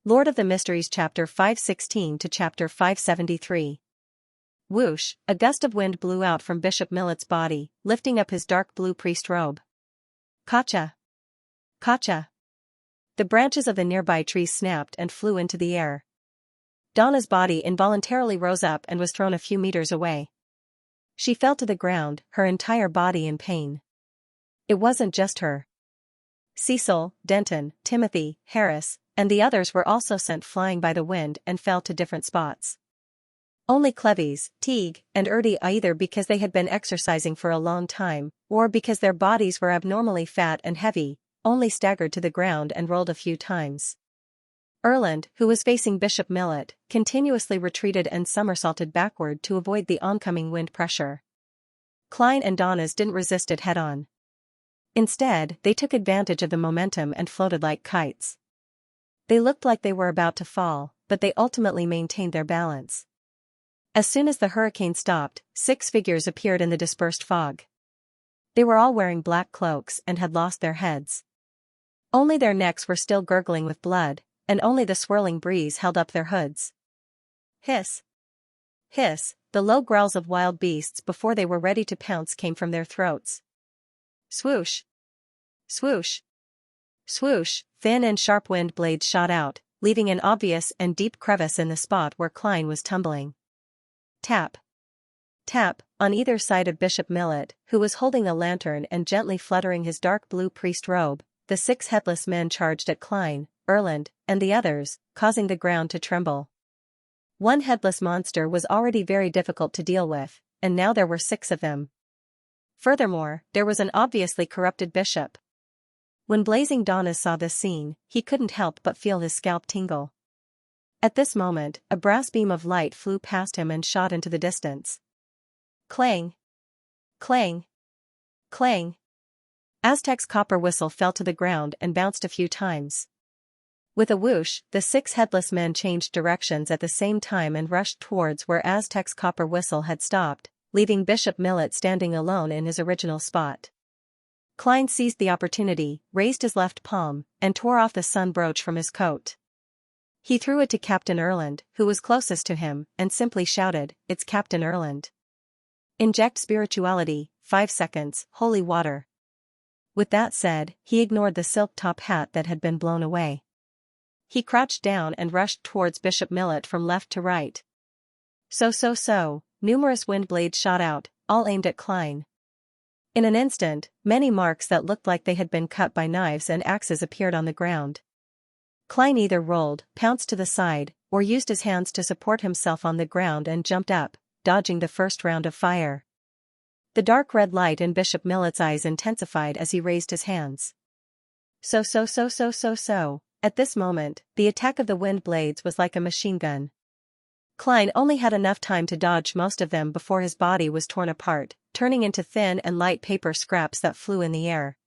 Lord of the Mysteries chapter 516 to chapter 573. Whoosh, a gust of wind blew out from Bishop Millet's body, lifting up his dark blue priest robe. Kacha! Kacha! The branches of the nearby trees snapped and flew into the air. Donna's body involuntarily rose up and was thrown a few meters away. She fell to the ground, her entire body in pain. It wasn't just her. Cecil, Denton, Timothy, Harris, and the others were also sent flying by the wind and fell to different spots. Only Cleves, Teague, and Erdy, either because they had been exercising for a long time, or because their bodies were abnormally fat and heavy, only staggered to the ground and rolled a few times. Erland, who was facing Bishop Millet, continuously retreated and somersaulted backward to avoid the oncoming wind pressure. Klein and Donnas didn't resist it head-on. Instead, they took advantage of the momentum and floated like kites. They looked like they were about to fall, but they ultimately maintained their balance. As soon as the hurricane stopped, 6 figures appeared in the dispersed fog. They were all wearing black cloaks and had lost their heads. Only their necks were still gurgling with blood, and only the swirling breeze held up their hoods. Hiss! Hiss! The low growls of wild beasts before they were ready to pounce came from their throats. Swoosh! Swoosh! Swoosh! Thin and sharp wind blades shot out, leaving an obvious and deep crevice in the spot where Klein was tumbling. Tap! Tap! On either side of Bishop Millet, who was holding a lantern and gently fluttering his dark blue priest robe, the 6 headless men charged at Klein, Erland, and the others, causing the ground to tremble. One headless monster was already very difficult to deal with, and now there were 6 of them. Furthermore, there was an obviously corrupted bishop. When Blazing Donnas saw this scene, he couldn't help but feel his scalp tingle. At this moment, a brass beam of light flew past him and shot into the distance. Clang! Clang! Clang! Aztec's copper whistle fell to the ground and bounced a few times. With a whoosh, the 6 headless men changed directions at the same time and rushed towards where Aztec's copper whistle had stopped, leaving Bishop Millet standing alone in his original spot. Klein seized the opportunity, raised his left palm, and tore off the sun brooch from his coat. He threw it to Captain Erland, who was closest to him, and simply shouted, "It's Captain Erland. Inject spirituality, 5 seconds, holy water." With that said, he ignored the silk top hat that had been blown away. He crouched down and rushed towards Bishop Millet from left to right. So, numerous wind blades shot out, all aimed at Klein. In an instant, many marks that looked like they had been cut by knives and axes appeared on the ground. Klein either rolled, pounced to the side, or used his hands to support himself on the ground and jumped up, dodging the first round of fire. The dark red light in Bishop Millet's eyes intensified as he raised his hands. So. At this moment, the attack of the wind blades was like a machine gun. Klein only had enough time to dodge most of them before his body was torn apart, turning into thin and light paper scraps that flew in the air.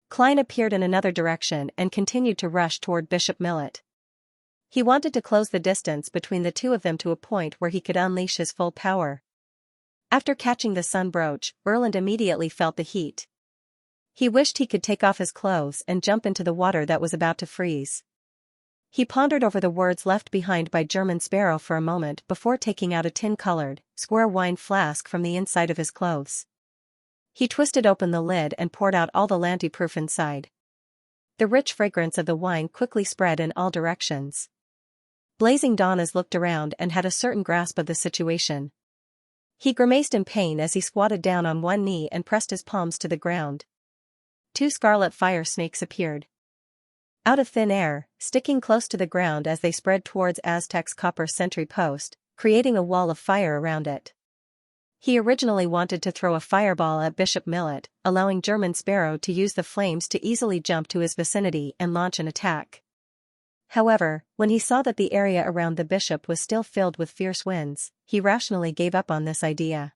Klein appeared in another direction and continued to rush toward Bishop Millet. He wanted to close the distance between the two of them to a point where he could unleash his full power. After catching the sun brooch, Erland immediately felt the heat. He wished he could take off his clothes and jump into the water that was about to freeze. He pondered over the words left behind by German Sparrow for a moment before taking out a tin-colored, square wine flask from the inside of his clothes. He twisted open the lid and poured out all the lanty-proof inside. The rich fragrance of the wine quickly spread in all directions. Blazing Donnas looked around and had a certain grasp of the situation. He grimaced in pain as he squatted down on one knee and pressed his palms to the ground. 2 scarlet fire snakes appeared out of thin air, sticking close to the ground as they spread towards Aztec's copper sentry post, creating a wall of fire around it. He originally wanted to throw a fireball at Bishop Millet, allowing German Sparrow to use the flames to easily jump to his vicinity and launch an attack. However, when he saw that the area around the bishop was still filled with fierce winds, he rationally gave up on this idea.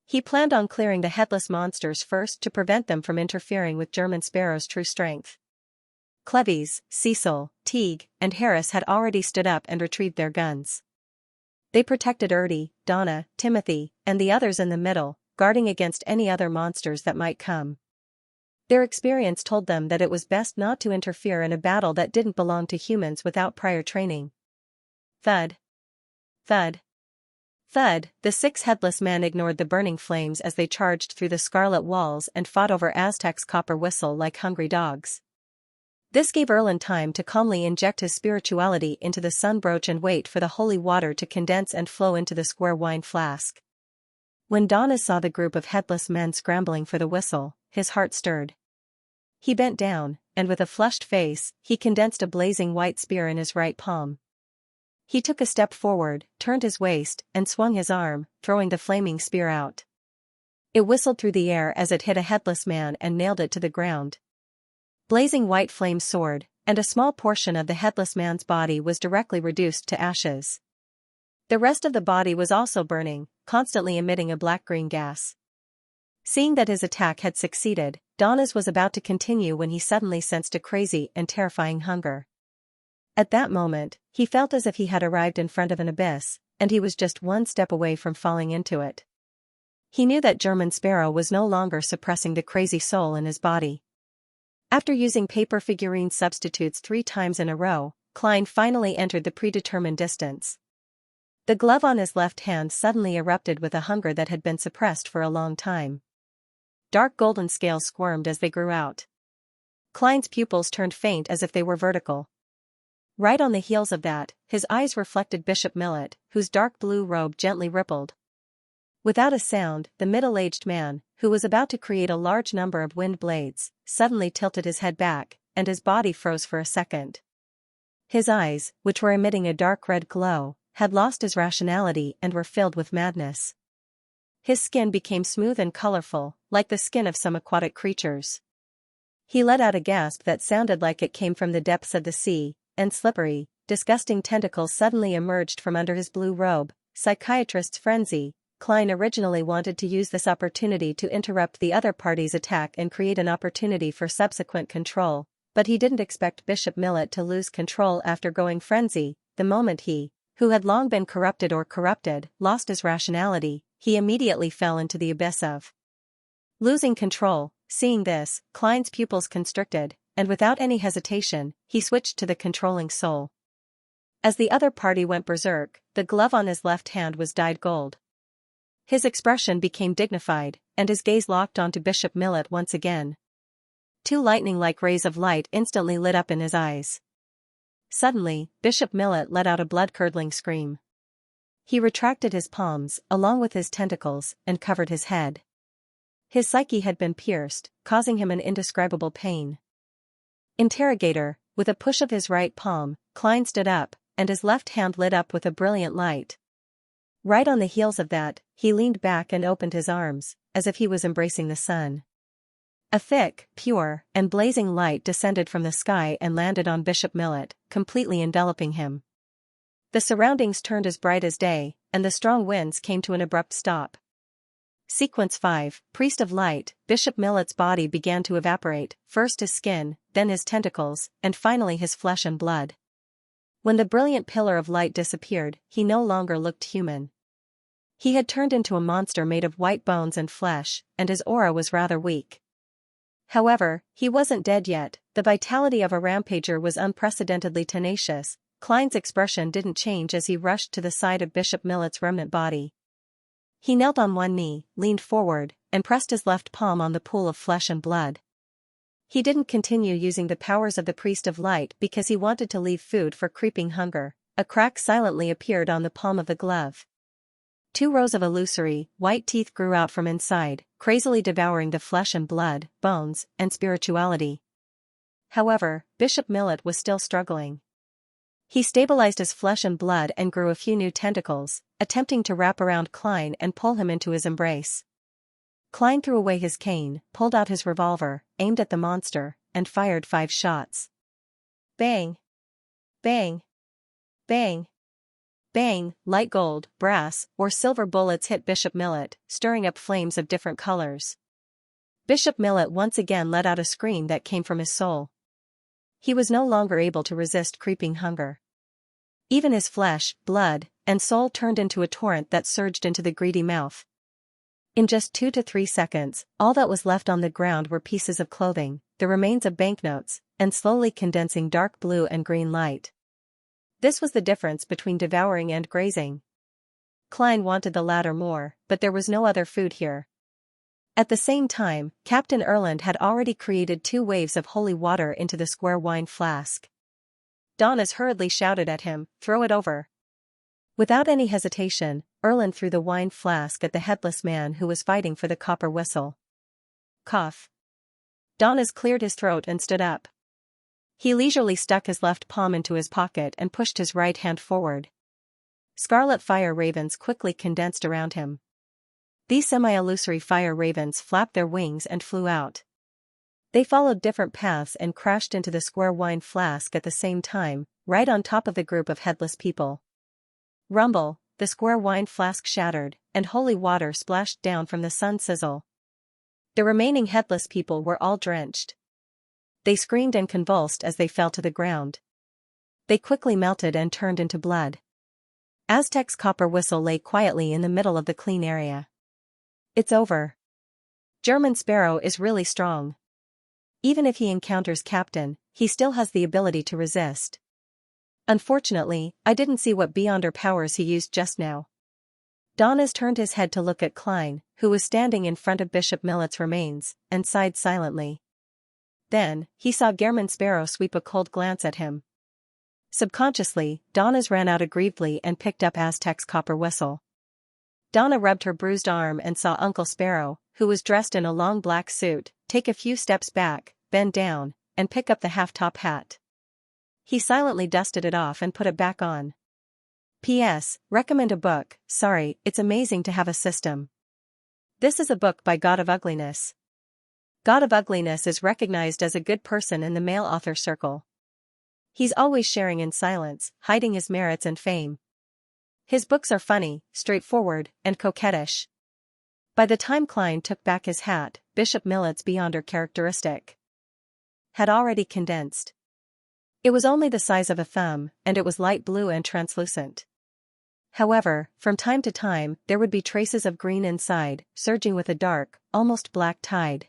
He planned on clearing the headless monsters first to prevent them from interfering with German Sparrow's true strength. Cleves, Cecil, Teague, and Harris had already stood up and retrieved their guns. They protected Erdy, Donna, Timothy, and the others in the middle, guarding against any other monsters that might come. Their experience told them that it was best not to interfere in a battle that didn't belong to humans without prior training. Thud. Thud. Thud. The 6 headless men ignored the burning flames as they charged through the scarlet walls and fought over Aztec's copper whistle like hungry dogs. This gave Erland time to calmly inject his spirituality into the sun brooch and wait for the holy water to condense and flow into the square wine flask. When Donis saw the group of headless men scrambling for the whistle, his heart stirred. He bent down, and with a flushed face, he condensed a blazing white spear in his right palm. He took a step forward, turned his waist, and swung his arm, throwing the flaming spear out. It whistled through the air as it hit a headless man and nailed it to the ground. Blazing white flames soared, and a small portion of the headless man's body was directly reduced to ashes. The rest of the body was also burning, constantly emitting a black-green gas. Seeing that his attack had succeeded, Donis was about to continue when he suddenly sensed a crazy and terrifying hunger. At that moment, he felt as if he had arrived in front of an abyss, and he was just one step away from falling into it. He knew that German Sparrow was no longer suppressing the crazy soul in his body. After using paper figurine substitutes 3 times in a row, Klein finally entered the predetermined distance. The glove on his left hand suddenly erupted with a hunger that had been suppressed for a long time. Dark golden scales squirmed as they grew out. Klein's pupils turned faint as if they were vertical. Right on the heels of that, his eyes reflected Bishop Millet, whose dark blue robe gently rippled. Without a sound, the middle-aged man, who was about to create a large number of wind blades, suddenly tilted his head back, and his body froze for a second. His eyes, which were emitting a dark red glow, had lost his rationality and were filled with madness. His skin became smooth and colorful, like the skin of some aquatic creatures. He let out a gasp that sounded like it came from the depths of the sea, and slippery, disgusting tentacles suddenly emerged from under his blue robe. Psychiatrist's frenzy. Klein originally wanted to use this opportunity to interrupt the other party's attack and create an opportunity for subsequent control, but he didn't expect Bishop Millet to lose control after going frenzy. The moment he, who had long been corrupted, lost his rationality, he immediately fell into the abyss of losing control. Seeing this, Klein's pupils constricted, and without any hesitation, he switched to the controlling soul. As the other party went berserk, the glove on his left hand was dyed gold. His expression became dignified, and his gaze locked onto Bishop Millet once again. 2 lightning-like rays of light instantly lit up in his eyes. Suddenly, Bishop Millet let out a blood-curdling scream. He retracted his palms, along with his tentacles, and covered his head. His psyche had been pierced, causing him an indescribable pain. Interrogator. With a push of his right palm, Klein stood up, and his left hand lit up with a brilliant light. Right on the heels of that, he leaned back and opened his arms, as if he was embracing the sun. A thick, pure, and blazing light descended from the sky and landed on Bishop Millet, completely enveloping him. The surroundings turned as bright as day, and the strong winds came to an abrupt stop. Sequence 5, Priest of Light. Bishop Millet's body began to evaporate, first his skin, then his tentacles, and finally his flesh and blood. When the brilliant pillar of light disappeared, he no longer looked human. He had turned into a monster made of white bones and flesh, and his aura was rather weak. However, he wasn't dead yet. The vitality of a rampager was unprecedentedly tenacious. Klein's expression didn't change as he rushed to the side of Bishop Millet's remnant body. He knelt on one knee, leaned forward, and pressed his left palm on the pool of flesh and blood. He didn't continue using the powers of the Priest of Light because he wanted to leave food for creeping hunger. A crack silently appeared on the palm of the glove. 2 rows of illusory, white teeth grew out from inside, crazily devouring the flesh and blood, bones, and spirituality. However, Bishop Millet was still struggling. He stabilized his flesh and blood and grew a few new tentacles, attempting to wrap around Klein and pull him into his embrace. Klein threw away his cane, pulled out his revolver, aimed at the monster, and fired 5 shots. Bang! Bang! Bang! Bang! Light gold, brass, or silver bullets hit Bishop Millet, stirring up flames of different colors. Bishop Millet once again let out a scream that came from his soul. He was no longer able to resist creeping hunger. Even his flesh, blood, and soul turned into a torrent that surged into the greedy mouth. In just 2 to 3 seconds, all that was left on the ground were pieces of clothing, the remains of banknotes, and slowly condensing dark blue and green light. This was the difference between devouring and grazing. Klein wanted the latter more, but there was no other food here. At the same time, Captain Erland had already created 2 waves of holy water into the square wine flask. Donis hurriedly shouted at him, "Throw it over." Without any hesitation, Erland threw the wine flask at the headless man who was fighting for the copper whistle. Cough. Donis cleared his throat and stood up. He leisurely stuck his left palm into his pocket and pushed his right hand forward. Scarlet fire ravens quickly condensed around him. These semi-illusory fire ravens flapped their wings and flew out. They followed different paths and crashed into the square wine flask at the same time, right on top of the group of headless people. Rumble, the square wine flask shattered, and holy water splashed down from the sun sizzle. The remaining headless people were all drenched. They screamed and convulsed as they fell to the ground. They quickly melted and turned into blood. Aztec's copper whistle lay quietly in the middle of the clean area. It's over. German Sparrow is really strong. Even if he encounters Captain, he still has the ability to resist. Unfortunately, I didn't see what beyonder powers he used just now. Donis turned his head to look at Klein, who was standing in front of Bishop Millet's remains, and sighed silently. Then, he saw German Sparrow sweep a cold glance at him. Subconsciously, Donis ran out aggrievedly and picked up Aztec's copper whistle. Donna rubbed her bruised arm and saw Uncle Sparrow, who was dressed in a long black suit, take a few steps back, bend down, and pick up the half-top hat. He silently dusted it off and put it back on. P.S. Recommend a book. Sorry, it's amazing to have a system. This is a book by God of Ugliness. God of Ugliness is recognized as a good person in the male author circle. He's always sharing in silence, hiding his merits and fame. His books are funny, straightforward, and coquettish. By the time Klein took back his hat, Bishop Millet's beyonder characteristic had already condensed. It was only the size of a thumb, and it was light blue and translucent. However, from time to time, there would be traces of green inside, surging with a dark, almost black tide.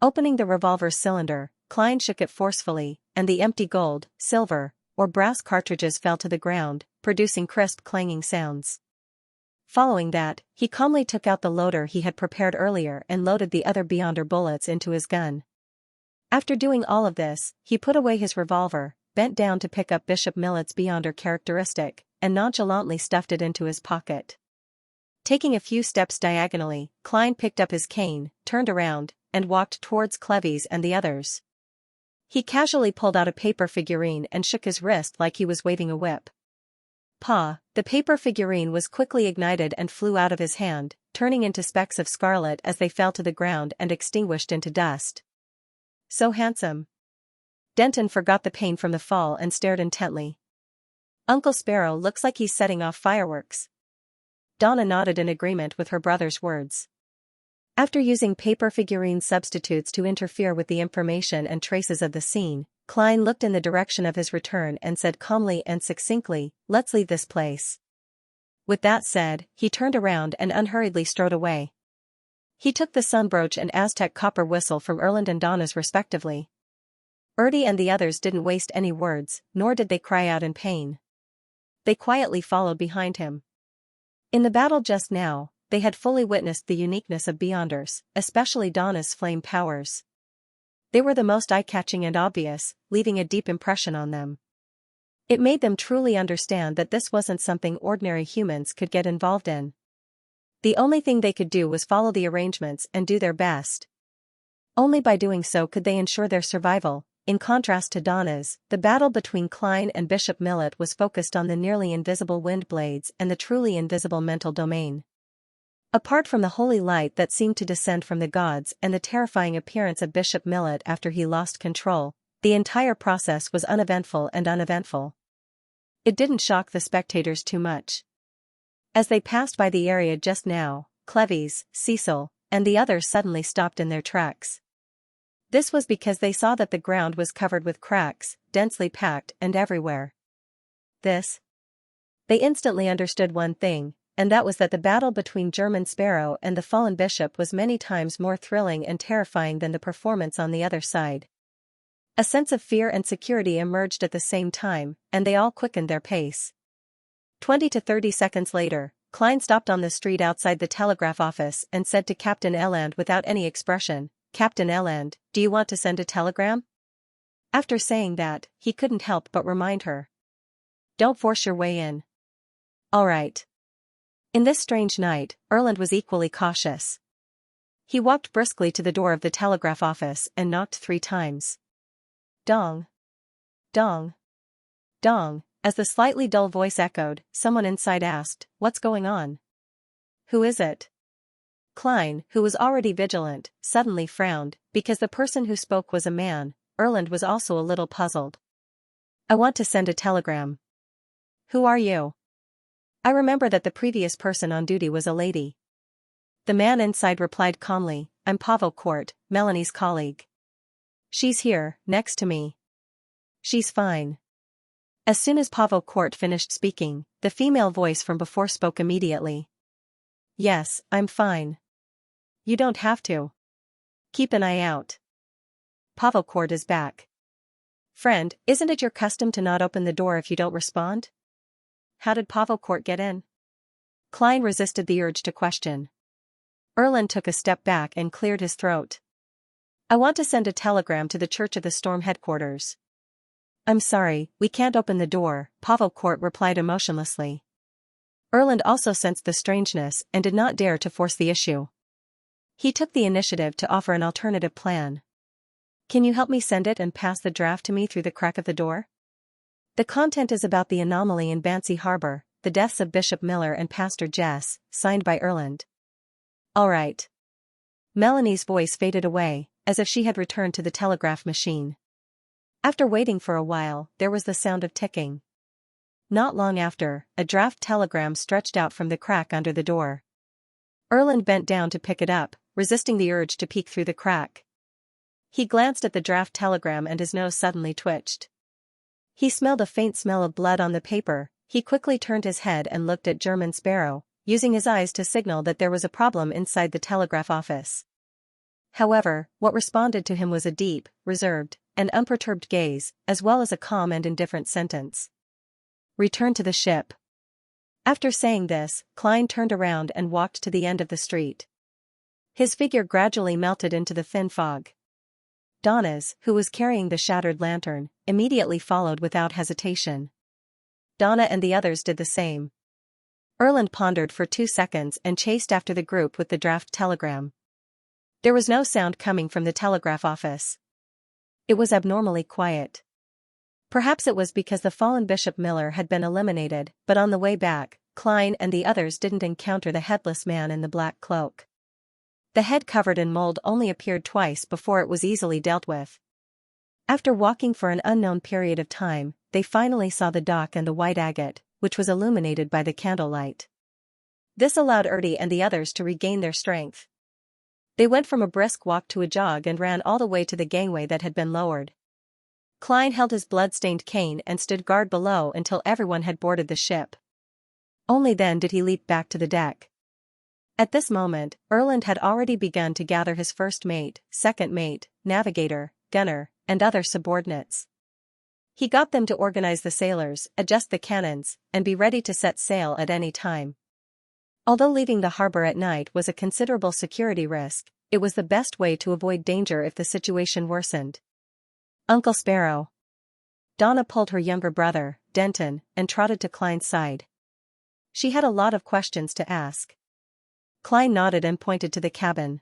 Opening the revolver's cylinder, Klein shook it forcefully, and the empty gold, silver, or brass cartridges fell to the ground, producing crisp clanging sounds. Following that, he calmly took out the loader he had prepared earlier and loaded the other beyonder bullets into his gun. After doing all of this, he put away his revolver, bent down to pick up Bishop Millet's beyonder characteristic, and nonchalantly stuffed it into his pocket. Taking a few steps diagonally, Klein picked up his cane, turned around, and walked towards Cleves and the others. He casually pulled out a paper figurine and shook his wrist like he was waving a whip. Pa! The paper figurine was quickly ignited and flew out of his hand, turning into specks of scarlet as they fell to the ground and extinguished into dust. So handsome. Denton forgot the pain from the fall and stared intently. Uncle Sparrow looks like he's setting off fireworks. Donna nodded in agreement with her brother's words. After using paper figurine substitutes to interfere with the information and traces of the scene, Klein looked in the direction of his return and said calmly and succinctly, "Let's leave this place." With that said, he turned around and unhurriedly strode away. He took the sunbrooch and Aztec copper whistle from Erland and Donna's respectively. Erdy and the others didn't waste any words, nor did they cry out in pain. They quietly followed behind him. In the battle just now, they had fully witnessed the uniqueness of Beyonders, especially Donna's flame powers. They were the most eye-catching and obvious, leaving a deep impression on them. It made them truly understand that this wasn't something ordinary humans could get involved in. The only thing they could do was follow the arrangements and do their best. Only by doing so could they ensure their survival. In contrast to Donna's, the battle between Klein and Bishop Millet was focused on the nearly invisible wind blades and the truly invisible mental domain. Apart from the holy light that seemed to descend from the gods and the terrifying appearance of Bishop Millet after he lost control, the entire process was uneventful and uneventful. It didn't shock the spectators too much. As they passed by the area just now, Cleves, Cecil, and the others suddenly stopped in their tracks. This was because they saw that the ground was covered with cracks, densely packed and everywhere. They instantly understood one thing: and that was that the battle between German Sparrow and the fallen bishop was many times more thrilling and terrifying than the performance on the other side. A sense of fear and security emerged at the same time, and they all quickened their pace. 20 to 30 seconds later, Klein stopped on the street outside the telegraph office and said to Captain Eland without any expression, "Captain Eland, do you want to send a telegram?" After saying that, he couldn't help but remind her. "Don't force your way in." "All right." In this strange night, Erland was equally cautious. He walked briskly to the door of the telegraph office and knocked 3 times. Dong. Dong. Dong. As the slightly dull voice echoed, someone inside asked, "What's going on?" "Who is it?" Klein, who was already vigilant, suddenly frowned, because the person who spoke was a man. Erland was also a little puzzled. "I want to send a telegram." "Who are you?" "I remember that the previous person on duty was a lady." The man inside replied calmly, "I'm Pavel Court, Melanie's colleague." "She's here, next to me." "She's fine." As soon as Pavel Court finished speaking, the female voice from before spoke immediately. "Yes, I'm fine." "You don't have to. Keep an eye out." Pavel Court is back. "Friend, isn't it your custom to not open the door if you don't respond?" "How did Pavel Court get in?" Klein resisted the urge to question. Erland took a step back and cleared his throat. "I want to send a telegram to the Church of the Storm headquarters." "I'm sorry, we can't open the door," Pavel Court replied emotionlessly. Erland also sensed the strangeness and did not dare to force the issue. He took the initiative to offer an alternative plan. "Can you help me send it and pass the draft to me through the crack of the door? The content is about the anomaly in Banksy Harbor, the deaths of Bishop Miller and Pastor Jess, signed by Erland." "All right." Melanie's voice faded away, as if she had returned to the telegraph machine. After waiting for a while, there was the sound of ticking. Not long after, a draft telegram stretched out from the crack under the door. Erland bent down to pick it up, resisting the urge to peek through the crack. He glanced at the draft telegram and his nose suddenly twitched. He smelled a faint smell of blood on the paper. He quickly turned his head and looked at German Sparrow, using his eyes to signal that there was a problem inside the telegraph office. However, what responded to him was a deep, reserved, and unperturbed gaze, as well as a calm and indifferent sentence. "Return to the ship." After saying this, Klein turned around and walked to the end of the street. His figure gradually melted into the thin fog. Donna's, who was carrying the shattered lantern, immediately followed without hesitation. Donna and the others did the same. Erland pondered for 2 seconds and chased after the group with the draft telegram. There was no sound coming from the telegraph office. It was abnormally quiet. Perhaps it was because the fallen Bishop Miller had been eliminated, but on the way back, Klein and the others didn't encounter the headless man in the black cloak. The head covered in mold only appeared twice before it was easily dealt with. After walking for an unknown period of time, they finally saw the dock and the white agate, which was illuminated by the candlelight. This allowed Ertie and the others to regain their strength. They went from a brisk walk to a jog and ran all the way to the gangway that had been lowered. Klein held his blood-stained cane and stood guard below until everyone had boarded the ship. Only then did he leap back to the deck. At this moment, Erland had already begun to gather his first mate, second mate, navigator, gunner, and other subordinates. He got them to organize the sailors, adjust the cannons, and be ready to set sail at any time. Although leaving the harbor at night was a considerable security risk, it was the best way to avoid danger if the situation worsened. "Uncle Sparrow." Donna pulled her younger brother, Denton, and trotted to Klein's side. She had a lot of questions to ask. Klein nodded and pointed to the cabin.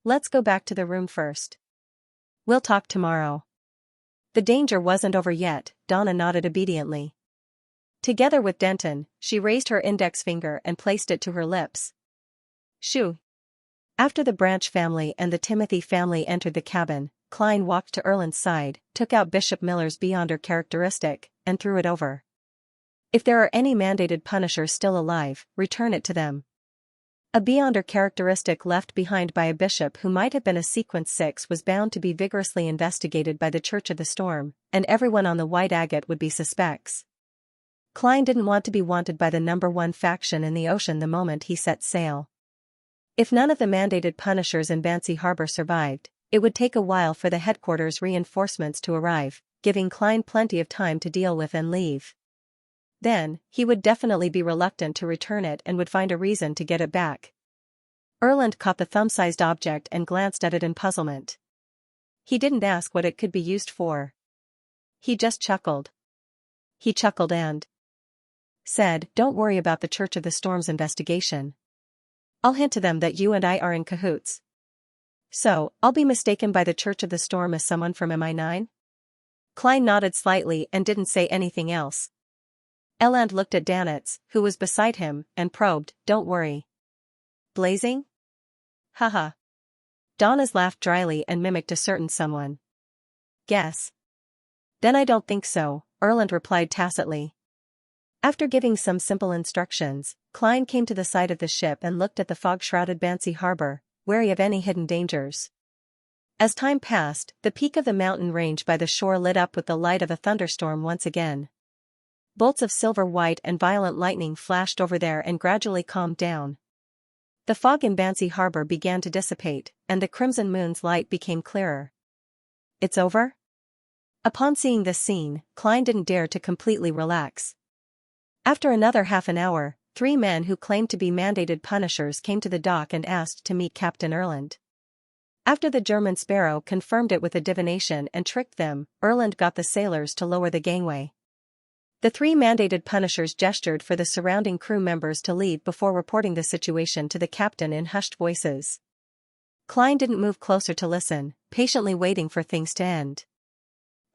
"Let's go back to the room first. We'll talk tomorrow." The danger wasn't over yet, Donna nodded obediently. Together with Denton, she raised her index finger and placed it to her lips. "Shoo." After the Branch family and the Timothy family entered the cabin, Klein walked to Erland's side, took out Bishop Miller's Beyonder characteristic, and threw it over. "If there are any mandated punishers still alive, return it to them." A Beyonder characteristic left behind by a bishop who might have been a Sequence 6 was bound to be vigorously investigated by the Church of the Storm, and everyone on the White Agate would be suspects. Klein didn't want to be wanted by the #1 faction in the ocean the moment he set sail. If none of the mandated punishers in Bansi Harbor survived, it would take a while for the headquarters reinforcements to arrive, giving Klein plenty of time to deal with and leave. Then, he would definitely be reluctant to return it and would find a reason to get it back. Erland caught the thumb-sized object and glanced at it in puzzlement. He didn't ask what it could be used for. He just chuckled. He chuckled and said, "Don't worry about the Church of the Storm's investigation. I'll hint to them that you and I are in cahoots. So, I'll be mistaken by the Church of the Storm as someone from MI9? Klein nodded slightly and didn't say anything else. Erland looked at Danitz, who was beside him, and probed, "Don't worry. Blazing? Haha." Donna's laughed dryly and mimicked a certain someone. "Guess." "Then I don't think so," Erland replied tacitly. After giving some simple instructions, Klein came to the side of the ship and looked at the fog-shrouded Bansi Harbor, wary of any hidden dangers. As time passed, the peak of the mountain range by the shore lit up with the light of a thunderstorm once again. Bolts of silver white and violent lightning flashed over there and gradually calmed down. The fog in Bansi Harbor began to dissipate, and the crimson moon's light became clearer. "It's over?" Upon seeing this scene, Klein didn't dare to completely relax. After another half an hour, 3 men who claimed to be mandated punishers came to the dock and asked to meet Captain Erland. After the German Sparrow confirmed it with a divination and tricked them, Erland got the sailors to lower the gangway. The 3 mandated punishers gestured for the surrounding crew members to leave before reporting the situation to the captain in hushed voices. Klein didn't move closer to listen, patiently waiting for things to end.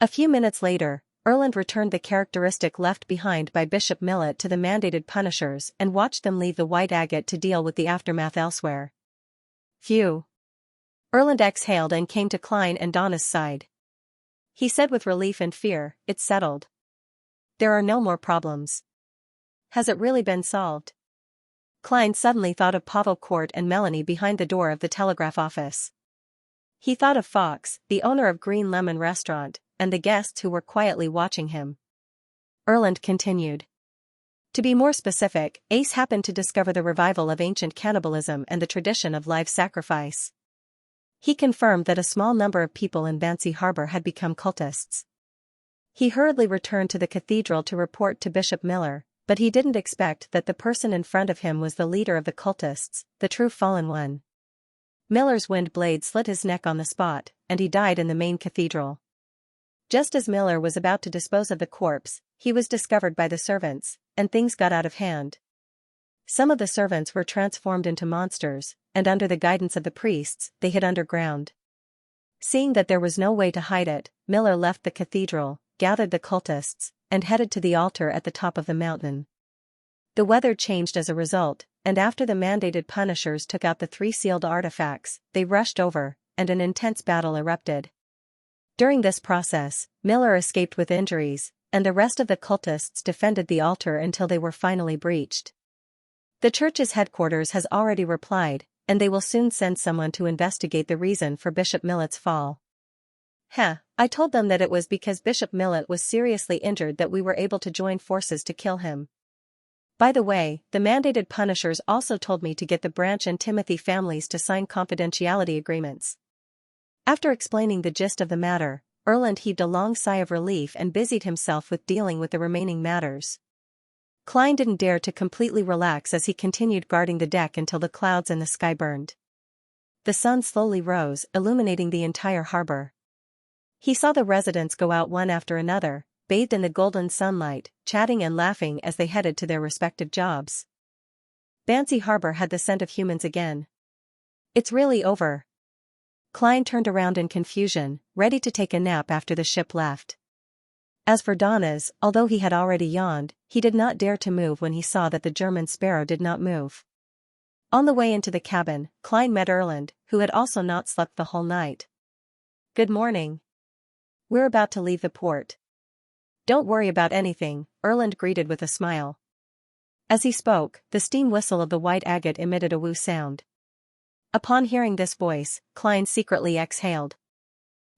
A few minutes later, Erland returned the characteristic left behind by Bishop Millet to the mandated punishers and watched them leave the white agate to deal with the aftermath elsewhere. "Phew." Erland exhaled and came to Klein and Donna's side. He said with relief and fear, "It's settled. There are no more problems." "Has it really been solved?" Klein suddenly thought of Pavel Court and Melanie behind the door of the telegraph office. He thought of Fox, the owner of Green Lemon Restaurant, and the guests who were quietly watching him. Erland continued. To be more specific, Ace happened to discover the revival of ancient cannibalism and the tradition of live sacrifice. He confirmed that a small number of people in Bansi Harbor had become cultists. He hurriedly returned to the cathedral to report to Bishop Miller, but he didn't expect that the person in front of him was the leader of the cultists, the true fallen one. Miller's wind blade slit his neck on the spot, and he died in the main cathedral. Just as Miller was about to dispose of the corpse, he was discovered by the servants, and things got out of hand. Some of the servants were transformed into monsters, and under the guidance of the priests, they hid underground. Seeing that there was no way to hide it, Miller left the cathedral, gathered the cultists, and headed to the altar at the top of the mountain. The weather changed as a result, and after the mandated punishers took out the 3 sealed artifacts, they rushed over, and an intense battle erupted. During this process, Miller escaped with injuries, and the rest of the cultists defended the altar until they were finally breached. The church's headquarters has already replied, and they will soon send someone to investigate the reason for Bishop Millet's fall. I told them that it was because Bishop Millet was seriously injured that we were able to join forces to kill him. By the way, the mandated punishers also told me to get the Branch and Timothy families to sign confidentiality agreements. After explaining the gist of the matter, Erland heaved a long sigh of relief and busied himself with dealing with the remaining matters. Klein didn't dare to completely relax as he continued guarding the deck until the clouds in the sky burned. The sun slowly rose, illuminating the entire harbor. He saw the residents go out one after another, bathed in the golden sunlight, chatting and laughing as they headed to their respective jobs. Bansi Harbor had the scent of humans again. "It's really over." Klein turned around in confusion, ready to take a nap after the ship left. As for Donna's, although he had already yawned, he did not dare to move when he saw that the German Sparrow did not move. On the way into the cabin, Klein met Erland, who had also not slept the whole night. "Good morning. We're about to leave the port." "Don't worry about anything," Erland greeted with a smile. As he spoke, the steam whistle of the white agate emitted a woo sound. Upon hearing this voice, Klein secretly exhaled.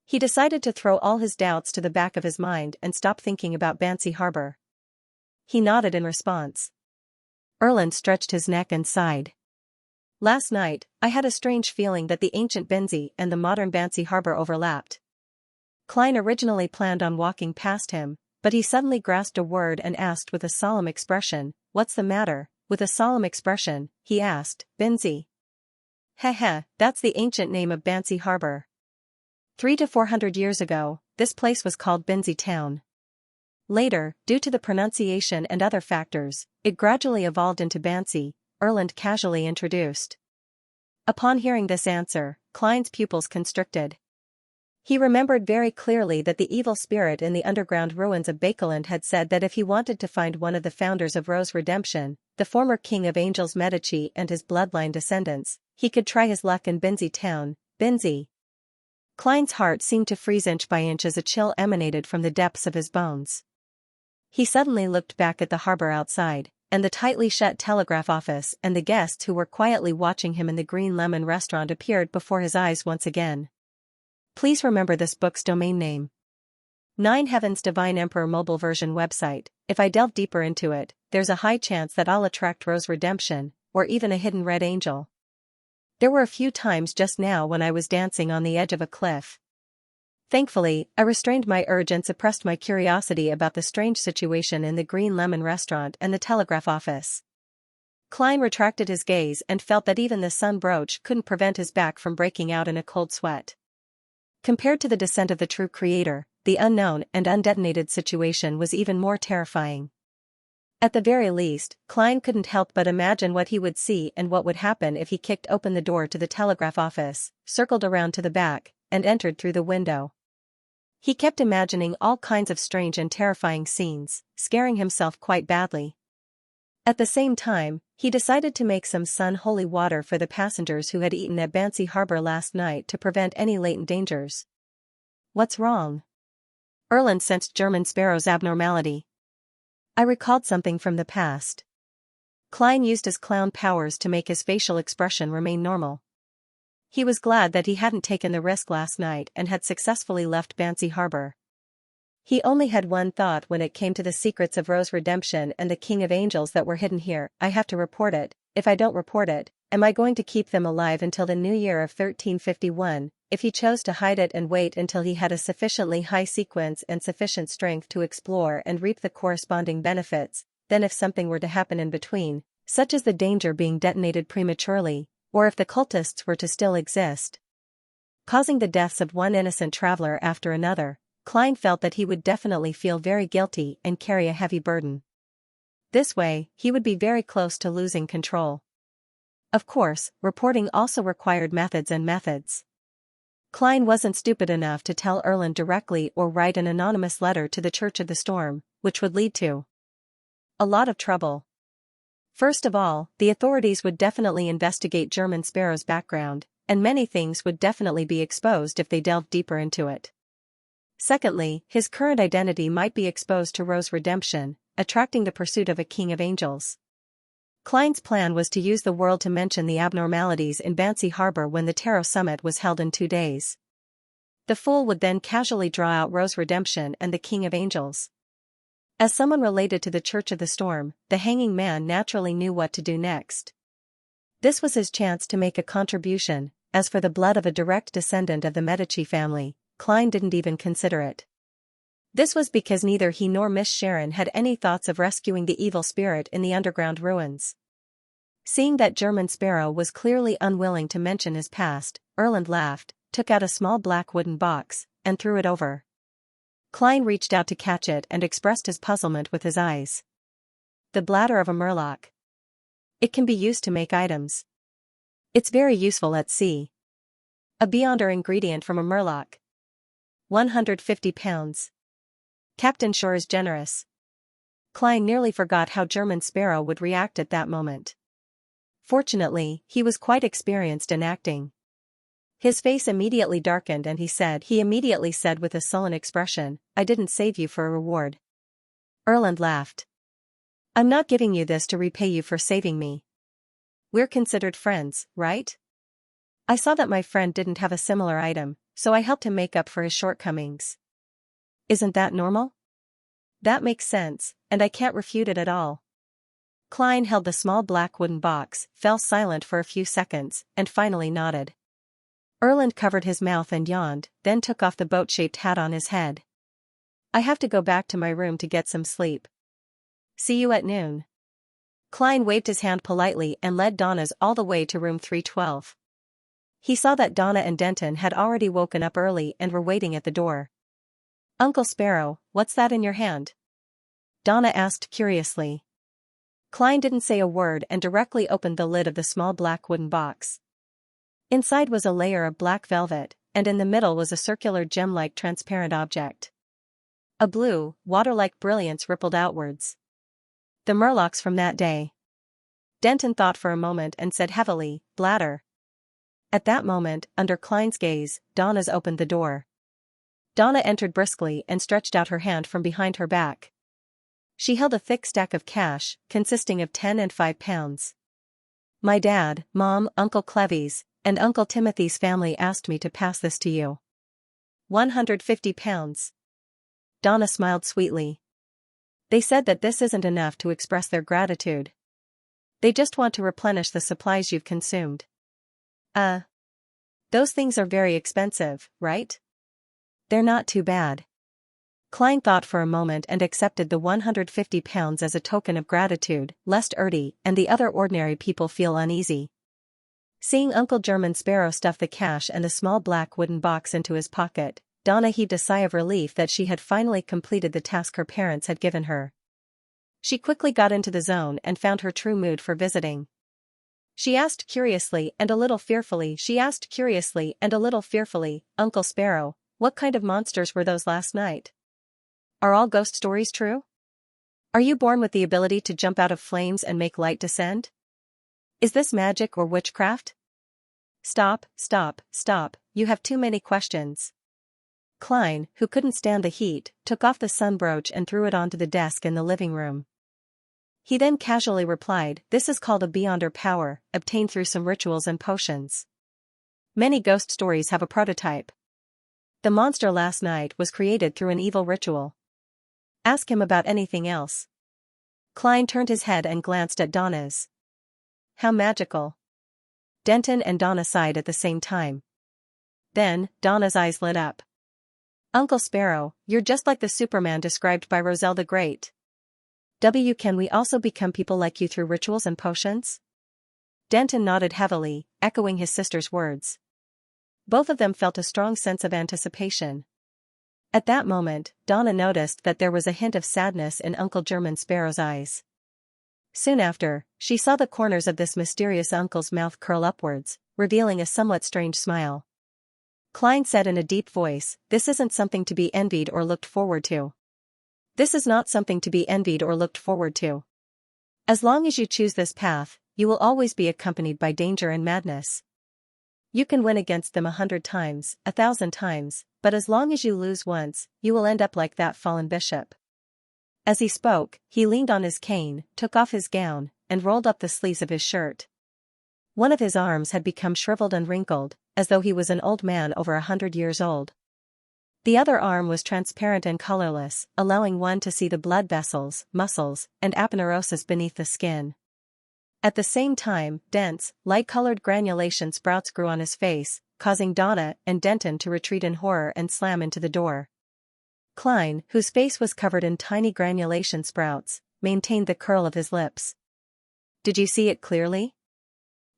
He decided to throw all his doubts to the back of his mind and stop thinking about Bansi Harbor. He nodded in response. Erland stretched his neck and sighed. Last night, I had a strange feeling that the ancient Binzi and the modern Bansi harbor overlapped. Klein originally planned on walking past him, but he suddenly grasped a word and asked with a solemn expression, "What's the matter?" With a solemn expression, he asked, "Binzi?" Heh, that's the ancient name of Bansi harbor. 300 to 400 years ago, this place was called Binzi town. Later, due to the pronunciation and other factors, it gradually evolved into Bansi, Erland casually introduced. Upon hearing this answer, Klein's pupils constricted. He remembered very clearly that the evil spirit in the underground ruins of Bakeland had said that if he wanted to find one of the founders of Rose Redemption, the former king of Angels Medici and his bloodline descendants, he could try his luck in Binzi town. Binzi. Klein's heart seemed to freeze inch by inch as a chill emanated from the depths of his bones. He suddenly looked back at the harbor outside, and the tightly shut telegraph office and the guests who were quietly watching him in the Green Lemon restaurant appeared before his eyes once again. Please remember this book's domain name. 9 Heavens Divine Emperor mobile version website. If I delve deeper into it, there's a high chance that I'll attract Rose Redemption, or even a hidden red angel. There were a few times just now when I was dancing on the edge of a cliff. Thankfully, I restrained my urge and suppressed my curiosity about the strange situation in the Green Lemon restaurant and the telegraph office. Klein retracted his gaze and felt that even the sun brooch couldn't prevent his back from breaking out in a cold sweat. Compared to the descent of the true creator, the unknown and undetonated situation was even more terrifying. At the very least, Klein couldn't help but imagine what he would see and what would happen if he kicked open the door to the telegraph office, circled around to the back, and entered through the window. He kept imagining all kinds of strange and terrifying scenes, scaring himself quite badly. At the same time, he decided to make some sun-holy water for the passengers who had eaten at Bansi Harbor last night to prevent any latent dangers. What's wrong? Erland sensed German Sparrow's abnormality. I recalled something from the past. Klein used his clown powers to make his facial expression remain normal. He was glad that he hadn't taken the risk last night and had successfully left Bansi Harbor. He only had one thought when it came to the secrets of Rose Redemption and the King of Angels that were hidden here: I have to report it. If I don't report it, am I going to keep them alive until the new year of 1351? If he chose to hide it and wait until he had a sufficiently high sequence and sufficient strength to explore and reap the corresponding benefits, then if something were to happen in between, such as the danger being detonated prematurely, or if the cultists were to still exist, causing the deaths of one innocent traveler after another, Klein felt that he would definitely feel very guilty and carry a heavy burden. This way, he would be very close to losing control. Of course, reporting also required methods and methods. Klein wasn't stupid enough to tell Erland directly or write an anonymous letter to the Church of the Storm, which would lead to a lot of trouble. First of all, the authorities would definitely investigate German Sparrow's background, and many things would definitely be exposed if they delved deeper into it. Secondly, his current identity might be exposed to Rose Redemption, attracting the pursuit of a King of Angels. Klein's plan was to use the world to mention the abnormalities in Bansi Harbor when the Tarot Summit was held in 2 days. The fool would then casually draw out Rose Redemption and the King of Angels. As someone related to the Church of the Storm, the hanging man naturally knew what to do next. This was his chance to make a contribution. As for the blood of a direct descendant of the Medici family, Klein didn't even consider it. This was because neither he nor Miss Sharon had any thoughts of rescuing the evil spirit in the underground ruins. Seeing that German Sparrow was clearly unwilling to mention his past, Erland laughed, took out a small black wooden box, and threw it over. Klein reached out to catch it and expressed his puzzlement with his eyes. The bladder of a murloc. It can be used to make items. It's very useful at sea. A beyonder ingredient from a murloc. 150 pounds. Captain Shore is generous. Klein nearly forgot how German Sparrow would react at that moment. Fortunately, he was quite experienced in acting. His face immediately darkened and he immediately said with a sullen expression, I didn't save you for a reward. Erland laughed. I'm not giving you this to repay you for saving me. We're considered friends, right? I saw that my friend didn't have a similar item, so I helped him make up for his shortcomings. Isn't that normal? That makes sense, and I can't refute it at all. Klein held the small black wooden box, fell silent for a few seconds, and finally nodded. Erland covered his mouth and yawned, then took off the boat-shaped hat on his head. I have to go back to my room to get some sleep. See you at noon. Klein waved his hand politely and led Donna's all the way to room 312. He saw that Donna and Denton had already woken up early and were waiting at the door. Uncle Sparrow, what's that in your hand? Donna asked curiously. Klein didn't say a word and directly opened the lid of the small black wooden box. Inside was a layer of black velvet, and in the middle was a circular gem-like transparent object. A blue, water-like brilliance rippled outwards. The murlocs from that day. Denton thought for a moment and said heavily, bladder. At that moment, under Klein's gaze, Donna's opened the door. Donna entered briskly and stretched out her hand from behind her back. She held a thick stack of cash, consisting of 10 and 5 pounds. My dad, Mom, Uncle Clevy's, and Uncle Timothy's family asked me to pass this to you. 150 pounds. Donna smiled sweetly. They said that this isn't enough to express their gratitude. They just want to replenish the supplies you've consumed. Those things are very expensive, right? They're not too bad. Klein thought for a moment and accepted the 150 pounds as a token of gratitude, lest Ertie and the other ordinary people feel uneasy. Seeing Uncle German Sparrow stuff the cash and the small black wooden box into his pocket, Donna heaved a sigh of relief that she had finally completed the task her parents had given her. She quickly got into the zone and found her true mood for visiting. She asked curiously and a little fearfully, Uncle Sparrow, what kind of monsters were those last night? Are all ghost stories true? Are you born with the ability to jump out of flames and make light descend? Is this magic or witchcraft? Stop, you have too many questions. Klein, who couldn't stand the heat, took off the sun brooch and threw it onto the desk in the living room. He then casually replied, this is called a beyonder power, obtained through some rituals and potions. Many ghost stories have a prototype. The monster last night was created through an evil ritual. Ask him about anything else. Klein turned his head and glanced at Donna's. How magical. Denton and Donna sighed at the same time. Then, Donna's eyes lit up. Uncle Sparrow, you're just like the Superman described by Roselle the Great. Can we also become people like you through rituals and potions? Denton nodded heavily, echoing his sister's words. Both of them felt a strong sense of anticipation. At that moment, Donna noticed that there was a hint of sadness in Uncle German Sparrow's eyes. Soon after, she saw the corners of this mysterious uncle's mouth curl upwards, revealing a somewhat strange smile. Klein said in a deep voice, this isn't something to be envied or looked forward to. This is not something to be envied or looked forward to. As long as you choose this path, you will always be accompanied by danger and madness. You can win against them 100 times, 1,000 times, but as long as you lose once, you will end up like that fallen bishop. As he spoke, he leaned on his cane, took off his gown, and rolled up the sleeves of his shirt. One of his arms had become shriveled and wrinkled, as though he was an old man over 100 years old. The other arm was transparent and colorless, allowing one to see the blood vessels, muscles, and aponeurosis beneath the skin. At the same time, dense, light-colored granulation sprouts grew on his face, causing Donna and Denton to retreat in horror and slam into the door. Klein, whose face was covered in tiny granulation sprouts, maintained the curl of his lips. Did you see it clearly?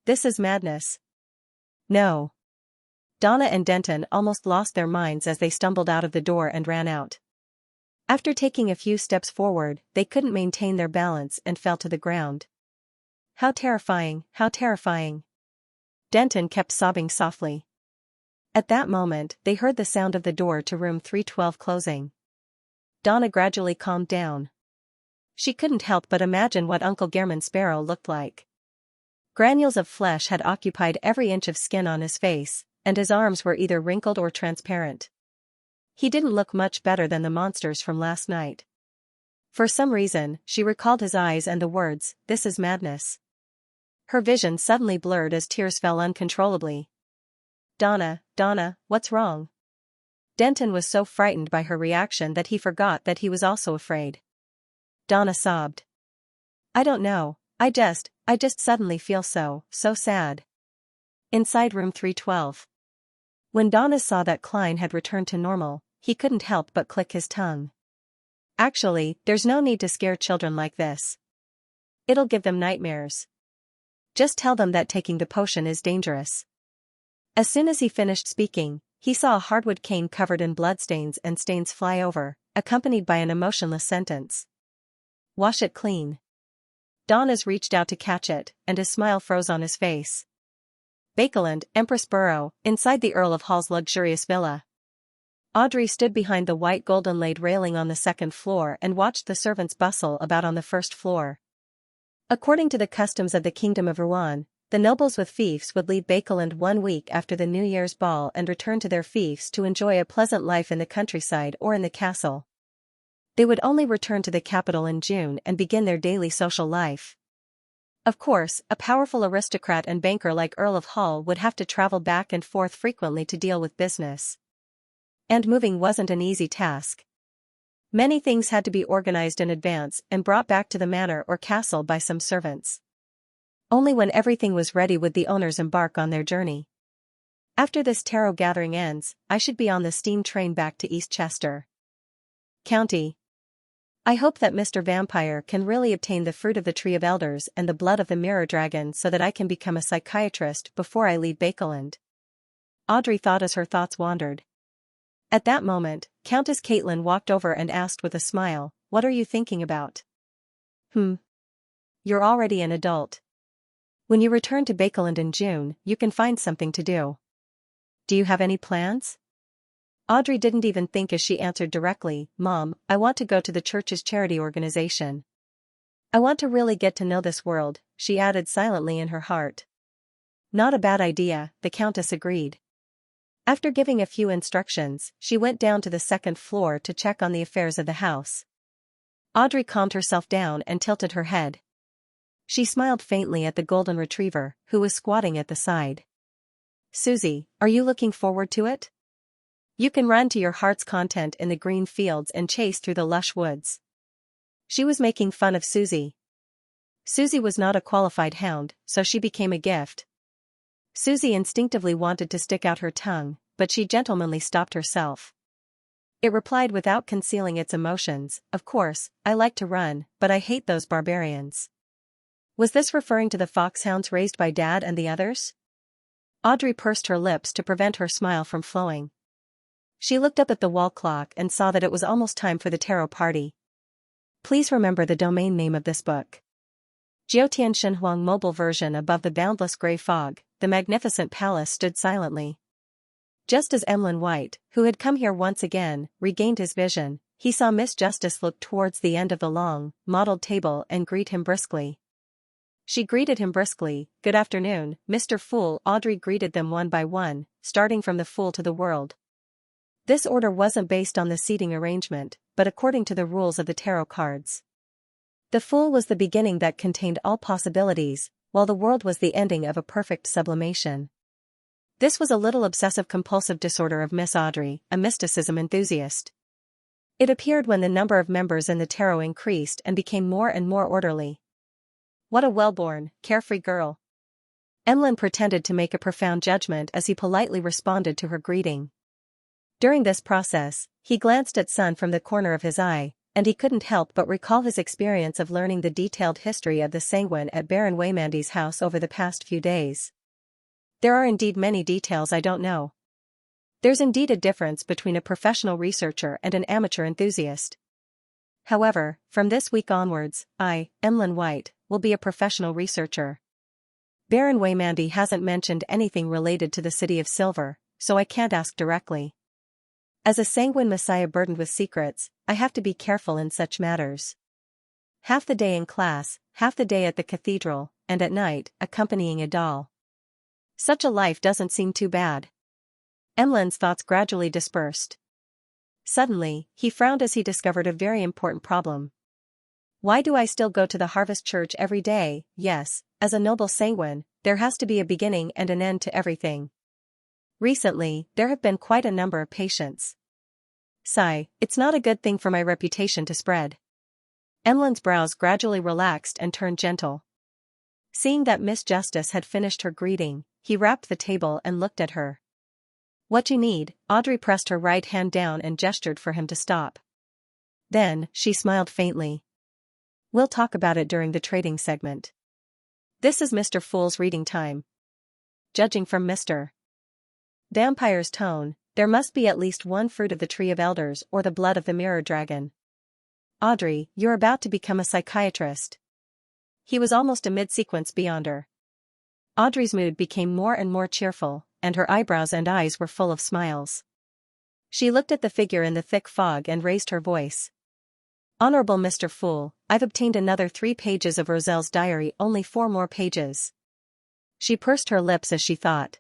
This is madness. No. Donna and Denton almost lost their minds as they stumbled out of the door and ran out. After taking a few steps forward, they couldn't maintain their balance and fell to the ground. How terrifying, how terrifying. Denton kept sobbing softly. At that moment, they heard the sound of the door to room 312 closing. Donna gradually calmed down. She couldn't help but imagine what Uncle German Sparrow looked like. Granules of flesh had occupied every inch of skin on his face, and his arms were either wrinkled or transparent. He didn't look much better than the monsters from last night. For some reason, she recalled his eyes and the words, "This is madness." Her vision suddenly blurred as tears fell uncontrollably. Donna, what's wrong? Denton was so frightened by her reaction that he forgot that he was also afraid. Donna sobbed. I don't know, I just suddenly feel so sad. Inside room 312. When Donna saw that Klein had returned to normal, he couldn't help but click his tongue. Actually, there's no need to scare children like this. It'll give them nightmares. Just tell them that taking the potion is dangerous. As soon as he finished speaking, he saw a hardwood cane covered in bloodstains and stains fly over, accompanied by an emotionless sentence. Wash it clean. Donna's reached out to catch it, and his smile froze on his face. Bakeland, Empress Borough, inside the Earl of Hall's luxurious villa. Audrey stood behind the white golden-laid railing on the second floor and watched the servants bustle about on the first floor. According to the customs of the Kingdom of Rouen, the nobles with fiefs would leave Bakeland 1 week after the New Year's ball and return to their fiefs to enjoy a pleasant life in the countryside or in the castle. They would only return to the capital in June and begin their daily social life. Of course, a powerful aristocrat and banker like Earl of Hall would have to travel back and forth frequently to deal with business. And moving wasn't an easy task. Many things had to be organized in advance and brought back to the manor or castle by some servants. Only when everything was ready would the owners embark on their journey. After this tarot gathering ends, I should be on the steam train back to Eastchester County. I hope that Mr. Vampire can really obtain the fruit of the Tree of Elders and the blood of the Mirror Dragon so that I can become a psychiatrist before I leave Bakeland. Audrey thought as her thoughts wandered. At that moment, Countess Caitlin walked over and asked with a smile, "What are you thinking about?" You're already an adult. When you return to Bakeland in June, you can find something to do. Do you have any plans? Audrey didn't even think as she answered directly, "Mom, I want to go to the church's charity organization. I want to really get to know this world," she added silently in her heart. Not a bad idea, the Countess agreed. After giving a few instructions, she went down to the second floor to check on the affairs of the house. Audrey calmed herself down and tilted her head. She smiled faintly at the golden retriever, who was squatting at the side. "Susie, are you looking forward to it? You can run to your heart's content in the green fields and chase through the lush woods." She was making fun of Susie. Susie was not a qualified hound, so she became a gift. Susie instinctively wanted to stick out her tongue, but she gentlemanly stopped herself. It replied without concealing its emotions, "Of course, I like to run, but I hate those barbarians." Was this referring to the foxhounds raised by Dad and the others? Audrey pursed her lips to prevent her smile from flowing. She looked up at the wall clock and saw that it was almost time for the tarot party. Please remember the domain name of this book. Jiutian Shenhuang mobile version. Above the boundless gray fog, the magnificent palace stood silently. Just as Emlyn White, who had come here once again, regained his vision, he saw Miss Justice look towards the end of the long, mottled table and greet him briskly. She greeted him briskly, "Good afternoon, Mr. Fool." Audrey greeted them one by one, starting from the Fool to the World. This order wasn't based on the seating arrangement, but according to the rules of the tarot cards. The Fool was the beginning that contained all possibilities, while the World was the ending of a perfect sublimation. This was a little obsessive-compulsive disorder of Miss Audrey, a mysticism enthusiast. It appeared when the number of members in the tarot increased and became more and more orderly. What a well-born, carefree girl. Emlyn pretended to make a profound judgment as he politely responded to her greeting. During this process, he glanced at Sun from the corner of his eye, and he couldn't help but recall his experience of learning the detailed history of the sanguine at Baron Waymandy's house over the past few days. There are indeed many details I don't know. There's indeed a difference between a professional researcher and an amateur enthusiast. However, from this week onwards, I, Emlyn White, will be a professional researcher. Baron Waymandy hasn't mentioned anything related to the City of Silver, so I can't ask directly. As a sanguine messiah burdened with secrets, I have to be careful in such matters. Half the day in class, half the day at the cathedral, and at night, accompanying a doll. Such a life doesn't seem too bad. Emlyn's thoughts gradually dispersed. Suddenly, he frowned as he discovered a very important problem. Why do I still go to the Harvest Church every day? Yes, as a noble sanguine, there has to be a beginning and an end to everything. Recently, there have been quite a number of patients. Sigh, it's not a good thing for my reputation to spread. Emlyn's brows gradually relaxed and turned gentle. Seeing that Miss Justice had finished her greeting, he rapped the table and looked at her. What you need? Audrey pressed her right hand down and gestured for him to stop. Then, she smiled faintly. We'll talk about it during the trading segment. This is Mr. Fool's reading time. Judging from Mr. Vampire's tone, there must be at least one fruit of the Tree of Elders or the blood of the Mirror Dragon. Audrey, you're about to become a psychiatrist. He was almost a mid-sequence beyond her. Audrey's mood became more and more cheerful, and her eyebrows and eyes were full of smiles. She looked at the figure in the thick fog and raised her voice. Honorable Mr. Fool, I've obtained another 3 pages of Roselle's diary, only 4 more pages. She pursed her lips as she thought.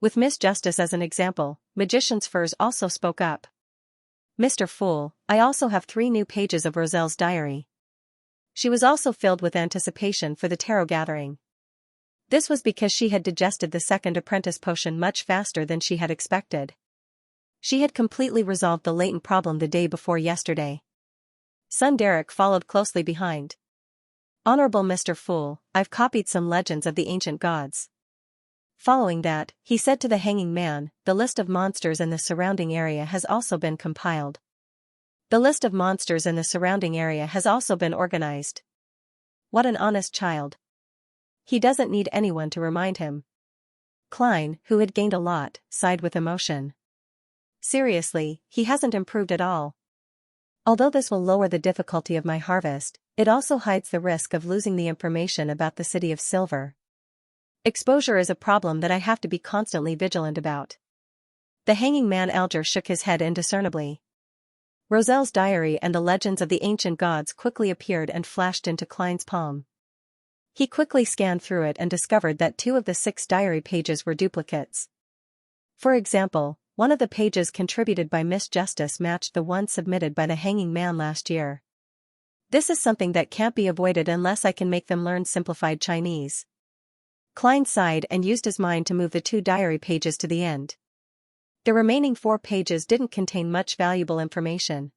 With Miss Justice as an example, Magician's Furs also spoke up. Mr. Fool, I also have 3 new pages of Roselle's diary. She was also filled with anticipation for the tarot gathering. This was because she had digested the second apprentice potion much faster than she had expected. She had completely resolved the latent problem the day before yesterday. Son Derek followed closely behind. Honorable Mr. Fool, I've copied some legends of the ancient gods. Following that, he said to the hanging man, the list of monsters in the surrounding area has also been compiled. The list of monsters in the surrounding area has also been organized. What an honest child. He doesn't need anyone to remind him. Klein, who had gained a lot, sighed with emotion. Seriously, he hasn't improved at all. Although this will lower the difficulty of my harvest, it also hides the risk of losing the information about the City of Silver. Exposure is a problem that I have to be constantly vigilant about. The hanging man Alger shook his head indiscernibly. Roselle's diary and the legends of the ancient gods quickly appeared and flashed into Klein's palm. He quickly scanned through it and discovered that 2 of the 6 diary pages were duplicates. For example, one of the pages contributed by Miss Justice matched the one submitted by the hanging man last year. This is something that can't be avoided unless I can make them learn simplified Chinese. Klein sighed and used his mind to move the 2 diary pages to the end. The remaining 4 pages didn't contain much valuable information.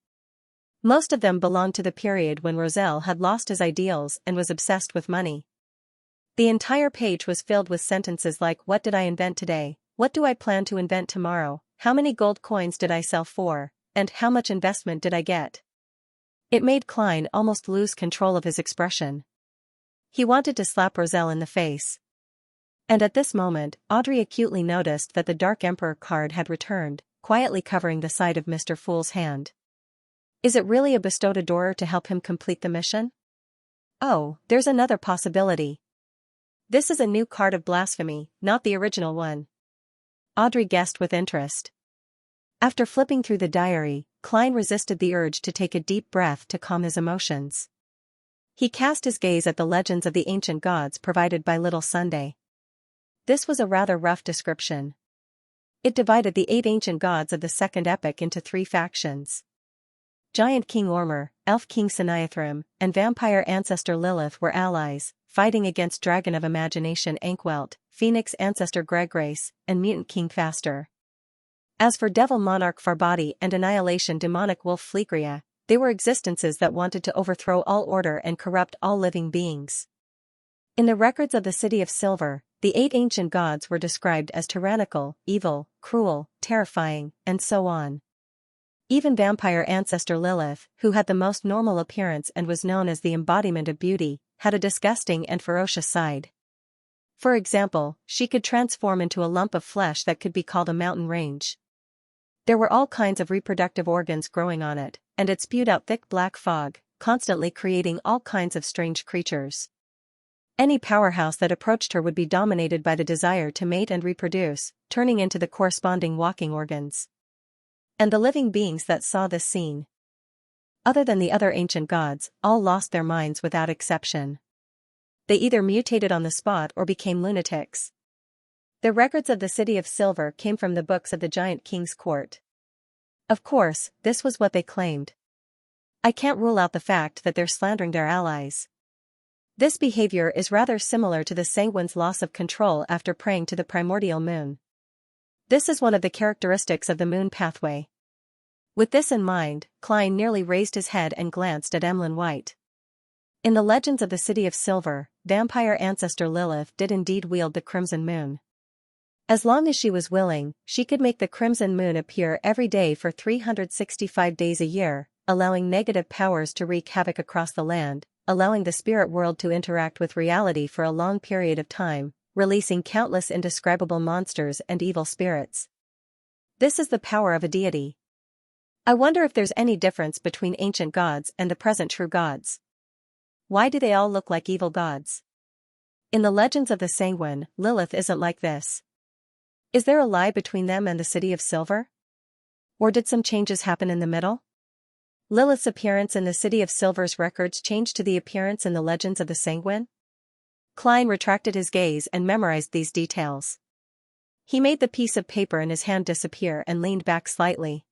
Most of them belonged to the period when Roselle had lost his ideals and was obsessed with money. The entire page was filled with sentences like, what did I invent today? What do I plan to invent tomorrow? How many gold coins did I sell for? And how much investment did I get? It made Klein almost lose control of his expression. He wanted to slap Roselle in the face. And at this moment, Audrey acutely noticed that the Dark Emperor card had returned, quietly covering the side of Mr. Fool's hand. Is it really a bestowed adorer to help him complete the mission? Oh, there's another possibility. This is a new card of blasphemy, not the original one. Audrey guessed with interest. After flipping through the diary, Klein resisted the urge to take a deep breath to calm his emotions. He cast his gaze at the legends of the ancient gods provided by Little Sunday. This was a rather rough description. It divided the 8 ancient gods of the second epoch into 3 factions. Giant King Ormer, Elf King Siniathrim, and Vampire Ancestor Lilith were allies, fighting against Dragon of Imagination Ankwelt, Phoenix Ancestor Gregrace, and Mutant King Faster. As for Devil Monarch Farbati and Annihilation Demonic Wolf Fleekria, they were existences that wanted to overthrow all order and corrupt all living beings. In the records of the City of Silver, the 8 ancient gods were described as tyrannical, evil, cruel, terrifying, and so on. Even Vampire Ancestor Lilith, who had the most normal appearance and was known as the embodiment of beauty, had a disgusting and ferocious side. For example, she could transform into a lump of flesh that could be called a mountain range. There were all kinds of reproductive organs growing on it, and it spewed out thick black fog, constantly creating all kinds of strange creatures. Any powerhouse that approached her would be dominated by the desire to mate and reproduce, turning into the corresponding walking organs. And the living beings that saw this scene, other than the other ancient gods, all lost their minds without exception. They either mutated on the spot or became lunatics. The records of the City of Silver came from the books of the Giant King's court. Of course, this was what they claimed. I can't rule out the fact that they're slandering their allies. This behavior is rather similar to the Sanguine's loss of control after praying to the primordial moon. This is one of the characteristics of the moon pathway. With this in mind, Klein nearly raised his head and glanced at Emlyn White. In the legends of the City of Silver, vampire ancestor Lilith did indeed wield the Crimson Moon. As long as she was willing, she could make the Crimson Moon appear every day for 365 days a year, allowing negative powers to wreak havoc across the land, allowing the spirit world to interact with reality for a long period of time, releasing countless indescribable monsters and evil spirits. This is the power of a deity. I wonder if there's any difference between ancient gods and the present true gods. Why do they all look like evil gods? In the legends of the Sanguine, Lilith isn't like this. Is there a lie between them and the City of Silver? Or did some changes happen in the middle? Lilith's appearance in the City of Silver's records changed to the appearance in the legends of the Sanguine? Klein retracted his gaze and memorized these details. He made the piece of paper in his hand disappear and leaned back slightly.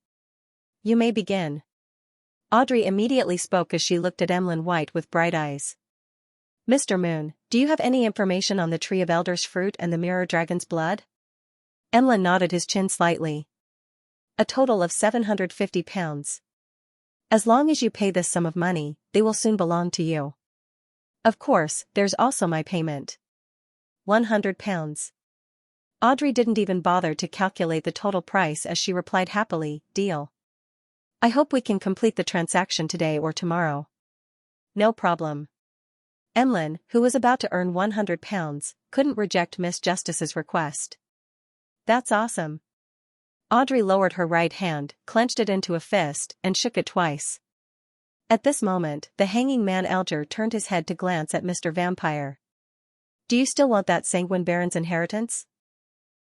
You may begin. Audrey immediately spoke as she looked at Emlyn White with bright eyes. Mr. Moon, do you have any information on the Tree of Elder's fruit and the Mirror Dragon's blood? Emlyn nodded his chin slightly. A total of 750 pounds. As long as you pay this sum of money, they will soon belong to you. Of course, there's also my payment. 100 pounds. Audrey didn't even bother to calculate the total price as she replied happily, deal. I hope we can complete the transaction today or tomorrow. No problem. Emlyn, who was about to earn 100 pounds, couldn't reject Miss Justice's request. That's awesome. Audrey lowered her right hand, clenched it into a fist, and shook it twice. At this moment, the hanging man Alger turned his head to glance at Mr. Vampire. Do you still want that Sanguine Baron's inheritance?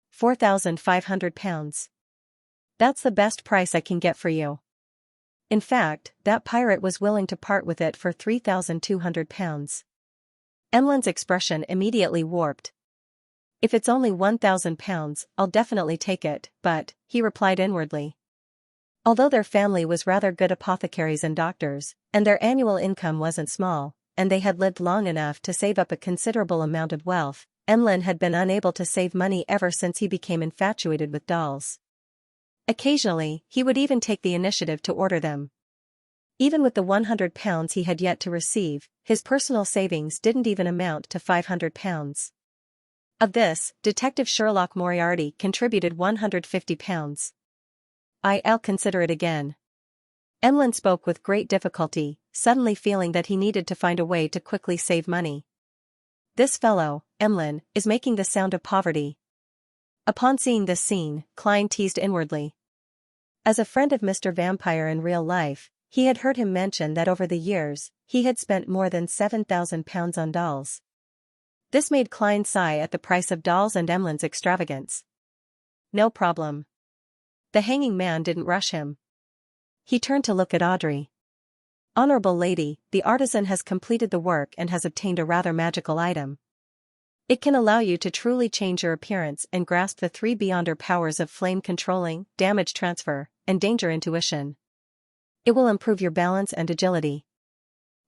4,500 pounds. That's the best price I can get for you. In fact, that pirate was willing to part with it for 3,200 pounds. Emlyn's expression immediately warped. If it's only 1,000 pounds, I'll definitely take it, but, he replied inwardly. Although their family was rather good apothecaries and doctors, and their annual income wasn't small, and they had lived long enough to save up a considerable amount of wealth, Emlyn had been unable to save money ever since he became infatuated with dolls. Occasionally, he would even take the initiative to order them. Even with the 100 pounds he had yet to receive, his personal savings didn't even amount to 500 pounds. Of this, Detective Sherlock Moriarty contributed 150 pounds. I'll consider it again. Emlyn spoke with great difficulty, suddenly feeling that he needed to find a way to quickly save money. This fellow, Emlyn, is making the sound of poverty. Upon seeing this scene, Klein teased inwardly. As a friend of Mr. Vampire in real life, he had heard him mention that over the years, he had spent more than 7,000 pounds on dolls. This made Klein sigh at the price of dolls and Emlyn's extravagance. No problem. The hanging man didn't rush him. He turned to look at Audrey. Honorable lady, the artisan has completed the work and has obtained a rather magical item. It can allow you to truly change your appearance and grasp the three beyonder powers of flame controlling, damage transfer, and danger intuition. It will improve your balance and agility.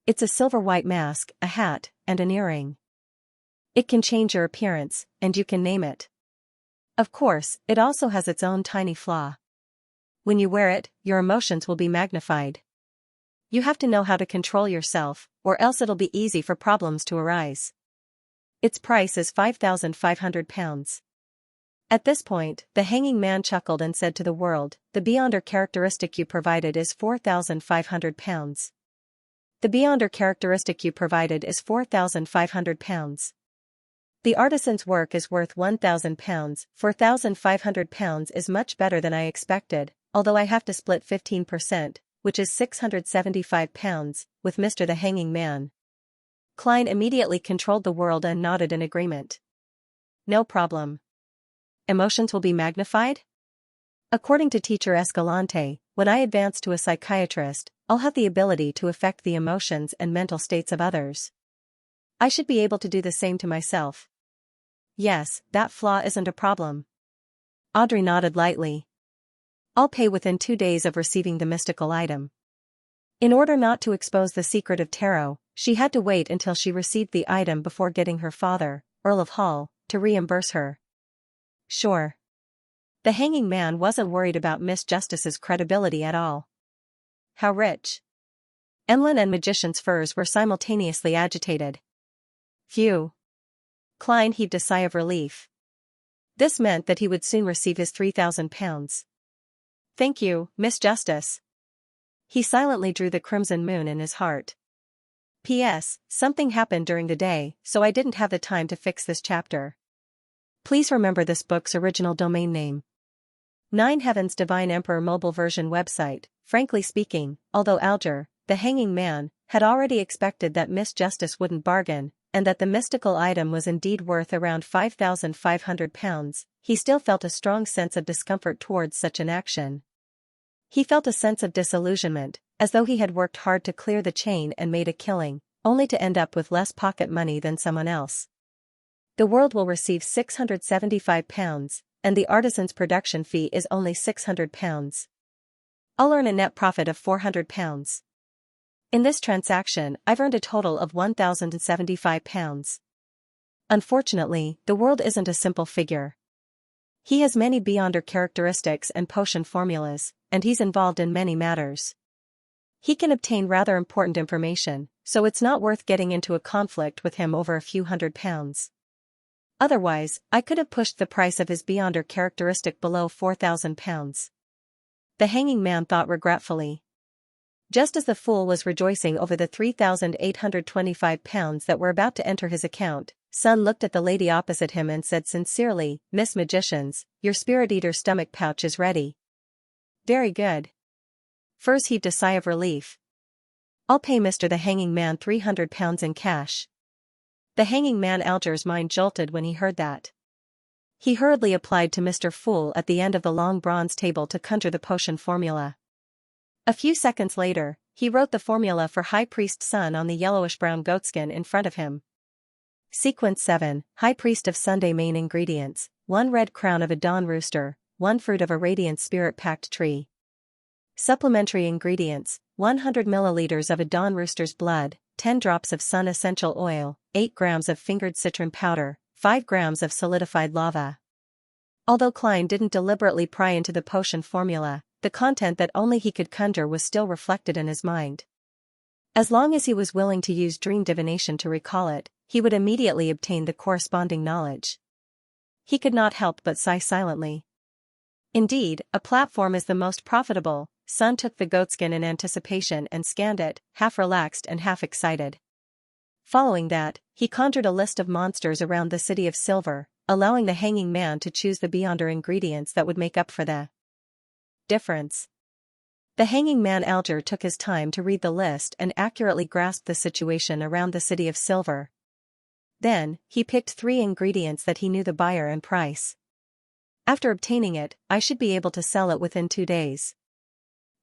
It's a silver-white mask, a hat, and an earring. It can change your appearance, and you can name it. Of course, it also has its own tiny flaw. When you wear it, your emotions will be magnified. You have to know how to control yourself, or else it'll be easy for problems to arise. Its price is 5,500 pounds. At this point, the hanging man chuckled and said to the world, the beyonder characteristic you provided is 4,500 pounds. The beyonder characteristic you provided is 4,500 pounds. The artisan's work is worth 1,000 pounds. 4,500 pounds is much better than I expected, although I have to split 15%, which is 675 pounds, with Mr. the Hanging Man. Klein immediately controlled the world and nodded in agreement. No problem. Emotions will be magnified? According to Teacher Escalante, when I advance to a psychiatrist, I'll have the ability to affect the emotions and mental states of others. I should be able to do the same to myself. Yes, that flaw isn't a problem. Audrey nodded lightly. I'll pay within 2 days of receiving the mystical item. In order not to expose the secret of tarot, she had to wait until she received the item before getting her father, Earl of Hall, to reimburse her. Sure. The hanging man wasn't worried about Miss Justice's credibility at all. How rich. Emlyn and Magician's furs were simultaneously agitated. Phew. Klein heaved a sigh of relief. This meant that he would soon receive his £3,000. Thank you, Miss Justice. He silently drew the crimson moon in his heart. P.S. Something happened during the day, so I didn't have the time to fix this chapter. Please remember this book's original domain name. 9 Heavens Divine Emperor mobile version website. Frankly speaking, although Alger, the hanging man, had already expected that Miss Justice wouldn't bargain, and that the mystical item was indeed worth around £5,500, he still felt a strong sense of discomfort towards such an action. He felt a sense of disillusionment, as though he had worked hard to clear the chain and made a killing, only to end up with less pocket money than someone else. The world will receive £675, and the artisan's production fee is only £600. I'll earn a net profit of £400. In this transaction, I've earned a total of £1,075. Unfortunately, the world isn't a simple figure. He has many beyonder characteristics and potion formulas, and he's involved in many matters. He can obtain rather important information, so it's not worth getting into a conflict with him over a few £100. Otherwise, I could have pushed the price of his beyonder characteristic below £4,000. The hanging man thought regretfully. Just as the fool was rejoicing over the £3,825 that were about to enter his account, Sun looked at the lady opposite him and said sincerely, "Miss Magicians, your Spirit Eater stomach pouch is ready." Very good. Furs heaved a sigh of relief. I'll pay Mr. the Hanging Man £300 in cash. The Hanging Man Alger's mind jolted when he heard that. He hurriedly applied to Mr. Fool at the end of the long bronze table to conjure the potion formula. A few seconds later, he wrote the formula for High Priest Sun on the yellowish-brown goatskin in front of him. Sequence 7, High Priest of Sunday. Main ingredients: 1 red crown of a dawn rooster, 1 fruit of a radiant spirit-packed tree. Supplementary ingredients: 100 milliliters of a dawn rooster's blood, 10 drops of sun essential oil, 8 grams of fingered citron powder, 5 grams of solidified lava. Although Klein didn't deliberately pry into the potion formula, the content that only he could conjure was still reflected in his mind. As long as he was willing to use dream divination to recall it, he would immediately obtain the corresponding knowledge. He could not help but sigh silently. Indeed, a platform is the most profitable. Sun took the goatskin in anticipation and scanned it, half relaxed and half excited. Following that, he conjured a list of monsters around the City of Silver, allowing the hanging man to choose the beyonder ingredients that would make up for the difference. The hanging man Alger took his time to read the list and accurately grasp the situation around the City of Silver. Then, he picked 3 ingredients that he knew the buyer and price. After obtaining it, I should be able to sell it within 2 days.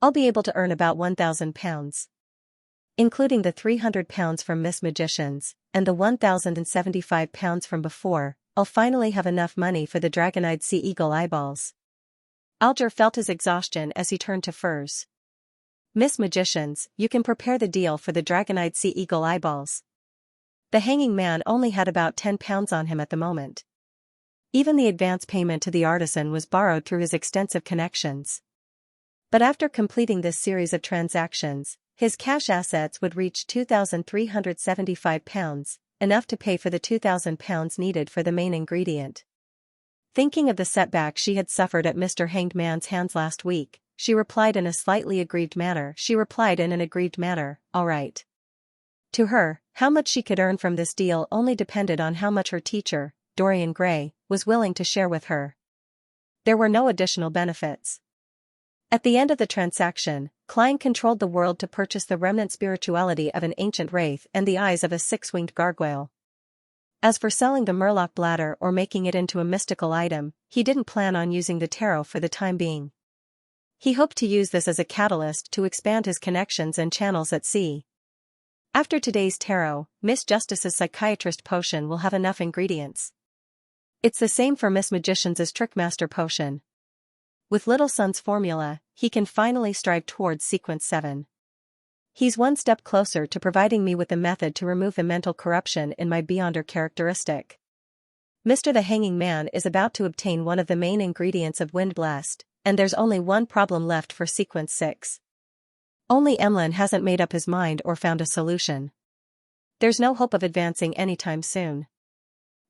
I'll be able to earn about £1,000. Including the £300 from Miss Magicians, and the £1,075 from before, I'll finally have enough money for the dragon-eyed sea eagle eyeballs. Alger felt his exhaustion as he turned to Furs. Miss Magicians, you can prepare the deal for the dragon-eyed sea eagle eyeballs. The hanging man only had about £10 on him at the moment. Even the advance payment to the artisan was borrowed through his extensive connections. But after completing this series of transactions, his cash assets would reach £2,375, enough to pay for the £2,000 needed for the main ingredient. Thinking of the setback she had suffered at Mr. Hanged Man's hands last week, she replied in an aggrieved manner, "All right." To her, how much she could earn from this deal only depended on how much her teacher, Dorian Gray, was willing to share with her. There were no additional benefits. At the end of the transaction, Klein controlled the world to purchase the remnant spirituality of an ancient wraith and the eyes of a 6-winged gargoyle. As for selling the Murloc bladder or making it into a mystical item, he didn't plan on using the tarot for the time being. He hoped to use this as a catalyst to expand his connections and channels at sea. After today's tarot, Miss Justice's psychiatrist potion will have enough ingredients. It's the same for Miss Magician's Trickmaster potion. With Little Sun's formula, he can finally strive towards Sequence 7. He's one step closer to providing me with the method to remove the mental corruption in my beyonder characteristic. Mr. the Hanging Man is about to obtain one of the main ingredients of Wind Blessed, and there's only one problem left for sequence 6. Only Emlyn hasn't made up his mind or found a solution. There's no hope of advancing anytime soon.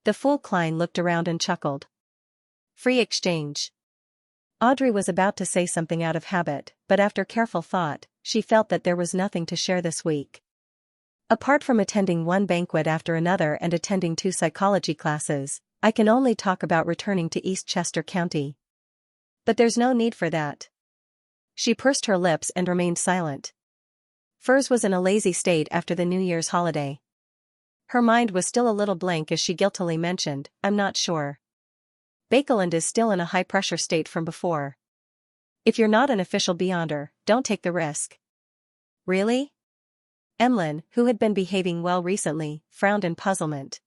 The fool Klein looked around and chuckled. Free exchange. Audrey was about to say something out of habit, but after careful thought, she felt that there was nothing to share this week. Apart from attending one banquet after another and attending 2 psychology classes, I can only talk about returning to East Chester County. But there's no need for that. She pursed her lips and remained silent. Furs was in a lazy state after the New Year's holiday. Her mind was still a little blank as she guiltily mentioned, I'm not sure. Bakeland is still in a high-pressure state from before. If you're not an official beyonder, don't take the risk. Really? Emlyn, who had been behaving well recently, frowned in puzzlement.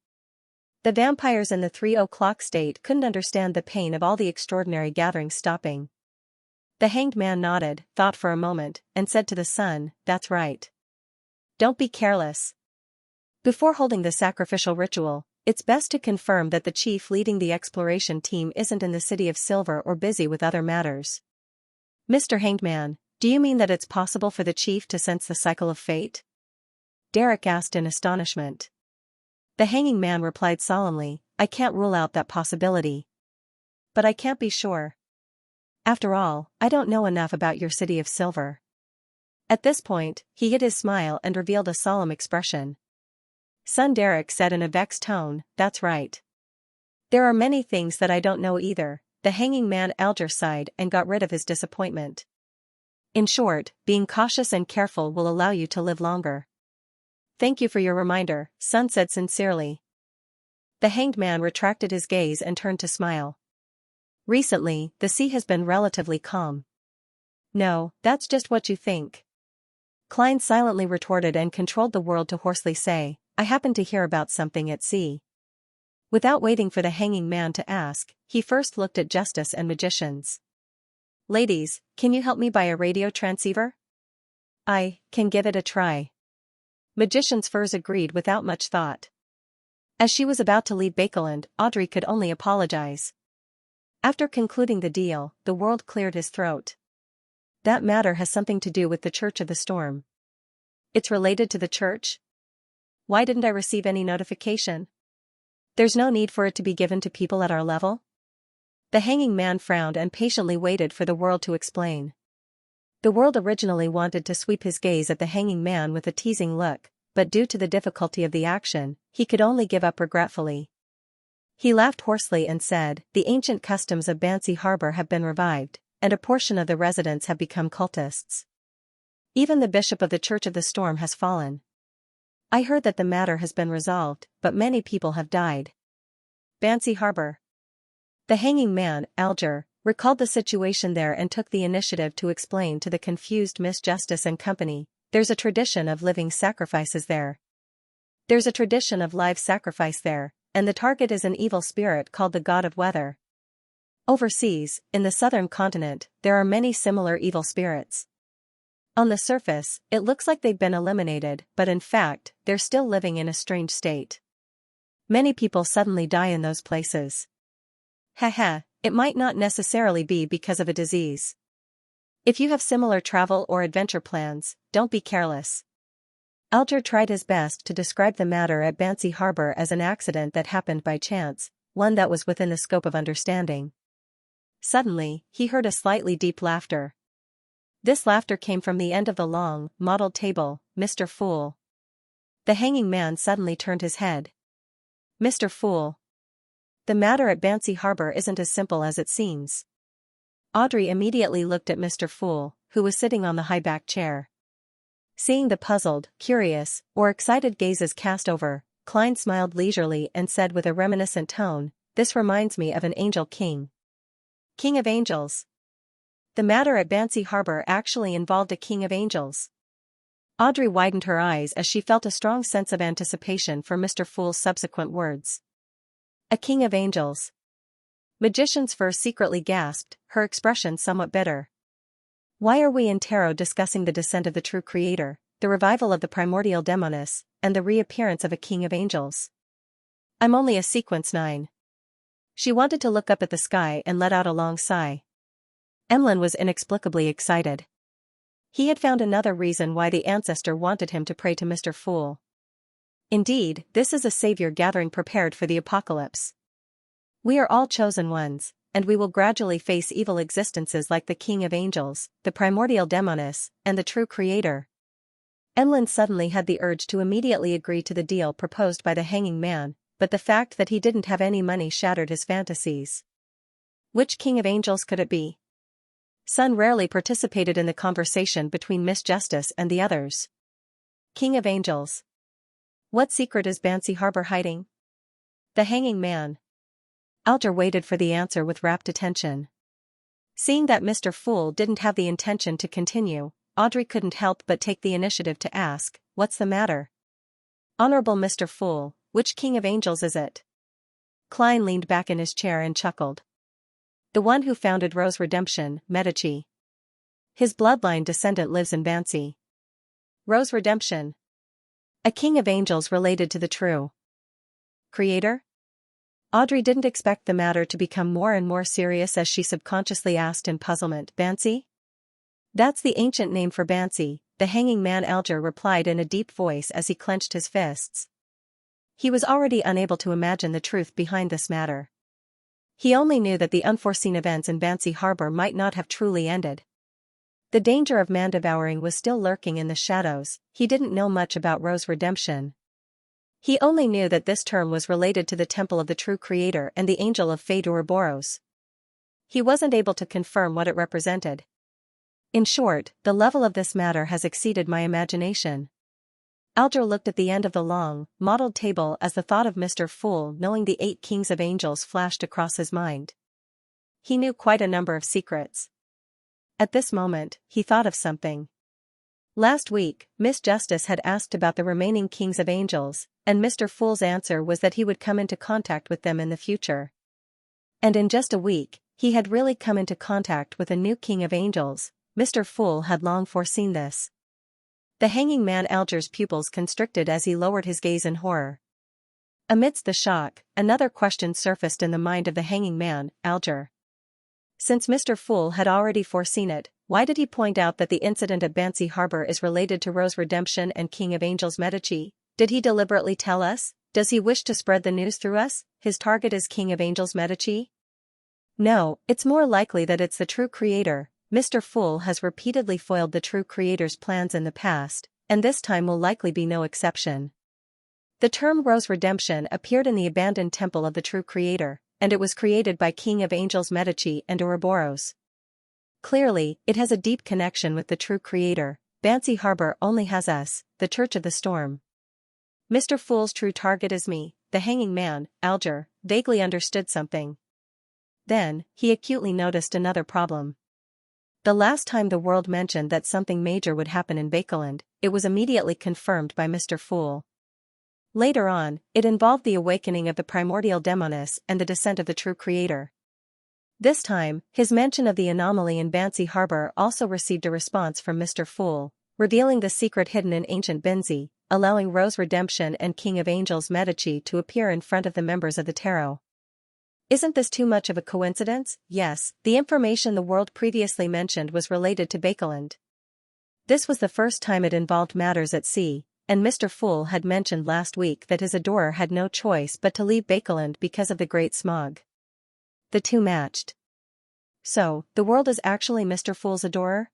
The vampires in the 3 o'clock state couldn't understand the pain of all the extraordinary gatherings stopping. The Hanged Man nodded, thought for a moment, and said to the son, that's right. Don't be careless. Before holding the sacrificial ritual, it's best to confirm that the chief leading the exploration team isn't in the City of Silver or busy with other matters. Mr. Hanged Man, do you mean that it's possible for the chief to sense the cycle of fate? Derek asked in astonishment. The Hanging Man replied solemnly, I can't rule out that possibility. But I can't be sure. After all, I don't know enough about your City of Silver. At this point, he hid his smile and revealed a solemn expression. Son Derek said in a vexed tone, that's right. There are many things that I don't know either. The Hanging Man Alger sighed and got rid of his disappointment. In short, being cautious and careful will allow you to live longer. Thank you for your reminder, son said sincerely. The Hanged Man retracted his gaze and turned to smile. Recently, the sea has been relatively calm. No, that's just what you think. Klein silently retorted and controlled the world to hoarsely say, I happened to hear about something at sea. Without waiting for the Hanging Man to ask, he first looked at Justice and Magicians. Ladies, can you help me buy a radio transceiver? I can give it a try. Magician's Furs agreed without much thought. As she was about to leave Bakeland, Audrey could only apologize. After concluding the deal, the world cleared his throat. That matter has something to do with the Church of the Storm. It's related to the church? Why didn't I receive any notification? There's no need for it to be given to people at our level? The Hanging Man frowned and patiently waited for the world to explain. The world originally wanted to sweep his gaze at the Hanging Man with a teasing look, but due to the difficulty of the action, he could only give up regretfully. He laughed hoarsely and said, the ancient customs of Bancy Harbor have been revived, and a portion of the residents have become cultists. Even the bishop of the Church of the Storm has fallen. I heard that the matter has been resolved, but many people have died. Bancy Harbor. The Hanging Man, Alger, recalled the situation there and took the initiative to explain to the confused Miss Justice and company, there's a tradition of living sacrifices there. There's a tradition of live sacrifice there, and the target is an evil spirit called the God of Weather. Overseas, in the southern continent, there are many similar evil spirits. On the surface, it looks like they've been eliminated, but in fact, they're still living in a strange state. Many people suddenly die in those places. Haha, it might not necessarily be because of a disease. If you have similar travel or adventure plans, don't be careless. Alger tried his best to describe the matter at Bancy Harbor as an accident that happened by chance, one that was within the scope of understanding. Suddenly, he heard a slightly deep laughter. This laughter came from the end of the long, mottled table. Mr. Fool. The Hanging Man suddenly turned his head. Mr. Fool. The matter at Bancy Harbor isn't as simple as it seems. Audrey immediately looked at Mr. Fool, who was sitting on the high-backed chair. Seeing the puzzled, curious, or excited gazes cast over, Klein smiled leisurely and said with a reminiscent tone, this reminds me of an angel king. King of angels. The matter at Bancy Harbor actually involved a king of angels. Audrey widened her eyes as she felt a strong sense of anticipation for Mr. Fool's subsequent words. A king of angels. Magician's Fur secretly gasped, her expression somewhat bitter. Why are we in tarot discussing the descent of the true creator, the revival of the primordial demonis, and the reappearance of a king of angels? I'm only a sequence 9. She wanted to look up at the sky and let out a long sigh. Emlyn was inexplicably excited. He had found another reason why the ancestor wanted him to pray to Mr. Fool. Indeed, this is a savior gathering prepared for the apocalypse. We are all chosen ones, and we will gradually face evil existences like the King of Angels, the primordial Demonis, and the true Creator. Emlyn suddenly had the urge to immediately agree to the deal proposed by the hanging man, but the fact that he didn't have any money shattered his fantasies. Which King of Angels could it be? Sun rarely participated in the conversation between Miss Justice and the others. King of Angels. What secret is Bancy Harbor hiding? The hanging man. Alger waited for the answer with rapt attention. Seeing that Mr. Fool didn't have the intention to continue, Audrey couldn't help but take the initiative to ask, "What's the matter?" "Honorable Mr. Fool, which King of Angels is it?" Klein leaned back in his chair and chuckled. "The one who founded Rose Redemption, Medici. His bloodline descendant lives in Bancy." Rose Redemption. A King of Angels related to the true Creator? Audrey didn't expect the matter to become more and more serious as she subconsciously asked in puzzlement, "Bancy?" "That's the ancient name for Bancy," the hanging man Alger replied in a deep voice as he clenched his fists. He was already unable to imagine the truth behind this matter. He only knew that the unforeseen events in Bancy Harbor might not have truly ended. The danger of man-devouring was still lurking in the shadows. He didn't know much about Rose Redemption. He only knew that this term was related to the Temple of the True Creator and the Angel of Fate Ouroboros. He wasn't able to confirm what it represented. "In short, the level of this matter has exceeded my imagination." Alger looked at the end of the long, mottled table as the thought of Mr. Fool knowing the 8 Kings of Angels flashed across his mind. He knew quite a number of secrets. At this moment, he thought of something. Last week, Miss Justice had asked about the remaining Kings of Angels, and Mr. Fool's answer was that he would come into contact with them in the future. And in just a week, he had really come into contact with a new King of Angels. Mr. Fool had long foreseen this. The hanging man Alger's pupils constricted as he lowered his gaze in horror. Amidst the shock, another question surfaced in the mind of the hanging man, Alger. Since Mr. Fool had already foreseen it, why did he point out that the incident at Bancy Harbor is related to Rose Redemption and King of Angels Medici? Did he deliberately tell us? Does he wish to spread the news through us? His target is King of Angels Medici? No, it's more likely that it's the true Creator. Mr. Fool has repeatedly foiled the true Creator's plans in the past, and this time will likely be no exception. The term Rose Redemption appeared in the abandoned temple of the true Creator, and it was created by King of Angels Medici and Ouroboros. Clearly, it has a deep connection with the true Creator. Bancy Harbor only has us, the Church of the Storm. Mr. Fool's true target is me, the hanging man. Alger vaguely understood something. Then, he acutely noticed another problem. The last time the world mentioned that something major would happen in Bakeland, it was immediately confirmed by Mr. Fool. Later on, it involved the awakening of the primordial Demonis and the descent of the true Creator. This time, his mention of the anomaly in Bancy Harbor also received a response from Mr. Fool, revealing the secret hidden in ancient Bancy, allowing Rose Redemption and King of Angels Medici to appear in front of the members of the tarot. Isn't this too much of a coincidence? Yes, the information the world previously mentioned was related to Bakeland. This was the first time it involved matters at sea, and Mr. Fool had mentioned last week that his adorer had no choice but to leave Bakeland because of the Great Smog. The two matched. So, the world is actually Mr. Fool's adorer?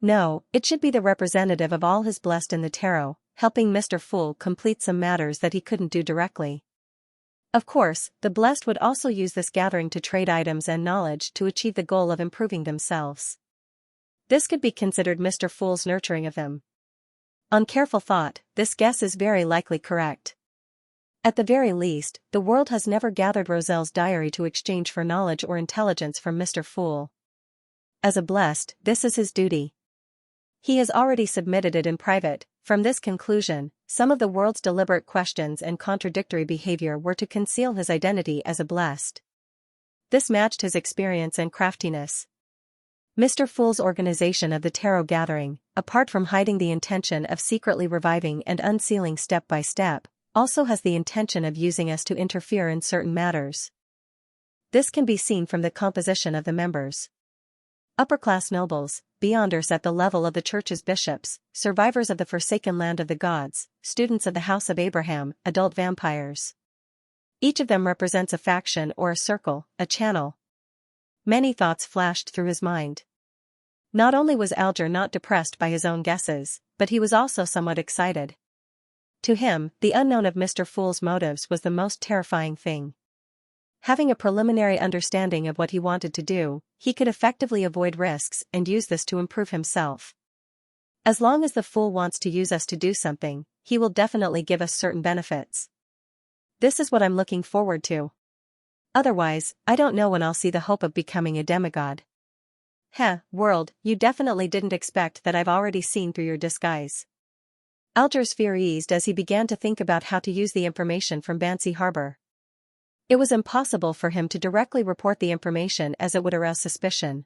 No, it should be the representative of all his blessed in the tarot, helping Mr. Fool complete some matters that he couldn't do directly. Of course, the blessed would also use this gathering to trade items and knowledge to achieve the goal of improving themselves. This could be considered Mr. Fool's nurturing of them. On careful thought, this guess is very likely correct. At the very least, the world has never gathered Roselle's diary to exchange for knowledge or intelligence from Mr. Fool. As a blessed, this is his duty. He has already submitted it in private. From this conclusion, some of the world's deliberate questions and contradictory behavior were to conceal his identity as a blessed. This matched his experience and craftiness. Mr. Fool's organization of the tarot gathering, apart from hiding the intention of secretly reviving and unsealing step by step, also has the intention of using us to interfere in certain matters. This can be seen from the composition of the members. Upper-class nobles, beyonders at the level of the church's bishops, survivors of the forsaken land of the gods, students of the house of Abraham, adult vampires. Each of them represents a faction or a circle, a channel. Many thoughts flashed through his mind. Not only was Alger not depressed by his own guesses, but he was also somewhat excited. To him, the unknown of Mr. Fool's motives was the most terrifying thing. Having a preliminary understanding of what he wanted to do, he could effectively avoid risks and use this to improve himself. As long as the Fool wants to use us to do something, he will definitely give us certain benefits. This is what I'm looking forward to. Otherwise, I don't know when I'll see the hope of becoming a demigod. Heh, world, you definitely didn't expect that I've already seen through your disguise. Alger's fear eased as he began to think about how to use the information from Bansi Harbor. It was impossible for him to directly report the information as it would arouse suspicion.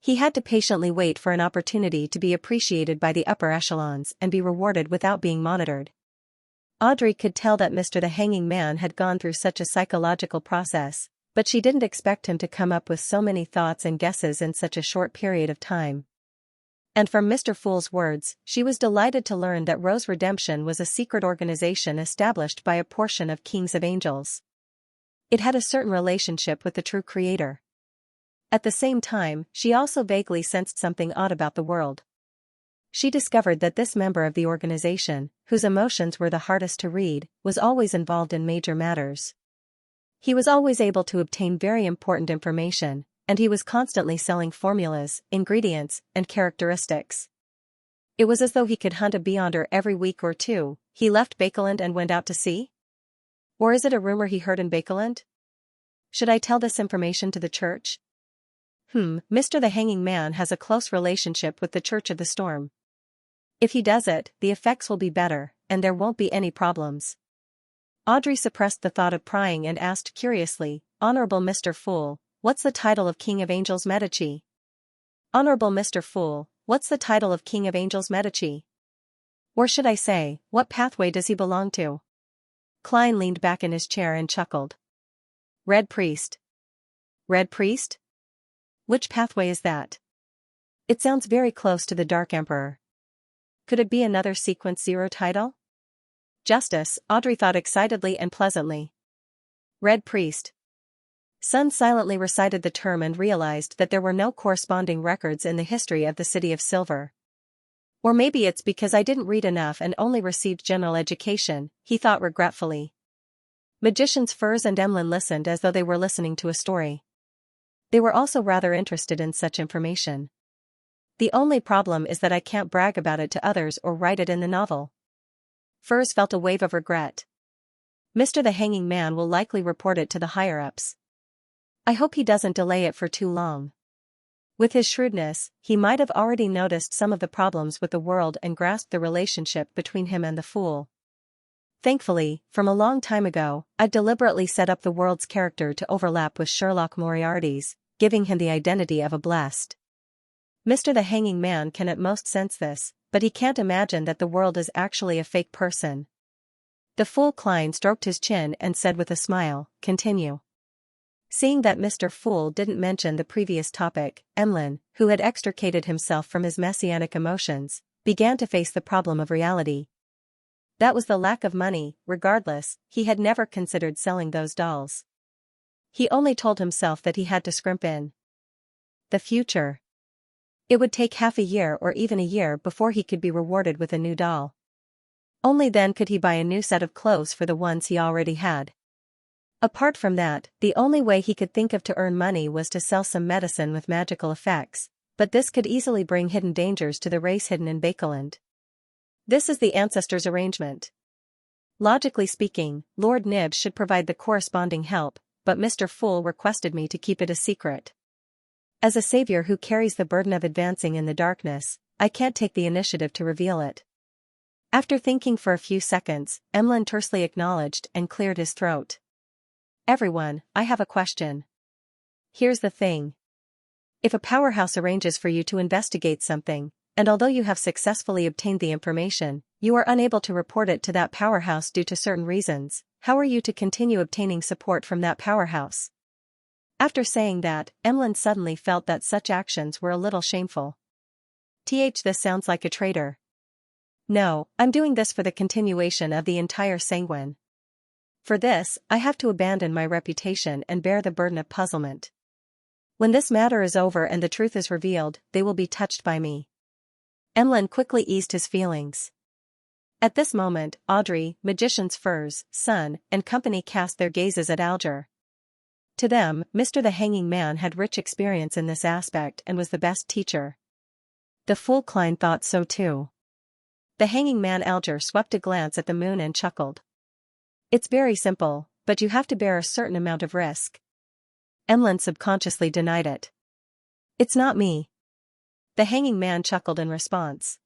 He had to patiently wait for an opportunity to be appreciated by the upper echelons and be rewarded without being monitored. Audrey could tell that Mr. the Hanging Man had gone through such a psychological process, but she didn't expect him to come up with so many thoughts and guesses in such a short period of time. And from Mr. Fool's words, she was delighted to learn that Rose Redemption was a secret organization established by a portion of Kings of Angels. It had a certain relationship with the true creator. At the same time, she also vaguely sensed something odd about the world. She discovered that this member of the organization, whose emotions were the hardest to read, was always involved in major matters. He was always able to obtain very important information, and he was constantly selling formulas, ingredients, and characteristics. It was as though he could hunt a beyonder every week or two. He left Bakeland and went out to sea? Or is it a rumor he heard in Bakeland? Should I tell this information to the church? Mr. the Hanging Man has a close relationship with the Church of the Storm. If he does it, the effects will be better, and there won't be any problems. Audrey suppressed the thought of prying and asked curiously, Honorable Mr. Fool, what's the title of King of Angels Medici? Honorable Mr. Fool, what's the title of King of Angels Medici? Or should I say, what pathway does he belong to? Klein leaned back in his chair and chuckled. Red Priest. Red Priest? Which pathway is that? It sounds very close to the Dark Emperor. Could it be another Sequence Zero title? Justice, Audrey thought excitedly and pleasantly. Red Priest. Sun silently recited the term and realized that there were no corresponding records in the history of the City of Silver. Or maybe it's because I didn't read enough and only received general education, he thought regretfully. Magicians Furs and Emlyn listened as though they were listening to a story. They were also rather interested in such information. The only problem is that I can't brag about it to others or write it in the novel. Furs felt a wave of regret. Mr. the Hanging Man will likely report it to the higher-ups. I hope he doesn't delay it for too long. With his shrewdness, he might have already noticed some of the problems with the world and grasped the relationship between him and the Fool. Thankfully, from a long time ago, I'd deliberately set up the world's character to overlap with Sherlock Moriarty's, giving him the identity of a blessed. Mr. the Hanging Man can at most sense this, but he can't imagine that the world is actually a fake person. The Fool Klein stroked his chin and said with a smile, Continue. Seeing that Mr. Fool didn't mention the previous topic, Emlyn, who had extricated himself from his messianic emotions, began to face the problem of reality. That was the lack of money. Regardless, he had never considered selling those dolls. He only told himself that he had to scrimp in. The future. It would take half a year or even a year before he could be rewarded with a new doll. Only then could he buy a new set of clothes for the ones he already had. Apart from that, the only way he could think of to earn money was to sell some medicine with magical effects, but this could easily bring hidden dangers to the race hidden in Bakeland. This is the ancestors' arrangement. Logically speaking, Lord Nibs should provide the corresponding help, but Mr. Fool requested me to keep it a secret. As a savior who carries the burden of advancing in the darkness, I can't take the initiative to reveal it. After thinking for a few seconds, Emlyn tersely acknowledged and cleared his throat. Everyone, I have a question. Here's the thing. If a powerhouse arranges for you to investigate something, and although you have successfully obtained the information, you are unable to report it to that powerhouse due to certain reasons, how are you to continue obtaining support from that powerhouse? After saying that, Emlyn suddenly felt that such actions were a little shameful. This sounds like a traitor. No, I'm doing this for the continuation of the entire sanguine. For this, I have to abandon my reputation and bear the burden of puzzlement. When this matter is over and the truth is revealed, they will be touched by me. Emlyn quickly eased his feelings. At this moment, Audrey, Magician's Furs, Son, and company cast their gazes at Alger. To them, Mr. the Hanging Man had rich experience in this aspect and was the best teacher. The fool Klein thought so too. The Hanging Man Alger swept a glance at the moon and chuckled. It's very simple, but you have to bear a certain amount of risk. Emlyn subconsciously denied it. It's not me. The Hanging Man chuckled in response.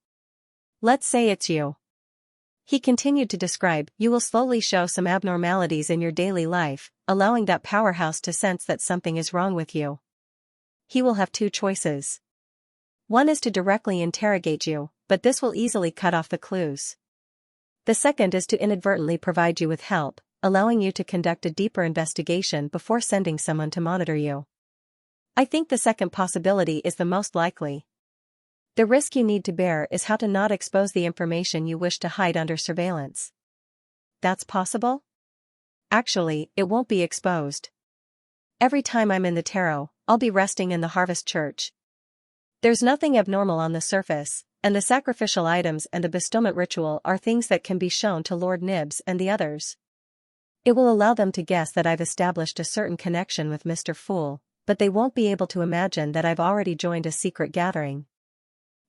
Let's say it's you. He continued to describe, you will slowly show some abnormalities in your daily life, allowing that powerhouse to sense that something is wrong with you. He will have two choices. One is to directly interrogate you, but this will easily cut off the clues. The second is to inadvertently provide you with help, allowing you to conduct a deeper investigation before sending someone to monitor you. I think the second possibility is the most likely. The risk you need to bear is how to not expose the information you wish to hide under surveillance. That's possible? Actually, it won't be exposed. Every time I'm in the tarot, I'll be resting in the Harvest Church. There's nothing abnormal on the surface, and the sacrificial items and the bestowment ritual are things that can be shown to Lord Nibs and the others. It will allow them to guess that I've established a certain connection with Mr. Fool, but they won't be able to imagine that I've already joined a secret gathering.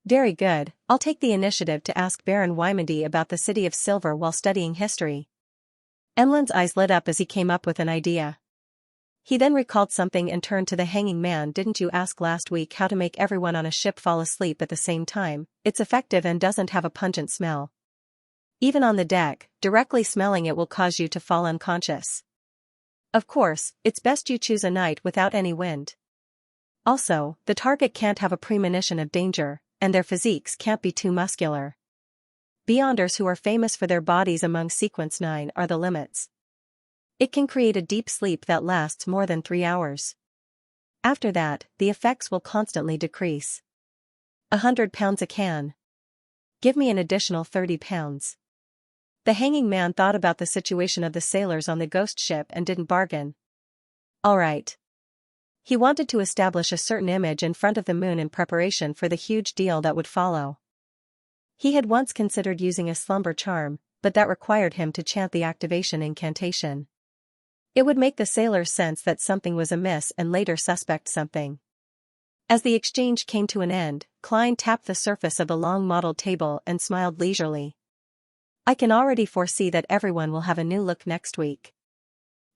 Very good, I'll take the initiative to ask Baron Wymandy about the City of Silver while studying history. Emlyn's eyes lit up as he came up with an idea. He then recalled something and turned to the Hanging Man. Didn't you ask last week how to make everyone on a ship fall asleep at the same time? It's effective and doesn't have a pungent smell. Even on the deck, directly smelling it will cause you to fall unconscious. Of course, it's best you choose a night without any wind. Also, the target can't have a premonition of danger, and their physiques can't be too muscular. Beyonders who are famous for their bodies among Sequence 9 are the limits. It can create a deep sleep that lasts more than 3 hours. After that, the effects will constantly decrease. £100 a can. Give me an additional £30. The Hanging Man thought about the situation of the sailors on the ghost ship and didn't bargain. All right. He wanted to establish a certain image in front of the moon in preparation for the huge deal that would follow. He had once considered using a slumber charm, but that required him to chant the activation incantation. It would make the sailors sense that something was amiss and later suspect something. As the exchange came to an end, Klein tapped the surface of the long-modeled table and smiled leisurely. I can already foresee that everyone will have a new look next week.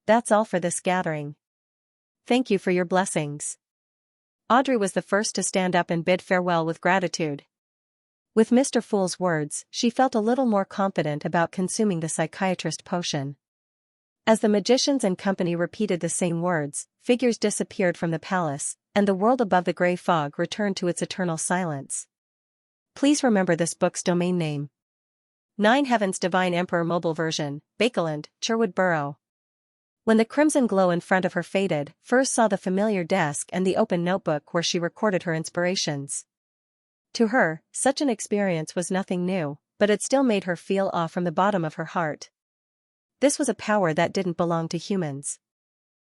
That's all for this gathering. Thank you for your blessings. Audrey was the first to stand up and bid farewell with gratitude. With Mr. Fool's words, she felt a little more confident about consuming the psychiatrist potion. As the magicians and company repeated the same words, figures disappeared from the palace, and the world above the grey fog returned to its eternal silence. Please remember this book's domain name. 9 Heavens Divine Emperor Mobile Version, Bakeland, Sherwood Borough. When the crimson glow in front of her faded, Furs saw the familiar desk and the open notebook where she recorded her inspirations. To her, such an experience was nothing new, but it still made her feel awe from the bottom of her heart. This was a power that didn't belong to humans.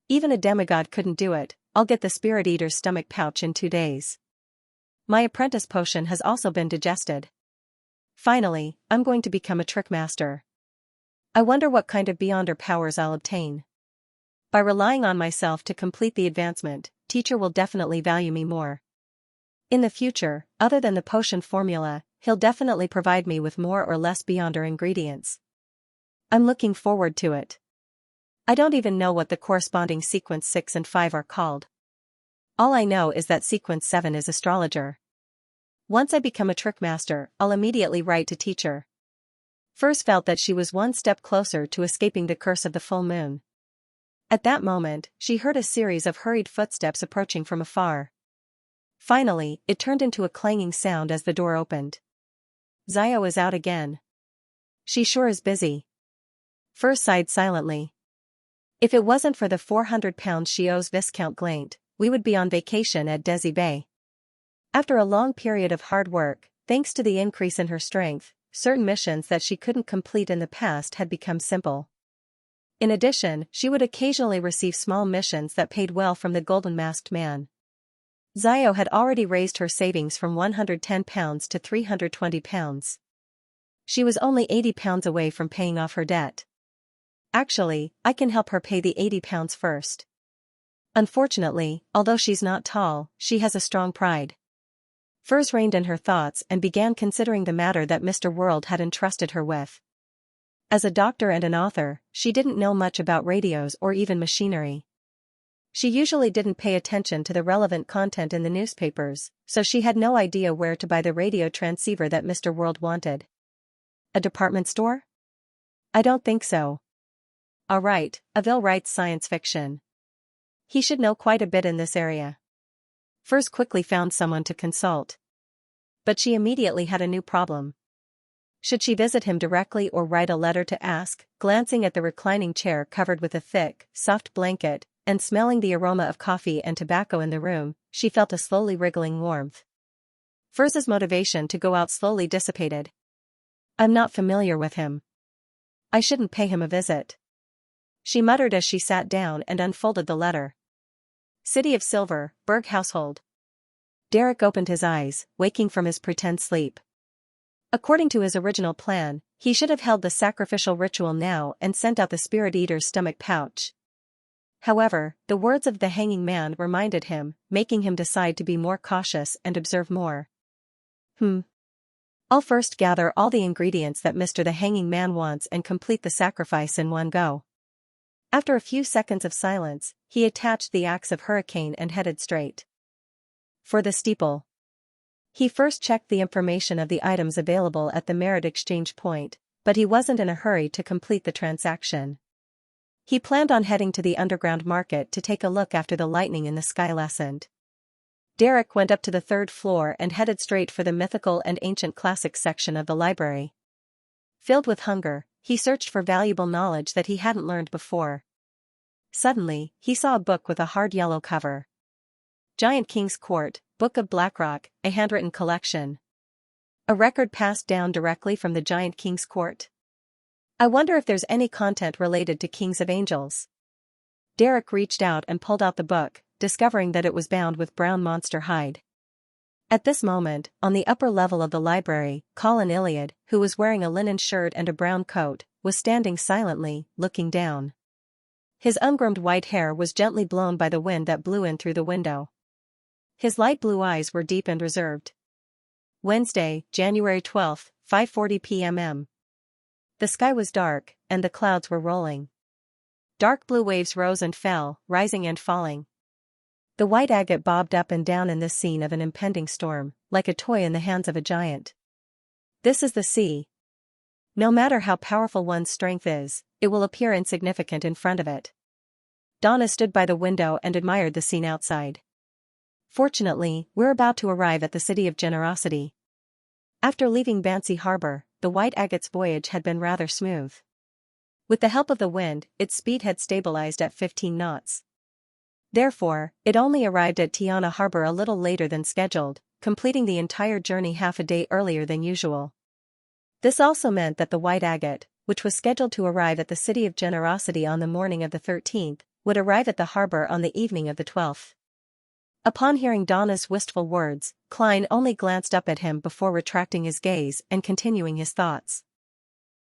Even a demigod couldn't do it. I'll get the Spirit Eater's stomach pouch in 2 days. My apprentice potion has also been digested. Finally, I'm going to become a trick master. I wonder what kind of beyonder powers I'll obtain. By relying on myself to complete the advancement, teacher will definitely value me more. In the future, other than the potion formula, he'll definitely provide me with more or less beyonder ingredients. I'm looking forward to it. I don't even know what the corresponding sequence 6 and 5 are called. All I know is that sequence 7 is astrologer. Once I become a trick master, I'll immediately write to teacher. Furs felt that she was one step closer to escaping the curse of the full moon. At that moment, she heard a series of hurried footsteps approaching from afar. Finally, it turned into a clanging sound as the door opened. Zio is out again. She sure is busy. Furs sighed silently. If it wasn't for the 400 pounds she owes Viscount Glaint, we would be on vacation at Desi Bay. After a long period of hard work, thanks to the increase in her strength, certain missions that she couldn't complete in the past had become simple. In addition, she would occasionally receive small missions that paid well from the Golden Masked Man. Zio had already raised her savings from 110 pounds to 320 pounds. She was only 80 pounds away from paying off her debt. Actually, I can help her pay the 80 pounds first. Unfortunately, although she's not tall, she has a strong pride. Furs reigned in her thoughts and began considering the matter that Mr. World had entrusted her with. As a doctor and an author, she didn't know much about radios or even machinery. She usually didn't pay attention to the relevant content in the newspapers, so she had no idea where to buy the radio transceiver that Mr. World wanted. A department store? I don't think so. Alright, Avil writes science fiction. He should know quite a bit in this area. Furs quickly found someone to consult. But she immediately had a new problem. Should she visit him directly or write a letter to ask? Glancing at the reclining chair covered with a thick, soft blanket, and smelling the aroma of coffee and tobacco in the room, she felt a slowly wriggling warmth. Furs's motivation to go out slowly dissipated. I'm not familiar with him. I shouldn't pay him a visit. She muttered as she sat down and unfolded the letter. City of Silver, Berg household. Derek opened his eyes, waking from his pretend sleep. According to his original plan, he should have held the sacrificial ritual now and sent out the Spirit Eater's stomach pouch. However, the words of the hanging man reminded him, making him decide to be more cautious and observe more. I'll first gather all the ingredients that Mr. the Hanging Man wants and complete the sacrifice in one go. After a few seconds of silence, he attached the axe of Hurricane and headed straight for the steeple. He first checked the information of the items available at the merit exchange point, but he wasn't in a hurry to complete the transaction. He planned on heading to the underground market to take a look after the lightning in the sky lessened. Derek went up to the third floor and headed straight for the mythical and ancient classics section of the library. Filled with hunger, he searched for valuable knowledge that he hadn't learned before. Suddenly, he saw a book with a hard yellow cover. Giant King's Court, Book of Blackrock, a handwritten collection. A record passed down directly from the Giant King's Court. I wonder if there's any content related to Kings of Angels. Derek reached out and pulled out the book, discovering that it was bound with brown monster hide. At this moment, on the upper level of the library, Colin Iliad, who was wearing a linen shirt and a brown coat, was standing silently, looking down. His ungroomed white hair was gently blown by the wind that blew in through the window. His light blue eyes were deep and reserved. Wednesday, January 12, 5:40 p.m. The sky was dark, and the clouds were rolling. Dark blue waves rose and fell, rising and falling. The white agate bobbed up and down in this scene of an impending storm, like a toy in the hands of a giant. This is the sea. No matter how powerful one's strength is, it will appear insignificant in front of it. Donna stood by the window and admired the scene outside. Fortunately, we're about to arrive at the City of Generosity. After leaving Bansi Harbor, the White Agate's voyage had been rather smooth. With the help of the wind, its speed had stabilized at 15 knots. Therefore, it only arrived at Tiana Harbor a little later than scheduled, completing the entire journey half a day earlier than usual. This also meant that the White Agate, which was scheduled to arrive at the City of Generosity on the morning of the 13th, would arrive at the harbor on the evening of the 12th. Upon hearing Donna's wistful words, Klein only glanced up at him before retracting his gaze and continuing his thoughts.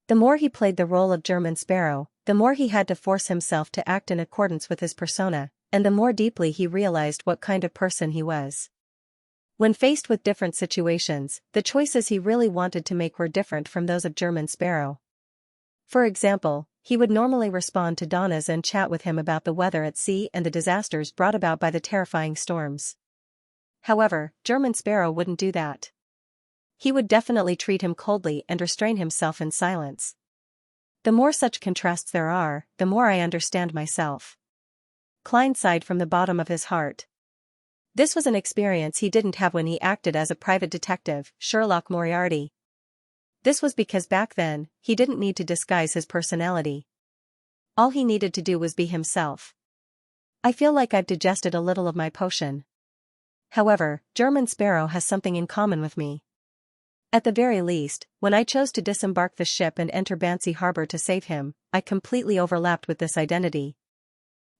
The more he played the role of German Sparrow, the more he had to force himself to act in accordance with his persona, and the more deeply he realized what kind of person he was. When faced with different situations, the choices he really wanted to make were different from those of German Sparrow. For example, he would normally respond to Donna's and chat with him about the weather at sea and the disasters brought about by the terrifying storms. However, German Sparrow wouldn't do that. He would definitely treat him coldly and restrain himself in silence. The more such contrasts there are, the more I understand myself. Klein sighed from the bottom of his heart. This was an experience he didn't have when he acted as a private detective, Sherlock Moriarty. This was because back then, he didn't need to disguise his personality. All he needed to do was be himself. I feel like I've digested a little of my potion. However, German Sparrow has something in common with me. At the very least, when I chose to disembark the ship and enter Bansi Harbor to save him, I completely overlapped with this identity.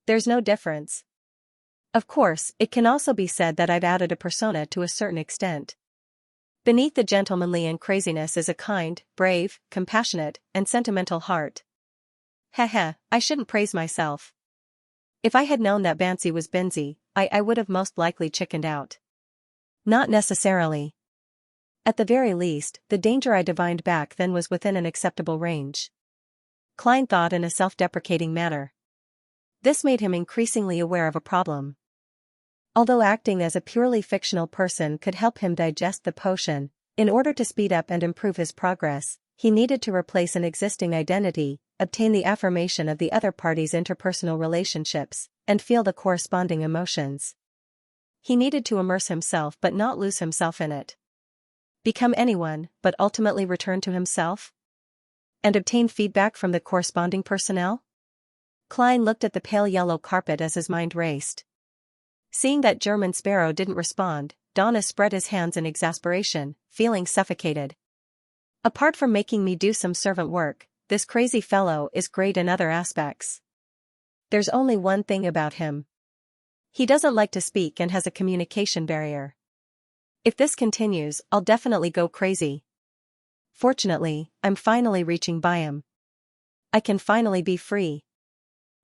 There's no difference. Of course, it can also be said that I've added a persona to a certain extent. Beneath the gentlemanly and craziness is a kind, brave, compassionate, and sentimental heart. Heh, I shouldn't praise myself. If I had known that Bansi was Benzi, I would have most likely chickened out. Not necessarily. At the very least, the danger I divined back then was within an acceptable range. Klein thought in a self-deprecating manner. This made him increasingly aware of a problem. Although acting as a purely fictional person could help him digest the potion, in order to speed up and improve his progress, he needed to replace an existing identity, obtain the affirmation of the other party's interpersonal relationships, and feel the corresponding emotions. He needed to immerse himself but not lose himself in it. Become anyone, but ultimately return to himself? And obtain feedback from the corresponding personnel? Klein looked at the pale yellow carpet as his mind raced. Seeing that German Sparrow didn't respond, Donna spread his hands in exasperation, feeling suffocated. Apart from making me do some servant work, this crazy fellow is great in other aspects. There's only one thing about him. He doesn't like to speak and has a communication barrier. If this continues, I'll definitely go crazy. Fortunately, I'm finally reaching Byam. I can finally be free.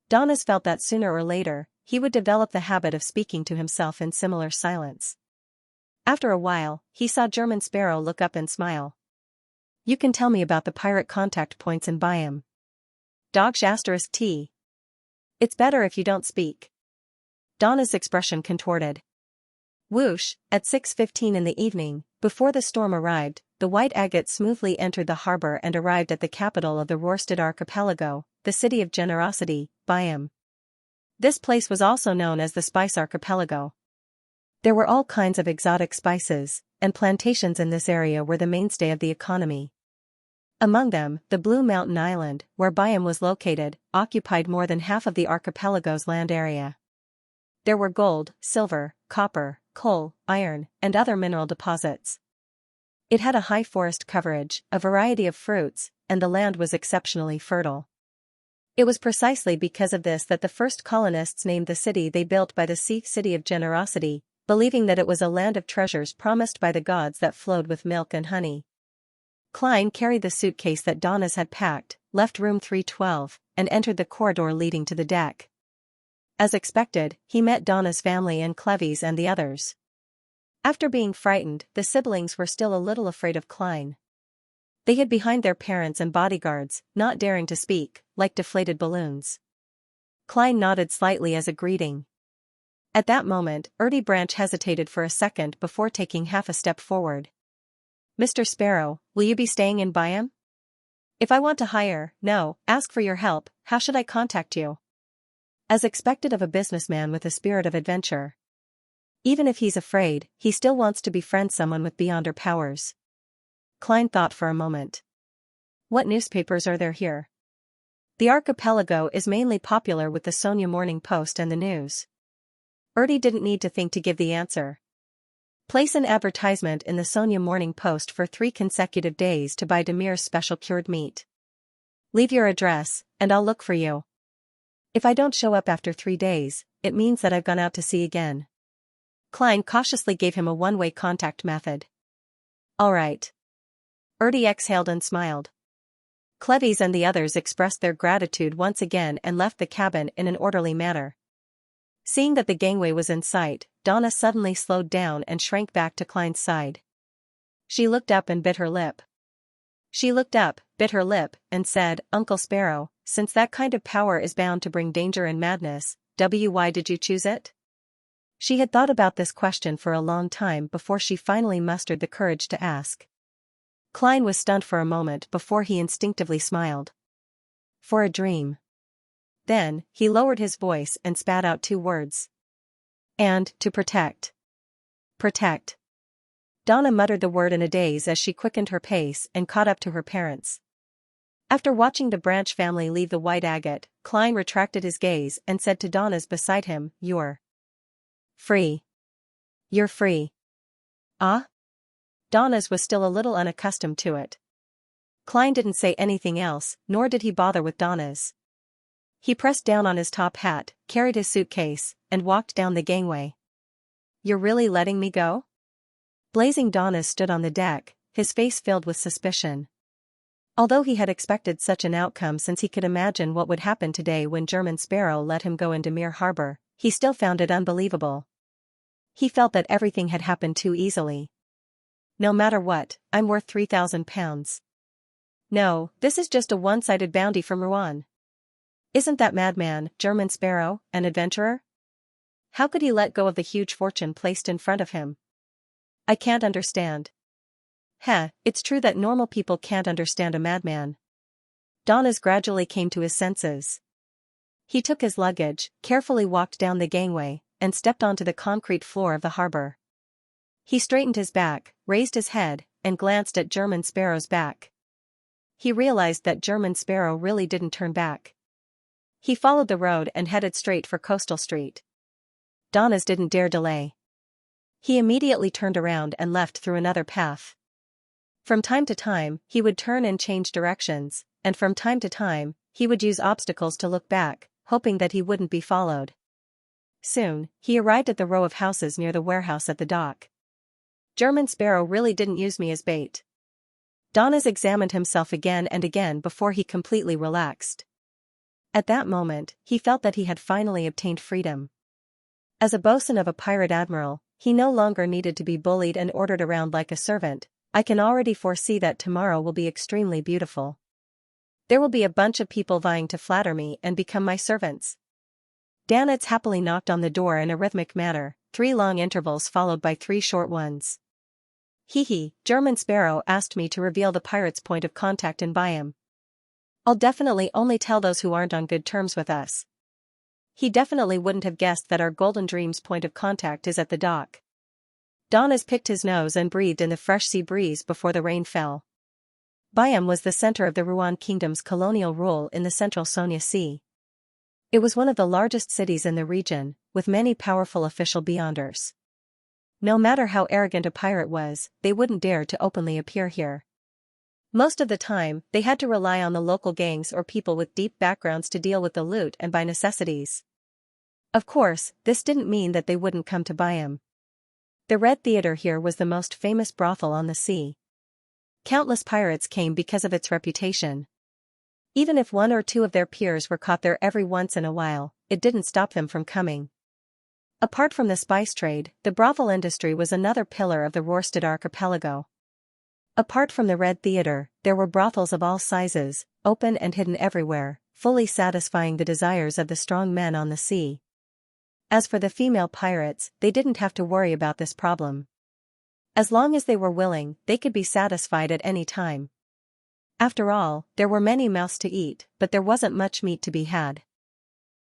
Donnas felt that sooner or later, he would develop the habit of speaking to himself in similar silence. After a while, he saw German Sparrow look up and smile. You can tell me about the pirate contact points in Byam. T. It's better if you don't speak. Donna's expression contorted. Whoosh, at 6:15 in the evening, before the storm arrived, the White Agate smoothly entered the harbor and arrived at the capital of the Rorstad archipelago, the city of generosity, Byam. This place was also known as the Spice Archipelago. There were all kinds of exotic spices, and plantations in this area were the mainstay of the economy. Among them, the Blue Mountain Island, where Byam was located, occupied more than half of the archipelago's land area. There were gold, silver, copper, coal, iron, and other mineral deposits. It had a high forest coverage, a variety of fruits, and the land was exceptionally fertile. It was precisely because of this that the first colonists named the city they built by the sea City of Generosity, believing that it was a land of treasures promised by the gods that flowed with milk and honey. Klein carried the suitcase that Donnas had packed, left room 312, and entered the corridor leading to the deck. As expected, he met Donna's family and Cleves and the others. After being frightened, the siblings were still a little afraid of Klein. They hid behind their parents and bodyguards, not daring to speak, like deflated balloons. Klein nodded slightly as a greeting. At that moment, Ertie Branch hesitated for a second before taking half a step forward. Mr. Sparrow, will you be staying in Byam? If I want to ask for your help, how should I contact you? As expected of a businessman with a spirit of adventure. Even if he's afraid, he still wants to befriend someone with beyonder powers. Klein thought for a moment. What newspapers are there here? The archipelago is mainly popular with the Sonia Morning Post and the News. Ertie didn't need to think to give the answer. Place an advertisement in the Sonia Morning Post for 3 consecutive days to buy Demir's special cured meat. Leave your address, and I'll look for you. If I don't show up after 3 days, it means that I've gone out to sea again. Klein cautiously gave him a one-way contact method. All right. Ertie exhaled and smiled. Cleves and the others expressed their gratitude once again and left the cabin in an orderly manner. Seeing that the gangway was in sight, Donna suddenly slowed down and shrank back to Klein's side. She looked up and bit her lip. And said, Uncle Sparrow, since that kind of power is bound to bring danger and madness, why did you choose it? She had thought about this question for a long time before she finally mustered the courage to ask. Klein was stunned for a moment before he instinctively smiled. For a dream. Then, he lowered his voice and spat out 2 words. And, to protect. Protect. Donna muttered the word in a daze as she quickened her pace and caught up to her parents. After watching the Branch family leave the white agate, Klein retracted his gaze and said to Donna's beside him, "You're free. You're free." Ah? Donna's was still a little unaccustomed to it. Klein didn't say anything else, nor did he bother with Donna's. He pressed down on his top hat, carried his suitcase, and walked down the gangway. "You're really letting me go?" Blazing Donna's stood on the deck, his face filled with suspicion. Although he had expected such an outcome since he could imagine what would happen today when German Sparrow let him go into Mere Harbor, he still found it unbelievable. He felt that everything had happened too easily. "No matter what, I'm worth 3,000 pounds. No, this is just a one-sided bounty from Rouen. Isn't that madman, German Sparrow, an adventurer? How could he let go of the huge fortune placed in front of him? I can't understand." It's true that normal people can't understand a madman. Donna's gradually came to his senses. He took his luggage, carefully walked down the gangway, and stepped onto the concrete floor of the harbor. He straightened his back, raised his head, and glanced at German Sparrow's back. He realized that German Sparrow really didn't turn back. He followed the road and headed straight for Coastal Street. Donna's didn't dare delay. He immediately turned around and left through another path. From time to time, he would turn and change directions, and from time to time, he would use obstacles to look back, hoping that he wouldn't be followed. Soon, he arrived at the row of houses near the warehouse at the dock. German Sparrow really didn't use me as bait. Donna's examined himself again and again before he completely relaxed. At that moment, he felt that he had finally obtained freedom. As a bosun of a pirate admiral, he no longer needed to be bullied and ordered around like a servant. "I can already foresee that tomorrow will be extremely beautiful. There will be a bunch of people vying to flatter me and become my servants." Donitz happily knocked on the door in a rhythmic manner, 3 long intervals followed by 3 short ones. German Sparrow asked me to reveal the pirate's point of contact in Byam. I'll definitely only tell those who aren't on good terms with us. He definitely wouldn't have guessed that our Golden Dream's point of contact is at the dock. Donna's picked his nose and breathed in the fresh sea breeze before the rain fell. Byam was the center of the Rouen Kingdom's colonial rule in the central Sonia Sea. It was one of the largest cities in the region, with many powerful official beyonders. No matter how arrogant a pirate was, they wouldn't dare to openly appear here. Most of the time, they had to rely on the local gangs or people with deep backgrounds to deal with the loot and buy necessities. Of course, this didn't mean that they wouldn't come to Byam. The Red Theater here was the most famous brothel on the sea. Countless pirates came because of its reputation. Even if 1 or 2 of their peers were caught there every once in a while, it didn't stop them from coming. Apart from the spice trade, the brothel industry was another pillar of the Rorstad archipelago. Apart from the Red Theater, there were brothels of all sizes, open and hidden everywhere, fully satisfying the desires of the strong men on the sea. As for the female pirates, they didn't have to worry about this problem. As long as they were willing, they could be satisfied at any time. After all, there were many mouths to eat, but there wasn't much meat to be had.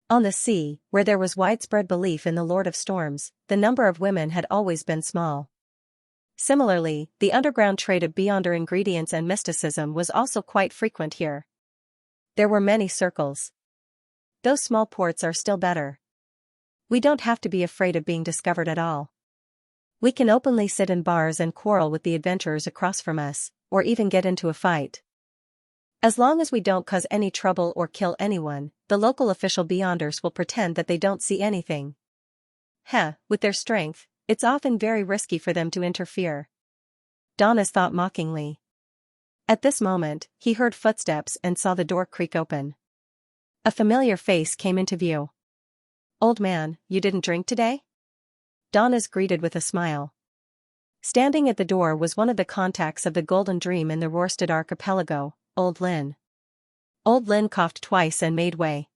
On the sea, where there was widespread belief in the Lord of Storms, the number of women had always been small. Similarly, the underground trade of beyonder ingredients and mysticism was also quite frequent here. There were many circles. Those small ports are still better. We don't have to be afraid of being discovered at all. We can openly sit in bars and quarrel with the adventurers across from us, or even get into a fight. As long as we don't cause any trouble or kill anyone, the local official beyonders will pretend that they don't see anything. With their strength, it's often very risky for them to interfere. Donna's thought mockingly. At this moment, he heard footsteps and saw the door creak open. A familiar face came into view. "Old man, you didn't drink today?" Donna's greeted with a smile. Standing at the door was one of the contacts of the Golden Dream in the Rorstad archipelago, Old Lin. Old Lin coughed twice and made way.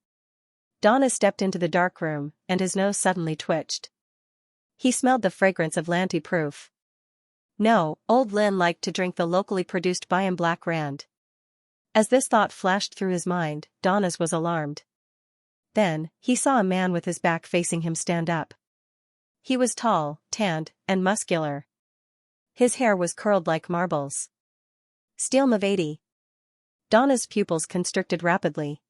Donna stepped into the dark room, and his nose suddenly twitched. He smelled the fragrance of Lanty-proof. No, Old Lin liked to drink the locally produced Byam Black Rand. As this thought flashed through his mind, Donna's was alarmed. Then, he saw a man with his back facing him stand up. He was tall, tanned, and muscular. His hair was curled like marbles. "Steel Mavady." Donna's pupils constricted rapidly.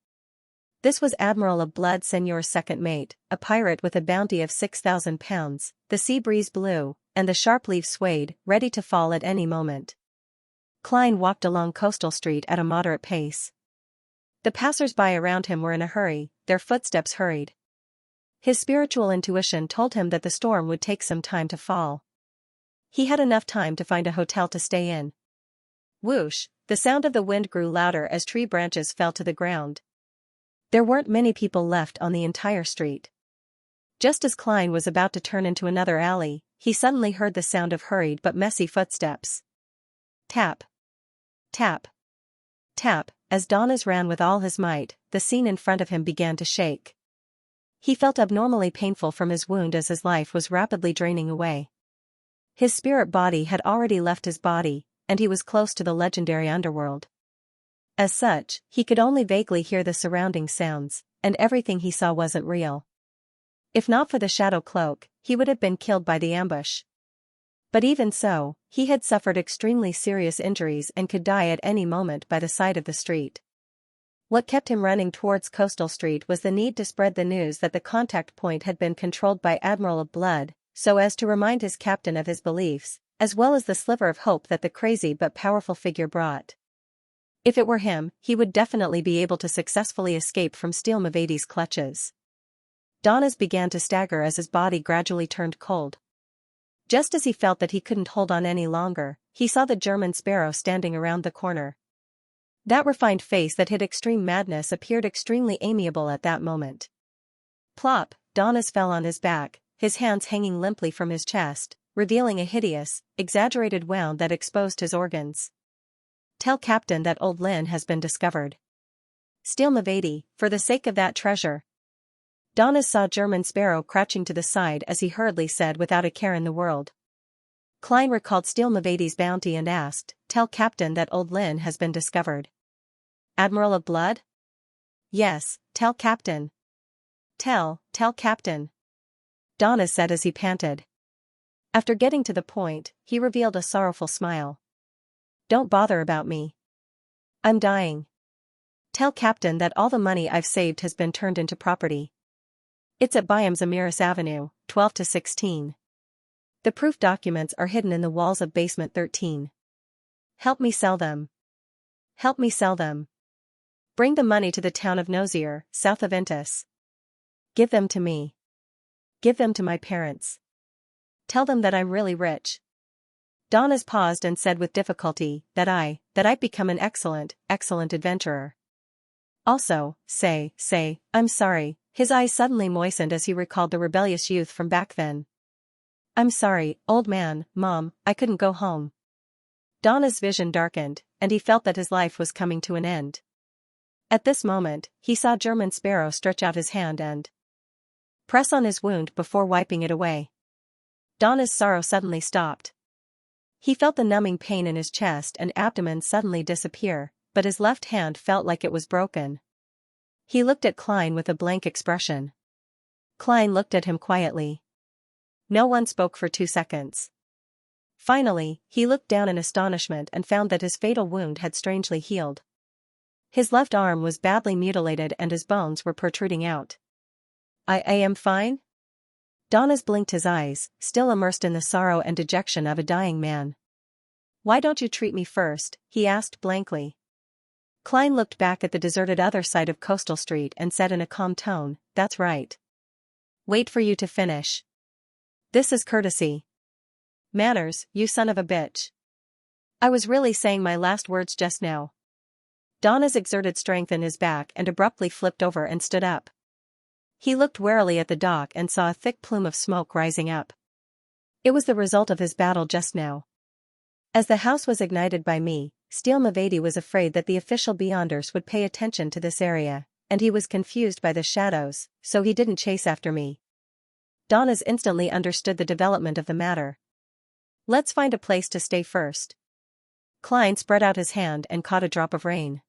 This was Admiral of Blood Seigneur's second mate, a pirate with a bounty of 6,000 pounds. The sea breeze blew, and the sharp leaves swayed, ready to fall at any moment. Klein walked along Coastal Street at a moderate pace. The passers-by around him were in a hurry, their footsteps hurried. His spiritual intuition told him that the storm would take some time to fall. He had enough time to find a hotel to stay in. Whoosh, the sound of the wind grew louder as tree branches fell to the ground. There weren't many people left on the entire street. Just as Klein was about to turn into another alley, he suddenly heard the sound of hurried but messy footsteps. Tap. Tap. Tap. As Donnas ran with all his might, the scene in front of him began to shake. He felt abnormally painful from his wound as his life was rapidly draining away. His spirit body had already left his body, and he was close to the legendary underworld. As such, he could only vaguely hear the surrounding sounds, and everything he saw wasn't real. If not for the shadow cloak, he would have been killed by the ambush. But even so, he had suffered extremely serious injuries and could die at any moment by the side of the street. What kept him running towards Coastal Street was the need to spread the news that the contact point had been controlled by Admiral of Blood, so as to remind his captain of his beliefs, as well as the sliver of hope that the crazy but powerful figure brought. If it were him, he would definitely be able to successfully escape from Steel Mavadi's clutches. Donnas began to stagger as his body gradually turned cold. Just as he felt that he couldn't hold on any longer, he saw the German Sparrow standing around the corner. That refined face that hid extreme madness appeared extremely amiable at that moment. Plop, Donnas fell on his back, his hands hanging limply from his chest, revealing a hideous, exaggerated wound that exposed his organs. Tell Captain that old Lin has been discovered. Steel Mavadi, for the sake of that treasure. Donnas saw German Sparrow crouching to the side as he hurriedly said without a care in the world. Klein recalled Steel Mavadi's bounty and asked, "Tell Captain that old Lin has been discovered." Admiral of Blood? Yes, tell Captain. Tell Captain. Donnas said as he panted. After getting to the point, he revealed a sorrowful smile. Don't bother about me. I'm dying. Tell Captain that all the money I've saved has been turned into property. It's at Byam's Amiris Avenue, 12 to 16. The proof documents are hidden in the walls of basement 13. Help me sell them. Help me sell them. Bring the money to the town of Nozier, south of Intis. Give them to me. Give them to my parents. Tell them that I'm really rich. Donnas paused and said with difficulty, that I'd become an excellent adventurer. Also, say, I'm sorry. His eyes suddenly moistened as he recalled the rebellious youth from back then. I'm sorry, old man, Mom, I couldn't go home. Donna's vision darkened, and he felt that his life was coming to an end. At this moment, he saw German Sparrow stretch out his hand and press on his wound before wiping it away. Donna's sorrow suddenly stopped. He felt the numbing pain in his chest and abdomen suddenly disappear, but his left hand felt like it was broken. He looked at Klein with a blank expression. Klein looked at him quietly. No one spoke for 2 seconds. Finally, he looked down in astonishment and found that his fatal wound had strangely healed. His left arm was badly mutilated and his bones were protruding out. I am fine? Donnas blinked his eyes, still immersed in the sorrow and dejection of a dying man. Why don't you treat me first? He asked blankly. Klein looked back at the deserted other side of Coastal Street and said in a calm tone, That's right. Wait for you to finish. This is courtesy. Manners, you son of a bitch. I was really saying my last words just now. Donnas exerted strength in his back and abruptly flipped over and stood up. He looked warily at the dock and saw a thick plume of smoke rising up. It was the result of his battle just now. As the house was ignited by me, Steel Mavadi was afraid that the official Beyonders would pay attention to this area, and he was confused by the shadows, so he didn't chase after me. Donnas instantly understood the development of the matter. Let's find a place to stay first. Klein spread out his hand and caught a drop of rain.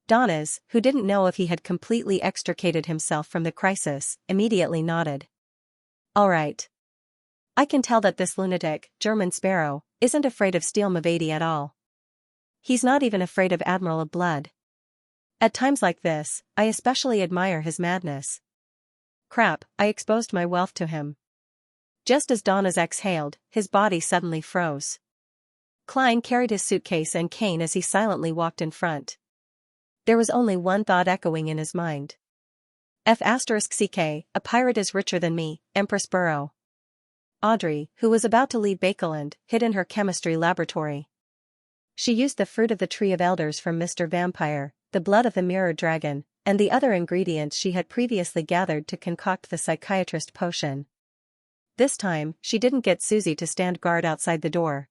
Donnas, who didn't know if he had completely extricated himself from the crisis, immediately nodded. All right. I can tell that this lunatic, German Sparrow, isn't afraid of Steel Mavadi at all. He's not even afraid of Admiral of Blood. At times like this, I especially admire his madness. Crap, I exposed my wealth to him. Just as Donna's exhaled, his body suddenly froze. Klein carried his suitcase and cane as he silently walked in front. There was only one thought echoing in his mind. F***ck, a pirate is richer than me, Empress Burrow. Audrey, who was about to leave Bakeland, hid in her chemistry laboratory. She used the fruit of the Tree of Elders from Mr. Vampire, the blood of the Mirror Dragon, and the other ingredients she had previously gathered to concoct the psychiatrist potion. This time, she didn't get Susie to stand guard outside the door.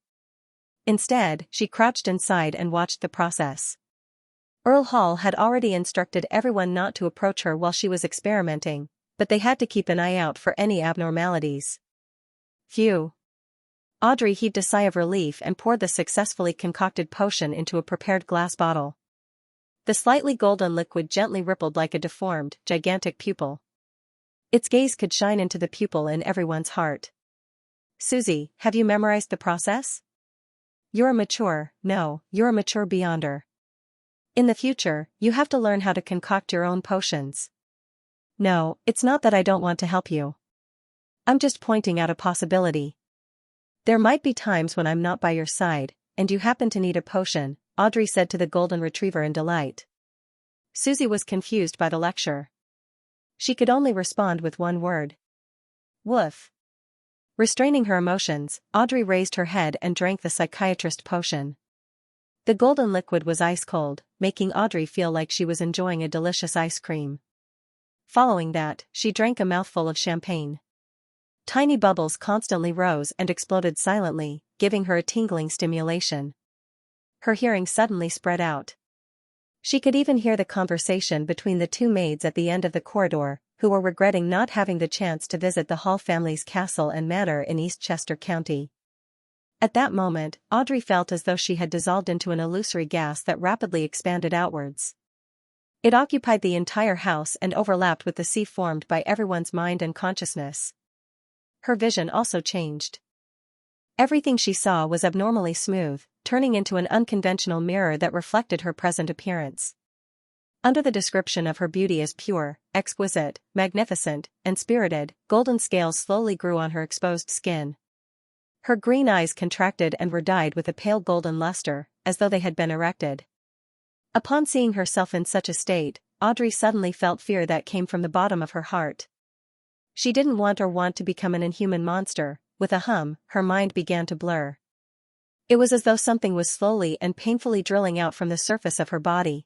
Instead, she crouched inside and watched the process. Earl Hall had already instructed everyone not to approach her while she was experimenting, but they had to keep an eye out for any abnormalities. Phew. Audrey heaved a sigh of relief and poured the successfully concocted potion into a prepared glass bottle. The slightly golden liquid gently rippled like a deformed, gigantic pupil. Its gaze could shine into the pupil in everyone's heart. Susie, have you memorized the process? You're a mature Beyonder. In the future, you have to learn how to concoct your own potions. No, it's not that I don't want to help you. I'm just pointing out a possibility. There might be times when I'm not by your side, and you happen to need a potion, Audrey said to the golden retriever in delight. Susie was confused by the lecture. She could only respond with one word. Woof. Restraining her emotions, Audrey raised her head and drank the psychiatrist potion. The golden liquid was ice cold, making Audrey feel like she was enjoying a delicious ice cream. Following that, she drank a mouthful of champagne. Tiny bubbles constantly rose and exploded silently, giving her a tingling stimulation. Her hearing suddenly spread out. She could even hear the conversation between the two maids at the end of the corridor, who were regretting not having the chance to visit the Hall family's castle and manor in Eastchester County. At that moment, Audrey felt as though she had dissolved into an illusory gas that rapidly expanded outwards. It occupied the entire house and overlapped with the sea formed by everyone's mind and consciousness. Her vision also changed. Everything she saw was abnormally smooth, turning into an unconventional mirror that reflected her present appearance. Under the description of her beauty as pure, exquisite, magnificent, and spirited, golden scales slowly grew on her exposed skin. Her green eyes contracted and were dyed with a pale golden luster, as though they had been erected. Upon seeing herself in such a state, Audrey suddenly felt fear that came from the bottom of her heart. She didn't want to become an inhuman monster. With a hum, her mind began to blur. It was as though something was slowly and painfully drilling out from the surface of her body.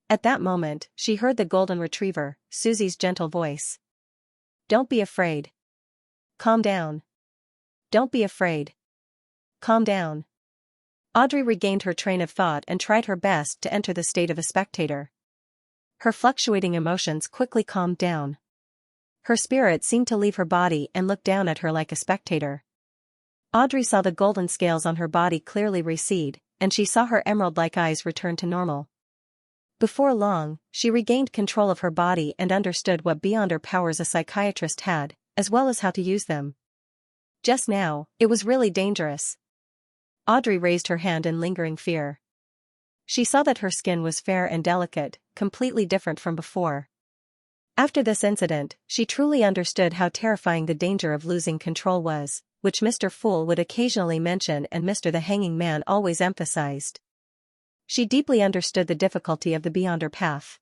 At that moment, she heard the golden retriever, Susie's gentle voice. Don't be afraid. Calm down. Don't be afraid. Calm down. Audrey regained her train of thought and tried her best to enter the state of a spectator. Her fluctuating emotions quickly calmed down. Her spirit seemed to leave her body and look down at her like a spectator. Audrey saw the golden scales on her body clearly recede, and she saw her emerald-like eyes return to normal. Before long, she regained control of her body and understood what Beyonder powers a psychiatrist had, as well as how to use them. Just now, it was really dangerous. Audrey raised her hand in lingering fear. She saw that her skin was fair and delicate, completely different from before. After this incident, she truly understood how terrifying the danger of losing control was, which Mr. Fool would occasionally mention and Mr. the Hanging Man always emphasized. She deeply understood the difficulty of the Beyonder path.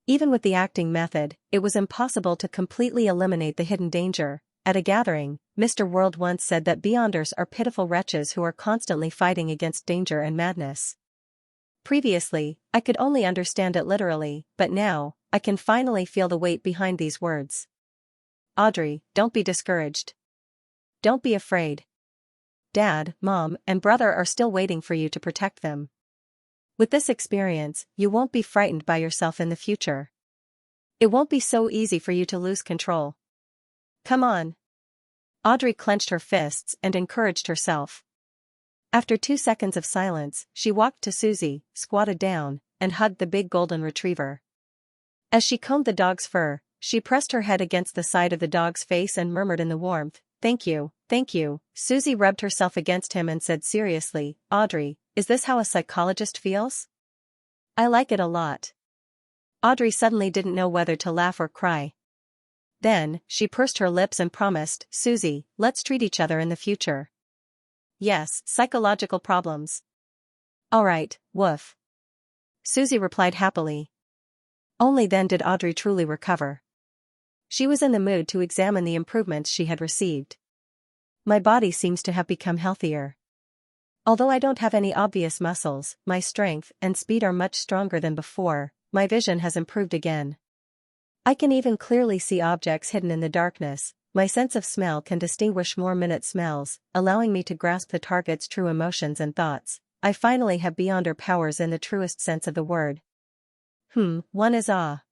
Even with the acting method, it was impossible to completely eliminate the hidden danger. At a gathering, Mr. World once said that Beyonders are pitiful wretches who are constantly fighting against danger and madness. Previously, I could only understand it literally, but now, I can finally feel the weight behind these words. Audrey, don't be discouraged. Don't be afraid. Dad, Mom, and brother are still waiting for you to protect them. With this experience, you won't be frightened by yourself in the future. It won't be so easy for you to lose control. Come on. Audrey clenched her fists and encouraged herself. After 2 seconds of silence, she walked to Susie, squatted down, and hugged the big golden retriever. As she combed the dog's fur, she pressed her head against the side of the dog's face and murmured in the warmth, "Thank you, thank you." Susie rubbed herself against him and said seriously, "Audrey, is this how a psychologist feels? I like it a lot. Audrey suddenly didn't know whether to laugh or cry. Then, she pursed her lips and promised, Susie, let's treat each other in the future. Yes, psychological problems. Alright, woof. Susie replied happily. Only then did Audrey truly recover. She was in the mood to examine the improvements she had received. My body seems to have become healthier. Although I don't have any obvious muscles, my strength and speed are much stronger than before, my vision has improved again. I can even clearly see objects hidden in the darkness, my sense of smell can distinguish more minute smells, allowing me to grasp the target's true emotions and thoughts. I finally have beyonder powers in the truest sense of the word. One is awe.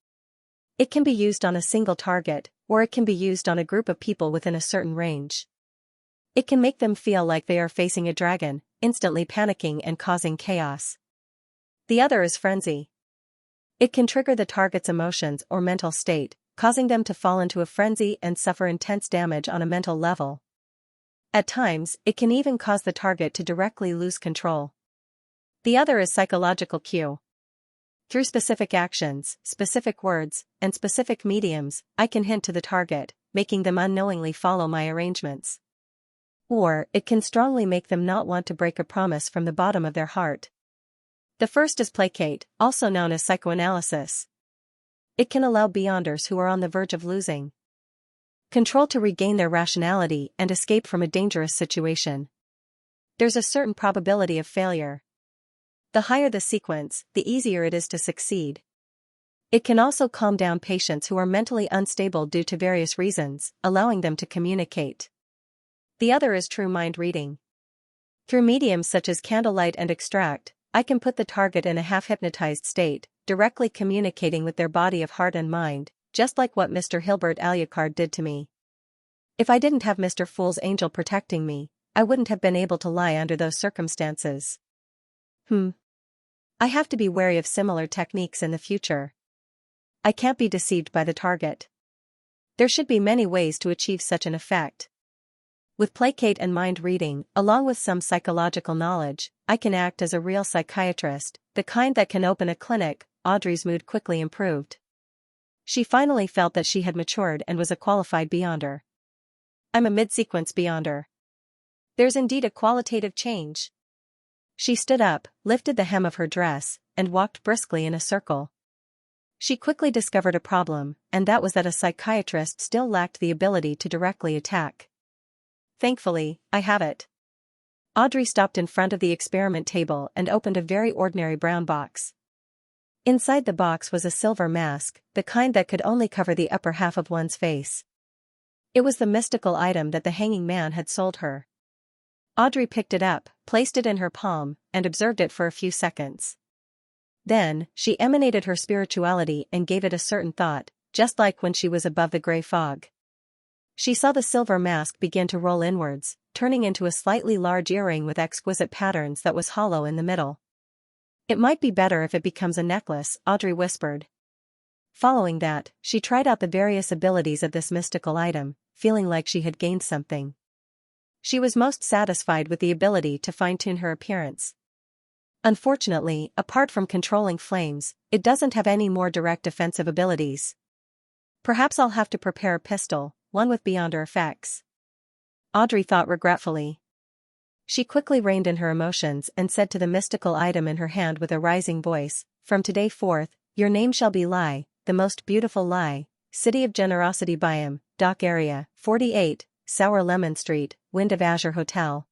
It can be used on a single target, or it can be used on a group of people within a certain range. It can make them feel like they are facing a dragon, instantly panicking and causing chaos. The other is frenzy. It can trigger the target's emotions or mental state, causing them to fall into a frenzy and suffer intense damage on a mental level. At times, it can even cause the target to directly lose control. The other is psychological cue. Through specific actions, specific words, and specific mediums, I can hint to the target, making them unknowingly follow my arrangements. Or, it can strongly make them not want to break a promise from the bottom of their heart. The first is placate, also known as psychoanalysis. It can allow beyonders who are on the verge of losing control to regain their rationality and escape from a dangerous situation. There's a certain probability of failure. The higher the sequence, the easier it is to succeed. It can also calm down patients who are mentally unstable due to various reasons, allowing them to communicate. The other is true mind reading. Through mediums such as candlelight and extract, I can put the target in a half-hypnotized state, directly communicating with their body of heart and mind, just like what Mr. Hilbert Alucard did to me. If I didn't have Mr. Fool's angel protecting me, I wouldn't have been able to lie under those circumstances. I have to be wary of similar techniques in the future. I can't be deceived by the target. There should be many ways to achieve such an effect. With placate and mind reading, along with some psychological knowledge, I can act as a real psychiatrist, the kind that can open a clinic. Audrey's mood quickly improved. She finally felt that she had matured and was a qualified beyonder. I'm a mid-sequence beyonder. There's indeed a qualitative change. She stood up, lifted the hem of her dress, and walked briskly in a circle. She quickly discovered a problem, and that was that a psychiatrist still lacked the ability to directly attack. Thankfully, I have it. Audrey stopped in front of the experiment table and opened a very ordinary brown box. Inside the box was a silver mask, the kind that could only cover the upper half of one's face. It was the mystical item that the hanging man had sold her. Audrey picked it up, placed it in her palm, and observed it for a few seconds. Then, she emanated her spirituality and gave it a certain thought, just like when she was above the gray fog. She saw the silver mask begin to roll inwards, turning into a slightly large earring with exquisite patterns that was hollow in the middle. It might be better if it becomes a necklace, Audrey whispered. Following that, she tried out the various abilities of this mystical item, feeling like she had gained something. She was most satisfied with the ability to fine-tune her appearance. Unfortunately, apart from controlling flames, it doesn't have any more direct offensive abilities. Perhaps I'll have to prepare a pistol, one with beyonder effects. Audrey thought regretfully. She quickly reined in her emotions and said to the mystical item in her hand with a rising voice, "From today forth, your name shall be Lai, the most beautiful Lai, City of Generosity Byam, Dock Area, 48, Sour Lemon Street, Wind of Azure Hotel."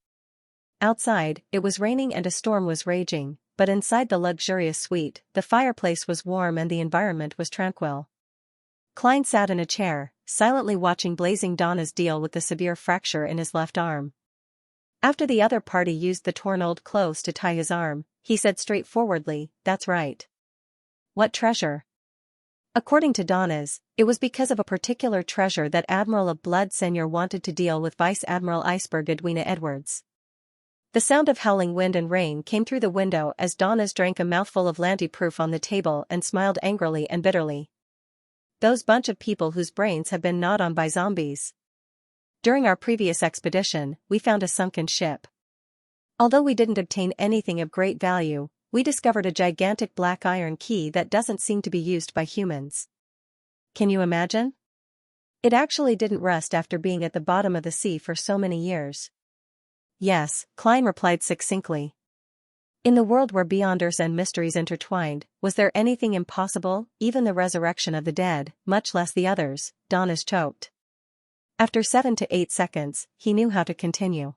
Outside, it was raining and a storm was raging, but inside the luxurious suite, the fireplace was warm and the environment was tranquil. Klein sat in a chair, silently watching blazing Donna's deal with the severe fracture in his left arm. After the other party used the torn old clothes to tie his arm, he said straightforwardly, "That's right." What treasure? According to Donna's, it was because of a particular treasure that Admiral of Blood Senior wanted to deal with Vice Admiral Iceberg Edwina Edwards. The sound of howling wind and rain came through the window as Donna's drank a mouthful of Lanty-proof on the table and smiled angrily and bitterly. Those bunch of people whose brains have been gnawed on by zombies. During our previous expedition, we found a sunken ship. Although we didn't obtain anything of great value, we discovered a gigantic black iron key that doesn't seem to be used by humans. Can you imagine? It actually didn't rust after being at the bottom of the sea for so many years. Yes, Klein replied succinctly. In the world where beyonders and mysteries intertwined, was there anything impossible, even the resurrection of the dead, much less the others? Donis choked. After 7 to 8 seconds, he knew how to continue.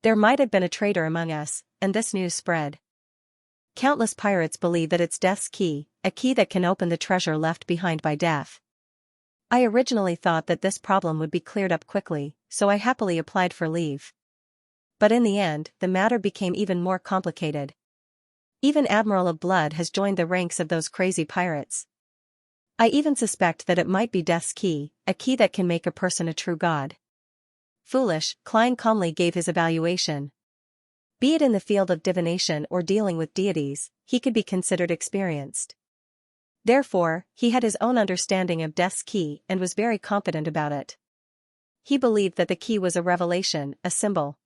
There might have been a traitor among us, and this news spread. Countless pirates believe that it's death's key, a key that can open the treasure left behind by death. I originally thought that this problem would be cleared up quickly, so I happily applied for leave. But in the end, the matter became even more complicated. Even Admiral of Blood has joined the ranks of those crazy pirates. I even suspect that it might be death's key, a key that can make a person a true god. Foolish, Klein calmly gave his evaluation. Be it in the field of divination or dealing with deities, he could be considered experienced. Therefore, he had his own understanding of death's key and was very confident about it. He believed that the key was a revelation, a symbol.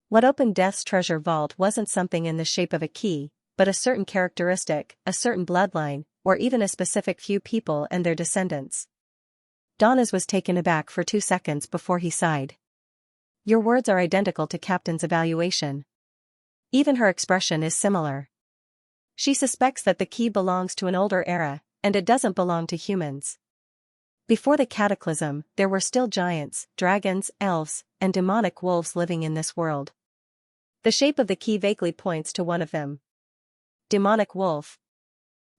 What opened death's treasure vault wasn't something in the shape of a key, but a certain characteristic, a certain bloodline, or even a specific few people and their descendants. Donis was taken aback for 2 seconds before he sighed. Your words are identical to Captain's evaluation. Even her expression is similar. She suspects that the key belongs to an older era, and it doesn't belong to humans. Before the cataclysm, there were still giants, dragons, elves, and demonic wolves living in this world. The shape of the key vaguely points to one of them. Demonic wolf.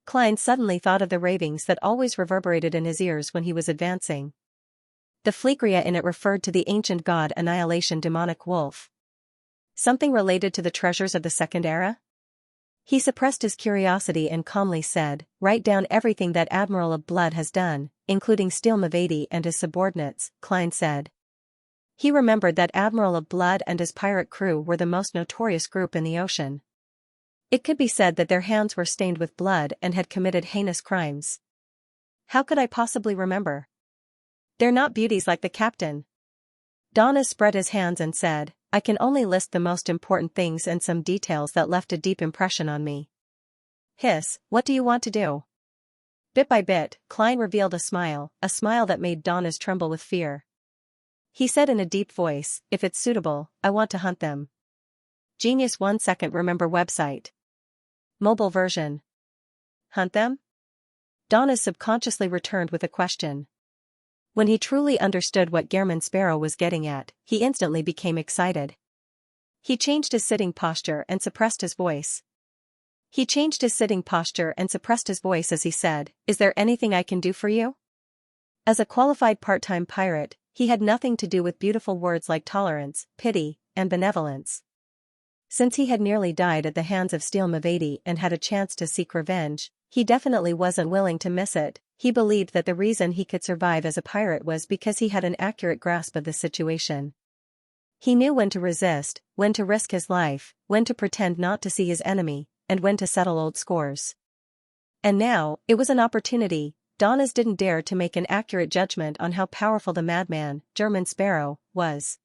Klein suddenly thought of the ravings that always reverberated in his ears when he was advancing. The Fleekria in it referred to the ancient god Annihilation demonic wolf. Something related to the treasures of the Second Era? He suppressed his curiosity and calmly said, write down everything that Admiral of Blood has done, including Steel Mavedi and his subordinates, Klein said. He remembered that Admiral of Blood and his pirate crew were the most notorious group in the ocean. It could be said that their hands were stained with blood and had committed heinous crimes. How could I possibly remember? They're not beauties like the captain. Donis spread his hands and said, I can only list the most important things and some details that left a deep impression on me. Hiss, what do you want to do? Bit by bit, Klein revealed a smile that made Donis tremble with fear. He said in a deep voice, if it's suitable, I want to hunt them. Genius 1 second remember website. Mobile version. Hunt them? Donis subconsciously returned with a question. When he truly understood what Gehrman Sparrow was getting at, he instantly became excited. He changed his sitting posture and suppressed his voice. As he said, is there anything I can do for you? As a qualified part-time pirate, he had nothing to do with beautiful words like tolerance, pity, and benevolence. Since he had nearly died at the hands of Steel Mavedi and had a chance to seek revenge, he definitely wasn't willing to miss it. He believed that the reason he could survive as a pirate was because he had an accurate grasp of the situation. He knew when to resist, when to risk his life, when to pretend not to see his enemy, and when to settle old scores. And now, it was an opportunity. Donis didn't dare to make an accurate judgment on how powerful the madman, Gehrman Sparrow, was.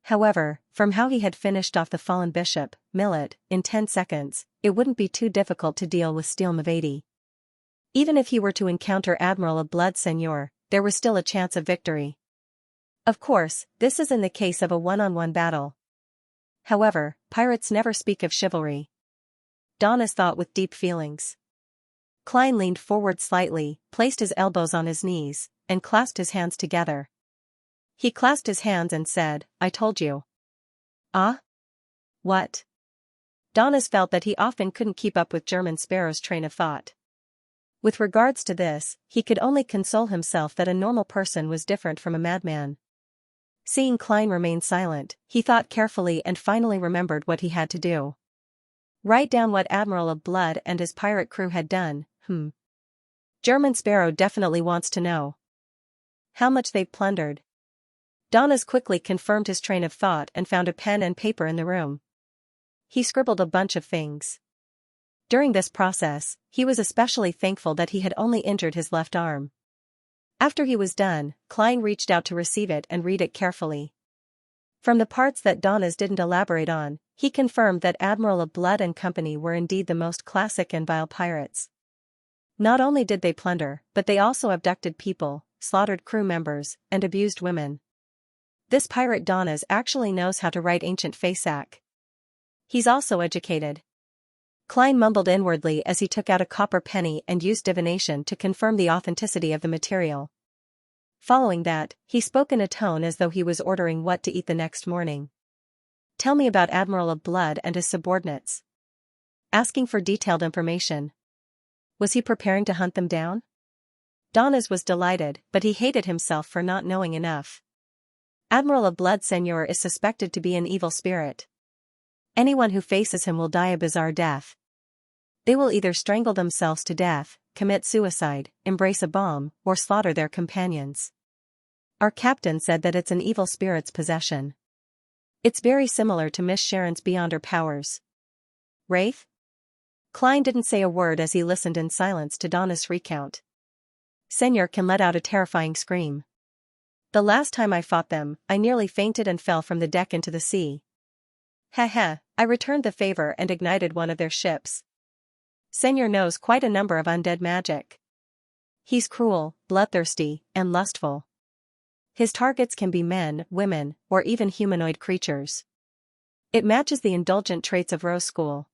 However, from how he had finished off the fallen bishop, Millet, in 10 seconds, it wouldn't be too difficult to deal with Steel Mavedi. Even if he were to encounter Admiral of Blood Seigneur, there was still a chance of victory. Of course, this is in the case of a one-on-one battle. However, pirates never speak of chivalry. Donis thought with deep feelings. Klein leaned forward slightly, placed his elbows on his knees, and clasped his hands together. He clasped his hands and said, I told you. Ah? What? Donis felt that he often couldn't keep up with Gehrman Sparrow's train of thought. With regards to this, he could only console himself that a normal person was different from a madman. Seeing Klein remain silent, he thought carefully and finally remembered what he had to do. Write down what Admiral of Blood and his pirate crew had done. Gehrman Sparrow definitely wants to know how much they've plundered. Donis quickly confirmed his train of thought and found a pen and paper in the room. He scribbled a bunch of things. During this process, he was especially thankful that he had only injured his left arm. After he was done, Klein reached out to receive it and read it carefully. From the parts that Donnas didn't elaborate on, he confirmed that Admiral of Blood and Company were indeed the most classic and vile pirates. Not only did they plunder, but they also abducted people, slaughtered crew members, and abused women. This pirate Donnas actually knows how to write ancient Fasak. He's also educated. Klein mumbled inwardly as he took out a copper penny and used divination to confirm the authenticity of the material. Following that, he spoke in a tone as though he was ordering what to eat the next morning. Tell me about Admiral of Blood and his subordinates. Asking for detailed information. Was he preparing to hunt them down? Donnas was delighted, but he hated himself for not knowing enough. Admiral of Blood Seigneur is suspected to be an evil spirit. Anyone who faces him will die a bizarre death. They will either strangle themselves to death, commit suicide, embrace a bomb, or slaughter their companions. Our captain said that it's an evil spirit's possession. It's very similar to Miss Sharon's beyond her powers. Wraith? Klein didn't say a word as he listened in silence to Donna's recount. Seigneur can let out a terrifying scream. The last time I fought them, I nearly fainted and fell from the deck into the sea. Heh, I returned the favor and ignited one of their ships. Seigneur knows quite a number of undead magic. He's cruel, bloodthirsty, and lustful. His targets can be men, women, or even humanoid creatures. It matches the indulgent traits of Rose School.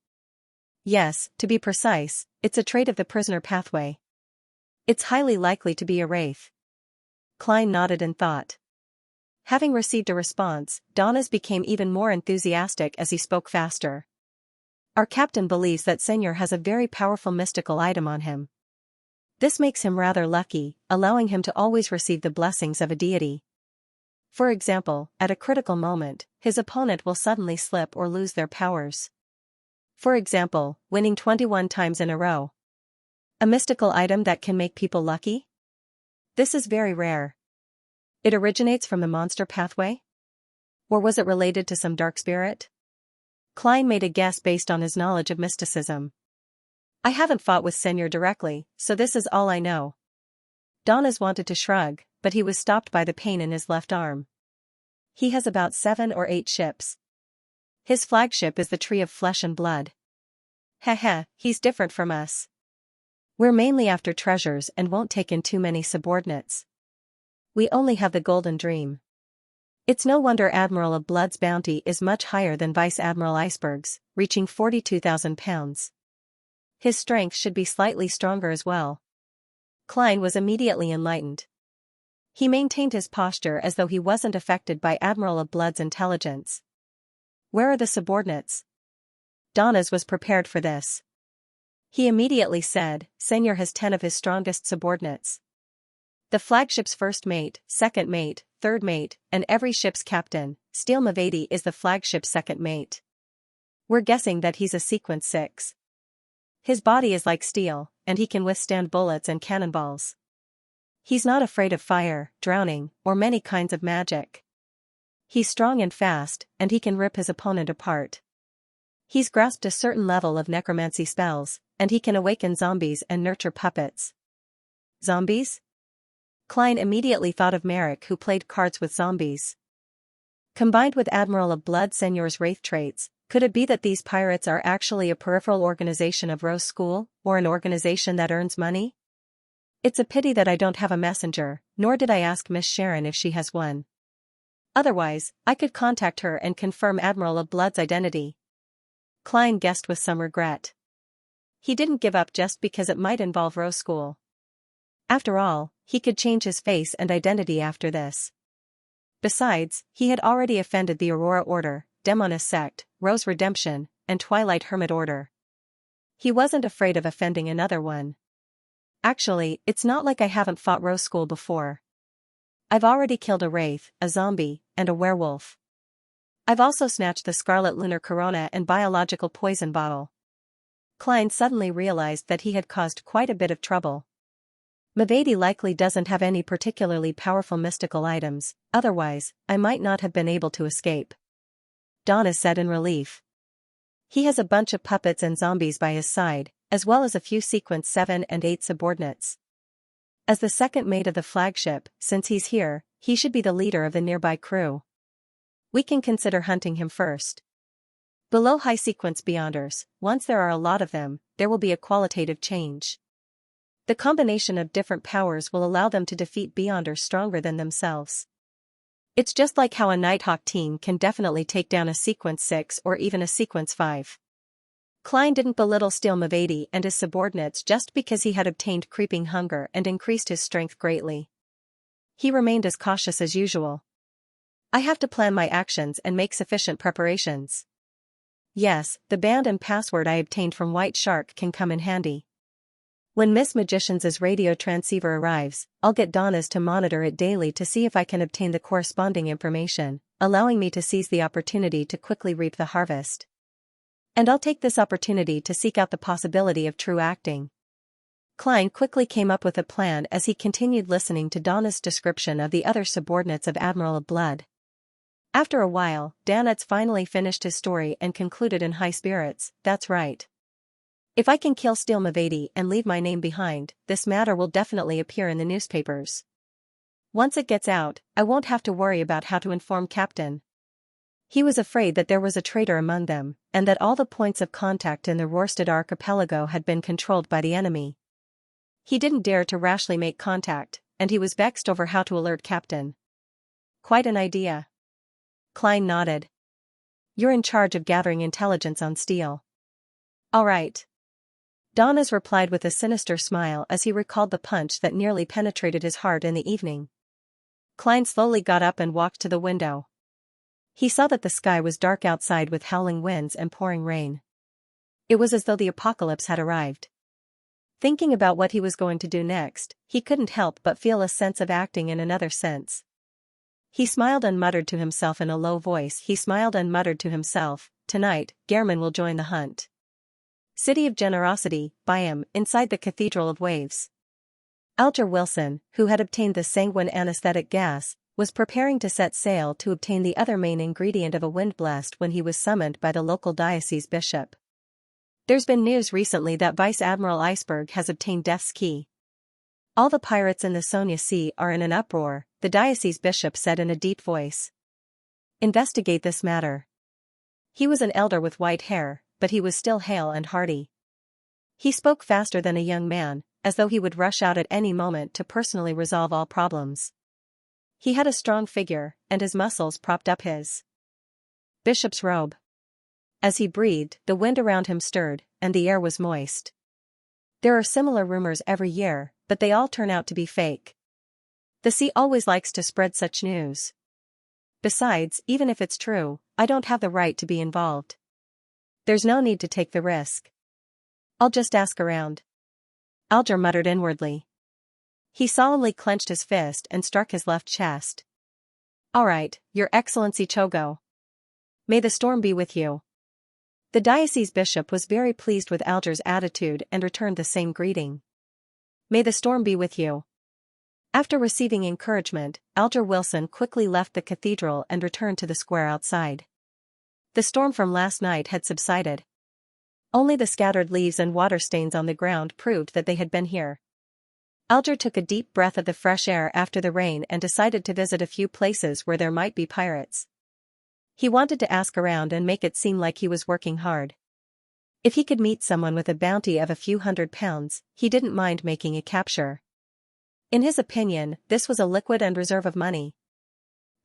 Yes, to be precise, it's a trait of the prisoner pathway. It's highly likely to be a wraith. Klein nodded in thought. Having received a response, Donnas became even more enthusiastic as he spoke faster. Our captain believes that Seigneur has a very powerful mystical item on him. This makes him rather lucky, allowing him to always receive the blessings of a deity. For example, at a critical moment, his opponent will suddenly slip or lose their powers. For example, winning 21 times in a row. A mystical item that can make people lucky? This is very rare. It originates from the monster pathway? Or was it related to some dark spirit? Klein made a guess based on his knowledge of mysticism. I haven't fought with Seigneur directly, so this is all I know. Donnas wanted to shrug, but he was stopped by the pain in his left arm. He has about 7 or 8 ships. His flagship is the Tree of Flesh and Blood. He's different from us. We're mainly after treasures and won't take in too many subordinates. We only have the Golden Dream. It's no wonder Admiral of Blood's bounty is much higher than Vice Admiral Iceberg's, reaching 42,000 pounds. His strength should be slightly stronger as well. Klein was immediately enlightened. He maintained his posture as though he wasn't affected by Admiral of Blood's intelligence. Where are the subordinates? Donnas was prepared for this. He immediately said, Seigneur has 10 of his strongest subordinates. The flagship's first mate, second mate, third mate, and every ship's captain. Steel Mavedi is the flagship's second mate. We're guessing that he's a sequence 6. His body is like steel, and he can withstand bullets and cannonballs. He's not afraid of fire, drowning, or many kinds of magic. He's strong and fast, and he can rip his opponent apart. He's grasped a certain level of necromancy spells, and he can awaken zombies and nurture puppets. Zombies? Klein immediately thought of Merrick, who played cards with zombies. Combined with Admiral of Blood Seigneur's wraith traits, could it be that these pirates are actually a peripheral organization of Rose School, or an organization that earns money? It's a pity that I don't have a messenger, nor did I ask Miss Sharon if she has one. Otherwise, I could contact her and confirm Admiral of Blood's identity. Klein guessed with some regret. He didn't give up just because it might involve Rose School. After all, he could change his face and identity after this. Besides, he had already offended the Aurora Order, Demoness Sect, Rose Redemption, and Twilight Hermit Order. He wasn't afraid of offending another one. Actually, it's not like I haven't fought Rose School before. I've already killed a wraith, a zombie, and a werewolf. I've also snatched the Scarlet Lunar Corona and biological poison bottle. Klein suddenly realized that he had caused quite a bit of trouble. Mavedi likely doesn't have any particularly powerful mystical items, otherwise, I might not have been able to escape. Donnas said in relief. He has a bunch of puppets and zombies by his side, as well as a few sequence 7 and 8 subordinates. As the second mate of the flagship, since he's here, he should be the leader of the nearby crew. We can consider hunting him first. Below high-sequence Beyonders, once there are a lot of them, there will be a qualitative change. The combination of different powers will allow them to defeat Beyonders stronger than themselves. It's just like how a Nighthawk team can definitely take down a Sequence 6 or even a Sequence 5. Klein didn't belittle Steel Mavady and his subordinates just because he had obtained Creeping Hunger and increased his strength greatly. He remained as cautious as usual. I have to plan my actions and make sufficient preparations. Yes, the band and password I obtained from White Shark can come in handy. When Miss Magician's radio transceiver arrives, I'll get Donna's to monitor it daily to see if I can obtain the corresponding information, allowing me to seize the opportunity to quickly reap the harvest. And I'll take this opportunity to seek out the possibility of true acting. Klein quickly came up with a plan as he continued listening to Donna's description of the other subordinates of Admiral of Blood. After a while, Danetz finally finished his story and concluded in high spirits, "That's right. If I can kill Steel Mavady and leave my name behind, this matter will definitely appear in the newspapers. Once it gets out, I won't have to worry about how to inform Captain." He was afraid that there was a traitor among them, and that all the points of contact in the Rorstad archipelago had been controlled by the enemy. He didn't dare to rashly make contact, and he was vexed over how to alert Captain. "Quite an idea." Klein nodded. "You're in charge of gathering intelligence on Steel." "All right." Donnas replied with a sinister smile as he recalled the punch that nearly penetrated his heart in the evening. Klein slowly got up and walked to the window. He saw that the sky was dark outside with howling winds and pouring rain. It was as though the apocalypse had arrived. Thinking about what he was going to do next, he couldn't help but feel a sense of acting in another sense. He smiled and muttered to himself in a low voice. Tonight, Gehrman will join the hunt. City of Generosity, Byam, inside the Cathedral of Waves. Alger Wilson, who had obtained the sanguine anesthetic gas, was preparing to set sail to obtain the other main ingredient of a windblast when he was summoned by the local diocese bishop. There's been news recently that Vice Admiral Iceberg has obtained Death's Key. All the pirates in the Sonia Sea are in an uproar, the diocese bishop said in a deep voice. Investigate this matter. He was an elder with white hair, but he was still hale and hearty. He spoke faster than a young man, as though he would rush out at any moment to personally resolve all problems. He had a strong figure, and his muscles propped up his bishop's robe. As he breathed, the wind around him stirred, and the air was moist. There are similar rumors every year, but they all turn out to be fake. The sea always likes to spread such news. Besides, even if it's true, I don't have the right to be involved. There's no need to take the risk. I'll just ask around." Alger muttered inwardly. He solemnly clenched his fist and struck his left chest. "All right, Your Excellency Chogo. May the storm be with you." The diocese bishop was very pleased with Alger's attitude and returned the same greeting. "May the storm be with you." After receiving encouragement, Alger Wilson quickly left the cathedral and returned to the square outside. The storm from last night had subsided. Only the scattered leaves and water stains on the ground proved that they had been here. Alger took a deep breath of the fresh air after the rain and decided to visit a few places where there might be pirates. He wanted to ask around and make it seem like he was working hard. If he could meet someone with a bounty of a few £100, he didn't mind making a capture. In his opinion, this was a liquid and reserve of money.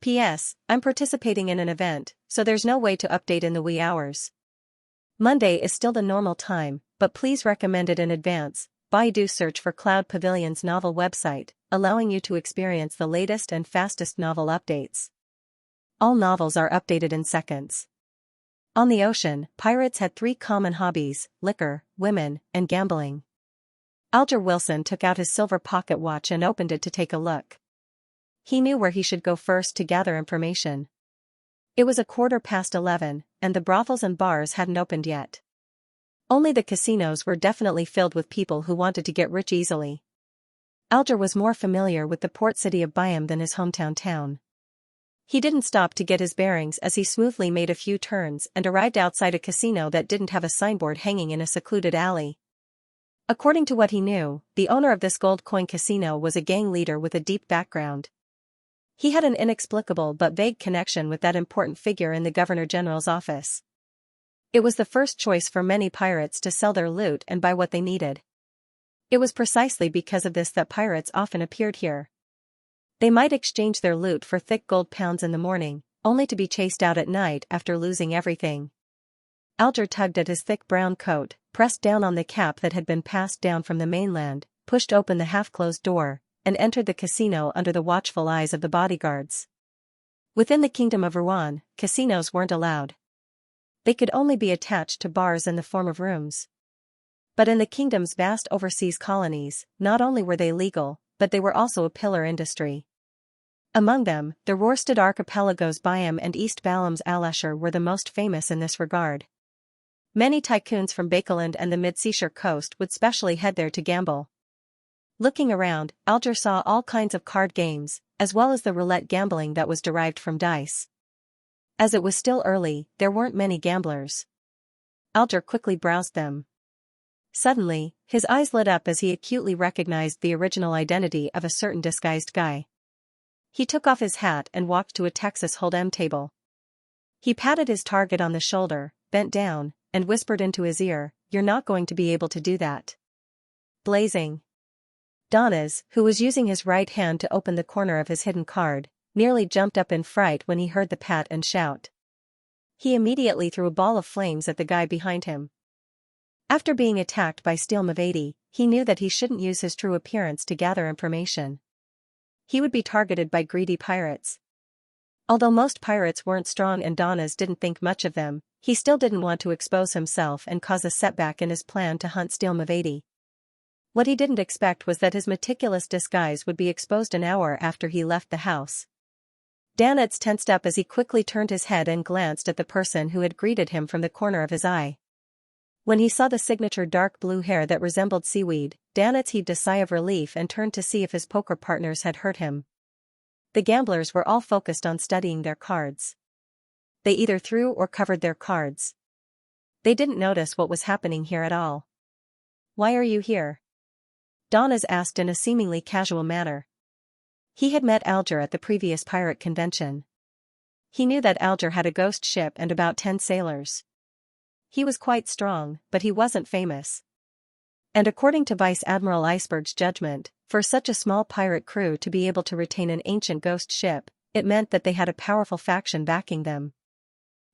P.S. I'm participating in an event, so there's no way to update in the wee hours. Monday is still the normal time, but please recommend it in advance. Baidu search for Cloud Pavilion's novel website, allowing you to experience the latest and fastest novel updates. All novels are updated in seconds. On the ocean, pirates had 3 common hobbies: liquor, women, and gambling. Alger Wilson took out his silver pocket watch and opened it to take a look. He knew where he should go first to gather information. It was 11:15, and the brothels and bars hadn't opened yet. Only the casinos were definitely filled with people who wanted to get rich easily. Alger was more familiar with the port city of Byam than his hometown town. He didn't stop to get his bearings as he smoothly made a few turns and arrived outside a casino that didn't have a signboard hanging in a secluded alley. According to what he knew, the owner of this gold coin casino was a gang leader with a deep background. He had an inexplicable but vague connection with that important figure in the Governor General's office. It was the first choice for many pirates to sell their loot and buy what they needed. It was precisely because of this that pirates often appeared here. They might exchange their loot for thick gold pounds in the morning, only to be chased out at night after losing everything. Alger tugged at his thick brown coat, pressed down on the cap that had been passed down from the mainland, pushed open the half-closed door, and entered the casino under the watchful eyes of the bodyguards. Within the kingdom of Rouen, casinos weren't allowed. They could only be attached to bars in the form of rooms. But in the kingdom's vast overseas colonies, not only were they legal, but they were also a pillar industry. Among them, the Rörsted Archipelago's Byam and East Balam's Alasher were the most famous in this regard. Many tycoons from Bakeland and the mid-seashore coast would specially head there to gamble. Looking around, Alger saw all kinds of card games, as well as the roulette gambling that was derived from dice. As it was still early, there weren't many gamblers. Alger quickly browsed them. Suddenly, his eyes lit up as he acutely recognized the original identity of a certain disguised guy. He took off his hat and walked to a Texas Hold'em table. He patted his target on the shoulder, bent down, and whispered into his ear, "You're not going to be able to do that." Blazing. Donnes, who was using his right hand to open the corner of his hidden card, nearly jumped up in fright when he heard the pat and shout. He immediately threw a ball of flames at the guy behind him. After being attacked by Steele Mavady, he knew that he shouldn't use his true appearance to gather information. He would be targeted by greedy pirates. Although most pirates weren't strong and Donnes didn't think much of them, he still didn't want to expose himself and cause a setback in his plan to hunt Steele Mavady. What he didn't expect was that his meticulous disguise would be exposed an hour after he left the house. Donnes tensed up as he quickly turned his head and glanced at the person who had greeted him from the corner of his eye. When he saw the signature dark blue hair that resembled seaweed, Donnes heaved a sigh of relief and turned to see if his poker partners had hurt him. The gamblers were all focused on studying their cards. They either threw or covered their cards. They didn't notice what was happening here at all. "Why are you here?" Donnes asked in a seemingly casual manner. He had met Alger at the previous pirate convention. He knew that Alger had a ghost ship and about 10 sailors. He was quite strong, but he wasn't famous. And according to Vice Admiral Iceberg's judgment, for such a small pirate crew to be able to retain an ancient ghost ship, it meant that they had a powerful faction backing them.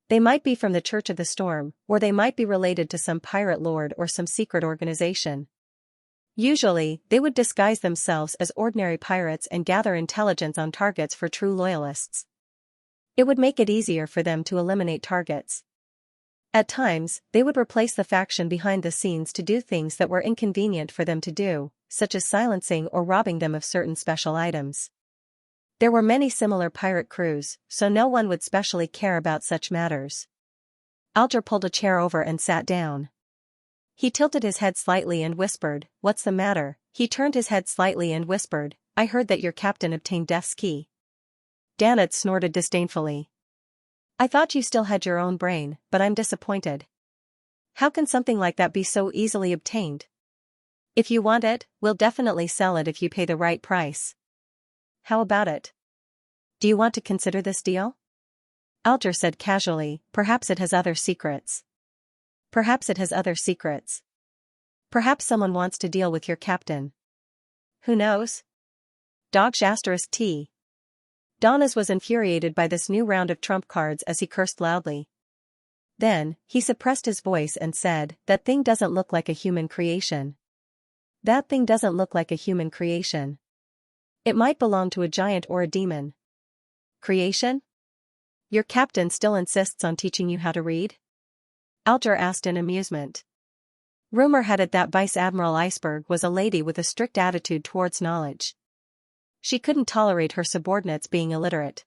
They might be from the Church of the Storm, or they might be related to some pirate lord or some secret organization. Usually, they would disguise themselves as ordinary pirates and gather intelligence on targets for true loyalists. It would make it easier for them to eliminate targets. At times, they would replace the faction behind the scenes to do things that were inconvenient for them to do, such as silencing or robbing them of certain special items. There were many similar pirate crews, so no one would specially care about such matters. Alger pulled a chair over and sat down. He tilted his head slightly and whispered, "What's the matter?" He turned his head slightly and whispered, "I heard that your captain obtained Death's key." Donnes snorted disdainfully. "I thought you still had your own brain, but I'm disappointed. How can something like that be so easily obtained? If you want it, we'll definitely sell it if you pay the right price. How about it? Do you want to consider this deal?" Alger said casually, "Perhaps it has other secrets." "Perhaps it has other secrets. Perhaps someone wants to deal with your captain. Who knows? Dog asterisk T. Donnes was infuriated by this new round of trump cards as he cursed loudly. Then, he suppressed his voice and said, "That thing doesn't look like a human creation. That thing doesn't look like a human creation. It might belong to a giant or a demon." "Creation? Your captain still insists on teaching you how to read?" Alger asked in amusement. Rumor had it that Vice Admiral Iceberg was a lady with a strict attitude towards knowledge. She couldn't tolerate her subordinates being illiterate.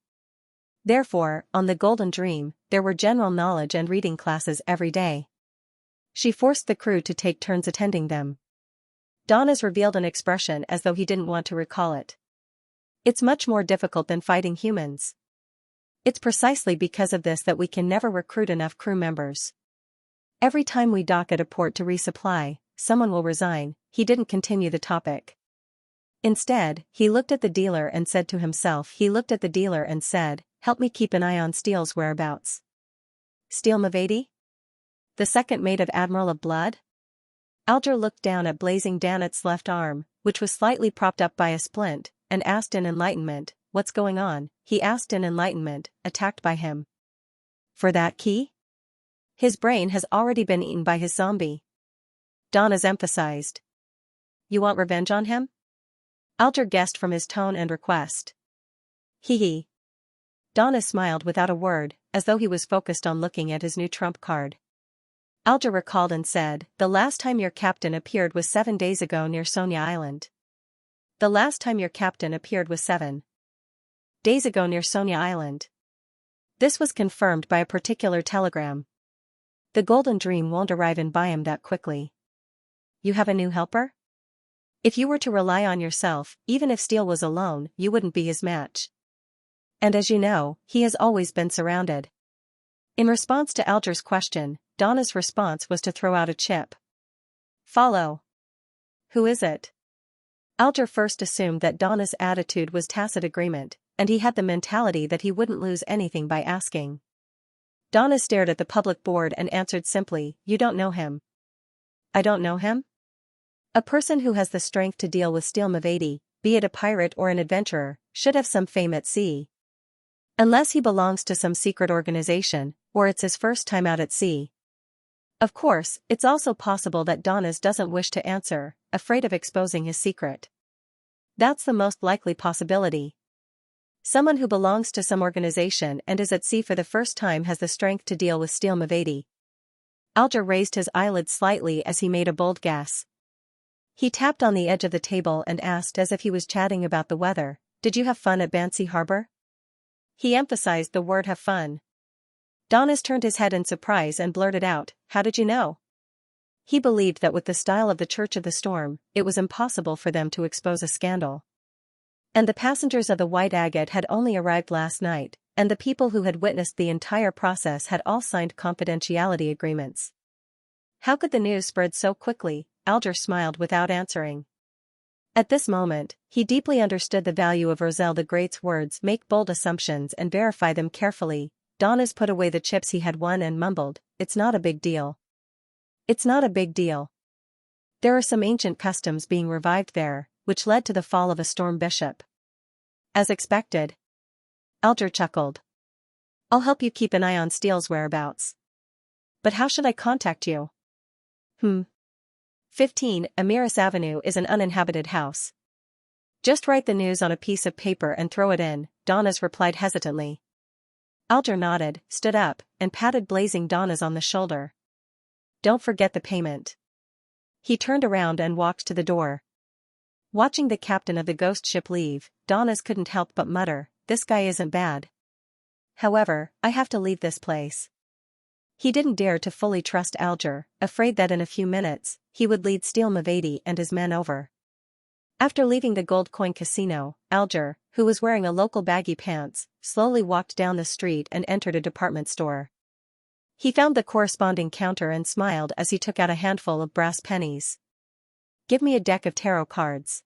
Therefore, on the Golden Dream, there were general knowledge and reading classes every day. She forced the crew to take turns attending them. Donnes revealed an expression as though he didn't want to recall it. "It's much more difficult than fighting humans. It's precisely because of this that we can never recruit enough crew members. Every time we dock at a port to resupply, someone will resign." He didn't continue the topic. Instead, he looked at the dealer and said, "Help me keep an eye on Steele's whereabouts." "Steele Mavady? The second mate of Admiral of Blood?" Alger looked down at blazing Danet's left arm, which was slightly propped up by a splint, and asked in enlightenment, "What's going on?" Attacked by him. "For that key? His brain has already been eaten by his zombie." Donna's emphasized. "You want revenge on him?" Alger guessed from his tone and request. Hee. Donna smiled without a word, as though he was focused on looking at his new trump card. Alger recalled and said, "The last time your captain appeared was 7 days ago near Xianxia Island." "The last time your captain appeared was 7 days ago near Xianxia Island." This was confirmed by a particular telegram. "The Golden Dream won't arrive in Byam that quickly." "You have a new helper? If you were to rely on yourself, even if Steele was alone, you wouldn't be his match. And as you know, he has always been surrounded." In response to Alger's question, Donna's response was to throw out a chip. "Follow." "Who is it?" Alger first assumed that Donna's attitude was tacit agreement, and he had the mentality that he wouldn't lose anything by asking. Donna stared at the public board and answered simply, "You don't know him." "I don't know him?" "A person who has the strength to deal with Steele Mavady, be it a pirate or an adventurer, should have some fame at sea. Unless he belongs to some secret organization, or it's his first time out at sea." Of course, it's also possible that Donna's doesn't wish to answer, afraid of exposing his secret. That's the most likely possibility. Someone who belongs to some organization and is at sea for the first time has the strength to deal with Steele Mavady. Alger raised his eyelids slightly as he made a bold guess. He tapped on the edge of the table and asked as if he was chatting about the weather, "Did you have fun at Banksy Harbor?" He emphasized the word "have fun." Donna's turned his head in surprise and blurted out, "How did you know?" He believed that with the style of the Church of the Storm, it was impossible for them to expose a scandal. And the passengers of the White Agate had only arrived last night, and the people who had witnessed the entire process had all signed confidentiality agreements. How could the news spread so quickly? Alger smiled without answering. At this moment, he deeply understood the value of Roselle the Great's words, "Make bold assumptions and verify them carefully." Donna's put away the chips he had won and mumbled, "It's not a big deal. It's not a big deal. There are some ancient customs being revived there, which led to the fall of a storm bishop." "As expected." Alger chuckled. "I'll help you keep an eye on Steele's whereabouts. But how should I contact you?" 15 Amiris Avenue is an uninhabited house. "Just write the news on a piece of paper and throw it in," Donna's replied hesitantly. Alger nodded, stood up, and patted blazing Donna's on the shoulder. "Don't forget the payment." He turned around and walked to the door. Watching the captain of the ghost ship leave, Donna's couldn't help but mutter, "This guy isn't bad. However, I have to leave this place." He didn't dare to fully trust Alger, afraid that in a few minutes, he would lead Steele Mavady and his men over. After leaving the Gold Coin Casino, Alger, who was wearing a local baggy pants, slowly walked down the street and entered a department store. He found the corresponding counter and smiled as he took out a handful of brass pennies. "Give me a deck of tarot cards."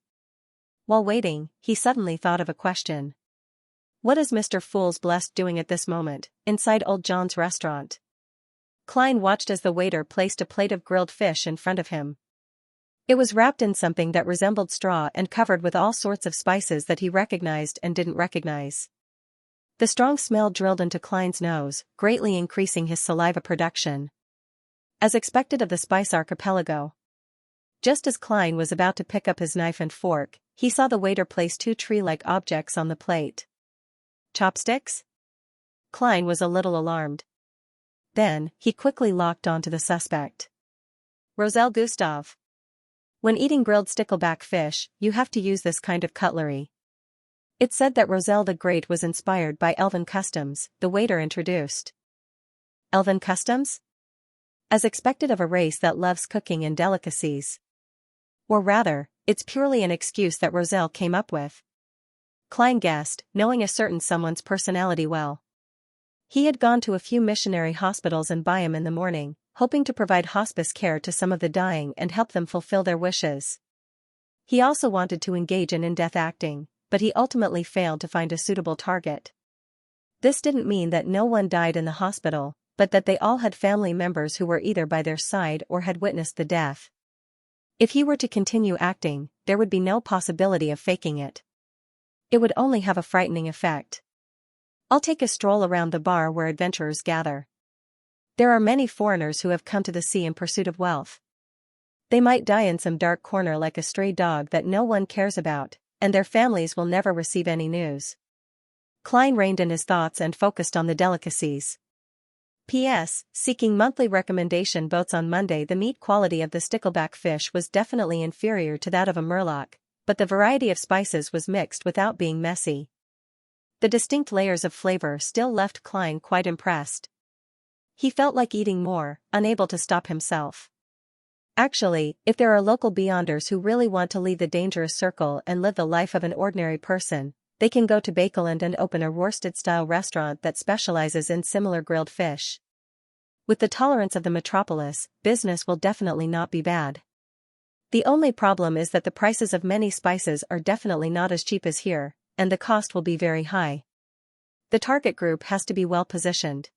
While waiting, he suddenly thought of a question. What is Mr. Fool's Blessed doing at this moment, inside Old John's restaurant? Klein watched as the waiter placed a plate of grilled fish in front of him. It was wrapped in something that resembled straw and covered with all sorts of spices that he recognized and didn't recognize. The strong smell drilled into Klein's nose, greatly increasing his saliva production. As expected of the Spice Archipelago. Just as Klein was about to pick up his knife and fork, he saw the waiter place 2 tree-like objects on the plate. "Chopsticks?" Klein was a little alarmed. Then, he quickly locked onto the suspect. "Roselle Gustav. When eating grilled stickleback fish, you have to use this kind of cutlery." It's said that Roselle the Great was inspired by elven customs, the waiter introduced. "Elven customs?" As expected of a race that loves cooking and delicacies. Or rather, it's purely an excuse that Roselle came up with. Klein guessed, knowing a certain someone's personality well. He had gone to a few missionary hospitals in Byam in the morning, hoping to provide hospice care to some of the dying and help them fulfill their wishes. He also wanted to engage in in-depth acting, but he ultimately failed to find a suitable target. This didn't mean that no one died in the hospital, but that they all had family members who were either by their side or had witnessed the death. If he were to continue acting, there would be no possibility of faking it. It would only have a frightening effect. I'll take a stroll around the bar where adventurers gather. There are many foreigners who have come to the sea in pursuit of wealth. They might die in some dark corner like a stray dog that no one cares about, and their families will never receive any news. Klein reined in his thoughts and focused on the delicacies. P.S. Seeking monthly recommendation votes on Monday. The meat quality of the stickleback fish was definitely inferior to that of a murloc, but the variety of spices was mixed without being messy. The distinct layers of flavor still left Klein quite impressed. He felt like eating more, unable to stop himself. Actually, if there are local beyonders who really want to leave the dangerous circle and live the life of an ordinary person, they can go to Bakeland and open a roasted-style restaurant that specializes in similar grilled fish. With the tolerance of the metropolis, business will definitely not be bad. The only problem is that the prices of many spices are definitely not as cheap as here, and the cost will be very high. The target group has to be well positioned.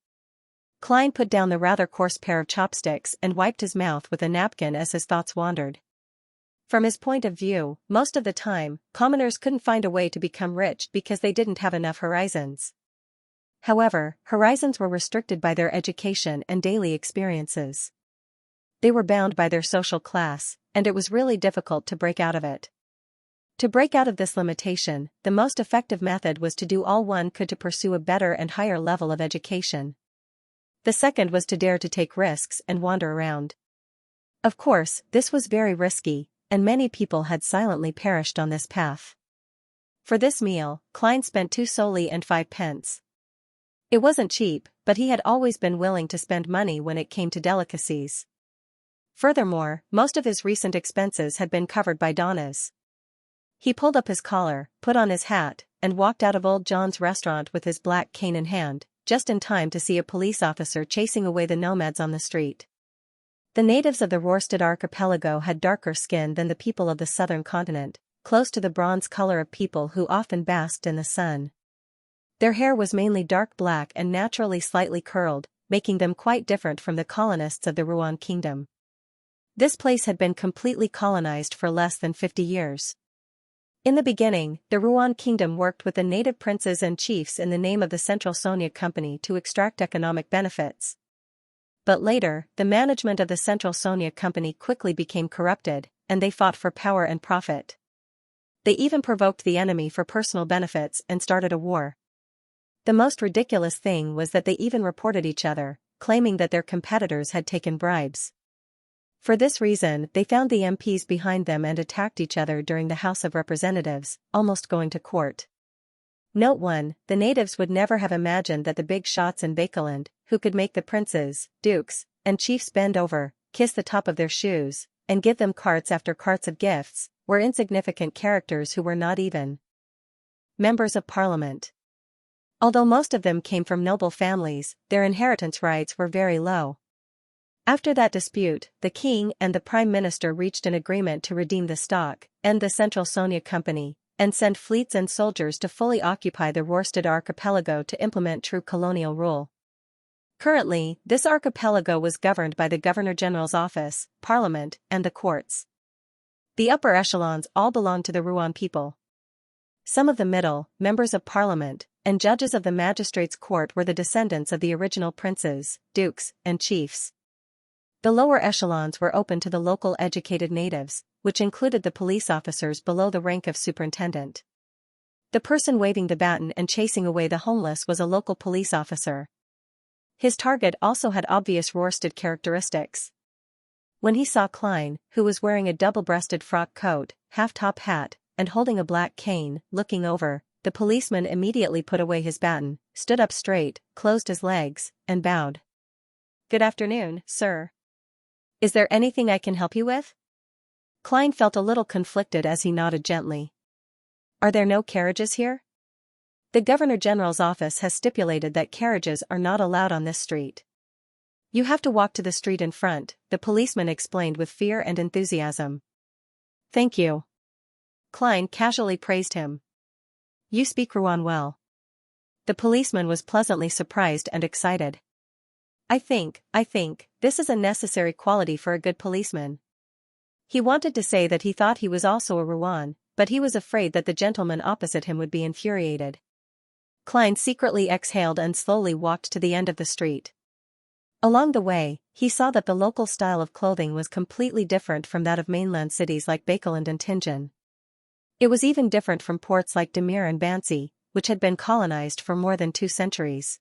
Klein put down the rather coarse pair of chopsticks and wiped his mouth with a napkin as his thoughts wandered. From his point of view, most of the time, commoners couldn't find a way to become rich because they didn't have enough horizons. However, horizons were restricted by their education and daily experiences. They were bound by their social class, and it was really difficult to break out of it. To break out of this limitation, the most effective method was to do all one could to pursue a better and higher level of education. The second was to dare to take risks and wander around. Of course, this was very risky, and many people had silently perished on this path. For this meal, Klein spent 2 soldi and 5 pence. It wasn't cheap, but he had always been willing to spend money when it came to delicacies. Furthermore, most of his recent expenses had been covered by Donna's. He pulled up his collar, put on his hat, and walked out of old John's restaurant with his black cane in hand, just in time to see a police officer chasing away the nomads on the street. The natives of the Rorsted archipelago had darker skin than the people of the southern continent, close to the bronze color of people who often basked in the sun. Their hair was mainly dark black and naturally slightly curled, making them quite different from the colonists of the Ruan Kingdom. This place had been completely colonized for less than 50 years. In the beginning, the Ruan Kingdom worked with the native princes and chiefs in the name of the Central Sonia Company to extract economic benefits. But later, the management of the Central Sonia Company quickly became corrupted, and they fought for power and profit. They even provoked the enemy for personal benefits and started a war. The most ridiculous thing was that they even reported each other, claiming that their competitors had taken bribes. For this reason, they found the MPs behind them and attacked each other during the House of Representatives, almost going to court. Note 1, the natives would never have imagined that the big shots in Bakeland, who could make the princes, dukes, and chiefs bend over, kiss the top of their shoes, and give them carts after carts of gifts, were insignificant characters who were not even members of parliament. Although most of them came from noble families, their inheritance rights were very low. After that dispute, the king and the prime minister reached an agreement to redeem the stock, end the Central Sonia Company, and send fleets and soldiers to fully occupy the Rorsted archipelago to implement true colonial rule. Currently, this archipelago was governed by the Governor-General's office, parliament, and the courts. The upper echelons all belonged to the Ruan people. Some of the middle, members of parliament, and judges of the magistrates' court were the descendants of the original princes, dukes, and chiefs. The lower echelons were open to the local educated natives, which included the police officers below the rank of superintendent. The person waving the baton and chasing away the homeless was a local police officer. His target also had obvious Rorsted characteristics. When he saw Klein, who was wearing a double-breasted frock coat, half-top hat, and holding a black cane, looking over, the policeman immediately put away his baton, stood up straight, closed his legs, and bowed. "Good afternoon, sir. Is there anything I can help you with?" Klein felt a little conflicted as he nodded gently. "Are there no carriages here?" "The Governor-General's office has stipulated that carriages are not allowed on this street. You have to walk to the street in front," the policeman explained with fear and enthusiasm. "Thank you. Klein casually praised him. You speak Ruan well. The policeman was pleasantly surprised and excited. I think, this is a necessary quality for a good policeman. He wanted to say that he thought he was also a Ruan, but he was afraid that the gentleman opposite him would be infuriated. Klein secretly exhaled and slowly walked to the end of the street. Along the way, he saw that the local style of clothing was completely different from that of mainland cities like Bakeland and Tianjin. It was even different from ports like Demir and Bansi, which had been colonized for more than 2 centuries.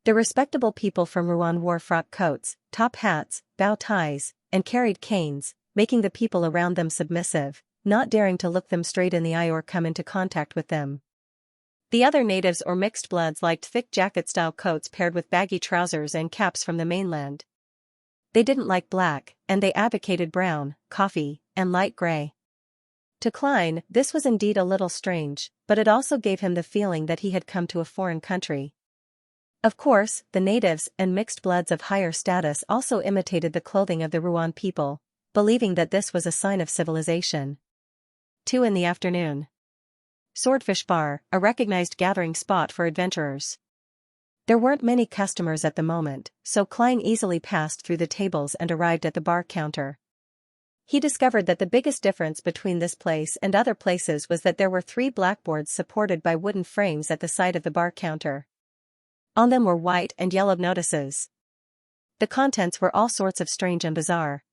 The respectable people from Rouen wore frock coats, top hats, bow ties, and carried canes, making the people around them submissive, not daring to look them straight in the eye or come into contact with them. The other natives or mixed bloods liked thick jacket-style coats paired with baggy trousers and caps from the mainland. They didn't like black, and they advocated brown, coffee, and light gray. To Klein, this was indeed a little strange, but it also gave him the feeling that he had come to a foreign country. Of course, the natives and mixed bloods of higher status also imitated the clothing of the Ruan people, believing that this was a sign of civilization. 2 in the afternoon. Swordfish Bar, a recognized gathering spot for adventurers. There weren't many customers at the moment, so Klein easily passed through the tables and arrived at the bar counter. He discovered that the biggest difference between this place and other places was that there were 3 blackboards supported by wooden frames at the side of the bar counter. On them were white and yellow notices. The contents were all sorts of strange and bizarre.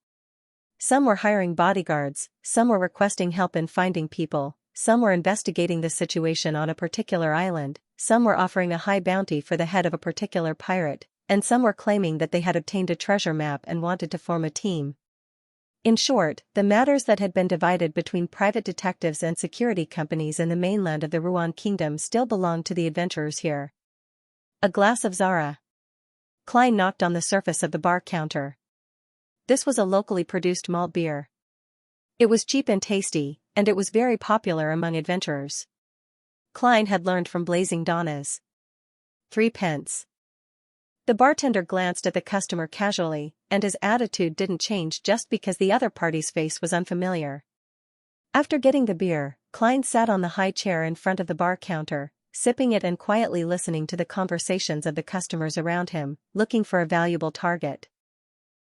Some were hiring bodyguards, some were requesting help in finding people, some were investigating the situation on a particular island, some were offering a high bounty for the head of a particular pirate, and some were claiming that they had obtained a treasure map and wanted to form a team. In short, the matters that had been divided between private detectives and security companies in the mainland of the Ruan Kingdom still belonged to the adventurers here. A glass of Zara. Klein knocked on the surface of the bar counter. This was a locally produced malt beer. It was cheap and tasty, and it was very popular among adventurers. Klein had learned from Blazing Donna's. 3 pence. The bartender glanced at the customer casually, and his attitude didn't change just because the other party's face was unfamiliar. After getting the beer, Klein sat on the high chair in front of the bar counter, sipping it and quietly listening to the conversations of the customers around him, looking for a valuable target.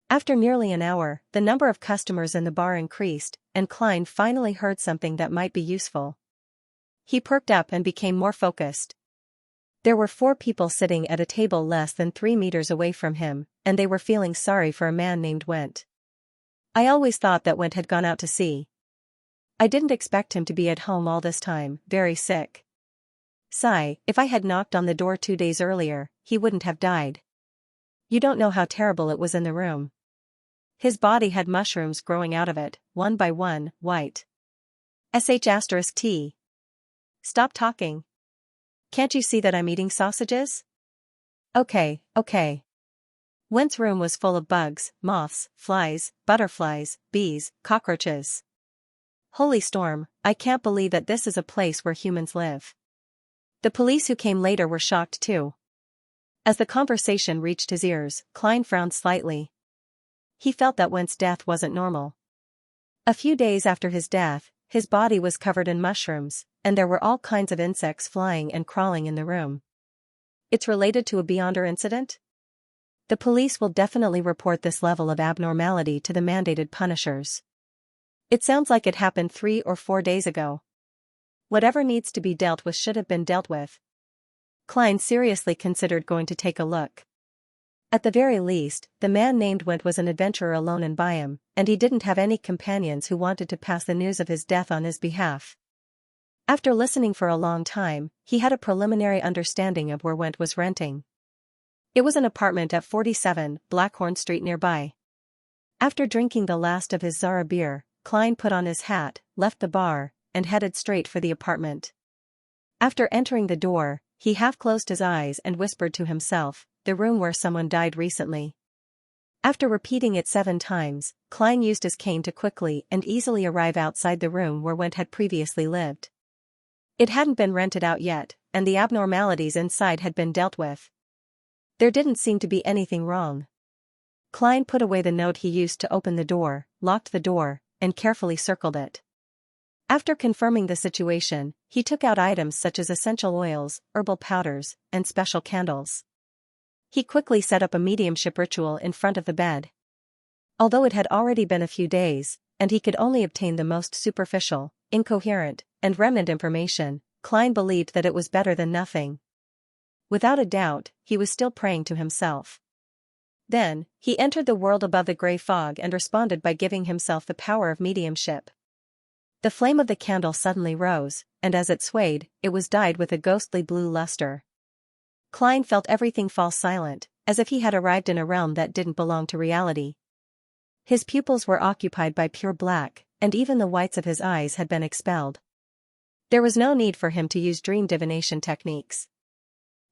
After nearly an hour, the number of customers in the bar increased, and Klein finally heard something that might be useful. He perked up and became more focused. There were 4 people sitting at a table less than 3 meters away from him, and they were feeling sorry for a man named Went. I always thought that Went had gone out to sea. I didn't expect him to be at home all this time, very sick. Sigh, if I had knocked on the door 2 days earlier, he wouldn't have died. You don't know how terrible it was in the room. His body had mushrooms growing out of it, one by one, white. *T. Stop talking. Can't you see that I'm eating sausages? Okay. Went's room was full of bugs, moths, flies, butterflies, bees, cockroaches. Holy storm, I can't believe that this is a place where humans live. The police who came later were shocked too. As the conversation reached his ears, Klein frowned slightly. He felt that Went's death wasn't normal. A few days after his death, his body was covered in mushrooms, and there were all kinds of insects flying and crawling in the room. It's related to a Beyonder incident? The police will definitely report this level of abnormality to the mandated punishers. It sounds like it happened 3 or 4 days ago. Whatever needs to be dealt with should have been dealt with. Klein seriously considered going to take a look. At the very least, the man named Went was an adventurer alone in Byam, and he didn't have any companions who wanted to pass the news of his death on his behalf. After listening for a long time, he had a preliminary understanding of where Went was renting. It was an apartment at 47 Blackhorn Street nearby. After drinking the last of his Zara beer, Klein put on his hat, left the bar, and headed straight for the apartment. After entering the door, he half closed his eyes and whispered to himself, "The room where someone died recently." After repeating it 7 times, Klein used his cane to quickly and easily arrive outside the room where Went had previously lived. It hadn't been rented out yet, and the abnormalities inside had been dealt with. There didn't seem to be anything wrong. Klein put away the note he used to open the door, locked the door, and carefully circled it. After confirming the situation, he took out items such as essential oils, herbal powders, and special candles. He quickly set up a mediumship ritual in front of the bed. Although it had already been a few days, and he could only obtain the most superficial, incoherent, and remnant information, Klein believed that it was better than nothing. Without a doubt, he was still praying to himself. Then, he entered the world above the gray fog and responded by giving himself the power of mediumship. The flame of the candle suddenly rose, and as it swayed, it was dyed with a ghostly blue luster. Klein felt everything fall silent, as if he had arrived in a realm that didn't belong to reality. His pupils were occupied by pure black, and even the whites of his eyes had been expelled. There was no need for him to use dream divination techniques.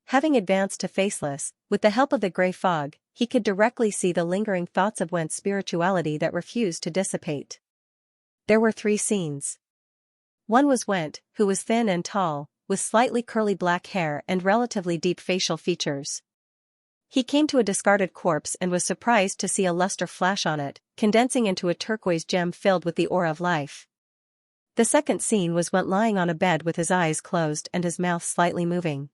Having advanced to faceless, with the help of the gray fog, he could directly see the lingering thoughts of Went's spirituality that refused to dissipate. There were 3 scenes. One was Went, who was thin and tall, with slightly curly black hair and relatively deep facial features. He came to a discarded corpse and was surprised to see a luster flash on it, condensing into a turquoise gem filled with the aura of life. The second scene was Went lying on a bed with his eyes closed and his mouth slightly moving.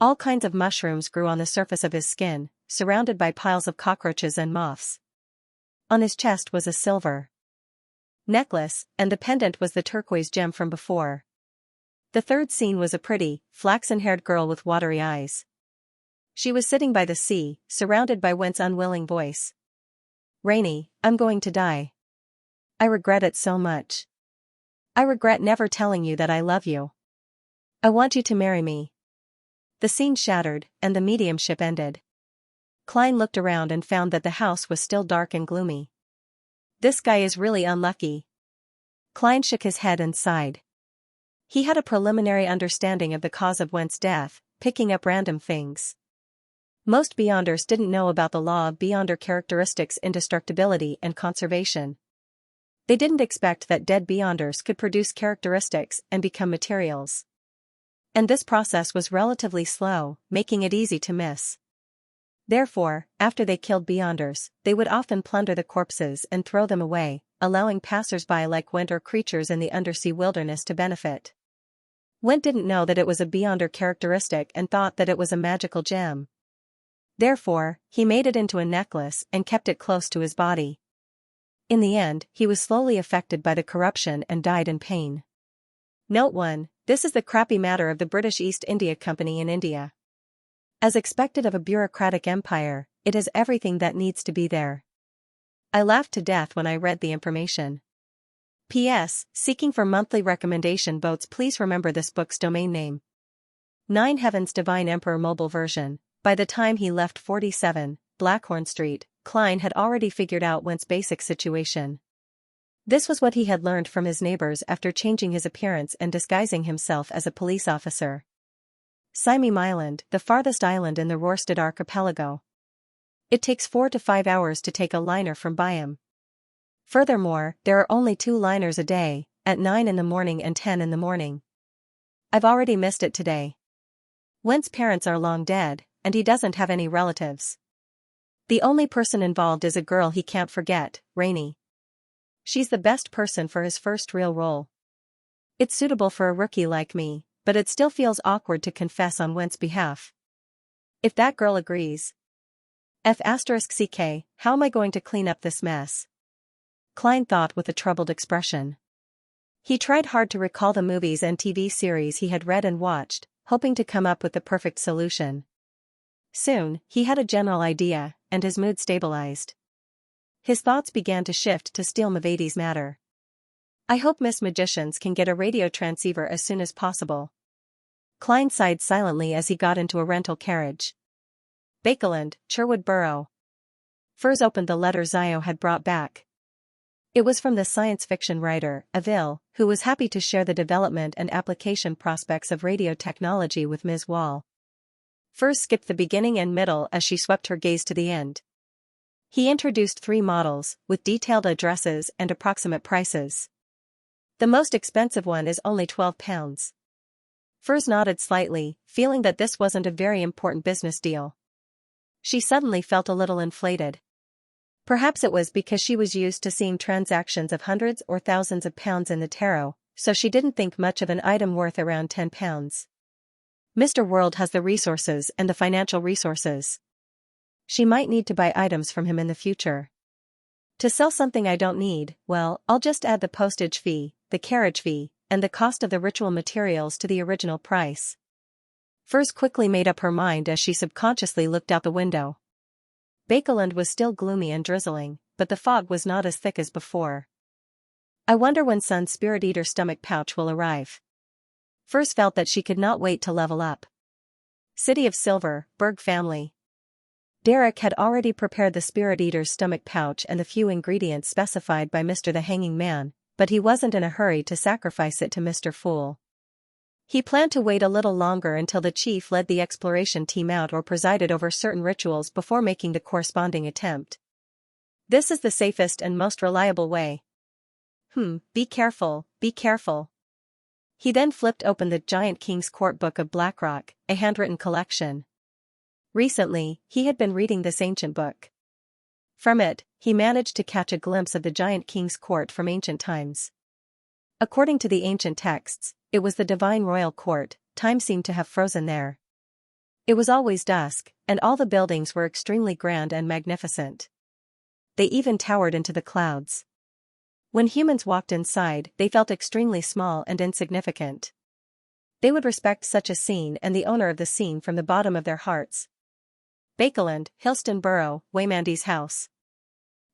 All kinds of mushrooms grew on the surface of his skin, surrounded by piles of cockroaches and moths. On his chest was a silver necklace, and the pendant was the turquoise gem from before. The third scene was a pretty, flaxen-haired girl with watery eyes. She was sitting by the sea, surrounded by Went's unwilling voice. "Rainy, I'm going to die. I regret it so much. I regret never telling you that I love you. I want you to marry me." The scene shattered, and the mediumship ended. Klein looked around and found that the house was still dark and gloomy. "This guy is really unlucky." Klein shook his head and sighed. He had a preliminary understanding of the cause of Went's death, picking up random things. Most Beyonders didn't know about the law of Beyonder characteristics, indestructibility and conservation. They didn't expect that dead Beyonders could produce characteristics and become materials. And this process was relatively slow, making it easy to miss. Therefore, after they killed Beyonders, they would often plunder the corpses and throw them away, allowing passers-by like Went or creatures in the undersea wilderness to benefit. Went didn't know that it was a Beyonder characteristic and thought that it was a magical gem. Therefore, he made it into a necklace and kept it close to his body. In the end, he was slowly affected by the corruption and died in pain. Note 1. This is the crappy matter of the British East India Company in India. As expected of a bureaucratic empire, it has everything that needs to be there. I laughed to death when I read the information. P.S. Seeking for monthly recommendation boats. Please remember this book's domain name. 9 Heavens Divine Emperor Mobile Version. By the time he left 47, Blackhorn Street, Klein had already figured out Went's basic situation. This was what he had learned from his neighbors after changing his appearance and disguising himself as a police officer. Simeem Island, the farthest island in the Rørsted archipelago. It takes 4 to 5 hours to take a liner from Byam. Furthermore, there are only 2 liners a day, at 9 in the morning and 10 in the morning. I've already missed it today. Went's parents are long dead, and he doesn't have any relatives. The only person involved is a girl he can't forget, Rainy. She's the best person for his first real role. It's suitable for a rookie like me, but it still feels awkward to confess on Went's behalf. If that girl agrees. F***ck, how am I going to clean up this mess? Klein thought with a troubled expression. He tried hard to recall the movies and TV series he had read and watched, hoping to come up with the perfect solution. Soon, he had a general idea, and his mood stabilized. His thoughts began to shift to Steel Mavadi's matter. I hope Miss Magicians can get a radio transceiver as soon as possible. Klein sighed silently as he got into a rental carriage. Bakeland, Sherwood Borough. Furs opened the letter Zio had brought back. It was from the science fiction writer, Avil, who was happy to share the development and application prospects of radio technology with Ms. Wall. Furs skipped the beginning and middle as she swept her gaze to the end. He introduced 3 models, with detailed addresses and approximate prices. The most expensive one is only £12. Furs nodded slightly, feeling that this wasn't a very important business deal. She suddenly felt a little inflated. Perhaps it was because she was used to seeing transactions of hundreds or thousands of pounds in the tarot, so she didn't think much of an item worth around £10. Mr. World has the resources and the financial resources. She might need to buy items from him in the future. To sell something I don't need, well, I'll just add the postage fee, the carriage fee, and the cost of the ritual materials to the original price. Furs quickly made up her mind as she subconsciously looked out the window. Bakeland was still gloomy and drizzling, but the fog was not as thick as before. I wonder when Sun's Spirit Eater stomach pouch will arrive. Furs felt that she could not wait to level up. City of Silver, Berg family. Derek had already prepared the Spirit Eater's stomach pouch and the few ingredients specified by Mr. the Hanging Man, but he wasn't in a hurry to sacrifice it to Mr. Fool. He planned to wait a little longer until the chief led the exploration team out or presided over certain rituals before making the corresponding attempt. This is the safest and most reliable way. Be careful, be careful. He then flipped open the Giant King's Court Book of Blackrock, a handwritten collection. Recently, he had been reading this ancient book. From it, he managed to catch a glimpse of the Giant King's court from ancient times. According to the ancient texts, it was the divine royal court. Time seemed to have frozen there. It was always dusk, and all the buildings were extremely grand and magnificent. They even towered into the clouds. When humans walked inside, they felt extremely small and insignificant. They would respect such a scene and the owner of the scene from the bottom of their hearts. Bakeland, Hillston Borough, Waymandy's house.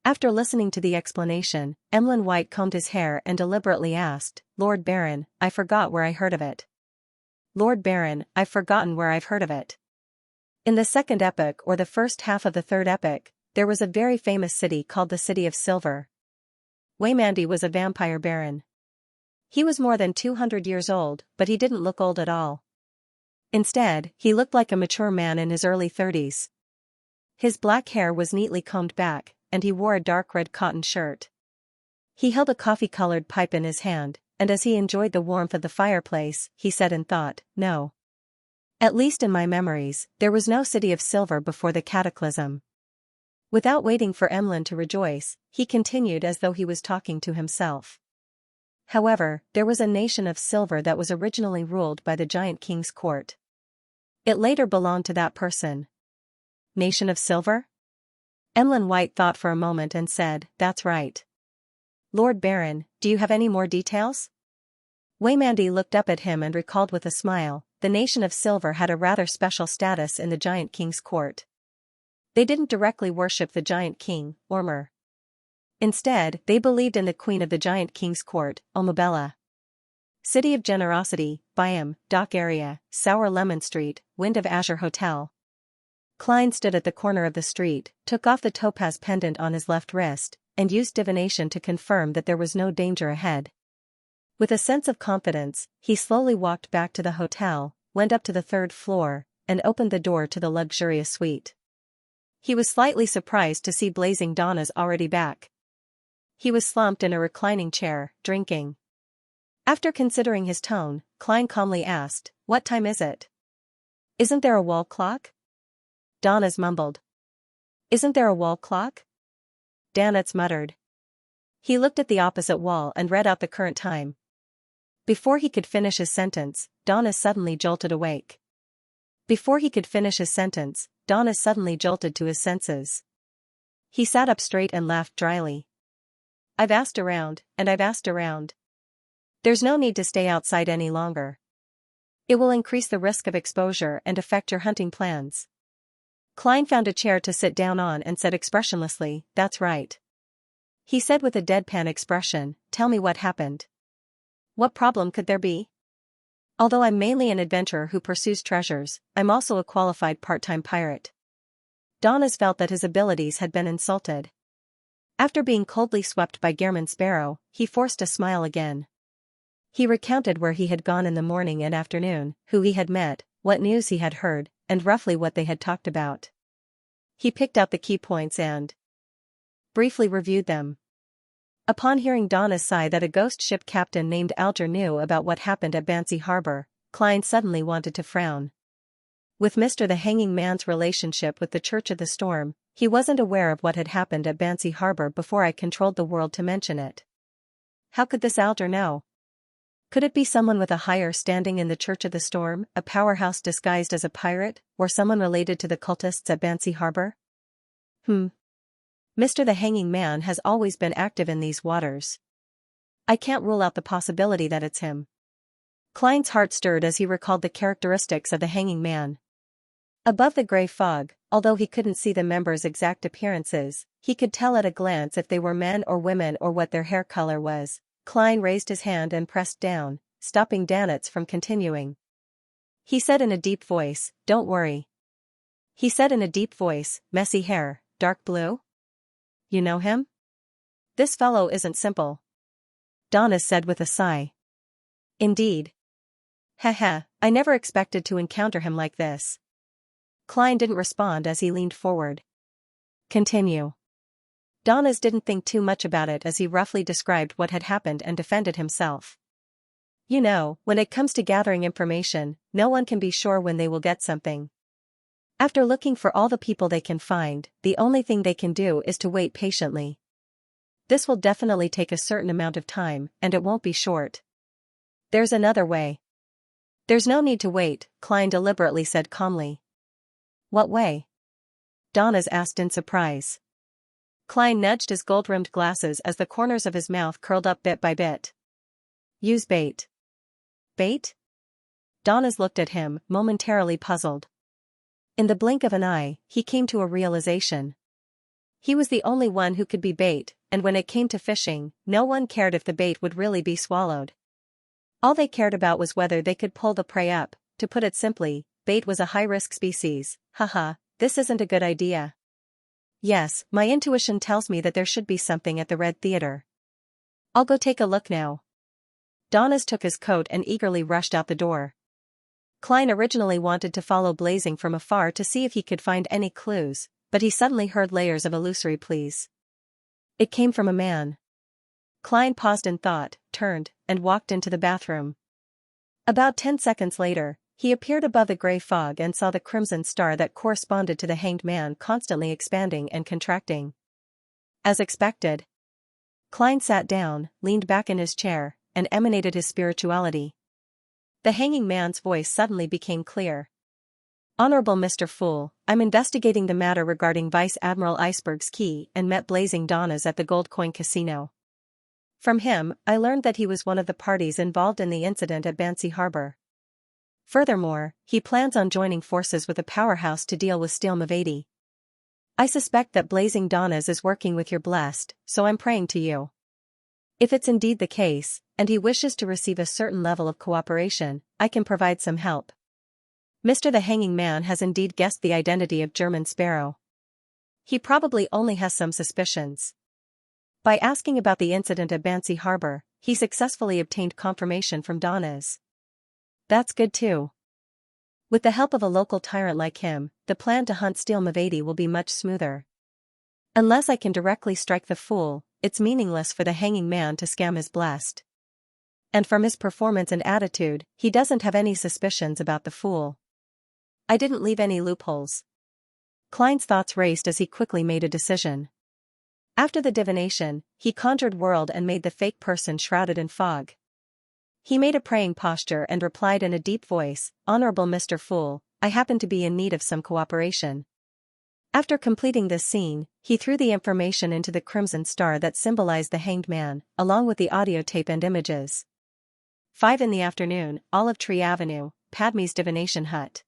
After listening to the explanation, Emlyn White combed his hair and deliberately asked, "Lord Baron, I forgot where I heard of it." "Lord Baron, I've forgotten where I've heard of it." In the second epoch or the first half of the third epoch, there was a very famous city called the City of Silver. Waymandy was a vampire baron. He was more than 200 years old, but he didn't look old at all. Instead, he looked like a mature man in his early 30s. His black hair was neatly combed back, and he wore a dark red cotton shirt. He held a coffee-colored pipe in his hand, and as he enjoyed the warmth of the fireplace, he said in thought, "No. At least in my memories, there was no City of Silver before the cataclysm." Without waiting for Emlyn to rejoice, he continued as though he was talking to himself. However, there was a nation of silver that was originally ruled by the Giant King's court. It later belonged to that person. Nation of Silver? Emlyn White thought for a moment and said, "That's right. Lord Baron, do you have any more details?" Waymandy looked up at him and recalled with a smile, the Nation of Silver had a rather special status in the Giant King's court. They didn't directly worship the Giant King, Ormer. Instead, they believed in the Queen of the Giant King's court, Omabella. City of Generosity, Byam, Dock Area, Sour Lemon Street, Wind of Azure Hotel. Klein stood at the corner of the street, took off the topaz pendant on his left wrist, and used divination to confirm that there was no danger ahead. With a sense of confidence, he slowly walked back to the hotel, went up to the third floor, and opened the door to the luxurious suite. He was slightly surprised to see Blazing Donna's already back. He was slumped in a reclining chair, drinking. After considering his tone, Klein calmly asked, "What time is it?" "Isn't there a wall clock?" Donna's mumbled. "Isn't there a wall clock?" Danitz muttered. He looked at the opposite wall and read out the current time. Before he could finish his sentence, Donna suddenly jolted awake. Before he could finish his sentence, Donna suddenly jolted to his senses. He sat up straight and laughed dryly. "I've asked around, and I've asked around. There's no need to stay outside any longer. It will increase the risk of exposure and affect your hunting plans." Klein found a chair to sit down on and said expressionlessly, "That's right." He said with a deadpan expression, "Tell me what happened. What problem could there be? Although I'm mainly an adventurer who pursues treasures, I'm also a qualified part-time pirate." Donnas felt that his abilities had been insulted. After being coldly swept by Gehrman Sparrow, he forced a smile again. He recounted where he had gone in the morning and afternoon, who he had met, what news he had heard, and roughly what they had talked about. He picked out the key points and briefly reviewed them. Upon hearing Donna's sigh that a ghost ship captain named Alger knew about what happened at Bansi Harbor, Klein suddenly wanted to frown. With Mr. the Hanging Man's relationship with the Church of the Storm, he wasn't aware of what had happened at Bansi Harbor before I controlled the world to mention it. How could this Alger know? Could it be someone with a higher standing in the Church of the Storm, a powerhouse disguised as a pirate, or someone related to the cultists at Bansi Harbor? Mr. the Hanging Man has always been active in these waters. I can't rule out the possibility that it's him. Klein's heart stirred as he recalled the characteristics of the Hanging Man. Above the gray fog, although he couldn't see the members' exact appearances, he could tell at a glance if they were men or women or what their hair color was. Klein raised his hand and pressed down, stopping Danitz from continuing. He said in a deep voice, "Don't worry." He said in a deep voice, "Messy hair, dark blue? You know him? This fellow isn't simple." Danitz said with a sigh. "Indeed. Heh, I never expected to encounter him like this." Klein didn't respond as he leaned forward. "Continue." Danitz didn't think too much about it as he roughly described what had happened and defended himself. "You know, when it comes to gathering information, no one can be sure when they will get something. After looking for all the people they can find, the only thing they can do is to wait patiently. This will definitely take a certain amount of time, and it won't be short. There's another way." "There's no need to wait," Klein deliberately said calmly. "What way?" Danitz asked in surprise. Klein nudged his gold-rimmed glasses as the corners of his mouth curled up bit by bit. "Use bait." "Bait?" Danitz looked at him, momentarily puzzled. In the blink of an eye, he came to a realization. He was the only one who could be bait, and when it came to fishing, no one cared if the bait would really be swallowed. All they cared about was whether they could pull the prey up. To put it simply, bait was a high-risk species. Haha, this isn't a good idea. "Yes, my intuition tells me that there should be something at the Red Theater. I'll go take a look now." Danitz took his coat and eagerly rushed out the door. Klein originally wanted to follow Blazing from afar to see if he could find any clues, but he suddenly heard layers of illusory pleas. It came from a man. Klein paused in thought, turned, and walked into the bathroom. About 10 seconds later, he appeared above the gray fog and saw the crimson star that corresponded to the Hanged Man constantly expanding and contracting. As expected. Klein sat down, leaned back in his chair, and emanated his spirituality. The Hanging Man's voice suddenly became clear. "Honorable Mr. Fool, I'm investigating the matter regarding Vice Admiral Iceberg's key and met Blazing Donnas at the Gold Coin Casino. From him, I learned that he was one of the parties involved in the incident at Bansi Harbor. Furthermore, he plans on joining forces with a powerhouse to deal with Steel Mavati. I suspect that Blazing Donnas is working with your blessed, so I'm praying to you. If it's indeed the case, and he wishes to receive a certain level of cooperation, I can provide some help. Mr. the Hanging Man has indeed guessed the identity of German Sparrow. He probably only has some suspicions. By asking about the incident at Bansi Harbor, he successfully obtained confirmation from Donnas. That's good too. With the help of a local tyrant like him, the plan to hunt Steel Mavati will be much smoother. Unless I can directly strike the fool, it's meaningless for the Hanging Man to scam his blessed. And from his performance and attitude, he doesn't have any suspicions about the fool. I didn't leave any loopholes." Klein's thoughts raced as he quickly made a decision. After the divination, he conjured World and made the fake person shrouded in fog. He made a praying posture and replied in a deep voice, "Honorable Mr. Fool, I happen to be in need of some cooperation." After completing this scene, he threw the information into the crimson star that symbolized the Hanged Man, along with the audio tape and images. 5 in the afternoon, Olive Tree Avenue, Padme's divination hut.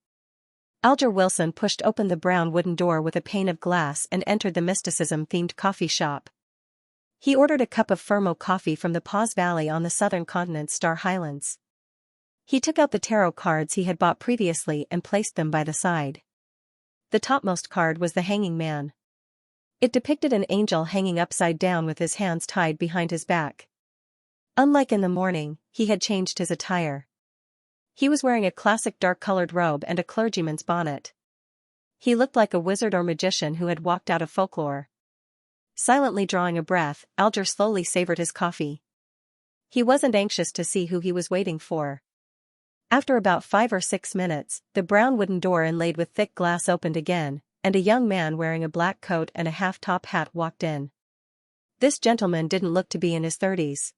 Alger Wilson pushed open the brown wooden door with a pane of glass and entered the mysticism-themed coffee shop. He ordered a cup of Fermo coffee from the Paws Valley on the southern continent's Star Highlands. He took out the tarot cards he had bought previously and placed them by the side. The topmost card was the Hanging Man. It depicted an angel hanging upside down with his hands tied behind his back. Unlike in the morning, he had changed his attire. He was wearing a classic dark-colored robe and a clergyman's bonnet. He looked like a wizard or magician who had walked out of folklore. Silently drawing a breath, Alger slowly savored his coffee. He wasn't anxious to see who he was waiting for. After about 5 or 6 minutes, the brown wooden door inlaid with thick glass opened again, and a young man wearing a black coat and a half-top hat walked in. This gentleman didn't look to be in his 30s.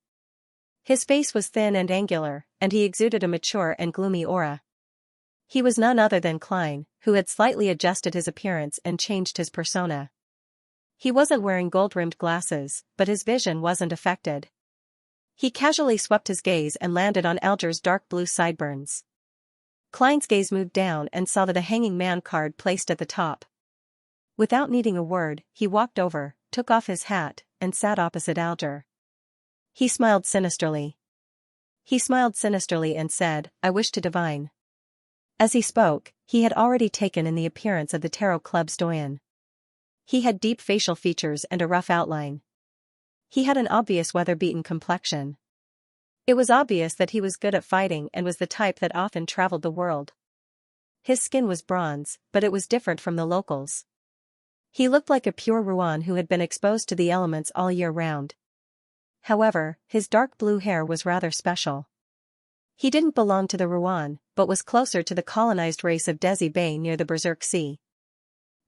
His face was thin and angular, and he exuded a mature and gloomy aura. He was none other than Klein, who had slightly adjusted his appearance and changed his persona. He wasn't wearing gold-rimmed glasses, but his vision wasn't affected. He casually swept his gaze and landed on Alger's dark blue sideburns. Klein's gaze moved down and saw that a hanging man card placed at the top. Without needing a word, he walked over, took off his hat, and sat opposite Alger. He smiled sinisterly. And said, "I wish to divine." As he spoke, he had already taken in the appearance of the Tarot Club's doyen. He had deep facial features and a rough outline. He had an obvious weather-beaten complexion. It was obvious that he was good at fighting and was the type that often traveled the world. His skin was bronze, but it was different from the locals. He looked like a pure Ruan who had been exposed to the elements all year round. However, his dark blue hair was rather special. He didn't belong to the Ruan, but was closer to the colonized race of Desi Bay near the Berserk Sea.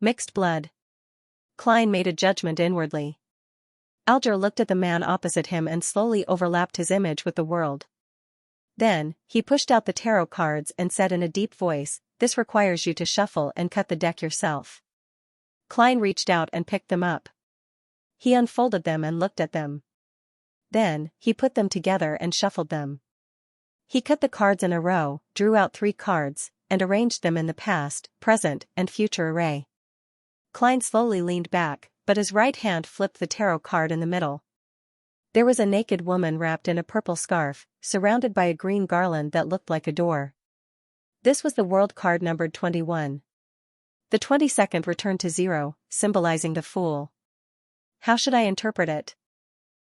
Mixed blood. Klein made a judgment inwardly. Alger looked at the man opposite him and slowly overlapped his image with the world. Then, he pushed out the tarot cards and said in a deep voice, "This requires you to shuffle and cut the deck yourself." Klein reached out and picked them up. He unfolded them and looked at them. Then, he put them together and shuffled them. He cut the cards in a row, drew out 3 cards, and arranged them in the past, present, and future array. Klein slowly leaned back, but his right hand flipped the tarot card in the middle. There was a naked woman wrapped in a purple scarf, surrounded by a green garland that looked like a door. This was the world card numbered 21. The 22nd returned to 0, symbolizing the Fool. "How should I interpret it?"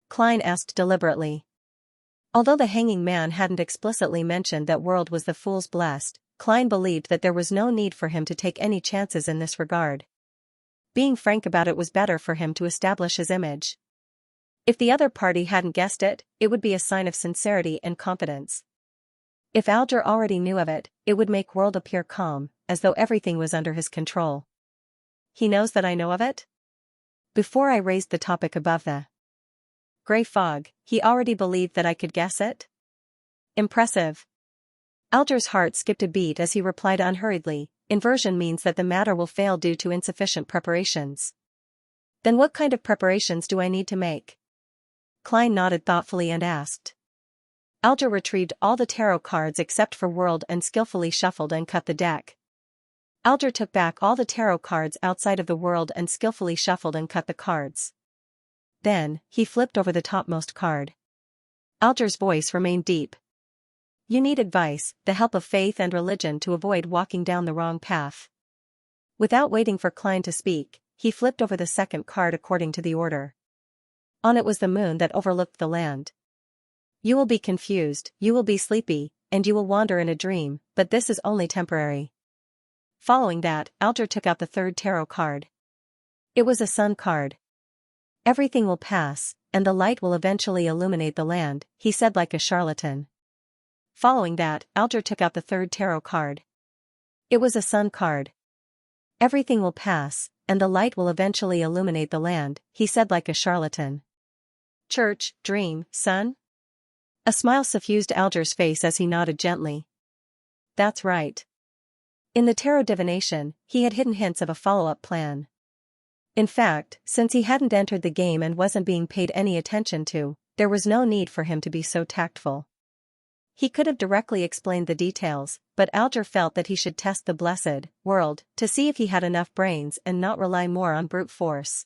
Klein asked deliberately. Although the hanging man hadn't explicitly mentioned that world was the Fool's blessed, Klein believed that there was no need for him to take any chances in this regard. Being frank about it was better for him to establish his image. If the other party hadn't guessed it, it would be a sign of sincerity and confidence. If Alger already knew of it, it would make world appear calm, as though everything was under his control. "He knows that I know of it?" Before I raised the topic above the gray fog, he already believed that I could guess it? Impressive. Alger's heart skipped a beat as he replied unhurriedly, "Inversion means that the matter will fail due to insufficient preparations." "Then what kind of preparations do I need to make?" Klein nodded thoughtfully and asked. Alger retrieved all the tarot cards except for World and skillfully shuffled and cut the deck. Alger took back all the tarot cards outside of the World and skillfully shuffled and cut the cards. Then, he flipped over the topmost card. Alger's voice remained deep. "You need advice, the help of faith and religion to avoid walking down the wrong path." Without waiting for Klein to speak, he flipped over the second card according to the order. On it was the moon that overlooked the land. "You will be confused, you will be sleepy, and you will wander in a dream, but this is only temporary." Following that, Alger took out the third tarot card. It was a sun card. "Everything will pass, and the light will eventually illuminate the land," he said like a charlatan. Following that, Alger took out the third tarot card. It was a sun card. "Everything will pass, and the light will eventually illuminate the land," he said like a charlatan. Church, dream, sun? A smile suffused Alger's face as he nodded gently. "That's right." In the tarot divination, he had hidden hints of a follow-up plan. In fact, since he hadn't entered the game and wasn't being paid any attention to, there was no need for him to be so tactful. He could have directly explained the details, but Alger felt that he should test the blessed world to see if he had enough brains and not rely more on brute force.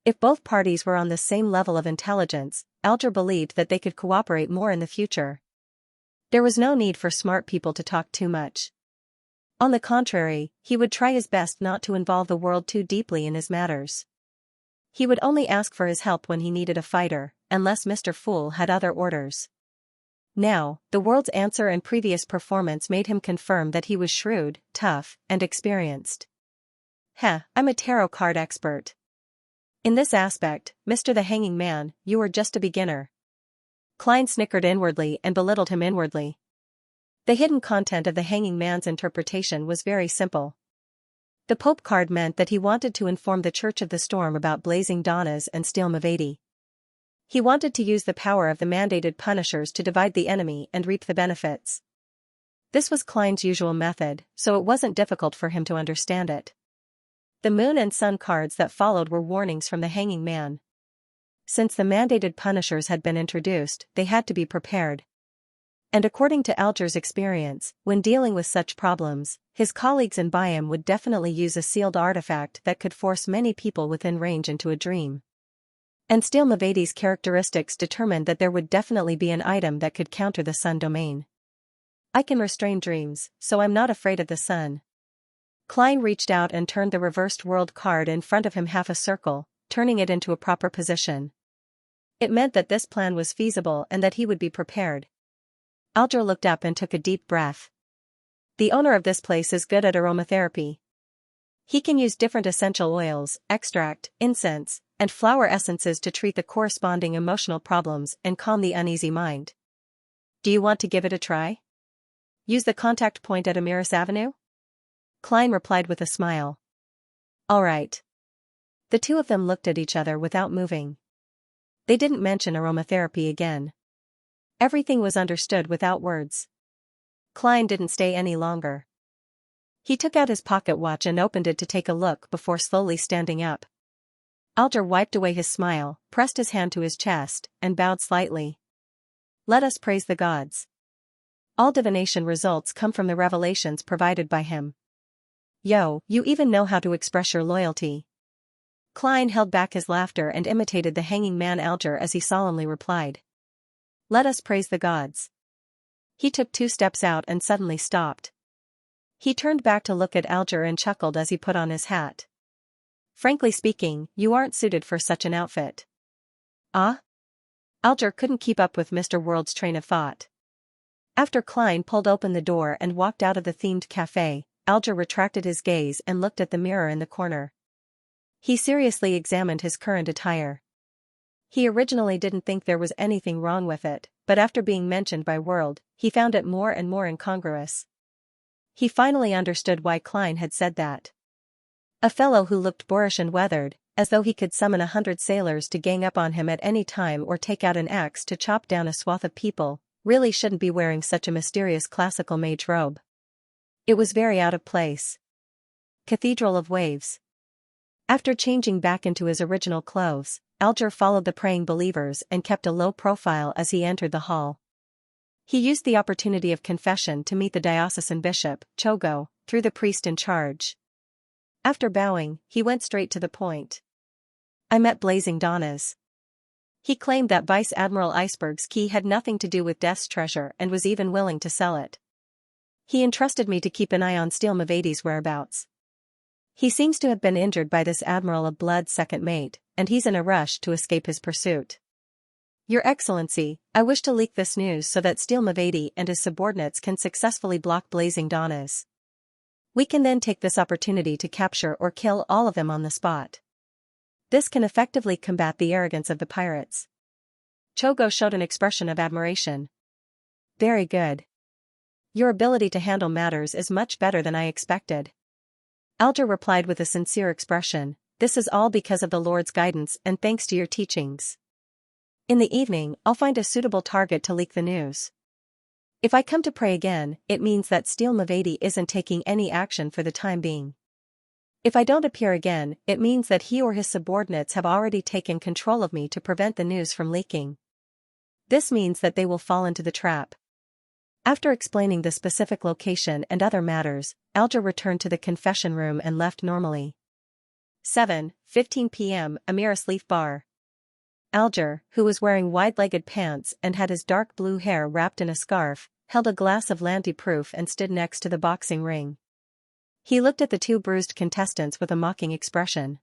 If both parties were on the same level of intelligence, Alger believed that they could cooperate more in the future. There was no need for smart people to talk too much. On the contrary, he would try his best not to involve the world too deeply in his matters. He would only ask for his help when he needed a fighter, unless Mr. Fool had other orders. Now, the world's answer and previous performance made him confirm that he was shrewd, tough, and experienced. I'm a tarot card expert. In this aspect, Mr. the Hanging Man, you are just a beginner." Klein snickered inwardly and belittled him inwardly. The hidden content of the Hanging Man's interpretation was very simple. The Pope card meant that he wanted to inform the Church of the Storm about blazing Donnas and Steel Mavedi. He wanted to use the power of the mandated punishers to divide the enemy and reap the benefits. This was Klein's usual method, so it wasn't difficult for him to understand it. The moon and sun cards that followed were warnings from the hanging man. Since the mandated punishers had been introduced, they had to be prepared. And according to Alger's experience, when dealing with such problems, his colleagues in Biome would definitely use a sealed artifact that could force many people within range into a dream. And Steel Mavadi's characteristics determined that there would definitely be an item that could counter the sun domain. I can restrain dreams, so I'm not afraid of the sun. Klein reached out and turned the reversed world card in front of him half a circle, turning it into a proper position. It meant that this plan was feasible and that he would be prepared. Alger looked up and took a deep breath. The owner of this place is good at aromatherapy. He can use different essential oils, extract, incense, and flower essences to treat the corresponding emotional problems and calm the uneasy mind. Do you want to give it a try? Use the contact point at Amiris Avenue? Klein replied with a smile. All right. The two of them looked at each other without moving. They didn't mention aromatherapy again. Everything was understood without words. Klein didn't stay any longer. He took out his pocket watch and opened it to take a look before slowly standing up. Alger wiped away his smile, pressed his hand to his chest, and bowed slightly. Let us praise the gods. All divination results come from the revelations provided by him. Yo, you even know how to express your loyalty. Klein held back his laughter and imitated the hanging man Alger as he solemnly replied. Let us praise the gods. He took 2 steps out and suddenly stopped. He turned back to look at Alger and chuckled as he put on his hat. Frankly speaking, you aren't suited for such an outfit. Ah? Alger couldn't keep up with Mr. World's train of thought. After Klein pulled open the door and walked out of the themed cafe, Alger retracted his gaze and looked at the mirror in the corner. He seriously examined his current attire. He originally didn't think there was anything wrong with it, but after being mentioned by World, he found it more and more incongruous. He finally understood why Klein had said that. A fellow who looked boorish and weathered, as though he could summon 100 sailors to gang up on him at any time or take out an axe to chop down a swath of people, really shouldn't be wearing such a mysterious classical mage robe. It was very out of place. Cathedral of Waves. After changing back into his original clothes, Alger followed the praying believers and kept a low profile as he entered the hall. He used the opportunity of confession to meet the diocesan bishop, Chogo, through the priest in charge. After bowing, he went straight to the point. I met Blazing Donnas. He claimed that Vice Admiral Iceberg's key had nothing to do with Death's treasure and was even willing to sell it. He entrusted me to keep an eye on Steel Mavadi's whereabouts. He seems to have been injured by this Admiral of Blood's second mate, and he's in a rush to escape his pursuit. Your Excellency, I wish to leak this news so that Steel Mavadi and his subordinates can successfully block Blazing Donnas. We can then take this opportunity to capture or kill all of them on the spot. This can effectively combat the arrogance of the pirates. Chogo showed an expression of admiration. Very good. Your ability to handle matters is much better than I expected. Alger replied with a sincere expression, this is all because of the Lord's guidance and thanks to your teachings. In the evening, I'll find a suitable target to leak the news. If I come to pray again, it means that Steel Mavadi isn't taking any action for the time being. If I don't appear again, it means that he or his subordinates have already taken control of me to prevent the news from leaking. This means that they will fall into the trap. After explaining the specific location and other matters, Alger returned to the confession room and left normally. 7:15 p.m. Amiris Leaf Bar. Alger, who was wearing wide-legged pants and had his dark blue hair wrapped in a scarf, held a glass of Lanty Proof and stood next to the boxing ring. He looked at the 2 bruised contestants with a mocking expression.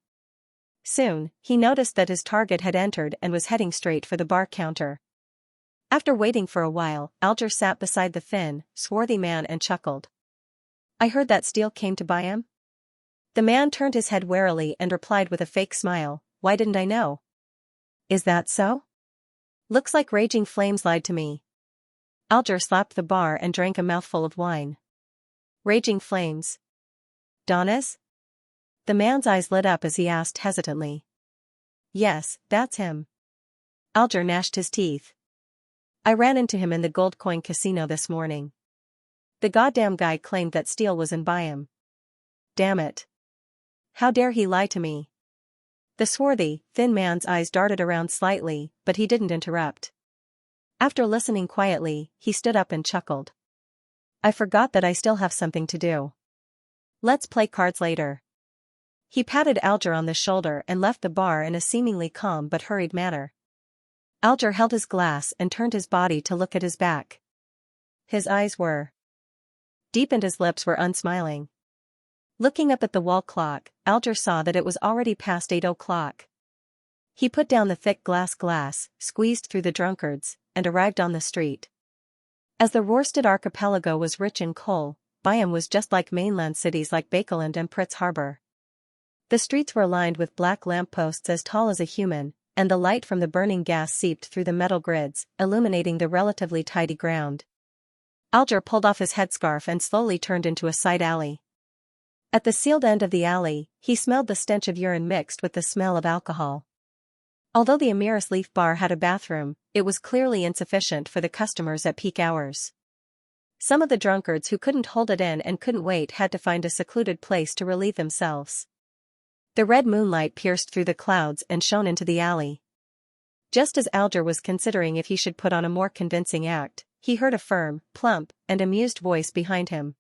Soon, he noticed that his target had entered and was heading straight for the bar counter. After waiting for a while, Alger sat beside the thin, swarthy man and chuckled. I heard that Steel came to buy him? The man turned his head warily and replied with a fake smile, why didn't I know? Is that so? Looks like Raging Flames lied to me. Alger slapped the bar and drank a mouthful of wine. Raging Flames? Donnas? The man's eyes lit up as he asked hesitantly. Yes, that's him. Alger gnashed his teeth. I ran into him in the gold coin casino this morning. The goddamn guy claimed that steel was in Byam. Damn it. How dare he lie to me? The swarthy, thin man's eyes darted around slightly, but he didn't interrupt. After listening quietly, he stood up and chuckled. I forgot that I still have something to do. Let's play cards later. He patted Alger on the shoulder and left the bar in a seemingly calm but hurried manner. Alger held his glass and turned his body to look at his back. His eyes were deep and his lips were unsmiling. Looking up at the wall clock, Alger saw that it was already past 8 o'clock. He put down the thick glass, squeezed through the drunkards, and arrived on the street. As the Rorstad archipelago was rich in coal, Byam was just like mainland cities like Bakeland and Pritz Harbor. The streets were lined with black lampposts as tall as a human, and the light from the burning gas seeped through the metal grids, illuminating the relatively tidy ground. Alger pulled off his headscarf and slowly turned into a side alley. At the sealed end of the alley, he smelled the stench of urine mixed with the smell of alcohol. Although the Amiris Leaf Bar had a bathroom, it was clearly insufficient for the customers at peak hours. Some of the drunkards who couldn't hold it in and couldn't wait had to find a secluded place to relieve themselves. The red moonlight pierced through the clouds and shone into the alley. Just as Alger was considering if he should put on a more convincing act, he heard a firm, plump, and amused voice behind him.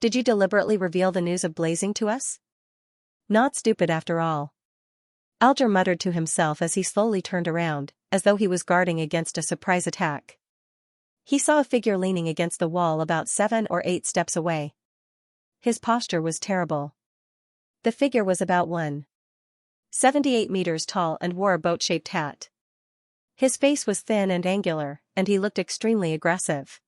Did you deliberately reveal the news of Blazing to us? Not stupid after all. Alger muttered to himself as he slowly turned around, as though he was guarding against a surprise attack. He saw a figure leaning against the wall about 7 or 8 steps away. His posture was terrible. The figure was about 1.78 meters tall and wore a boat-shaped hat. His face was thin and angular, and he looked extremely aggressive.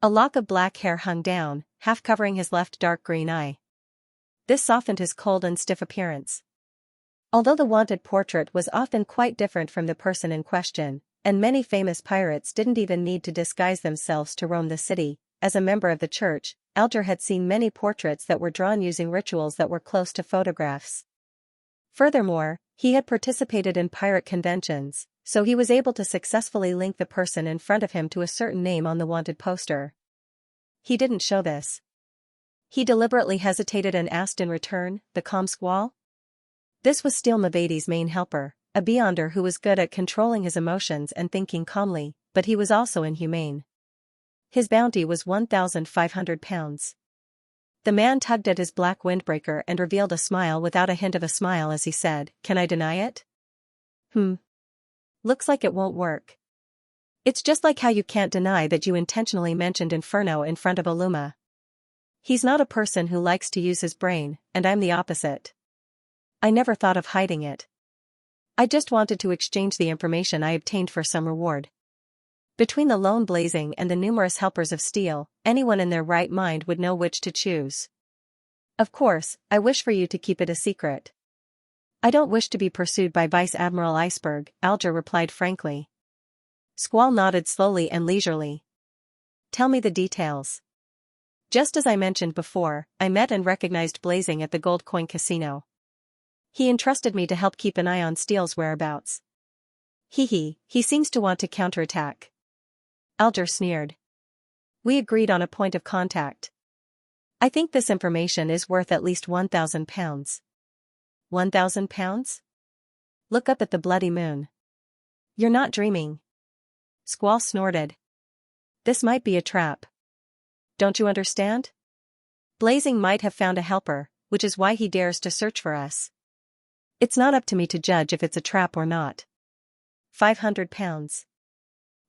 A lock of black hair hung down, half covering his left dark green eye. This softened his cold and stiff appearance. Although the wanted portrait was often quite different from the person in question, and many famous pirates didn't even need to disguise themselves to roam the city, as a member of the church, Alger had seen many portraits that were drawn using rituals that were close to photographs. Furthermore, he had participated in pirate conventions, so he was able to successfully link the person in front of him to a certain name on the wanted poster. He didn't show this. He deliberately hesitated and asked in return, the calm squall? This was Steele Mavadi's main helper, a beyonder who was good at controlling his emotions and thinking calmly, but he was also inhumane. His bounty was 1,500 pounds. The man tugged at his black windbreaker and revealed a smile without a hint of a smile as he said, Can I deny it? Looks like it won't work. It's just like how you can't deny that you intentionally mentioned Inferno in front of Aluma. He's not a person who likes to use his brain, and I'm the opposite. I never thought of hiding it. I just wanted to exchange the information I obtained for some reward. Between the lone Blazing and the numerous helpers of Steele, anyone in their right mind would know which to choose. Of course, I wish for you to keep it a secret. I don't wish to be pursued by Vice Admiral Iceberg, Alger replied frankly. Squall nodded slowly and leisurely. Tell me the details. Just as I mentioned before, I met and recognized Blazing at the Gold Coin Casino. He entrusted me to help keep an eye on Steele's whereabouts. He seems to want to counterattack. Alger sneered. We agreed on a point of contact. I think this information is worth at least 1,000 pounds. 1,000 pounds? Look up at the bloody moon. You're not dreaming. Squall snorted. This might be a trap. Don't you understand? Blazing might have found a helper, which is why he dares to search for us. It's not up to me to judge if it's a trap or not. 500 pounds.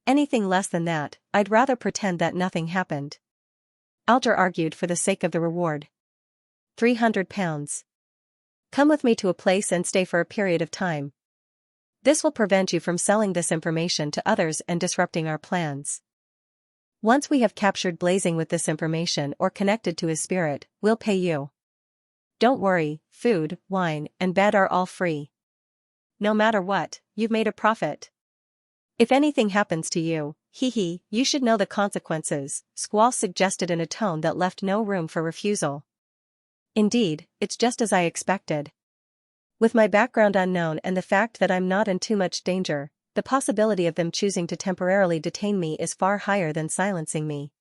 Anything less than that, I'd rather pretend that nothing happened. Alger argued for the sake of the reward. 300 pounds. Come with me to a place and stay for a period of time. This will prevent you from selling this information to others and disrupting our plans. Once we have captured Blazing with this information or connected to his spirit, we'll pay you. Don't worry, food, wine, and bed are all free. No matter what, you've made a profit. If anything happens to you, you should know the consequences, Squall suggested in a tone that left no room for refusal. Indeed, it's just as I expected. With my background unknown and the fact that I'm not in too much danger, the possibility of them choosing to temporarily detain me is far higher than silencing me.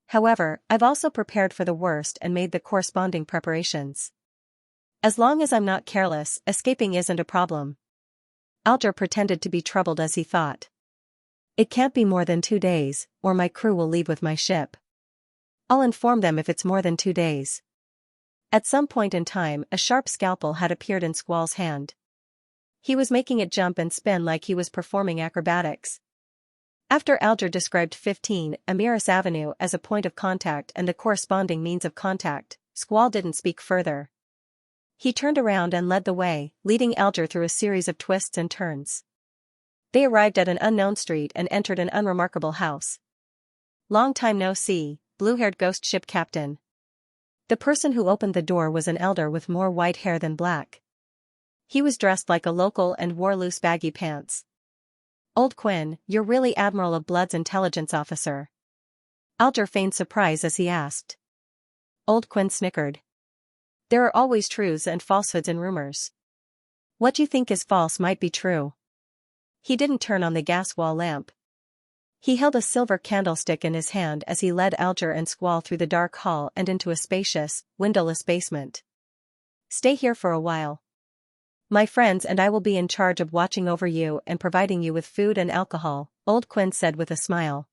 However, I've also prepared for the worst and made the corresponding preparations. As long as I'm not careless, escaping isn't a problem. Alger pretended to be troubled as he thought. It can't be more than 2 days, or my crew will leave with my ship. I'll inform them if it's more than 2 days. At some point in time, a sharp scalpel had appeared in Squall's hand. He was making it jump and spin like he was performing acrobatics. After Alger described 15 Amiris Avenue as a point of contact and the corresponding means of contact, Squall didn't speak further. He turned around and led the way, leading Alger through a series of twists and turns. They arrived at an unknown street and entered an unremarkable house. Long time no see, blue-haired ghost ship captain. The person who opened the door was an elder with more white hair than black. He was dressed like a local and wore loose baggy pants. Old Quinn, you're really Admiral of Blood's intelligence officer. Alger feigned surprise as he asked. Old Quinn snickered. There are always truths and falsehoods in rumors. What you think is false might be true. He didn't turn on the gas wall lamp. He held a silver candlestick in his hand as he led Alger and Squall through the dark hall and into a spacious, windowless basement. Stay here for a while. My friends and I will be in charge of watching over you and providing you with food and alcohol, Old Quinn said with a smile.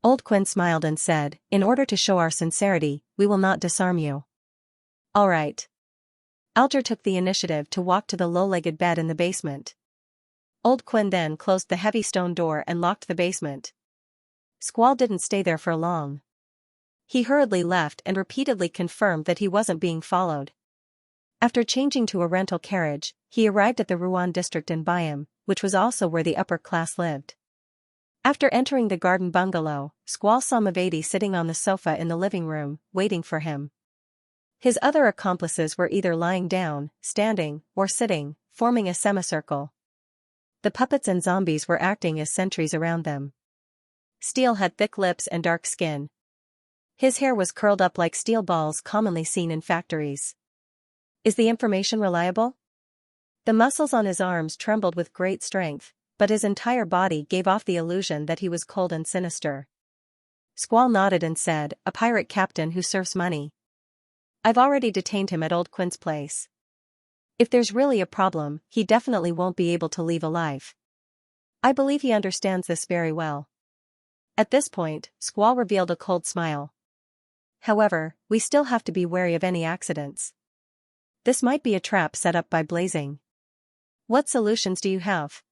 Old Quinn smiled and said, in order to show our sincerity, we will not disarm you. All right. Alger took the initiative to walk to the low-legged bed in the basement. Old Quinn then closed the heavy stone door and locked the basement. Squall didn't stay there for long. He hurriedly left and repeatedly confirmed that he wasn't being followed. After changing to a rental carriage, he arrived at the Rouen district in Byam, which was also where the upper class lived. After entering the garden bungalow, Squall saw Mavady sitting on the sofa in the living room, waiting for him. His other accomplices were either lying down, standing, or sitting, forming a semicircle. The puppets and zombies were acting as sentries around them. Steel had thick lips and dark skin. His hair was curled up like steel balls commonly seen in factories. Is the information reliable? The muscles on his arms trembled with great strength, but his entire body gave off the illusion that he was cold and sinister. Squall nodded and said, a pirate captain who serves money. I've already detained him at Old Quinn's place. If there's really a problem, he definitely won't be able to leave alive. I believe he understands this very well. At this point, Squall revealed a cold smile. However, we still have to be wary of any accidents. This might be a trap set up by Blazing. What solutions do you have?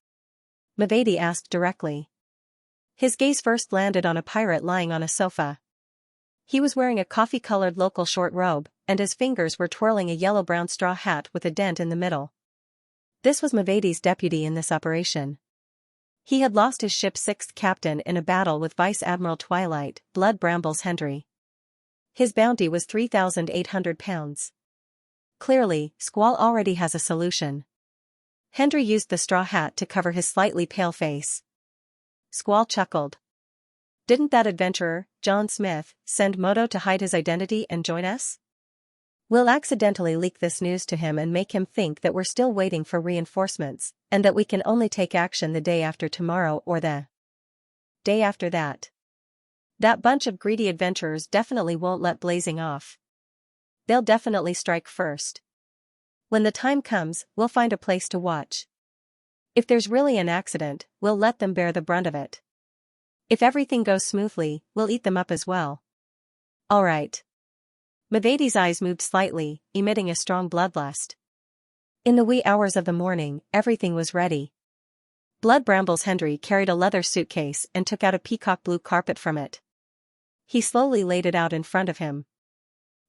Mavady asked directly. His gaze first landed on a pirate lying on a sofa. He was wearing a coffee-colored local short robe, and his fingers were twirling a yellow-brown straw hat with a dent in the middle. This was Mavady's deputy in this operation. He had lost his ship's 6th captain in a battle with Vice Admiral Twilight, Blood Brambles Hendry. His bounty was 3,800 pounds. Clearly, Squall already has a solution. Hendry used the straw hat to cover his slightly pale face. Squall chuckled. Didn't that adventurer, John Smith, send Moto to hide his identity and join us? We'll accidentally leak this news to him and make him think that we're still waiting for reinforcements, and that we can only take action the day after tomorrow or the day after that. That bunch of greedy adventurers definitely won't let Blazing off. They'll definitely strike first. When the time comes, we'll find a place to watch. If there's really an accident, we'll let them bear the brunt of it. If everything goes smoothly, we'll eat them up as well. All right. Mavady's eyes moved slightly, emitting a strong bloodlust. In the wee hours of the morning, everything was ready. Blood Brambles Hendry carried a leather suitcase and took out a peacock blue carpet from it. He slowly laid it out in front of him.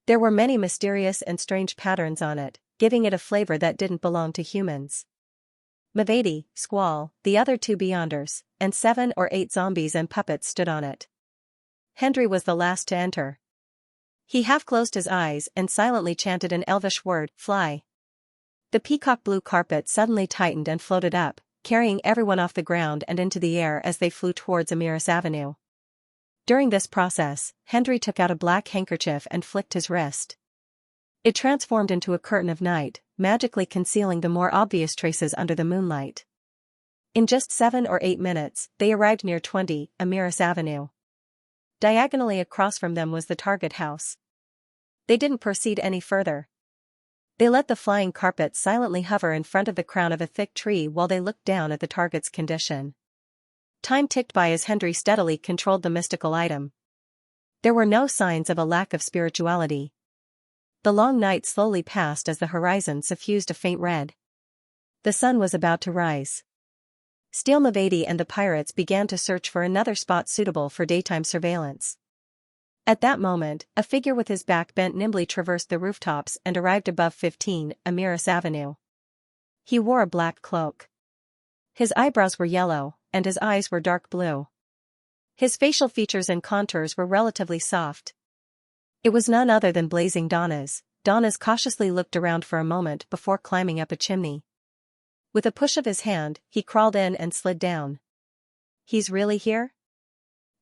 There were many mysterious and strange patterns on it, giving it a flavor that didn't belong to humans. Mavady, Squall, the other 2 Beyonders, and 7 or 8 zombies and puppets stood on it. Hendry was the last to enter. He half closed his eyes and silently chanted an elvish word, fly. The peacock blue carpet suddenly tightened and floated up, carrying everyone off the ground and into the air as they flew towards Amiris Avenue. During this process, Hendry took out a black handkerchief and flicked his wrist. It transformed into a curtain of night, magically concealing the more obvious traces under the moonlight. In just 7 or 8 minutes, they arrived near 20 Amiris Avenue. Diagonally across from them was the target house. They didn't proceed any further. They let the flying carpet silently hover in front of the crown of a thick tree while they looked down at the target's condition. Time ticked by as Henry steadily controlled the mystical item. There were no signs of a lack of spirituality. The long night slowly passed as the horizon suffused a faint red. The sun was about to rise. Steele Mavady and the pirates began to search for another spot suitable for daytime surveillance. At that moment, a figure with his back bent nimbly traversed the rooftops and arrived above 15 Amiris Avenue. He wore a black cloak. His eyebrows were yellow, and his eyes were dark blue. His facial features and contours were relatively soft. It was none other than Blazing Donnas. Donnas cautiously looked around for a moment before climbing up a chimney. With a push of his hand, he crawled in and slid down. "He's really here?"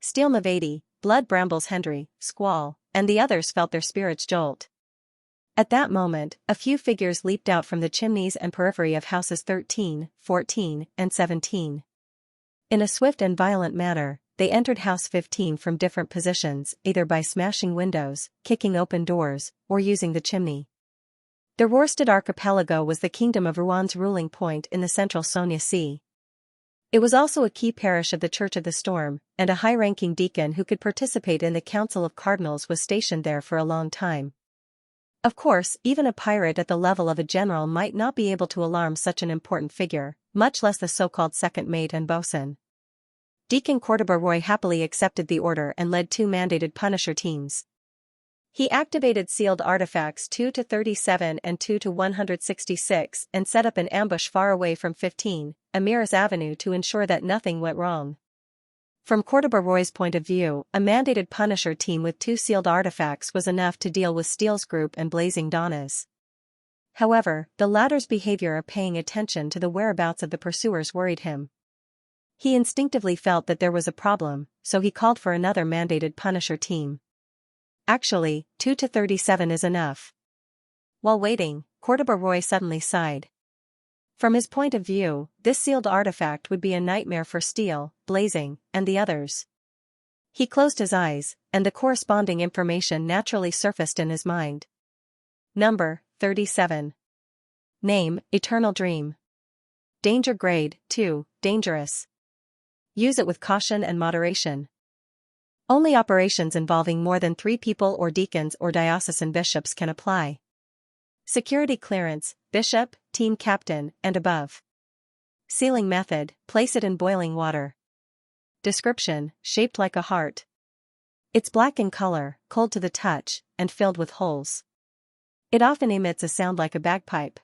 Steele Mavady, Blood Brambles Henry, Squall, and the others felt their spirits jolt. At that moment, a few figures leaped out from the chimneys and periphery of houses 13, 14, and 17. In a swift and violent manner, they entered house 15 from different positions, either by smashing windows, kicking open doors, or using the chimney. The Rorstad archipelago was the kingdom of Rowan's ruling point in the central Sonia Sea. It was also a key parish of the Church of the Storm, and a high-ranking deacon who could participate in the Council of Cardinals was stationed there for a long time. Of course, even a pirate at the level of a general might not be able to alarm such an important figure, much less the so-called second mate and bosun. Deacon Cordoba Roy happily accepted the order and led 2 mandated Punisher teams. He activated sealed artifacts 2 to 37 and 2 to 166 and set up an ambush far away from 15 Amiris Avenue to ensure that nothing went wrong. From Cordoba Roy's point of view, a mandated Punisher team with 2 sealed artifacts was enough to deal with Steele's group and Blazing Donnas. However, the latter's behavior of paying attention to the whereabouts of the pursuers worried him. He instinctively felt that there was a problem, so he called for another mandated Punisher team. "Actually, 2 to 37 is enough." While waiting, Cordoba Roy suddenly sighed. From his point of view, this sealed artifact would be a nightmare for Steele, Blazing, and the others. He closed his eyes, and the corresponding information naturally surfaced in his mind. Number, 37. Name, Eternal Dream. Danger grade, 2, dangerous. Use it with caution and moderation. Only operations involving more than 3 people or deacons or diocesan bishops can apply. Security clearance, bishop, team captain, and above. Sealing method, place it in boiling water. Description, shaped like a heart. It's black in color, cold to the touch, and filled with holes. It often emits a sound like a bagpipe.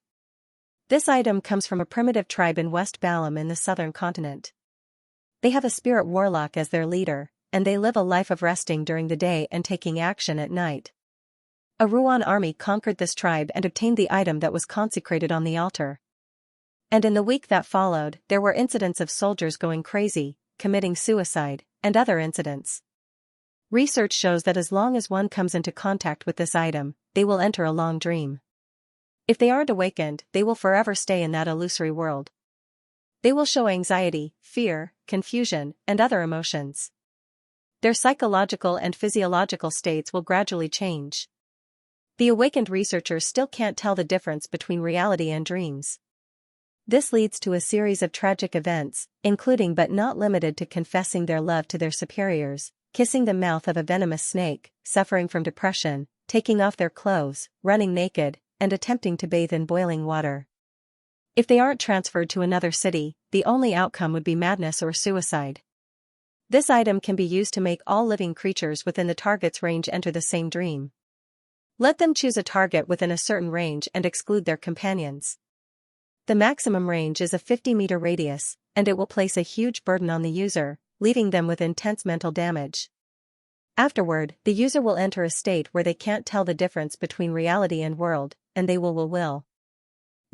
This item comes from a primitive tribe in West Balam in the southern continent. They have a spirit warlock as their leader, and they live a life of resting during the day and taking action at night. A Rowan army conquered this tribe and obtained the item that was consecrated on the altar. And in the week that followed, there were incidents of soldiers going crazy, committing suicide, and other incidents. Research shows that as long as one comes into contact with this item, they will enter a long dream. If they aren't awakened, they will forever stay in that illusory world. They will show anxiety, fear, confusion, and other emotions. Their psychological and physiological states will gradually change. The awakened researchers still can't tell the difference between reality and dreams. This leads to a series of tragic events, including but not limited to confessing their love to their superiors, kissing the mouth of a venomous snake, suffering from depression, taking off their clothes, running naked, and attempting to bathe in boiling water. If they aren't transferred to another city, the only outcome would be madness or suicide. This item can be used to make all living creatures within the target's range enter the same dream. Let them choose a target within a certain range and exclude their companions. The maximum range is a 50-meter radius, and it will place a huge burden on the user, leaving them with intense mental damage. Afterward, the user will enter a state where they can't tell the difference between reality and world, and they will.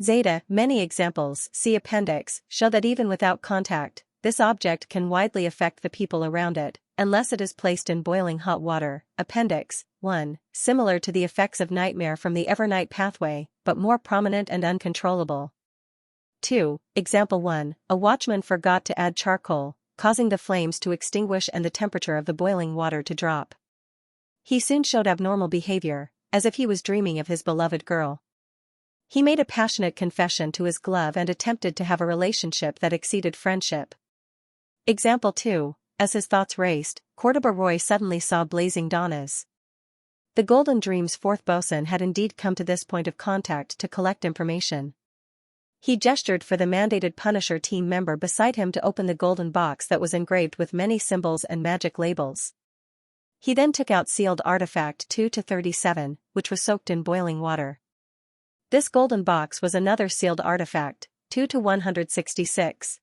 Zeta, many examples, see appendix, show that even without contact, this object can widely affect the people around it, unless it is placed in boiling hot water. Appendix 1, similar to the effects of nightmare from the Evernight pathway, but more prominent and uncontrollable. 2. Example 1. A watchman forgot to add charcoal, causing the flames to extinguish and the temperature of the boiling water to drop. He soon showed abnormal behavior, as if he was dreaming of his beloved girl. He made a passionate confession to his glove and attempted to have a relationship that exceeded friendship. Example 2. As his thoughts raced, Cordoba Roy suddenly saw blazing Donnas. The Golden Dream's fourth bosun had indeed come to this point of contact to collect information. He gestured for the mandated Punisher team member beside him to open the golden box that was engraved with many symbols and magic labels. He then took out sealed artifact 2-37, which was soaked in boiling water. This golden box was another sealed artifact, 2-166.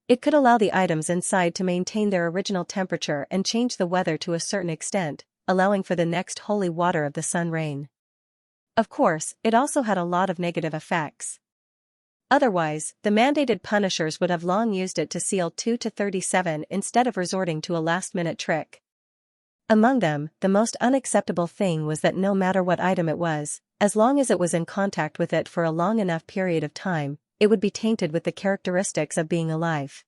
It could allow the items inside to maintain their original temperature and change the weather to a certain extent, allowing for the next holy water of the sun rain. Of course, it also had a lot of negative effects. Otherwise, the mandated Punishers would have long used it to seal 2-37 instead of resorting to a last-minute trick. Among them, the most unacceptable thing was that no matter what item it was, as long as it was in contact with it for a long enough period of time, it would be tainted with the characteristics of being alive.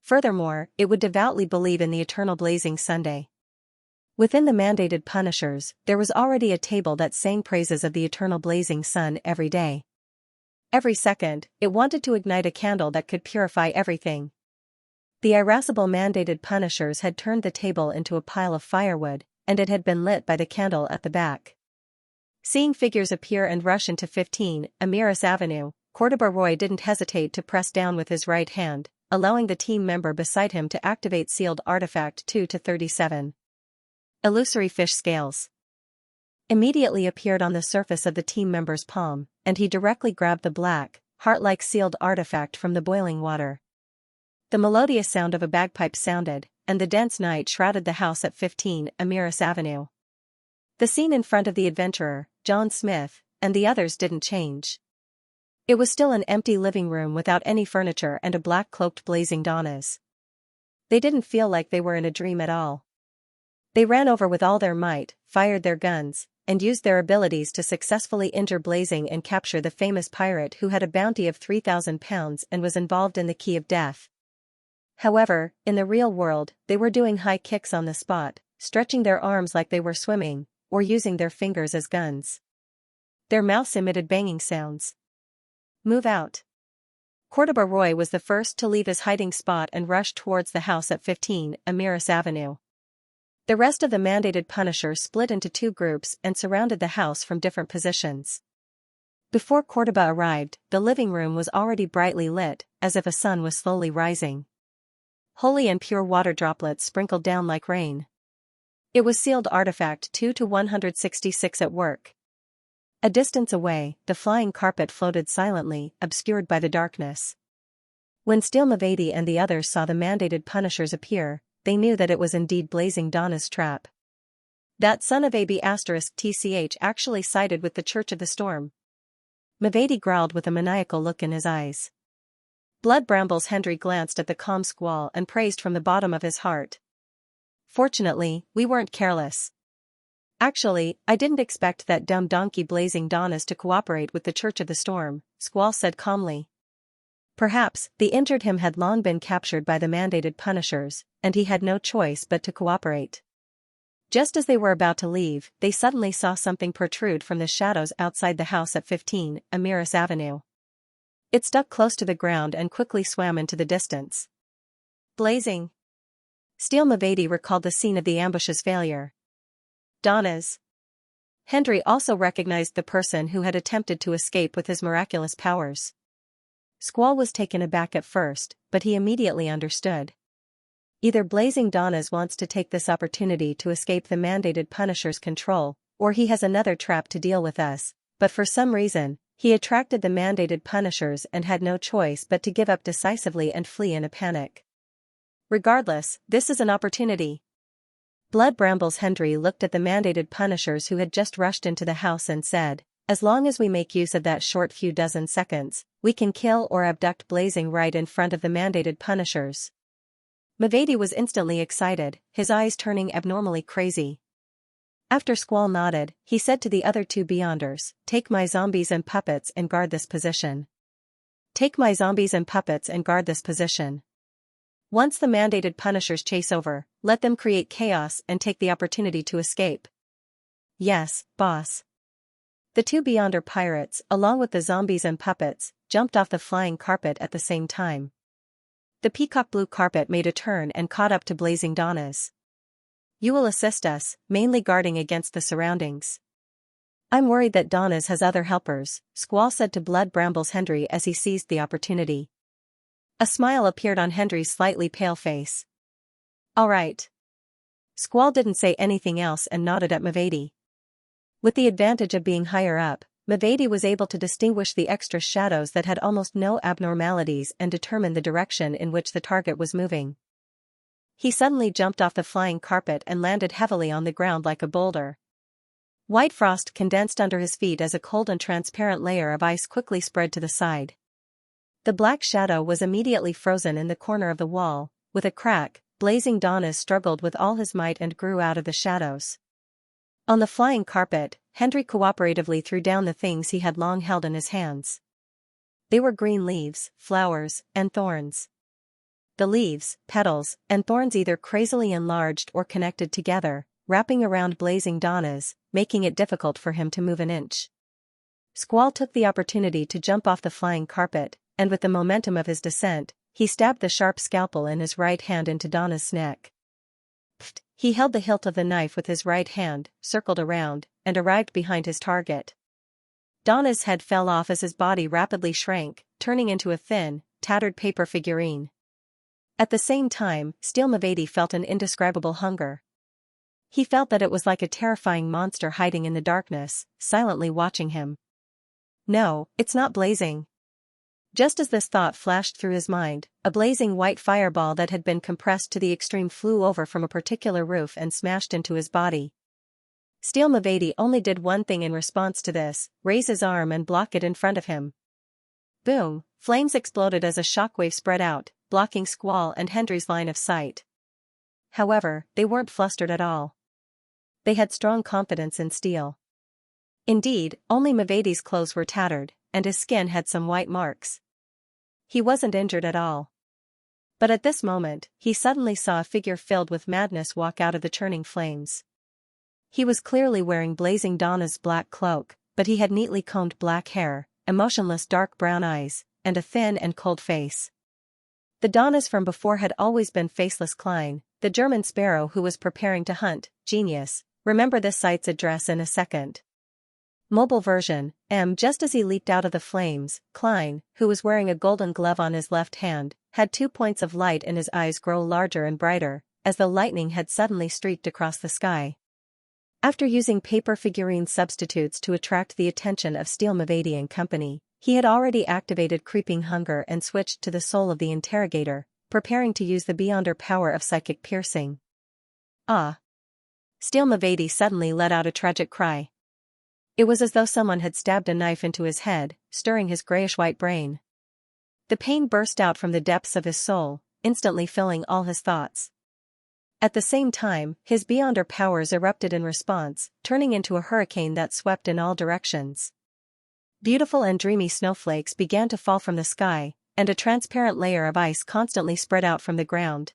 Furthermore, it would devoutly believe in the eternal blazing Sunday. Within the mandated Punishers, there was already a table that sang praises of the eternal blazing sun every day. Every second, it wanted to ignite a candle that could purify everything. The irascible mandated Punishers had turned the table into a pile of firewood, and it had been lit by the candle at the back. Seeing figures appear and rush into 15, Amiris Avenue, Cordoba Roy didn't hesitate to press down with his right hand, allowing the team member beside him to activate sealed artifact 2-37. Illusory fish scales immediately appeared on the surface of the team member's palm, and he directly grabbed the black, heart-like sealed artifact from the boiling water. The melodious sound of a bagpipe sounded, and the dense night shrouded the house at 15 Amiris Avenue. The scene in front of the adventurer, John Smith, and the others didn't change. It was still an empty living room without any furniture and a black-cloaked blazing Donnas. They didn't feel like they were in a dream at all. They ran over with all their might, fired their guns, and used their abilities to successfully injure Blazing and capture the famous pirate who had a bounty of 3,000 pounds and was involved in the Key of Death. However, in the real world, they were doing high kicks on the spot, stretching their arms like they were swimming, or using their fingers as guns. Their mouths emitted banging sounds. Move out. Cordoba Roy was the first to leave his hiding spot and rush towards the house at 15 Amiris Avenue. The rest of the mandated Punishers split into two groups and surrounded the house from different positions. Before Cordoba arrived, the living room was already brightly lit, as if a sun was slowly rising. Holy and pure water droplets sprinkled down like rain. It was sealed artifact 2-166 at work. A distance away, the flying carpet floated silently, obscured by the darkness. When Steel Mavady and the others saw the mandated Punishers appear, they knew that it was indeed Blazing Donna's trap. That son of AB** TCH actually sided with the Church of the Storm. Mavady growled with a maniacal look in his eyes. Blood Brambles Hendry glanced at the calm squall and praised from the bottom of his heart. Fortunately, we weren't careless. Actually, I didn't expect that dumb donkey Blazing Donnas to cooperate with the Church of the Storm, Squall said calmly. Perhaps, the injured him had long been captured by the mandated Punishers, and he had no choice but to cooperate. Just as they were about to leave, they suddenly saw something protrude from the shadows outside the house at 15 Amiris Avenue. It stuck close to the ground and quickly swam into the distance. Blazing. Steel Mavady recalled the scene of the ambush's failure. Donnas. Hendry also recognized the person who had attempted to escape with his miraculous powers. Squall was taken aback at first, but he immediately understood. Either Blazing Donnas wants to take this opportunity to escape the mandated Punisher's control, or he has another trap to deal with us, but for some reason, he attracted the mandated Punishers and had no choice but to give up decisively and flee in a panic. Regardless, this is an opportunity. Blood Brambles Hendry looked at the mandated Punishers who had just rushed into the house and said, as long as we make use of that short few dozen seconds, we can kill or abduct Blazing right in front of the mandated Punishers. Mavady was instantly excited, his eyes turning abnormally crazy. After Squall nodded, he said to the other two Beyonders, take my zombies and puppets and guard this position. Take my zombies and puppets and guard this position. Once the mandated punishers chase over, let them create chaos and take the opportunity to escape. Yes, boss. The two Beyonder pirates, along with the zombies and puppets, jumped off the flying carpet at the same time. The peacock blue carpet made a turn and caught up to Blazing Donna's. You will assist us, mainly guarding against the surroundings. I'm worried that Donna's has other helpers, Squall said to Blood Brambles Hendry as he seized the opportunity. A smile appeared on Hendry's slightly pale face. All right. Squall didn't say anything else and nodded at Mavady. With the advantage of being higher up, Mavady was able to distinguish the extra shadows that had almost no abnormalities and determine the direction in which the target was moving. He suddenly jumped off the flying carpet and landed heavily on the ground like a boulder. White frost condensed under his feet as a cold and transparent layer of ice quickly spread to the side. The black shadow was immediately frozen in the corner of the wall. With a crack, Blazing Donnas struggled with all his might and grew out of the shadows. On the flying carpet, Hendry cooperatively threw down the things he had long held in his hands. They were green leaves, flowers, and thorns. The leaves, petals, and thorns either crazily enlarged or connected together, wrapping around Blazing Donnas, making it difficult for him to move an inch. Squall took the opportunity to jump off the flying carpet, and with the momentum of his descent, he stabbed the sharp scalpel in his right hand into Donna's neck. Pfft! He held the hilt of the knife with his right hand, circled around, and arrived behind his target. Donna's head fell off as his body rapidly shrank, turning into a thin, tattered paper figurine. At the same time, Steel Mavady felt an indescribable hunger. He felt that it was like a terrifying monster hiding in the darkness, silently watching him. No, it's not blazing. Just as this thought flashed through his mind, a blazing white fireball that had been compressed to the extreme flew over from a particular roof and smashed into his body. Steel Mavady only did one thing in response to this, raise his arm and block it in front of him. Boom! Flames exploded as a shockwave spread out, blocking Squall and Hendry's line of sight. However, they weren't flustered at all. They had strong confidence in Steel. Indeed, only Mavady's clothes were tattered, and his skin had some white marks. He wasn't injured at all. But at this moment, he suddenly saw a figure filled with madness walk out of the churning flames. He was clearly wearing Blazing Donna's black cloak, but he had neatly combed black hair, emotionless dark brown eyes, and a thin and cold face. The Donnas from before had always been faceless. Klein, the German sparrow who was preparing to hunt, genius, remember this site's address in a second. Mobile version, just as he leaped out of the flames, Klein, who was wearing a golden glove on his left hand, had 2 points of light in his eyes grow larger and brighter, as though lightning had suddenly streaked across the sky. After using paper figurine substitutes to attract the attention of Steel Mavady and company, he had already activated Creeping Hunger and switched to the soul of the interrogator, preparing to use the Beyonder power of psychic piercing. Ah! Steel Mavady suddenly let out a tragic cry. It was as though someone had stabbed a knife into his head, stirring his grayish-white brain. The pain burst out from the depths of his soul, instantly filling all his thoughts. At the same time, his Beyonder powers erupted in response, turning into a hurricane that swept in all directions. Beautiful and dreamy snowflakes began to fall from the sky, and a transparent layer of ice constantly spread out from the ground.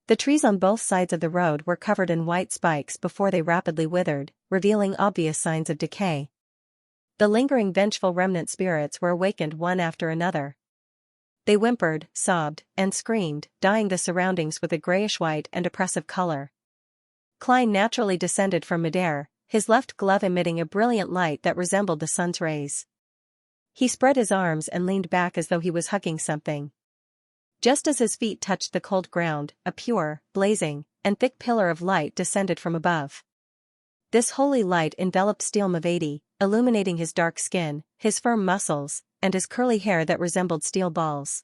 The trees on both sides of the road were covered in white spikes before they rapidly withered, revealing obvious signs of decay. The lingering vengeful remnant spirits were awakened one after another. They whimpered, sobbed, and screamed, dyeing the surroundings with a grayish-white and oppressive color. Klein naturally descended from midair, his left glove emitting a brilliant light that resembled the sun's rays. He spread his arms and leaned back as though he was hugging something. Just as his feet touched the cold ground, a pure, blazing, and thick pillar of light descended from above. This holy light enveloped Steel Mavady, illuminating his dark skin, his firm muscles, and his curly hair that resembled steel balls.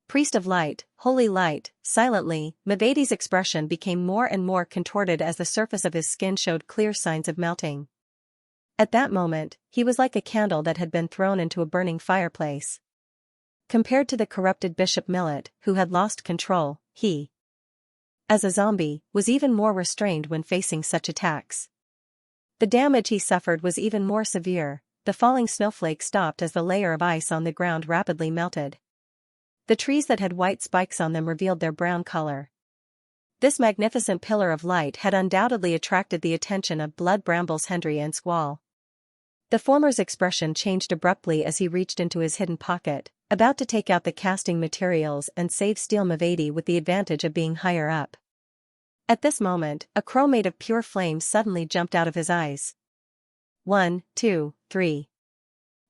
Priest of light, holy light, silently, Mavady's expression became more and more contorted as the surface of his skin showed clear signs of melting. At that moment, he was like a candle that had been thrown into a burning fireplace. Compared to the corrupted Bishop Millet, who had lost control, he, as a zombie, was even more restrained when facing such attacks. The damage he suffered was even more severe. the falling snowflake stopped as the layer of ice on the ground rapidly melted. The trees that had white spikes on them revealed their brown color. This magnificent pillar of light had undoubtedly attracted the attention of Blood Brambles Hendry and Squall. The former's expression changed abruptly as he reached into his hidden pocket, about to take out the casting materials and save Steel Mavady with the advantage of being higher up. At this moment, a crow made of pure flame suddenly jumped out of his eyes. 1, 2, 3.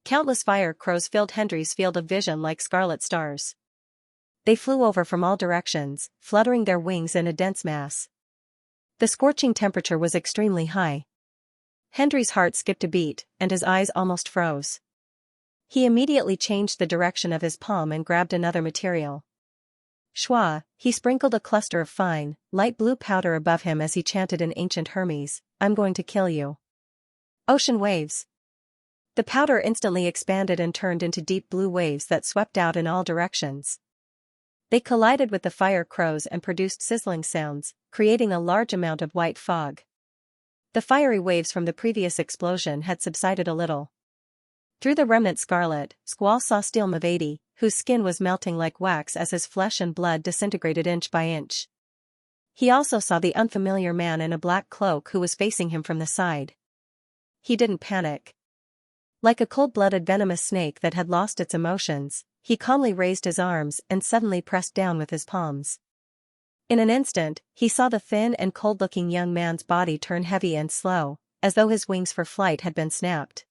Countless fire crows filled Hendry's field of vision like scarlet stars. They flew over from all directions, fluttering their wings in a dense mass. The scorching temperature was extremely high. Hendry's heart skipped a beat, and his eyes almost froze. He immediately changed the direction of his palm and grabbed another material. Schwa, he sprinkled a cluster of fine, light blue powder above him as he chanted in ancient Hermes, "I'm going to kill you." Ocean waves. The powder instantly expanded and turned into deep blue waves that swept out in all directions. They collided with the fire crows and produced sizzling sounds, creating a large amount of white fog. The fiery waves from the previous explosion had subsided a little. Through the remnant scarlet, Squall saw Steel Mavady, whose skin was melting like wax as his flesh and blood disintegrated inch by inch. He also saw the unfamiliar man in a black cloak who was facing him from the side. He didn't panic. Like a cold-blooded venomous snake that had lost its emotions, he calmly raised his arms and suddenly pressed down with his palms. In an instant, he saw the thin and cold-looking young man's body turn heavy and slow, as though his wings for flight had been snapped.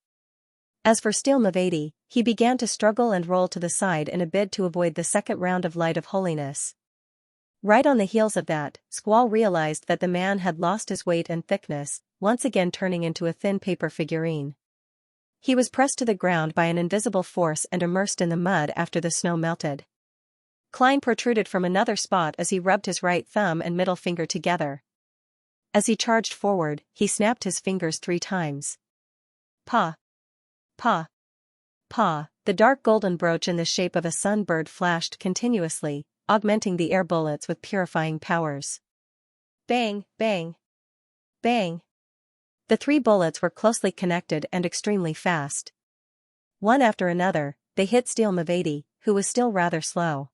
As for Steel Mavady, he began to struggle and roll to the side in a bid to avoid the second round of Light of Holiness. Right on the heels of that, Squall realized that the man had lost his weight and thickness, once again turning into a thin paper figurine. He was pressed to the ground by an invisible force and immersed in the mud after the snow melted. Klein protruded from another spot as he rubbed his right thumb and middle finger together. As he charged forward, he snapped his fingers 3 times. Pa! Pa! Pa! The dark golden brooch in the shape of a sunbird flashed continuously, augmenting the air bullets with purifying powers. Bang! Bang! Bang! The 3 bullets were closely connected and extremely fast. One after another, they hit Steel Mavady, who was still rather slow.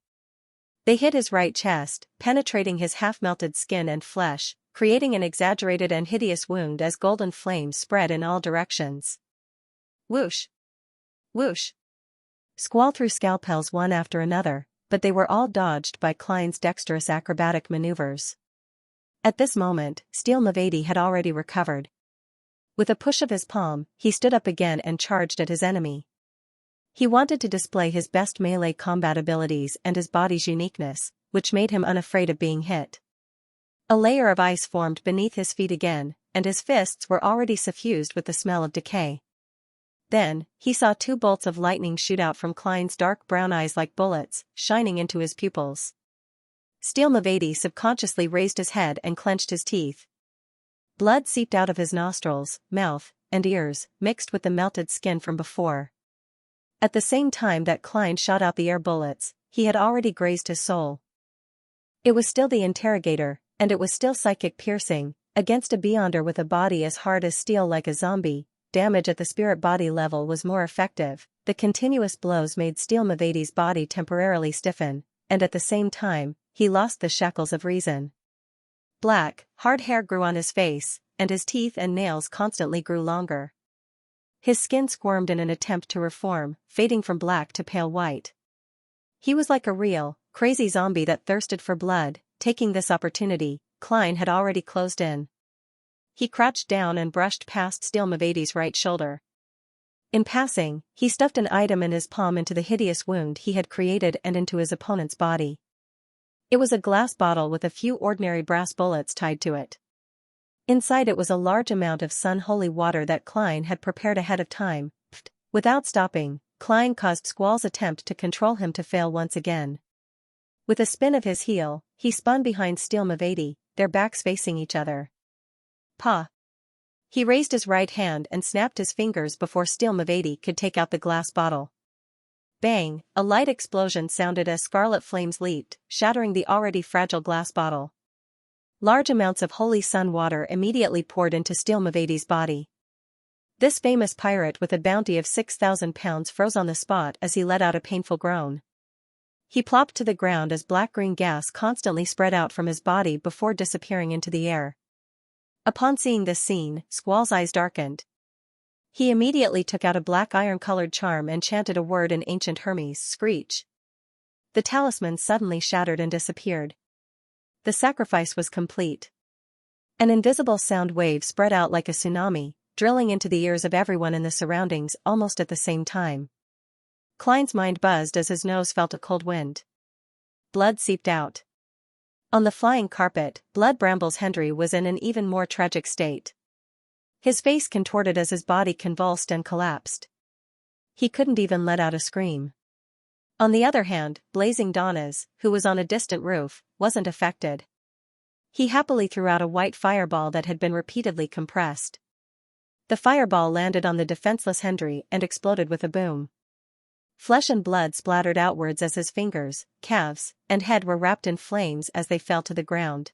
They hit his right chest, penetrating his half-melted skin and flesh, creating an exaggerated and hideous wound as golden flames spread in all directions. Whoosh! Whoosh! Squall threw scalpels one after another, but they were all dodged by Klein's dexterous acrobatic maneuvers. At this moment, Steel Mavady had already recovered. With a push of his palm, he stood up again and charged at his enemy. He wanted to display his best melee combat abilities and his body's uniqueness, which made him unafraid of being hit. A layer of ice formed beneath his feet again, and his fists were already suffused with the smell of decay. Then, he saw 2 bolts of lightning shoot out from Klein's dark brown eyes like bullets, shining into his pupils. Steel Mavady subconsciously raised his head and clenched his teeth. Blood seeped out of his nostrils, mouth, and ears, mixed with the melted skin from before. At the same time that Klein shot out the air bullets, he had already grazed his soul. It was still the interrogator, and it was still psychic piercing, against a beyonder with a body as hard as steel like a zombie. Damage at the spirit body level was more effective. The continuous blows made Steel Mavady's body temporarily stiffen, and at the same time, he lost the shackles of reason. Black, hard hair grew on his face, and his teeth and nails constantly grew longer. His skin squirmed in an attempt to reform, fading from black to pale white. He was like a real, crazy zombie that thirsted for blood. Taking this opportunity, Klein had already closed in. He crouched down and brushed past Steel Mavady's right shoulder. In passing, he stuffed an item in his palm into the hideous wound he had created and into his opponent's body. It was a glass bottle with a few ordinary brass bullets tied to it. Inside it was a large amount of sun-holy water that Klein had prepared ahead of time. Without stopping, Klein caused Squall's attempt to control him to fail once again. With a spin of his heel, he spun behind Steel Mavady, their backs facing each other. Pa! He raised his right hand and snapped his fingers before Steel Mavady could take out the glass bottle. Bang! A light explosion sounded as scarlet flames leaped, shattering the already fragile glass bottle. Large amounts of holy sun water immediately poured into Steel Mavady's body. This famous pirate with a bounty of 6,000 pounds froze on the spot as he let out a painful groan. He plopped to the ground as black-green gas constantly spread out from his body before disappearing into the air. Upon seeing this scene, Squall's eyes darkened. He immediately took out a black iron-colored charm and chanted a word in ancient Hermes, screech. The talisman suddenly shattered and disappeared. The sacrifice was complete. An invisible sound wave spread out like a tsunami, drilling into the ears of everyone in the surroundings almost at the same time. Klein's mind buzzed as his nose felt a cold wind. Blood seeped out. On the flying carpet, Blood Brambles Hendry was in an even more tragic state. His face contorted as his body convulsed and collapsed. He couldn't even let out a scream. On the other hand, Blazing Donnas, who was on a distant roof, wasn't affected. He happily threw out a white fireball that had been repeatedly compressed. The fireball landed on the defenseless Hendry and exploded with a boom. Flesh and blood splattered outwards as his fingers, calves, and head were wrapped in flames as they fell to the ground.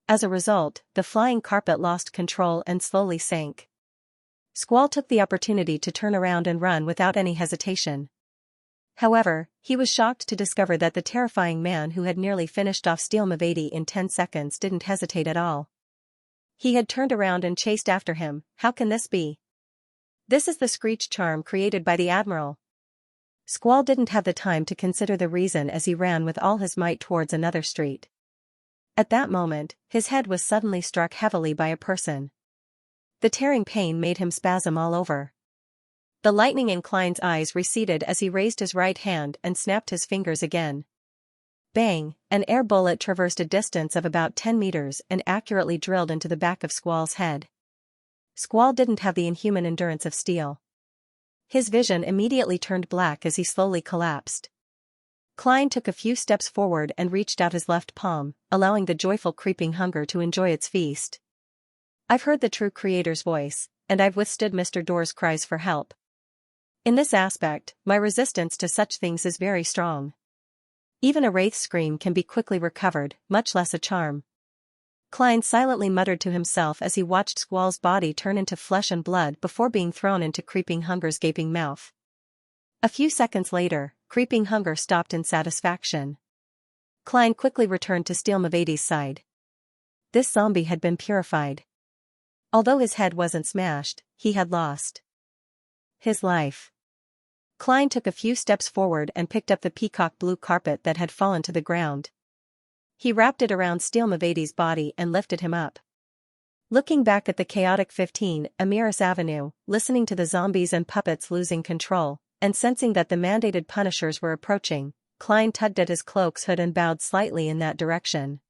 As a result, the flying carpet lost control and slowly sank. Squall took the opportunity to turn around and run without any hesitation. However, he was shocked to discover that the terrifying man who had nearly finished off Steel Mavady in 10 seconds didn't hesitate at all. He had turned around and chased after him. How can this be? This is the screech charm created by the Admiral. Squall didn't have the time to consider the reason as he ran with all his might towards another street. At that moment, his head was suddenly struck heavily by a person. The tearing pain made him spasm all over. The lightning in Klein's eyes receded as he raised his right hand and snapped his fingers again. Bang! An air bullet traversed a distance of about 10 meters and accurately drilled into the back of Squall's head. Squall didn't have the inhuman endurance of steel. His vision immediately turned black as he slowly collapsed. Klein took a few steps forward and reached out his left palm, allowing the joyful creeping hunger to enjoy its feast. I've heard the true creator's voice, and I've withstood Mr. Door's cries for help. In this aspect, my resistance to such things is very strong. Even a wraith's scream can be quickly recovered, much less a charm. Klein silently muttered to himself as he watched Squall's body turn into flesh and blood before being thrown into Creeping Hunger's gaping mouth. A few seconds later, Creeping Hunger stopped in satisfaction. Klein quickly returned to Steel Mavady's side. This zombie had been purified. Although his head wasn't smashed, he had lost his life. Klein took a few steps forward and picked up the peacock blue carpet that had fallen to the ground. He wrapped it around Steel Mavady's body and lifted him up. Looking back at the chaotic 15 Amiris Avenue, listening to the zombies and puppets losing control, and sensing that the mandated punishers were approaching, Klein tugged at his cloak's hood and bowed slightly in that direction.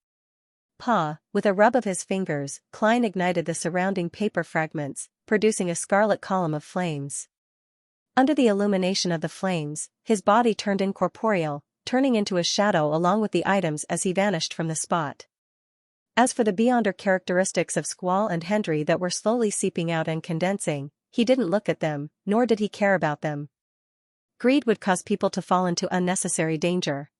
With a rub of his fingers, Klein ignited the surrounding paper fragments, producing a scarlet column of flames. Under the illumination of the flames, his body turned incorporeal, turning into a shadow along with the items as he vanished from the spot. As for the beyonder characteristics of Squall and Hendry that were slowly seeping out and condensing, he didn't look at them, nor did he care about them. Greed would cause people to fall into unnecessary danger.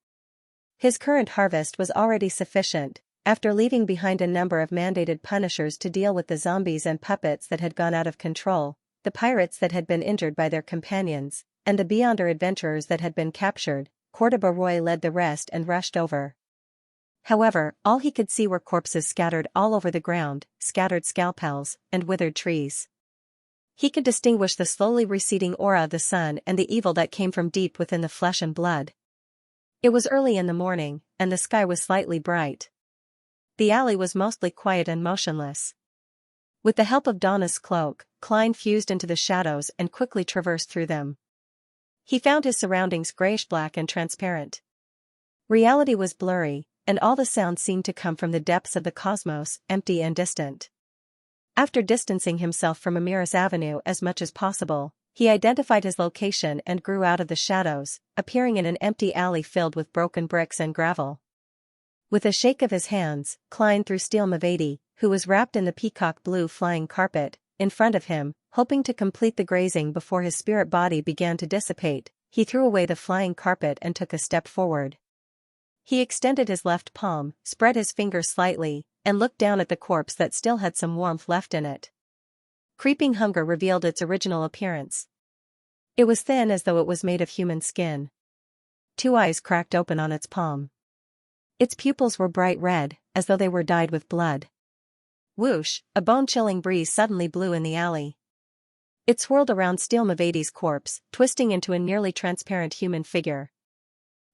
His current harvest was already sufficient, after leaving behind a number of mandated punishers to deal with the zombies and puppets that had gone out of control, the pirates that had been injured by their companions, and the beyonder adventurers that had been captured. Cordoba Roy led the rest and rushed over. However, all he could see were corpses scattered all over the ground, scattered scalpels, and withered trees. He could distinguish the slowly receding aura of the sun and the evil that came from deep within the flesh and blood. It was early in the morning, and the sky was slightly bright. The alley was mostly quiet and motionless. With the help of Donna's cloak, Klein fused into the shadows and quickly traversed through them. He found his surroundings grayish-black and transparent. Reality was blurry, and all the sounds seemed to come from the depths of the cosmos, empty and distant. After distancing himself from Amiris Avenue as much as possible, he identified his location and grew out of the shadows, appearing in an empty alley filled with broken bricks and gravel. With a shake of his hands, Klein threw Steel Mavady, who was wrapped in the peacock blue flying carpet, in front of him, hoping to complete the grazing before his spirit body began to dissipate. He threw away the flying carpet and took a step forward. He extended his left palm, spread his fingers slightly, and looked down at the corpse that still had some warmth left in it. Creeping hunger revealed its original appearance. It was thin as though it was made of human skin. 2 eyes cracked open on its palm. Its pupils were bright red, as though they were dyed with blood. Whoosh, a bone-chilling breeze suddenly blew in the alley. It swirled around Steel Mavadi's corpse, twisting into a nearly transparent human figure.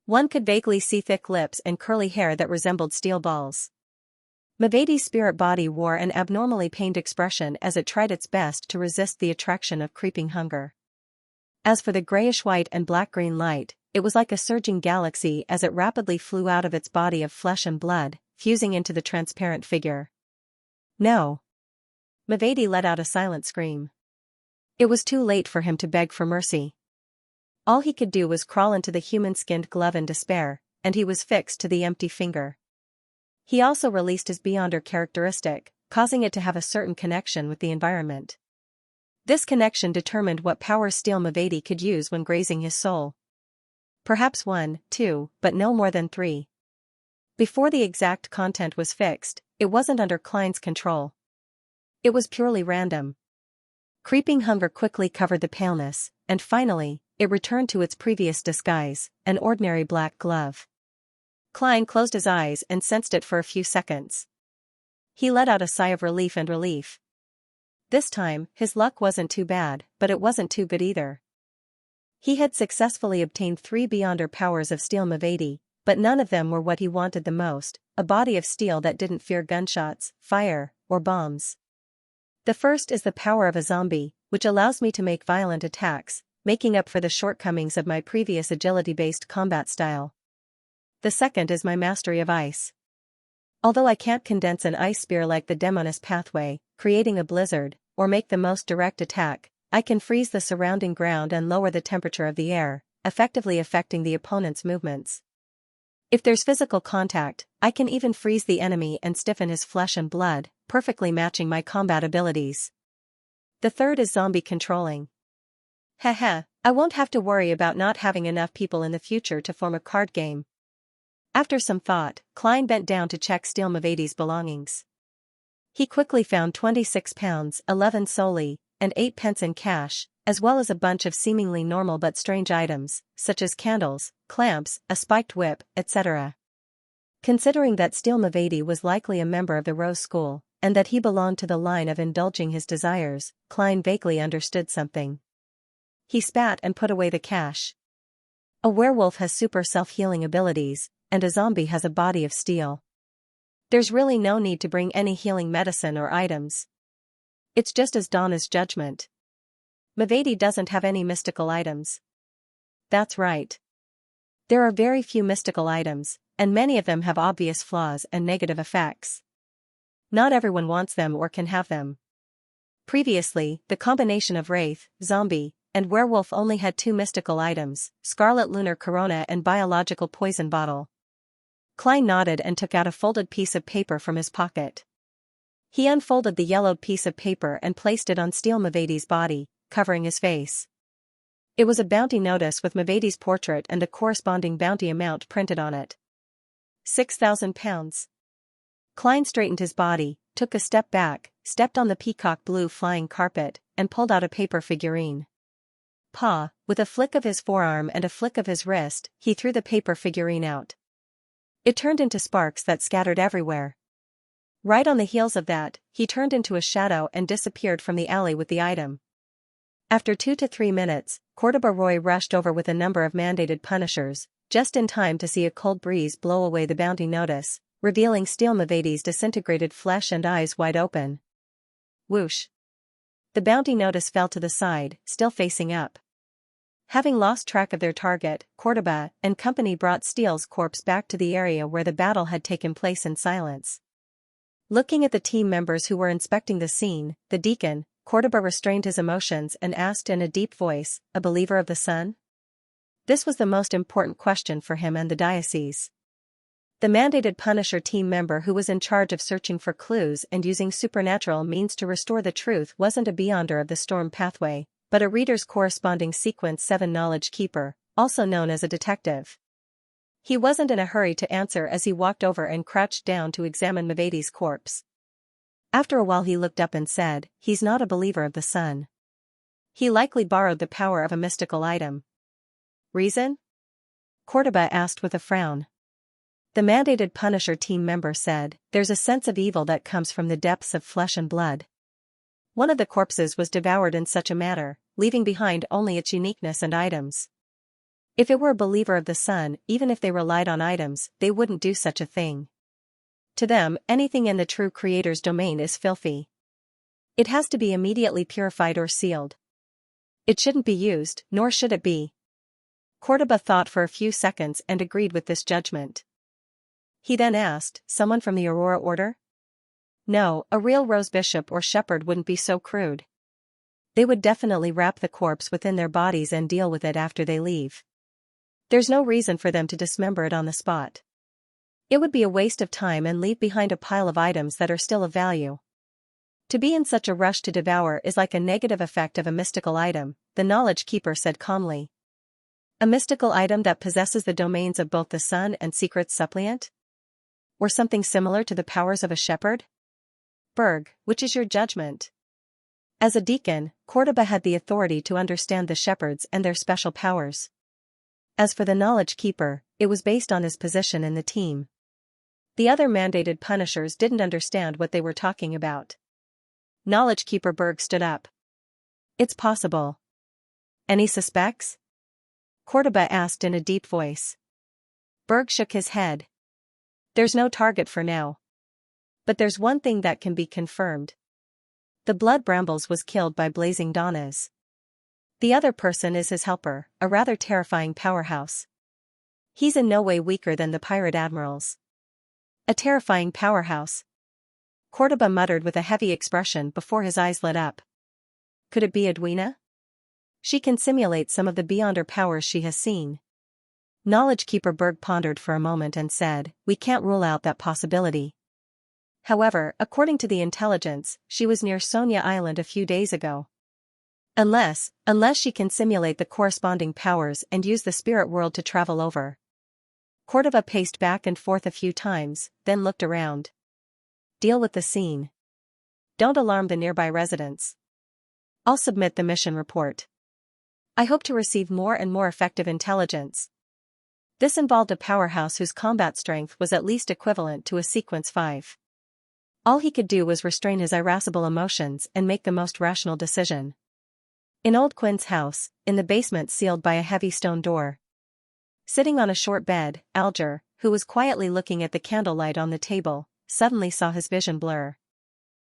One could vaguely see thick lips and curly hair that resembled steel balls. Mavadi's spirit body wore an abnormally pained expression as it tried its best to resist the attraction of creeping hunger. As for the grayish-white and black-green light, it was like a surging galaxy as it rapidly flew out of its body of flesh and blood, fusing into the transparent figure. No. Mavadi let out a silent scream. It was too late for him to beg for mercy. All he could do was crawl into the human-skinned glove in despair, and he was fixed to the empty finger. He also released his Beyonder characteristic, causing it to have a certain connection with the environment. This connection determined what power Steel Mavadi could use when grazing his soul. Perhaps 1, 2, but no more than 3. Before the exact content was fixed, it wasn't under Klein's control. It was purely random. Creeping hunger quickly covered the paleness, and finally, it returned to its previous disguise, an ordinary black glove. Klein closed his eyes and sensed it for a few seconds. He let out a sigh of relief and relief. This time, his luck wasn't too bad, but it wasn't too good either. He had successfully obtained 3 Beyonder powers of Steel Mavadi, but none of them were what he wanted the most, a body of steel that didn't fear gunshots, fire, or bombs. The first is the power of a zombie, which allows me to make violent attacks, making up for the shortcomings of my previous agility-based combat style. The second is my mastery of ice. Although I can't condense an ice spear like the Demoness pathway, creating a blizzard, or make the most direct attack, I can freeze the surrounding ground and lower the temperature of the air, effectively affecting the opponent's movements. If there's physical contact, I can even freeze the enemy and stiffen his flesh and blood, perfectly matching my combat abilities. The third is zombie controlling. Heh, I won't have to worry about not having enough people in the future to form a card game. After some thought, Klein bent down to check Steel Mavadi's belongings. He quickly found 26 pounds, 11 soldi, and 8 pence in cash, as well as a bunch of seemingly normal but strange items, such as candles, clamps, a spiked whip, etc. Considering that Steel Mavadi was likely a member of the Rose School, and that he belonged to the line of indulging his desires, Klein vaguely understood something. He spat and put away the cash. A werewolf has super self-healing abilities, and a zombie has a body of steel. There's really no need to bring any healing medicine or items. It's just as Donna's judgment. Mavadi doesn't have any mystical items. That's right. There are very few mystical items, and many of them have obvious flaws and negative effects. Not everyone wants them or can have them. Previously, the combination of wraith, zombie, and werewolf only had 2 mystical items, Scarlet Lunar Corona and Biological Poison Bottle. Klein nodded and took out a folded piece of paper from his pocket. He unfolded the yellowed piece of paper and placed it on Steel Mavadi's body, covering his face. It was a bounty notice with Mavadi's portrait and the corresponding bounty amount printed on it. 6,000 pounds. Klein straightened his body, took a step back, stepped on the peacock blue flying carpet, and pulled out a paper figurine. With a flick of his forearm and a flick of his wrist, he threw the paper figurine out. It turned into sparks that scattered everywhere. Right on the heels of that, he turned into a shadow and disappeared from the alley with the item. After 2 to 3 minutes, Cordoba Roy rushed over with a number of mandated punishers, just in time to see a cold breeze blow away the bounty notice, revealing Steel Mavadi's disintegrated flesh and eyes wide open. Whoosh. The bounty notice fell to the side, still facing up. Having lost track of their target, Cordoba and company brought Steele's corpse back to the area where the battle had taken place in silence. Looking at the team members who were inspecting the scene, the deacon, Cordoba restrained his emotions and asked in a deep voice, "A believer of the sun?" This was the most important question for him and the diocese. The mandated Punisher team member who was in charge of searching for clues and using supernatural means to restore the truth wasn't a Beyonder of the Storm pathway, but a Reader's Corresponding Sequence 7 knowledge keeper, also known as a detective. He wasn't in a hurry to answer as he walked over and crouched down to examine Mavadi's corpse. After a while he looked up and said, "He's not a believer of the sun. He likely borrowed the power of a mystical item." "Reason?" Cordoba asked with a frown. The mandated Punisher team member said, "There's a sense of evil that comes from the depths of flesh and blood. One of the corpses was devoured in such a manner, leaving behind only its uniqueness and items. If it were a believer of the sun, even if they relied on items, they wouldn't do such a thing. To them, anything in the true creator's domain is filthy. It has to be immediately purified or sealed. It shouldn't be used, nor should it be." Cordoba thought for a few seconds and agreed with this judgment. He then asked, "Someone from the Aurora Order?" "No, a real rose bishop or shepherd wouldn't be so crude. They would definitely wrap the corpse within their bodies and deal with it after they leave. There's no reason for them to dismember it on the spot. It would be a waste of time and leave behind a pile of items that are still of value. To be in such a rush to devour is like a negative effect of a mystical item," the knowledge keeper said calmly. "A mystical item that possesses the domains of both the sun and secret suppliant? Or something similar to the powers of a shepherd? Berg, which is your judgment?" As a deacon, Cordoba had the authority to understand the shepherds and their special powers. As for the knowledge keeper, it was based on his position in the team. The other mandated punishers didn't understand what they were talking about. Knowledge keeper Berg stood up. "It's possible." "Any suspects?" Cordoba asked in a deep voice. Berg shook his head. "There's no target for now. But there's one thing that can be confirmed. The Blood Brambles was killed by Blazing Donnas. The other person is his helper, a rather terrifying powerhouse. He's in no way weaker than the pirate admirals." "A terrifying powerhouse?" Cordoba muttered with a heavy expression before his eyes lit up. "Could it be Edwina? She can simulate some of the beyonder powers she has seen." Knowledge keeper Berg pondered for a moment and said, "We can't rule out that possibility. However, according to the intelligence, she was near Sonia Island a few days ago. Unless she can simulate the corresponding powers and use the spirit world to travel over." Cordoba paced back and forth a few times, then looked around. "Deal with the scene. Don't alarm the nearby residents. I'll submit the mission report. I hope to receive more and more effective intelligence." This involved a powerhouse whose combat strength was at least equivalent to a Sequence 5. All he could do was restrain his irascible emotions and make the most rational decision. In Old Quinn's house, in the basement sealed by a heavy stone door. Sitting on a short bed, Alger, who was quietly looking at the candlelight on the table, suddenly saw his vision blur.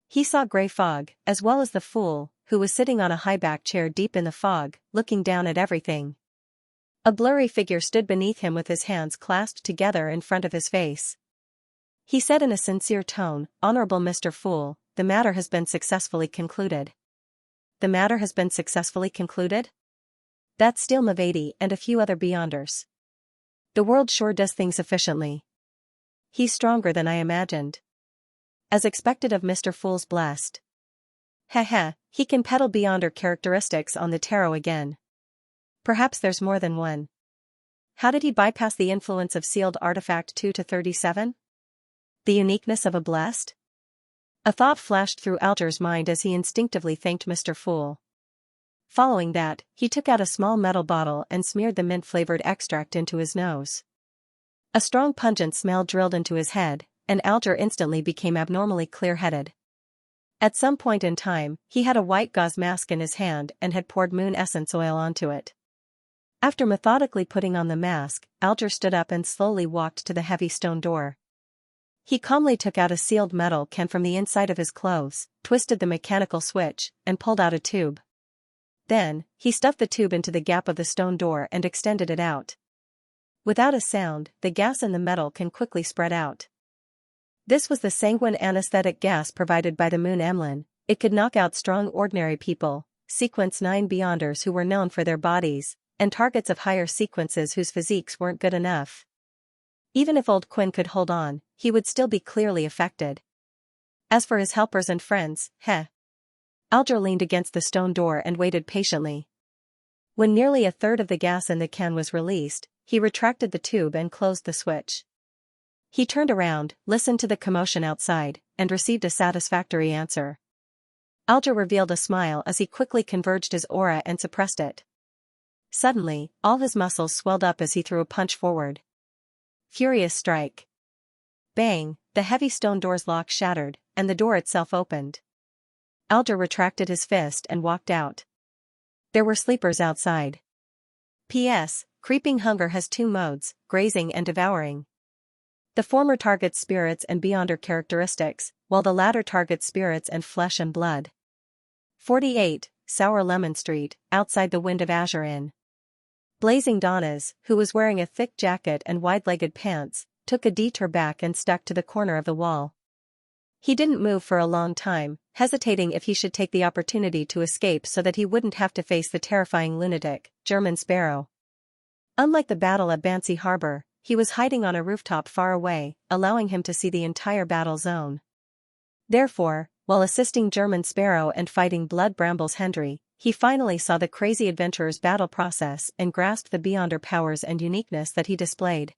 He saw gray fog, as well as the fool, who was sitting on a high-backed chair deep in the fog, looking down at everything. A blurry figure stood beneath him with his hands clasped together in front of his face. He said in a sincere tone, "Honorable Mr. Fool, the matter has been successfully concluded." "The matter has been successfully concluded?" "That's Steele Mavady and a few other beyonders. The world sure does things efficiently. He's stronger than I imagined. As expected of Mr. Fool's blessed. Heh, he can peddle beyonder characteristics on the tarot again. Perhaps there's more than one. How did he bypass the influence of sealed artifact 2 to 37? The uniqueness of a blessed? A thought flashed through Alger's mind as he instinctively thanked Mr. Fool. Following that, he took out a small metal bottle and smeared the mint-flavored extract into his nose. A strong pungent smell drilled into his head, and Alger instantly became abnormally clear-headed. At some point in time, he had a white gauze mask in his hand and had poured moon essence oil onto it. After methodically putting on the mask, Alger stood up and slowly walked to the heavy stone door. He calmly took out a sealed metal can from the inside of his clothes, twisted the mechanical switch, and pulled out a tube. Then, he stuffed the tube into the gap of the stone door and extended it out. Without a sound, the gas in the metal can quickly spread out. This was the sanguine anesthetic gas provided by the Moon Emlyn. It could knock out strong ordinary people, Sequence 9 beyonders who were known for their bodies, and targets of higher sequences whose physiques weren't good enough. Even if Old Quinn could hold on, he would still be clearly affected. As for his helpers and friends, Alger leaned against the stone door and waited patiently. When nearly a third of the gas in the can was released, he retracted the tube and closed the switch. He turned around, listened to the commotion outside, and received a satisfactory answer. Alger revealed a smile as he quickly converged his aura and suppressed it. Suddenly, all his muscles swelled up as he threw a punch forward. Furious strike. Bang, the heavy stone door's lock shattered, and the door itself opened. Alger retracted his fist and walked out. There were sleepers outside. P.S. Creeping hunger has two modes, grazing and devouring. The former targets spirits and beyonder characteristics, while the latter targets spirits and flesh and blood. 48, Sour Lemon Street, outside the Wind of Azure Inn. Blazing Donnas, who was wearing a thick jacket and wide-legged pants, took a detour back and stuck to the corner of the wall. He didn't move for a long time, hesitating if he should take the opportunity to escape so that he wouldn't have to face the terrifying lunatic, German Sparrow. Unlike the battle at Bansi Harbor, he was hiding on a rooftop far away, allowing him to see the entire battle zone. Therefore, while assisting German Sparrow and fighting Blood Brambles Hendry, he finally saw the crazy adventurer's battle process and grasped the beyonder powers and uniqueness that he displayed.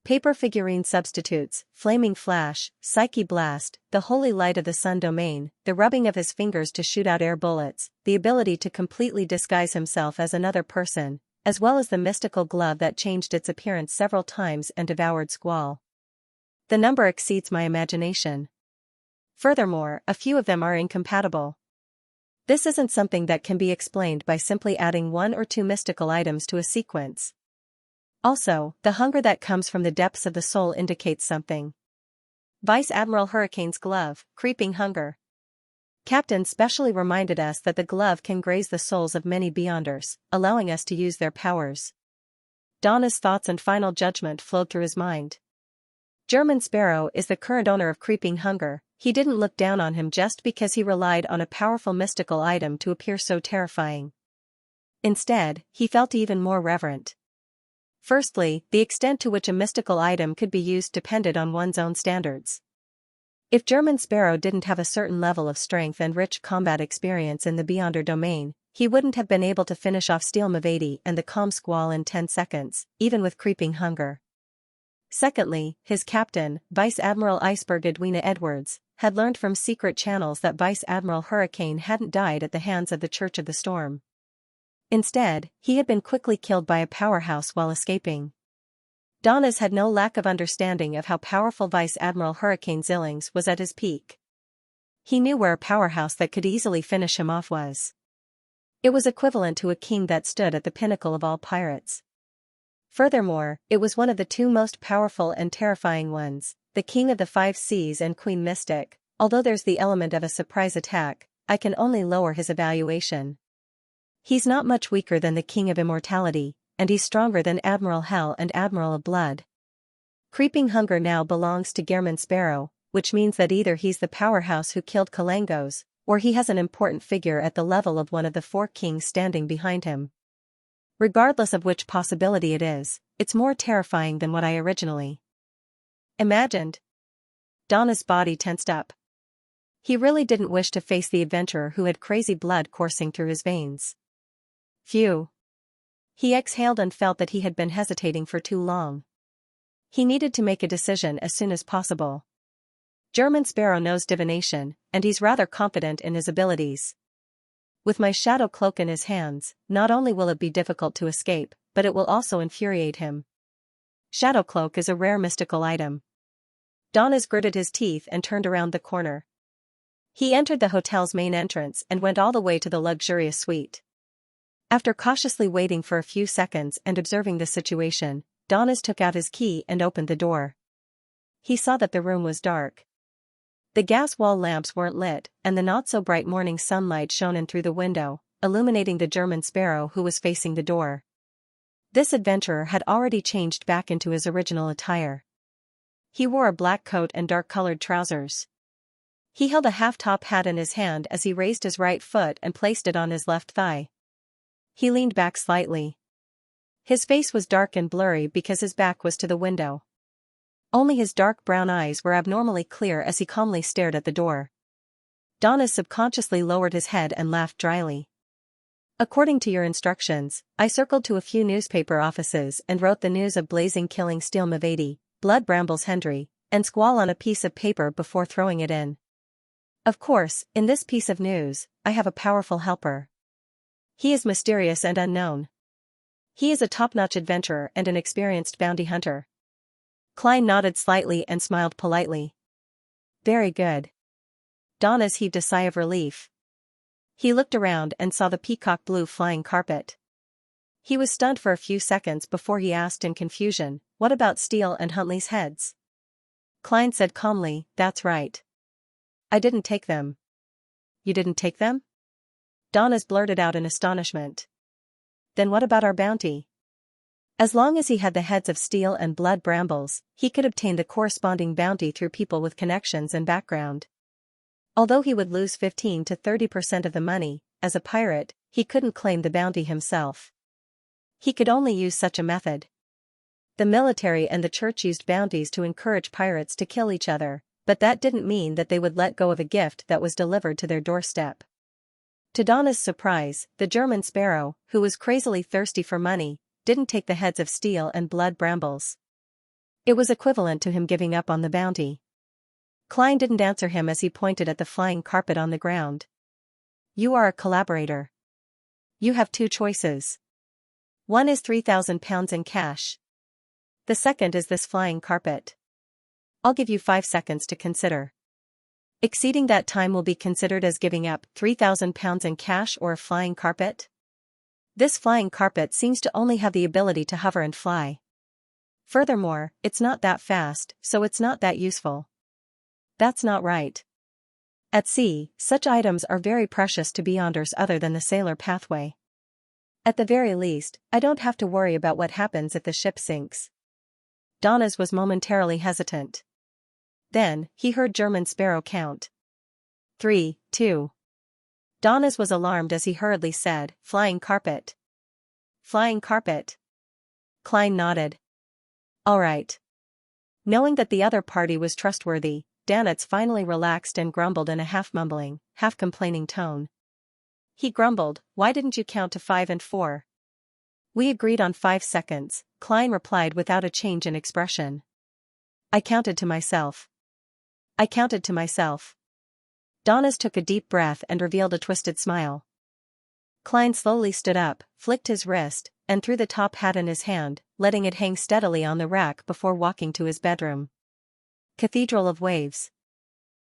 Paper figurine substitutes, flaming flash, psyche blast, the holy light of the sun domain, the rubbing of his fingers to shoot out air bullets, the ability to completely disguise himself as another person, as well as the mystical glove that changed its appearance several times and devoured Squall. The number exceeds my imagination. Furthermore, a few of them are incompatible. This isn't something that can be explained by simply adding one or two mystical items to a sequence. Also, the hunger that comes from the depths of the soul indicates something. Vice Admiral Hurricane's glove, creeping hunger. Captain specially reminded us that the glove can graze the souls of many beyonders, allowing us to use their powers. Donna's thoughts and final judgment flowed through his mind. German Sparrow is the current owner of Creeping Hunger. He didn't look down on him just because he relied on a powerful mystical item to appear so terrifying. Instead, he felt even more reverent. Firstly, the extent to which a mystical item could be used depended on one's own standards. If German Sparrow didn't have a certain level of strength and rich combat experience in the Beyonder domain, he wouldn't have been able to finish off Steel Mavady and the Calm Squall in 10 seconds, even with Creeping Hunger. Secondly, his captain, Vice Admiral Iceberg Edwina Edwards, had learned from secret channels that Vice Admiral Hurricane hadn't died at the hands of the Church of the Storm. Instead, he had been quickly killed by a powerhouse while escaping. Donnas had no lack of understanding of how powerful Vice Admiral Hurricane Zillings was at his peak. He knew where a powerhouse that could easily finish him off was. It was equivalent to a king that stood at the pinnacle of all pirates. Furthermore, it was one of the two most powerful and terrifying ones, the King of the Five Seas and Queen Mystic. Although there's the element of a surprise attack, I can only lower his evaluation. He's not much weaker than the King of Immortality, and he's stronger than Admiral Hell and Admiral of Blood. Creeping Hunger now belongs to German Sparrow, which means that either he's the powerhouse who killed Kalangos, or he has an important figure at the level of one of the four kings standing behind him. Regardless of which possibility it is, it's more terrifying than what I originally imagined. Donna's body tensed up. He really didn't wish to face the adventurer who had crazy blood coursing through his veins. Phew. He exhaled and felt that he had been hesitating for too long. He needed to make a decision as soon as possible. German Sparrow knows divination, and he's rather confident in his abilities. With my shadow cloak in his hands, not only will it be difficult to escape, but it will also infuriate him. Shadow cloak is a rare mystical item. Donnas gritted his teeth and turned around the corner. He entered the hotel's main entrance and went all the way to the luxurious suite. After cautiously waiting for a few seconds and observing the situation, Donnas took out his key and opened the door. He saw that the room was dark. The gas wall lamps weren't lit, and the not-so-bright morning sunlight shone in through the window, illuminating the German Sparrow who was facing the door. This adventurer had already changed back into his original attire. He wore a black coat and dark-colored trousers. He held a half-top hat in his hand as he raised his right foot and placed it on his left thigh. He leaned back slightly. His face was dark and blurry because his back was to the window. Only his dark brown eyes were abnormally clear as he calmly stared at the door. Donnas subconsciously lowered his head and laughed dryly. According to your instructions, I circled to a few newspaper offices and wrote the news of Blazing killing Steel Mavady. blood brambles Hendry, and Squall on a piece of paper before throwing it in. Of course, in this piece of news, I have a powerful helper. He is mysterious and unknown. He is a top-notch adventurer and an experienced bounty hunter. Klein nodded slightly and smiled politely. Very good. Donnas heaved a sigh of relief. He looked around and saw the peacock blue flying carpet. He was stunned for a few seconds before he asked in confusion, "What about Steele and Huntley's heads?" Klein said calmly, "That's right. I didn't take them." "You didn't take them?" Donnas blurted out in astonishment. "Then what about our bounty?" As long as he had the heads of Steele and blood brambles, he could obtain the corresponding bounty through people with connections and background. Although he would lose 15 to 30% of the money, as a pirate, he couldn't claim the bounty himself. He could only use such a method. The military and the church used bounties to encourage pirates to kill each other, but that didn't mean that they would let go of a gift that was delivered to their doorstep. To Donna's surprise, the German sparrow, who was crazily thirsty for money, didn't take the heads of Steele and blood brambles. It was equivalent to him giving up on the bounty. Klein didn't answer him as he pointed at the flying carpet on the ground. "You are a collaborator. You have two choices. One is £3,000 in cash. The second is this flying carpet. I'll give you 5 seconds to consider. Exceeding that time will be considered as giving up £3,000 in cash or a flying carpet. This flying carpet seems to only have the ability to hover and fly. Furthermore, it's not that fast, so it's not that useful." "That's not right. At sea, such items are very precious to beyonders other than the sailor pathway. At the very least, I don't have to worry about what happens if the ship sinks." Donnas was momentarily hesitant. Then, he heard German Sparrow count. 3, 2. Donnas was alarmed as he hurriedly said, "Flying carpet." "Flying carpet." Klein nodded. "All right." Knowing that the other party was trustworthy, Donnas finally relaxed and grumbled in a half-mumbling, half-complaining tone. He grumbled, "Why didn't you count to 5 and 4? "We agreed on 5 seconds, Klein replied without a change in expression. "I counted to myself. I counted to myself." Donnas took a deep breath and revealed a twisted smile. Klein slowly stood up, flicked his wrist, and threw the top hat in his hand, letting it hang steadily on the rack before walking to his bedroom. Cathedral of Waves.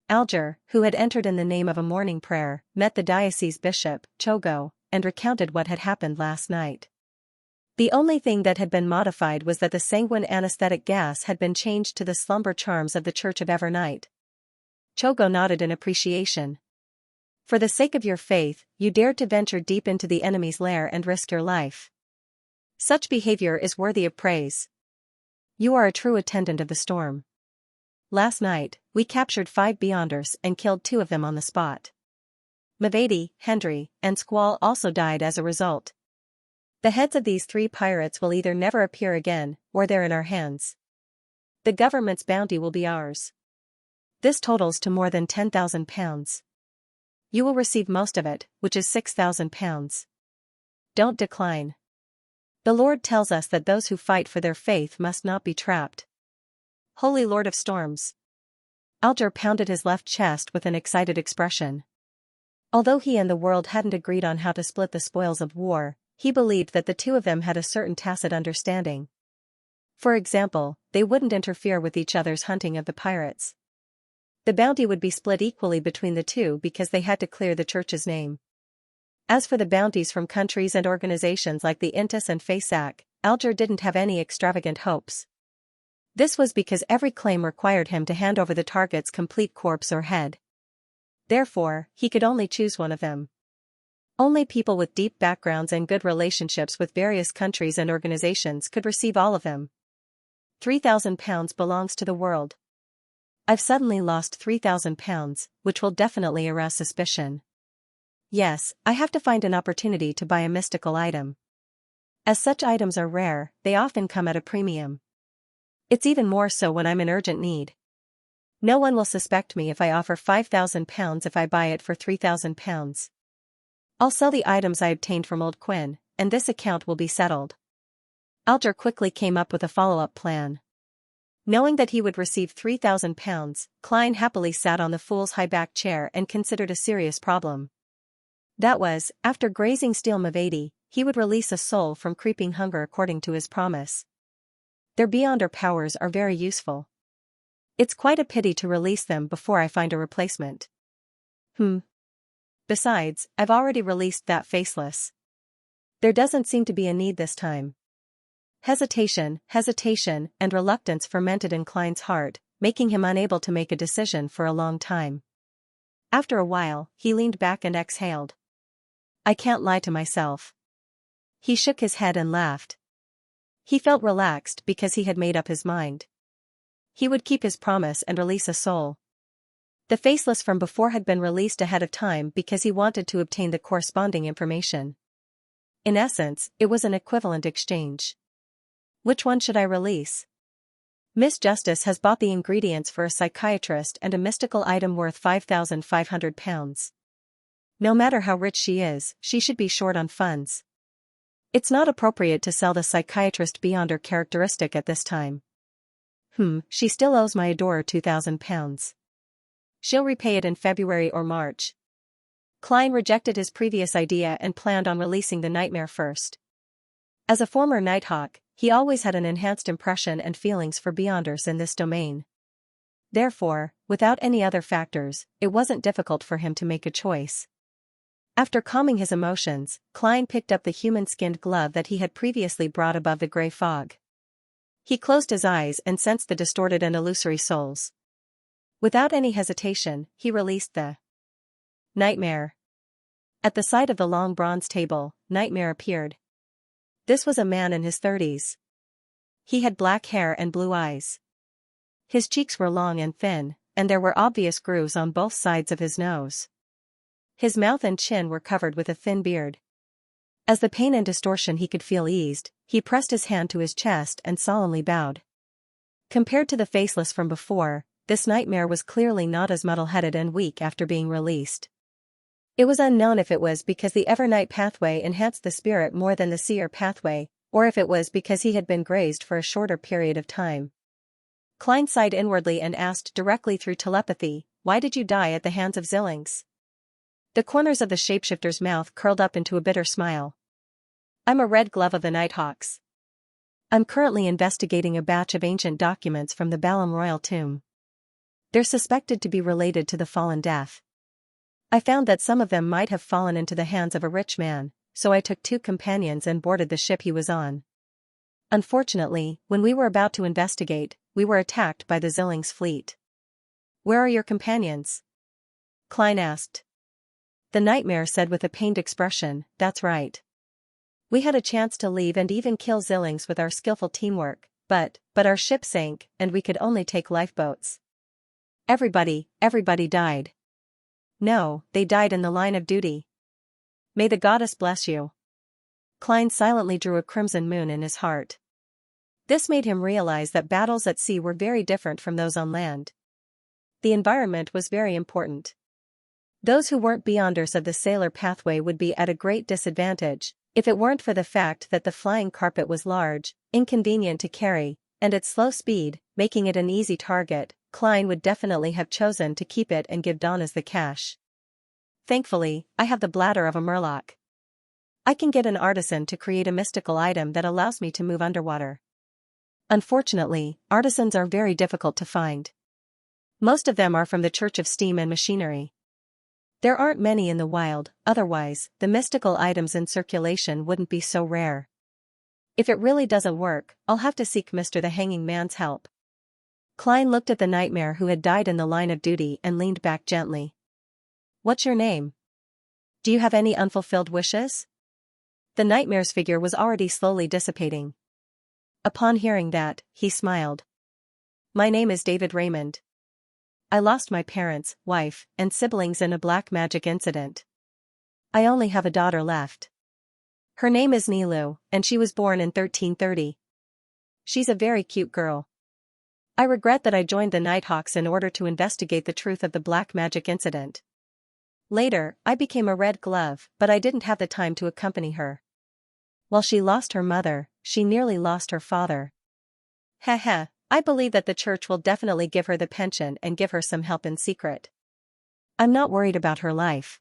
Alger, who had entered in the name of a morning prayer, met the diocese bishop, Chogo, and recounted what had happened last night. The only thing that had been modified was that the sanguine anesthetic gas had been changed to the slumber charms of the Church of Evernight. Chogo nodded in appreciation. "For the sake of your faith, you dared to venture deep into the enemy's lair and risk your life. Such behavior is worthy of praise. You are a true attendant of the storm. Last night, we captured 5 beyonders and killed 2 of them on the spot. Mavady, Hendry, and Squall also died as a result. The heads of these 3 pirates will either never appear again, or they're in our hands. The government's bounty will be ours. This totals to more than £10,000. You will receive most of it, which is £6,000. Don't decline. The Lord tells us that those who fight for their faith must not be trapped. Holy Lord of Storms." Alger pounded his left chest with an excited expression. Although he and the world hadn't agreed on how to split the spoils of war, he believed that the 2 of them had a certain tacit understanding. For example, they wouldn't interfere with each other's hunting of the pirates. The bounty would be split equally between the 2 because they had to clear the church's name. As for the bounties from countries and organizations like the Intis and FASAC, Alger didn't have any extravagant hopes. This was because every claim required him to hand over the target's complete corpse or head. Therefore, he could only choose one of them. Only people with deep backgrounds and good relationships with various countries and organizations could receive all of them. £3,000 belongs to the world. I've suddenly lost £3,000, which will definitely arouse suspicion. Yes, I have to find an opportunity to buy a mystical item. As such items are rare, they often come at a premium. It's even more so when I'm in urgent need. No one will suspect me if I offer £5,000 if I buy it for £3,000. I'll sell the items I obtained from Old Quinn, and this account will be settled." Alger quickly came up with a follow-up plan. Knowing that he would receive £3,000, Klein happily sat on the fool's high-backed chair and considered a serious problem. That was, after grazing Steel Mavady, he would release a soul from creeping hunger according to his promise. Their Beyonder powers are very useful. It's quite a pity to release them before I find a replacement. Besides, I've already released that faceless. There doesn't seem to be a need this time. Hesitation, and reluctance fermented in Klein's heart, making him unable to make a decision for a long time. After a while, he leaned back and exhaled. I can't lie to myself. He shook his head and laughed. He felt relaxed because he had made up his mind. He would keep his promise and release a soul. The faceless from before had been released ahead of time because he wanted to obtain the corresponding information. In essence, it was an equivalent exchange. Which one should I release? Miss Justice has bought the ingredients for a psychiatrist and a mystical item worth £5,500. No matter how rich she is, she should be short on funds. It's not appropriate to sell the psychiatrist Beyonder characteristic at this time. She still owes my adorer £2,000. She'll repay it in February or March. Klein rejected his previous idea and planned on releasing the nightmare first. As a former Nighthawk, he always had an enhanced impression and feelings for Beyonders in this domain. Therefore, without any other factors, it wasn't difficult for him to make a choice. After calming his emotions, Klein picked up the human-skinned glove that he had previously brought above the gray fog. He closed his eyes and sensed the distorted and illusory souls. Without any hesitation, he released the nightmare. At the side of the long bronze table, Nightmare appeared. This was a man in his 30s. He had black hair and blue eyes. His cheeks were long and thin, and there were obvious grooves on both sides of his nose. His mouth and chin were covered with a thin beard. As the pain and distortion he could feel eased, he pressed his hand to his chest and solemnly bowed. Compared to the faceless from before, this nightmare was clearly not as muddle-headed and weak after being released. It was unknown if it was because the Evernight pathway enhanced the spirit more than the Seer pathway, or if it was because he had been grazed for a shorter period of time. Klein sighed inwardly and asked directly through telepathy, "Why did you die at the hands of Xianxia?" The corners of the shapeshifter's mouth curled up into a bitter smile. "I'm a red glove of the Nighthawks. I'm currently investigating a batch of ancient documents from the Balam royal tomb. They're suspected to be related to the fallen death. I found that some of them might have fallen into the hands of a rich man, so I took 2 companions and boarded the ship he was on. Unfortunately, when we were about to investigate, we were attacked by the Xianxia's fleet." "Where are your companions?" Klein asked. The nightmare said with a pained expression, "That's right. We had a chance to leave and even kill Xianxia with our skillful teamwork, but our ship sank and we could only take lifeboats. Everybody died. No, they died in the line of duty. May the goddess bless you." Klein silently drew a crimson moon in his heart. This made him realize that battles at sea were very different from those on land. The environment was very important. Those who weren't Beyonders of the sailor pathway would be at a great disadvantage, if it weren't for the fact that the flying carpet was large, inconvenient to carry, and at slow speed, making it an easy target. Klein would definitely have chosen to keep it and give Donnas the cash. "Thankfully, I have the bladder of a murloc. I can get an artisan to create a mystical item that allows me to move underwater. Unfortunately, artisans are very difficult to find. Most of them are from the Church of Steam and Machinery. There aren't many in the wild, otherwise, the mystical items in circulation wouldn't be so rare. If it really doesn't work, I'll have to seek Mr. the Hanging Man's help." Klein looked at the nightmare who had died in the line of duty and leaned back gently. "What's your name? Do you have any unfulfilled wishes?" The nightmare's figure was already slowly dissipating. Upon hearing that, he smiled. "My name is David Raymond. I lost my parents, wife, and siblings in a black magic incident. I only have a daughter left. Her name is Nilu, and she was born in 1330. She's a very cute girl. I regret that I joined the Nighthawks in order to investigate the truth of the black magic incident. Later, I became a red glove, but I didn't have the time to accompany her. While she lost her mother, she nearly lost her father. Heh, I believe that the church will definitely give her the pension and give her some help in secret. I'm not worried about her life.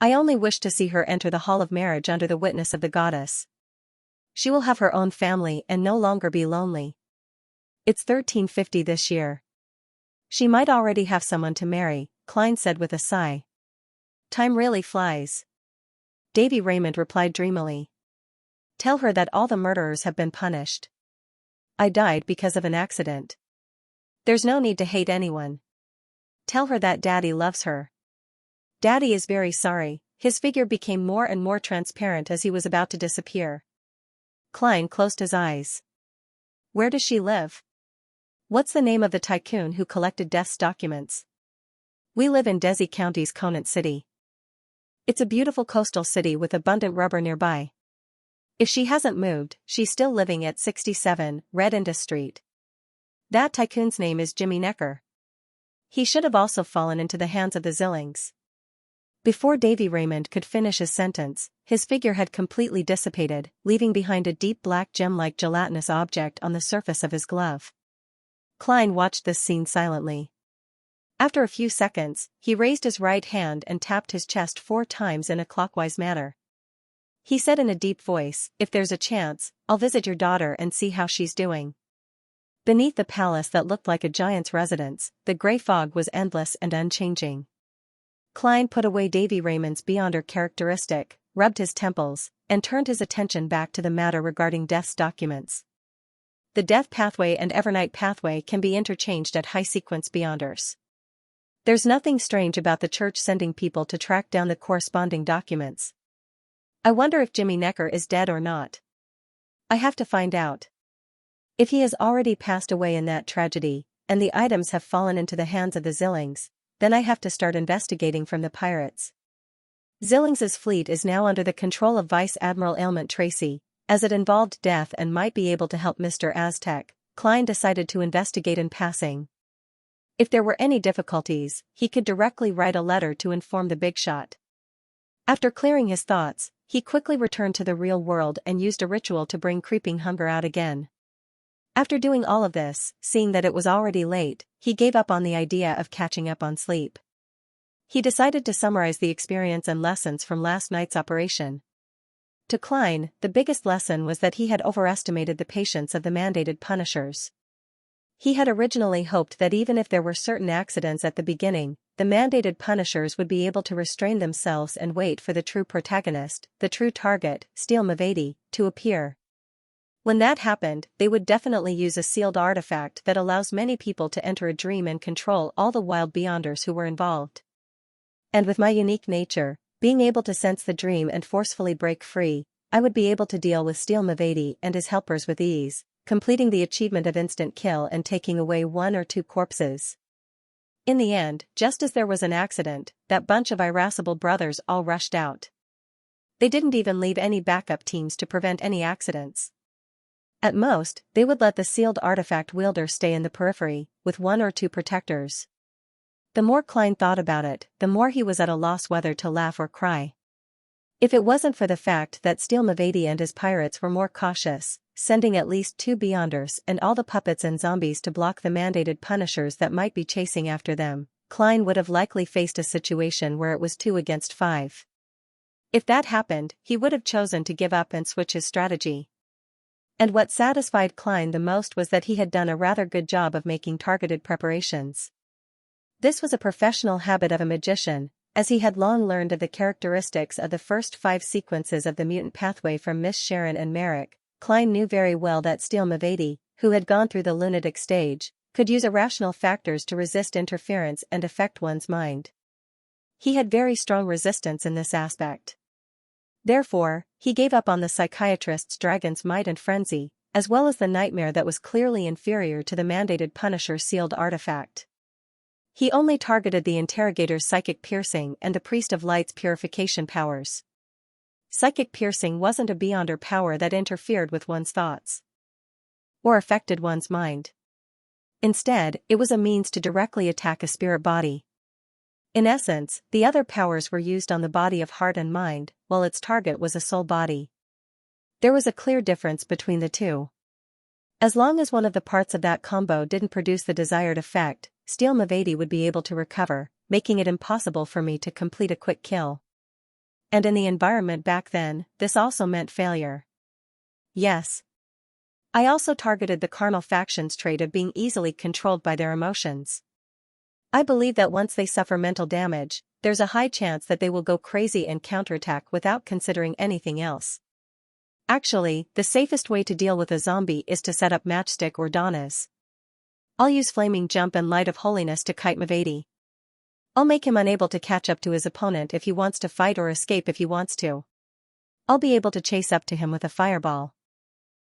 I only wish to see her enter the hall of marriage under the witness of the goddess. She will have her own family and no longer be lonely. It's 1350 this year. She might already have someone to marry, Klein said with a sigh. Time really flies. Davy Raymond replied dreamily. Tell her that all the murderers have been punished. I died because of an accident. There's no need to hate anyone. Tell her that Daddy loves her. Daddy is very sorry. His figure became more and more transparent as he was about to disappear. Klein closed his eyes. Where does she live? What's the name of the tycoon who collected Death's documents? We live in Desi County's Conant City. It's a beautiful coastal city with abundant rubber nearby. If she hasn't moved, she's still living at 67 Red Indus Street. That tycoon's name is Jimmy Necker. He should have also fallen into the hands of the Zillings. Before Davy Raymond could finish his sentence, his figure had completely dissipated, leaving behind a deep black gem-like gelatinous object on the surface of his glove. Klein watched this scene silently. After a few seconds, he raised his right hand and tapped his chest 4 times in a clockwise manner. He said in a deep voice, if there's a chance, I'll visit your daughter and see how she's doing. Beneath the palace that looked like a giant's residence, the grey fog was endless and unchanging. Klein put away Davy Raymond's beyonder characteristic, rubbed his temples, and turned his attention back to the matter regarding Death's documents. The Death pathway and Evernight pathway can be interchanged at high-sequence beyonders. There's nothing strange about the church sending people to track down the corresponding documents. I wonder if Jimmy Necker is dead or not. I have to find out. If he has already passed away in that tragedy, and the items have fallen into the hands of the Zillings, then I have to start investigating from the pirates. Zillings's fleet is now under the control of Vice Admiral Ailment Tracy. As it involved Death and might be able to help Mr. Aztec, Klein decided to investigate in passing. If there were any difficulties, he could directly write a letter to inform the big shot. After clearing his thoughts, he quickly returned to the real world and used a ritual to bring creeping hunger out again. After doing all of this, seeing that it was already late, he gave up on the idea of catching up on sleep. He decided to summarize the experience and lessons from last night's operation. To Klein, the biggest lesson was that he had overestimated the patience of the mandated punishers. He had originally hoped that even if there were certain accidents at the beginning, the mandated punishers would be able to restrain themselves and wait for the true protagonist, the true target, Steel Mavady, to appear. When that happened, they would definitely use a sealed artifact that allows many people to enter a dream and control all the wild beyonders who were involved. And with my unique nature, being able to sense the dream and forcefully break free, I would be able to deal with Steel Mavady and his helpers with ease, completing the achievement of instant kill and taking away 1 or 2 corpses. In the end, just as there was an accident, that bunch of irascible brothers all rushed out. They didn't even leave any backup teams to prevent any accidents. At most, they would let the sealed artifact wielder stay in the periphery, with 1 or 2 protectors. The more Klein thought about it, the more he was at a loss whether to laugh or cry. If it wasn't for the fact that Steel Mavady and his pirates were more cautious, sending at least 2 beyonders and all the puppets and zombies to block the mandated punishers that might be chasing after them, Klein would have likely faced a situation where it was 2 against 5. If that happened, he would have chosen to give up and switch his strategy. And what satisfied Klein the most was that he had done a rather good job of making targeted preparations. This was a professional habit of a magician, as he had long learned of the characteristics of the first 5 sequences of the mutant pathway from Miss Sharon and Merrick. Klein knew very well that Steel Mavady, who had gone through the lunatic stage, could use irrational factors to resist interference and affect one's mind. He had very strong resistance in this aspect. Therefore, he gave up on the psychiatrist's dragon's might and frenzy, as well as the nightmare that was clearly inferior to the mandated Punisher's sealed artifact. He only targeted the interrogator's psychic piercing and the priest of light's purification powers. Psychic piercing wasn't a beyonder power that interfered with one's thoughts or affected one's mind. Instead, it was a means to directly attack a spirit body. In essence, the other powers were used on the body of heart and mind, while its target was a soul body. There was a clear difference between the two. As long as one of the parts of that combo didn't produce the desired effect, Steel Mavati would be able to recover, making it impossible for me to complete a quick kill. And in the environment back then, this also meant failure. Yes. I also targeted the carnal faction's trait of being easily controlled by their emotions. I believe that once they suffer mental damage, there's a high chance that they will go crazy and counterattack without considering anything else. Actually, the safest way to deal with a zombie is to set up Matchstick or Donna's. I'll use Flaming Jump and Light of Holiness to kite Mavati. I'll make him unable to catch up to his opponent if he wants to fight or escape if he wants to. I'll be able to chase up to him with a fireball.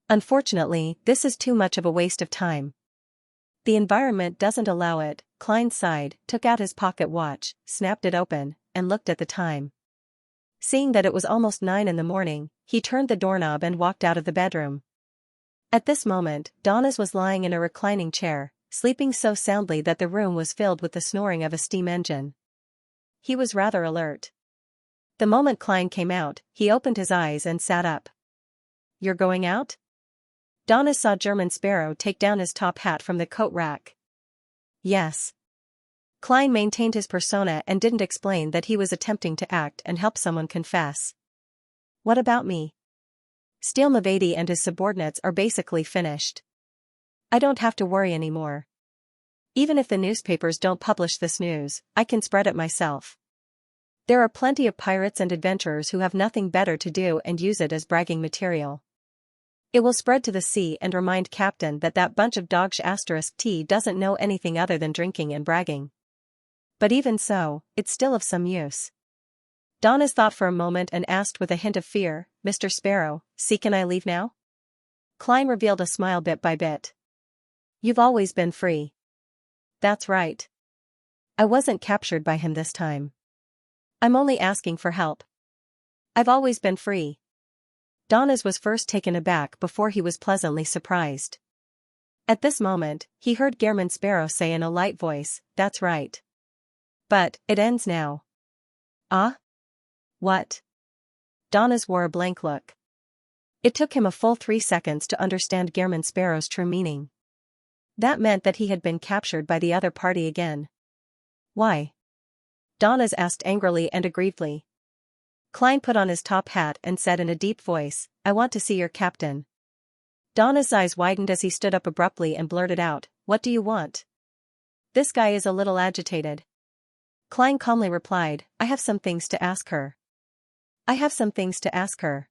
Unfortunately, this is too much of a waste of time. The environment doesn't allow it. Klein sighed, took out his pocket watch, snapped it open, and looked at the time. Seeing that it was almost 9 a.m, he turned the doorknob and walked out of the bedroom. At this moment, Donna's was lying in a reclining chair, sleeping so soundly that the room was filled with the snoring of a steam engine. He was rather alert. The moment Klein came out, he opened his eyes and sat up. "You're going out?" Donna saw German Sparrow take down his top hat from the coat rack. Yes. Klein maintained his persona and didn't explain that he was attempting to act and help someone confess. "What about me?" "Steel Mavati and his subordinates are basically finished. I don't have to worry anymore. Even if the newspapers don't publish this news, I can spread it myself. There are plenty of pirates and adventurers who have nothing better to do and use it as bragging material. It will spread to the sea and remind Captain that that bunch of dogsh *T doesn't know anything other than drinking and bragging. But even so, it's still of some use." Donna's thought for a moment and asked with a hint of fear, "Mr. Sparrow, can I leave now?" Klein revealed a smile bit by bit. "You've always been free." "That's right. I wasn't captured by him this time. I'm only asking for help. I've always been free." Donna's was first taken aback before he was pleasantly surprised. At this moment, he heard German Sparrow say in a light voice, "That's right. But, it ends now." "Ah? What?" Donna's wore a blank look. It took him a full 3 seconds to understand German Sparrow's true meaning. That meant that he had been captured by the other party again. "Why?" Donna's asked angrily and aggrievedly. Klein put on his top hat and said in a deep voice, "I want to see your captain." Donna's eyes widened as he stood up abruptly and blurted out, "What do you want?" "This guy is a little agitated." Klein calmly replied, "I have some things to ask her." "I have some things to ask her."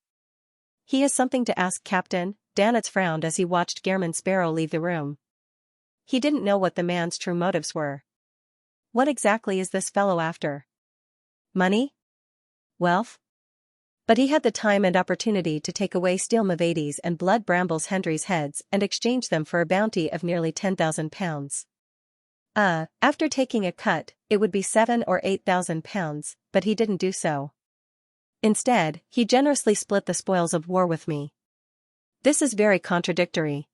"He has something to ask, Captain." Donna's frowned as he watched German Sparrow leave the room. He didn't know what the man's true motives were. What exactly is this fellow after? Money? Wealth? But he had the time and opportunity to take away Steel Mavati's and Blood Brambles Hendry's heads and exchange them for a bounty of nearly £10,000. After taking a cut, it would be £7,000 or £8,000, but he didn't do so. Instead, he generously split the spoils of war with me. This is very contradictory.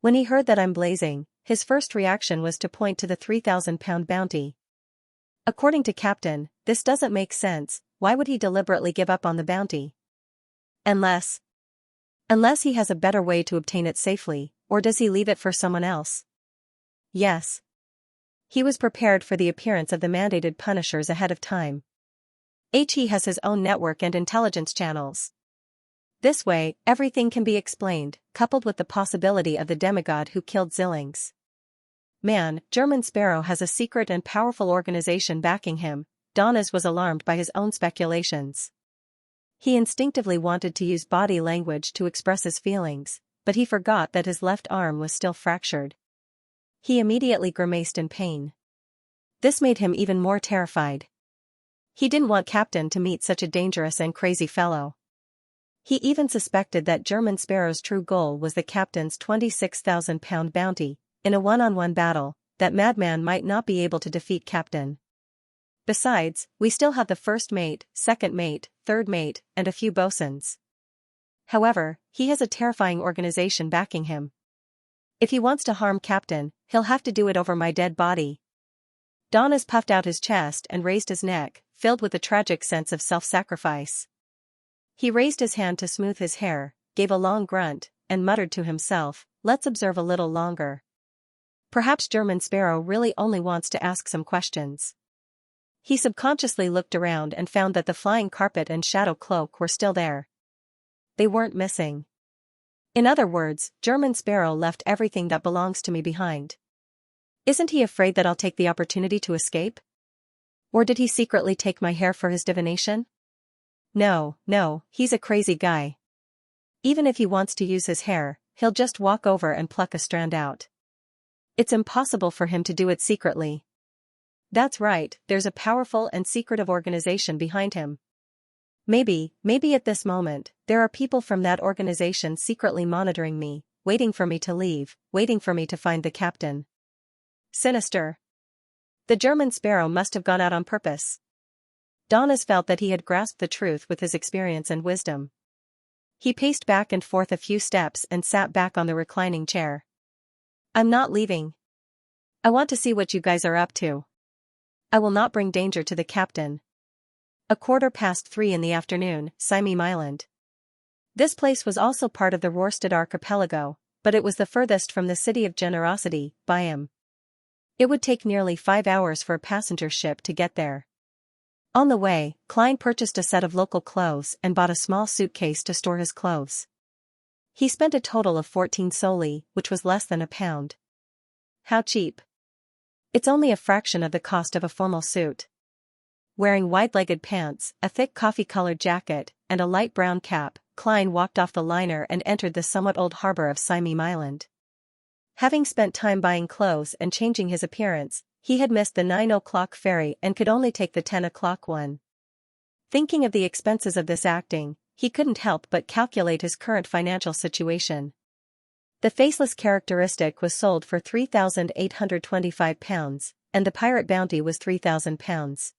When he heard that I'm blazing, his first reaction was to point to the £3,000 bounty. According to Captain, this doesn't make sense. Why would he deliberately give up on the bounty? Unless he has a better way to obtain it safely, or does he leave it for someone else? Yes. He was prepared for the appearance of the mandated punishers ahead of time. He has his own network and intelligence channels. This way, everything can be explained, coupled with the possibility of the demigod who killed Zillings. Man, German Sparrow has a secret and powerful organization backing him. Donna's was alarmed by his own speculations. He instinctively wanted to use body language to express his feelings, but he forgot that his left arm was still fractured. He immediately grimaced in pain. This made him even more terrified. He didn't want Captain to meet such a dangerous and crazy fellow. He even suspected that German Sparrow's true goal was the Captain's £26,000 bounty. In a one-on-one battle, that madman might not be able to defeat Captain. Besides, we still have the first mate, second mate, third mate, and a few bosuns. However, he has a terrifying organization backing him. If he wants to harm Captain, he'll have to do it over my dead body. Donna's puffed out his chest and raised his neck, filled with a tragic sense of self-sacrifice. He raised his hand to smooth his hair, gave a long grunt, and muttered to himself, let's observe a little longer. Perhaps German Sparrow really only wants to ask some questions. He subconsciously looked around and found that the flying carpet and shadow cloak were still there. They weren't missing. In other words, German Sparrow left everything that belongs to me behind. Isn't he afraid that I'll take the opportunity to escape? Or did he secretly take my hair for his divination? No, he's a crazy guy. Even if he wants to use his hair, he'll just walk over and pluck a strand out. It's impossible for him to do it secretly. That's right, there's a powerful and secretive organization behind him. Maybe at this moment, there are people from that organization secretly monitoring me, waiting for me to leave, waiting for me to find the captain. Sinister. The German Sparrow must have gone out on purpose. Donas felt that he had grasped the truth with his experience and wisdom. He paced back and forth a few steps and sat back on the reclining chair. I'm not leaving. I want to see what you guys are up to. I will not bring danger to the captain. 3:15 in the afternoon, Xianxia Island. This place was also part of the Rorstad archipelago, but it was the furthest from the city of generosity, Byam. It would take nearly 5 hours for a passenger ship to get there. On the way, Klein purchased a set of local clothes and bought a small suitcase to store his clothes. He spent a total of 14 soli, which was less than £1. How cheap. It's only a fraction of the cost of a formal suit. Wearing wide-legged pants, a thick coffee-colored jacket, and a light brown cap, Klein walked off the liner and entered the somewhat old harbor of Xianxia Island. Having spent time buying clothes and changing his appearance, he had missed the 9 o'clock ferry and could only take the 10 o'clock one. Thinking of the expenses of this acting, he couldn't help but calculate his current financial situation. The faceless characteristic was sold for £3,825, and the pirate bounty was £3,000.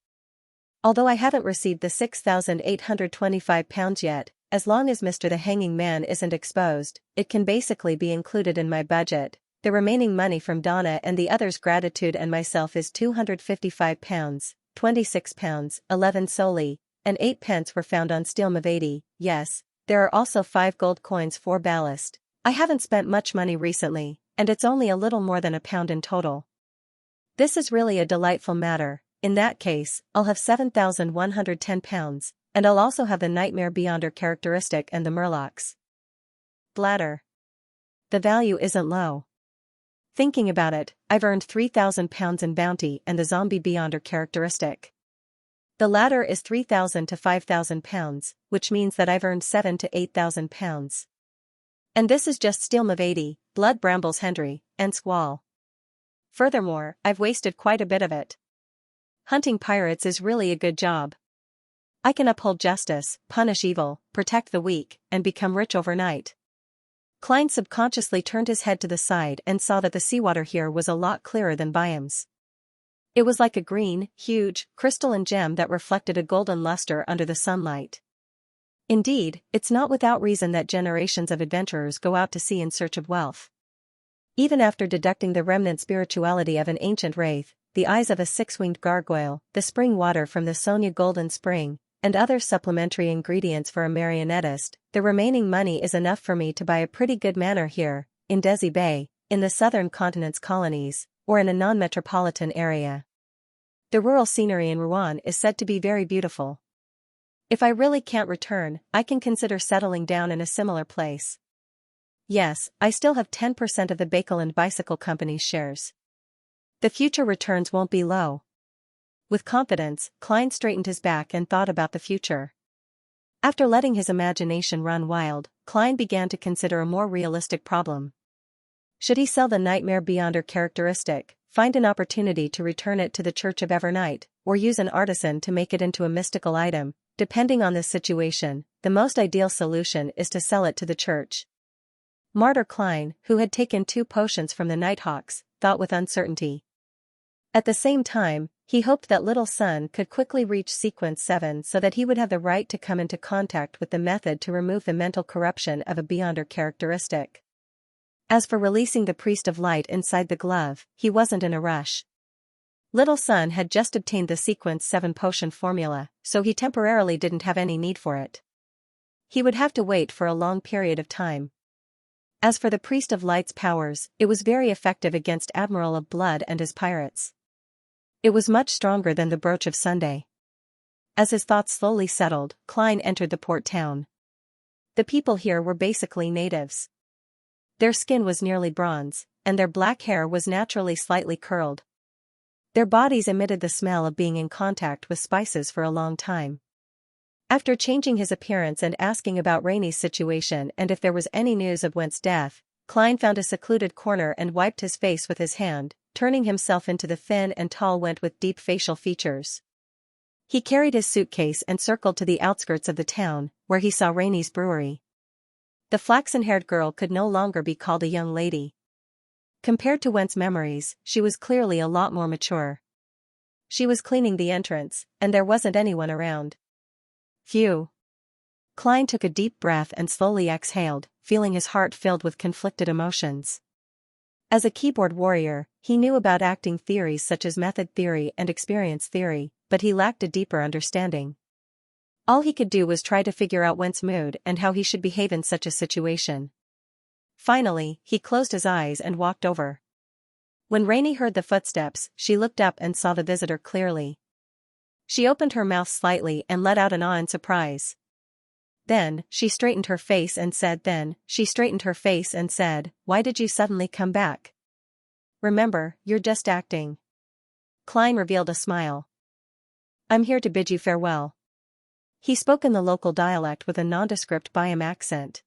Although I haven't received the £6,825 yet, as long as Mr. the Hanging Man isn't exposed, it can basically be included in my budget. The remaining money from Donna and the others' gratitude and myself is £255, £26, 11 soli, and 8 pence were found on Steel Mavati. Yes, there are also 5 gold coins for ballast. I haven't spent much money recently, and it's only a little more than £1 in total. This is really a delightful matter. In that case, I'll have £7,110, and I'll also have the Nightmare Beyonder characteristic and the Murlocs. Bladder. The value isn't low. Thinking about it, I've earned £3,000 in bounty and the Zombie Beyonder characteristic. The latter is £3,000 to £5,000, which means that I've earned £7,000 to £8,000. And this is just Steel Mavati, Blood Brambles Hendry, and Squall. Furthermore, I've wasted quite a bit of it. Hunting pirates is really a good job. I can uphold justice, punish evil, protect the weak, and become rich overnight. Klein subconsciously turned his head to the side and saw that the seawater here was a lot clearer than Byam's. It was like a green, huge, crystalline gem that reflected a golden luster under the sunlight. Indeed, it's not without reason that generations of adventurers go out to sea in search of wealth. Even after deducting the remnant spirituality of an ancient wraith, the eyes of a 6-winged gargoyle, the spring water from the Sonia Golden Spring, and other supplementary ingredients for a marionettist, the remaining money is enough for me to buy a pretty good manor here, in Desi Bay, in the southern continent's colonies, or in a non-metropolitan area. The rural scenery in Rouen is said to be very beautiful. If I really can't return, I can consider settling down in a similar place. Yes, I still have 10% of the Bakeland Bicycle Company's shares. The future returns won't be low. With confidence, Klein straightened his back and thought about the future. After letting his imagination run wild, Klein began to consider a more realistic problem. Should he sell the Nightmare Beyonder characteristic, find an opportunity to return it to the Church of Evernight, or use an artisan to make it into a mystical item? Depending on this situation, the most ideal solution is to sell it to the church. Martyr Klein, who had taken 2 potions from the Nighthawks, thought with uncertainty. At the same time, he hoped that Little Sun could quickly reach Sequence 7 so that he would have the right to come into contact with the method to remove the mental corruption of a Beyonder characteristic. As for releasing the Priest of Light inside the glove, he wasn't in a rush. Little Sun had just obtained the Sequence 7 potion formula, so he temporarily didn't have any need for it. He would have to wait for a long period of time. As for the Priest of Light's powers, it was very effective against Admiral of Blood and his pirates. It was much stronger than the Brooch of Sunday. As his thoughts slowly settled, Klein entered the port town. The people here were basically natives. Their skin was nearly bronze, and their black hair was naturally slightly curled. Their bodies emitted the smell of being in contact with spices for a long time. After changing his appearance and asking about Rainey's situation and if there was any news of Went's death, Klein found a secluded corner and wiped his face with his hand, turning himself into the thin and tall Went with deep facial features. He carried his suitcase and circled to the outskirts of the town, where he saw Rainey's brewery. The flaxen-haired girl could no longer be called a young lady. Compared to Went's memories, she was clearly a lot more mature. She was cleaning the entrance, and there wasn't anyone around. Phew. Klein took a deep breath and slowly exhaled, feeling his heart filled with conflicted emotions. As a keyboard warrior, he knew about acting theories such as method theory and experience theory, but he lacked a deeper understanding. All he could do was try to figure out Went's mood and how he should behave in such a situation. Finally, he closed his eyes and walked over. When Rainey heard the footsteps, she looked up and saw the visitor clearly. She opened her mouth slightly and let out an awe in surprise. Then, she straightened her face and said, "Why did you suddenly come back? Remember, you're just acting." Klein revealed a smile. "I'm here to bid you farewell." He spoke in the local dialect with a nondescript Biam accent.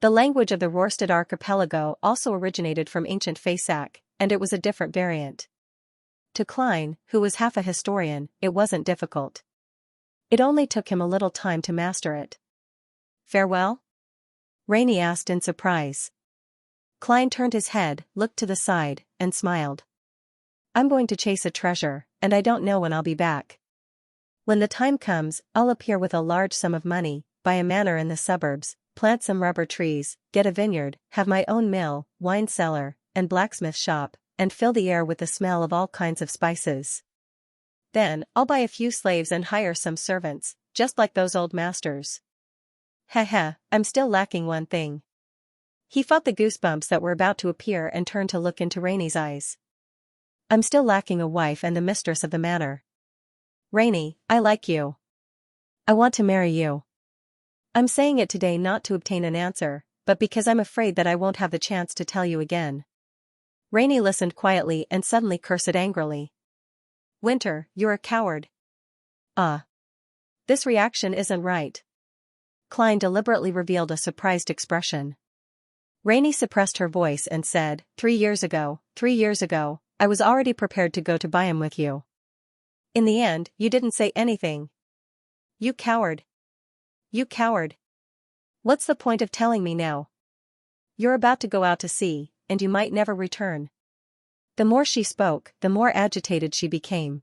The language of the Rorstad archipelago also originated from ancient Fasak, and it was a different variant. To Klein, who was half a historian, it wasn't difficult. It only took him a little time to master it. "Farewell?" Rainey asked in surprise. Klein turned his head, looked to the side, and smiled. "I'm going to chase a treasure, and I don't know when I'll be back. When the time comes, I'll appear with a large sum of money, buy a manor in the suburbs, plant some rubber trees, get a vineyard, have my own mill, wine cellar, and blacksmith shop, and fill the air with the smell of all kinds of spices. Then, I'll buy a few slaves and hire some servants, just like those old masters. Heh, I'm still lacking one thing." He felt the goosebumps that were about to appear and turned to look into Rainey's eyes. "I'm still lacking a wife and the mistress of the manor. Rainey, I like you. I want to marry you. I'm saying it today not to obtain an answer, but because I'm afraid that I won't have the chance to tell you again." Rainey listened quietly and suddenly cursed angrily. "Winter, you're a coward." This reaction isn't right." Klein deliberately revealed a surprised expression. Rainey suppressed her voice and said, 3 years ago, I was already prepared to go to Biam with you. In the end, you didn't say anything. You coward. You coward. What's the point of telling me now? You're about to go out to sea, and you might never return." The more she spoke, the more agitated she became.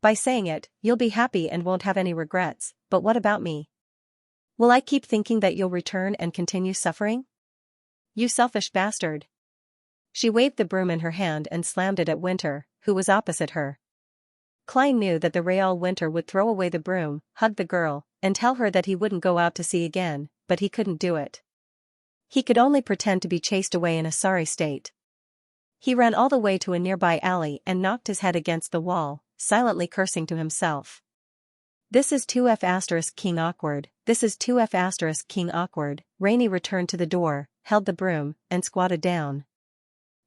"By saying it, you'll be happy and won't have any regrets, but what about me? Will I keep thinking that you'll return and continue suffering? You selfish bastard." She waved the broom in her hand and slammed it at Winter, who was opposite her. Klein knew that the Real Winter would throw away the broom, hug the girl, and tell her that he wouldn't go out to sea again, but he couldn't do it. He could only pretend to be chased away in a sorry state. He ran all the way to a nearby alley and knocked his head against the wall, silently cursing to himself. "This is 2F** King Awkward, this is 2F** King Awkward." Rainey returned to the door, held the broom, and squatted down.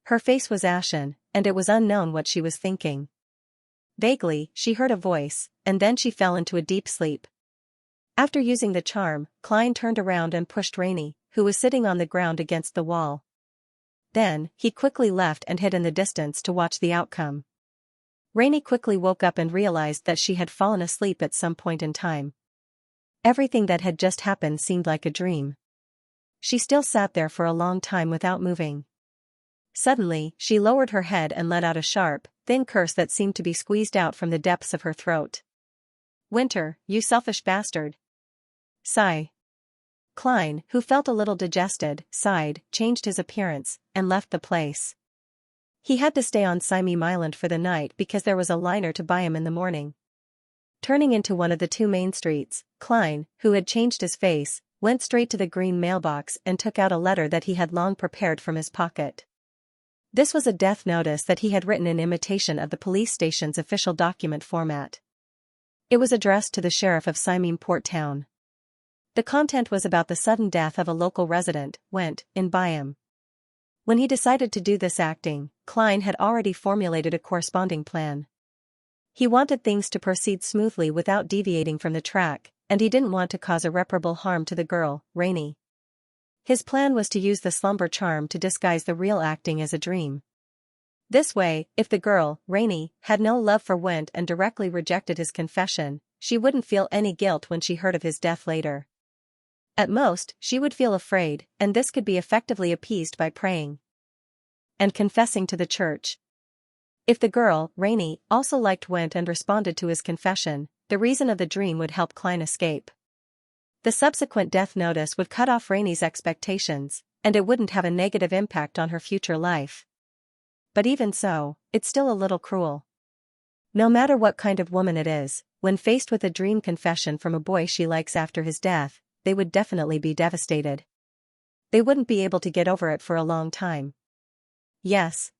Her face was ashen, and it was unknown what she was thinking. Vaguely, she heard a voice, and then she fell into a deep sleep. After using the charm, Klein turned around and pushed Rainey, who was sitting on the ground against the wall. Then, he quickly left and hid in the distance to watch the outcome. Rainey quickly woke up and realized that she had fallen asleep at some point in time. Everything that had just happened seemed like a dream. She still sat there for a long time without moving. Suddenly, she lowered her head and let out a sharp, thin curse that seemed to be squeezed out from the depths of her throat. "Winter, you selfish bastard." Sigh. Klein, who felt a little digested, sighed, changed his appearance, and left the place. He had to stay on Simeem Island for the night because there was a liner to Biam in the morning. Turning into one of the two main streets, Klein, who had changed his face, went straight to the green mailbox and took out a letter that he had long prepared from his pocket. This was a death notice that he had written in imitation of the police station's official document format. It was addressed to the sheriff of Port Town. The content was about the sudden death of a local resident, went in Byam. When he decided to do this acting, Klein had already formulated a corresponding plan. He wanted things to proceed smoothly without deviating from the track, and he didn't want to cause irreparable harm to the girl, Rainey. His plan was to use the slumber charm to disguise the real acting as a dream. This way, if the girl, Rainey, had no love for Went and directly rejected his confession, she wouldn't feel any guilt when she heard of his death later. At most, she would feel afraid, and this could be effectively appeased by praying and confessing to the church. If the girl, Rainey, also liked Went and responded to his confession, the reason of the dream would help Klein escape. The subsequent death notice would cut off Rainey's expectations, and it wouldn't have a negative impact on her future life. But even so, it's still a little cruel. No matter what kind of woman it is, when faced with a dream confession from a boy she likes after his death, they would definitely be devastated. They wouldn't be able to get over it for a long time. Yes.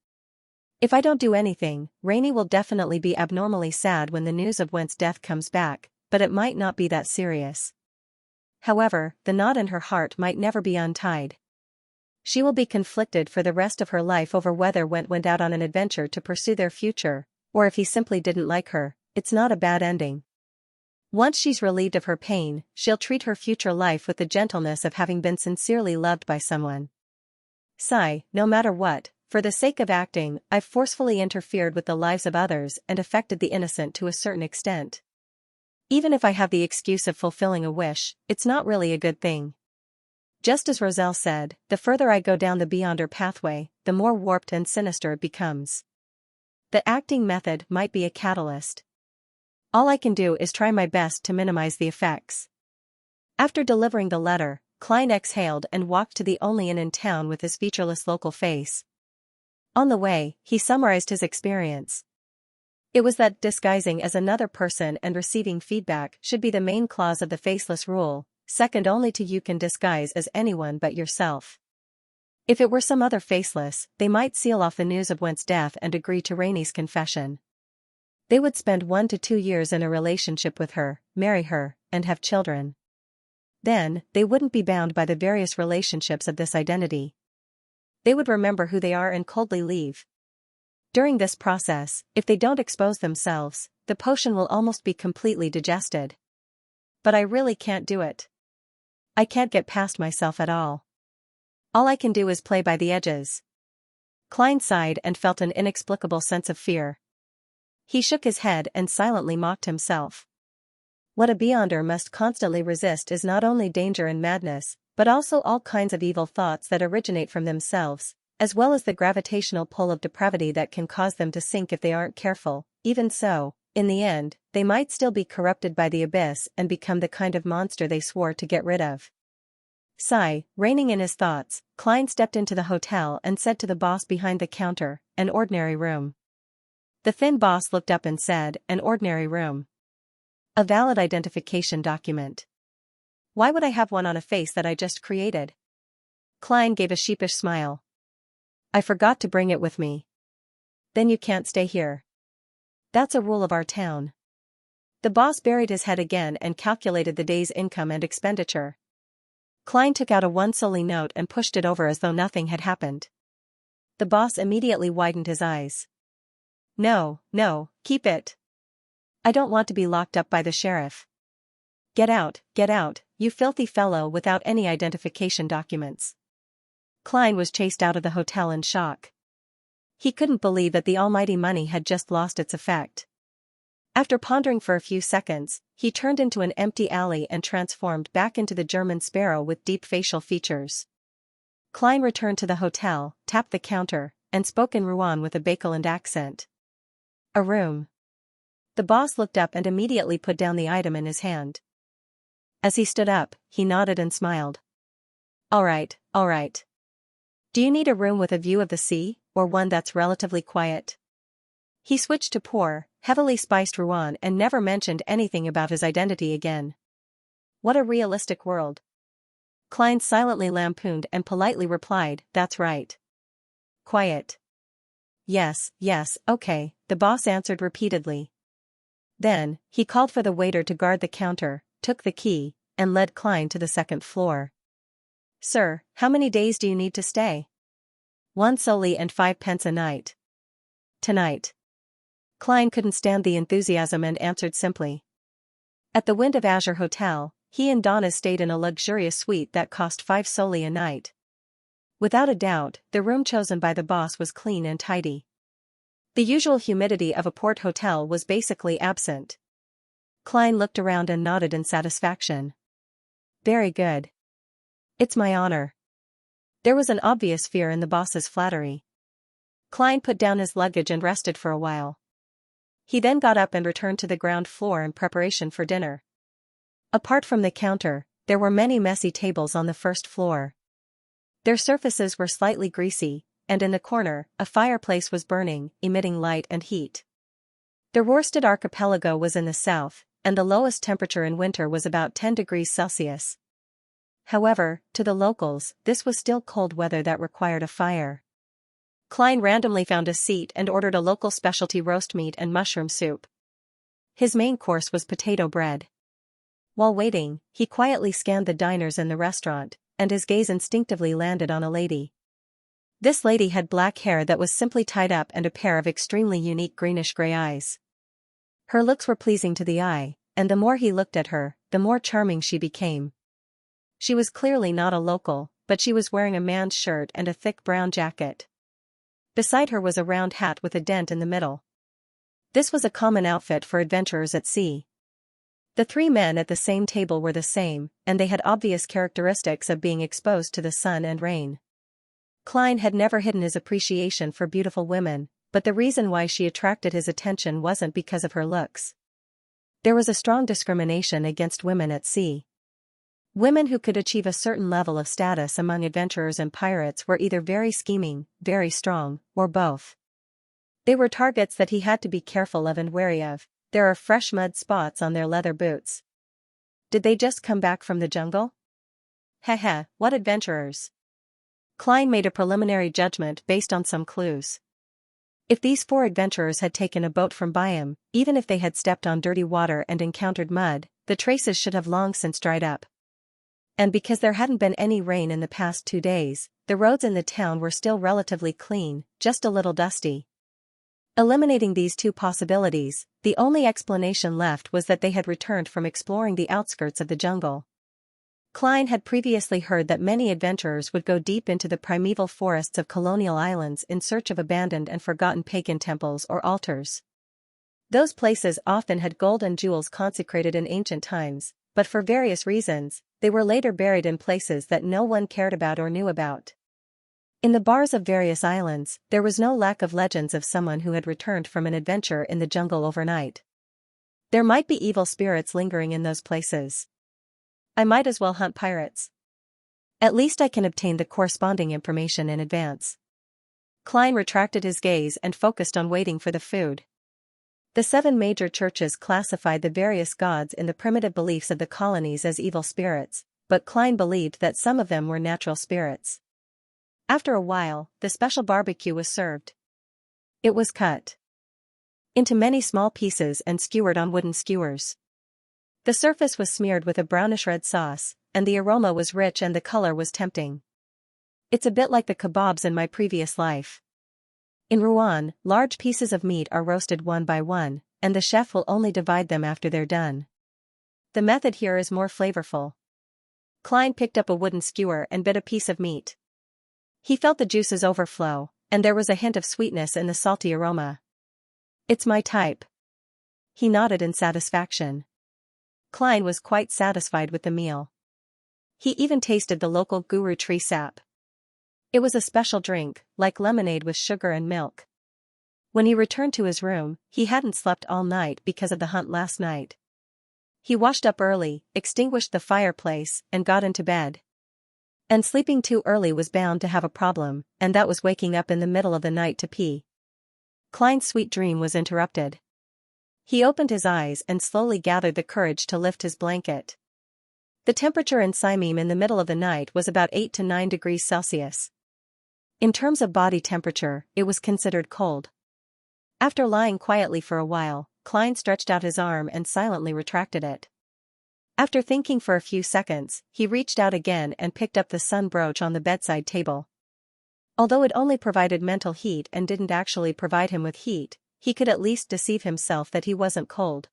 If I don't do anything, Rainey will definitely be abnormally sad when the news of Went's death comes back, but it might not be that serious. However, the knot in her heart might never be untied. She will be conflicted for the rest of her life over whether Went went out on an adventure to pursue their future, or if he simply didn't like her. It's not a bad ending. Once she's relieved of her pain, she'll treat her future life with the gentleness of having been sincerely loved by someone. No matter what, for the sake of acting, I've forcefully interfered with the lives of others and affected the innocent to a certain extent. Even if I have the excuse of fulfilling a wish, it's not really a good thing. Just as Roselle said, the further I go down the Beyonder pathway, the more warped and sinister it becomes. The acting method might be a catalyst. All I can do is try my best to minimize the effects. After delivering the letter, Klein exhaled and walked to the only inn in town with his featureless local face. On the way, he summarized his experience. It was that disguising as another person and receiving feedback should be the main clause of the faceless rule, second only to you can disguise as anyone but yourself. If it were some other faceless, they might seal off the news of Went's death and agree to Rainey's confession. They would spend 1 to 2 years in a relationship with her, marry her, and have children. Then, they wouldn't be bound by the various relationships of this identity. They would remember who they are and coldly leave. During this process, if they don't expose themselves, the potion will almost be completely digested. But I really can't do it. I can't get past myself at all. All I can do is play by the edges. Klein sighed and felt an inexplicable sense of fear. He shook his head and silently mocked himself. What a Beyonder must constantly resist is not only danger and madness, but also all kinds of evil thoughts that originate from themselves, as well as the gravitational pull of depravity that can cause them to sink if they aren't careful. Even so, in the end, they might still be corrupted by the abyss and become the kind of monster they swore to get rid of. Reining in his thoughts, Klein stepped into the hotel and said to the boss behind the counter, "An ordinary room." The thin boss looked up and said, "An ordinary room. A valid identification document. Why would I have one on a face that I just created?" Klein gave a sheepish smile. "I forgot to bring it with me." "Then you can't stay here. That's a rule of our town." The boss buried his head again and calculated the day's income and expenditure. Klein took out a 1 solely note and pushed it over as though nothing had happened. The boss immediately widened his eyes. No, keep it. I don't want to be locked up by the sheriff." Get out, you filthy fellow without any identification documents." Klein was chased out of the hotel in shock. He couldn't believe that the almighty money had just lost its effect. After pondering for a few seconds, he turned into an empty alley and transformed back into the German sparrow with deep facial features. Klein returned to the hotel, tapped the counter, and spoke in Rouen with a Bakeland accent. "A room." The boss looked up and immediately put down the item in his hand. As he stood up, he nodded and smiled. All right. Do you need a room with a view of the sea, or one that's relatively quiet?" He switched to poor, heavily spiced Rouen and never mentioned anything about his identity again. What a realistic world. Klein silently lampooned and politely replied, "That's right." "Quiet." "Yes, yes, okay," the boss answered repeatedly. Then, he called for the waiter to guard the counter, took the key, and led Klein to the second floor. "Sir, how many days do you need to stay?" "1 solely and 5 pence a night." "Tonight." Klein couldn't stand the enthusiasm and answered simply. At the Wind of Azure Hotel, he and Donna stayed in a luxurious suite that cost 5 solely a night. Without a doubt, the room chosen by the boss was clean and tidy. The usual humidity of a port hotel was basically absent. Klein looked around and nodded in satisfaction. "Very good. It's my honor." There was an obvious fear in the boss's flattery. Klein put down his luggage and rested for a while. He then got up and returned to the ground floor in preparation for dinner. Apart from the counter, there were many messy tables on the first floor. Their surfaces were slightly greasy, and in the corner, a fireplace was burning, emitting light and heat. The Rörsted archipelago was in the south, and the lowest temperature in winter was about 10 degrees Celsius. However, to the locals, this was still cold weather that required a fire. Klein randomly found a seat and ordered a local specialty roast meat and mushroom soup. His main course was potato bread. While waiting, he quietly scanned the diners in the restaurant, and his gaze instinctively landed on a lady. This lady had black hair that was simply tied up and a pair of extremely unique greenish-gray eyes. Her looks were pleasing to the eye, and the more he looked at her, the more charming she became. She was clearly not a local, but she was wearing a man's shirt and a thick brown jacket. Beside her was a round hat with a dent in the middle. This was a common outfit for adventurers at sea. The 3 men at the same table were the same, and they had obvious characteristics of being exposed to the sun and rain. Klein had never hidden his appreciation for beautiful women, but the reason why she attracted his attention wasn't because of her looks. There was a strong discrimination against women at sea. Women who could achieve a certain level of status among adventurers and pirates were either very scheming, very strong, or both. They were targets that he had to be careful of and wary of. There are fresh mud spots on their leather boots. Did they just come back from the jungle? Heh, what adventurers. Klein made a preliminary judgment based on some clues. If these 4 adventurers had taken a boat from Byam, even if they had stepped on dirty water and encountered mud, the traces should have long since dried up. And because there hadn't been any rain in the past 2 days, the roads in the town were still relatively clean, just a little dusty. Eliminating these 2 possibilities, the only explanation left was that they had returned from exploring the outskirts of the jungle. Klein had previously heard that many adventurers would go deep into the primeval forests of colonial islands in search of abandoned and forgotten pagan temples or altars. Those places often had gold and jewels consecrated in ancient times, but for various reasons, they were later buried in places that no one cared about or knew about. In the bars of various islands, there was no lack of legends of someone who had returned from an adventure in the jungle overnight. There might be evil spirits lingering in those places. I might as well hunt pirates. At least I can obtain the corresponding information in advance. Klein retracted his gaze and focused on waiting for the food. The 7 major churches classified the various gods in the primitive beliefs of the colonies as evil spirits, but Klein believed that some of them were natural spirits. After a while, the special barbecue was served. It was cut into many small pieces and skewered on wooden skewers. The surface was smeared with a brownish-red sauce, and the aroma was rich and the color was tempting. It's a bit like the kebabs in my previous life. In Rouen, large pieces of meat are roasted one by one, and the chef will only divide them after they're done. The method here is more flavorful. Klein picked up a wooden skewer and bit a piece of meat. He felt the juices overflow, and there was a hint of sweetness in the salty aroma. It's my type. He nodded in satisfaction. Klein was quite satisfied with the meal. He even tasted the local guru tree sap. It was a special drink, like lemonade with sugar and milk. When he returned to his room, he hadn't slept all night because of the hunt last night. He washed up early, extinguished the fireplace, and got into bed. And sleeping too early was bound to have a problem, and that was waking up in the middle of the night to pee. Klein's sweet dream was interrupted. He opened his eyes and slowly gathered the courage to lift his blanket. The temperature in Siamim in the middle of the night was about 8 to 9 degrees Celsius. In terms of body temperature, it was considered cold. After lying quietly for a while, Klein stretched out his arm and silently retracted it. After thinking for a few seconds, he reached out again and picked up the sun brooch on the bedside table. Although it only provided mental heat and didn't actually provide him with heat, he could at least deceive himself that he wasn't cold.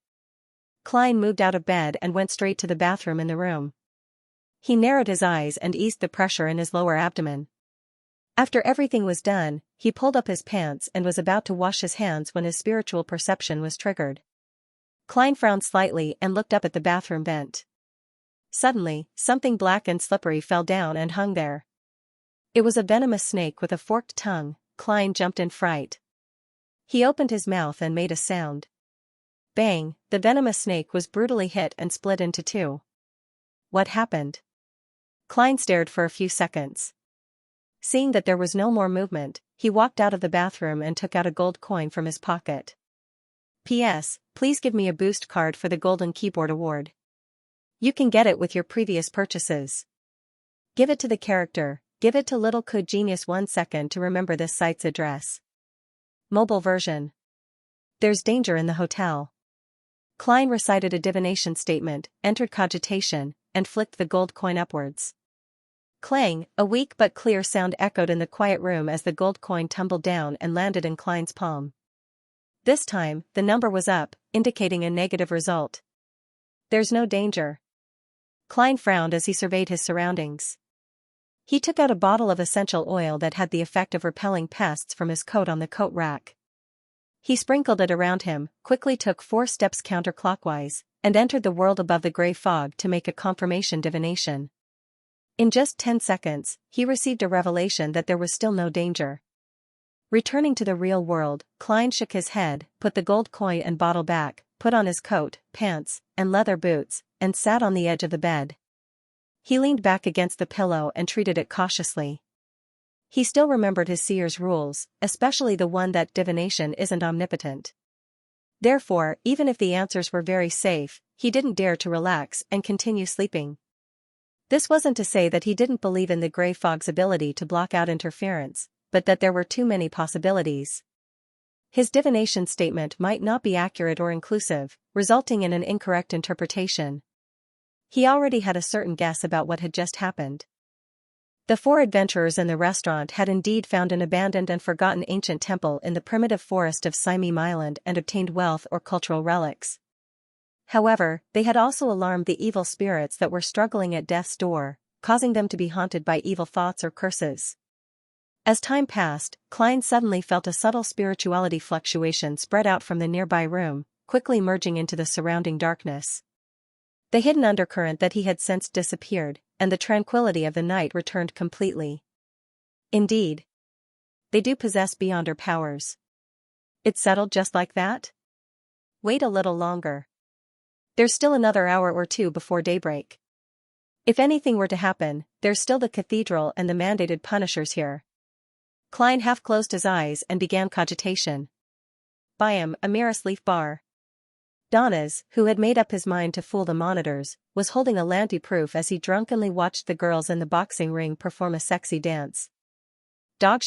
Klein moved out of bed and went straight to the bathroom in the room. He narrowed his eyes and eased the pressure in his lower abdomen. After everything was done, he pulled up his pants and was about to wash his hands when his spiritual perception was triggered. Klein frowned slightly and looked up at the bathroom vent. Suddenly, something black and slippery fell down and hung there. It was a venomous snake with a forked tongue. Klein jumped in fright. He opened his mouth and made a sound. Bang, the venomous snake was brutally hit and split into two. What happened? Klein stared for a few seconds. Seeing that there was no more movement, he walked out of the bathroom and took out a gold coin from his pocket. P.S. Please give me a boost card for the Golden Keyboard Award. You can get it with your previous purchases. Give it to the character. Give it to Little Could Genius 1 second to remember this site's address. Mobile version. There's danger in the hotel. Klein recited a divination statement, entered cogitation, and flicked the gold coin upwards. Clang, a weak but clear sound echoed in the quiet room as the gold coin tumbled down and landed in Klein's palm. This time, the number was up, indicating a negative result. There's no danger. Klein frowned as he surveyed his surroundings. He took out a bottle of essential oil that had the effect of repelling pests from his coat on the coat rack. He sprinkled it around him, quickly took 4 steps counterclockwise, and entered the world above the gray fog to make a confirmation divination. In just 10 seconds, he received a revelation that there was still no danger. Returning to the real world, Klein shook his head, put the gold coin and bottle back, put on his coat, pants, and leather boots, and sat on the edge of the bed. He leaned back against the pillow and treated it cautiously. He still remembered his seer's rules, especially the one that divination isn't omnipotent. Therefore, even if the answers were very safe, he didn't dare to relax and continue sleeping. This wasn't to say that he didn't believe in the gray fog's ability to block out interference, but that there were too many possibilities. His divination statement might not be accurate or inclusive, resulting in an incorrect interpretation. He already had a certain guess about what had just happened. The 4 adventurers in the restaurant had indeed found an abandoned and forgotten ancient temple in the primitive forest of Siamim Island and obtained wealth or cultural relics. However, they had also alarmed the evil spirits that were struggling at death's door, causing them to be haunted by evil thoughts or curses. As time passed, Klein suddenly felt a subtle spirituality fluctuation spread out from the nearby room, quickly merging into the surrounding darkness. The hidden undercurrent that he had sensed disappeared, and the tranquility of the night returned completely. Indeed, they do possess beyonder powers. It settled just like that? Wait a little longer. There's still another hour or two before daybreak. If anything were to happen, there's still the cathedral and the mandated punishers here. Klein half closed his eyes and began cogitation. Biam, a merest leaf bar. Donnas, who had made up his mind to fool the monitors, was holding a lanti-proof as he drunkenly watched the girls in the boxing ring perform a sexy dance. Dog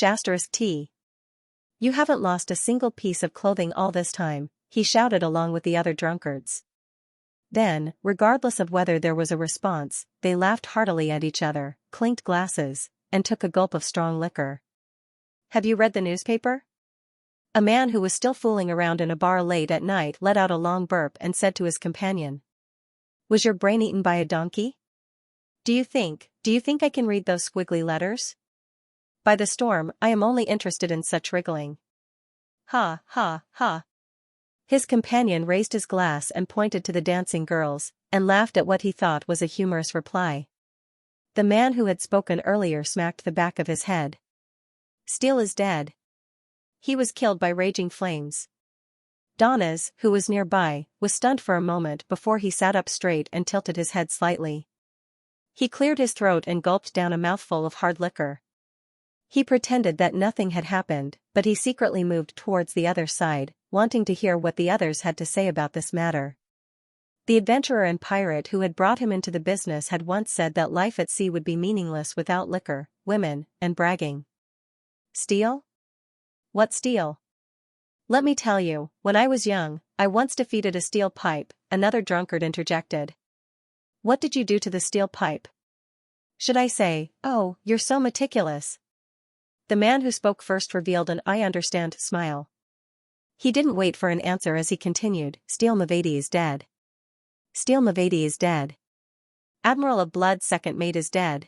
*T. You haven't lost a single piece of clothing all this time, he shouted along with the other drunkards. Then, regardless of whether there was a response, they laughed heartily at each other, clinked glasses, and took a gulp of strong liquor. Have you read the newspaper? A man who was still fooling around in a bar late at night let out a long burp and said to his companion. Was your brain eaten by a donkey? Do you think I can read those squiggly letters? By the storm, I am only interested in such wriggling. Ha, ha, ha. His companion raised his glass and pointed to the dancing girls, and laughed at what he thought was a humorous reply. The man who had spoken earlier smacked the back of his head. Steele is dead. He was killed by raging flames. Donnas, who was nearby, was stunned for a moment before he sat up straight and tilted his head slightly. He cleared his throat and gulped down a mouthful of hard liquor. He pretended that nothing had happened, but he secretly moved towards the other side, wanting to hear what the others had to say about this matter. The adventurer and pirate who had brought him into the business had once said that life at sea would be meaningless without liquor, women, and bragging. Steal? What steal? Let me tell you, when I was young, I once defeated a steel pipe, another drunkard interjected. What did you do to the steel pipe? Should I say, oh, you're so meticulous? The man who spoke first revealed an I understand smile. He didn't wait for an answer as he continued, Steel Mavady is dead. Steel Mavady is dead. Admiral of Blood's second mate is dead.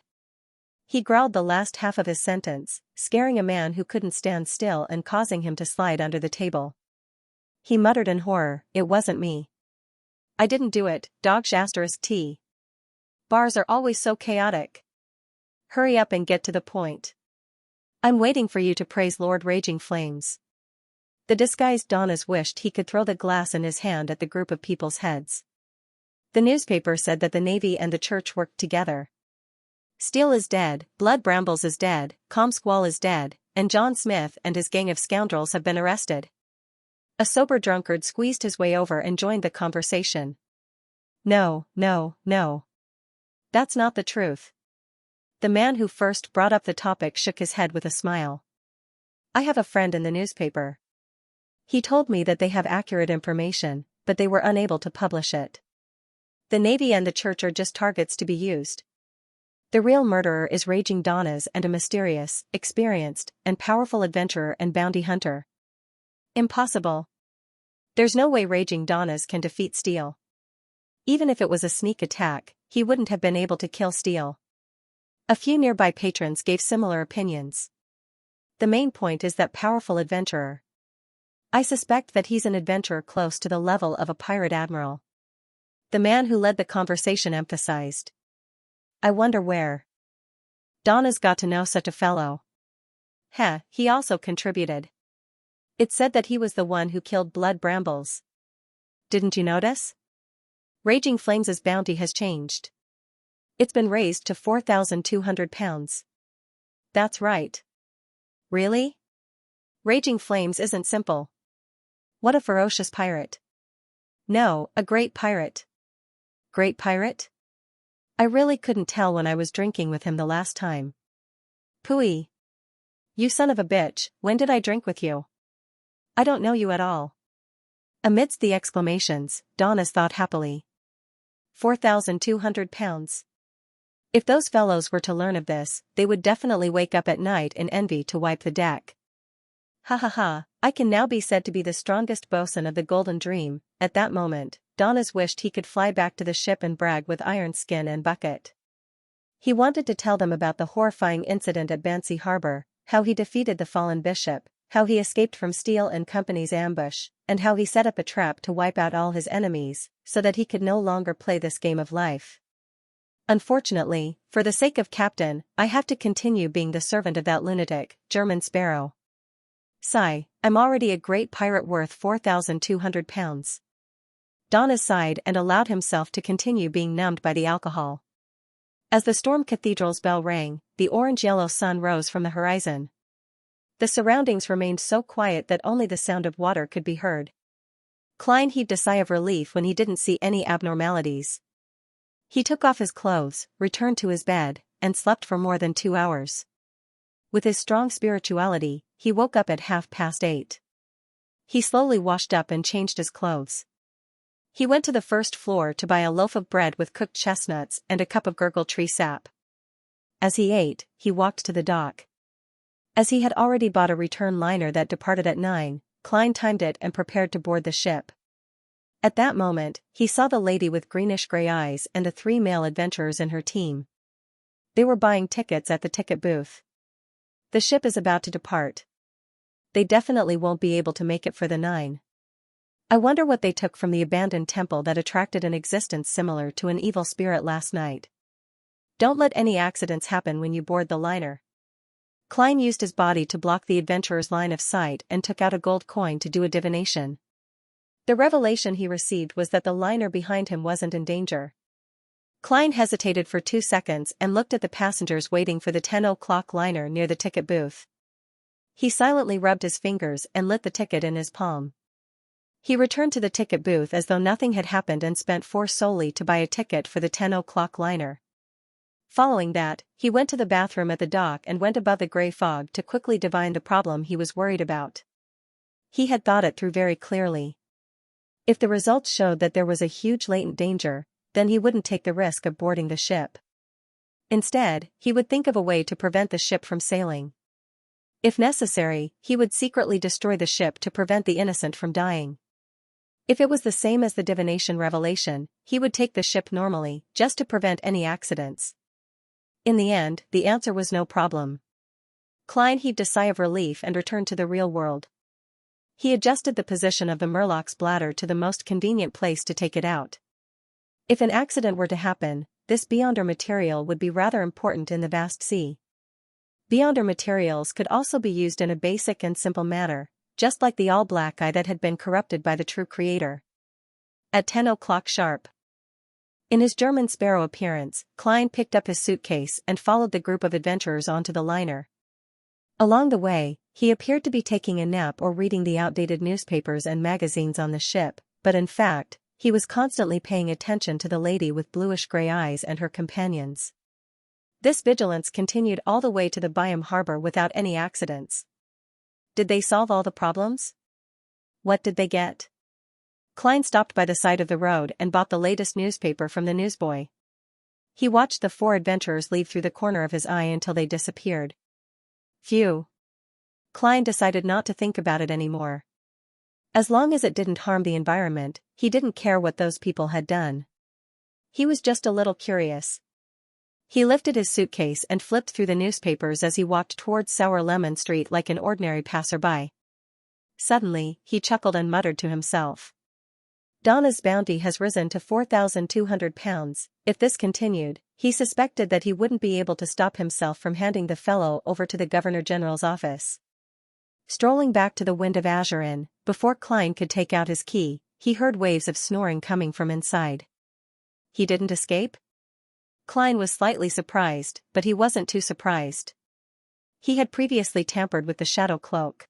He growled the last half of his sentence, scaring a man who couldn't stand still and causing him to slide under the table. He muttered in horror, it wasn't me. I didn't do it, T. Bars are always so chaotic. Hurry up and get to the point. I'm waiting for you to praise Lord Raging Flames. The disguised Donas wished he could throw the glass in his hand at the group of people's heads. The newspaper said that the Navy and the Church worked together. Steel is dead, Blood Brambles is dead, Calm Squall is dead, and John Smith and his gang of scoundrels have been arrested. A sober drunkard squeezed his way over and joined the conversation. No. That's not the truth. The man who first brought up the topic shook his head with a smile. I have a friend in the newspaper. He told me that they have accurate information, but they were unable to publish it. The Navy and the Church are just targets to be used. The real murderer is Raging Donas and a mysterious, experienced, and powerful adventurer and bounty hunter. Impossible. There's no way Raging Donas can defeat Steel. Even if it was a sneak attack, he wouldn't have been able to kill Steel. A few nearby patrons gave similar opinions. The main point is that powerful adventurer. I suspect that he's an adventurer close to the level of a pirate admiral. The man who led the conversation emphasized. I wonder where. Donna's got to know such a fellow. He also contributed. It said that he was the one who killed Blood Brambles. Didn't you notice? Raging Flames' bounty has changed. It's been raised to 4,200 pounds. That's right. Really? Raging Flames isn't simple. What a ferocious pirate. No, a great pirate. Great pirate? I really couldn't tell when I was drinking with him the last time. Pooey. You son of a bitch, when did I drink with you? I don't know you at all. Amidst the exclamations, Donas thought happily. 4,200 pounds. If those fellows were to learn of this, they would definitely wake up at night in envy to wipe the deck. I can now be said to be the strongest bosun of the Golden Dream. At that moment, Donas wished he could fly back to the ship and brag with iron skin and bucket. He wanted to tell them about the horrifying incident at Bansi Harbor, how he defeated the fallen bishop, how he escaped from Steele and Company's ambush, and how he set up a trap to wipe out all his enemies, so that he could no longer play this game of life. Unfortunately, for the sake of Captain, I have to continue being the servant of that lunatic, German Sparrow. Sigh, I'm already a great pirate worth 4,200 pounds. Donas sighed and allowed himself to continue being numbed by the alcohol. As the Storm Cathedral's bell rang, the orange-yellow sun rose from the horizon. The surroundings remained so quiet that only the sound of water could be heard. Klein heaved a sigh of relief when he didn't see any abnormalities. He took off his clothes, returned to his bed, and slept for more than 2 hours. With his strong spirituality, he woke up at 8:30. He slowly washed up and changed his clothes. He went to the first floor to buy a loaf of bread with cooked chestnuts and a cup of gurgle tree sap. As he ate, he walked to the dock. As he had already bought a return liner that departed at 9, Klein timed it and prepared to board the ship. At that moment, he saw the lady with greenish-gray eyes and the 3 male adventurers in her team. They were buying tickets at the ticket booth. The ship is about to depart. They definitely won't be able to make it for the 9. I wonder what they took from the abandoned temple that attracted an existence similar to an evil spirit last night. Don't let any accidents happen when you board the liner. Klein used his body to block the adventurer's line of sight and took out a gold coin to do a divination. The revelation he received was that the liner behind him wasn't in danger. Klein hesitated for 2 seconds and looked at the passengers waiting for the 10 o'clock liner near the ticket booth. He silently rubbed his fingers and lit the ticket in his palm. He returned to the ticket booth as though nothing had happened and spent 4 solely to buy a ticket for the 10 o'clock liner. Following that, he went to the bathroom at the dock and went above the grey fog to quickly divine the problem he was worried about. He had thought it through very clearly. If the results showed that there was a huge latent danger, then he wouldn't take the risk of boarding the ship. Instead, he would think of a way to prevent the ship from sailing. If necessary, he would secretly destroy the ship to prevent the innocent from dying. If it was the same as the divination revelation, he would take the ship normally, just to prevent any accidents. In the end, the answer was no problem. Klein heaved a sigh of relief and returned to the real world. He adjusted the position of the Murloc's bladder to the most convenient place to take it out. If an accident were to happen, this beyonder material would be rather important in the vast sea. Beyonder materials could also be used in a basic and simple manner, just like the all-black eye that had been corrupted by the true creator. At 10 o'clock sharp. In his German sparrow appearance, Klein picked up his suitcase and followed the group of adventurers onto the liner. Along the way, he appeared to be taking a nap or reading the outdated newspapers and magazines on the ship, but in fact, he was constantly paying attention to the lady with bluish-gray eyes and her companions. This vigilance continued all the way to the Byam harbor without any accidents. Did they solve all the problems? What did they get? Klein stopped by the side of the road and bought the latest newspaper from the newsboy. He watched the 4 adventurers leave through the corner of his eye until they disappeared. Phew. Klein decided not to think about it anymore. As long as it didn't harm the environment, he didn't care what those people had done. He was just a little curious. He lifted his suitcase and flipped through the newspapers as he walked towards Sour Lemon Street like an ordinary passerby. Suddenly, he chuckled and muttered to himself. Donna's bounty has risen to £4,200. If this continued, he suspected that he wouldn't be able to stop himself from handing the fellow over to the Governor-General's office. Strolling back to the Wind of Azure Inn, before Klein could take out his key, he heard waves of snoring coming from inside. He didn't escape? Klein was slightly surprised, but he wasn't too surprised. He had previously tampered with the shadow cloak.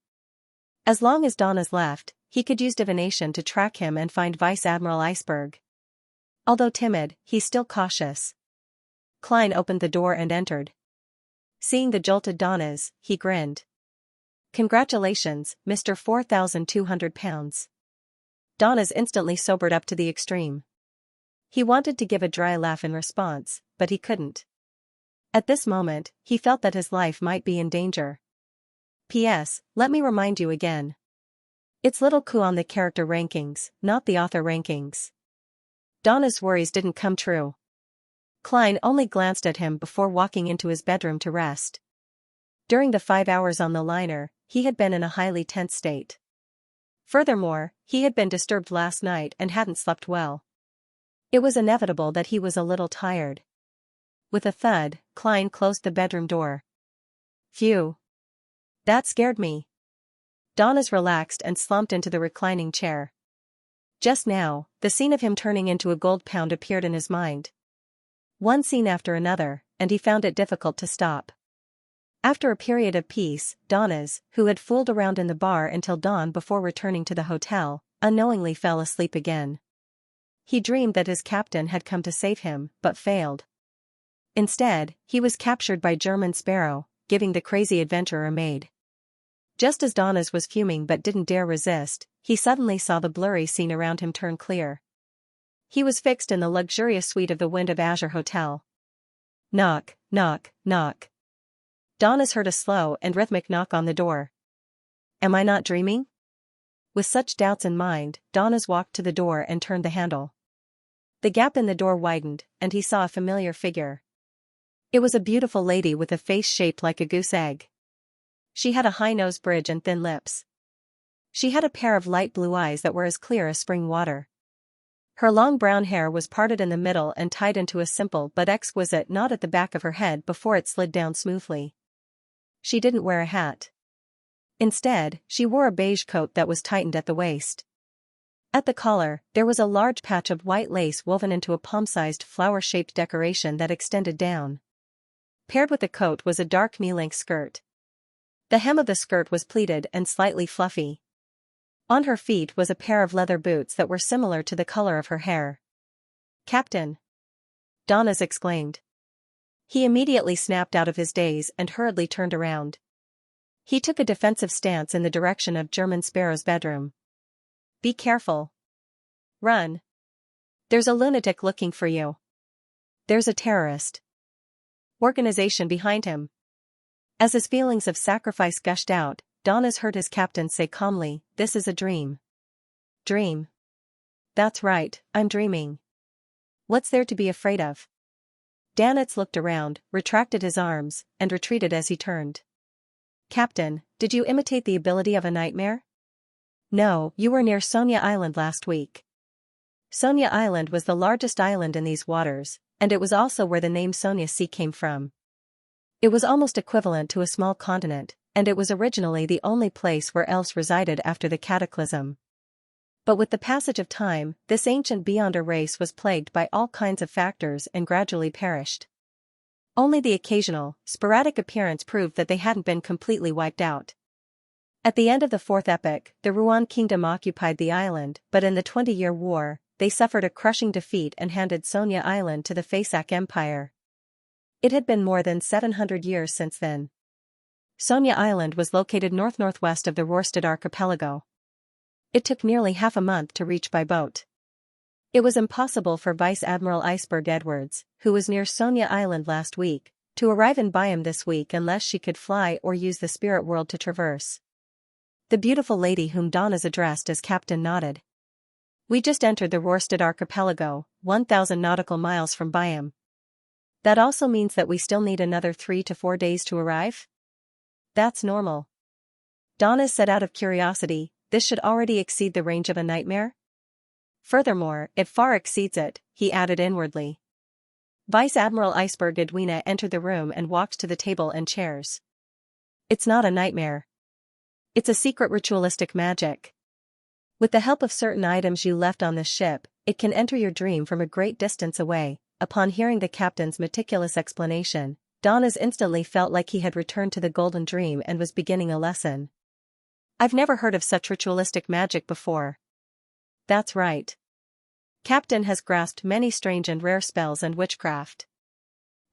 As long as Donna's left, he could use divination to track him and find Vice Admiral Iceberg. Although timid, he's still cautious. Klein opened the door and entered. Seeing the jolted Donnas, he grinned. Congratulations, Mr. £4,200. Donnas instantly sobered up to the extreme. He wanted to give a dry laugh in response, but he couldn't. At this moment, he felt that his life might be in danger. P.S. Let me remind you again. It's little coup on the character rankings, not the author rankings. Donna's worries didn't come true. Klein only glanced at him before walking into his bedroom to rest. During the 5 hours on the liner, he had been in a highly tense state. Furthermore, he had been disturbed last night and hadn't slept well. It was inevitable that he was a little tired. With a thud, Klein closed the bedroom door. Phew. That scared me. Donnas relaxed and slumped into the reclining chair. Just now, the scene of him turning into a gold pound appeared in his mind. One scene after another, and he found it difficult to stop. After a period of peace, Donnas, who had fooled around in the bar until dawn before returning to the hotel, unknowingly fell asleep again. He dreamed that his captain had come to save him, but failed. Instead, he was captured by German Sparrow, giving the crazy adventurer a maid. Just as Donnas was fuming but didn't dare resist, he suddenly saw the blurry scene around him turn clear. He was fixed in the luxurious suite of the Wind of Azure Hotel. Knock, knock, knock. Donnas heard a slow and rhythmic knock on the door. Am I not dreaming? With such doubts in mind, Donnas walked to the door and turned the handle. The gap in the door widened, and he saw a familiar figure. It was a beautiful lady with a face shaped like a goose egg. She had a high nose bridge and thin lips. She had a pair of light blue eyes that were as clear as spring water. Her long brown hair was parted in the middle and tied into a simple but exquisite knot at the back of her head before it slid down smoothly. She didn't wear a hat. Instead, she wore a beige coat that was tightened at the waist. At the collar, there was a large patch of white lace woven into a palm-sized flower-shaped decoration that extended down. Paired with the coat was a dark knee-length skirt. The hem of the skirt was pleated and slightly fluffy. On her feet was a pair of leather boots that were similar to the color of her hair. "Captain!" Donnas exclaimed. He immediately snapped out of his daze and hurriedly turned around. He took a defensive stance in the direction of German Sparrow's bedroom. "Be careful. Run. There's a lunatic looking for you. There's a terrorist organization behind him." As his feelings of sacrifice gushed out, Donnas heard his captain say calmly, "This is a dream." "Dream? That's right, I'm dreaming. What's there to be afraid of?" Donnas looked around, retracted his arms, and retreated as he turned. "Captain, did you imitate the ability of a nightmare?" "No, you were near Sonia Island last week." Sonia Island was the largest island in these waters, and it was also where the name Sonia Sea came from. It was almost equivalent to a small continent, and it was originally the only place where elves resided after the cataclysm. But with the passage of time, this ancient Beyonder race was plagued by all kinds of factors and gradually perished. Only the occasional, sporadic appearance proved that they hadn't been completely wiped out. At the end of the Fourth Epoch, the Ruan Kingdom occupied the island, but in the 20-Year War, they suffered a crushing defeat and handed Sonia Island to the Fasak Empire. It had been more than 700 years since then. Sonia Island was located north-northwest of the Rorstad archipelago. It took nearly half a month to reach by boat. It was impossible for Vice Admiral Iceberg Edwards, who was near Sonia Island last week, to arrive in Byam this week unless she could fly or use the spirit world to traverse. The beautiful lady whom Donnas addressed as Captain nodded. "We just entered the Rorstad archipelago, 1,000 nautical miles from Byam. That also means that we still need another 3 to 4 days to arrive?" "That's normal." Donnas said out of curiosity, "This should already exceed the range of a nightmare?" "Furthermore, it far exceeds it," he added inwardly. Vice Admiral Iceberg Edwina entered the room and walked to the table and chairs. "It's not a nightmare. It's a secret ritualistic magic. With the help of certain items you left on this ship, it can enter your dream from a great distance away." Upon hearing the captain's meticulous explanation, Donnas instantly felt like he had returned to the Golden Dream and was beginning a lesson. "I've never heard of such ritualistic magic before." "That's right. Captain has grasped many strange and rare spells and witchcraft.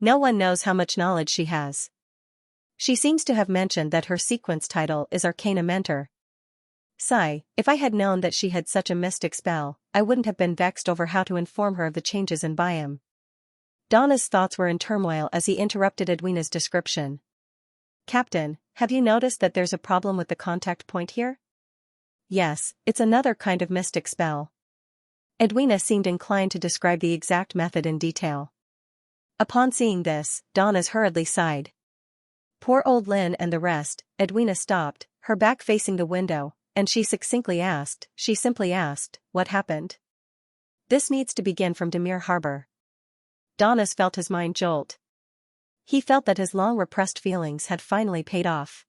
No one knows how much knowledge she has. She seems to have mentioned that her sequence title is Arcana Mentor. Sigh, if I had known that she had such a mystic spell, I wouldn't have been vexed over how to inform her of the changes in Byam." Donna's thoughts were in turmoil as he interrupted Edwina's description. "Captain, have you noticed that there's a problem with the contact point here?" "Yes, it's another kind of mystic spell." Edwina seemed inclined to describe the exact method in detail. Upon seeing this, Donnas hurriedly sighed. "Poor old Lynn and the rest." Edwina stopped, her back facing the window, and she simply asked, "What happened?" "This needs to begin from Demir Harbor." Donnas felt his mind jolt. He felt that his long-repressed feelings had finally paid off.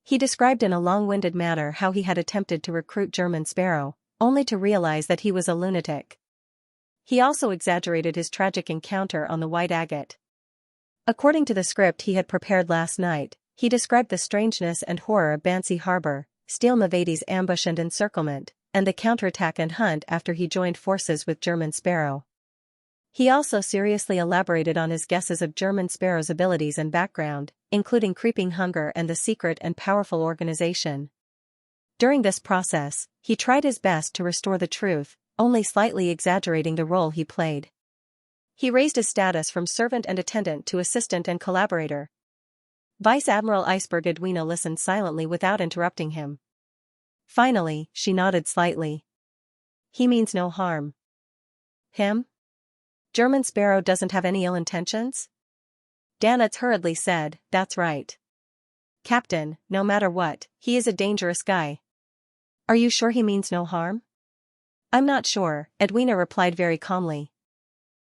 He described in a long-winded manner how he had attempted to recruit German Sparrow, only to realize that he was a lunatic. He also exaggerated his tragic encounter on the White Agate. According to the script he had prepared last night, he described the strangeness and horror of Bansi Harbor, Steel Mavadi's ambush and encirclement, and the counterattack and hunt after he joined forces with German Sparrow. He also seriously elaborated on his guesses of German Sparrow's abilities and background, including creeping hunger and the secret and powerful organization. During this process, he tried his best to restore the truth, only slightly exaggerating the role he played. He raised his status from servant and attendant to assistant and collaborator. Vice Admiral Iceberg Edwina listened silently without interrupting him. Finally, she nodded slightly. "He means no harm." "Him? German Sparrow doesn't have any ill intentions?" Donnas hurriedly said, "That's right. Captain, no matter what, he is a dangerous guy." "Are you sure he means no harm?" "I'm not sure," Edwina replied very calmly.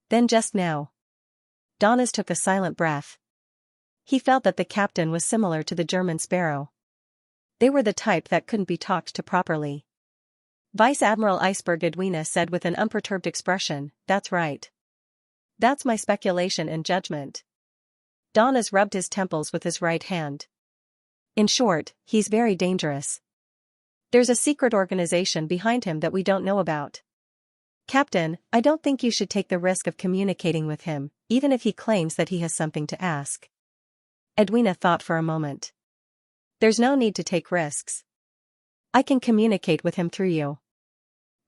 "Then just now." Donnas took a silent breath. He felt that the captain was similar to the German Sparrow. They were the type that couldn't be talked to properly. Vice Admiral Iceberg Edwina said with an unperturbed expression, "That's right. That's my speculation and judgment." Donnas rubbed his temples with his right hand. "In short, he's very dangerous. There's a secret organization behind him that we don't know about. Captain, I don't think you should take the risk of communicating with him, even if he claims that he has something to ask. Edwina thought for a moment. There's no need to take risks. I can communicate with him through you.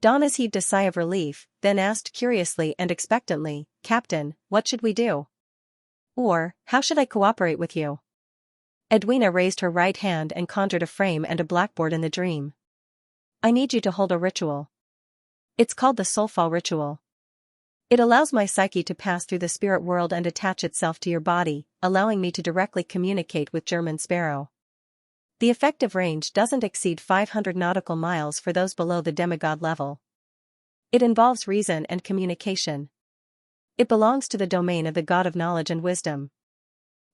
Donna heaved a sigh of relief, then asked curiously and expectantly, Captain, what should we do? Or, how should I cooperate with you? Edwina raised her right hand and conjured a frame and a blackboard in the dream. I need you to hold a ritual. It's called the Soulfall Ritual. It allows my psyche to pass through the spirit world and attach itself to your body, allowing me to directly communicate with German Sparrow. The effective range doesn't exceed 500 nautical miles for those below the demigod level. It involves reason and communication. It belongs to the domain of the god of knowledge and wisdom.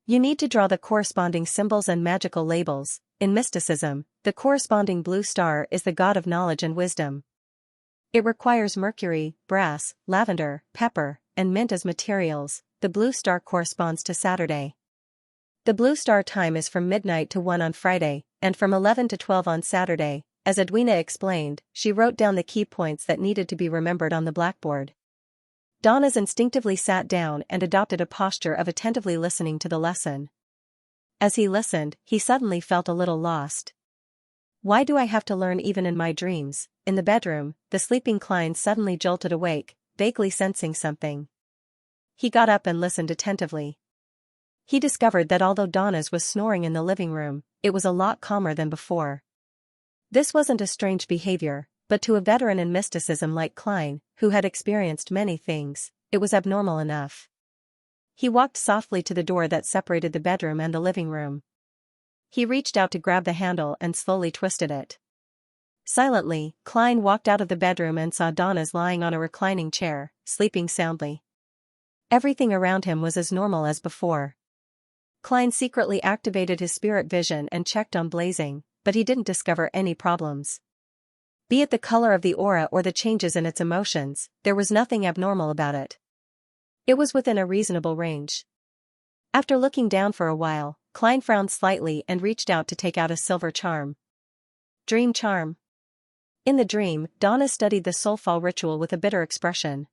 You need to draw the corresponding symbols and magical labels. In mysticism, the corresponding blue star is the god of knowledge and wisdom. It requires mercury, brass, lavender, pepper, and mint as materials. The blue star corresponds to Saturday. The blue star time is from midnight to 1 on Friday, and from 11 to 12 on Saturday. As Edwina explained, she wrote down the key points that needed to be remembered on the blackboard. Donnas instinctively sat down and adopted a posture of attentively listening to the lesson. As he listened, he suddenly felt a little lost. Why do I have to learn even in my dreams? In the bedroom, the sleeping Klein suddenly jolted awake, vaguely sensing something. He got up and listened attentively. He discovered that although Donna's was snoring in the living room, it was a lot calmer than before. This wasn't a strange behavior, but to a veteran in mysticism like Klein, who had experienced many things, it was abnormal enough. He walked softly to the door that separated the bedroom and the living room. He reached out to grab the handle and slowly twisted it. Silently, Klein walked out of the bedroom and saw Donna's lying on a reclining chair, sleeping soundly. Everything around him was as normal as before. Klein secretly activated his spirit vision and checked on Blazing, but he didn't discover any problems. Be it the color of the aura or the changes in its emotions, there was nothing abnormal about it. It was within a reasonable range. After looking down for a while, Klein frowned slightly and reached out to take out a silver charm. Dream charm. In the dream, Donna studied the Soulfall Ritual with a bitter expression.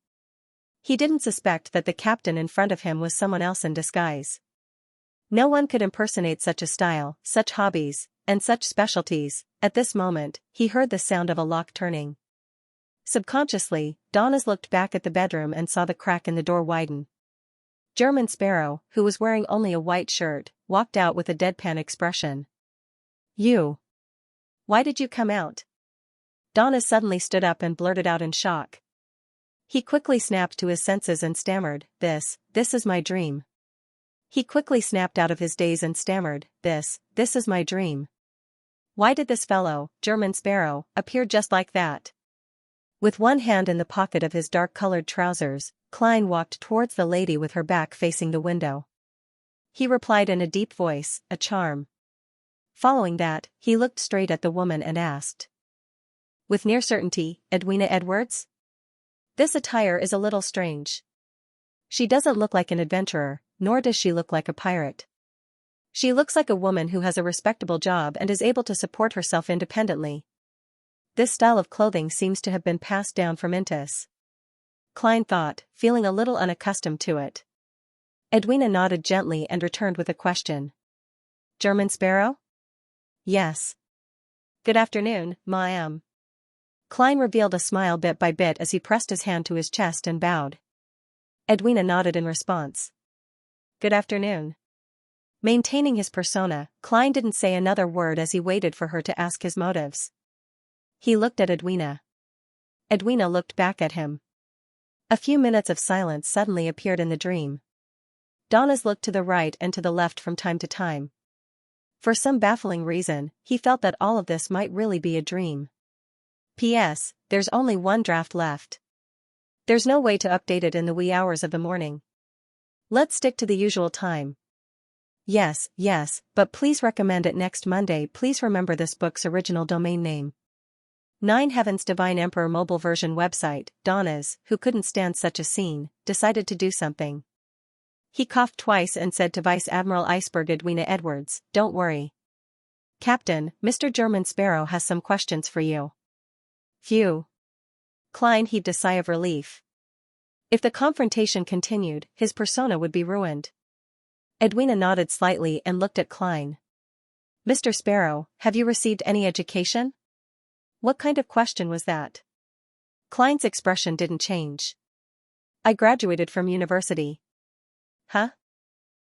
He didn't suspect that the captain in front of him was someone else in disguise. No one could impersonate such a style, such hobbies, and such specialties. At this moment, he heard the sound of a lock turning. Subconsciously, Donnas looked back at the bedroom and saw the crack in the door widen. German Sparrow, who was wearing only a white shirt, walked out with a deadpan expression. You. Why did you come out? Donnas suddenly stood up and blurted out in shock. He quickly snapped to his senses and stammered, This is my dream. He quickly snapped out of his daze and stammered, This is my dream. Why did this fellow, German Sparrow, appear just like that? With one hand in the pocket of his dark-colored trousers, Klein walked towards the lady with her back facing the window. He replied in a deep voice, a charm. Following that, he looked straight at the woman and asked. With near certainty, Edwina Edwards? This attire is a little strange. She doesn't look like an adventurer, nor does she look like a pirate. She looks like a woman who has a respectable job and is able to support herself independently. This style of clothing seems to have been passed down from Intis. Klein thought, feeling a little unaccustomed to it. Edwina nodded gently and returned with a question. German Sparrow? Yes. Good afternoon, ma'am. Klein revealed a smile bit by bit as he pressed his hand to his chest and bowed. Edwina nodded in response. Good afternoon. Maintaining his persona, Klein didn't say another word as he waited for her to ask his motives. He looked at Edwina. Edwina looked back at him. A few minutes of silence suddenly appeared in the dream. Donnas looked to the right and to the left from time to time. For some baffling reason, he felt that all of this might really be a dream. P.S. There's only one draft left. There's no way to update it in the wee hours of the morning. Let's stick to the usual time. Yes, but please recommend it next Monday. Please remember this book's original domain name. 9 Heavens Divine Emperor mobile version website. Donnas, who couldn't stand such a scene, decided to do something. He coughed twice and said to Vice Admiral Iceberg Edwina Edwards, Don't worry. Captain, Mr. German Sparrow has some questions for you. Phew. Klein heaved a sigh of relief. If the confrontation continued, his persona would be ruined. Edwina nodded slightly and looked at Klein. Mr. Sparrow, have you received any education? What kind of question was that? Klein's expression didn't change. I graduated from university. Huh?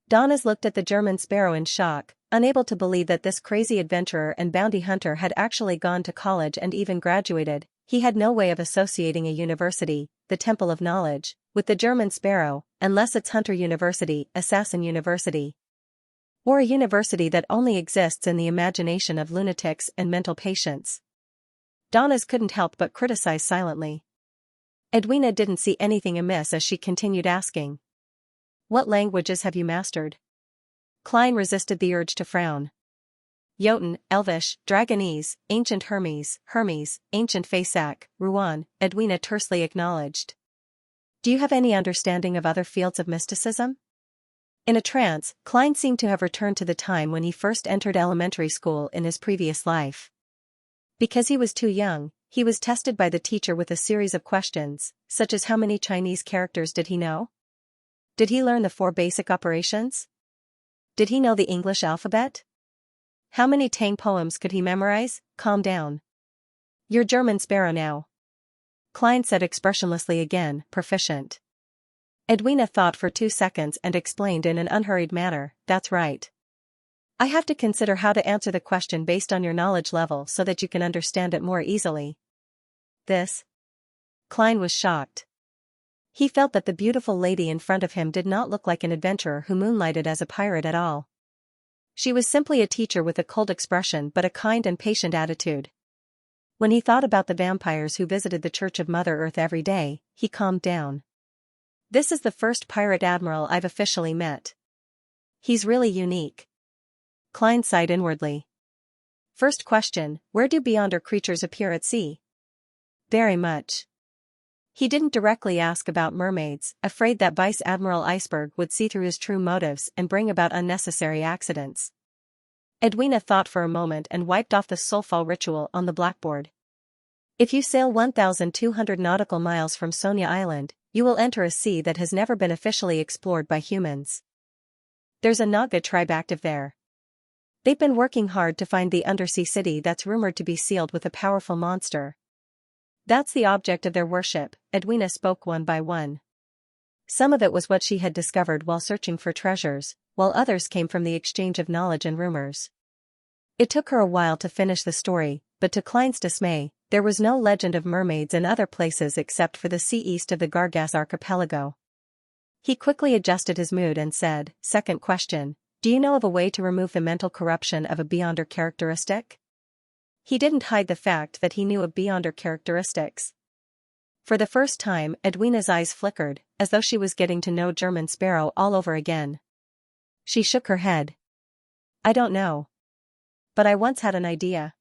Donnas looked at the German Sparrow in shock, unable to believe that this crazy adventurer and bounty hunter had actually gone to college and even graduated. He had no way of associating a university, the Temple of Knowledge, with the German Sparrow, unless it's Hunter University, Assassin University. Or a university that only exists in the imagination of lunatics and mental patients. Donnas couldn't help but criticize silently. Edwina didn't see anything amiss as she continued asking. What languages have you mastered? Klein resisted the urge to frown. Jotun, Elvish, Dragonese, Ancient Hermes, Ancient Fasak, Ruan, Edwina tersely acknowledged. Do you have any understanding of other fields of mysticism? In a trance, Klein seemed to have returned to the time when he first entered elementary school in his previous life. Because he was too young, he was tested by the teacher with a series of questions, such as how many Chinese characters did he know? Did he learn the 4 basic operations? Did he know the English alphabet? How many Tang poems could he memorize? Calm down. You're German Sparrow now. Klein said expressionlessly again, proficient. Edwina thought for 2 seconds and explained in an unhurried manner, that's right. I have to consider how to answer the question based on your knowledge level so that you can understand it more easily. This? Klein was shocked. He felt that the beautiful lady in front of him did not look like an adventurer who moonlighted as a pirate at all. She was simply a teacher with a cold expression but a kind and patient attitude. When he thought about the vampires who visited the Church of Mother Earth every day, he calmed down. This is the first pirate admiral I've officially met. He's really unique. Klein sighed inwardly. First question, where do beyonder creatures appear at sea? Very much. He didn't directly ask about mermaids, afraid that Vice Admiral Iceberg would see through his true motives and bring about unnecessary accidents. Edwina thought for a moment and wiped off the soulfall ritual on the blackboard. If you sail 1,200 nautical miles from Sonia Island, you will enter a sea that has never been officially explored by humans. There's a Naga tribe active there. They've been working hard to find the undersea city that's rumored to be sealed with a powerful monster. That's the object of their worship, Edwina spoke one by one. Some of it was what she had discovered while searching for treasures, while others came from the exchange of knowledge and rumors. It took her a while to finish the story, but to Klein's dismay, there was no legend of mermaids in other places except for the sea east of the Gargas archipelago. He quickly adjusted his mood and said, second question, do you know of a way to remove the mental corruption of a beyonder characteristic? He didn't hide the fact that he knew of beyonder characteristics. For the first time, Edwina's eyes flickered, as though she was getting to know German Sparrow all over again. She shook her head. I don't know. But I once had an idea.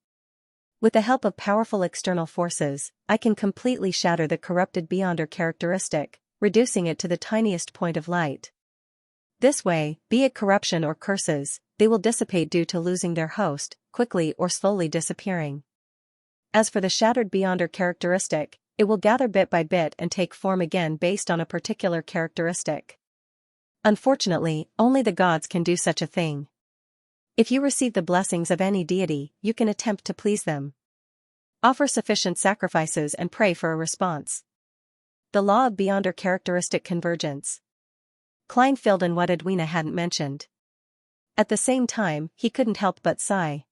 With the help of powerful external forces, I can completely shatter the corrupted beyonder characteristic, reducing it to the tiniest point of light. This way, be it corruption or curses, they will dissipate due to losing their host, quickly or slowly disappearing. As for the shattered beyonder characteristic, it will gather bit by bit and take form again based on a particular characteristic. Unfortunately, only the gods can do such a thing. If you receive the blessings of any deity, you can attempt to please them. Offer sufficient sacrifices and pray for a response. The law of beyonder characteristic convergence. Klein filled in what Edwina hadn't mentioned. At the same time, he couldn't help but sigh.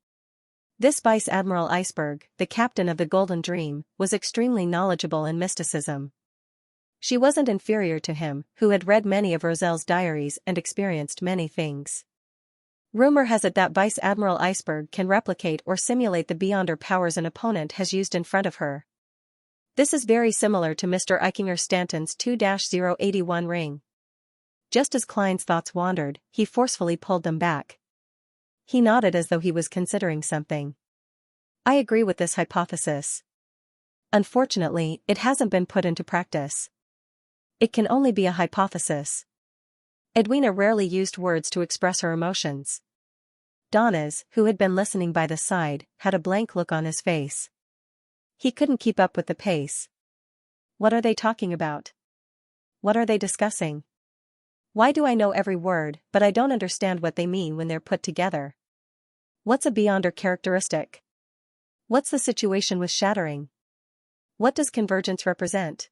This Vice Admiral Iceberg, the captain of the Golden Dream, was extremely knowledgeable in mysticism. She wasn't inferior to him, who had read many of Roselle's diaries and experienced many things. Rumor has it that Vice Admiral Iceberg can replicate or simulate the beyonder powers an opponent has used in front of her. This is very similar to Mr. Eichinger Stanton's 2-081 ring. Just as Klein's thoughts wandered, he forcefully pulled them back. He nodded as though he was considering something. I agree with this hypothesis. Unfortunately, it hasn't been put into practice. It can only be a hypothesis. Edwina rarely used words to express her emotions. Donas, who had been listening by the side, had a blank look on his face. He couldn't keep up with the pace. What are they talking about? What are they discussing? Why do I know every word, but I don't understand what they mean when they're put together? What's a beyonder characteristic? What's the situation with shattering? What does convergence represent?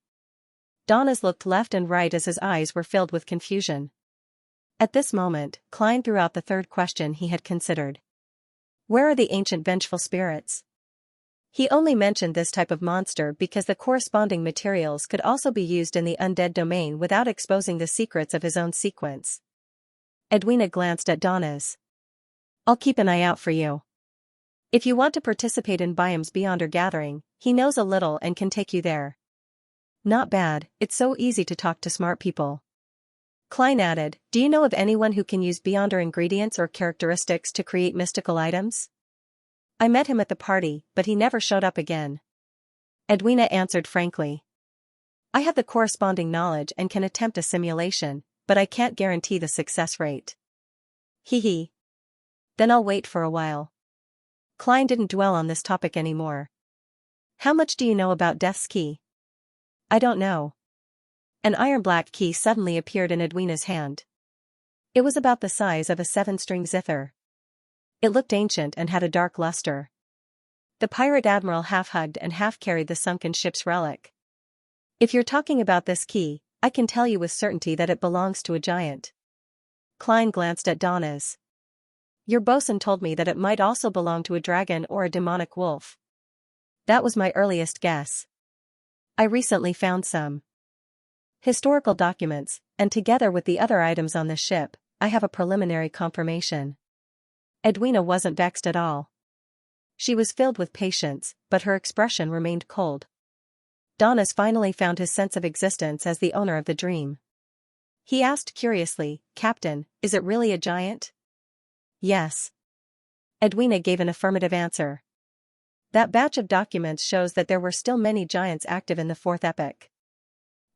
Donas looked left and right as his eyes were filled with confusion. At this moment, Klein threw out the third question he had considered. Where are the ancient vengeful spirits? He only mentioned this type of monster because the corresponding materials could also be used in the undead domain without exposing the secrets of his own sequence. Edwina glanced at Donas. I'll keep an eye out for you. If you want to participate in Byam's Beyonder gathering, he knows a little and can take you there. Not bad, it's so easy to talk to smart people. Klein added, do you know of anyone who can use Beyonder ingredients or characteristics to create mystical items? I met him at the party, but he never showed up again. Edwina answered frankly. I have the corresponding knowledge and can attempt a simulation, but I can't guarantee the success rate. Hee. Then I'll wait for a while. Klein didn't dwell on this topic anymore. How much do you know about Death's Key? I don't know. An iron-black key suddenly appeared in Edwina's hand. It was about the size of a 7-string zither. It looked ancient and had a dark luster. The pirate admiral half-hugged and half-carried the sunken ship's relic. If you're talking about this key, I can tell you with certainty that it belongs to a giant. Klein glanced at Donas. Your bosun told me that it might also belong to a dragon or a demonic wolf. That was my earliest guess. I recently found some historical documents, and together with the other items on the ship, I have a preliminary confirmation. Edwina wasn't vexed at all. She was filled with patience, but her expression remained cold. Donas finally found his sense of existence as the owner of the dream. He asked curiously, Captain, is it really a giant? Yes. Edwina gave an affirmative answer. That batch of documents shows that there were still many giants active in the fourth epoch.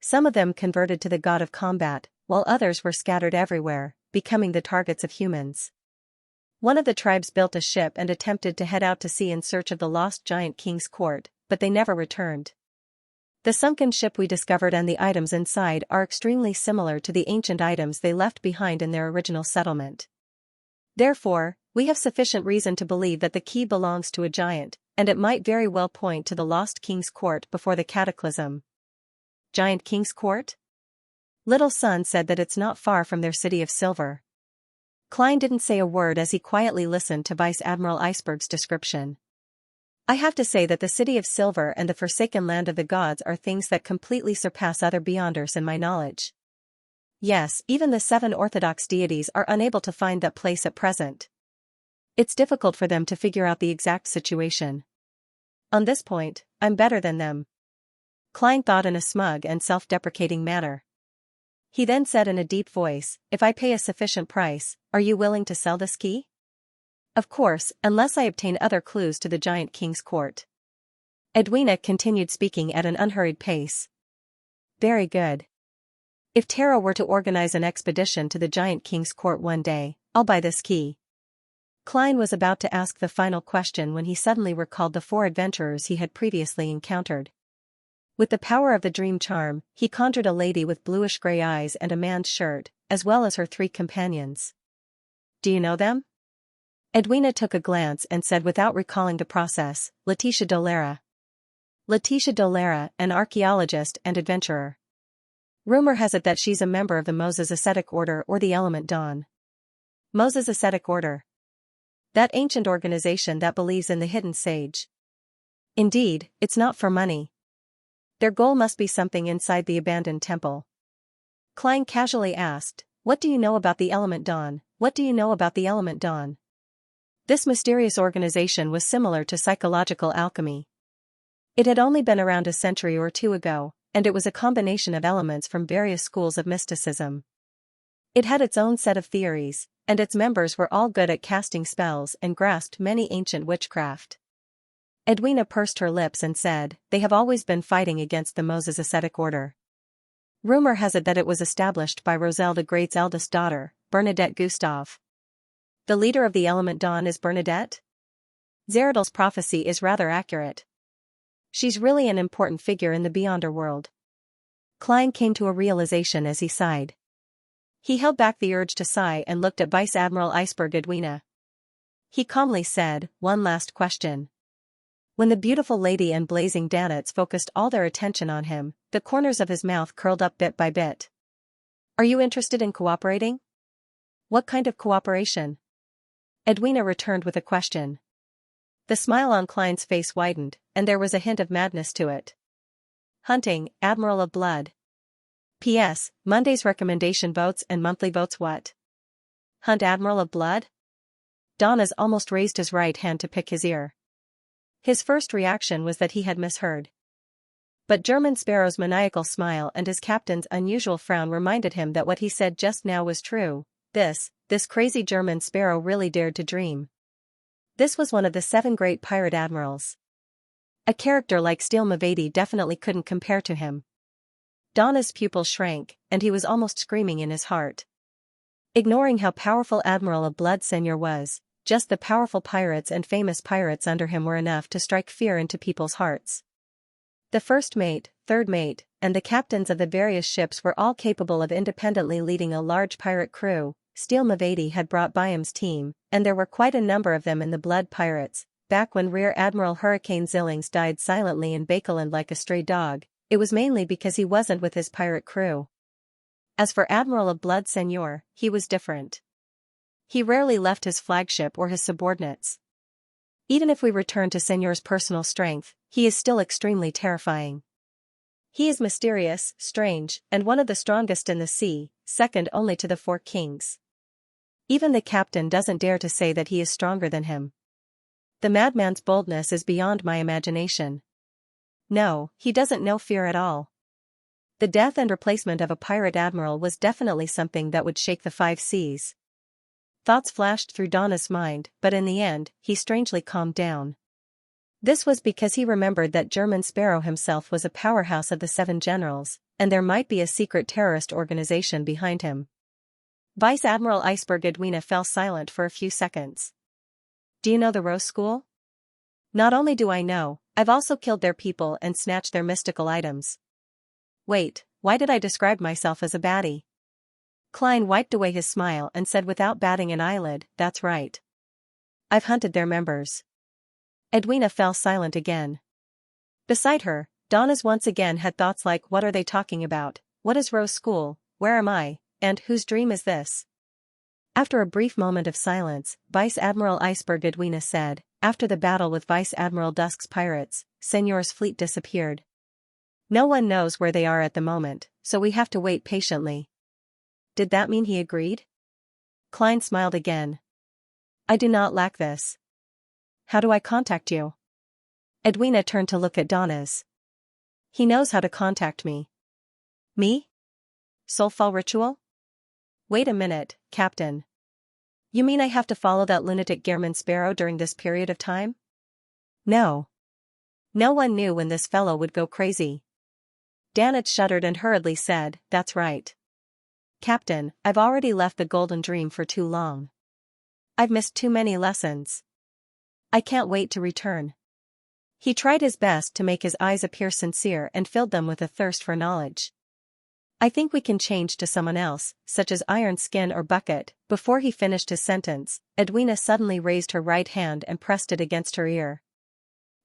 Some of them converted to the god of combat, while others were scattered everywhere, becoming the targets of humans. One of the tribes built a ship and attempted to head out to sea in search of the lost giant king's court, but they never returned. The sunken ship we discovered and the items inside are extremely similar to the ancient items they left behind in their original settlement. Therefore, we have sufficient reason to believe that the key belongs to a giant, and it might very well point to the lost king's court before the cataclysm. Giant King's Court? Little Sun said that it's not far from their city of silver. Klein didn't say a word as he quietly listened to Vice Admiral Iceberg's description. I have to say that the city of silver and the forsaken land of the gods are things that completely surpass other beyonders in my knowledge. Yes, even the 7 orthodox deities are unable to find that place at present. It's difficult for them to figure out the exact situation. On this point, I'm better than them. Klein thought in a smug and self-deprecating manner. He then said in a deep voice, if I pay a sufficient price, are you willing to sell this key? Of course, unless I obtain other clues to the giant king's court. Edwina continued speaking at an unhurried pace. Very good. If Tara were to organize an expedition to the giant king's court one day, I'll buy this key. Klein was about to ask the final question when he suddenly recalled the 4 adventurers he had previously encountered. With the power of the dream charm, he conjured a lady with bluish-gray eyes and a man's shirt, as well as her 3 companions. Do you know them? Edwina took a glance and said without recalling the process, Letitia Dolera. Letitia Dolera, an archaeologist and adventurer. Rumor has it that she's a member of the Moses Ascetic Order or the Element Dawn. Moses Ascetic Order. That ancient organization that believes in the hidden sage. Indeed, it's not for money. Their goal must be something inside the abandoned temple. Klein casually asked, what do you know about the Element Dawn? What do you know about the Element Dawn? This mysterious organization was similar to psychological alchemy. It had only been around a century or 2 ago, and it was a combination of elements from various schools of mysticism. It had its own set of theories, and its members were all good at casting spells and grasped many ancient witchcraft. Edwina pursed her lips and said, they have always been fighting against the Moses Ascetic Order. Rumor has it that it was established by Roselle the Great's eldest daughter, Bernadette Gustave. The leader of the element dawn is Bernadette? Zeradol's prophecy is rather accurate. She's really an important figure in the Beyonder world. Klein came to a realization as he sighed. He held back the urge to sigh and looked at Vice Admiral Iceberg Edwina. He calmly said, "One last question." When the beautiful lady and blazing Danitz focused all their attention on him, the corners of his mouth curled up bit by bit. "Are you interested in cooperating?" "What kind of cooperation?" Edwina returned with a question. The smile on Klein's face widened, and there was a hint of madness to it. "Hunting, Admiral of Blood. P.S. Monday's recommendation votes and monthly votes what? Hunt Admiral of Blood?" Donnas almost raised his right hand to pick his ear. His first reaction was that he had misheard. But German Sparrow's maniacal smile and his captain's unusual frown reminded him that what he said just now was true. This crazy German Sparrow really dared to dream. This was one of the 7 great pirate admirals. A character like Steele Mavady definitely couldn't compare to him. Donna's pupils shrank, and he was almost screaming in his heart. Ignoring how powerful Admiral of Blood Senior was, just the powerful pirates and famous pirates under him were enough to strike fear into people's hearts. The first mate, third mate, and the captains of the various ships were all capable of independently leading a large pirate crew. Steele Mavady had brought Byam's team, and there were quite a number of them in the Blood Pirates. Back when Rear Admiral Hurricane Zillings died silently in Bakeland like a stray dog, it was mainly because he wasn't with his pirate crew. As for Admiral of Blood Senior, he was different. He rarely left his flagship or his subordinates. Even if we return to Senior's personal strength, he is still extremely terrifying. He is mysterious, strange, and one of the strongest in the sea, second only to the 4 kings. Even the captain doesn't dare to say that he is stronger than him. The madman's boldness is beyond my imagination. No, he doesn't know fear at all. The death and replacement of a pirate admiral was definitely something that would shake the 5 seas. Thoughts flashed through Donna's mind, but in the end, he strangely calmed down. This was because he remembered that German Sparrow himself was a powerhouse of the 7 generals, and there might be a secret terrorist organization behind him. Vice Admiral Iceberg Edwina fell silent for a few seconds. "Do you know the Rose School?" "Not only do I know, I've also killed their people and snatched their mystical items." "Wait, why did I describe myself as a baddie?" Klein wiped away his smile and said without batting an eyelid, "That's right. I've hunted their members." Edwina fell silent again. Beside her, Donnas once again had thoughts like, what are they talking about? What is Rose School? Where am I? And whose dream is this? After a brief moment of silence, Vice Admiral Iceberg Edwina said, "After the battle with Vice Admiral Dusk's pirates, Senor's fleet disappeared. No one knows where they are at the moment, so we have to wait patiently." Did that mean he agreed? Klein smiled again. "I do not lack this. How do I contact you?" Edwina turned to look at Donnas. "He knows how to contact me." "Me? Soulfall ritual?" "Wait a minute, Captain. You mean I have to follow that lunatic German Sparrow during this period of time?" "No. No one knew when this fellow would go crazy." Danitz shuddered and hurriedly said, "That's right. Captain, I've already left the Golden Dream for too long. I've missed too many lessons. I can't wait to return." He tried his best to make his eyes appear sincere and filled them with a thirst for knowledge. "I think we can change to someone else, such as Iron Skin or Bucket." Before he finished his sentence, Edwina suddenly raised her right hand and pressed it against her ear.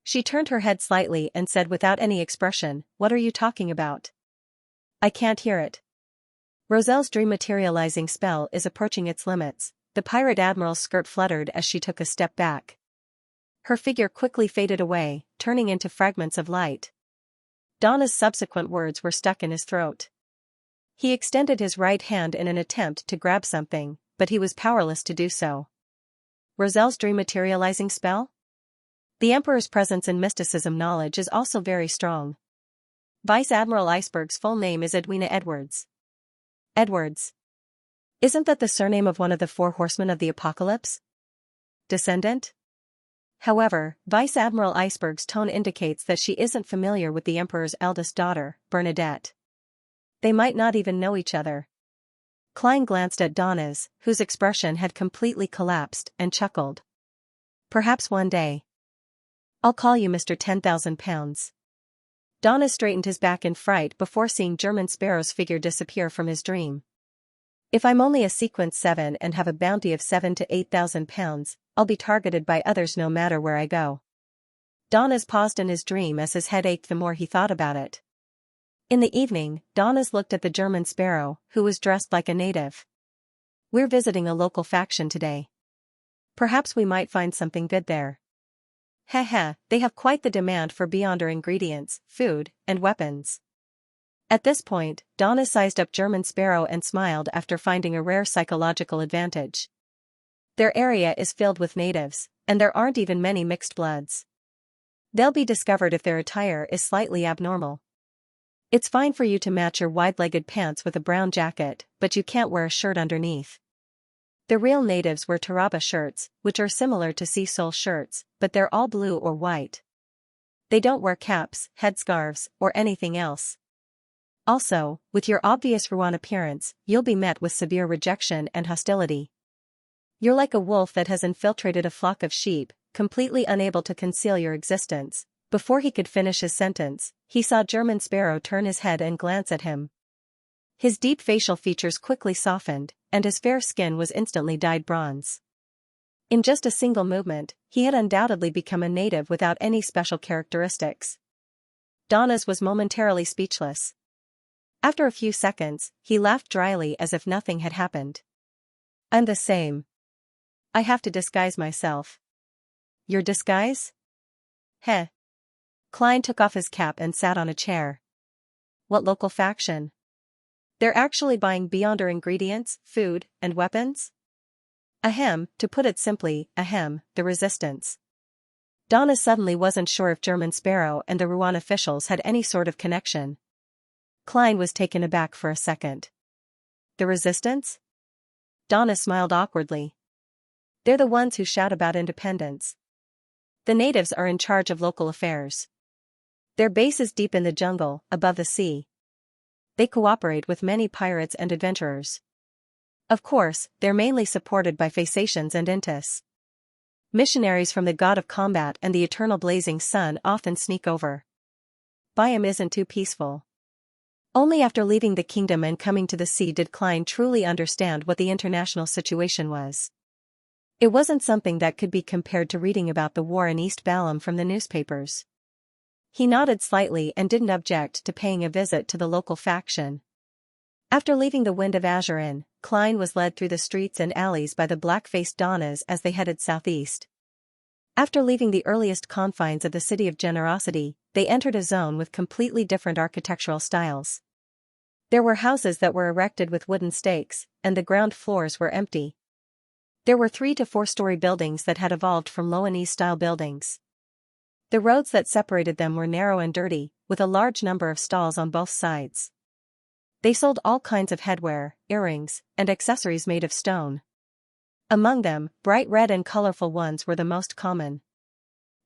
She turned her head slightly and said without any expression, "What are you talking about? I can't hear it." Roselle's dream materializing spell is approaching its limits. The pirate admiral's skirt fluttered as she took a step back. Her figure quickly faded away, turning into fragments of light. Donna's subsequent words were stuck in his throat. He extended his right hand in an attempt to grab something, but he was powerless to do so. Roselle's dream materializing spell? The Emperor's presence in mysticism knowledge is also very strong. Vice Admiral Iceberg's full name is Edwina Edwards. Edwards. Isn't that the surname of one of the 4 horsemen of the apocalypse? Descendant? However, Vice Admiral Iceberg's tone indicates that she isn't familiar with the Emperor's eldest daughter, Bernadette. They might not even know each other. Klein glanced at Donna's, whose expression had completely collapsed, and chuckled. Perhaps one day. I'll call you Mr. 10,000 pounds. Donna straightened his back in fright before seeing German Sparrow's figure disappear from his dream. If I'm only a sequence 7 and have a bounty of 7 to 8,000 pounds, I'll be targeted by others no matter where I go. Donna's paused in his dream as his head ached the more he thought about it. In the evening, Donna's looked at the German Sparrow, who was dressed like a native. We're visiting a local faction today. Perhaps we might find something good there. Heh, they have quite the demand for Beyonder ingredients, food, and weapons. At this point, Donna sized up German Sparrow and smiled after finding a rare psychological advantage. Their area is filled with natives, and there aren't even many mixed bloods. They'll be discovered if their attire is slightly abnormal. It's fine for you to match your wide-legged pants with a brown jacket, but you can't wear a shirt underneath. The real natives wear Taraba shirts, which are similar to sea sole shirts, but they're all blue or white. They don't wear caps, headscarves, or anything else. Also, with your obvious Ruan appearance, you'll be met with severe rejection and hostility. You're like a wolf that has infiltrated a flock of sheep, completely unable to conceal your existence. Before he could finish his sentence, he saw German Sparrow turn his head and glance at him. His deep facial features quickly softened, and his fair skin was instantly dyed bronze. In just a single movement, he had undoubtedly become a native without any special characteristics. Donna's was momentarily speechless. After a few seconds, he laughed dryly as if nothing had happened. I'm the same. I have to disguise myself. Your disguise? Heh. Klein took off his cap and sat on a chair. What local faction? They're actually buying Beyonder ingredients, food, and weapons? Ahem, to put it simply, the resistance. Donna suddenly wasn't sure if German Sparrow and the Ruan officials had any sort of connection. Klein was taken aback for a second. The resistance? Donna smiled awkwardly. They're the ones who shout about independence. The natives are in charge of local affairs. Their base is deep in the jungle, above the sea. They cooperate with many pirates and adventurers. Of course, they're mainly supported by Phasacians and Intis. Missionaries from the god of combat and the eternal blazing sun often sneak over. Biome isn't too peaceful. Only after leaving the kingdom and coming to the sea did Klein truly understand what the international situation was. It wasn't something that could be compared to reading about the war in East Balam from the newspapers. He nodded slightly and didn't object to paying a visit to the local faction. After leaving the Wind of Azure Inn, Klein was led through the streets and alleys by the black-faced Donnas as they headed southeast. After leaving the earliest confines of the City of Generosity, they entered a zone with completely different architectural styles. There were houses that were erected with wooden stakes, and the ground floors were empty. There were 3 to 4-story buildings that had evolved from Loanese-style buildings. The roads that separated them were narrow and dirty, with a large number of stalls on both sides. They sold all kinds of headwear, earrings, and accessories made of stone. Among them, bright red and colorful ones were the most common.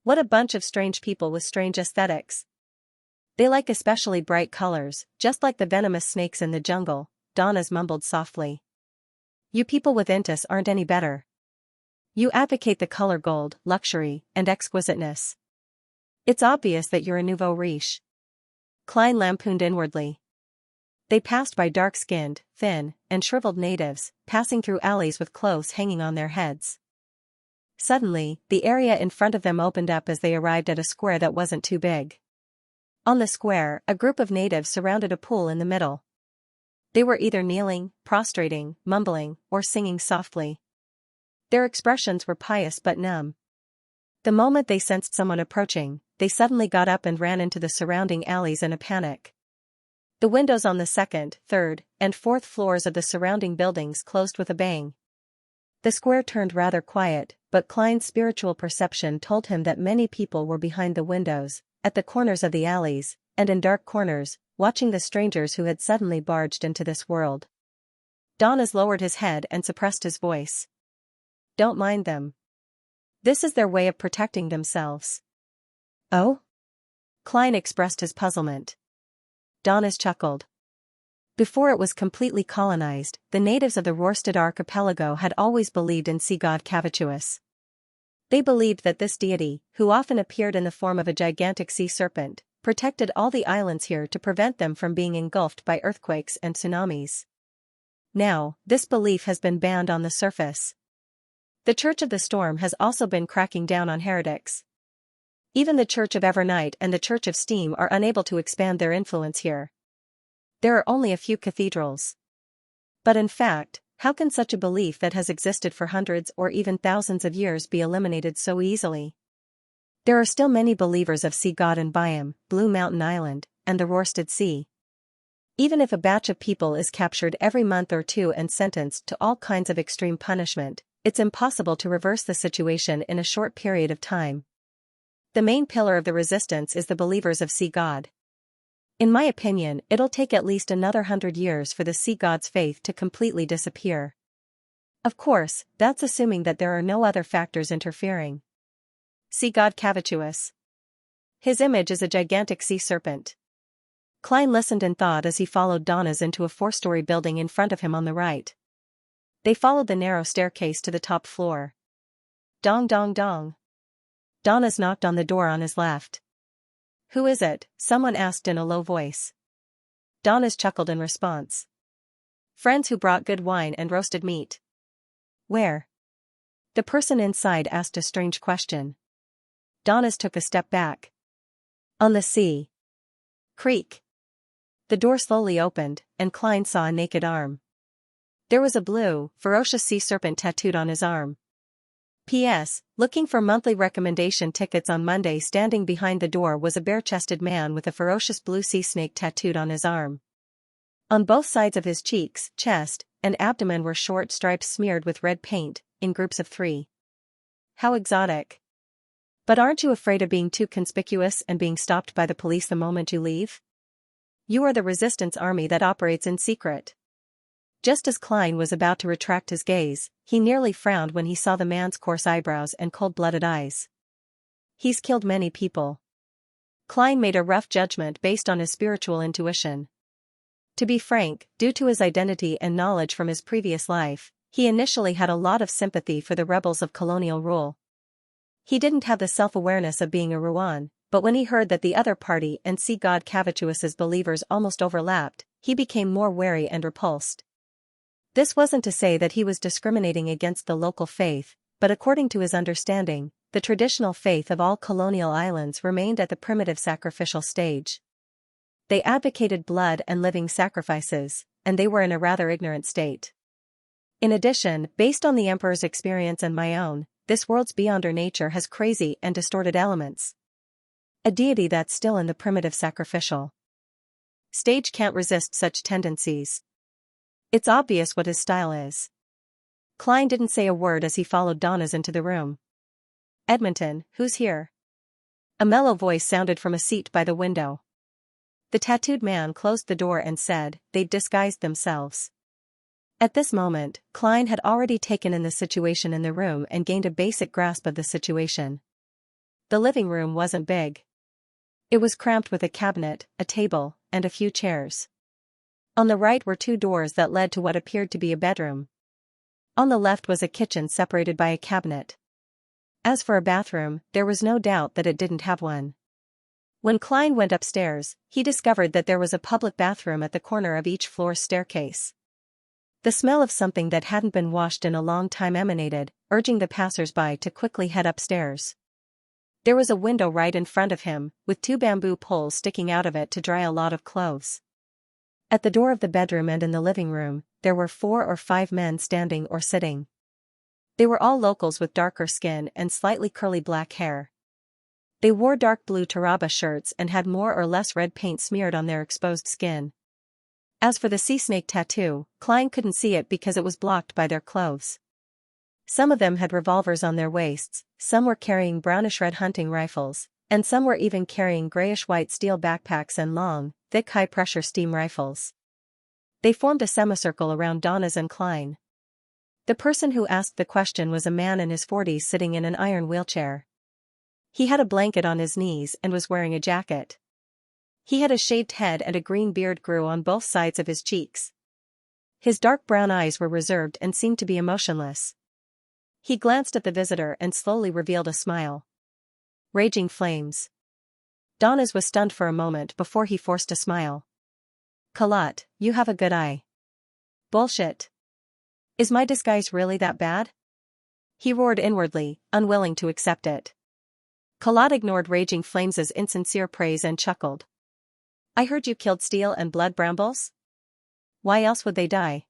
What a bunch of strange people with strange aesthetics. They like especially bright colors, just like the venomous snakes in the jungle, Donna's mumbled softly. You people with Intis aren't any better. You advocate the color gold, luxury, and exquisiteness. It's obvious that you're a nouveau riche. Klein lampooned inwardly. They passed by dark-skinned, thin, and shriveled natives, passing through alleys with clothes hanging on their heads. Suddenly, the area in front of them opened up as they arrived at a square that wasn't too big. On the square, a group of natives surrounded a pool in the middle. They were either kneeling, prostrating, mumbling, or singing softly. Their expressions were pious but numb. The moment they sensed someone approaching, they suddenly got up and ran into the surrounding alleys in a panic. The windows on the 2nd, 3rd, and 4th floors of the surrounding buildings closed with a bang. The square turned rather quiet, but Klein's spiritual perception told him that many people were behind the windows, at the corners of the alleys, and in dark corners, watching the strangers who had suddenly barged into this world. Donnas lowered his head and suppressed his voice. Don't mind them. This is their way of protecting themselves. Oh? Klein expressed his puzzlement. Donnas chuckled. Before it was completely colonized, the natives of the Rorstad archipelago had always believed in sea god Cavituous. They believed that this deity, who often appeared in the form of a gigantic sea serpent, protected all the islands here to prevent them from being engulfed by earthquakes and tsunamis. Now, this belief has been banned on the surface. The Church of the Storm has also been cracking down on heretics. Even the Church of Evernight and the Church of Steam are unable to expand their influence here. There are only a few cathedrals. But in fact, how can such a belief that has existed for hundreds or even thousands of years be eliminated so easily? There are still many believers of Sea God in Biam, Blue Mountain Island, and the Rorstad Sea. Even if a batch of people is captured every month or two and sentenced to all kinds of extreme punishment, it's impossible to reverse the situation in a short period of time. The main pillar of the resistance is the believers of Sea God. In my opinion, it'll take at least another 100 years for the sea god's faith to completely disappear. Of course, that's assuming that there are no other factors interfering. Sea god Cavituous. His image is a gigantic sea serpent. Klein listened and thought as he followed Donna's into a 4-story building in front of him on the right. They followed the narrow staircase to the top floor. Dong dong dong. Donna's knocked on the door on his left. "Who is it?" someone asked in a low voice. Donna's chuckled in response. "Friends who brought good wine and roasted meat." "Where?" The person inside asked a strange question. Donna's took a step back. "On the sea." Creak. The door slowly opened, and Klein saw a naked arm. There was a blue, ferocious sea serpent tattooed on his arm. P.S. Looking for monthly recommendation tickets on Monday. Standing behind the door was a bare-chested man with a ferocious blue sea snake tattooed on his arm. On both sides of his cheeks, chest, and abdomen were short stripes smeared with red paint, in groups of 3. How exotic. But aren't you afraid of being too conspicuous and being stopped by the police the moment you leave? You are the resistance army that operates in secret. Just as Klein was about to retract his gaze, he nearly frowned when he saw the man's coarse eyebrows and cold-blooded eyes. He's killed many people. Klein made a rough judgment based on his spiritual intuition. To be frank, due to his identity and knowledge from his previous life, he initially had a lot of sympathy for the rebels of colonial rule. He didn't have the self-awareness of being a Ruan, but when he heard that the other party and sea god Cavituous's believers almost overlapped, he became more wary and repulsed. This wasn't to say that he was discriminating against the local faith, but according to his understanding, the traditional faith of all colonial islands remained at the primitive sacrificial stage. They advocated blood and living sacrifices, and they were in a rather ignorant state. In addition, based on the Emperor's experience and my own, this world's beyonder nature has crazy and distorted elements. A deity that's still in the primitive sacrificial stage can't resist such tendencies. It's obvious what his style is. Klein didn't say a word as he followed Donna's into the room. "Edmonton, who's here?" A mellow voice sounded from a seat by the window. The tattooed man closed the door and said, "They'd disguised themselves." At this moment, Klein had already taken in the situation in the room and gained a basic grasp of the situation. The living room wasn't big. It was cramped with a cabinet, a table, and a few chairs. On the right were 2 doors that led to what appeared to be a bedroom. On the left was a kitchen separated by a cabinet. As for a bathroom, there was no doubt that it didn't have one. When Klein went upstairs, he discovered that there was a public bathroom at the corner of each floor's staircase. The smell of something that hadn't been washed in a long time emanated, urging the passers-by to quickly head upstairs. There was a window right in front of him, with 2 bamboo poles sticking out of it to dry a lot of clothes. At the door of the bedroom and in the living room, there were 4 or 5 men standing or sitting. They were all locals with darker skin and slightly curly black hair. They wore dark blue taraba shirts and had more or less red paint smeared on their exposed skin. As for the sea snake tattoo, Klein couldn't see it because it was blocked by their clothes. Some of them had revolvers on their waists, some were carrying brownish-red hunting rifles, and some were even carrying grayish-white steel backpacks and long, thick high-pressure steam rifles. They formed a semicircle around Donna's and Klein. The person who asked the question was a man in his 40s sitting in an iron wheelchair. He had a blanket on his knees and was wearing a jacket. He had a shaved head and a green beard grew on both sides of his cheeks. His dark brown eyes were reserved and seemed to be emotionless. He glanced at the visitor and slowly revealed a smile. Raging flames. Donna's was stunned for a moment before he forced a smile. Kalat, you have a good eye. Bullshit. Is my disguise really that bad? He roared inwardly, unwilling to accept it. Kalat ignored Raging Flames' insincere praise and chuckled. I heard you killed Steel and Blood Brambles? Why else would they die?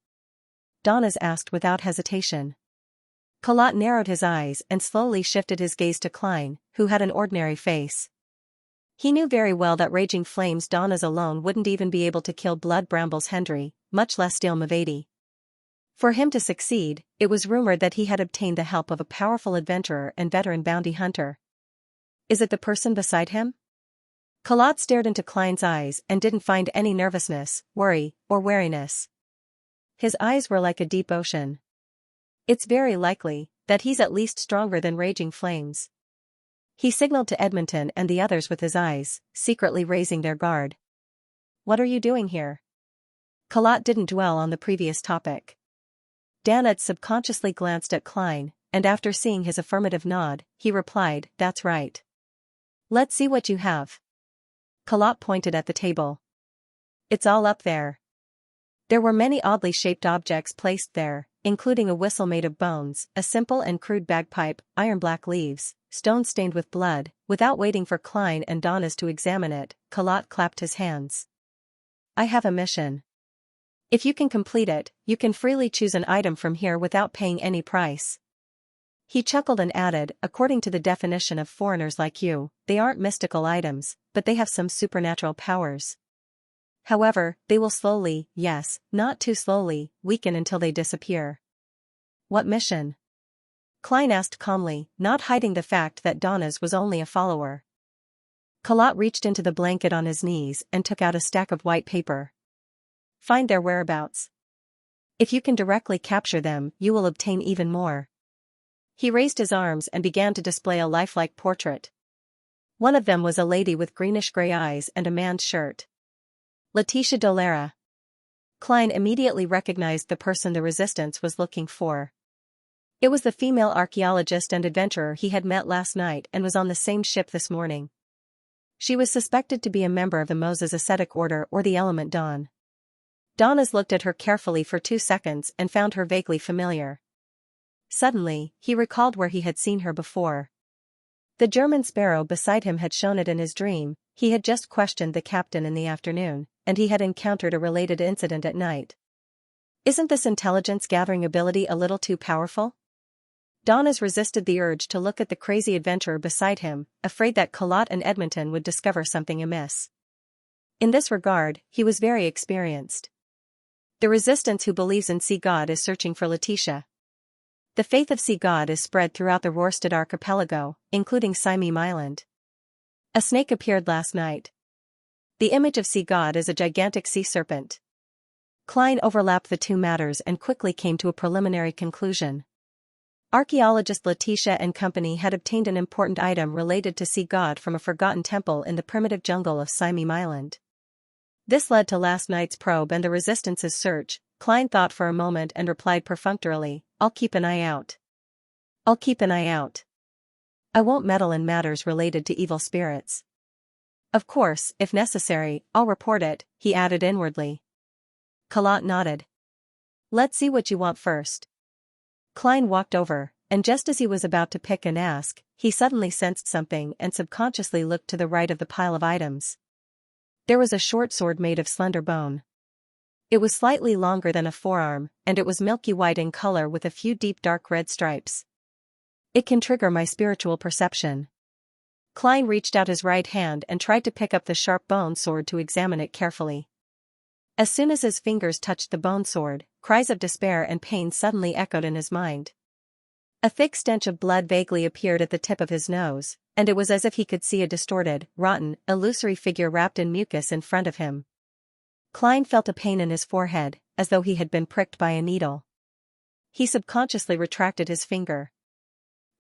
Donna's asked without hesitation. Kalat narrowed his eyes and slowly shifted his gaze to Klein, who had an ordinary face. He knew very well that Raging Flames Donna's alone wouldn't even be able to kill Blood Brambles Hendry, much less Steel Mavady. For him to succeed, it was rumored that he had obtained the help of a powerful adventurer and veteran bounty hunter. Is it the person beside him? Kalat stared into Klein's eyes and didn't find any nervousness, worry, or wariness. His eyes were like a deep ocean. It's very likely that he's at least stronger than Raging Flames. He signaled to Edmonton and the others with his eyes, secretly raising their guard. What are you doing here? Kalat didn't dwell on the previous topic. Danad subconsciously glanced at Klein, and after seeing his affirmative nod, he replied, That's right. Let's see what you have. Kalat pointed at the table. It's all up there. There were many oddly shaped objects placed there, including a whistle made of bones, a simple and crude bagpipe, iron-black leaves, stones stained with blood. Without waiting for Klein and Donna's to examine it, Kalat clapped his hands. I have a mission. If you can complete it, you can freely choose an item from here without paying any price. He chuckled and added, according to the definition of foreigners like you, they aren't mystical items, but they have some supernatural powers. However, they will slowly, yes, not too slowly, weaken until they disappear. What mission? Klein asked calmly, not hiding the fact that Donna's was only a follower. Kalat reached into the blanket on his knees and took out a stack of white paper. Find their whereabouts. If you can directly capture them, you will obtain even more. He raised his arms and began to display a lifelike portrait. One of them was a lady with greenish-gray eyes and a man's shirt. Letitia Dolera. Klein immediately recognized the person the resistance was looking for. It was the female archaeologist and adventurer he had met last night and was on the same ship this morning. She was suspected to be a member of the Moses Ascetic Order or the Element Dawn. Donna's looked at her carefully for 2 seconds and found her vaguely familiar. Suddenly, he recalled where he had seen her before. The German sparrow beside him had shown it in his dream. He had just questioned the captain in the afternoon, and he had encountered a related incident at night. Isn't this intelligence-gathering ability a little too powerful? Donna's resisted the urge to look at the crazy adventurer beside him, afraid that Kalat and Edmonton would discover something amiss. In this regard, he was very experienced. The resistance who believes in Sea God is searching for Letitia. The faith of Sea God is spread throughout the Rorstad archipelago, including Simeem Island. A snake appeared last night. The image of Sea God is a gigantic sea serpent. Klein overlapped the two matters and quickly came to a preliminary conclusion. Archaeologist Letitia and company had obtained an important item related to Sea God from a forgotten temple in the primitive jungle of Simeem Island. This led to last night's probe and the Resistance's search. Klein thought for a moment and replied perfunctorily, I'll keep an eye out. I'll keep an eye out. I won't meddle in matters related to evil spirits. Of course, if necessary, I'll report it, he added inwardly. Kalat nodded. Let's see what you want first. Klein walked over, and just as he was about to pick and ask, he suddenly sensed something and subconsciously looked to the right of the pile of items. There was a short sword made of slender bone. It was slightly longer than a forearm, and it was milky white in color with a few deep dark red stripes. It can trigger my spiritual perception. Klein reached out his right hand and tried to pick up the sharp bone sword to examine it carefully. As soon as his fingers touched the bone sword, cries of despair and pain suddenly echoed in his mind. A thick stench of blood vaguely appeared at the tip of his nose, and it was as if he could see a distorted, rotten, illusory figure wrapped in mucus in front of him. Klein felt a pain in his forehead, as though he had been pricked by a needle. He subconsciously retracted his finger.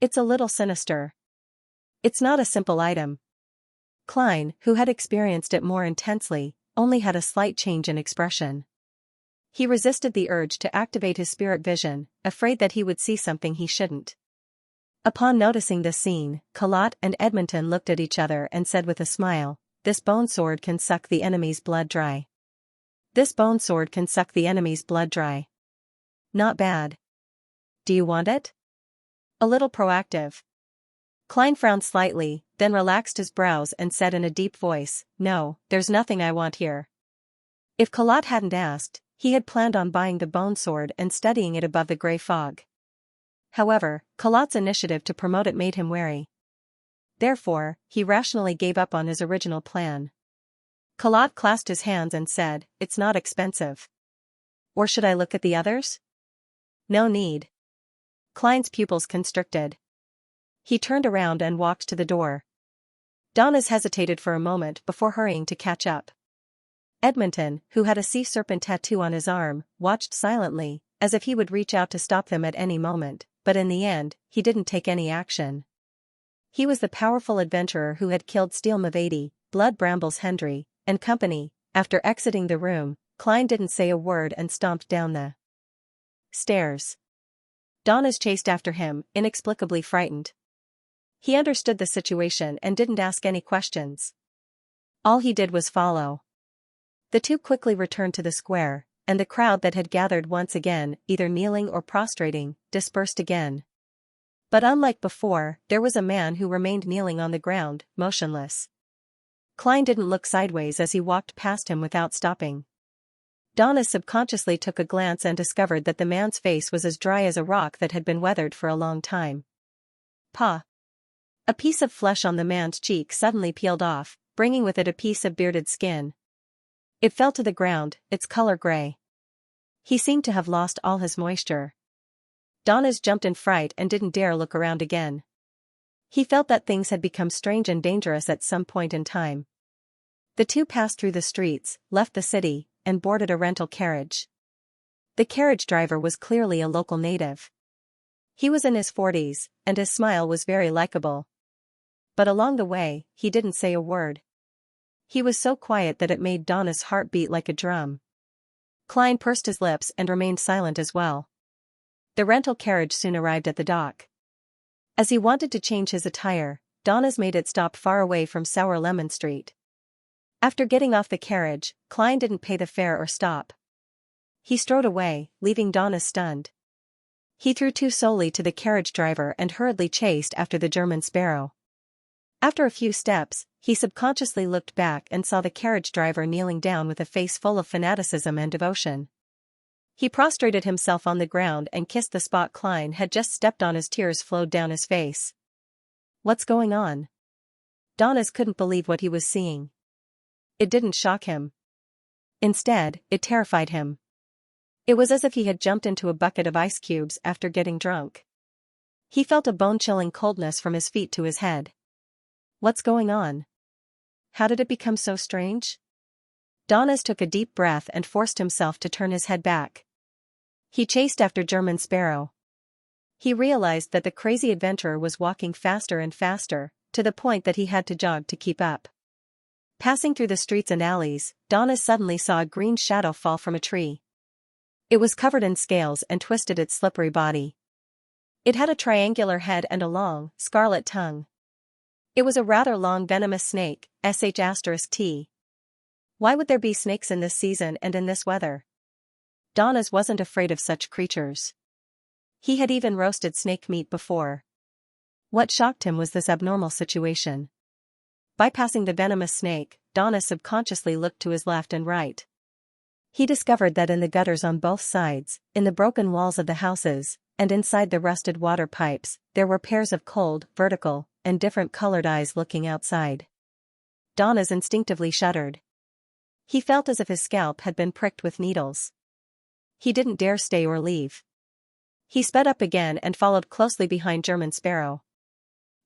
It's a little sinister. It's not a simple item. Klein, who had experienced it more intensely, only had a slight change in expression. He resisted the urge to activate his spirit vision, afraid that he would see something he shouldn't. Upon noticing this scene, Colot and Edmonton looked at each other and said with a smile, "This bone sword can suck the enemy's blood dry. This bone sword can suck the enemy's blood dry. Not bad. Do you want it?" A little proactive. Klein frowned slightly, then relaxed his brows and said in a deep voice, "No, there's nothing I want here." If Colot hadn't asked, he had planned on buying the bone sword and studying it above the grey fog. However, Colot's initiative to promote it made him wary. Therefore, he rationally gave up on his original plan. Colot clasped his hands and said, "It's not expensive. Or should I look at the others?" "No need." Klein's pupils constricted. He turned around and walked to the door. Donnas hesitated for a moment before hurrying to catch up. Edmonton, who had a sea serpent tattoo on his arm, watched silently, as if he would reach out to stop them at any moment, but in the end, he didn't take any action. He was the powerful adventurer who had killed Steele Mavady, Blood Brambles Hendry, and company. After exiting the room, Klein didn't say a word and stomped down the stairs. Donnas chased after him, inexplicably frightened. He understood the situation and didn't ask any questions. All he did was follow. The two quickly returned to the square, and the crowd that had gathered once again, either kneeling or prostrating, dispersed again. But unlike before, there was a man who remained kneeling on the ground, motionless. Klein didn't look sideways as he walked past him without stopping. Donnas subconsciously took a glance and discovered that the man's face was as dry as a rock that had been weathered for a long time. "Pa!" A piece of flesh on the man's cheek suddenly peeled off, bringing with it a piece of bearded skin. It fell to the ground, its color gray. He seemed to have lost all his moisture. Donnas jumped in fright and didn't dare look around again. He felt that things had become strange and dangerous at some point in time. The two passed through the streets, left the city, and boarded a rental carriage. The carriage driver was clearly a local native. He was in his 40s, and his smile was very likable. But along the way, he didn't say a word. He was so quiet that it made Donna's heart beat like a drum. Klein pursed his lips and remained silent as well. The rental carriage soon arrived at the dock. As he wanted to change his attire, Donnas made it stop far away from Sour Lemon Street. After getting off the carriage, Klein didn't pay the fare or stop. He strode away, leaving Donnas stunned. He threw too solely to the carriage driver and hurriedly chased after the German Sparrow. After a few steps, he subconsciously looked back and saw the carriage driver kneeling down with a face full of fanaticism and devotion. He prostrated himself on the ground and kissed the spot Klein had just stepped on as tears flowed down his face. What's going on? Donnas couldn't believe what he was seeing. It didn't shock him. Instead, it terrified him. It was as if he had jumped into a bucket of ice cubes after getting drunk. He felt a bone-chilling coldness from his feet to his head. What's going on? How did it become so strange? Donnas took a deep breath and forced himself to turn his head back. He chased after German Sparrow. He realized that the crazy adventurer was walking faster and faster, to the point that he had to jog to keep up. Passing through the streets and alleys, Donnas suddenly saw a green shadow fall from a tree. It was covered in scales and twisted its slippery body. It had a triangular head and a long, scarlet tongue. It was a rather long venomous snake, **T. Why would there be snakes in this season and in this weather? Donnas wasn't afraid of such creatures. He had even roasted snake meat before. What shocked him was this abnormal situation. Bypassing the venomous snake, Donnas subconsciously looked to his left and right. He discovered that in the gutters on both sides, in the broken walls of the houses, and inside the rusted water pipes, there were pairs of cold, vertical, and different-colored eyes looking outside. Donnas instinctively shuddered. He felt as if his scalp had been pricked with needles. He didn't dare stay or leave. He sped up again and followed closely behind German Sparrow.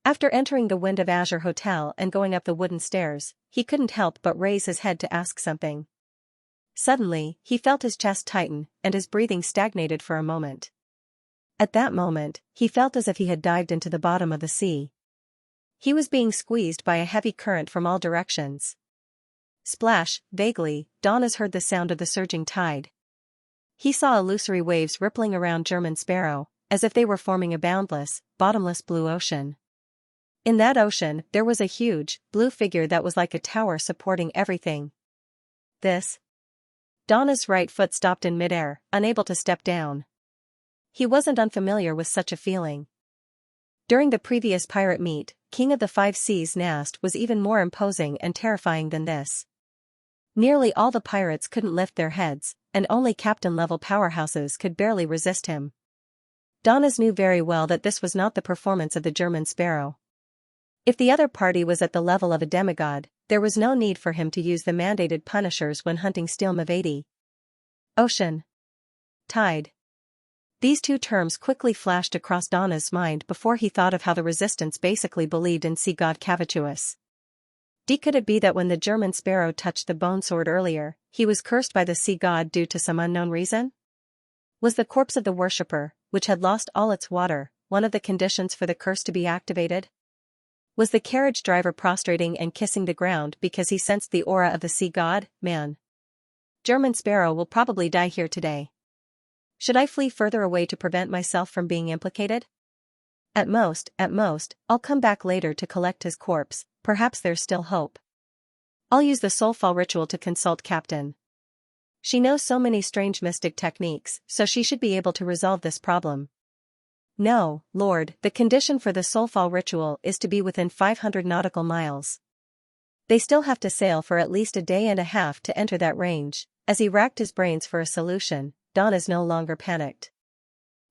After entering the Wind of Azure Hotel and going up the wooden stairs, he couldn't help but raise his head to ask something. Suddenly, he felt his chest tighten, and his breathing stagnated for a moment. At that moment, he felt as if he had dived into the bottom of the sea. He was being squeezed by a heavy current from all directions. Splash, vaguely, Donnas heard the sound of the surging tide. He saw illusory waves rippling around German Sparrow, as if they were forming a boundless, bottomless blue ocean. In that ocean, there was a huge, blue figure that was like a tower supporting everything. This? Donna's right foot stopped in midair, unable to step down. He wasn't unfamiliar with such a feeling. During the previous pirate meet, King of the Five Seas Nast was even more imposing and terrifying than this. Nearly all the pirates couldn't lift their heads, and only captain-level powerhouses could barely resist him. Donnas knew very well that this was not the performance of the German Sparrow. If the other party was at the level of a demigod, there was no need for him to use the mandated punishers when hunting steel mavati. Ocean. Tide. These two terms quickly flashed across Donna's mind before he thought of how the resistance basically believed in sea god Cavituous. Could it be that when the German Sparrow touched the bone sword earlier, he was cursed by the sea god due to some unknown reason? Was the corpse of the worshipper, which had lost all its water, one of the conditions for the curse to be activated? Was the carriage driver prostrating and kissing the ground because he sensed the aura of the sea god? Man. German Sparrow will probably die here today. Should I flee further away to prevent myself from being implicated? At most, I'll come back later to collect his corpse, perhaps there's still hope. I'll use the soulfall ritual to consult Captain. She knows so many strange mystic techniques, so she should be able to resolve this problem. No, Lord, the condition for the soulfall ritual is to be within 500 nautical miles. They still have to sail for at least a day and a half to enter that range. As he racked his brains for a solution, Donnas no longer panicked.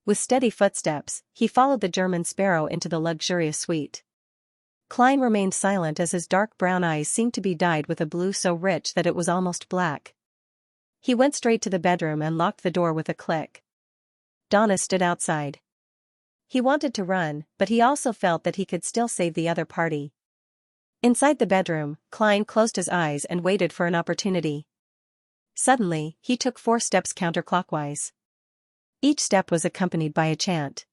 With steady footsteps, he followed the German Sparrow into the luxurious suite. Klein remained silent as his dark brown eyes seemed to be dyed with a blue so rich that it was almost black. He went straight to the bedroom and locked the door with a click. Donnas stood outside. He wanted to run, but he also felt that he could still save the other party. Inside the bedroom, Klein closed his eyes and waited for an opportunity. Suddenly, he took 4 steps counterclockwise. Each step was accompanied by a chant.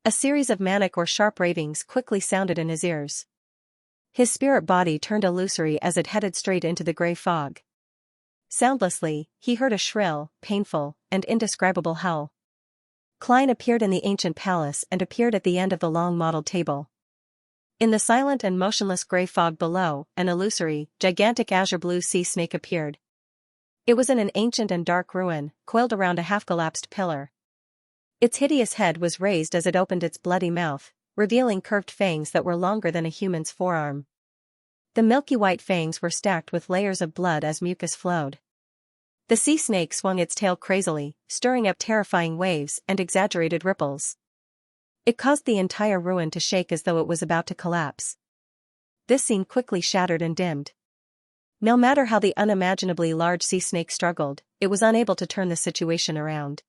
A series of manic or sharp ravings quickly sounded in his ears. His spirit body turned illusory as it headed straight into the gray fog. Soundlessly, he heard a shrill, painful, and indescribable howl. Klein appeared in the ancient palace and appeared at the end of the long mottled table. In the silent and motionless gray fog below, an illusory, gigantic azure-blue sea snake appeared. It was in an ancient and dark ruin, coiled around a half-collapsed pillar. Its hideous head was raised as it opened its bloody mouth, revealing curved fangs that were longer than a human's forearm. The milky white fangs were stacked with layers of blood as mucus flowed. The sea snake swung its tail crazily, stirring up terrifying waves and exaggerated ripples. It caused the entire ruin to shake as though it was about to collapse. This scene quickly shattered and dimmed. No matter how the unimaginably large sea snake struggled, it was unable to turn the situation around.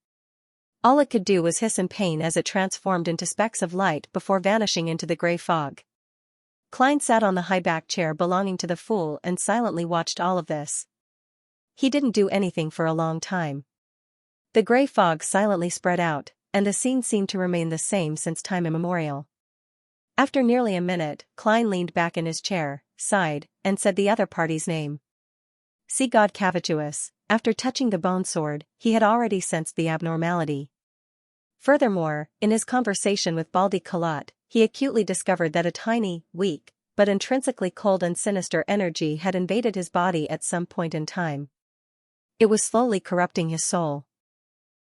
All it could do was hiss in pain as it transformed into specks of light before vanishing into the gray fog. Klein sat on the high-backed chair belonging to the fool and silently watched all of this. He didn't do anything for a long time. The gray fog silently spread out, and the scene seemed to remain the same since time immemorial. After nearly a minute, Klein leaned back in his chair, sighed, and said the other party's name. Sea god Cavituous. After touching the bone sword, he had already sensed the abnormality. Furthermore, in his conversation with Baldy Kalat, he acutely discovered that a tiny, weak, but intrinsically cold and sinister energy had invaded his body at some point in time. It was slowly corrupting his soul.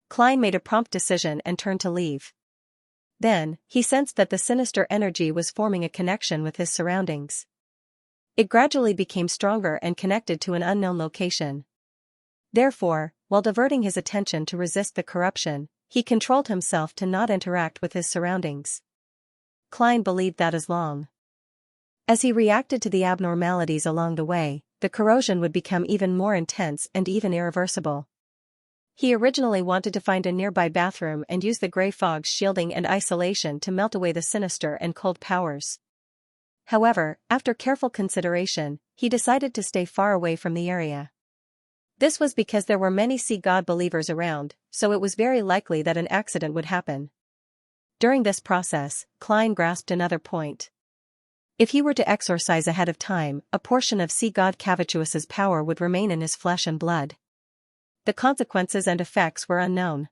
Klein made a prompt decision and turned to leave. Then, he sensed that the sinister energy was forming a connection with his surroundings. It gradually became stronger and connected to an unknown location. Therefore, while diverting his attention to resist the corruption, he controlled himself to not interact with his surroundings. Klein believed that as he reacted to the abnormalities along the way, the corrosion would become even more intense and even irreversible. He originally wanted to find a nearby bathroom and use the gray fog's shielding and isolation to melt away the sinister and cold powers. However, after careful consideration, he decided to stay far away from the area. This was because there were many sea god believers around, so it was very likely that an accident would happen. During this process, Klein grasped another point. If he were to exorcise ahead of time, a portion of sea god Cavituous's power would remain in his flesh and blood. The consequences and effects were unknown.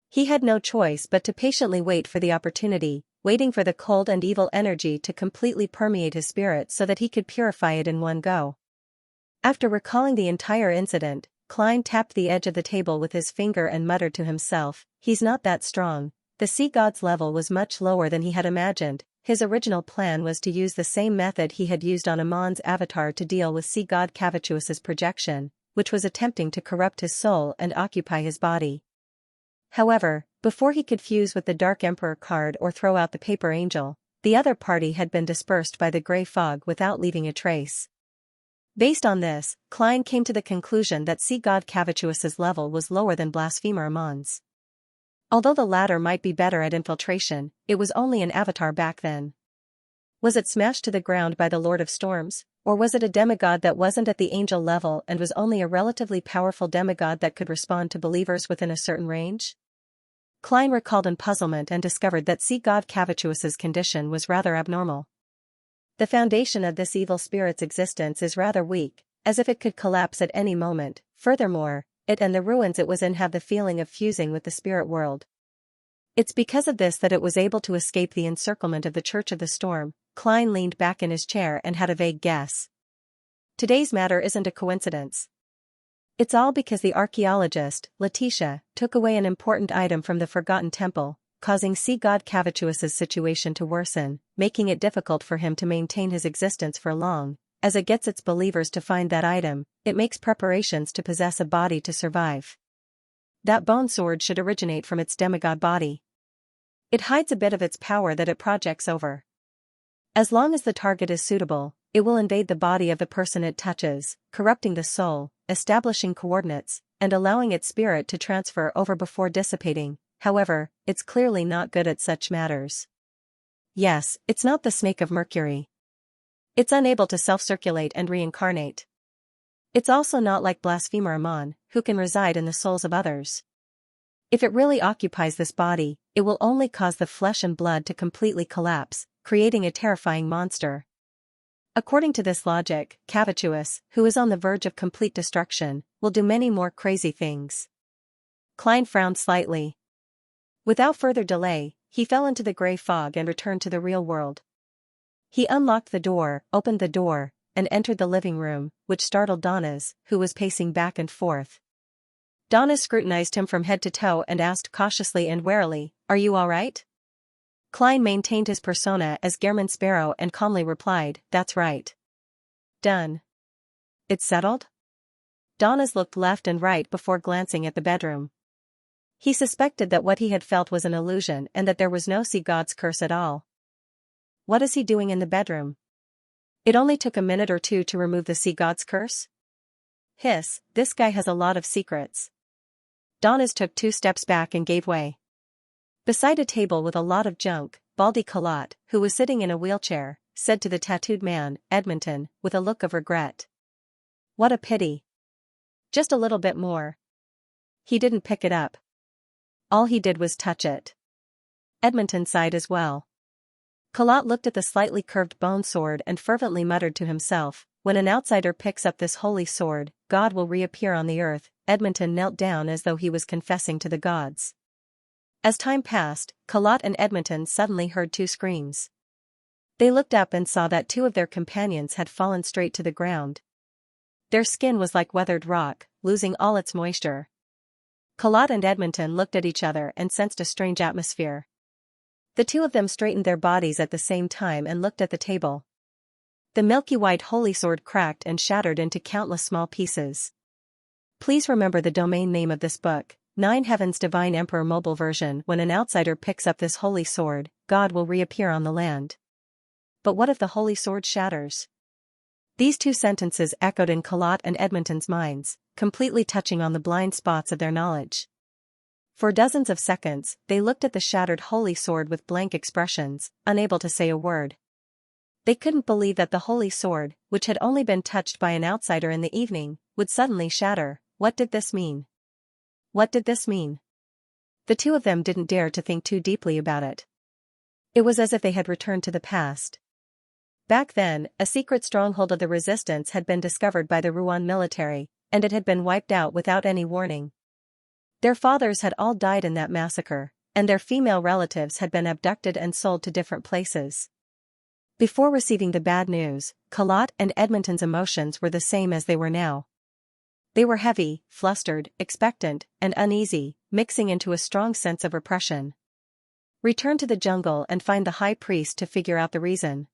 He had no choice but to patiently wait for the opportunity, waiting for the cold and evil energy to completely permeate his spirit so that he could purify it in one go. After recalling the entire incident, Klein tapped the edge of the table with his finger and muttered to himself, "He's not that strong." The sea god's level was much lower than he had imagined. His original plan was to use the same method he had used on Amon's avatar to deal with sea god Cavituous's projection, which was attempting to corrupt his soul and occupy his body. However, before he could fuse with the Dark Emperor card or throw out the paper angel, the other party had been dispersed by the gray fog without leaving a trace. Based on this, Klein came to the conclusion that sea god Cavituous's level was lower than blasphemer Amon's. Although the latter might be better at infiltration, it was only an avatar back then. Was it smashed to the ground by the Lord of Storms, or was it a demigod that wasn't at the angel level and was only a relatively powerful demigod that could respond to believers within a certain range? Klein recalled in puzzlement and discovered that sea god Cavituous's condition was rather abnormal. The foundation of this evil spirit's existence is rather weak, as if it could collapse at any moment. Furthermore, it and the ruins it was in have the feeling of fusing with the spirit world. It's because of this that it was able to escape the encirclement of the Church of the Storm. Klein leaned back in his chair and had a vague guess. Today's matter isn't a coincidence. It's all because the archaeologist, Letitia, took away an important item from the Forgotten Temple, causing sea god Cavituous's situation to worsen, making it difficult for him to maintain his existence for long. As it gets its believers to find that item, it makes preparations to possess a body to survive. That bone sword should originate from its demigod body. It hides a bit of its power that it projects over. As long as the target is suitable, it will invade the body of the person it touches, corrupting the soul, establishing coordinates, and allowing its spirit to transfer over before dissipating. However, it's clearly not good at such matters. Yes, it's not the snake of Mercury. It's unable to self-circulate and reincarnate. It's also not like blasphemer Amon, who can reside in the souls of others. If it really occupies this body, it will only cause the flesh and blood to completely collapse, creating a terrifying monster. According to this logic, Cavituous, who is on the verge of complete destruction, will do many more crazy things. Klein frowned slightly. Without further delay, he fell into the gray fog and returned to the real world. He unlocked the door, opened the door, and entered the living room, which startled Donnas, who was pacing back and forth. Donnas scrutinized him from head to toe and asked cautiously and warily, "Are you all right?" Klein maintained his persona as Gehrman Sparrow and calmly replied, "That's right. Done." "It's settled?" Donnas looked left and right before glancing at the bedroom. He suspected that what he had felt was an illusion and that there was no sea god's curse at all. What is he doing in the bedroom? It only took a minute or two to remove the sea god's curse? Hiss, this guy has a lot of secrets. Donnas took 2 steps back and gave way. Beside a table with a lot of junk, Baldy Kalat, who was sitting in a wheelchair, said to the tattooed man, Edmonton, with a look of regret. "What a pity. Just a little bit more." He didn't pick it up. All he did was touch it. Edmonton sighed as well. Kalat looked at the slightly curved bone sword and fervently muttered to himself, "When an outsider picks up this holy sword, God will reappear on the earth." Edmonton knelt down as though he was confessing to the gods. As time passed, Kalat and Edmonton suddenly heard 2 screams. They looked up and saw that 2 of their companions had fallen straight to the ground. Their skin was like weathered rock, losing all its moisture. Kalat and Edmonton looked at each other and sensed a strange atmosphere. The 2 of them straightened their bodies at the same time and looked at the table. The milky white holy sword cracked and shattered into countless small pieces. Please remember the domain name of this book, 9 Heavens Divine Emperor Mobile Version. When an outsider picks up this holy sword, God will reappear on the land. But what if the holy sword shatters? These 2 sentences echoed in Kalat and Edmonton's minds, completely touching on the blind spots of their knowledge. For dozens of seconds, they looked at the shattered holy sword with blank expressions, unable to say a word. They couldn't believe that the holy sword, which had only been touched by an outsider in the evening, would suddenly shatter. What did this mean? What did this mean? The 2 of them didn't dare to think too deeply about it. It was as if they had returned to the past. Back then, a secret stronghold of the resistance had been discovered by the Ruan military, and it had been wiped out without any warning. Their fathers had all died in that massacre, and their female relatives had been abducted and sold to different places. Before receiving the bad news, Kalat and Edmonton's emotions were the same as they were now. They were heavy, flustered, expectant, and uneasy, mixing into a strong sense of repression. Return to the jungle and find the high priest to figure out the reason.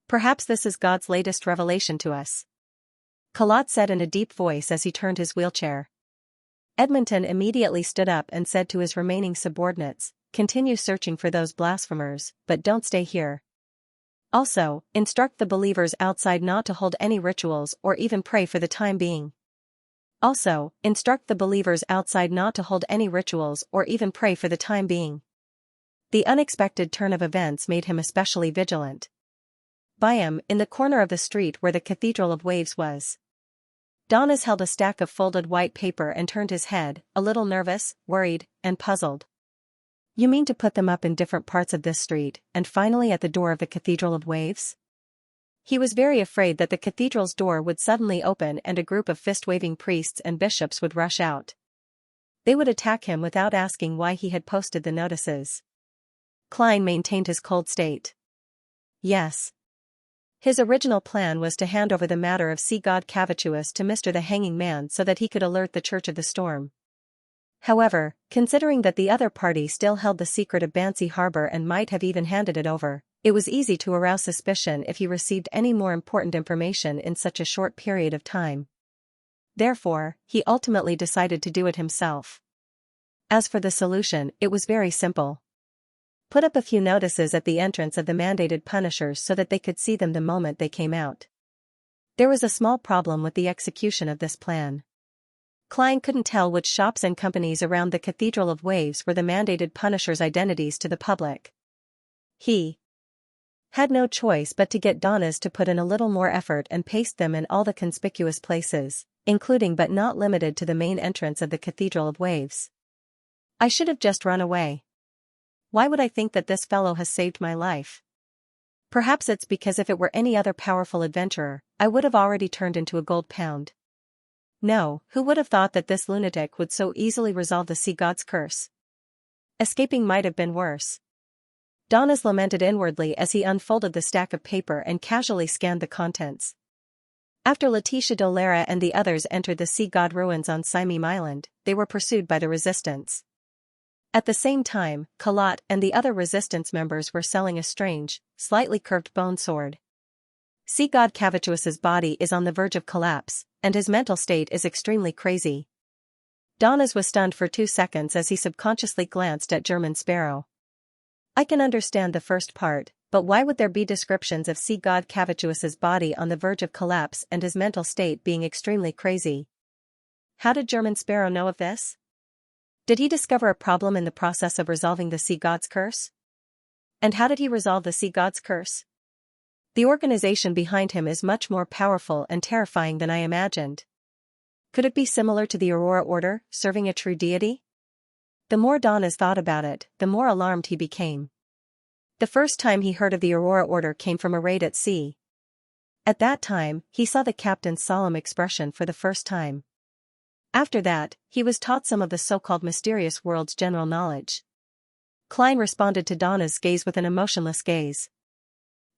Perhaps this is God's latest revelation to us. Kalat said in a deep voice as he turned his wheelchair. Edmonton immediately stood up and said to his remaining subordinates, "Continue searching for those blasphemers, but don't stay here. Also, instruct the believers outside not to hold any rituals or even pray for the time being." The unexpected turn of events made him especially vigilant. By him, in the corner of the street where the Cathedral of Waves was, Donis held a stack of folded white paper and turned his head, a little nervous, worried, and puzzled. "You mean to put them up in different parts of this street, and finally at the door of the Cathedral of Waves?" He was very afraid that the cathedral's door would suddenly open and a group of fist-waving priests and bishops would rush out. They would attack him without asking why he had posted the notices. Klein maintained his cold state. Yes. His original plan was to hand over the matter of sea god Cavituous to Mr. the Hanging Man so that he could alert the Church of the Storm. However, considering that the other party still held the secret of Bansi Harbor and might have even handed it over, it was easy to arouse suspicion if he received any more important information in such a short period of time. Therefore, he ultimately decided to do it himself. As for the solution, it was very simple. Put up a few notices at the entrance of the mandated punishers so that they could see them the moment they came out. There was a small problem with the execution of this plan. Klein couldn't tell which shops and companies around the Cathedral of Waves were the mandated punishers' identities to the public. He had no choice but to get Donis to put in a little more effort and paste them in all the conspicuous places, including but not limited to the main entrance of the Cathedral of Waves. "I should have just run away. Why would I think that this fellow has saved my life? Perhaps it's because if it were any other powerful adventurer, I would have already turned into a gold pound. No, who would have thought that this lunatic would so easily resolve the sea god's curse? Escaping might have been worse." Donis lamented inwardly as he unfolded the stack of paper and casually scanned the contents. After Letitia Dolera and the others entered the sea god ruins on Simeem Island, they were pursued by the resistance. At the same time, Kalat and the other resistance members were selling a strange, slightly curved bone sword. Sea god Cavituous's body is on the verge of collapse, and his mental state is extremely crazy. Donis was stunned for 2 seconds as he subconsciously glanced at German Sparrow. "I can understand the first part, but why would there be descriptions of sea god Cavituous's body on the verge of collapse and his mental state being extremely crazy? How did German Sparrow know of this? Did he discover a problem in the process of resolving the sea god's curse? And how did he resolve the sea god's curse? The organization behind him is much more powerful and terrifying than I imagined. Could it be similar to the Aurora Order, serving a true deity?" The more Donis thought about it, the more alarmed he became. The first time he heard of the Aurora Order came from a raid at sea. At that time, he saw the captain's solemn expression for the first time. After that, he was taught some of the so-called mysterious world's general knowledge. Klein responded to Donna's gaze with an emotionless gaze.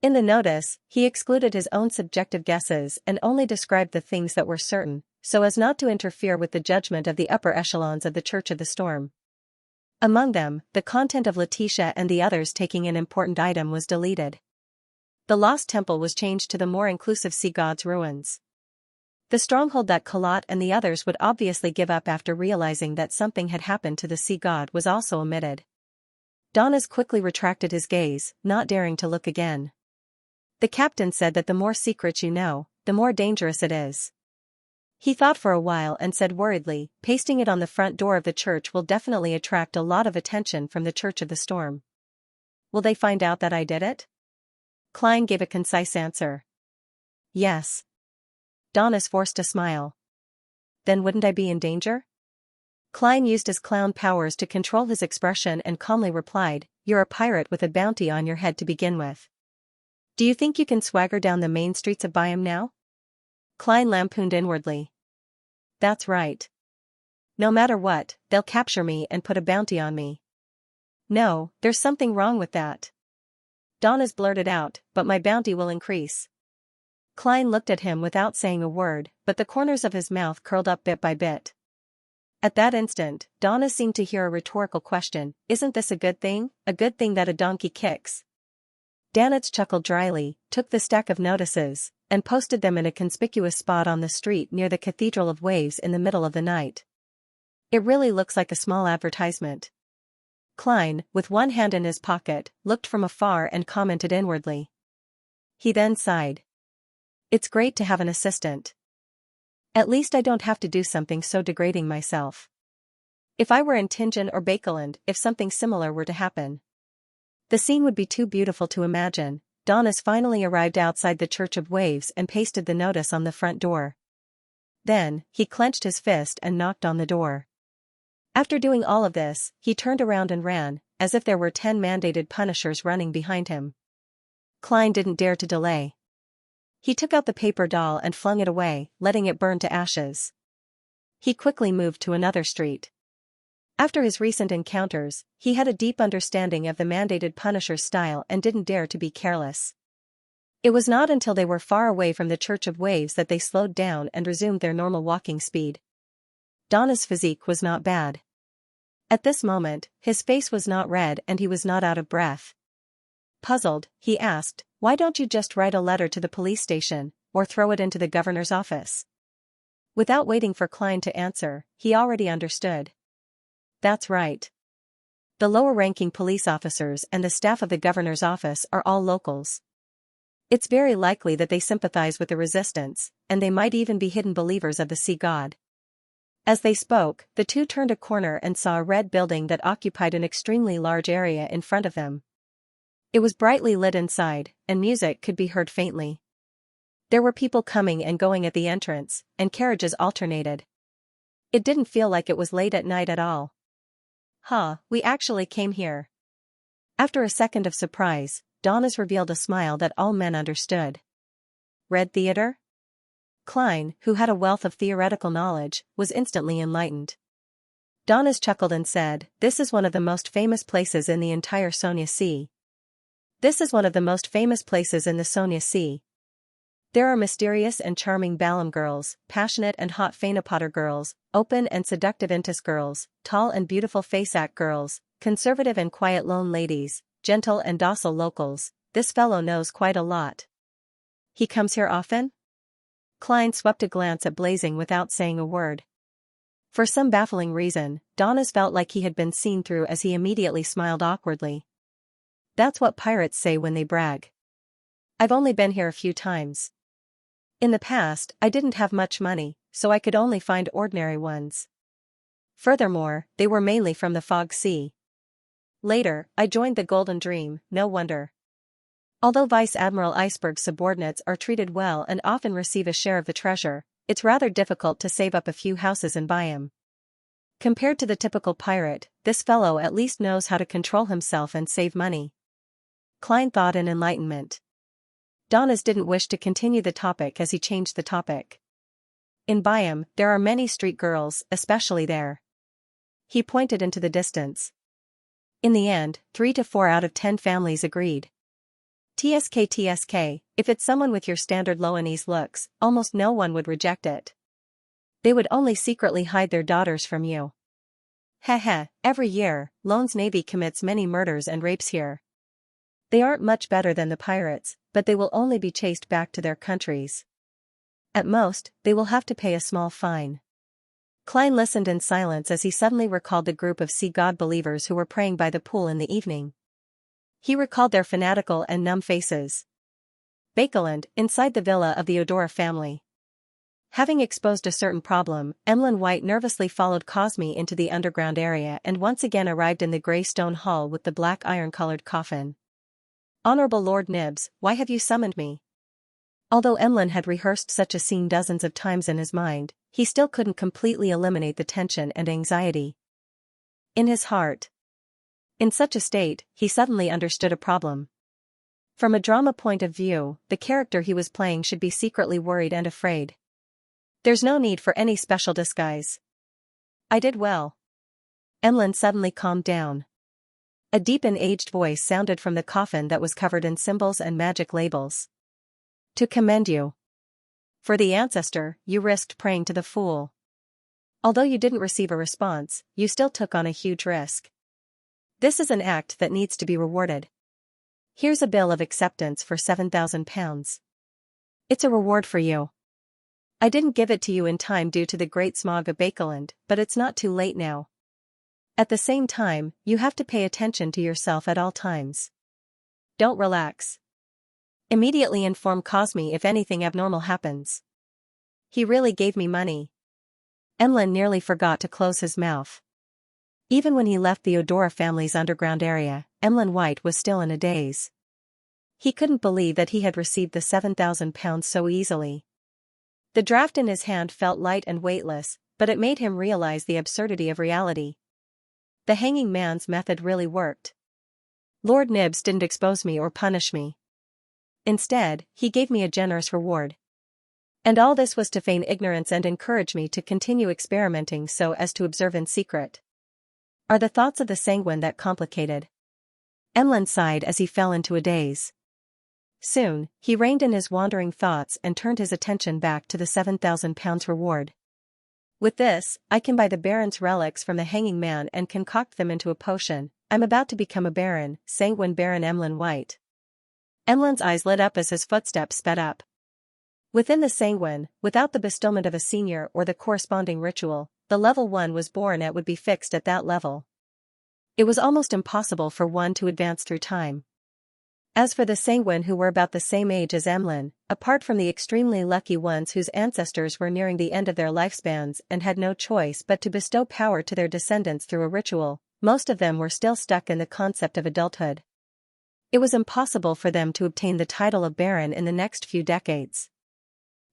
In the notice, he excluded his own subjective guesses and only described the things that were certain, so as not to interfere with the judgment of the upper echelons of the Church of the Storm. Among them, the content of Letitia and the others taking an important item was deleted. The Lost Temple was changed to the more inclusive Sea God's ruins. The stronghold that Kalat and the others would obviously give up after realizing that something had happened to the Sea God was also omitted. Donis quickly retracted his gaze, not daring to look again. The captain said that the more secrets you know, the more dangerous it is. He thought for a while and said worriedly, "Pasting it on the front door of the church will definitely attract a lot of attention from the Church of the Storm. Will they find out that I did it?" Klein gave a concise answer. "Yes." Donis forced a smile. "Then wouldn't I be in danger?" Klein used his clown powers to control his expression and calmly replied, "You're a pirate with a bounty on your head to begin with. Do you think you can swagger down the main streets of Byam now? Klein lampooned inwardly. That's right. No matter what, they'll capture me and put a bounty on me. No, there's something wrong with that. Donna's blurted out, but my bounty will increase. Klein looked at him without saying a word, but the corners of his mouth curled up bit by bit. At that instant, Donna seemed to hear a rhetorical question, isn't this a good thing? A good thing that a donkey kicks? Danitz chuckled dryly, took the stack of notices, and posted them in a conspicuous spot on the street near the Cathedral of Waves in the middle of the night. It really looks like a small advertisement. Klein, with one hand in his pocket, looked from afar and commented inwardly. He then sighed. It's great to have an assistant. At least I don't have to do something so degrading myself. If I were in Tingen or Bakeland, if something similar were to happen. The scene would be too beautiful to imagine. Donna's finally arrived outside the Church of Waves and pasted the notice on the front door. Then, he clenched his fist and knocked on the door. After doing all of this, he turned around and ran, as if there were 10 mandated punishers running behind him. Klein didn't dare to delay. He took out the paper doll and flung it away, letting it burn to ashes. He quickly moved to another street. After his recent encounters, he had a deep understanding of the mandated punisher's style and didn't dare to be careless. It was not until they were far away from the Church of Waves that they slowed down and resumed their normal walking speed. Donna's physique was not bad. At this moment, his face was not red and he was not out of breath. Puzzled, he asked, why don't you just write a letter to the police station, or throw it into the governor's office? Without waiting for Klein to answer, he already understood. That's right. The lower-ranking police officers and the staff of the governor's office are all locals. It's very likely that they sympathize with the resistance, and they might even be hidden believers of the sea god. As they spoke, the two turned a corner and saw a red building that occupied an extremely large area in front of them. It was brightly lit inside, and music could be heard faintly. There were people coming and going at the entrance, and carriages alternated. It didn't feel like it was late at night at all. We actually came here. After a second of surprise, Donna's revealed a smile that all men understood. Red Theater? Klein, who had a wealth of theoretical knowledge, was instantly enlightened. Donna's chuckled and said, this is one of the most famous places in the entire Sonia Sea. This is one of the most famous places in the Sonia Sea. There are mysterious and charming Balam girls, passionate and hot Fainapotter girls, open and seductive Intis girls, tall and beautiful Fasak girls, conservative and quiet lone ladies, gentle and docile locals. This fellow knows quite a lot. He comes here often? Klein swept a glance at Blazing without saying a word. For some baffling reason, Donna's felt like he had been seen through as he immediately smiled awkwardly. That's what pirates say when they brag. I've only been here a few times. In the past, I didn't have much money, so I could only find ordinary ones. Furthermore, they were mainly from the Fog Sea. Later, I joined the Golden Dream, no wonder. Although Vice Admiral Iceberg's subordinates are treated well and often receive a share of the treasure, it's rather difficult to save up a few houses in Byam. Compared to the typical pirate, this fellow at least knows how to control himself and save money. Klein thought in enlightenment. Donna's didn't wish to continue the topic as he changed the topic. In Byam, there are many street girls, especially there. He pointed into the distance. In the end, 3 to 4 out of 10 families agreed. TSK, if it's someone with your standard Loanese looks, almost no one would reject it. They would only secretly hide their daughters from you. Every year, Loan's navy commits many murders and rapes here. They aren't much better than the pirates, but they will only be chased back to their countries. At most, they will have to pay a small fine. Klein listened in silence as he suddenly recalled the group of sea god believers who were praying by the pool in the evening. He recalled their fanatical and numb faces. Bakeland, inside the villa of the Odora family. Having exposed a certain problem, Emlyn White nervously followed Cosme into the underground area and once again arrived in the grey stone hall with the black iron-colored coffin. Honorable Lord Nibs, why have you summoned me? Although Emlyn had rehearsed such a scene dozens of times in his mind, he still couldn't completely eliminate the tension and anxiety in his heart. In such a state, he suddenly understood a problem. From a drama point of view, the character he was playing should be secretly worried and afraid. There's no need for any special disguise. I did well. Emlyn suddenly calmed down. A deep and aged voice sounded from the coffin that was covered in symbols and magic labels. To commend you. For the ancestor, you risked praying to the fool. Although you didn't receive a response, you still took on a huge risk. This is an act that needs to be rewarded. Here's a bill of acceptance for £7,000. It's a reward for you. I didn't give it to you in time due to the great smog of Bakeland, but it's not too late now. At the same time, you have to pay attention to yourself at all times. Don't relax. Immediately inform Cosme if anything abnormal happens. He really gave me money. Emlyn nearly forgot to close his mouth. Even when he left the Odora family's underground area, Emlyn White was still in a daze. He couldn't believe that he had received the £7,000 so easily. The draft in his hand felt light and weightless, but it made him realize the absurdity of reality. The hanging man's method really worked. Lord Nibs didn't expose me or punish me. Instead, he gave me a generous reward. And all this was to feign ignorance and encourage me to continue experimenting so as to observe in secret. Are the thoughts of the sanguine that complicated? Emlyn sighed as he fell into a daze. Soon, he reined in his wandering thoughts and turned his attention back to the £7,000 reward. With this, I can buy the Baron's relics from the hanging man and concoct them into a potion. I'm about to become a Baron, sanguine Baron Emlyn White. Emlyn's eyes lit up as his footsteps sped up. Within the sanguine, without the bestowment of a senior or the corresponding ritual, the level one was born at would be fixed at that level. It was almost impossible for one to advance through time. As for the sanguine who were about the same age as Emlyn, apart from the extremely lucky ones whose ancestors were nearing the end of their lifespans and had no choice but to bestow power to their descendants through a ritual, most of them were still stuck in the concept of adulthood. It was impossible for them to obtain the title of Baron in the next few decades.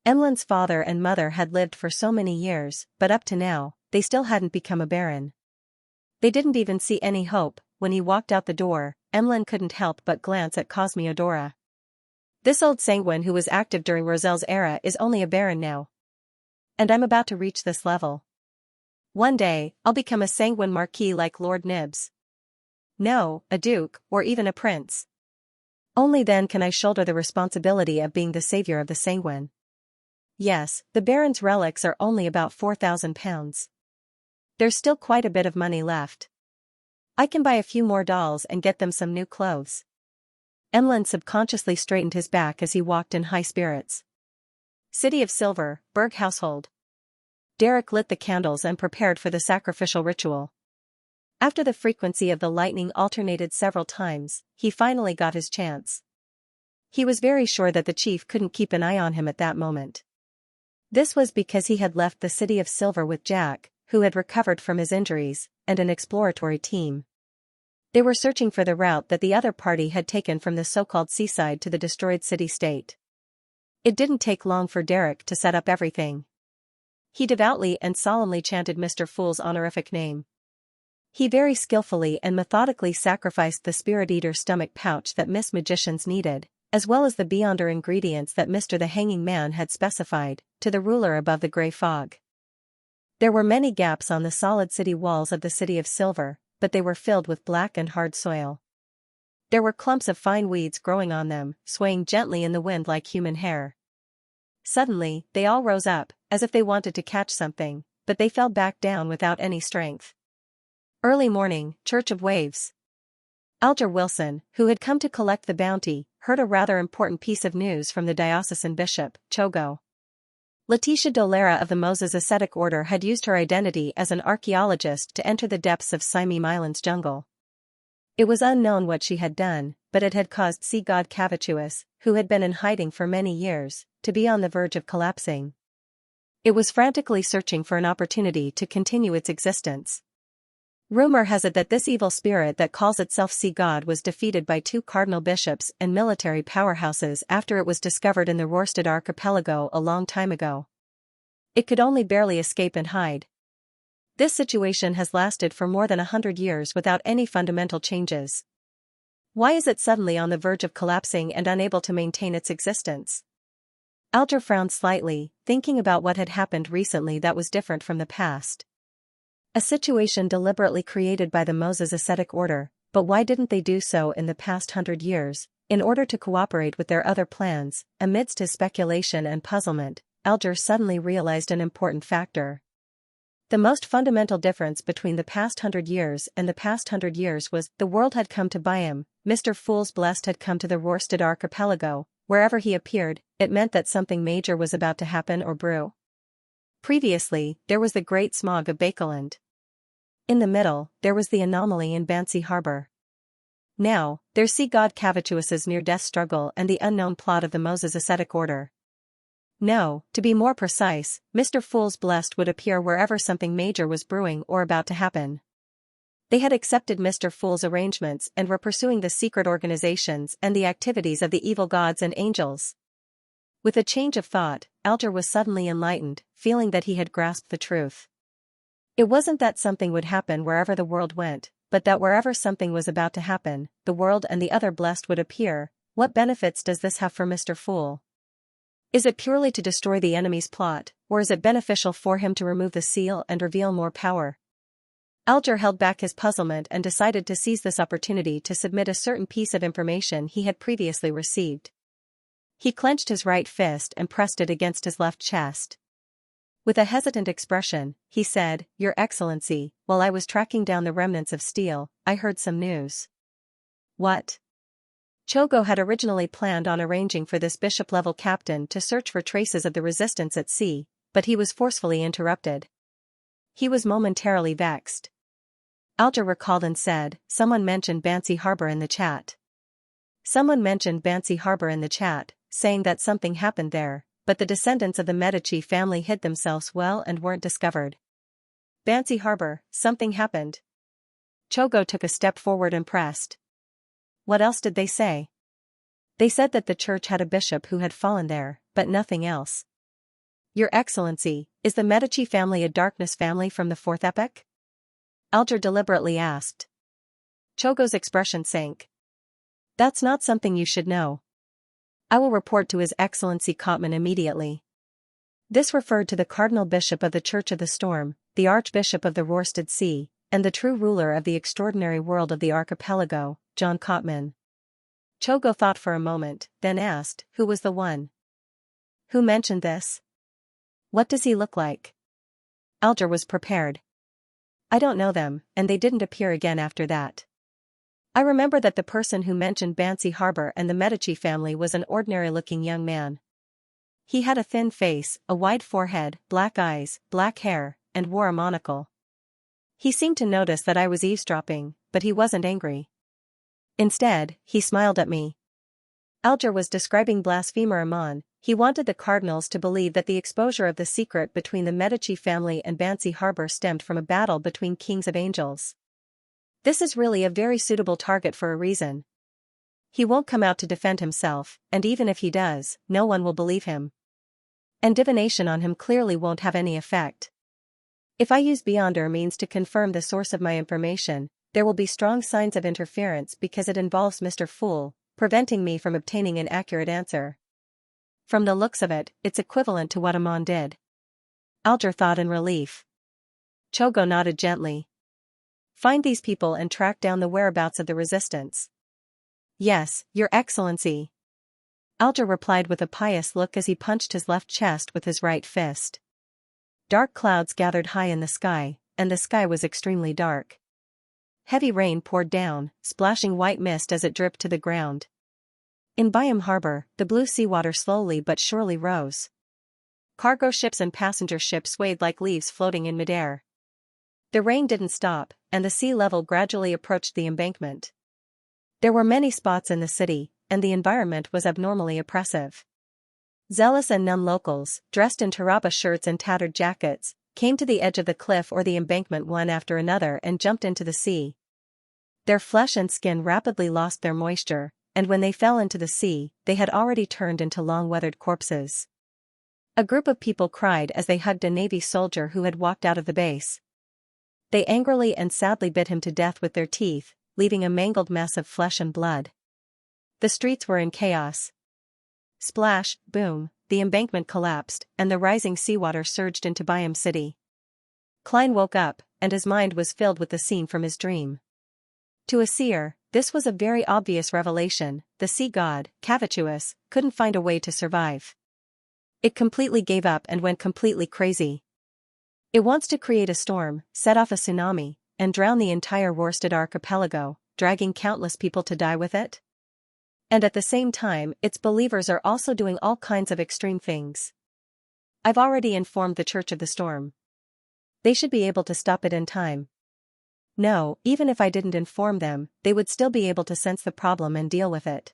Emlyn's father and mother had lived for so many years, but up to now, they still hadn't become a Baron. They didn't even see any hope. When he walked out the door, Emlyn couldn't help but glance at Cosme Odora. This old sanguine who was active during Roselle's era is only a Baron now. And I'm about to reach this level. One day, I'll become a sanguine marquis like Lord Nibs. No, a duke, or even a prince. Only then can I shoulder the responsibility of being the savior of the sanguine. Yes, the Baron's relics are only about £4,000. There's still quite a bit of money left. I can buy a few more dolls and get them some new clothes. Emlyn subconsciously straightened his back as he walked in high spirits. City of Silver, Berg household. Derek lit the candles and prepared for the sacrificial ritual. After the frequency of the lightning alternated several times, he finally got his chance. He was very sure that the chief couldn't keep an eye on him at that moment. This was because he had left the City of Silver with Jack, who had recovered from his injuries, and an exploratory team. They were searching for the route that the other party had taken from the so-called seaside to the destroyed city-state. It didn't take long for Derek to set up everything. He devoutly and solemnly chanted Mr. Fool's honorific name. He very skillfully and methodically sacrificed the Spirit Eater stomach pouch that Miss Magicians needed, as well as the Beyonder ingredients that Mr. the Hanging Man had specified, to the ruler above the grey fog. There were many gaps on the solid city walls of the City of Silver, but they were filled with black and hard soil. There were clumps of fine weeds growing on them, swaying gently in the wind like human hair. Suddenly, they all rose up, as if they wanted to catch something, but they fell back down without any strength. Early morning, Church of Waves. Alger Wilson, who had come to collect the bounty, heard a rather important piece of news from the diocesan bishop, Chogo. Letitia Dolera of the Moses Ascetic Order had used her identity as an archaeologist to enter the depths of Simeem Island's jungle. It was unknown what she had done, but it had caused sea god Cavituous, who had been in hiding for many years, to be on the verge of collapsing. It was frantically searching for an opportunity to continue its existence. Rumor has it that this evil spirit that calls itself Sea God was defeated by 2 cardinal bishops and military powerhouses after it was discovered in the Rorstad archipelago a long time ago. It could only barely escape and hide. This situation has lasted for more than 100 years without any fundamental changes. Why is it suddenly on the verge of collapsing and unable to maintain its existence? Alger frowned slightly, thinking about what had happened recently that was different from the past. A situation deliberately created by the Moses ascetic order, but why didn't they do so in the past 100 years, in order to cooperate with their other plans? Amidst his speculation and puzzlement, Alger suddenly realized an important factor. The most fundamental difference between the past 100 years and the past 100 years was the world had come to Byam. Mr. Fool's Blessed had come to the Rorstad archipelago. Wherever he appeared, it meant that something major was about to happen or brew. Previously, there was the Great Smog of Bakeland. In the middle, there was the anomaly in Bansi Harbor. Now, there's Sea God Cavituous's near-death struggle and the unknown plot of the Moses ascetic order. No, to be more precise, Mr. Fool's Blessed would appear wherever something major was brewing or about to happen. They had accepted Mr. Fool's arrangements and were pursuing the secret organizations and the activities of the evil gods and angels. With a change of thought, Alger was suddenly enlightened, feeling that he had grasped the truth. It wasn't that something would happen wherever the world went, but that wherever something was about to happen, the world and the other blessed would appear. What benefits does this have for Mr. Fool? Is it purely to destroy the enemy's plot, or is it beneficial for him to remove the seal and reveal more power? Alger held back his puzzlement and decided to seize this opportunity to submit a certain piece of information he had previously received. He clenched his right fist and pressed it against his left chest. With a hesitant expression, he said, "Your Excellency, while I was tracking down the remnants of steel, I heard some news." What? Chogo had originally planned on arranging for this bishop-level captain to search for traces of the resistance at sea, but he was forcefully interrupted. He was momentarily vexed. Alger recalled and said, "Someone mentioned Bansi Harbor in the chat." Someone mentioned Bansi Harbor in the chat, saying that something happened there, but the descendants of the Medici family hid themselves well and weren't discovered. Bansi Harbor, something happened. Chogo took a step forward and pressed. What else did they say? They said that the church had a bishop who had fallen there, but nothing else. Your Excellency, is the Medici family a darkness family from the fourth epoch? Alger deliberately asked. Chogo's expression sank. That's not something you should know. I will report to His Excellency Cotman immediately. This referred to the Cardinal Bishop of the Church of the Storm, the Archbishop of the Rorstad Sea, and the true ruler of the extraordinary world of the archipelago, John Cotman. Chogo thought for a moment, then asked, who was the one? Who mentioned this? What does he look like? Alger was prepared. I don't know them, and they didn't appear again after that. I remember that the person who mentioned Bansi Harbor and the Medici family was an ordinary-looking young man. He had a thin face, a wide forehead, black eyes, black hair, and wore a monocle. He seemed to notice that I was eavesdropping, but he wasn't angry. Instead, he smiled at me. Alger was describing blasphemer Amon. He wanted the cardinals to believe that the exposure of the secret between the Medici family and Bansi Harbor stemmed from a battle between kings of angels. This is really a very suitable target for a reason. He won't come out to defend himself, and even if he does, no one will believe him. And divination on him clearly won't have any effect. If I use Beyonder means to confirm the source of my information, there will be strong signs of interference because it involves Mr. Fool, preventing me from obtaining an accurate answer. From the looks of it, it's equivalent to what Amon did. Alger thought in relief. Chogo nodded gently. Find these people and track down the whereabouts of the resistance. Yes, Your Excellency. Alger replied with a pious look as he punched his left chest with his right fist. Dark clouds gathered high in the sky, and the sky was extremely dark. Heavy rain poured down, splashing white mist as it dripped to the ground. In Byam Harbor, the blue seawater slowly but surely rose. Cargo ships and passenger ships swayed like leaves floating in midair. The rain didn't stop, and the sea level gradually approached the embankment. There were many spots in the city, and the environment was abnormally oppressive. Zealous and numb locals, dressed in taraba shirts and tattered jackets, came to the edge of the cliff or the embankment one after another and jumped into the sea. Their flesh and skin rapidly lost their moisture, and when they fell into the sea, they had already turned into long-weathered corpses. A group of people cried as they hugged a Navy soldier who had walked out of the base. They angrily and sadly bit him to death with their teeth, leaving a mangled mess of flesh and blood. The streets were in chaos. Splash, boom, the embankment collapsed, and the rising seawater surged into Byam City. Klein woke up, and his mind was filled with the scene from his dream. To a seer, this was a very obvious revelation: the sea god, Cavituous, couldn't find a way to survive. It completely gave up and went completely crazy. It wants to create a storm, set off a tsunami, and drown the entire Worsted archipelago, dragging countless people to die with it. And at the same time, its believers are also doing all kinds of extreme things. I've already informed the Church of the Storm. They should be able to stop it in time. No, even if I didn't inform them, they would still be able to sense the problem and deal with it.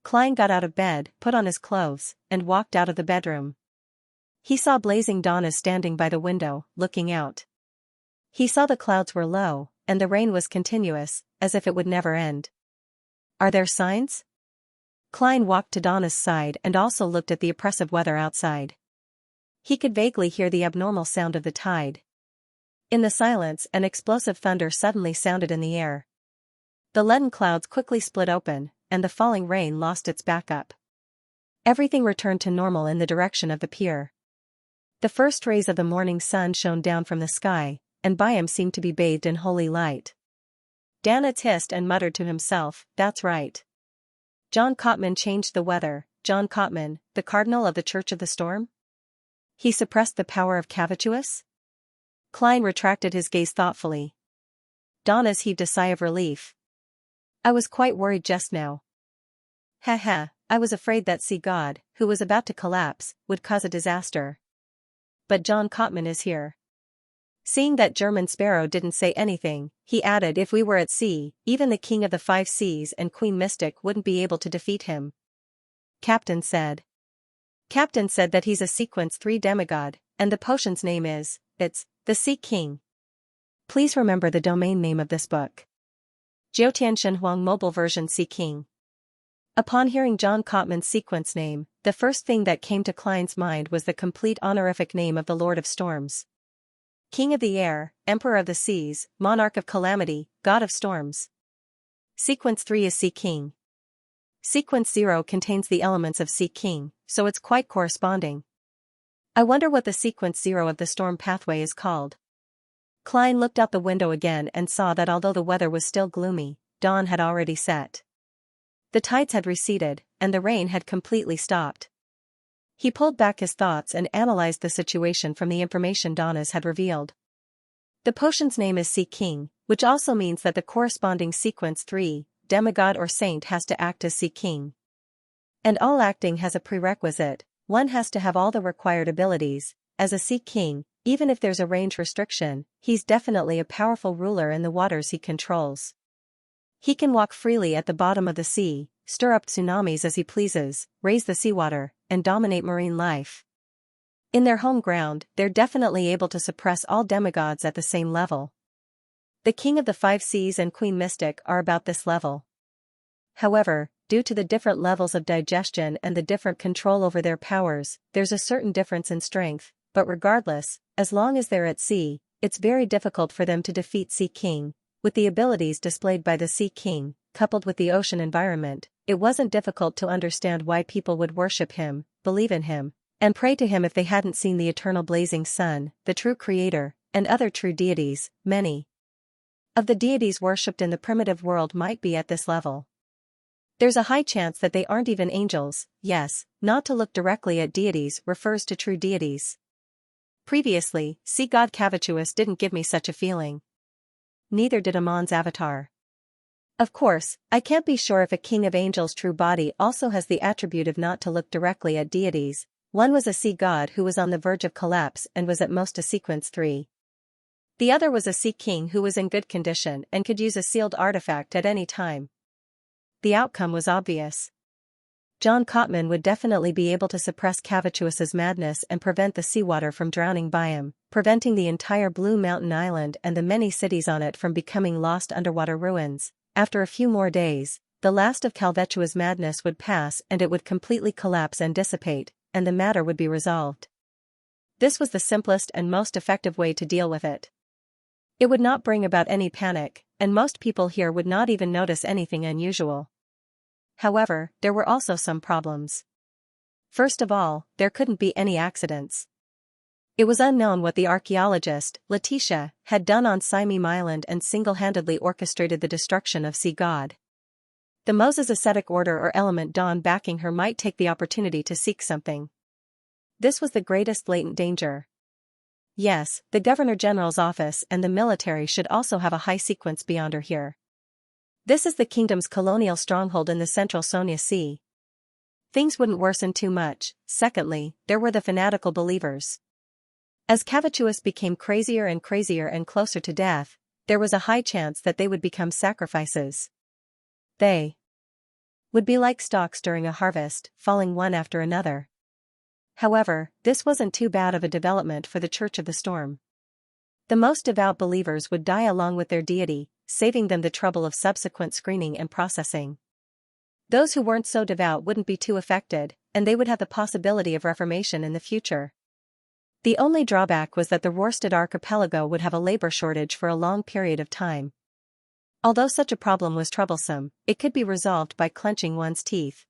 Klein got out of bed, put on his clothes, and walked out of the bedroom. He saw blazing dawn standing by the window, looking out. He saw the clouds were low, and the rain was continuous, as if it would never end. Are there signs? Klein walked to Donna's side and also looked at the oppressive weather outside. He could vaguely hear the abnormal sound of the tide. In the silence, an explosive thunder suddenly sounded in the air. The leaden clouds quickly split open, and the falling rain lost its backup. Everything returned to normal in the direction of the pier. The first rays of the morning sun shone down from the sky, and Byam seemed to be bathed in holy light. Danitz hissed and muttered to himself, "That's right. John Cotman changed the weather." John Cotman, the cardinal of the Church of the Storm? He suppressed the power of Cavituous? Klein retracted his gaze thoughtfully. Donna's heaved a sigh of relief. "I was quite worried just now. I was afraid that sea god, who was about to collapse, would cause a disaster. But John Cotman is here." Seeing that German Sparrow didn't say anything, he added, "If we were at sea, even the King of the Five Seas and Queen Mystic wouldn't be able to defeat him." Captain said that he's a Sequence 3 demigod, and the potion's name is, it's, the Sea King. Please remember the domain name of this book. Jiutian Huang Mobile Version Sea King. Upon hearing John Cotman's sequence name, the first thing that came to Klein's mind was the complete honorific name of the Lord of Storms. King of the Air, Emperor of the Seas, Monarch of Calamity, God of Storms. Sequence 3 is Sea King. Sequence 0 contains the elements of Sea King, so it's quite corresponding. I wonder what the Sequence 0 of the storm pathway is called. Klein looked out the window again and saw that although the weather was still gloomy, dawn had already set. The tides had receded, and the rain had completely stopped. He pulled back his thoughts and analyzed the situation from the information Donna's had revealed. The potion's name is Sea King, which also means that the corresponding Sequence 3, demigod or saint, has to act as Sea King. And all acting has a prerequisite: one has to have all the required abilities. As a Sea King, even if there's a range restriction, he's definitely a powerful ruler in the waters he controls. He can walk freely at the bottom of the sea, stir up tsunamis as he pleases, raise the seawater, and dominate marine life. In their home ground, they're definitely able to suppress all demigods at the same level. The King of the Five Seas and Queen Mystic are about this level. However, due to the different levels of digestion and the different control over their powers, there's a certain difference in strength, but regardless, as long as they're at sea, it's very difficult for them to defeat Sea King. With the abilities displayed by the Sea King, coupled with the ocean environment, it wasn't difficult to understand why people would worship him, believe in him, and pray to him if they hadn't seen the eternal blazing sun, the true creator, and other true deities. Many of the deities worshipped in the primitive world might be at this level. There's a high chance that they aren't even angels. Yes, not to look directly at deities refers to true deities. Previously, Sea God Cavituous didn't give me such a feeling. Neither did Amon's avatar. Of course, I can't be sure if a king of angels' true body also has the attribute of not to look directly at deities. One was a sea god who was on the verge of collapse and was at most a Sequence 3. The other was a Sea King who was in good condition and could use a sealed artifact at any time. The outcome was obvious. John Cotman would definitely be able to suppress Cavituous's madness and prevent the seawater from drowning Byam, preventing the entire Blue Mountain Island and the many cities on it from becoming lost underwater ruins. After a few more days, the last of Cavituous's madness would pass and it would completely collapse and dissipate, and the matter would be resolved. This was the simplest and most effective way to deal with it. It would not bring about any panic, and most people here would not even notice anything unusual. However, there were also some problems. First of all, there couldn't be any accidents. It was unknown what the archaeologist, Letitia, had done on Simeem Island and single-handedly orchestrated the destruction of Sea God. The Moses ascetic order or element Dawn backing her might take the opportunity to seek something. This was the greatest latent danger. Yes, the Governor General's office and the military should also have a high sequence beyond her here. This is the kingdom's colonial stronghold in the central Sonia Sea. Things wouldn't worsen too much. Secondly, there were the fanatical believers. As Cavituous became crazier and closer to death, there was a high chance that they would become sacrifices. They would be like stalks during a harvest, falling one after another. However, this wasn't too bad of a development for the Church of the Storm. The most devout believers would die along with their deity, saving them the trouble of subsequent screening and processing. Those who weren't so devout wouldn't be too affected, and they would have the possibility of reformation in the future. The only drawback was that the Worsted Archipelago would have a labor shortage for a long period of time. Although such a problem was troublesome, it could be resolved by clenching one's teeth.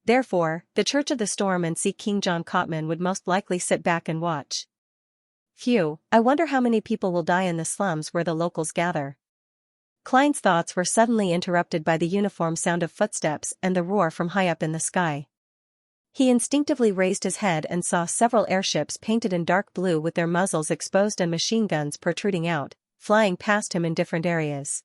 Therefore, the Church of the Storm and Sea King John Cotman would most likely sit back and watch. Phew, I wonder how many people will die in the slums where the locals gather. Klein's thoughts were suddenly interrupted by the uniform sound of footsteps and the roar from high up in the sky. He instinctively raised his head and saw several airships painted in dark blue with their muzzles exposed and machine guns protruding out, flying past him in different areas.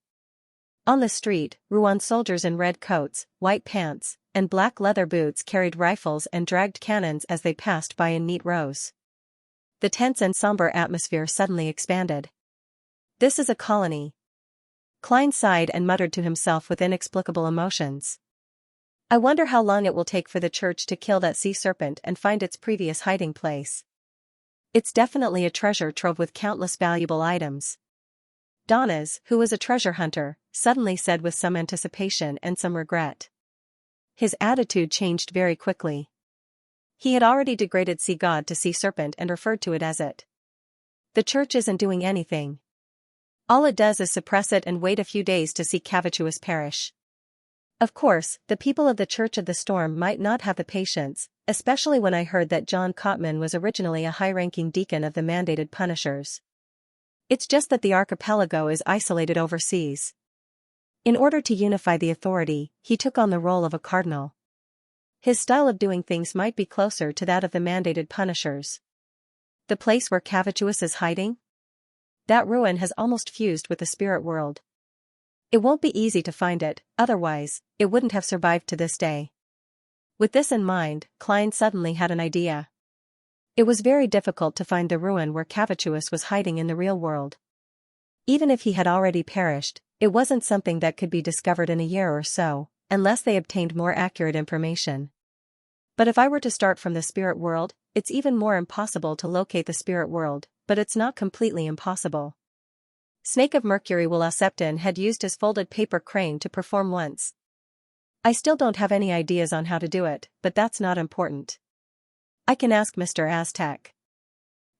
On the street, Ruan soldiers in red coats, white pants, and black leather boots carried rifles and dragged cannons as they passed by in neat rows. The tense and somber atmosphere suddenly expanded. This is a colony. Klein sighed and muttered to himself with inexplicable emotions. I wonder how long it will take for the church to kill that sea serpent and find its previous hiding place. It's definitely a treasure trove with countless valuable items. Donnas, who was a treasure hunter, suddenly said with some anticipation and some regret. His attitude changed very quickly. He had already degraded Sea God to Sea Serpent and referred to it as it. The church isn't doing anything. All it does is suppress it and wait a few days to see Cavituous perish. Of course, the people of the Church of the Storm might not have the patience, especially when I heard that John Cotman was originally a high-ranking deacon of the mandated Punishers. It's just that the archipelago is isolated overseas. In order to unify the authority, he took on the role of a cardinal. His style of doing things might be closer to that of the mandated Punishers. The place where Cavituous is hiding? That ruin has almost fused with the spirit world. It won't be easy to find it, otherwise, it wouldn't have survived to this day. With this in mind, Klein suddenly had an idea. It was very difficult to find the ruin where Cavituous was hiding in the real world. Even if he had already perished, it wasn't something that could be discovered in a year or so, unless they obtained more accurate information. But if I were to start from the spirit world, it's even more impossible to locate the spirit world, but it's not completely impossible. Snake of Mercury Septon had used his folded paper crane to perform once. I still don't have any ideas on how to do it, but that's not important. I can ask Mr. Aztec.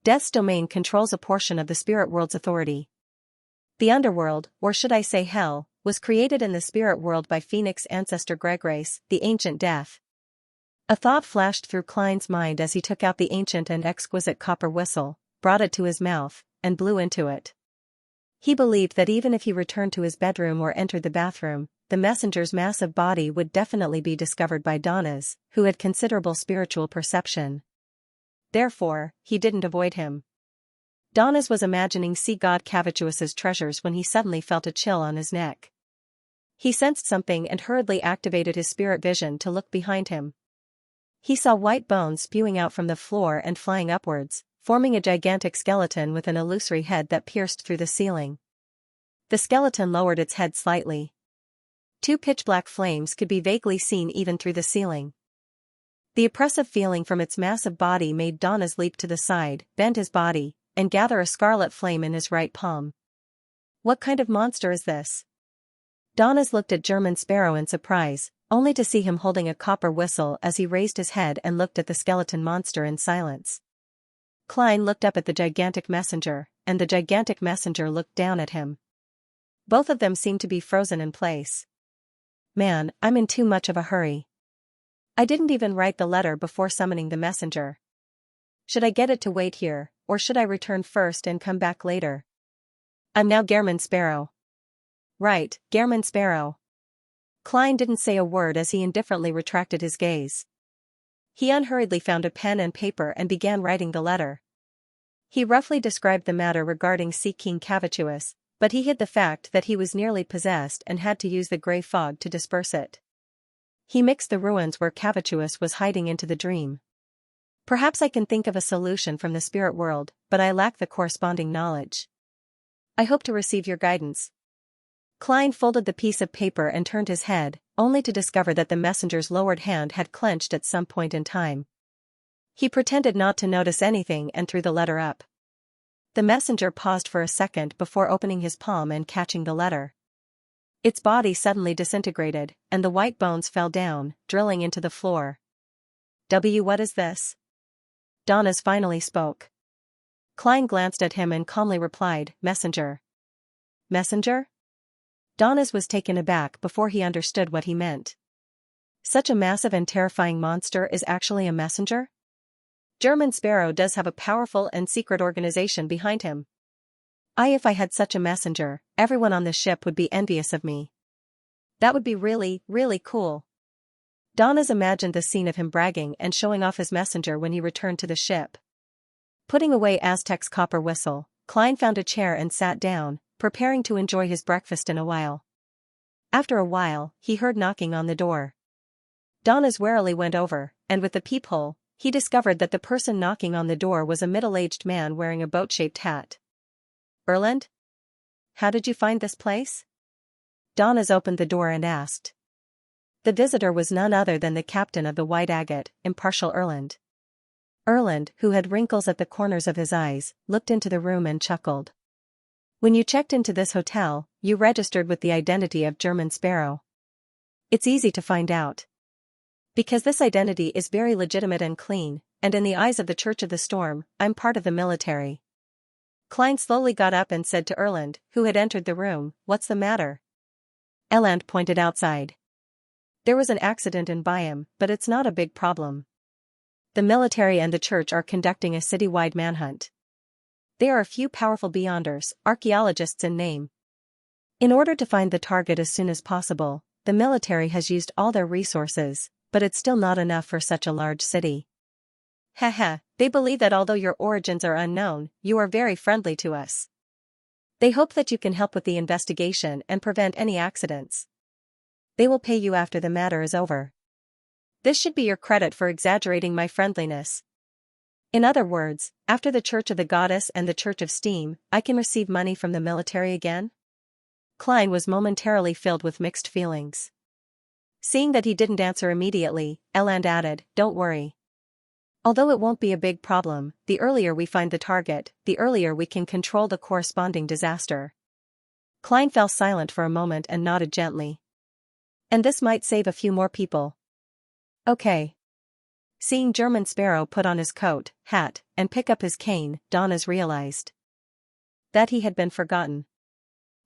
Death's domain controls a portion of the spirit world's authority. The underworld, or should I say hell, was created in the spirit world by Phoenix ancestor Greggrace, the ancient death. A thought flashed through Klein's mind as he took out the ancient and exquisite copper whistle, brought it to his mouth, and blew into it. He believed that even if he returned to his bedroom or entered the bathroom, the messenger's massive body would definitely be discovered by Donnas, who had considerable spiritual perception. Therefore, he didn't avoid him. Donnas was imagining sea god Cavituous's treasures when he suddenly felt a chill on his neck. He sensed something and hurriedly activated his spirit vision to look behind him. He saw white bones spewing out from the floor and flying upwards, forming a gigantic skeleton with an illusory head that pierced through the ceiling. The skeleton lowered its head slightly. Two pitch-black flames could be vaguely seen even through the ceiling. The oppressive feeling from its massive body made Donnas leap to the side, bend his body, and gather a scarlet flame in his right palm. What kind of monster is this? Donnas looked at German Sparrow in surprise, only to see him holding a copper whistle as he raised his head and looked at the skeleton monster in silence. Klein looked up at the gigantic messenger, and the gigantic messenger looked down at him. Both of them seemed to be frozen in place. Man, I'm in too much of a hurry. I didn't even write the letter before summoning the messenger. Should I get it to wait here, or should I return first and come back later? I'm now Gehrman Sparrow. Right, Gehrman Sparrow. Klein didn't say a word as he indifferently retracted his gaze. He unhurriedly found a pen and paper and began writing the letter. He roughly described the matter regarding Sea King Cavituous, but he hid the fact that he was nearly possessed and had to use the grey fog to disperse it. He mixed the ruins where Cavituous was hiding into the dream. Perhaps I can think of a solution from the spirit world, but I lack the corresponding knowledge. I hope to receive your guidance. Klein folded the piece of paper and turned his head, only to discover that the messenger's lowered hand had clenched at some point in time. He pretended not to notice anything and threw the letter up. The messenger paused for a second before opening his palm and catching the letter. Its body suddenly disintegrated, and the white bones fell down, drilling into the floor. What is this? Donnas finally spoke. Klein glanced at him and calmly replied, Messenger. Messenger? Donnas was taken aback before he understood what he meant. Such a massive and terrifying monster is actually a messenger? Gehrman Sparrow does have a powerful and secret organization behind him. If I had such a messenger, everyone on the ship would be envious of me. That would be really, really cool. Donnas imagined the scene of him bragging and showing off his messenger when he returned to the ship. Putting away Aztec's copper whistle, Klein found a chair and sat down, preparing to enjoy his breakfast in a while. After a while, he heard knocking on the door. Donnas warily went over, and with the peephole, he discovered that the person knocking on the door was a middle-aged man wearing a boat-shaped hat. Erland? How did you find this place? Donnas opened the door and asked. The visitor was none other than the captain of the White Agate, impartial Erland. Erland, who had wrinkles at the corners of his eyes, looked into the room and chuckled. When you checked into this hotel, you registered with the identity of Gehrman Sparrow. It's easy to find out. Because this identity is very legitimate and clean, and in the eyes of the Church of the Storm, I'm part of the military. Klein slowly got up and said to Erland, who had entered the room, What's the matter? Erland pointed outside. There was an accident in Byam, but it's not a big problem. The military and the church are conducting a citywide manhunt. There are a few powerful beyonders, archaeologists in name. In order to find the target as soon as possible, the military has used all their resources, but it's still not enough for such a large city. They believe that although your origins are unknown, you are very friendly to us. They hope that you can help with the investigation and prevent any accidents. They will pay you after the matter is over. This should be your credit for exaggerating my friendliness. In other words, after the Church of the Goddess and the Church of Steam, I can receive money from the military again? Klein was momentarily filled with mixed feelings. Seeing that he didn't answer immediately, Erland added, Don't worry. Although it won't be a big problem, the earlier we find the target, the earlier we can control the corresponding disaster. Klein fell silent for a moment and nodded gently. And this might save a few more people. Okay. Seeing Gehrman Sparrow put on his coat, hat, and pick up his cane, Donnas realized that he had been forgotten.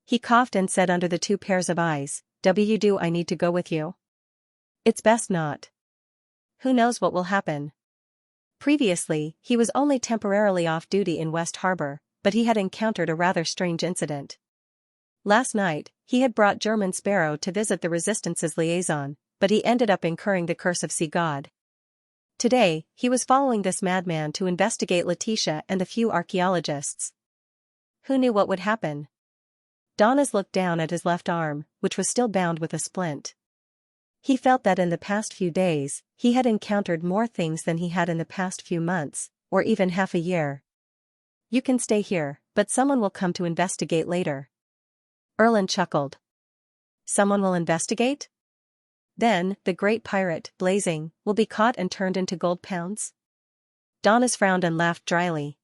He coughed and said under the two pairs of eyes, Do I need to go with you? It's best not. Who knows what will happen? Previously, he was only temporarily off duty in West Harbor, but he had encountered a rather strange incident. Last night, he had brought Gehrman Sparrow to visit the Resistance's liaison, but he ended up incurring the curse of Sea God. Today, he was following this madman to investigate Letitia and the few archaeologists. Who knew what would happen? Donnas looked down at his left arm, which was still bound with a splint. He felt that in the past few days, he had encountered more things than he had in the past few months, or even half a year. You can stay here, but someone will come to investigate later. Erland chuckled. Someone will investigate? Then, the great pirate, Blazing, will be caught and turned into gold pounds? Donnas frowned and laughed dryly.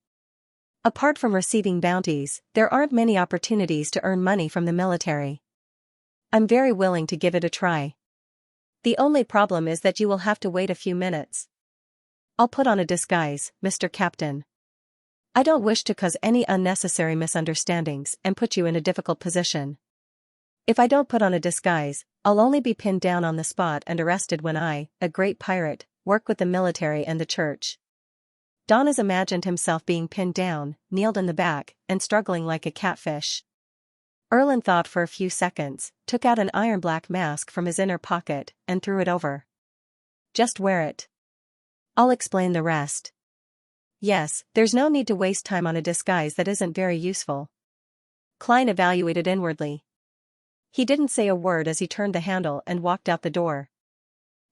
Apart from receiving bounties, there aren't many opportunities to earn money from the military. I'm very willing to give it a try. The only problem is that you will have to wait a few minutes. I'll put on a disguise, Mr. Captain. I don't wish to cause any unnecessary misunderstandings and put you in a difficult position. If I don't put on a disguise, I'll only be pinned down on the spot and arrested when I, a great pirate, work with the military and the church. Donas imagined himself being pinned down, kneeled in the back, and struggling like a catfish. Erland thought for a few seconds, took out an iron-black mask from his inner pocket, and threw it over. Just wear it. I'll explain the rest. Yes, there's no need to waste time on a disguise that isn't very useful. Klein evaluated inwardly. He didn't say a word as he turned the handle and walked out the door.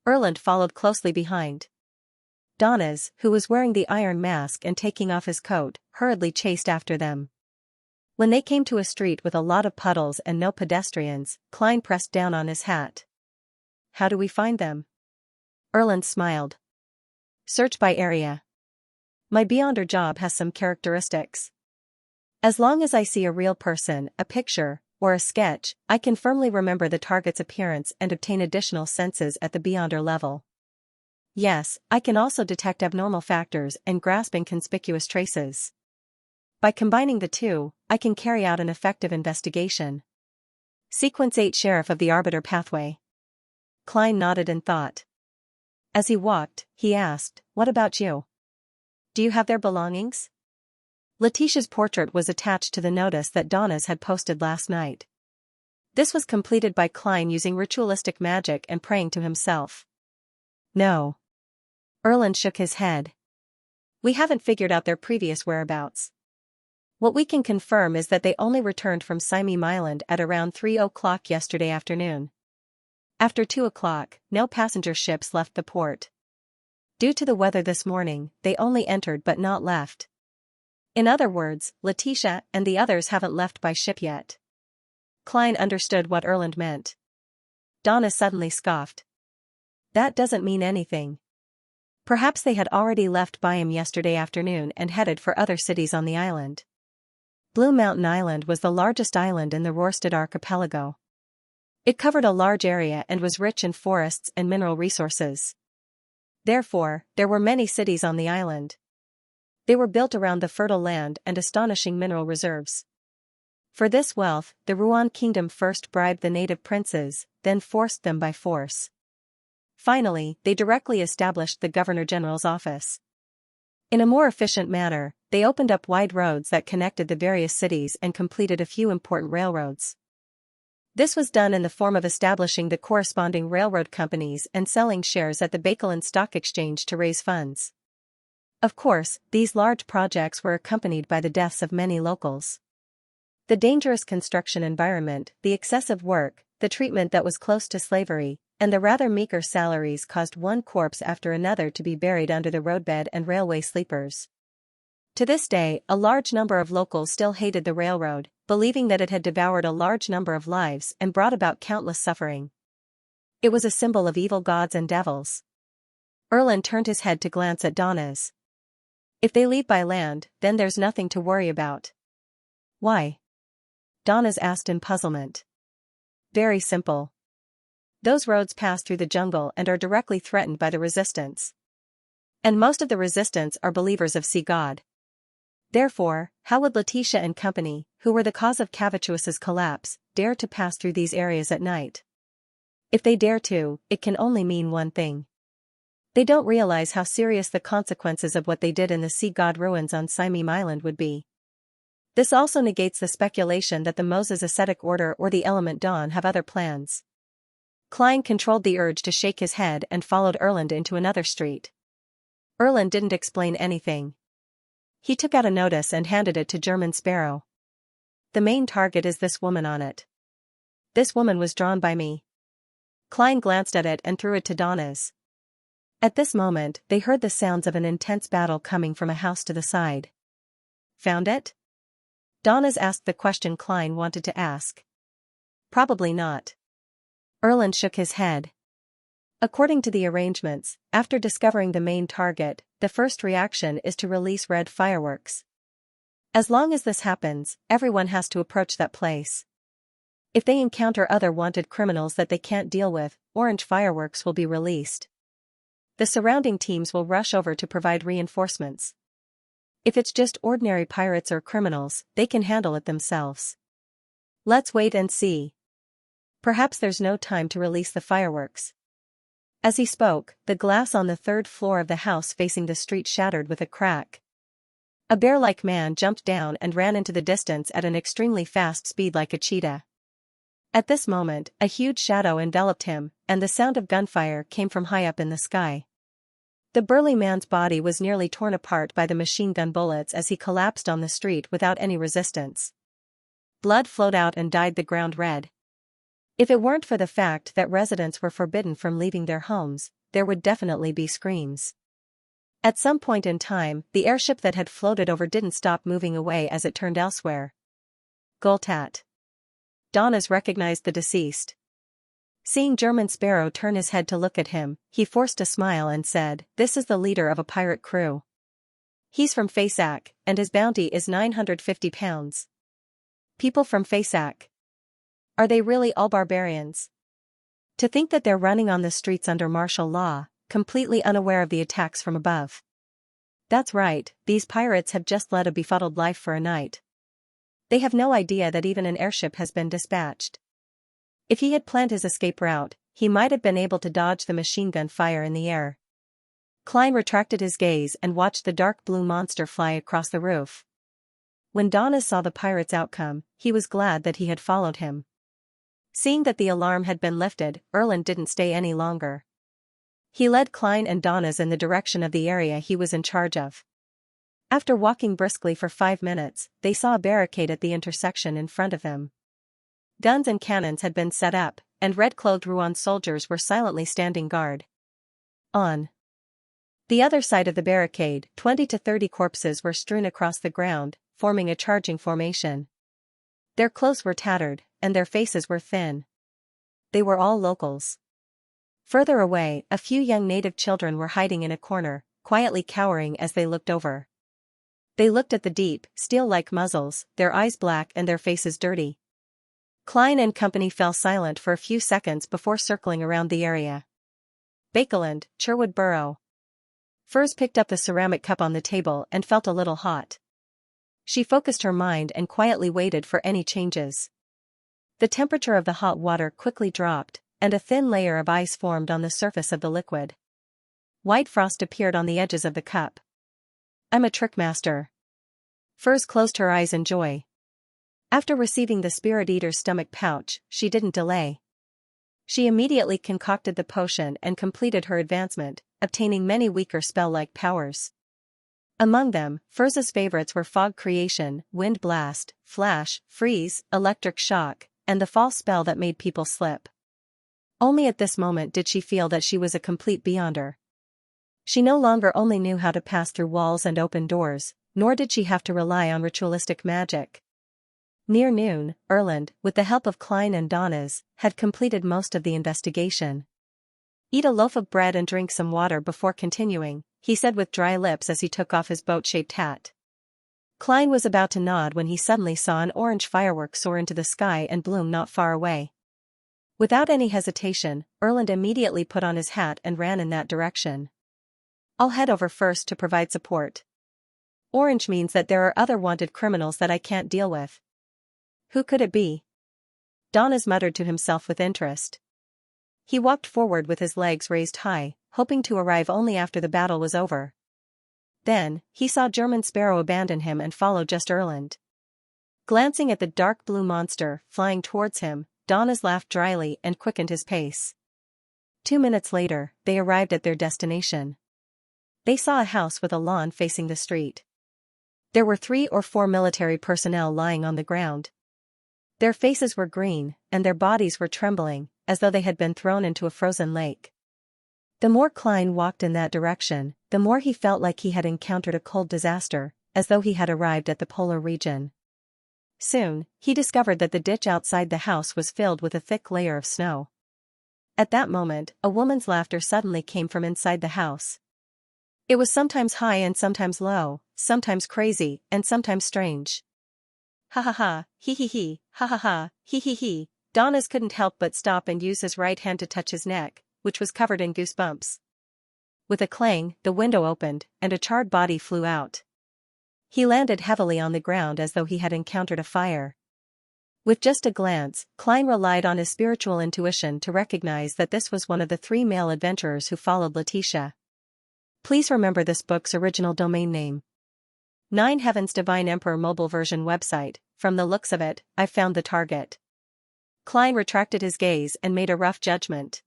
Erland followed closely behind. Donas, who was wearing the iron mask and taking off his coat, hurriedly chased after them. When they came to a street with a lot of puddles and no pedestrians, Klein pressed down on his hat. How do we find them? Erland smiled. Search by area. My Beyonder job has some characteristics. As long as I see a real person, a picture, or a sketch, I can firmly remember the target's appearance and obtain additional senses at the Beyonder level. Yes, I can also detect abnormal factors and grasp inconspicuous traces. By combining the two, I can carry out an effective investigation. Sequence 8 Sheriff of the Arbiter Pathway. Klein nodded in thought. As he walked, he asked, What about you? Do you have their belongings? Letitia's portrait was attached to the notice that Donas had posted last night. This was completed by Klein using ritualistic magic and praying to himself. No. Erland shook his head. We haven't figured out their previous whereabouts. What we can confirm is that they only returned from Xianxia Island at around 3:00 yesterday afternoon. After 2:00, no passenger ships left the port. Due to the weather this morning, they only entered but not left. In other words, Letitia and the others haven't left by ship yet. Klein understood what Erland meant. Donna suddenly scoffed. That doesn't mean anything. Perhaps they had already left Byam yesterday afternoon and headed for other cities on the island. Blue Mountain Island was the largest island in the Rorstad archipelago. It covered a large area and was rich in forests and mineral resources. Therefore, there were many cities on the island. They were built around the fertile land and astonishing mineral reserves. For this wealth, the Ruan kingdom first bribed the native princes, then forced them by force. Finally, they directly established the Governor-General's office. In a more efficient manner, they opened up wide roads that connected the various cities and completed a few important railroads. This was done in the form of establishing the corresponding railroad companies and selling shares at the Bakelin Stock Exchange to raise funds. Of course, these large projects were accompanied by the deaths of many locals. The dangerous construction environment, the excessive work, the treatment that was close to slavery, and the rather meager salaries caused one corpse after another to be buried under the roadbed and railway sleepers. To this day, a large number of locals still hated the railroad, believing that it had devoured a large number of lives and brought about countless suffering. It was a symbol of evil gods and devils. Erland turned his head to glance at Donas. If they leave by land, then there's nothing to worry about. Why? Donas asked in puzzlement. Very simple. Those roads pass through the jungle and are directly threatened by the resistance. And most of the resistance are believers of Sea God. Therefore, how would Letitia and company, who were the cause of Cavituous's collapse, dare to pass through these areas at night? If they dare to, it can only mean one thing. They don't realize how serious the consequences of what they did in the Sea God ruins on Xianxia Island would be. This also negates the speculation that the Moses Ascetic Order or the Element Dawn have other plans. Klein controlled the urge to shake his head and followed Erland into another street. Erland didn't explain anything. He took out a notice and handed it to German Sparrow. The main target is this woman on it. This woman was drawn by me. Klein glanced at it and threw it to Donas. At this moment, they heard the sounds of an intense battle coming from a house to the side. Found it? Donas asked the question Klein wanted to ask. Probably not. Erland shook his head. According to the arrangements, after discovering the main target, the first reaction is to release red fireworks. As long as this happens, everyone has to approach that place. If they encounter other wanted criminals that they can't deal with, orange fireworks will be released. The surrounding teams will rush over to provide reinforcements. If it's just ordinary pirates or criminals, they can handle it themselves. Let's wait and see. Perhaps there's no time to release the fireworks. As he spoke, the glass on the third floor of the house facing the street shattered with a crack. A bear-like man jumped down and ran into the distance at an extremely fast speed like a cheetah. At this moment, a huge shadow enveloped him, and the sound of gunfire came from high up in the sky. The burly man's body was nearly torn apart by the machine gun bullets as he collapsed on the street without any resistance. Blood flowed out and dyed the ground red. If it weren't for the fact that residents were forbidden from leaving their homes, there would definitely be screams. At some point in time, the airship that had floated over didn't stop moving away as it turned elsewhere. Gultat. Donas recognized the deceased. Seeing German Sparrow turn his head to look at him, he forced a smile and said, "This is the leader of a pirate crew. He's from Fasak, and his bounty is 950 pounds. People from Fasak. Are they really all barbarians? To think that they're running on the streets under martial law, completely unaware of the attacks from above. That's right, these pirates have just led a befuddled life for a night. They have no idea that even an airship has been dispatched. If he had planned his escape route, he might have been able to dodge the machine gun fire in the air." Klein retracted his gaze and watched the dark blue monster fly across the roof. When Donas saw the pirate's outcome, he was glad that he had followed him. Seeing that the alarm had been lifted, Erland didn't stay any longer. He led Klein and Donas in the direction of the area he was in charge of. After walking briskly for 5 minutes, they saw a barricade at the intersection in front of them. Guns and cannons had been set up, and red-clothed Ruan soldiers were silently standing guard. On the other side of the barricade, 20 to 30 corpses were strewn across the ground, forming a charging formation. Their clothes were tattered, and their faces were thin. They were all locals. Further away, a few young native children were hiding in a corner, quietly cowering as they looked over. They looked at the deep, steel-like muzzles, their eyes black and their faces dirty. Klein and company fell silent for a few seconds before circling around the area. Bakeland, Sherwood Borough. Furs picked up the ceramic cup on the table and felt a little hot. She focused her mind and quietly waited for any changes. The temperature of the hot water quickly dropped, and a thin layer of ice formed on the surface of the liquid. White frost appeared on the edges of the cup. "I'm a trickmaster." Furs closed her eyes in joy. After receiving the Spirit Eater's stomach pouch, she didn't delay. She immediately concocted the potion and completed her advancement, obtaining many weaker spell-like powers. Among them, Furz's favorites were Fog Creation, Wind Blast, Flash, Freeze, Electric Shock, and the false spell that made people slip. Only at this moment did she feel that she was a complete beyonder. She no longer only knew how to pass through walls and open doors, nor did she have to rely on ritualistic magic. Near noon, Erland, with the help of Klein and Donas, had completed most of the investigation. "Eat a loaf of bread and drink some water before continuing," he said with dry lips as he took off his boat-shaped hat. Klein was about to nod when he suddenly saw an orange firework soar into the sky and bloom not far away. Without any hesitation, Erland immediately put on his hat and ran in that direction. "I'll head over first to provide support. Orange means that there are other wanted criminals that I can't deal with." "Who could it be?" Donas muttered to himself with interest. He walked forward with his legs raised high, hoping to arrive only after the battle was over. Then, he saw German Sparrow abandon him and follow just Erland. Glancing at the dark blue monster flying towards him, Donas laughed dryly and quickened his pace. 2 minutes later, they arrived at their destination. They saw a house with a lawn facing the street. There were 3 or 4 military personnel lying on the ground. Their faces were green, and their bodies were trembling, as though they had been thrown into a frozen lake. The more Klein walked in that direction, the more he felt like he had encountered a cold disaster, as though he had arrived at the polar region. Soon, he discovered that the ditch outside the house was filled with a thick layer of snow. At that moment, a woman's laughter suddenly came from inside the house. It was sometimes high and sometimes low, sometimes crazy and sometimes strange. "Ha ha ha, hee hee hee, ha ha ha, hee hee hee." Donas couldn't help but stop and use his right hand to touch his neck, which was covered in goosebumps. With a clang, the window opened, and a charred body flew out. He landed heavily on the ground as though he had encountered a fire. With just a glance, Klein relied on his spiritual intuition to recognize that this was one of the 3 male adventurers who followed Letitia. Please remember this book's original domain name. 9 Heavens Divine Emperor mobile version website. From the looks of it, I've found the target. Klein retracted his gaze and made a rough judgment.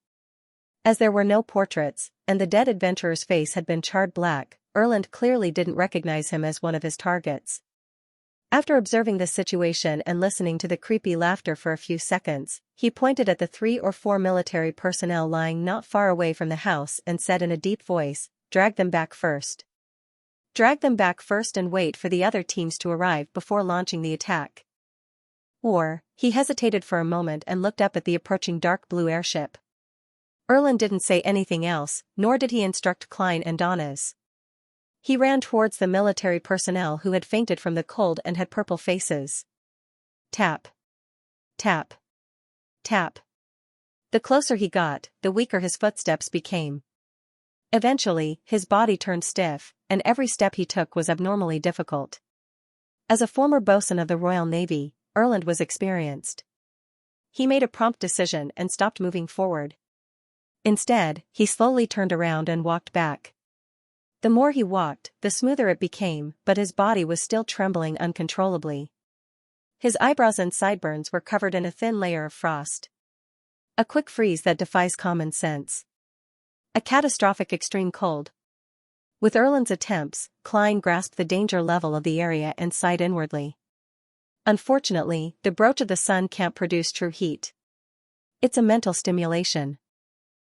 As there were no portraits, and the dead adventurer's face had been charred black, Erland clearly didn't recognize him as one of his targets. After observing this situation and listening to the creepy laughter for a few seconds, he pointed at the 3 or 4 military personnel lying not far away from the house and said in a deep voice, "Drag them back first. Drag them back first and wait for the other teams to arrive before launching the attack." Or, he hesitated for a moment and looked up at the approaching dark blue airship. Erland didn't say anything else, nor did he instruct Klein and Donnas. He ran towards the military personnel who had fainted from the cold and had purple faces. Tap. Tap. Tap. The closer he got, the weaker his footsteps became. Eventually, his body turned stiff, and every step he took was abnormally difficult. As a former bosun of the Royal Navy, Erland was experienced. He made a prompt decision and stopped moving forward. Instead, he slowly turned around and walked back. The more he walked, the smoother it became, but his body was still trembling uncontrollably. His eyebrows and sideburns were covered in a thin layer of frost. A quick freeze that defies common sense. A catastrophic extreme cold. With Erland's attempts, Klein grasped the danger level of the area and sighed inwardly. Unfortunately, the broach of the sun can't produce true heat. It's a mental stimulation.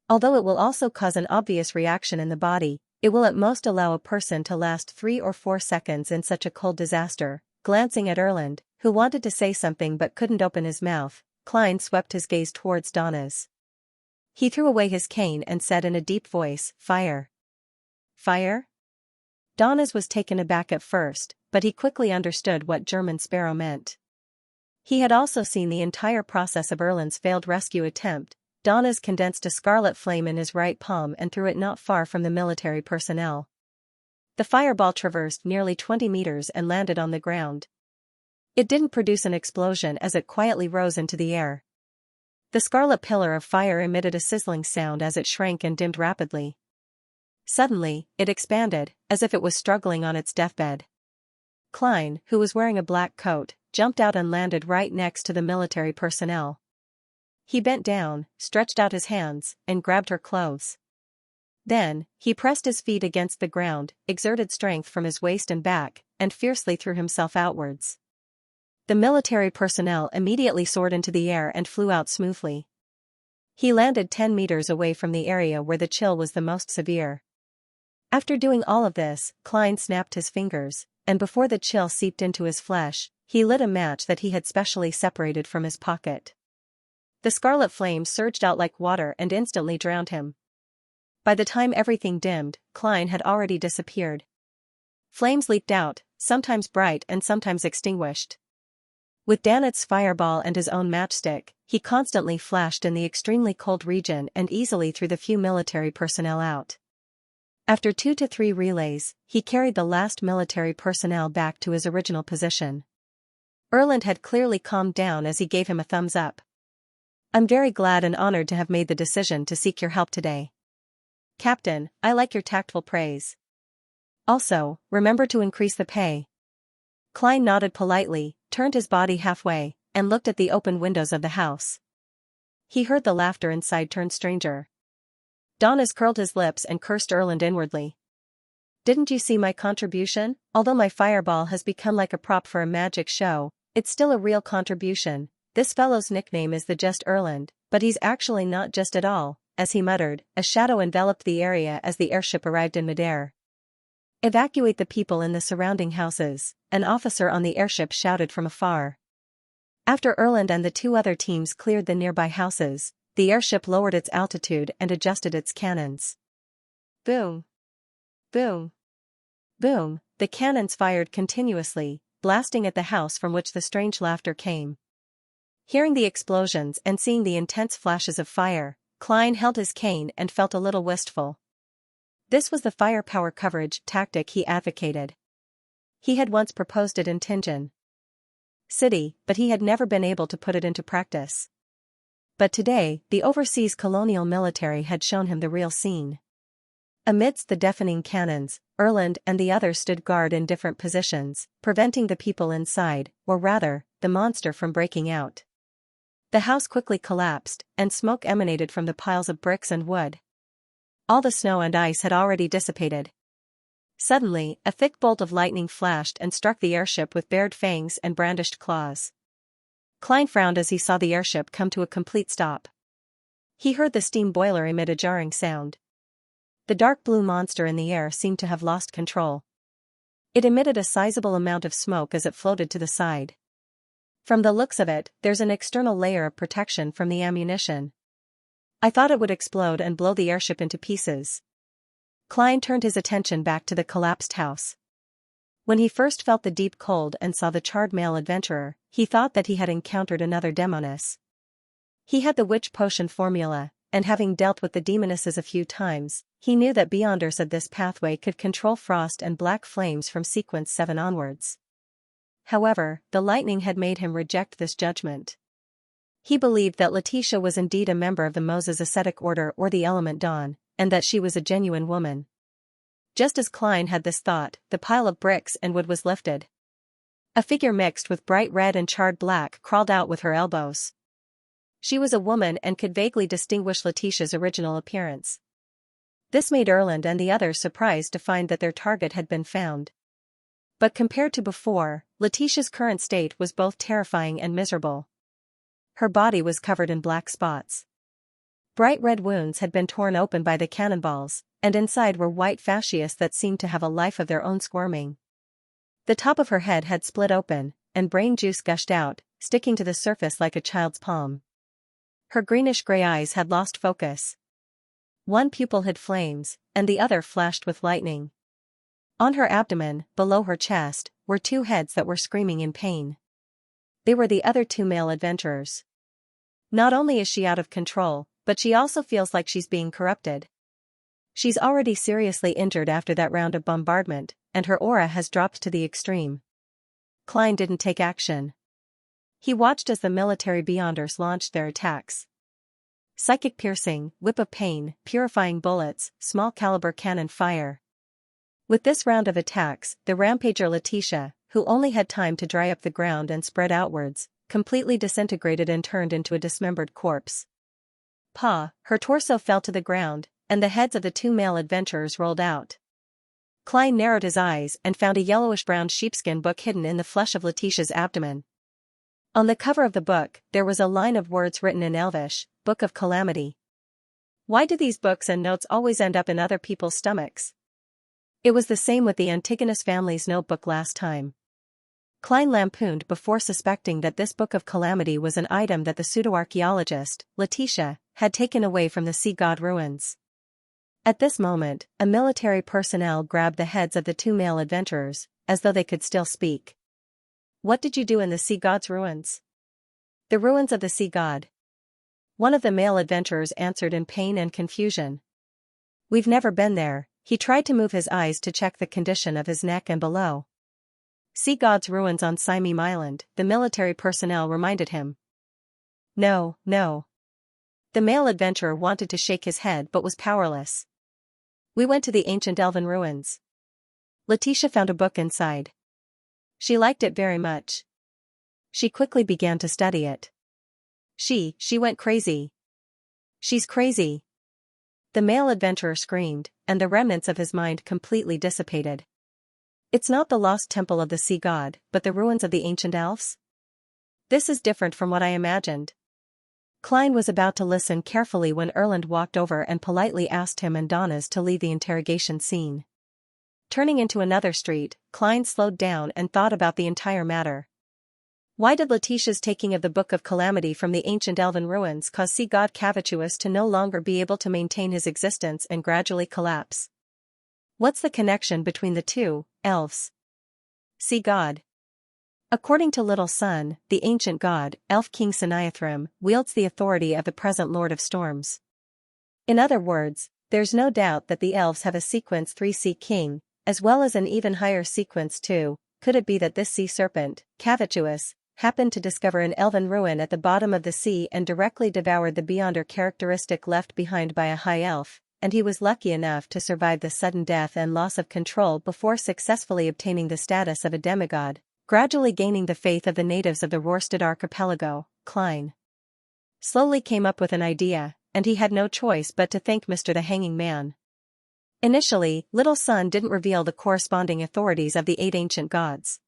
Although it will also cause an obvious reaction in the body, it will at most allow a person to last 3 or 4 seconds in such a cold disaster. Glancing at Erland, who wanted to say something but couldn't open his mouth, Klein swept his gaze towards Donnas. He threw away his cane and said in a deep voice, "Fire." Fire? Donnas was taken aback at first, but he quickly understood what German Sparrow meant. He had also seen the entire process of Erland's failed rescue attempt. Donnas condensed a scarlet flame in his right palm and threw it not far from the military personnel. The fireball traversed nearly 20 meters and landed on the ground. It didn't produce an explosion as it quietly rose into the air. The scarlet pillar of fire emitted a sizzling sound as it shrank and dimmed rapidly. Suddenly, it expanded, as if it was struggling on its deathbed. Klein, who was wearing a black coat, jumped out and landed right next to the military personnel. He bent down, stretched out his hands, and grabbed her clothes. Then, he pressed his feet against the ground, exerted strength from his waist and back, and fiercely threw himself outwards. The military personnel immediately soared into the air and flew out smoothly. He landed 10 meters away from the area where the chill was the most severe. After doing all of this, Klein snapped his fingers, and before the chill seeped into his flesh, he lit a match that he had specially separated from his pocket. The scarlet flame surged out like water and instantly drowned him. By the time everything dimmed, Klein had already disappeared. Flames leaped out, sometimes bright and sometimes extinguished. With Dannett's fireball and his own matchstick, he constantly flashed in the extremely cold region and easily threw the few military personnel out. After 2 to 3 relays, he carried the last military personnel back to his original position. Erland had clearly calmed down as he gave him a thumbs up. "I'm very glad and honored to have made the decision to seek your help today. Captain, I like your tactful praise. Also, remember to increase the pay." Klein nodded politely, turned his body halfway, and looked at the open windows of the house. He heard the laughter inside turn stranger. Donnas curled his lips and cursed Erland inwardly. "Didn't you see my contribution? Although my fireball has become like a prop for a magic show, it's still a real contribution. This fellow's nickname is the Just Erland, but he's actually not just at all." As he muttered, a shadow enveloped the area as the airship arrived in midair. "Evacuate the people in the surrounding houses," an officer on the airship shouted from afar. After Erland and the 2 other teams cleared the nearby houses, the airship lowered its altitude and adjusted its cannons. Boom! Boom! Boom! The cannons fired continuously, blasting at the house from which the strange laughter came. Hearing the explosions and seeing the intense flashes of fire, Klein held his cane and felt a little wistful. This was the firepower coverage tactic he advocated. He had once proposed it in Tingen. city, but he had never been able to put it into practice. But today, the overseas colonial military had shown him the real scene. Amidst the deafening cannons, Erland and the others stood guard in different positions, preventing the people inside, or rather, the monster from breaking out. The house quickly collapsed, and smoke emanated from the piles of bricks and wood. All the snow and ice had already dissipated. Suddenly, a thick bolt of lightning flashed and struck the airship with bared fangs and brandished claws. Klein frowned as he saw the airship come to a complete stop. He heard the steam boiler emit a jarring sound. The dark blue monster in the air seemed to have lost control. It emitted a sizable amount of smoke as it floated to the side. From the looks of it, there's an external layer of protection from the ammunition. I thought it would explode and blow the airship into pieces. Klein turned his attention back to the collapsed house. When he first felt the deep cold and saw the charred male adventurer, he thought that he had encountered another demoness. He had the witch potion formula, and having dealt with the demonesses a few times, he knew that Beyonders of this pathway could control frost and black flames from sequence 7 onwards. However, the lightning had made him reject this judgment. He believed that Letitia was indeed a member of the Moses ascetic order or the element dawn, and that she was a genuine woman. Just as Klein had this thought, the pile of bricks and wood was lifted. A figure mixed with bright red and charred black crawled out with her elbows. She was a woman and could vaguely distinguish Letitia's original appearance. This made Erland and the others surprised to find that their target had been found. But compared to before, Letitia's current state was both terrifying and miserable. Her body was covered in black spots. Bright red wounds had been torn open by the cannonballs, and inside were white fascias that seemed to have a life of their own, squirming. The top of her head had split open, and brain juice gushed out, sticking to the surface like a child's palm. Her greenish-gray eyes had lost focus. One pupil hid flames, and the other flashed with lightning. On her abdomen, below her chest, were 2 heads that were screaming in pain. They were the other 2 male adventurers. Not only is she out of control, but she also feels like she's being corrupted. She's already seriously injured after that round of bombardment, and her aura has dropped to the extreme. Klein didn't take action. He watched as the military Beyonders launched their attacks. Psychic piercing, whip of pain, purifying bullets, small caliber cannon fire. With this round of attacks, the rampager Letitia, who only had time to dry up the ground and spread outwards, completely disintegrated and turned into a dismembered corpse. Her torso fell to the ground, and the heads of the 2 male adventurers rolled out. Klein narrowed his eyes and found a yellowish-brown sheepskin book hidden in the flesh of Letitia's abdomen. On the cover of the book, there was a line of words written in Elvish, Book of Calamity. Why do these books and notes always end up in other people's stomachs? It was the same with the Antigonus family's notebook last time. Klein lampooned before suspecting that this Book of Calamity was an item that the pseudo-archaeologist, Letitia, had taken away from the sea god ruins. At this moment, a military personnel grabbed the heads of the 2 male adventurers, as though they could still speak. What did you do in the sea god's ruins? The ruins of the sea god. One of the male adventurers answered in pain and confusion. We've never been there. He tried to move his eyes to check the condition of his neck and below. Sea god's ruins on Simeem Island, the military personnel reminded him. No. The male adventurer wanted to shake his head but was powerless. We went to the ancient elven ruins. Letitia found a book inside. She liked it very much. She quickly began to study it. She went crazy. She's crazy. The male adventurer screamed, and the remnants of his mind completely dissipated. It's not the lost temple of the sea god, but the ruins of the ancient elves? This is different from what I imagined. Klein was about to listen carefully when Erland walked over and politely asked him and Donnas to leave the interrogation scene. Turning into another street, Klein slowed down and thought about the entire matter. Why did Letitia's taking of the Book of Calamity from the ancient elven ruins cause sea god Cavituous to no longer be able to maintain his existence and gradually collapse? What's the connection between the 2, elves? Sea god. According to Little Sun, the ancient god, Elf King Saniathrim, wields the authority of the present Lord of Storms. In other words, there's no doubt that the elves have a sequence 3 sea king, as well as an even higher sequence 2. Could it be that this sea serpent, Cavituous, happened to discover an elven ruin at the bottom of the sea and directly devoured the Beyonder characteristic left behind by a high elf, and he was lucky enough to survive the sudden death and loss of control before successfully obtaining the status of a demigod, gradually gaining the faith of the natives of the Rorstad archipelago. Klein slowly came up with an idea, and he had no choice but to thank Mr. the Hanging Man. Initially, Little Sun didn't reveal the corresponding authorities of the 8 ancient gods.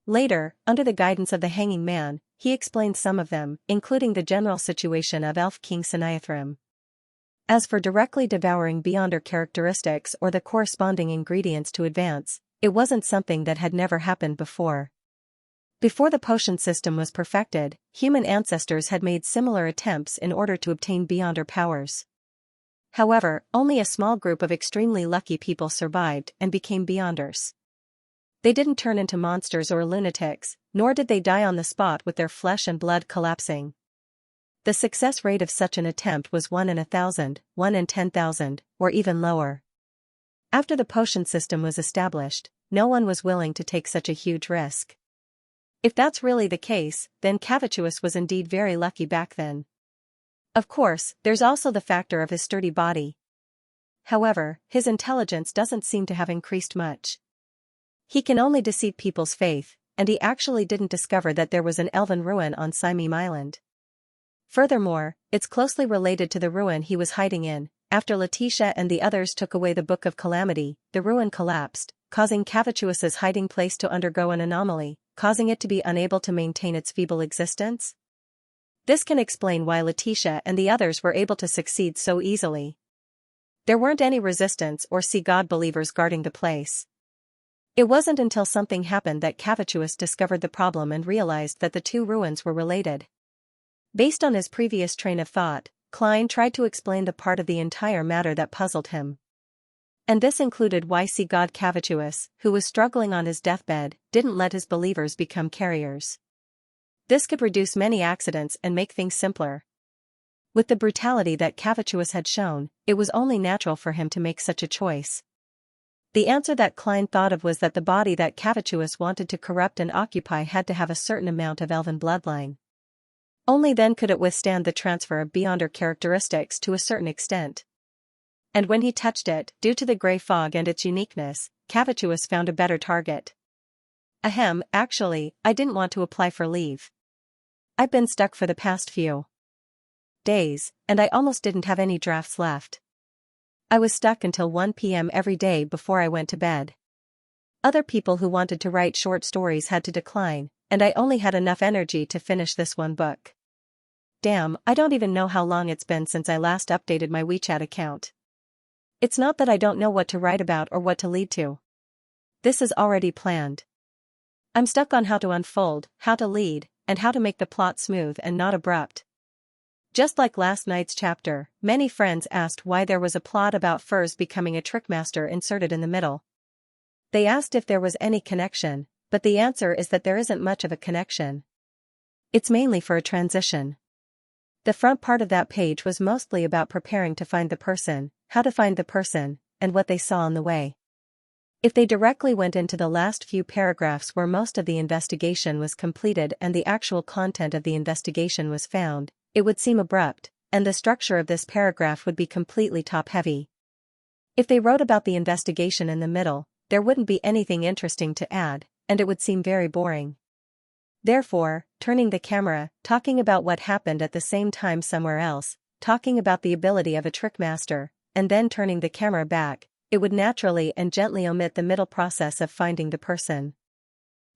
Later, under the guidance of the Hanging Man, he explained some of them, including the general situation of Elf King Siniathrim. As for directly devouring Beyonder characteristics or the corresponding ingredients to advance, it wasn't something that had never happened before. Before the potion system was perfected, human ancestors had made similar attempts in order to obtain Beyonder powers. However, only a small group of extremely lucky people survived and became Beyonders. They didn't turn into monsters or lunatics, nor did they die on the spot with their flesh and blood collapsing. The success rate of such an attempt was 1 in 1,000, 1 in 10,000, or even lower. After the potion system was established, no one was willing to take such a huge risk. If that's really the case, then Cavituous was indeed very lucky back then. Of course, there's also the factor of his sturdy body. However, his intelligence doesn't seem to have increased much. He can only deceive people's faith, and he actually didn't discover that there was an elven ruin on Simime Island. Furthermore, it's closely related to the ruin he was hiding in. After Letitia and the others took away the Book of Calamity, the ruin collapsed, causing Cavituous's hiding place to undergo an anomaly, causing it to be unable to maintain its feeble existence. This can explain why Letitia and the others were able to succeed so easily. There weren't any resistance or sea god believers guarding the place. It wasn't until something happened that Cavituous discovered the problem and realized that the two ruins were related. Based on his previous train of thought, Klein tried to explain the part of the entire matter that puzzled him. And this included why sea god Cavituous, who was struggling on his deathbed, didn't let his believers become carriers. This could reduce many accidents and make things simpler. With the brutality that Cavituous had shown, it was only natural for him to make such a choice. The answer that Klein thought of was that the body that Cavituous wanted to corrupt and occupy had to have a certain amount of elven bloodline. Only then could it withstand the transfer of Beyonder characteristics to a certain extent. And when he touched it, due to the grey fog and its uniqueness, Cavituous found a better target. Ahem, actually, I didn't want to apply for leave. I've been stuck for the past few days, and I almost didn't have any drafts left. I was stuck until 1 p.m. every day before I went to bed. Other people who wanted to write short stories had to decline, and I only had enough energy to finish this one book. Damn, I don't even know how long it's been since I last updated my WeChat account. It's not that I don't know what to write about or what to lead to. This is already planned. I'm stuck on how to unfold, how to lead, and how to make the plot smooth and not abrupt. Just like last night's chapter, many friends asked why there was a plot about Furs becoming a trickmaster inserted in the middle. They asked if there was any connection, but the answer is that there isn't much of a connection. It's mainly for a transition. The front part of that page was mostly about preparing to find the person, how to find the person, and what they saw on the way. If they directly went into the last few paragraphs where most of the investigation was completed and the actual content of the investigation was found, it would seem abrupt, and the structure of this paragraph would be completely top-heavy. If they wrote about the investigation in the middle, there wouldn't be anything interesting to add, and it would seem very boring. Therefore, turning the camera, talking about what happened at the same time somewhere else, talking about the ability of a trickmaster, and then turning the camera back, it would naturally and gently omit the middle process of finding the person.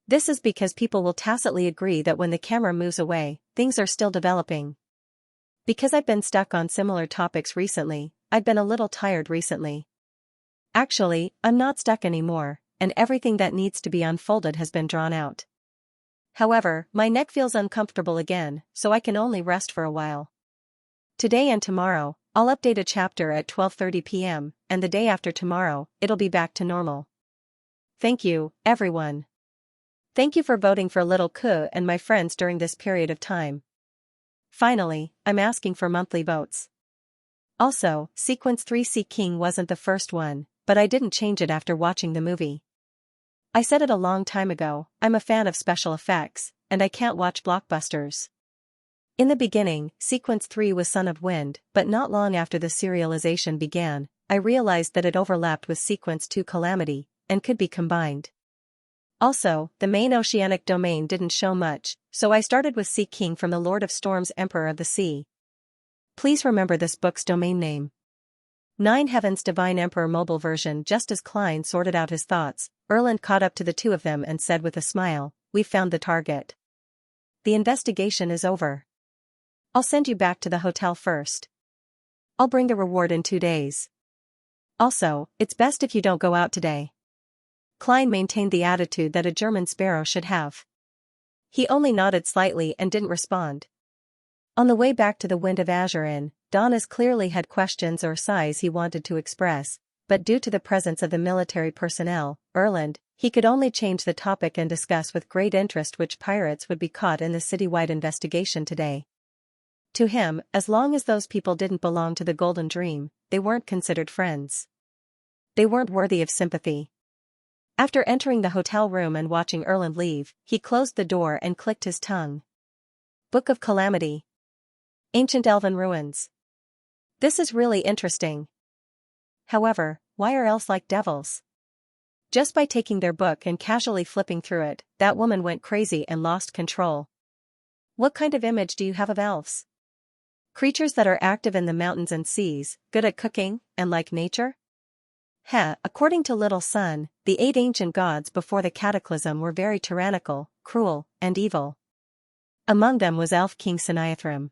This is because people will tacitly agree that when the camera moves away, things are still developing. Because I've been stuck on similar topics recently, I've been a little tired recently. Actually, I'm not stuck anymore, and everything that needs to be unfolded has been drawn out. However, my neck feels uncomfortable again, so I can only rest for a while. Today and tomorrow, I'll update a chapter at 12:30 p.m., and the day after tomorrow, it'll be back to normal. Thank you, everyone. Thank you for voting for Little Kuh and my friends during this period of time. Finally, I'm asking for monthly votes. Also, Sequence 3 Sea King wasn't the first one, but I didn't change it after watching the movie. I said it a long time ago, I'm a fan of special effects, and I can't watch blockbusters. In the beginning, Sequence 3 was Son of Wind, but not long after the serialization began, I realized that it overlapped with Sequence 2 Calamity, and could be combined. Also, the main oceanic domain didn't show much, so I started with Sea King from the Lord of Storms Emperor of the Sea. Please remember this book's domain name. 9 Heaven's Divine Emperor mobile version. Just as Klein sorted out his thoughts, Erland caught up to the two of them and said with a smile, "We've found the target. The investigation is over. I'll send you back to the hotel first. I'll bring the reward in 2 days. Also, it's best if you don't go out today." Klein maintained the attitude that a German sparrow should have. He only nodded slightly and didn't respond. On the way back to the Wind of Azure Inn, Donis clearly had questions or sighs he wanted to express, but due to the presence of the military personnel, Erland, he could only change the topic and discuss with great interest which pirates would be caught in the citywide investigation today. To him, as long as those people didn't belong to the Golden Dream, they weren't considered friends. They weren't worthy of sympathy. After entering the hotel room and watching Erland leave, he closed the door and clicked his tongue. Book of Calamity. Ancient Elven Ruins. This is really interesting. However, why are elves like devils? Just by taking their book and casually flipping through it, that woman went crazy and lost control. What kind of image do you have of elves? Creatures that are active in the mountains and seas, good at cooking, and like nature? According to Little Sun, the 8 ancient gods before the cataclysm were very tyrannical, cruel, and evil. Among them was Elf King Siniathrim.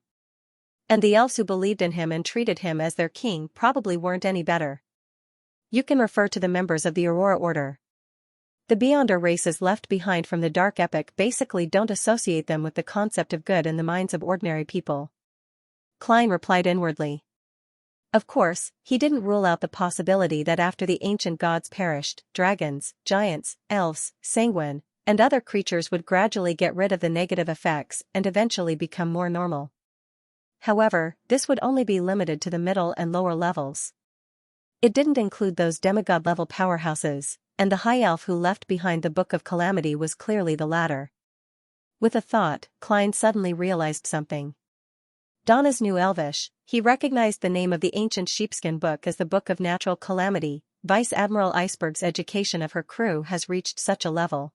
And the elves who believed in him and treated him as their king probably weren't any better. You can refer to the members of the Aurora Order. The Beyonder races left behind from the Dark Epic basically don't associate them with the concept of good in the minds of ordinary people. Klein replied inwardly. Of course, he didn't rule out the possibility that after the ancient gods perished, dragons, giants, elves, sanguine, and other creatures would gradually get rid of the negative effects and eventually become more normal. However, this would only be limited to the middle and lower levels. It didn't include those demigod-level powerhouses, and the high elf who left behind the Book of Calamity was clearly the latter. With a thought, Klein suddenly realized something. Donna's knew Elvish. He recognized the name of the ancient sheepskin book as the Book of Natural Calamity. Vice Admiral Iceberg's education of her crew has reached such a level.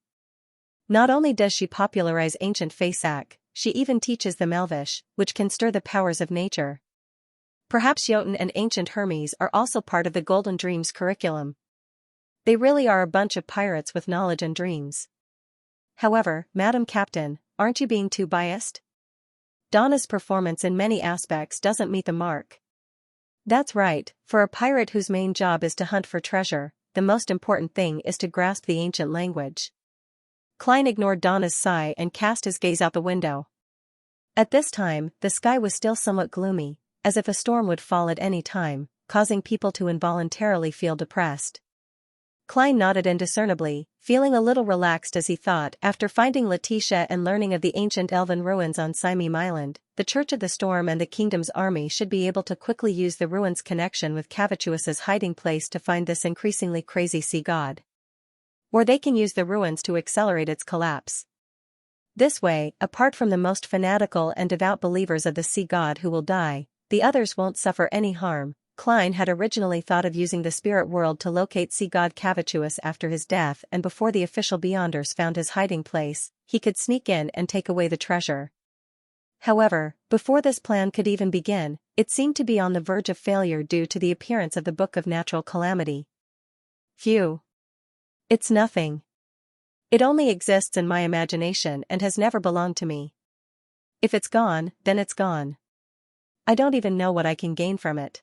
Not only does she popularize ancient Faesac, she even teaches them Elvish, which can stir the powers of nature. Perhaps Jotun and ancient Hermes are also part of the Golden Dreams curriculum. They really are a bunch of pirates with knowledge and dreams. However, Madam Captain, aren't you being too biased? Donna's performance in many aspects doesn't meet the mark. That's right, for a pirate whose main job is to hunt for treasure, the most important thing is to grasp the ancient language. Klein ignored Donna's sigh and cast his gaze out the window. At this time, the sky was still somewhat gloomy, as if a storm would fall at any time, causing people to involuntarily feel depressed. Klein nodded indiscernibly, feeling a little relaxed as he thought, after finding Letitia and learning of the ancient elven ruins on Simeem Island, the Church of the Storm and the Kingdom's army should be able to quickly use the ruins' connection with Cavituous's hiding place to find this increasingly crazy sea god. Or they can use the ruins to accelerate its collapse. This way, apart from the most fanatical and devout believers of the sea god who will die, the others won't suffer any harm. Klein had originally thought of using the spirit world to locate sea god Cavituous after his death, and before the official Beyonders found his hiding place, he could sneak in and take away the treasure. However, before this plan could even begin, it seemed to be on the verge of failure due to the appearance of the Book of Natural Calamity. Phew. It's nothing. It only exists in my imagination and has never belonged to me. If it's gone, then it's gone. I don't even know what I can gain from it.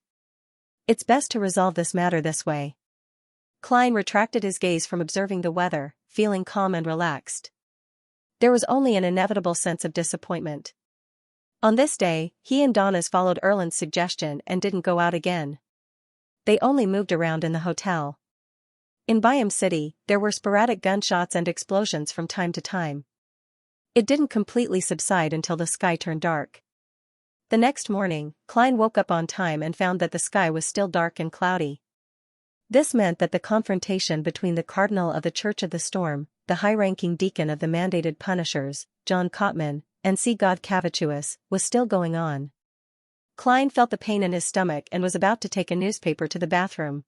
It's best to resolve this matter this way. Klein retracted his gaze from observing the weather, feeling calm and relaxed. There was only an inevitable sense of disappointment. On this day, he and Donnas followed Erland's suggestion and didn't go out again. They only moved around in the hotel. In Byam City, there were sporadic gunshots and explosions from time to time. It didn't completely subside until the sky turned dark. The next morning, Klein woke up on time and found that the sky was still dark and cloudy. This meant that the confrontation between the cardinal of the Church of the Storm, the high-ranking deacon of the mandated punishers, John Cotman, and sea god Cavituous, was still going on. Klein felt the pain in his stomach and was about to take a newspaper to the bathroom.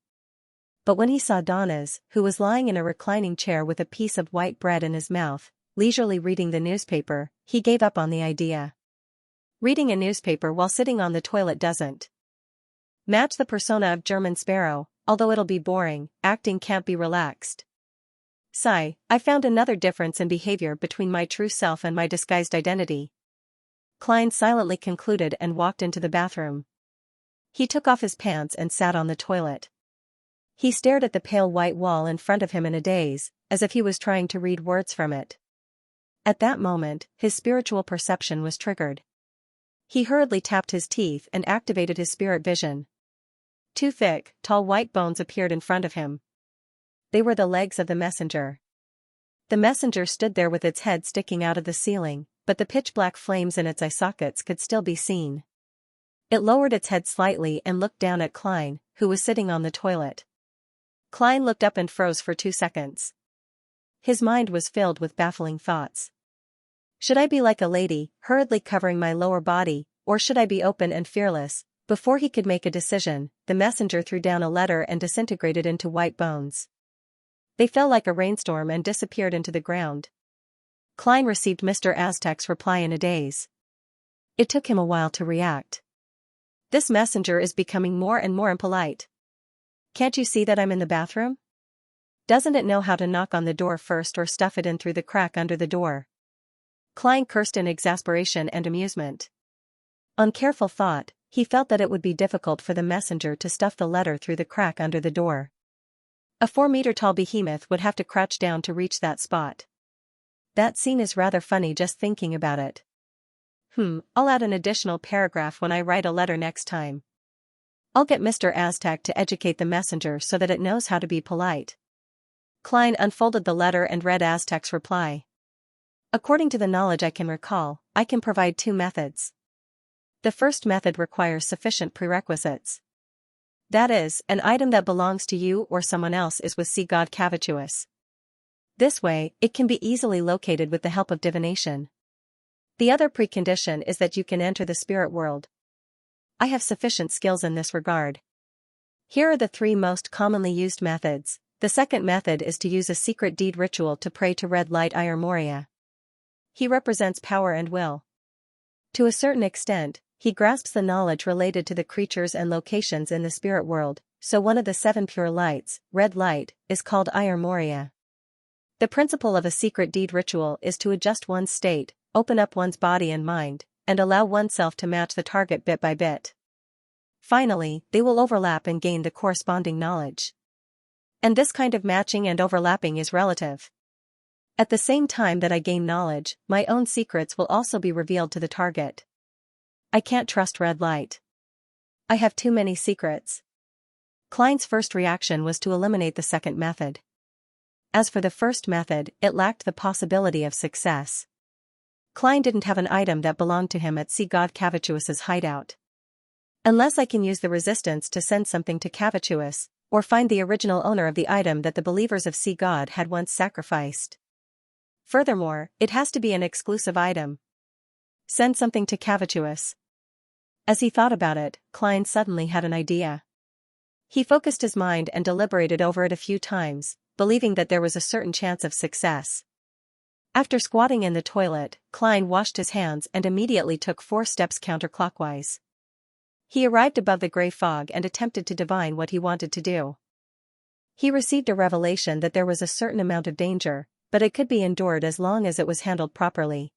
But when he saw Donna's, who was lying in a reclining chair with a piece of white bread in his mouth, leisurely reading the newspaper, he gave up on the idea. Reading a newspaper while sitting on the toilet doesn't match the persona of German Sparrow, although it'll be boring, acting can't be relaxed. Sigh, I found another difference in behavior between my true self and my disguised identity. Klein silently concluded and walked into the bathroom. He took off his pants and sat on the toilet. He stared at the pale white wall in front of him in a daze, as if he was trying to read words from it. At that moment, his spiritual perception was triggered. He hurriedly tapped his teeth and activated his spirit vision. Two thick, tall white bones appeared in front of him. They were the legs of the messenger. The messenger stood there with its head sticking out of the ceiling, but the pitch-black flames in its eye sockets could still be seen. It lowered its head slightly and looked down at Klein, who was sitting on the toilet. Klein looked up and froze for 2 seconds. His mind was filled with baffling thoughts. Should I be like a lady, hurriedly covering my lower body, or should I be open and fearless? Before he could make a decision, the messenger threw down a letter and disintegrated into white bones. They fell like a rainstorm and disappeared into the ground. Klein received Mr. Aztec's reply in a daze. It took him a while to react. This messenger is becoming more and more impolite. Can't you see that I'm in the bathroom? Doesn't it know how to knock on the door first or stuff it in through the crack under the door? Klein cursed in exasperation and amusement. On careful thought, he felt that it would be difficult for the messenger to stuff the letter through the crack under the door. A 4-meter-tall behemoth would have to crouch down to reach that spot. That scene is rather funny just thinking about it. I'll add an additional paragraph when I write a letter next time. I'll get Mr. Aztec to educate the messenger so that it knows how to be polite. Klein unfolded the letter and read Aztec's reply. According to the knowledge I can recall, I can provide 2 methods. The first method requires sufficient prerequisites. That is, an item that belongs to you or someone else is with sea god Cavituous. This way, it can be easily located with the help of divination. The other precondition is that you can enter the spirit world. I have sufficient skills in this regard. Here are the 3 most commonly used methods. The second method is to use a secret deed ritual to pray to Red Light Ire Moria. He represents power and will. To a certain extent, he grasps the knowledge related to the creatures and locations in the spirit world, so one of the 7 pure lights, Red Light, is called Ire Moria. The principle of a secret deed ritual is to adjust one's state, open up one's body and mind, and allow oneself to match the target bit by bit. Finally, they will overlap and gain the corresponding knowledge. And this kind of matching and overlapping is relative. At the same time that I gain knowledge, my own secrets will also be revealed to the target. I can't trust Red Light. I have too many secrets. Klein's first reaction was to eliminate the second method. As for the first method, it lacked the possibility of success. Klein didn't have an item that belonged to him at sea god Cavituous's hideout. Unless I can use the resistance to send something to Cavituous, or find the original owner of the item that the believers of sea god had once sacrificed. Furthermore, it has to be an exclusive item. Send something to Cavituous. As he thought about it, Klein suddenly had an idea. He focused his mind and deliberated over it a few times, believing that there was a certain chance of success. After squatting in the toilet, Klein washed his hands and immediately took 4 steps counterclockwise. He arrived above the gray fog and attempted to divine what he wanted to do. He received a revelation that there was a certain amount of danger, but it could be endured as long as it was handled properly.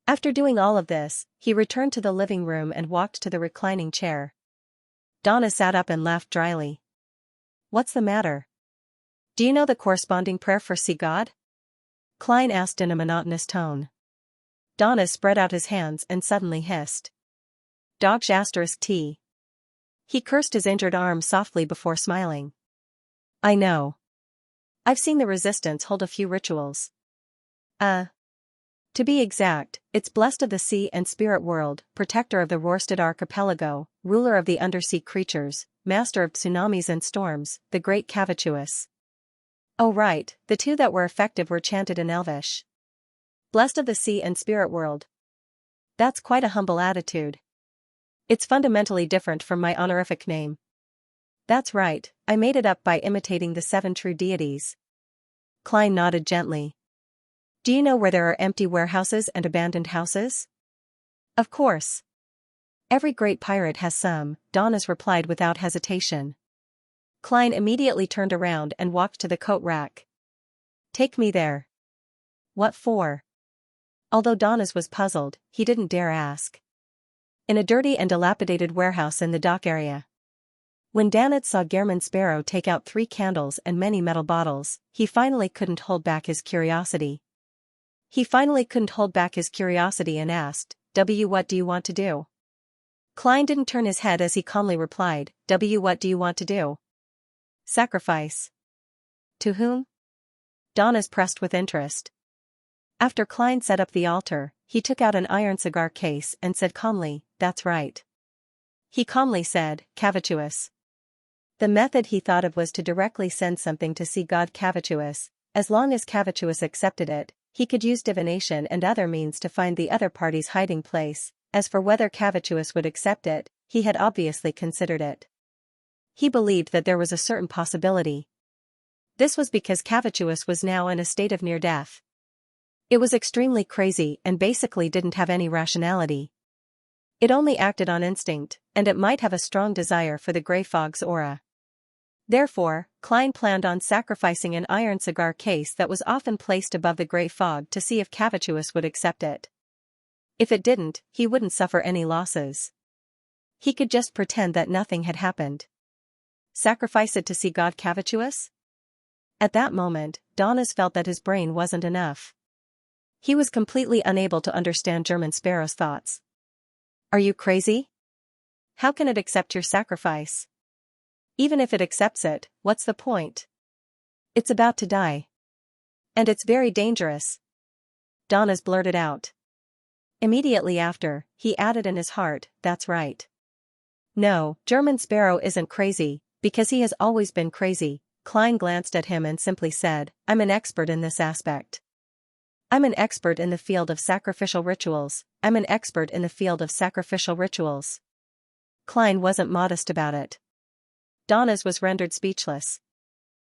After doing all of this, he returned to the living room and walked to the reclining chair. Donna sat up and laughed dryly. What's the matter? Do you know the corresponding prayer for sea god? Klein asked in a monotonous tone. Donna spread out his hands and suddenly hissed. Dogsh *T. He cursed his injured arm softly before smiling. I know. I've seen the resistance hold a few rituals. To be exact, it's blessed of the sea and spirit world, protector of the Rorstad archipelago, ruler of the undersea creatures, master of tsunamis and storms, the great Cavituous. Oh right, the two that were effective were chanted in Elvish. Blessed of the sea and spirit world. That's quite a humble attitude. It's fundamentally different from my honorific name. That's right, I made it up by imitating the 7 true deities. Klein nodded gently. Do you know where there are empty warehouses and abandoned houses? Of course. Every great pirate has some, Donis replied without hesitation. Klein immediately turned around and walked to the coat rack. Take me there. What for? Although Donis was puzzled, he didn't dare ask. In a dirty and dilapidated warehouse in the dock area. When Danitz saw Gehrman Sparrow take out 3 candles and many metal bottles, he finally couldn't hold back his curiosity. And asked, what do you want to do? Klein didn't turn his head as he calmly replied, what do you want to do? Sacrifice. To whom? Donis pressed with interest. After Klein set up the altar, he took out an iron cigar case and said calmly, that's right. He calmly said, Cavituous. The method he thought of was to directly send something to see God Cavituous. As long as Cavituous accepted it, he could use divination and other means to find the other party's hiding place. As for whether Cavituous would accept it, he had obviously considered it. He believed that there was a certain possibility. This was because Cavituous was now in a state of near death. It was extremely crazy and basically didn't have any rationality. It only acted on instinct, and it might have a strong desire for the Grey Fog's aura. Therefore, Klein planned on sacrificing an iron cigar case that was often placed above the Grey Fog to see if Cavituous would accept it. If it didn't, he wouldn't suffer any losses. He could just pretend that nothing had happened. Sacrifice it to see God Cavituous? At that moment, Donis felt that his brain wasn't enough. He was completely unable to understand Gehrman Sparrow's thoughts. Are you crazy? How can it accept your sacrifice? Even if it accepts it, what's the point? It's about to die. And it's very dangerous. Donis blurted out. Immediately after, he added in his heart, that's right. No, Gehrman Sparrow isn't crazy, because he has always been crazy. Klein glanced at him and simply said, I'm an expert in this aspect. I'm an expert in the field of sacrificial rituals. Klein wasn't modest about it. Donis was rendered speechless.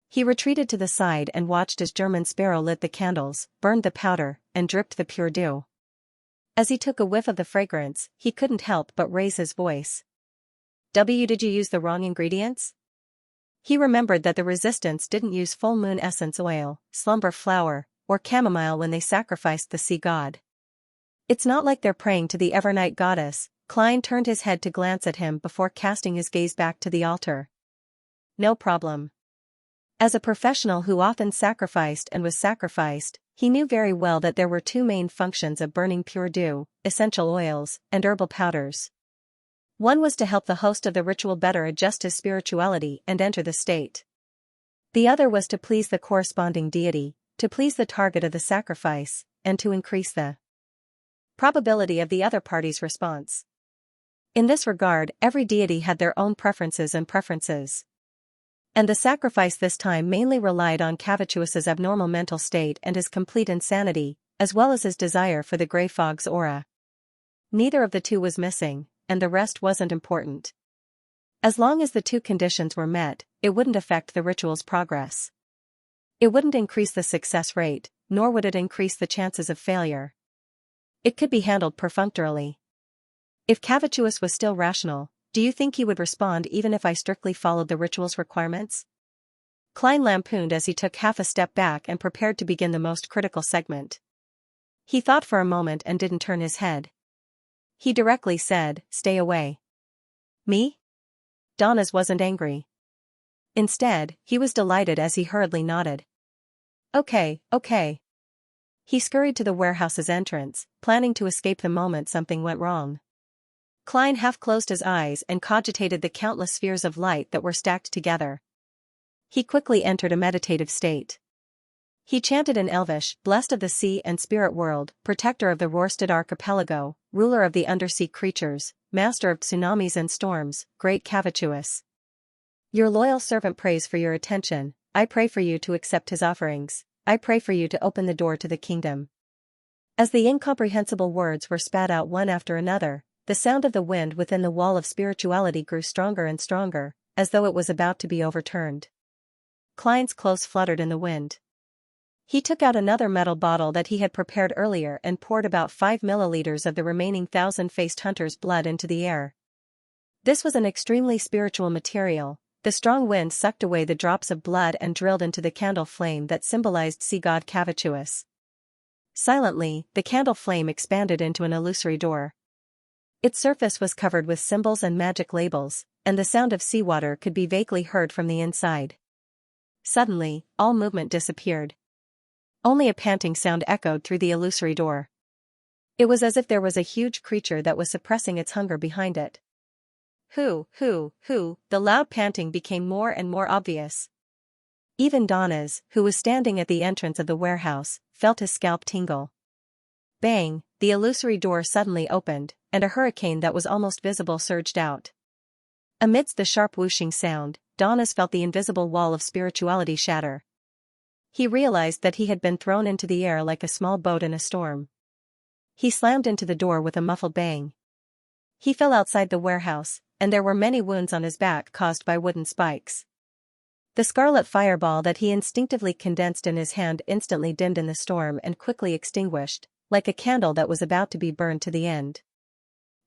He retreated to the side and watched as Gehrman Sparrow lit the candles, burned the powder, and dripped the pure dew. As he took a whiff of the fragrance, he couldn't help but raise his voice. Did you use the wrong ingredients? He remembered that the resistance didn't use full moon essence oil, slumber flower, or chamomile when they sacrificed the sea god. It's not like they're praying to the Evernight goddess. Klein turned his head to glance at him before casting his gaze back to the altar. No problem. As a professional who often sacrificed and was sacrificed, he knew very well that there were 2 main functions of burning pure dew, essential oils, and herbal powders. One was to help the host of the ritual better adjust his spirituality and enter the state. The other was to please the corresponding deity, to please the target of the sacrifice, and to increase the probability of the other party's response. In this regard, every deity had their own preferences. And the sacrifice this time mainly relied on Cavituous's abnormal mental state and his complete insanity, as well as his desire for the Grey Fog's aura. Neither of the two was missing, and the rest wasn't important. As long as the 2 conditions were met, it wouldn't affect the ritual's progress. It wouldn't increase the success rate, nor would it increase the chances of failure. It could be handled perfunctorily. If Cavituous was still rational, do you think he would respond even if I strictly followed the ritual's requirements? Klein lampooned as he took half a step back and prepared to begin the most critical segment. He thought for a moment and didn't turn his head. He directly said, stay away. Me? Donis wasn't angry. Instead, he was delighted as he hurriedly nodded. Okay. He scurried to the warehouse's entrance, planning to escape the moment something went wrong. Klein half closed his eyes and cogitated the countless spheres of light that were stacked together. He quickly entered a meditative state. He chanted in Elvish, blessed of the sea and spirit world, protector of the Rorstad archipelago, ruler of the undersea creatures, master of tsunamis and storms, great Cavituous. Your loyal servant prays for your attention. I pray for you to accept his offerings. I pray for you to open the door to the kingdom. As the incomprehensible words were spat out one after another, the sound of the wind within the wall of spirituality grew stronger and stronger, as though it was about to be overturned. Klein's clothes fluttered in the wind. He took out another metal bottle that he had prepared earlier and poured about 5 milliliters of the remaining thousand-faced hunter's blood into the air. This was an extremely spiritual material. The strong wind sucked away the drops of blood and drilled into the candle flame that symbolized sea god Cavituous. Silently, the candle flame expanded into an illusory door. Its surface was covered with symbols and magic labels, and the sound of seawater could be vaguely heard from the inside. Suddenly, all movement disappeared. Only a panting sound echoed through the illusory door. It was as if there was a huge creature that was suppressing its hunger behind it. Who, the loud panting became more and more obvious. Even Donna's, who was standing at the entrance of the warehouse, felt his scalp tingle. Bang, the illusory door suddenly opened, and a hurricane that was almost visible surged out. Amidst the sharp whooshing sound, Donna's felt the invisible wall of spirituality shatter. He realized that he had been thrown into the air like a small boat in a storm. He slammed into the door with a muffled bang. He fell outside the warehouse, and there were many wounds on his back caused by wooden spikes. The scarlet fireball that he instinctively condensed in his hand instantly dimmed in the storm and quickly extinguished, like a candle that was about to be burned to the end.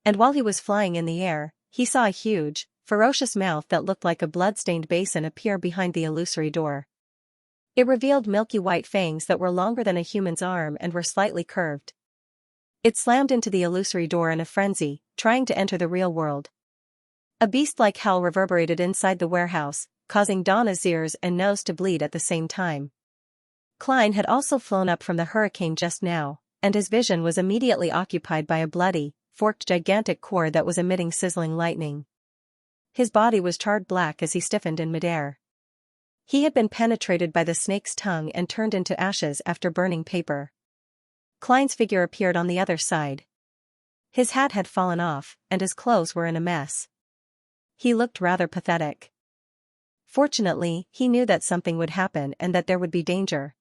And while he was flying in the air, he saw a huge, ferocious mouth that looked like a blood-stained basin appear behind the illusory door. It revealed milky white fangs that were longer than a human's arm and were slightly curved. It slammed into the illusory door in a frenzy, trying to enter the real world. A beast-like howl reverberated inside the warehouse, causing Donna's ears and nose to bleed at the same time. Klein had also flown up from the hurricane just now, and his vision was immediately occupied by a bloody, forked gigantic cord that was emitting sizzling lightning. His body was charred black as he stiffened in midair. He had been penetrated by the snake's tongue and turned into ashes after burning paper. Klein's figure appeared on the other side. His hat had fallen off, and his clothes were in a mess. He looked rather pathetic. Fortunately, he knew that something would happen and that there would be danger.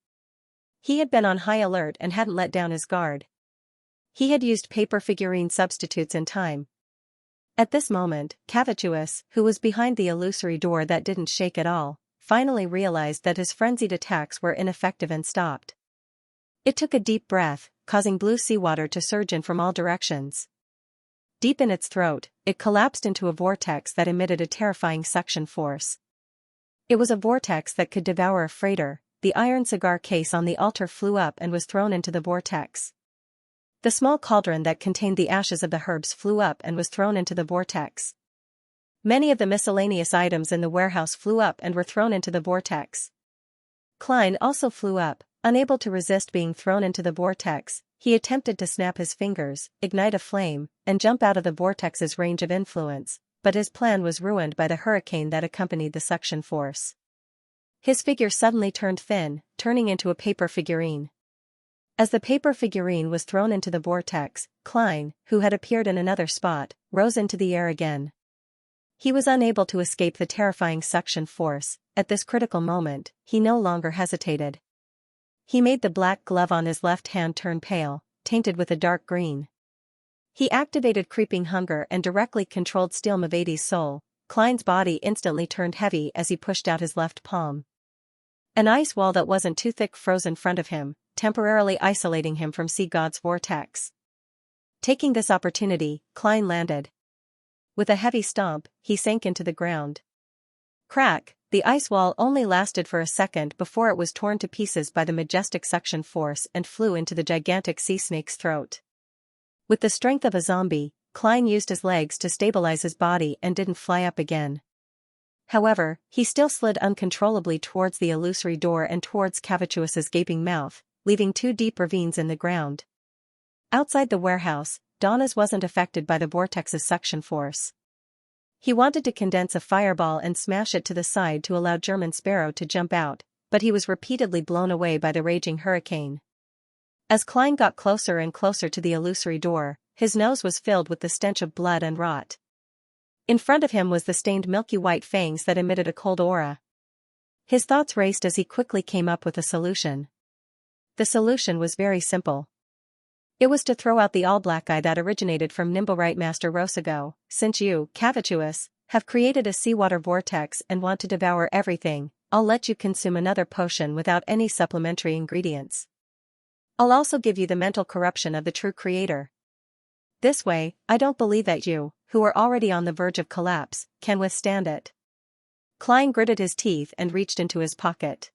He had been on high alert and hadn't let down his guard. He had used paper figurine substitutes in time. At this moment, Cavituous, who was behind the illusory door that didn't shake at all, finally realized that his frenzied attacks were ineffective and stopped. It took a deep breath, causing blue seawater to surge in from all directions. Deep in its throat, it collapsed into a vortex that emitted a terrifying suction force. It was a vortex that could devour a freighter. The iron cigar case on the altar flew up and was thrown into the vortex. The small cauldron that contained the ashes of the herbs flew up and was thrown into the vortex. Many of the miscellaneous items in the warehouse flew up and were thrown into the vortex. Klein also flew up, unable to resist being thrown into the vortex. He attempted to snap his fingers, ignite a flame, and jump out of the vortex's range of influence, but his plan was ruined by the hurricane that accompanied the suction force. His figure suddenly turned thin, turning into a paper figurine. As the paper figurine was thrown into the vortex, Klein, who had appeared in another spot, rose into the air again. He was unable to escape the terrifying suction force. At this critical moment, he no longer hesitated. He made the black glove on his left hand turn pale, tainted with a dark green. He activated Creeping Hunger and directly controlled Steel Mavadi's soul. Klein's body instantly turned heavy as he pushed out his left palm. An ice wall that wasn't too thick froze in front of him, temporarily isolating him from Sea God's vortex. Taking this opportunity, Klein landed. With a heavy stomp, he sank into the ground. Crack, the ice wall only lasted for a second before it was torn to pieces by the majestic suction force and flew into the gigantic sea snake's throat. With the strength of a zombie, Klein used his legs to stabilize his body and didn't fly up again. However, he still slid uncontrollably towards the illusory door and towards Cavituous's gaping mouth, leaving 2 deep ravines in the ground. Outside the warehouse, Donna's wasn't affected by the vortex's suction force. He wanted to condense a fireball and smash it to the side to allow German Sparrow to jump out, but he was repeatedly blown away by the raging hurricane. As Klein got closer and closer to the illusory door, his nose was filled with the stench of blood and rot. In front of him was the stained milky white fangs that emitted a cold aura. His thoughts raced as he quickly came up with a solution. The solution was very simple. It was to throw out the all-black eye that originated from Nimblewright Master Rosago. Since you, Cavituous, have created a seawater vortex and want to devour everything, I'll let you consume another potion without any supplementary ingredients. I'll also give you the mental corruption of the true creator. This way, I don't believe that you, who are already on the verge of collapse, can withstand it. Klein gritted his teeth and reached into his pocket.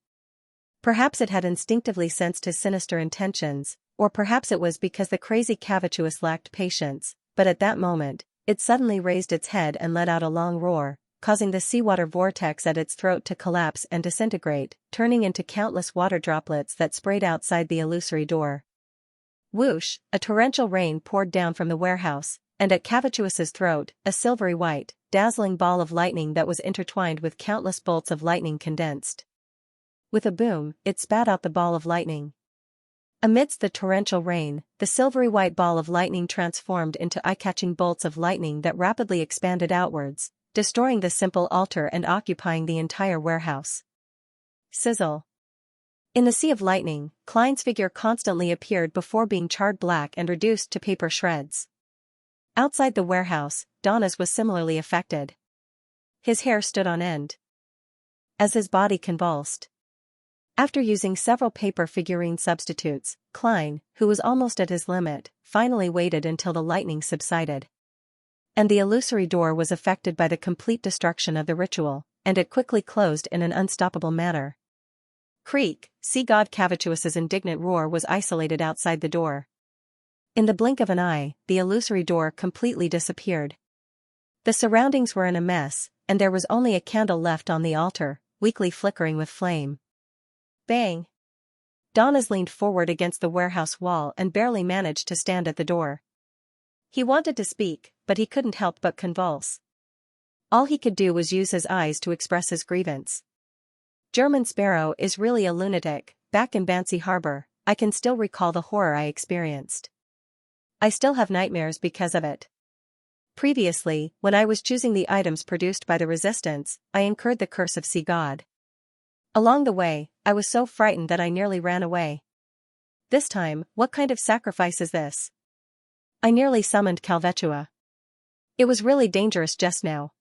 Perhaps it had instinctively sensed his sinister intentions, or perhaps it was because the crazy Cavituous lacked patience, but at that moment, it suddenly raised its head and let out a long roar, causing the seawater vortex at its throat to collapse and disintegrate, turning into countless water droplets that sprayed outside the illusory door. Whoosh, a torrential rain poured down from the warehouse, and at Cavituous's throat, a silvery white, dazzling ball of lightning that was intertwined with countless bolts of lightning condensed. With a boom, it spat out the ball of lightning. Amidst the torrential rain, the silvery white ball of lightning transformed into eye-catching bolts of lightning that rapidly expanded outwards, destroying the simple altar and occupying the entire warehouse. Sizzle. In the sea of lightning, Klein's figure constantly appeared before being charred black and reduced to paper shreds. Outside the warehouse, Donna's was similarly affected. His hair stood on end as his body convulsed. After using several paper figurine substitutes, Klein, who was almost at his limit, finally waited until the lightning subsided. And the illusory door was affected by the complete destruction of the ritual, and it quickly closed in an unstoppable manner. Creak, sea god Cavituous's indignant roar was isolated outside the door. In the blink of an eye, the illusory door completely disappeared. The surroundings were in a mess, and there was only a candle left on the altar, weakly flickering with flame. Bang! Donna's leaned forward against the warehouse wall and barely managed to stand at the door. He wanted to speak, but he couldn't help but convulse. All he could do was use his eyes to express his grievance. German Sparrow is really a lunatic. Back in Bansi Harbor, I can still recall the horror I experienced. I still have nightmares because of it. Previously, when I was choosing the items produced by the resistance, I incurred the curse of Sea God. Along the way, I was so frightened that I nearly ran away. This time, what kind of sacrifice is this? I nearly summoned Calvetua. It was really dangerous just now.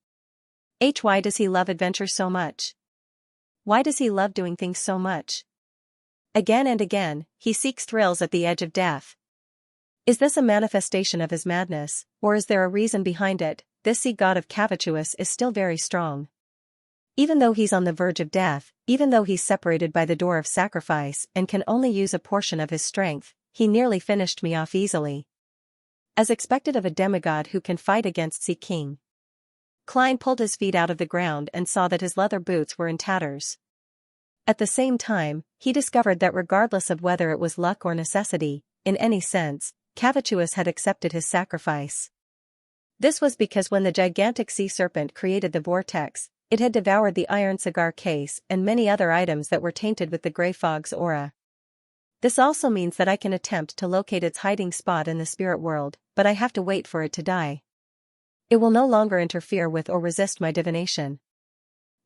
Why does he love adventure so much? Why does he love doing things so much? Again and again, he seeks thrills at the edge of death. Is this a manifestation of his madness, or is there a reason behind it? This sea god of Cavituous is still very strong. Even though he's on the verge of death, even though he's separated by the door of sacrifice and can only use a portion of his strength, he nearly finished me off easily. As expected of a demigod who can fight against Sea King. Klein pulled his feet out of the ground and saw that his leather boots were in tatters. At the same time, he discovered that regardless of whether it was luck or necessity, in any sense, Cavituous had accepted his sacrifice. This was because when the gigantic sea serpent created the vortex, it had devoured the iron cigar case and many other items that were tainted with the gray fog's aura. This also means that I can attempt to locate its hiding spot in the spirit world, but I have to wait for it to die. It will no longer interfere with or resist my divination.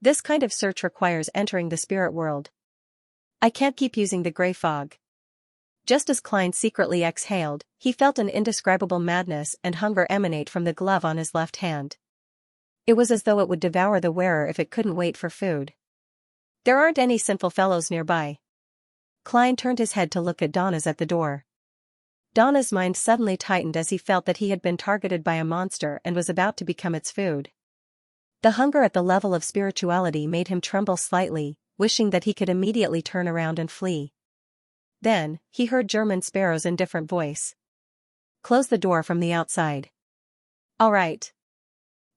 This kind of search requires entering the spirit world. I can't keep using the gray fog. Just as Klein secretly exhaled, he felt an indescribable madness and hunger emanate from the glove on his left hand. It was as though it would devour the wearer if it couldn't wait for food. There aren't any sinful fellows nearby. Klein turned his head to look at Donna's at the door. Donna's mind suddenly tightened as he felt that he had been targeted by a monster and was about to become its food. The hunger at the level of spirituality made him tremble slightly, wishing that he could immediately turn around and flee. Then, he heard German Sparrow's indifferent voice. Close the door from the outside. All right.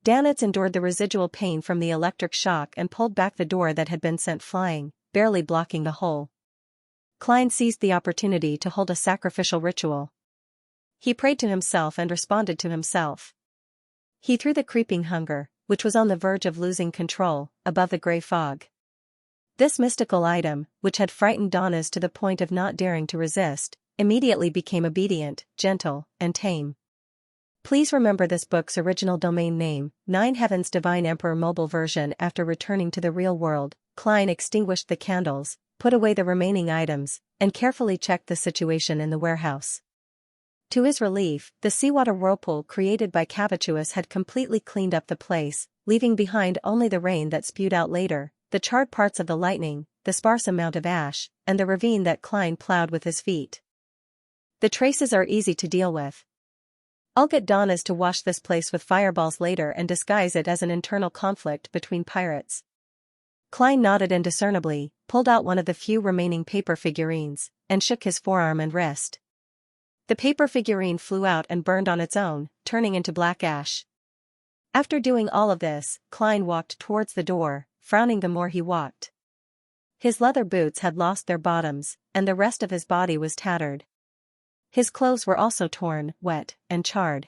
Danitz endured the residual pain from the electric shock and pulled back the door that had been sent flying, barely blocking the hole. Klein seized the opportunity to hold a sacrificial ritual. He prayed to himself and responded to himself. He threw the creeping hunger, which was on the verge of losing control, above the gray fog. This mystical item, which had frightened Donna's to the point of not daring to resist, immediately became obedient, gentle, and tame. Please remember this book's original domain name, Nine Heavens Divine Emperor mobile version. After returning to the real world, Klein extinguished the candles, put away the remaining items, and carefully checked the situation in the warehouse. To his relief, the seawater whirlpool created by Cavituous had completely cleaned up the place, leaving behind only the rain that spewed out later, the charred parts of the lightning, the sparse amount of ash, and the ravine that Klein plowed with his feet. The traces are easy to deal with. I'll get Donnas to wash this place with fireballs later and disguise it as an internal conflict between pirates. Klein nodded indiscernibly, pulled out one of the few remaining paper figurines, and shook his forearm and wrist. The paper figurine flew out and burned on its own, turning into black ash. After doing all of this, Klein walked towards the door, frowning the more he walked. His leather boots had lost their bottoms, and the rest of his body was tattered. His clothes were also torn, wet, and charred.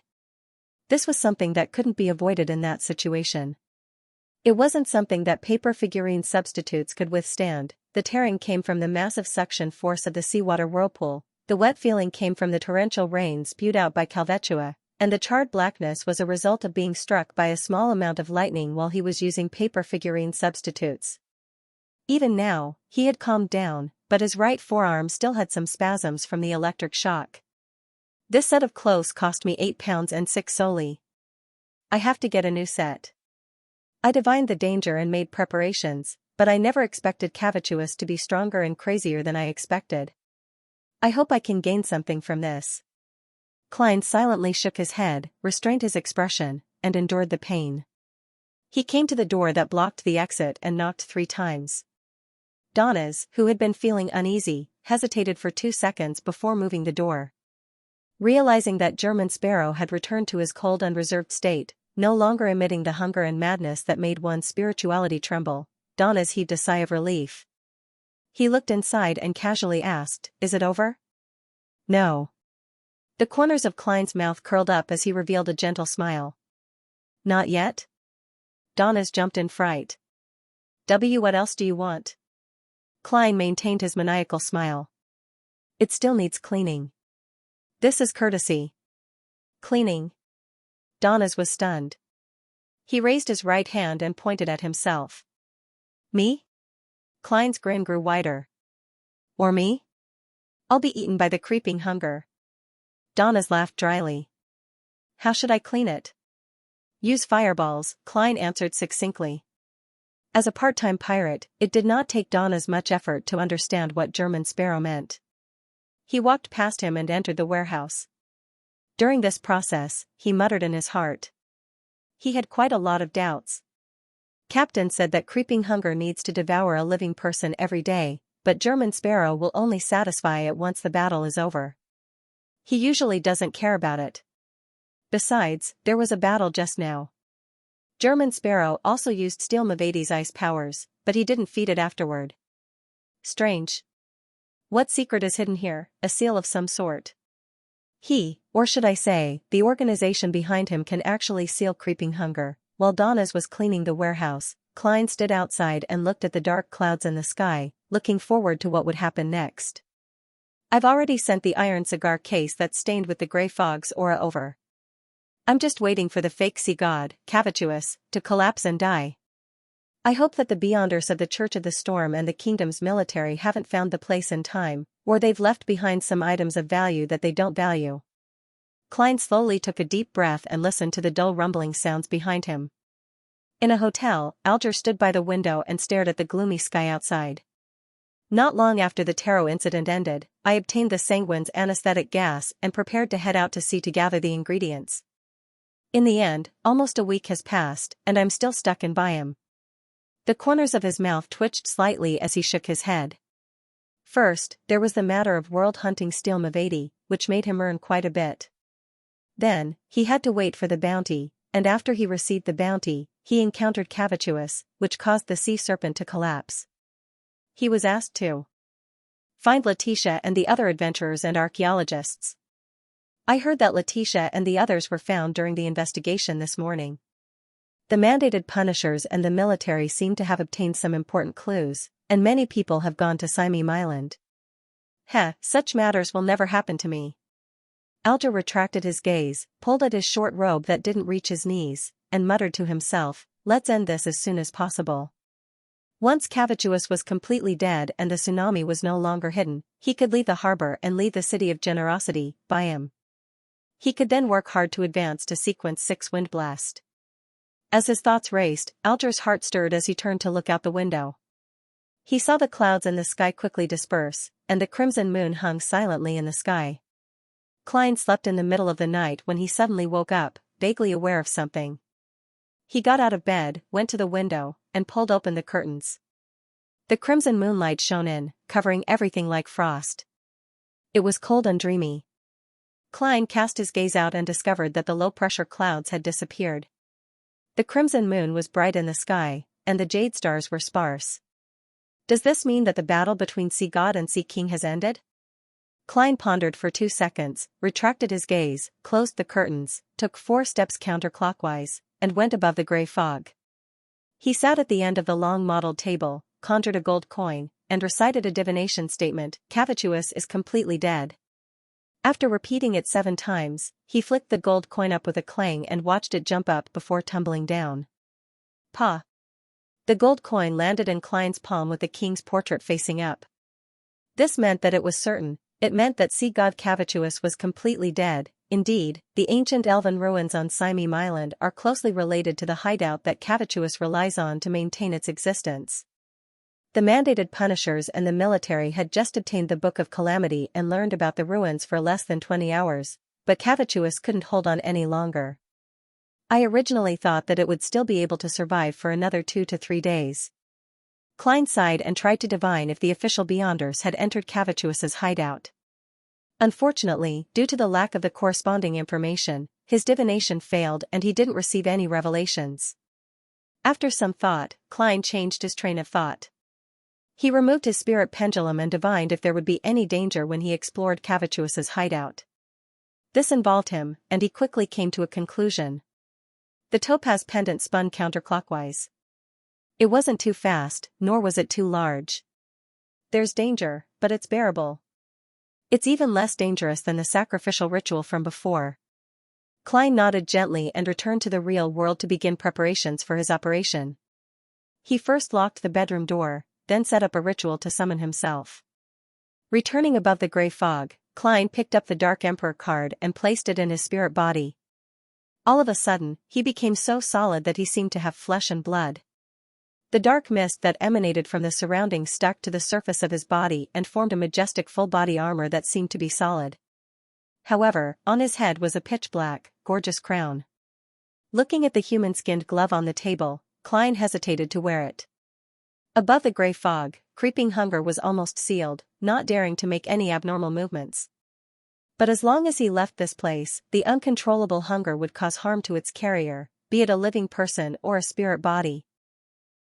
This was something that couldn't be avoided in that situation. It wasn't something that paper figurine substitutes could withstand. The tearing came from the massive suction force of the seawater whirlpool, the wet feeling came from the torrential rain spewed out by Calvetua, and the charred blackness was a result of being struck by a small amount of lightning while he was using paper figurine substitutes. Even now, he had calmed down, but his right forearm still had some spasms from the electric shock. This set of clothes cost me £8 and 6 soldi. I have to get a new set. I divined the danger and made preparations, but I never expected Cavituous to be stronger and crazier than I expected. I hope I can gain something from this. Klein silently shook his head, restrained his expression, and endured the pain. He came to the door that blocked the exit and knocked 3 times. Donnas, who had been feeling uneasy, hesitated for 2 seconds before moving the door. Realizing that German Sparrow had returned to his cold and reserved state, no longer emitting the hunger and madness that made one's spirituality tremble, Donnas heaved a sigh of relief. He looked inside and casually asked, "Is it over?" "No." The corners of Klein's mouth curled up as he revealed a gentle smile. "Not yet?" Donnas jumped in fright. What else do you want?" Klein maintained his maniacal smile. "It still needs cleaning." "This is courtesy." "Cleaning?" Donnas was stunned. He raised his right hand and pointed at himself. "Me?" Klein's grin grew wider. "Or me? I'll be eaten by the creeping hunger." Donnas laughed dryly. "How should I clean it?" "Use fireballs," Klein answered succinctly. As a part-time pirate, it did not take Donnas much effort to understand what German Sparrow meant. He walked past him and entered the warehouse. During this process, he muttered in his heart. He had quite a lot of doubts. Captain said that creeping hunger needs to devour a living person every day, but German Sparrow will only satisfy it once the battle is over. He usually doesn't care about it. Besides, there was a battle just now. German Sparrow also used Steel Mavadi's ice powers, but he didn't feed it afterward. Strange. What secret is hidden here? A seal of some sort. He, or should I say, the organization behind him can actually seal creeping hunger. While Donnas was cleaning the warehouse, Klein stood outside and looked at the dark clouds in the sky, looking forward to what would happen next. "I've already sent the iron cigar case that's stained with the gray fog's aura over. I'm just waiting for the fake sea god, Cavituous, to collapse and die. I hope that the Beyonders of the Church of the Storm and the Kingdom's military haven't found the place in time, or they've left behind some items of value that they don't value." Klein slowly took a deep breath and listened to the dull rumbling sounds behind him. In a hotel, Alger stood by the window and stared at the gloomy sky outside. "Not long after the Tarot incident ended, I obtained the Sanguine's anesthetic gas and prepared to head out to sea to gather the ingredients. In the end, almost a week has passed, and I'm still stuck in Byam." The corners of his mouth twitched slightly as he shook his head. First, there was the matter of world-hunting Steel Mavadi, which made him earn quite a bit. Then, he had to wait for the bounty, and after he received the bounty, he encountered Cavituous, which caused the sea serpent to collapse. He was asked to find Letitia and the other adventurers and archaeologists. I heard that Letitia and the others were found during the investigation this morning. The mandated punishers and the military seem to have obtained some important clues, and many people have gone to Simeem Island. Such matters will never happen to me. Alger retracted his gaze, pulled at his short robe that didn't reach his knees, and muttered to himself, "Let's end this as soon as possible." Once Cavituous was completely dead and the tsunami was no longer hidden, he could leave the harbor and lead the city of generosity by him. He could then work hard to advance to sequence 6 Windblast. As his thoughts raced, Alger's heart stirred as he turned to look out the window. He saw the clouds in the sky quickly disperse, and the crimson moon hung silently in the sky. Klein slept in the middle of the night when he suddenly woke up, vaguely aware of something. He got out of bed, went to the window, and pulled open the curtains. The crimson moonlight shone in, covering everything like frost. It was cold and dreamy. Klein cast his gaze out and discovered that the low-pressure clouds had disappeared. The crimson moon was bright in the sky, and the jade stars were sparse. Does this mean that the battle between Sea God and Sea King has ended? Klein pondered for 2 seconds, retracted his gaze, closed the curtains, took 4 steps counterclockwise, and went above the gray fog. He sat at the end of the long mottled table, conjured a gold coin, and recited a divination statement, "Cavituous is completely dead." After repeating it 7 times, he flicked the gold coin up with a clang and watched it jump up before tumbling down. Pa! The gold coin landed in Klein's palm with the king's portrait facing up. This meant that it was certain. It meant that Sea God Cavituous was completely dead. Indeed, the ancient elven ruins on Simeem Island are closely related to the hideout that Cavituous relies on to maintain its existence. The mandated punishers and the military had just obtained the Book of Calamity and learned about the ruins for less than 20 hours, but Cavituous couldn't hold on any longer. "I originally thought that it would still be able to survive for another 2 to 3 days. Klein sighed and tried to divine if the official Beyonders had entered Cavituous's hideout. Unfortunately, due to the lack of the corresponding information, his divination failed and he didn't receive any revelations. After some thought, Klein changed his train of thought. He removed his spirit pendulum and divined if there would be any danger when he explored Cavituous's hideout. This involved him, and he quickly came to a conclusion. The topaz pendant spun counterclockwise. It wasn't too fast, nor was it too large. There's danger, but it's bearable. It's even less dangerous than the sacrificial ritual from before. Klein nodded gently and returned to the real world to begin preparations for his operation. He first locked the bedroom door, then set up a ritual to summon himself. Returning above the gray fog, Klein picked up the Dark Emperor card and placed it in his spirit body. All of a sudden, he became so solid that he seemed to have flesh and blood. The dark mist that emanated from the surroundings stuck to the surface of his body and formed a majestic full-body armor that seemed to be solid. However, on his head was a pitch-black, gorgeous crown. Looking at the human-skinned glove on the table, Klein hesitated to wear it. Above the gray fog, creeping hunger was almost sealed, not daring to make any abnormal movements. But as long as he left this place, the uncontrollable hunger would cause harm to its carrier, be it a living person or a spirit body.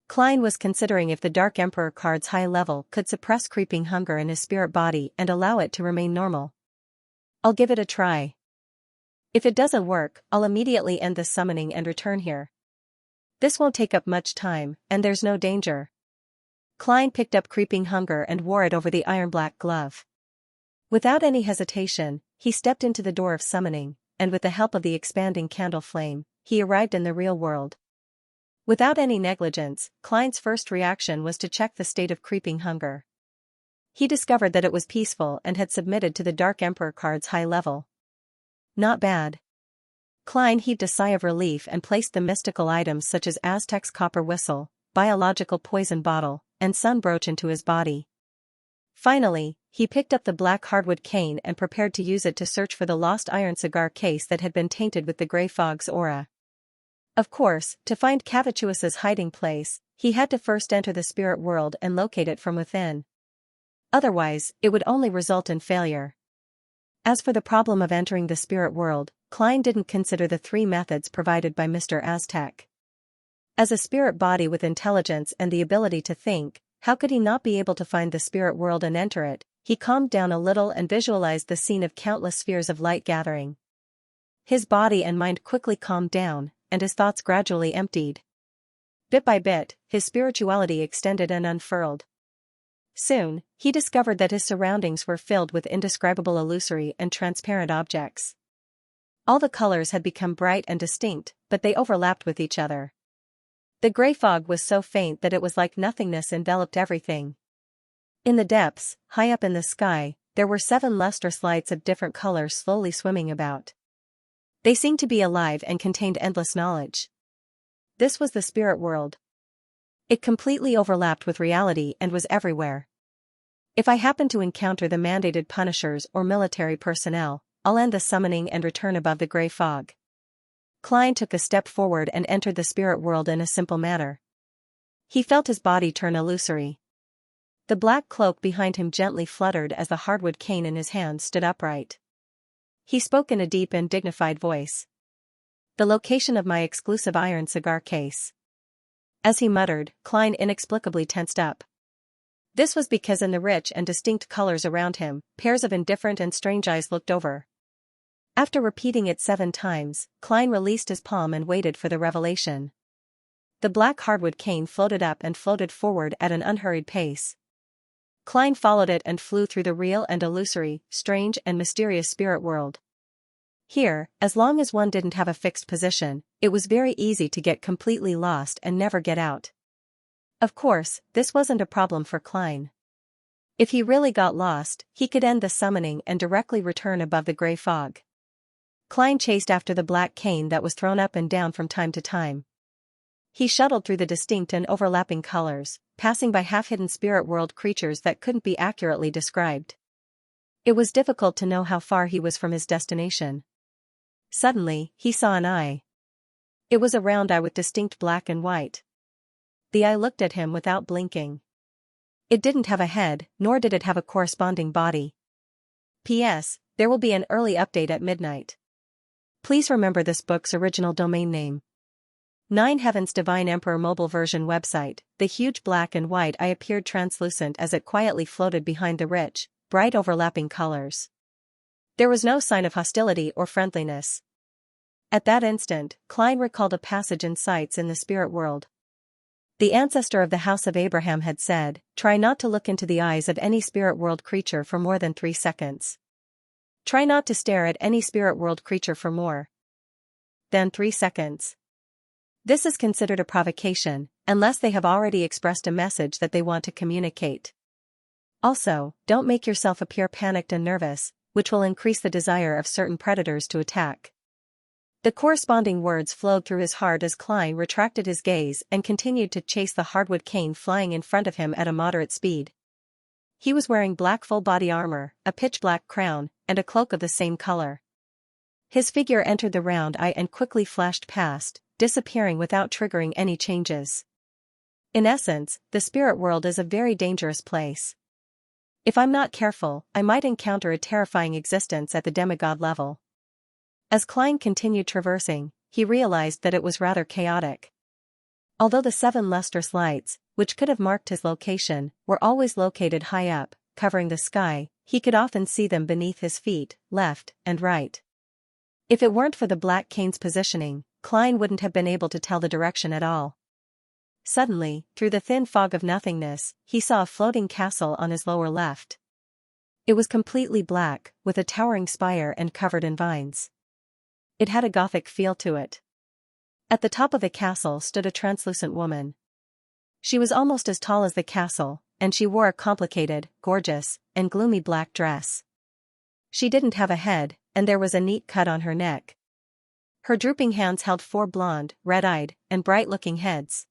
Klein was considering if the Dark Emperor card's high level could suppress creeping hunger in his spirit body and allow it to remain normal. "I'll give it a try. If it doesn't work, I'll immediately end this summoning and return here. This won't take up much time, and there's no danger." Klein picked up creeping hunger and wore it over the iron-black glove. Without any hesitation, he stepped into the door of summoning, and with the help of the expanding candle flame, he arrived in the real world. Without any negligence, Klein's first reaction was to check the state of creeping hunger. He discovered that it was peaceful and had submitted to the Dark Emperor card's high level. Not bad. Klein heaved a sigh of relief and placed the mystical items such as Aztec's copper whistle, biological poison bottle, and sun brooch into his body. Finally, he picked up the black hardwood cane and prepared to use it to search for the lost iron cigar case that had been tainted with the gray fog's aura. Of course, to find Cavituous's hiding place, he had to first enter the spirit world and locate it from within. Otherwise, it would only result in failure. As for the problem of entering the spirit world, Klein didn't consider the 3 methods provided by Mr. Aztec. As a spirit body with intelligence and the ability to think, how could he not be able to find the spirit world and enter it? He calmed down a little and visualized the scene of countless spheres of light gathering. His body and mind quickly calmed down, and his thoughts gradually emptied. Bit by bit, his spirituality extended and unfurled. Soon, he discovered that his surroundings were filled with indescribable illusory and transparent objects. All the colors had become bright and distinct, but they overlapped with each other. The gray fog was so faint that it was like nothingness enveloped everything. In the depths, high up in the sky, there were 7 lustrous lights of different colors slowly swimming about. They seemed to be alive and contained endless knowledge. This was the spirit world. It completely overlapped with reality and was everywhere. If I happen to encounter the mandated punishers or military personnel, I'll end the summoning and return above the gray fog. Klein took a step forward and entered the spirit world in a simple manner. He felt his body turn illusory. The black cloak behind him gently fluttered as the hardwood cane in his hand stood upright. He spoke in a deep and dignified voice. "The location of my exclusive iron cigar case." As he muttered, Klein inexplicably tensed up. This was because in the rich and distinct colors around him, pairs of indifferent and strange eyes looked over. After repeating it 7 times, Klein released his palm and waited for the revelation. The black hardwood cane floated up and floated forward at an unhurried pace. Klein followed it and flew through the real and illusory, strange and mysterious spirit world. Here, as long as one didn't have a fixed position, it was very easy to get completely lost and never get out. Of course, this wasn't a problem for Klein. If he really got lost, he could end the summoning and directly return above the gray fog. Klein chased after the black cane that was thrown up and down from time to time. He shuttled through the distinct and overlapping colors, passing by half-hidden spirit world creatures that couldn't be accurately described. It was difficult to know how far he was from his destination. Suddenly, he saw an eye. It was a round eye with distinct black and white. The eye looked at him without blinking. It didn't have a head, nor did it have a corresponding body. P.S. There will be an early update at midnight. Please remember this book's original domain name. 9 Heavens Divine Emperor mobile version website. The huge black and white eye appeared translucent as it quietly floated behind the rich, bright overlapping colors. There was no sign of hostility or friendliness. At that instant, Klein recalled a passage in Sights in the spirit world. The ancestor of the House of Abraham had said, "Try not to look into the eyes of any spirit world creature for more than 3 seconds. Try not to stare at any spirit world creature for more than 3 seconds. This is considered a provocation, unless they have already expressed a message that they want to communicate. Also, don't make yourself appear panicked and nervous, which will increase the desire of certain predators to attack." The corresponding words flowed through his heart as Klein retracted his gaze and continued to chase the hardwood cane flying in front of him at a moderate speed. He was wearing black full-body armor, a pitch-black crown, and a cloak of the same color. His figure entered the round eye and quickly flashed past, disappearing without triggering any changes. In essence, the spirit world is a very dangerous place. If I'm not careful, I might encounter a terrifying existence at the demigod level. As Klein continued traversing, he realized that it was rather chaotic. Although the 7 lustrous lights, which could have marked his location, were always located high up, covering the sky, he could often see them beneath his feet, left and right. If it weren't for the black cane's positioning, Klein wouldn't have been able to tell the direction at all. Suddenly, through the thin fog of nothingness, he saw a floating castle on his lower left. It was completely black, with a towering spire and covered in vines. It had a Gothic feel to it. At the top of the castle stood a translucent woman. She was almost as tall as the castle, and she wore a complicated, gorgeous, and gloomy black dress. She didn't have a head, and there was a neat cut on her neck. Her drooping hands held 4 blonde, red-eyed, and bright-looking heads.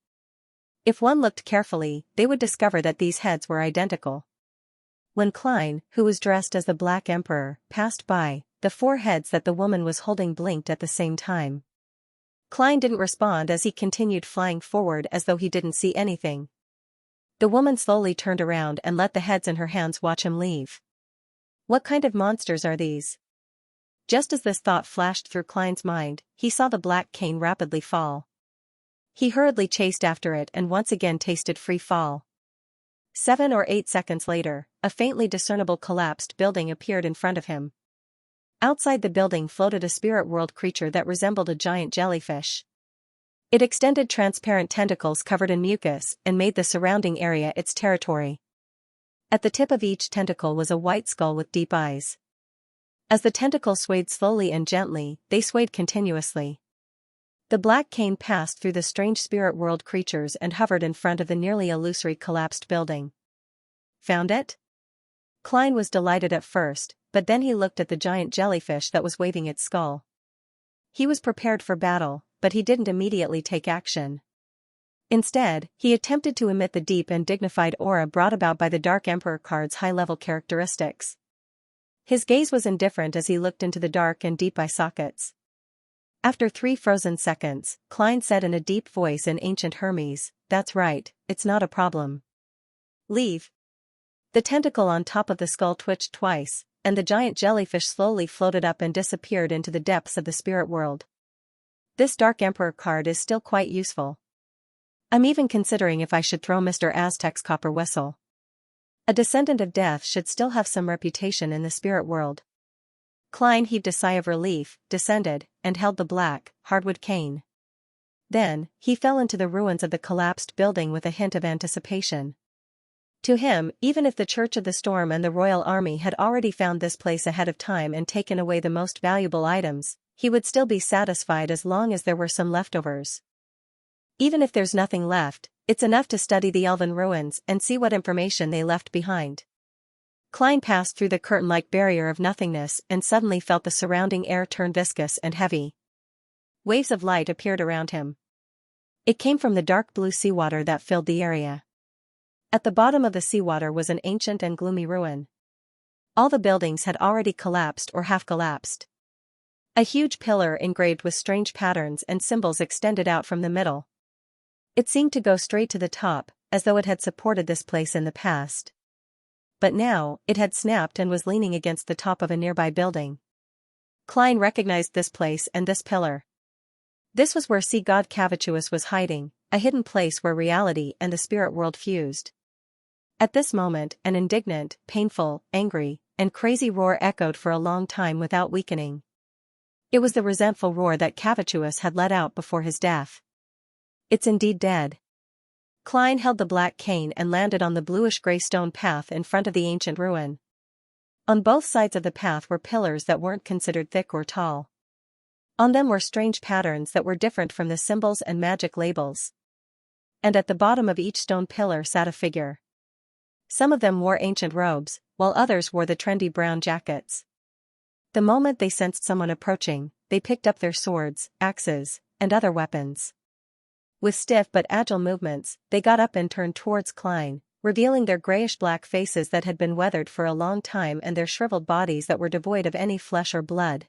If one looked carefully, they would discover that these heads were identical. When Klein, who was dressed as the Black Emperor, passed by, the 4 heads that the woman was holding blinked at the same time. Klein didn't respond as he continued flying forward as though he didn't see anything. The woman slowly turned around and let the heads in her hands watch him leave. What kind of monsters are these? Just as this thought flashed through Klein's mind, he saw the black cane rapidly fall. He hurriedly chased after it and once again tasted free fall. 7 or 8 seconds later, a faintly discernible collapsed building appeared in front of him. Outside the building floated a spirit world creature that resembled a giant jellyfish. It extended transparent tentacles covered in mucus and made the surrounding area its territory. At the tip of each tentacle was a white skull with deep eyes. As the tentacle swayed slowly and gently, they swayed continuously. The black cane passed through the strange spirit world creatures and hovered in front of the nearly illusory collapsed building. Found it? Klein was delighted at first, but then he looked at the giant jellyfish that was waving its skull. He was prepared for battle, but he didn't immediately take action. Instead, he attempted to emit the deep and dignified aura brought about by the Dark Emperor card's high-level characteristics. His gaze was indifferent as he looked into the dark and deep eye sockets. After 3 frozen seconds, Klein said in a deep voice in ancient Hermes, "That's right, it's not a problem. Leave." The tentacle on top of the skull twitched twice, and the giant jellyfish slowly floated up and disappeared into the depths of the spirit world. This Dark Emperor card is still quite useful. I'm even considering if I should throw Mr. Aztec's copper whistle. A descendant of death should still have some reputation in the spirit world. Klein heaved a sigh of relief, descended, and held the black, hardwood cane. Then, he fell into the ruins of the collapsed building with a hint of anticipation. To him, even if the Church of the Storm and the Royal Army had already found this place ahead of time and taken away the most valuable items, he would still be satisfied as long as there were some leftovers. Even if there's nothing left, it's enough to study the elven ruins and see what information they left behind. Klein passed through the curtain-like barrier of nothingness and suddenly felt the surrounding air turn viscous and heavy. Waves of light appeared around him. It came from the dark blue seawater that filled the area. At the bottom of the seawater was an ancient and gloomy ruin. All the buildings had already collapsed or half-collapsed. A huge pillar engraved with strange patterns and symbols extended out from the middle. It seemed to go straight to the top, as though it had supported this place in the past. But now, it had snapped and was leaning against the top of a nearby building. Klein recognized this place and this pillar. This was where sea god Cavituous was hiding, a hidden place where reality and the spirit world fused. At this moment, an indignant, painful, angry, and crazy roar echoed for a long time without weakening. It was the resentful roar that Cavituous had let out before his death. It's indeed dead. Klein held the black cane and landed on the bluish-gray stone path in front of the ancient ruin. On both sides of the path were pillars that weren't considered thick or tall. On them were strange patterns that were different from the symbols and magic labels. And at the bottom of each stone pillar sat a figure. Some of them wore ancient robes, while others wore the trendy brown jackets. The moment they sensed someone approaching, they picked up their swords, axes, and other weapons. With stiff but agile movements, they got up and turned towards Klein, revealing their grayish-black faces that had been weathered for a long time and their shriveled bodies that were devoid of any flesh or blood.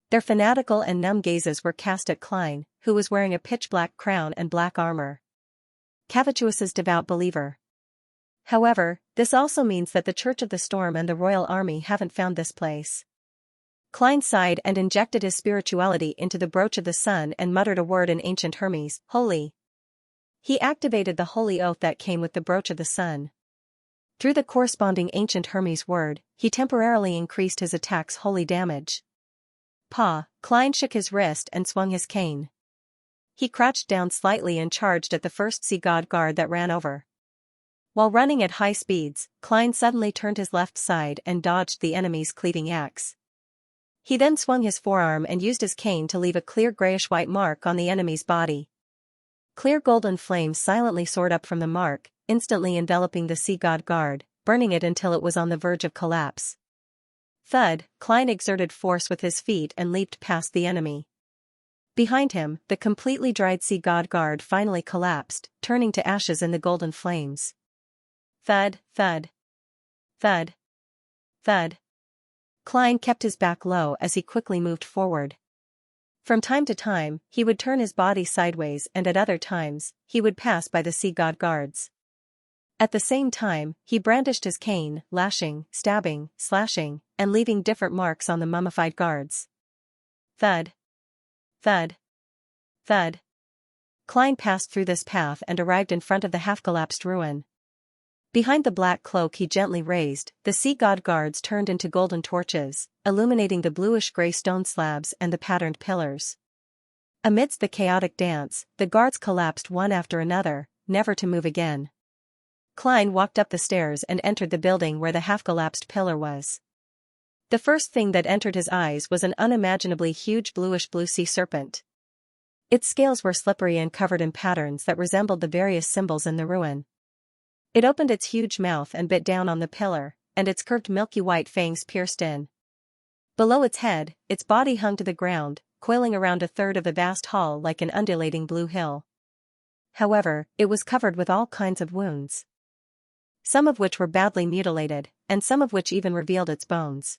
Their fanatical and numb gazes were cast at Klein, who was wearing a pitch-black crown and black armor. Cavituous's devout believer. However, this also means that the Church of the Storm and the Royal Army haven't found this place. Klein sighed and injected his spirituality into the brooch of the sun and muttered a word in ancient Hermes, "Holy." He activated the holy oath that came with the brooch of the sun. Through the corresponding ancient Hermes word, he temporarily increased his attack's holy damage. Klein shook his wrist and swung his cane. He crouched down slightly and charged at the first sea god guard that ran over. While running at high speeds, Klein suddenly turned his left side and dodged the enemy's cleaving axe. He then swung his forearm and used his cane to leave a clear grayish-white mark on the enemy's body. Clear golden flames silently soared up from the mark, instantly enveloping the sea god guard, burning it until it was on the verge of collapse. Thud, Klein exerted force with his feet and leaped past the enemy. Behind him, the completely dried sea god guard finally collapsed, turning to ashes in the golden flames. Thud, thud. Thud. Thud. Klein kept his back low as he quickly moved forward. From time to time, he would turn his body sideways and at other times, he would pass by the sea god guards. At the same time, he brandished his cane, lashing, stabbing, slashing, and leaving different marks on the mummified guards. Thud. Thud. Thud. Klein passed through this path and arrived in front of the half-collapsed ruin. Behind the black cloak he gently raised, the sea god guards turned into golden torches, illuminating the bluish-gray stone slabs and the patterned pillars. Amidst the chaotic dance, the guards collapsed one after another, never to move again. Klein walked up the stairs and entered the building where the half-collapsed pillar was. The first thing that entered his eyes was an unimaginably huge bluish-blue sea serpent. Its scales were slippery and covered in patterns that resembled the various symbols in the ruin. It opened its huge mouth and bit down on the pillar, and its curved milky white fangs pierced in. Below its head, its body hung to the ground, coiling around a third of the vast hall like an undulating blue hill. However, it was covered with all kinds of wounds, some of which were badly mutilated, and some of which even revealed its bones.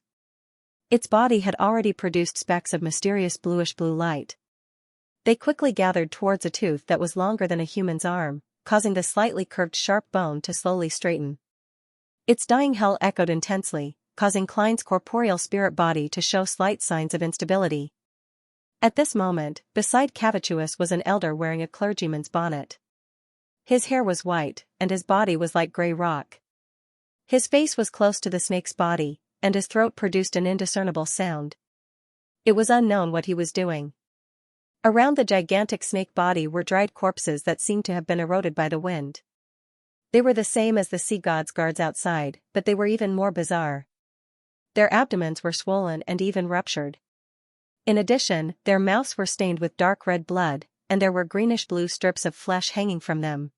Its body had already produced specks of mysterious bluish-blue light. They quickly gathered towards a tooth that was longer than a human's arm, causing the slightly curved sharp bone to slowly straighten. Its dying howl echoed intensely, causing Klein's corporeal spirit body to show slight signs of instability. At this moment, beside Cavituous was an elder wearing a clergyman's bonnet. His hair was white, and his body was like gray rock. His face was close to the snake's body, and his throat produced an indiscernible sound. It was unknown what he was doing. Around the gigantic snake body were dried corpses that seemed to have been eroded by the wind. They were the same as the sea god's guards outside, but they were even more bizarre. Their abdomens were swollen and even ruptured. In addition, their mouths were stained with dark red blood, and there were greenish-blue strips of flesh hanging from them.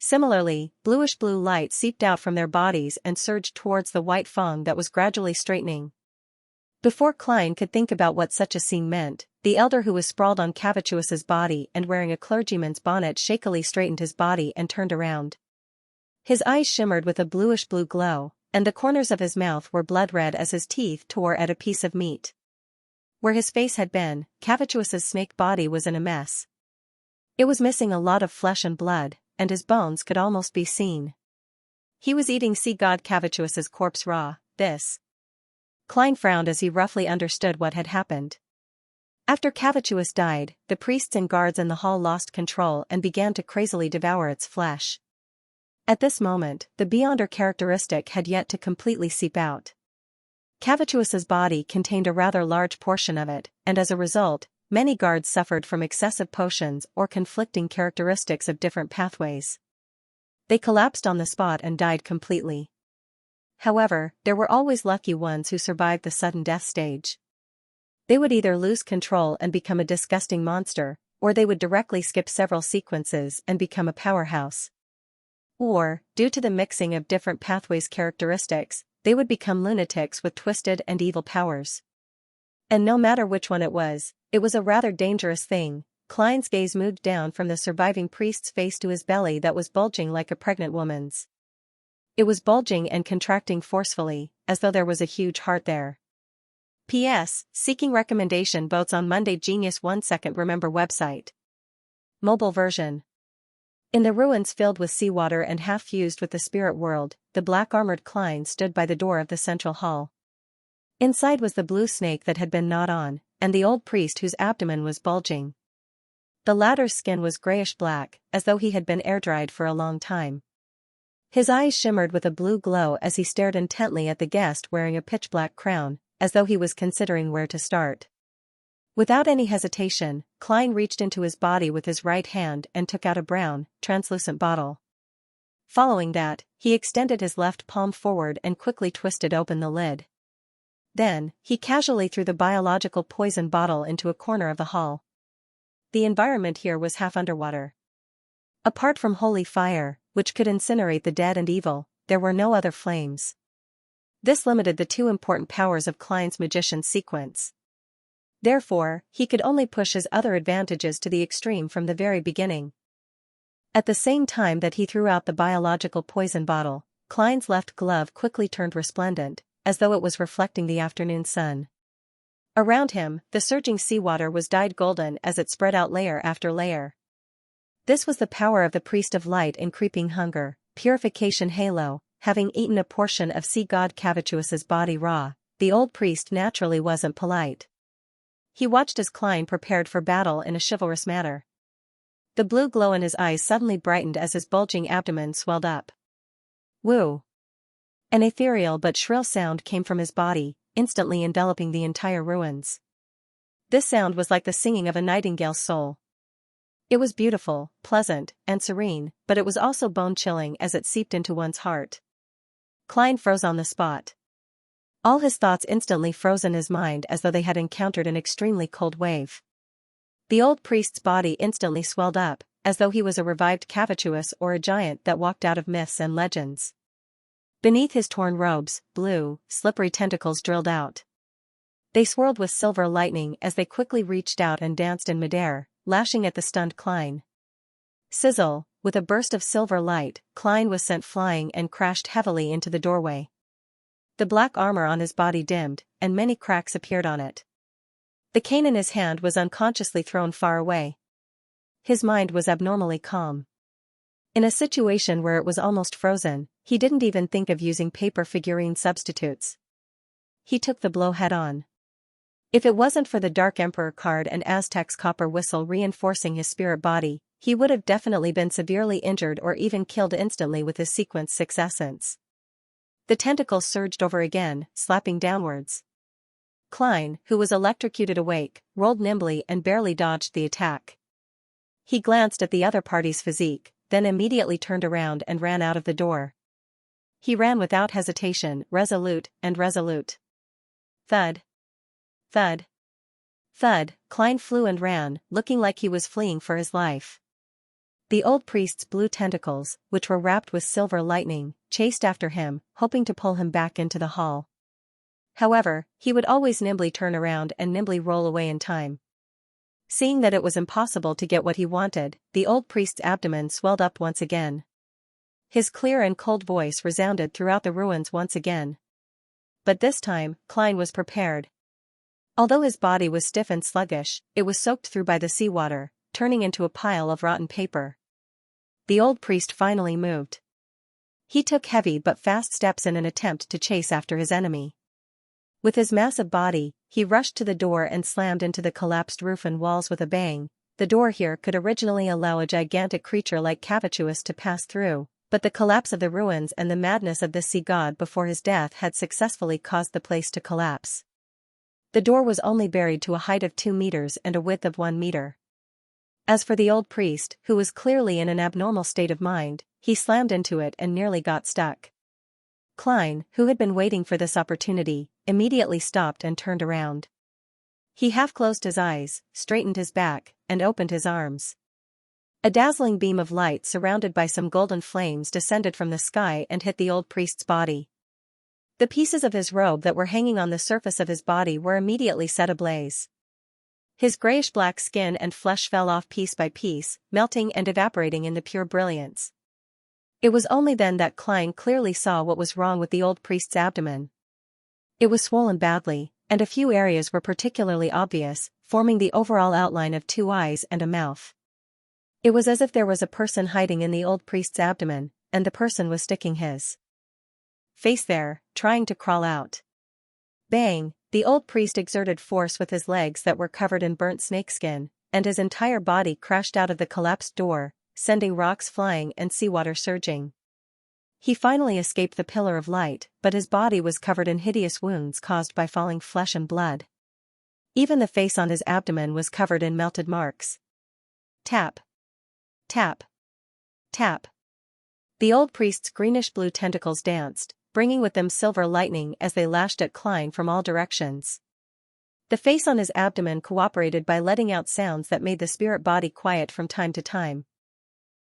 Similarly, bluish-blue light seeped out from their bodies and surged towards the white fang that was gradually straightening. Before Klein could think about what such a scene meant, the elder who was sprawled on Cavituous's body and wearing a clergyman's bonnet shakily straightened his body and turned around. His eyes shimmered with a bluish-blue glow, and the corners of his mouth were blood-red as his teeth tore at a piece of meat. Where his face had been, Cavituous's snake body was in a mess. It was missing a lot of flesh and blood, and his bones could almost be seen. He was eating sea god Cavituous's corpse raw. Klein frowned as he roughly understood what had happened. After Cavituous died, the priests and guards in the hall lost control and began to crazily devour its flesh. At this moment, the Beyonder characteristic had yet to completely seep out. Cavituous's body contained a rather large portion of it, and as a result, many guards suffered from excessive potions or conflicting characteristics of different pathways. They collapsed on the spot and died completely. However, there were always lucky ones who survived the sudden death stage. They would either lose control and become a disgusting monster, or they would directly skip several sequences and become a powerhouse. Or, due to the mixing of different pathways characteristics, they would become lunatics with twisted and evil powers. And no matter which one it was a rather dangerous thing. Klein's gaze moved down from the surviving priest's face to his belly that was bulging like a pregnant woman's. It was bulging and contracting forcefully, as though there was a huge heart there. P.S. Seeking recommendation votes on Monday. Genius 1 second. Remember website. Mobile version. In the ruins filled with seawater and half fused with the spirit world, the black-armored Klein stood by the door of the central hall. Inside was the blue snake that had been gnawed on, and the old priest whose abdomen was bulging. The latter's skin was grayish-black, as though he had been air-dried for a long time. His eyes shimmered with a blue glow as he stared intently at the guest wearing a pitch-black crown, as though he was considering where to start. Without any hesitation, Klein reached into his body with his right hand and took out a brown, translucent bottle. Following that, he extended his left palm forward and quickly twisted open the lid. Then, he casually threw the biological poison bottle into a corner of the hall. The environment here was half underwater. Apart from holy fire, which could incinerate the dead and evil, there were no other flames. This limited the two important powers of Klein's magician's sequence. Therefore, he could only push his other advantages to the extreme from the very beginning. At the same time that he threw out the biological poison bottle, Klein's left glove quickly turned resplendent, as though it was reflecting the afternoon sun. Around him, the surging seawater was dyed golden as it spread out layer after layer. This was the power of the priest of light in creeping hunger, purification halo. Having eaten a portion of sea god Cavituous's body raw, the old priest naturally wasn't polite. He watched as Klein prepared for battle in a chivalrous manner. The blue glow in his eyes suddenly brightened as his bulging abdomen swelled up. Woo! An ethereal but shrill sound came from his body, instantly enveloping the entire ruins. This sound was like the singing of a nightingale's soul. It was beautiful, pleasant, and serene, but it was also bone-chilling as it seeped into one's heart. Klein froze on the spot. All his thoughts instantly froze in his mind as though they had encountered an extremely cold wave. The old priest's body instantly swelled up, as though he was a revived Cavituous or a giant that walked out of myths and legends. Beneath his torn robes, blue, slippery tentacles drilled out. They swirled with silver lightning as they quickly reached out and danced in midair, lashing at the stunned Klein. Sizzle, with a burst of silver light, Klein was sent flying and crashed heavily into the doorway. The black armor on his body dimmed, and many cracks appeared on it. The cane in his hand was unconsciously thrown far away. His mind was abnormally calm. In a situation where it was almost frozen, he didn't even think of using paper figurine substitutes. He took the blow head-on. If it wasn't for the Dark Emperor card and Aztec's copper whistle reinforcing his spirit body, he would have definitely been severely injured or even killed instantly with his Sequence 6 essence. The tentacles surged over again, slapping downwards. Klein, who was electrocuted awake, rolled nimbly and barely dodged the attack. He glanced at the other party's physique, then immediately turned around and ran out of the door. He ran without hesitation, resolute. Thud. Thud. Thud, Klein flew and ran, looking like he was fleeing for his life. The old priest's blue tentacles, which were wrapped with silver lightning, chased after him, hoping to pull him back into the hall. However, he would always nimbly turn around and nimbly roll away in time. Seeing that it was impossible to get what he wanted, the old priest's abdomen swelled up once again. His clear and cold voice resounded throughout the ruins once again. But this time, Klein was prepared. Although his body was stiff and sluggish, it was soaked through by the seawater, turning into a pile of rotten paper. The old priest finally moved. He took heavy but fast steps in an attempt to chase after his enemy. With his massive body, he rushed to the door and slammed into the collapsed roof and walls with a bang. The door here could originally allow a gigantic creature like Cavituous to pass through, but the collapse of the ruins and the madness of the sea god before his death had successfully caused the place to collapse. The door was only buried to a height of 2 meters and a width of 1 meter. As for the old priest, who was clearly in an abnormal state of mind, he slammed into it and nearly got stuck. Klein, who had been waiting for this opportunity, immediately stopped and turned around. He half closed his eyes, straightened his back, and opened his arms. A dazzling beam of light surrounded by some golden flames descended from the sky and hit the old priest's body. The pieces of his robe that were hanging on the surface of his body were immediately set ablaze. His grayish-black skin and flesh fell off piece by piece, melting and evaporating in the pure brilliance. It was only then that Klein clearly saw what was wrong with the old priest's abdomen. It was swollen badly, and a few areas were particularly obvious, forming the overall outline of 2 eyes and a mouth. It was as if there was a person hiding in the old priest's abdomen, and the person was sticking his face there, trying to crawl out. Bang! The old priest exerted force with his legs that were covered in burnt snakeskin, and his entire body crashed out of the collapsed door, sending rocks flying and seawater surging. He finally escaped the pillar of light, but his body was covered in hideous wounds caused by falling flesh and blood. Even the face on his abdomen was covered in melted marks. Tap. Tap. Tap. The old priest's greenish-blue tentacles danced, bringing with them silver lightning as they lashed at Klein from all directions. The face on his abdomen cooperated by letting out sounds that made the spirit body quiet from time to time.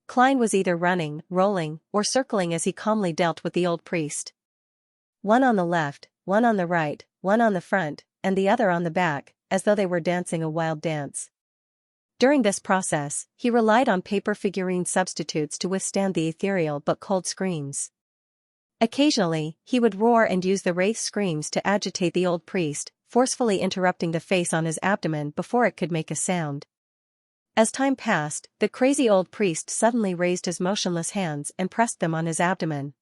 Klein was either running, rolling, or circling as he calmly dealt with the old priest. One on the left, one on the right, one on the front, and the other on the back, as though they were dancing a wild dance. During this process, he relied on paper figurine substitutes to withstand the ethereal but cold screams. Occasionally, he would roar and use the wraith screams to agitate the old priest, forcefully interrupting the face on his abdomen before it could make a sound. As time passed, the crazy old priest suddenly raised his motionless hands and pressed them on his abdomen.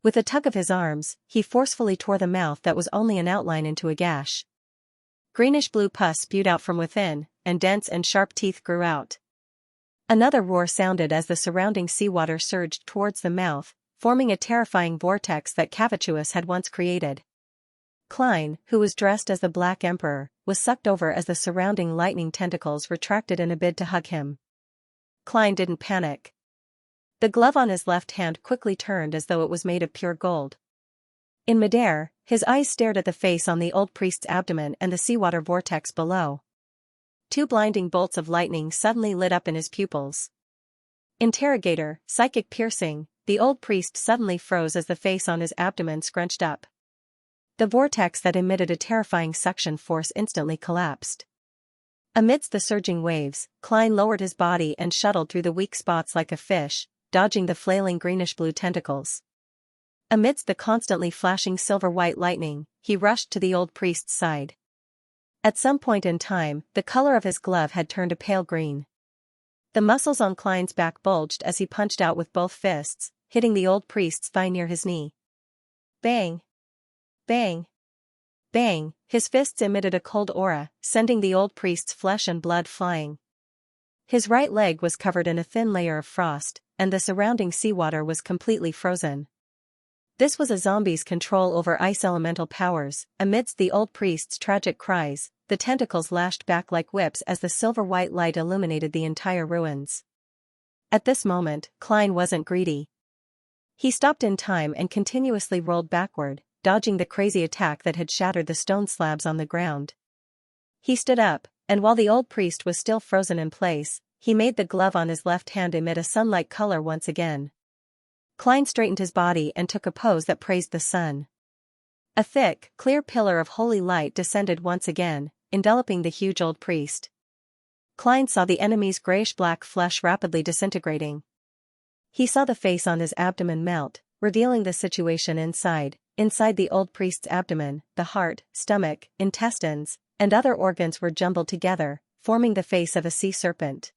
With a tug of his arms, he forcefully tore the mouth that was only an outline into a gash. Greenish-blue pus spewed out from within, and dense and sharp teeth grew out. Another roar sounded as the surrounding seawater surged towards the mouth, forming a terrifying vortex that Cavituous had once created. Klein, who was dressed as the Black Emperor, was sucked over as the surrounding lightning tentacles retracted in a bid to hug him. Klein didn't panic. The glove on his left hand quickly turned as though it was made of pure gold. In midair, his eyes stared at the face on the old priest's abdomen and the seawater vortex below. Two blinding bolts of lightning suddenly lit up in his pupils. Interrogator, psychic piercing, the old priest suddenly froze as the face on his abdomen scrunched up. The vortex that emitted a terrifying suction force instantly collapsed. Amidst the surging waves, Klein lowered his body and shuttled through the weak spots like a fish, dodging the flailing greenish-blue tentacles. Amidst the constantly flashing silver-white lightning, he rushed to the old priest's side. At some point in time, the color of his glove had turned a pale green. The muscles on Klein's back bulged as he punched out with both fists, hitting the old priest's thigh near his knee. Bang! Bang! Bang! His fists emitted a cold aura, sending the old priest's flesh and blood flying. His right leg was covered in a thin layer of frost, and the surrounding seawater was completely frozen. This was a zombie's control over ice elemental powers. Amidst the old priest's tragic cries, the tentacles lashed back like whips as the silver-white light illuminated the entire ruins. At this moment, Klein wasn't greedy. He stopped in time and continuously rolled backward, dodging the crazy attack that had shattered the stone slabs on the ground. He stood up, and while the old priest was still frozen in place, he made the glove on his left hand emit a sunlight color once again. Klein straightened his body and took a pose that praised the sun. A thick, clear pillar of holy light descended once again, enveloping the huge old priest. Klein saw the enemy's grayish-black flesh rapidly disintegrating. He saw the face on his abdomen melt, revealing the situation inside. Inside the old priest's abdomen, the heart, stomach, intestines, and other organs were jumbled together, forming the face of a sea serpent.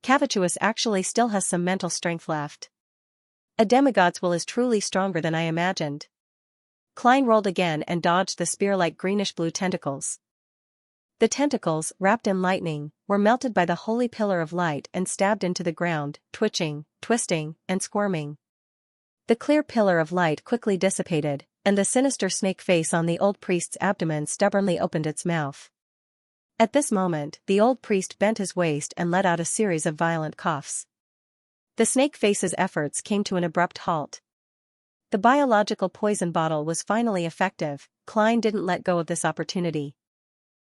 Cavituous actually still has some mental strength left. A demigod's will is truly stronger than I imagined. Klein rolled again and dodged the spear-like greenish-blue tentacles. The tentacles, wrapped in lightning, were melted by the holy pillar of light and stabbed into the ground, twitching, twisting, and squirming. The clear pillar of light quickly dissipated, and the sinister snake face on the old priest's abdomen stubbornly opened its mouth. At this moment, the old priest bent his waist and let out a series of violent coughs. The snake face's efforts came to an abrupt halt. The biological poison bottle was finally effective. Klein didn't let go of this opportunity.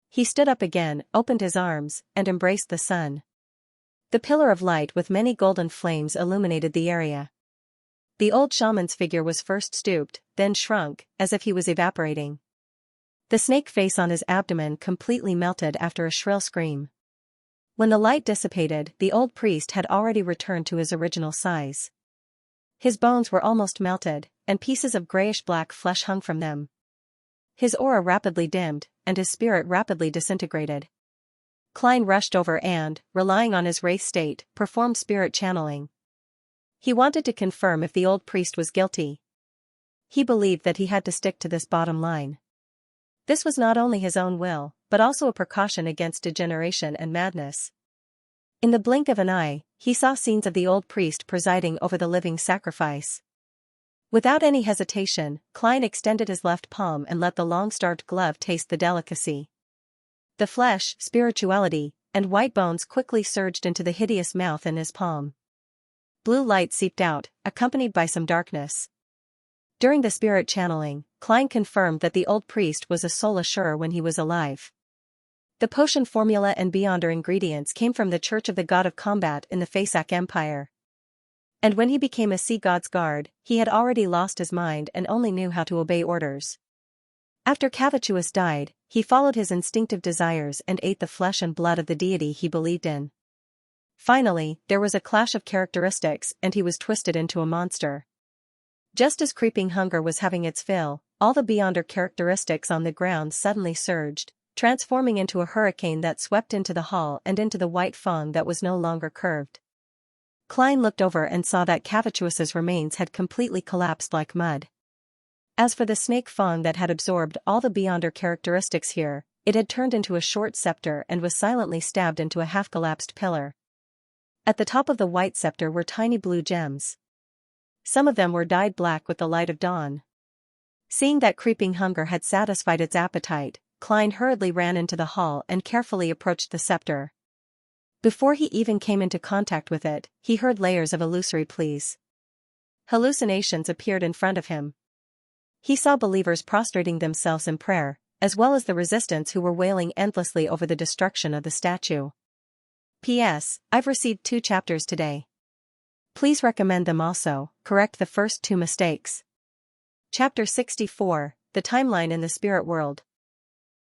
He stood up again, opened his arms, and embraced the sun. The pillar of light with many golden flames illuminated the area. The old shaman's figure was first stooped, then shrunk, as if he was evaporating. The snake face on his abdomen completely melted after a shrill scream. When the light dissipated, the old priest had already returned to his original size. His bones were almost melted, and pieces of grayish-black flesh hung from them. His aura rapidly dimmed, and his spirit rapidly disintegrated. Klein rushed over and, relying on his wraith state, performed spirit channeling. He wanted to confirm if the old priest was guilty. He believed that he had to stick to this bottom line. This was not only his own will, but also a precaution against degeneration and madness. In the blink of an eye, he saw scenes of the old priest presiding over the living sacrifice. Without any hesitation, Klein extended his left palm and let the long-starved glove taste the delicacy. The flesh, spirituality, and white bones quickly surged into the hideous mouth in his palm. Blue light seeped out, accompanied by some darkness. During the spirit channeling, Klein confirmed that the old priest was a soul assurer when he was alive. The potion formula and beyonder ingredients came from the Church of the God of Combat in the Fasak Empire. And when he became a sea god's guard, he had already lost his mind and only knew how to obey orders. After Cavituous died, he followed his instinctive desires and ate the flesh and blood of the deity he believed in. Finally, there was a clash of characteristics and he was twisted into a monster. Just as creeping hunger was having its fill, all the beyonder characteristics on the ground suddenly surged, transforming into a hurricane that swept into the hall and into the white fong that was no longer curved. Klein looked over and saw that Cavituous's remains had completely collapsed like mud. As for the snake fong that had absorbed all the beyonder characteristics here, it had turned into a short scepter and was silently stabbed into a half-collapsed pillar. At the top of the white scepter were tiny blue gems. Some of them were dyed black with the light of dawn. Seeing that creeping hunger had satisfied its appetite, Klein hurriedly ran into the hall and carefully approached the scepter. Before he even came into contact with it, he heard layers of illusory pleas. Hallucinations appeared in front of him. He saw believers prostrating themselves in prayer, as well as the resistance who were wailing endlessly over the destruction of the statue. P.S. I've received 2 chapters today. Please recommend them also, correct the first 2 mistakes. Chapter 64, The Timeline in the Spirit World.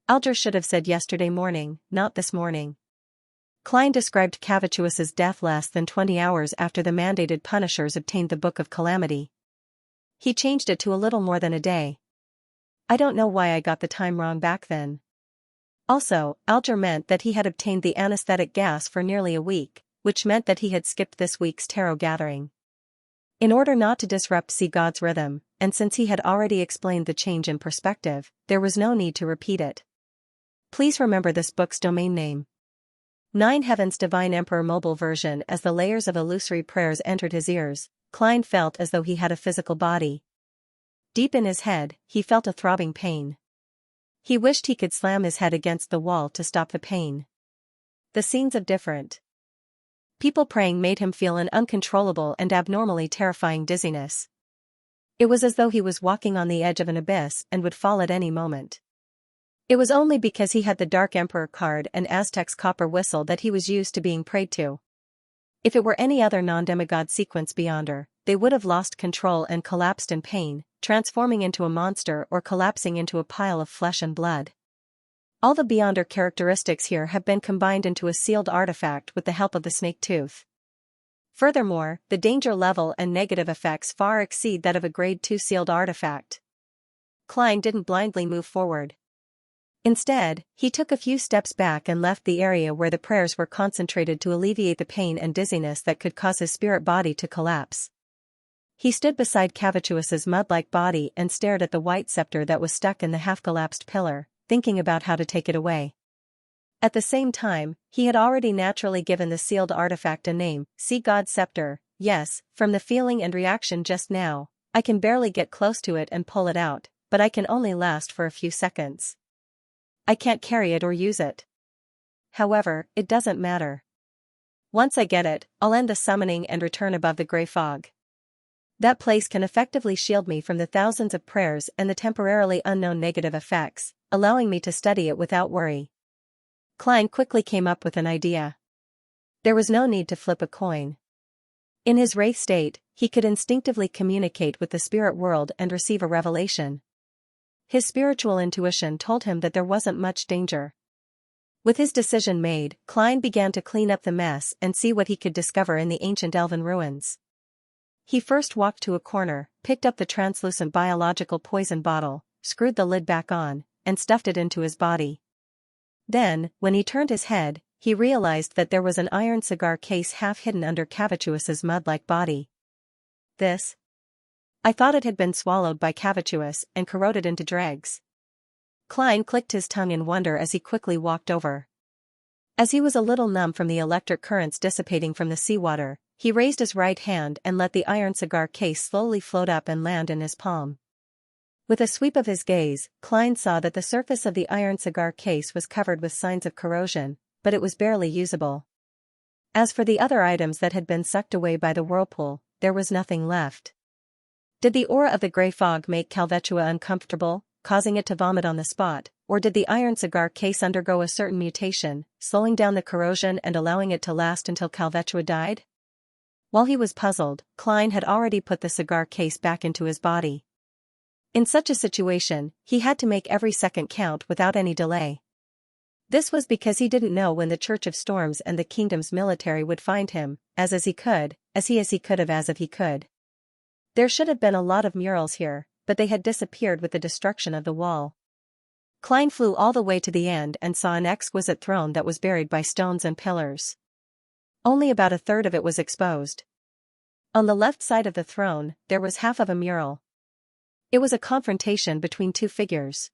Alger should have said yesterday morning, not this morning. Klein described Cavituous's death less than 20 hours after the mandated punishers obtained the Book of Calamity. He changed it to a little more than a day. I don't know why I got the time wrong back then. Also, Alger meant that he had obtained the anesthetic gas for nearly a week, which meant that he had skipped this week's tarot gathering. In order not to disrupt See God's rhythm, and since he had already explained the change in perspective, there was no need to repeat it. Please remember this book's domain name. 9 Heaven's Divine Emperor mobile version. As the layers of illusory prayers entered his ears, Klein felt as though he had a physical body. Deep in his head, he felt a throbbing pain. He wished he could slam his head against the wall to stop the pain. The scenes of different people praying made him feel an uncontrollable and abnormally terrifying dizziness. It was as though he was walking on the edge of an abyss and would fall at any moment. It was only because he had the Dark Emperor card and Aztec's copper whistle that he was used to being prayed to. If it were any other non-demigod sequence beyonder, they would have lost control and collapsed in pain, transforming into a monster or collapsing into a pile of flesh and blood. All the beyonder characteristics here have been combined into a sealed artifact with the help of the snake tooth. Furthermore, the danger level and negative effects far exceed that of a grade 2 sealed artifact. Klein didn't blindly move forward. Instead, he took a few steps back and left the area where the prayers were concentrated to alleviate the pain and dizziness that could cause his spirit body to collapse. He stood beside Cavituous's mud-like body and stared at the white scepter that was stuck in the half-collapsed pillar, thinking about how to take it away. At the same time, he had already naturally given the sealed artifact a name, See God's Scepter. Yes, from the feeling and reaction just now, I can barely get close to it and pull it out, but I can only last for a few seconds. I can't carry it or use it. However, it doesn't matter. Once I get it, I'll end the summoning and return above the gray fog. That place can effectively shield me from the thousands of prayers and the temporarily unknown negative effects, allowing me to study it without worry. Klein quickly came up with an idea. There was no need to flip a coin. In his wraith state, he could instinctively communicate with the spirit world and receive a revelation. His spiritual intuition told him that there wasn't much danger. With his decision made, Klein began to clean up the mess and see what he could discover in the ancient elven ruins. He first walked to a corner, picked up the translucent biological poison bottle, screwed the lid back on, and stuffed it into his body. Then, when he turned his head, he realized that there was an iron cigar case half hidden under Cavituous's mud-like body. This? I thought it had been swallowed by Cavituous and corroded into dregs. Klein clicked his tongue in wonder as he quickly walked over. As he was a little numb from the electric currents dissipating from the seawater, he raised his right hand and let the iron cigar case slowly float up and land in his palm. With a sweep of his gaze, Klein saw that the surface of the iron cigar case was covered with signs of corrosion, but it was barely usable. As for the other items that had been sucked away by the whirlpool, there was nothing left. Did the aura of the gray fog make Calvetua uncomfortable, causing it to vomit on the spot, or did the iron cigar case undergo a certain mutation, slowing down the corrosion and allowing it to last until Calvetua died? While he was puzzled, Klein had already put the cigar case back into his body. In such a situation, he had to make every second count without any delay. This was because he didn't know when the Church of Storms and the Kingdom's military would find him, as he could have. There should have been a lot of murals here, but they had disappeared with the destruction of the wall. Klein flew all the way to the end and saw an exquisite throne that was buried by stones and pillars. Only about a third of it was exposed. On the left side of the throne, there was half of a mural. It was a confrontation between two figures.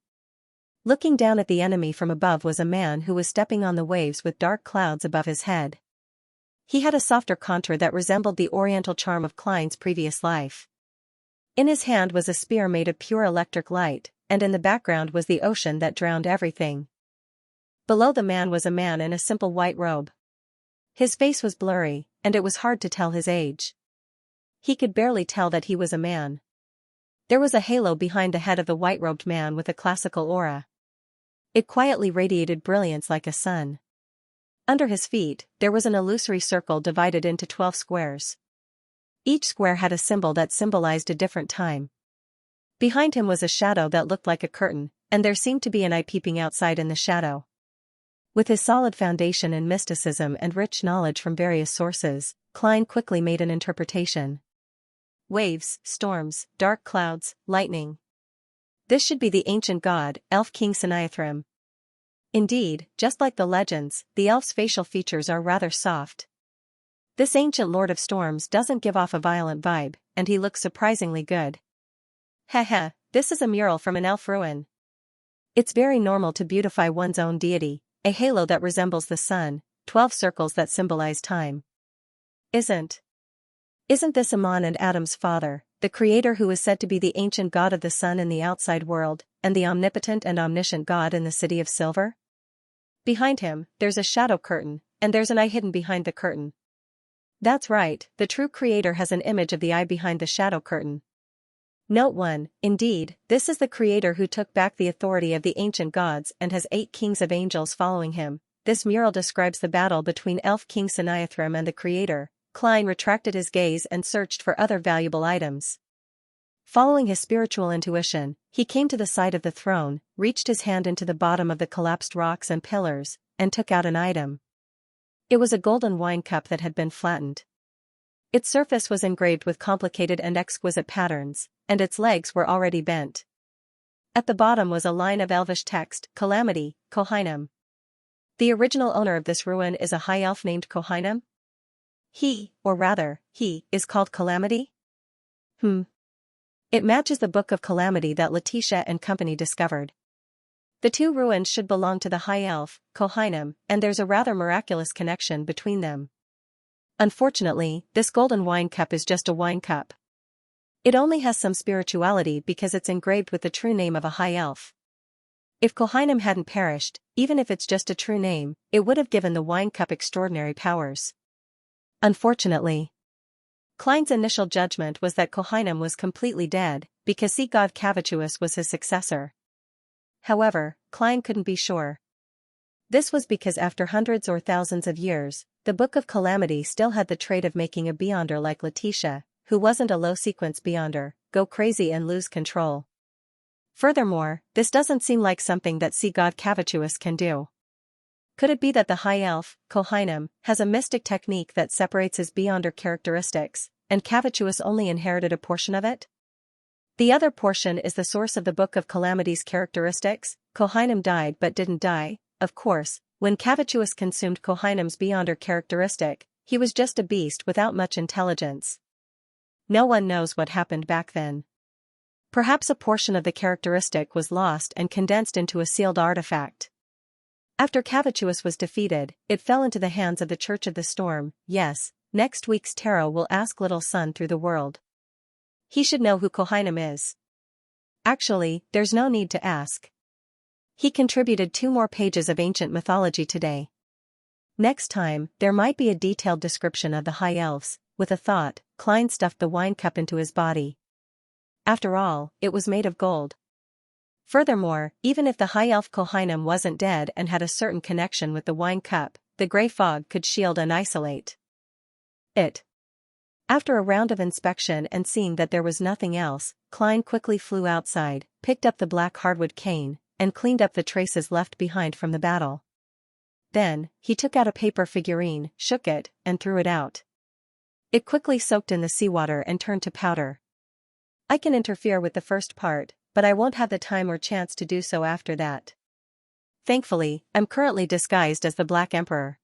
Looking down at the enemy from above was a man who was stepping on the waves with dark clouds above his head. He had a softer contour that resembled the oriental charm of Klein's previous life. In his hand was a spear made of pure electric light, and in the background was the ocean that drowned everything. Below the man was a man in a simple white robe. His face was blurry, and it was hard to tell his age. He could barely tell that he was a man. There was a halo behind the head of the white-robed man with a classical aura. It quietly radiated brilliance like a sun. Under his feet, there was an illusory circle divided into 12 squares. Each square had a symbol that symbolized a different time. Behind him was a shadow that looked like a curtain, and there seemed to be an eye peeping outside in the shadow. With his solid foundation in mysticism and rich knowledge from various sources, Klein quickly made an interpretation. Waves, storms, dark clouds, lightning. This should be the ancient god, elf king Xianxia. Indeed, just like the legends, the elf's facial features are rather soft. This ancient lord of storms doesn't give off a violent vibe, and he looks surprisingly good. Heh, this is a mural from an elf ruin. It's very normal to beautify one's own deity, a halo that resembles the sun, 12 circles that symbolize time. Isn't this Amon and Adam's father, the creator who is said to be the ancient god of the sun in the outside world, and the omnipotent and omniscient god in the city of silver? Behind him, there's a shadow curtain, and there's an eye hidden behind the curtain. That's right, the true creator has an image of the eye behind the shadow curtain. Note 1, indeed, this is the creator who took back the authority of the ancient gods and has 8 kings of angels following him. This mural describes the battle between elf king Xianxia and the creator. Klein retracted his gaze and searched for other valuable items. Following his spiritual intuition, he came to the side of the throne, reached his hand into the bottom of the collapsed rocks and pillars, and took out an item. It was a golden wine cup that had been flattened. Its surface was engraved with complicated and exquisite patterns, and its legs were already bent. At the bottom was a line of elvish text, Calamity, Kohinam. The original owner of this ruin is a high elf named Kohinam? He is called Calamity? It matches the Book of Calamity that Letitia and company discovered. The two ruins should belong to the high elf, Kohinam, and there's a rather miraculous connection between them. Unfortunately, this golden wine cup is just a wine cup. It only has some spirituality because it's engraved with the true name of a high elf. If Kohinam hadn't perished, even if it's just a true name, it would have given the wine cup extraordinary powers. Unfortunately, Klein's initial judgment was that Kohinam was completely dead, because sea god Cavituous was his successor. However, Klein couldn't be sure. This was because after hundreds or thousands of years, the Book of Calamity still had the trait of making a beyonder like Letitia, who wasn't a low-sequence beyonder, go crazy and lose control. Furthermore, this doesn't seem like something that sea god Cavituous can do. Could it be that the high elf, Kohinam, has a mystic technique that separates his beyonder characteristics, and Cavituous only inherited a portion of it? The other portion is the source of the Book of Calamity's characteristics. Kohinam died but didn't die. Of course, when Cavituous consumed Kohinam's beyonder characteristic, he was just a beast without much intelligence. No one knows what happened back then. Perhaps a portion of the characteristic was lost and condensed into a sealed artifact. After Cavituous was defeated, it fell into the hands of the Church of the Storm. Yes, next week's tarot will ask Little Sun through the world. He should know who Kohinam is. Actually, there's no need to ask. He contributed 2 more pages of ancient mythology today. Next time, there might be a detailed description of the high elves. With a thought, Klein stuffed the wine cup into his body. After all, it was made of gold. Furthermore, even if the high elf Kohinam wasn't dead and had a certain connection with the wine cup, the grey fog could shield and isolate it. After a round of inspection and seeing that there was nothing else, Klein quickly flew outside, picked up the black hardwood cane, and cleaned up the traces left behind from the battle. Then, he took out a paper figurine, shook it, and threw it out. It quickly soaked in the seawater and turned to powder. I can interfere with the first part, but I won't have the time or chance to do so after that. Thankfully, I'm currently disguised as the Black Emperor.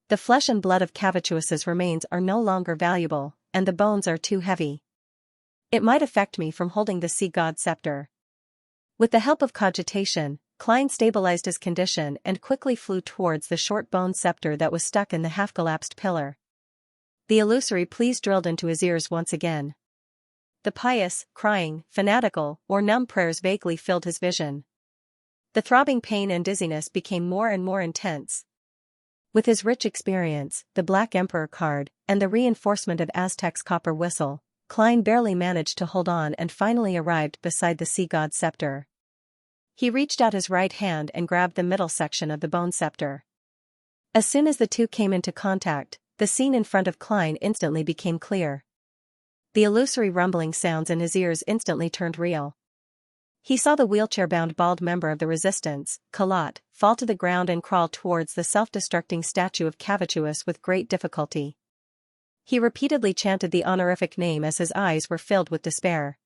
The flesh and blood of Cavituous's remains are no longer valuable, and the bones are too heavy. It might affect me from holding the sea god's scepter. With the help of cogitation, Klein stabilized his condition and quickly flew towards the short bone scepter that was stuck in the half-collapsed pillar. The illusory pleas drilled into his ears once again. The pious, crying, fanatical, or numb prayers vaguely filled his vision. The throbbing pain and dizziness became more and more intense. With his rich experience, the Black Emperor card, and the reinforcement of Aztec's copper whistle, Klein barely managed to hold on and finally arrived beside the sea god's scepter. He reached out his right hand and grabbed the middle section of the bone scepter. As soon as the two came into contact, the scene in front of Klein instantly became clear. The illusory rumbling sounds in his ears instantly turned real. He saw the wheelchair-bound bald member of the resistance, Kalat, fall to the ground and crawl towards the self-destructing statue of Cavituous with great difficulty. He repeatedly chanted the honorific name as his eyes were filled with despair.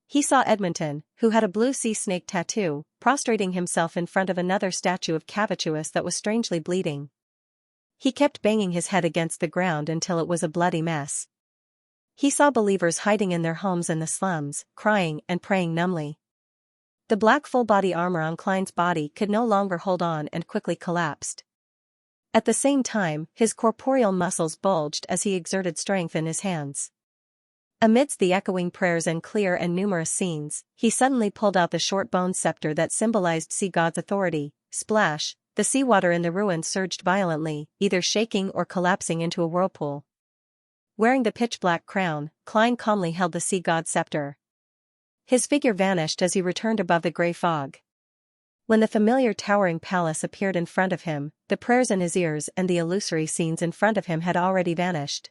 He saw Edmonton, who had a blue sea snake tattoo, prostrating himself in front of another statue of Cavituous that was strangely bleeding. He kept banging his head against the ground until it was a bloody mess. He saw believers hiding in their homes in the slums, crying and praying numbly. The black full-body armor on Klein's body could no longer hold on and quickly collapsed. At the same time, his corporeal muscles bulged as he exerted strength in his hands. Amidst the echoing prayers and clear and numerous scenes, he suddenly pulled out the short bone scepter that symbolized sea god's authority. Splash! The seawater in the ruin surged violently, either shaking or collapsing into a whirlpool. Wearing the pitch-black crown, Klein calmly held the sea god's scepter. His figure vanished as he returned above the gray fog. When the familiar towering palace appeared in front of him, the prayers in his ears and the illusory scenes in front of him had already vanished.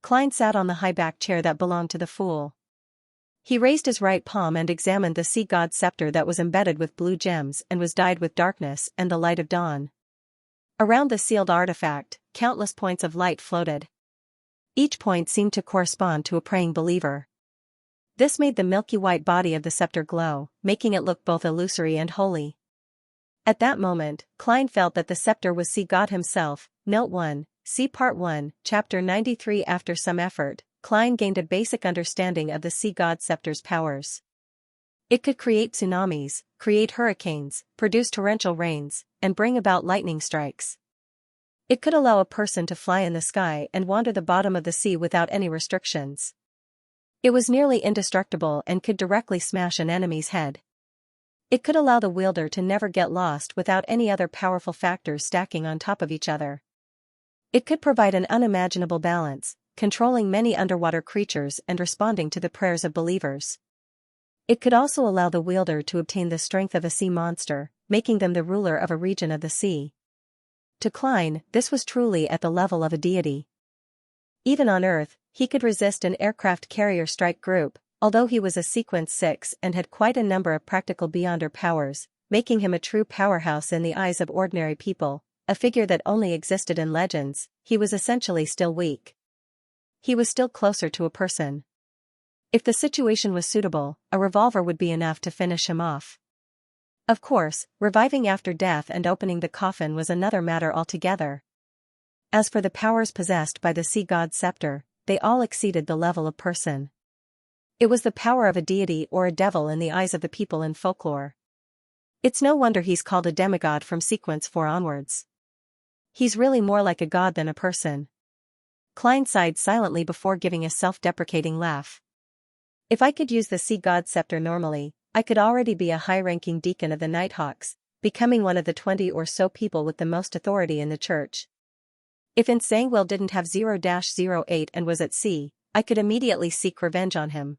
Klein sat on the high-backed chair that belonged to the fool. He raised his right palm and examined the sea god's scepter that was embedded with blue gems and was dyed with darkness and the light of dawn. Around the sealed artifact, countless points of light floated. Each point seemed to correspond to a praying believer. This made the milky white body of the scepter glow, making it look both illusory and holy. At that moment, Klein felt that the scepter was sea god himself. Note 1, see Part 1, Chapter 93. After some effort, Klein gained a basic understanding of the sea god scepter's powers. It could create tsunamis, create hurricanes, produce torrential rains, and bring about lightning strikes. It could allow a person to fly in the sky and wander the bottom of the sea without any restrictions. It was nearly indestructible and could directly smash an enemy's head. It could allow the wielder to never get lost without any other powerful factors stacking on top of each other. It could provide an unimaginable balance, controlling many underwater creatures and responding to the prayers of believers. It could also allow the wielder to obtain the strength of a sea monster, making them the ruler of a region of the sea. To Klein, this was truly at the level of a deity. Even on Earth, he could resist an aircraft carrier strike group, although he was a Sequence 6 and had quite a number of practical Beyonder powers, making him a true powerhouse in the eyes of ordinary people, a figure that only existed in legends. He was essentially still weak. He was still closer to a person. If the situation was suitable, a revolver would be enough to finish him off. Of course, reviving after death and opening the coffin was another matter altogether. As for the powers possessed by the sea god's scepter, they all exceeded the level of person. It was the power of a deity or a devil in the eyes of the people in folklore. It's no wonder he's called a demigod from Sequence 4 onwards. He's really more like a god than a person. Klein sighed silently before giving a self-deprecating laugh. If I could use the sea god's scepter normally, I could already be a high-ranking deacon of the Nighthawks, becoming one of the 20 or so people with the most authority in the church. If Nsangwil didn't have 0-08 and was at sea, I could immediately seek revenge on him.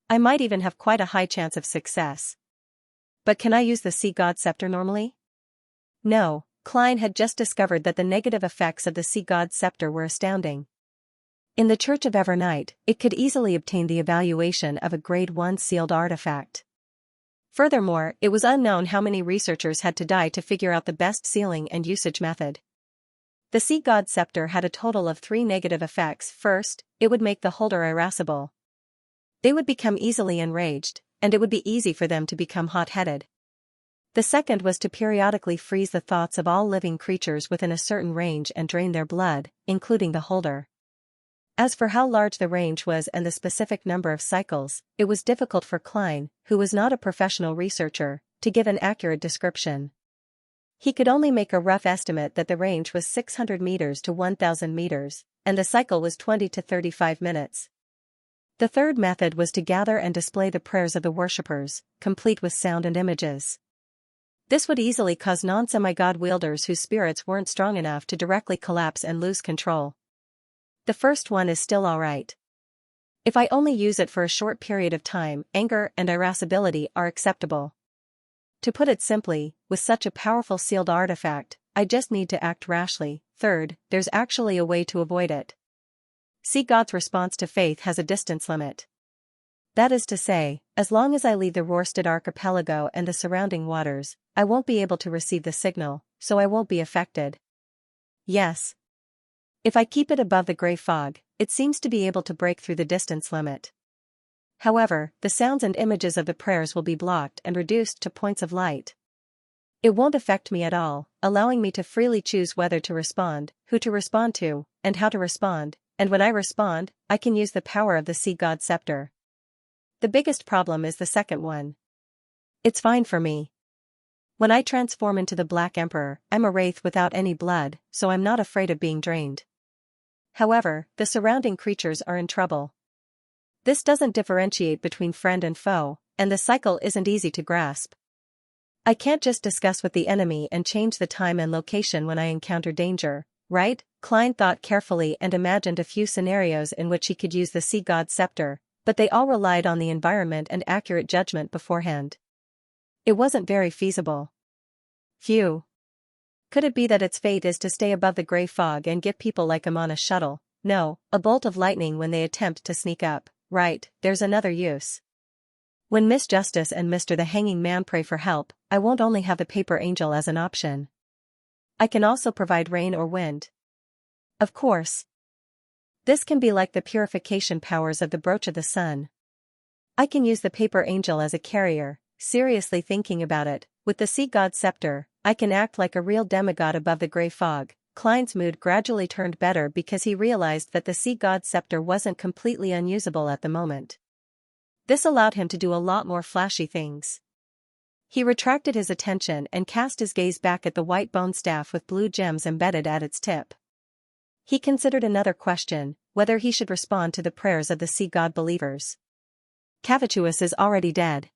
I might even have quite a high chance of success. But can I use the sea god scepter normally? No, Klein had just discovered that the negative effects of the sea god scepter were astounding. In the Church of Evernight, it could easily obtain the evaluation of a Grade 1 sealed artifact. Furthermore, it was unknown how many researchers had to die to figure out the best sealing and usage method. The sea god scepter had a total of 3 negative effects. First, it would make the holder irascible. They would become easily enraged, and it would be easy for them to become hot-headed. The second was to periodically freeze the thoughts of all living creatures within a certain range and drain their blood, including the holder. As for how large the range was and the specific number of cycles, it was difficult for Klein, who was not a professional researcher, to give an accurate description. He could only make a rough estimate that the range was 600 meters to 1,000 meters, and the cycle was 20 to 35 minutes. The third method was to gather and display the prayers of the worshippers, complete with sound and images. This would easily cause non-semi-god wielders whose spirits weren't strong enough to directly collapse and lose control. The first one is still alright. If I only use it for a short period of time, anger and irascibility are acceptable. To put it simply, with such a powerful sealed artifact, I just need to act rashly. Third, there's actually a way to avoid it. Sea God's response to faith has a distance limit. That is to say, as long as I leave the Rorstad archipelago and the surrounding waters, I won't be able to receive the signal, so I won't be affected. Yes. If I keep it above the gray fog, it seems to be able to break through the distance limit. However, the sounds and images of the prayers will be blocked and reduced to points of light. It won't affect me at all, allowing me to freely choose whether to respond, who to respond to, and how to respond, and when I respond, I can use the power of the Sea God Scepter. The biggest problem is the second one. It's fine for me. When I transform into the Black Emperor, I'm a wraith without any blood, so I'm not afraid of being drained. However, the surrounding creatures are in trouble. This doesn't differentiate between friend and foe, and the cycle isn't easy to grasp. I can't just discuss with the enemy and change the time and location when I encounter danger, right? Klein thought carefully and imagined a few scenarios in which he could use the Sea God Scepter, but they all relied on the environment and accurate judgment beforehand. It wasn't very feasible. Phew. Could it be that its fate is to stay above the gray fog and get people like him on a shuttle? No, a bolt of lightning when they attempt to sneak up. Right, there's another use. When Miss Justice and Mr. the Hanging Man pray for help, I won't only have the paper angel as an option. I can also provide rain or wind. Of course. This can be like the purification powers of the Brooch of the Sun. I can use the paper angel as a carrier. Seriously thinking about it, with the Sea God Scepter, I can act like a real demigod above the gray fog. Klein's mood gradually turned better because he realized that the Sea God Scepter wasn't completely unusable at the moment. This allowed him to do a lot more flashy things. He retracted his attention and cast his gaze back at the white bone staff with blue gems embedded at its tip. He considered another question, whether he should respond to the prayers of the Sea God believers. Cavituous is already dead.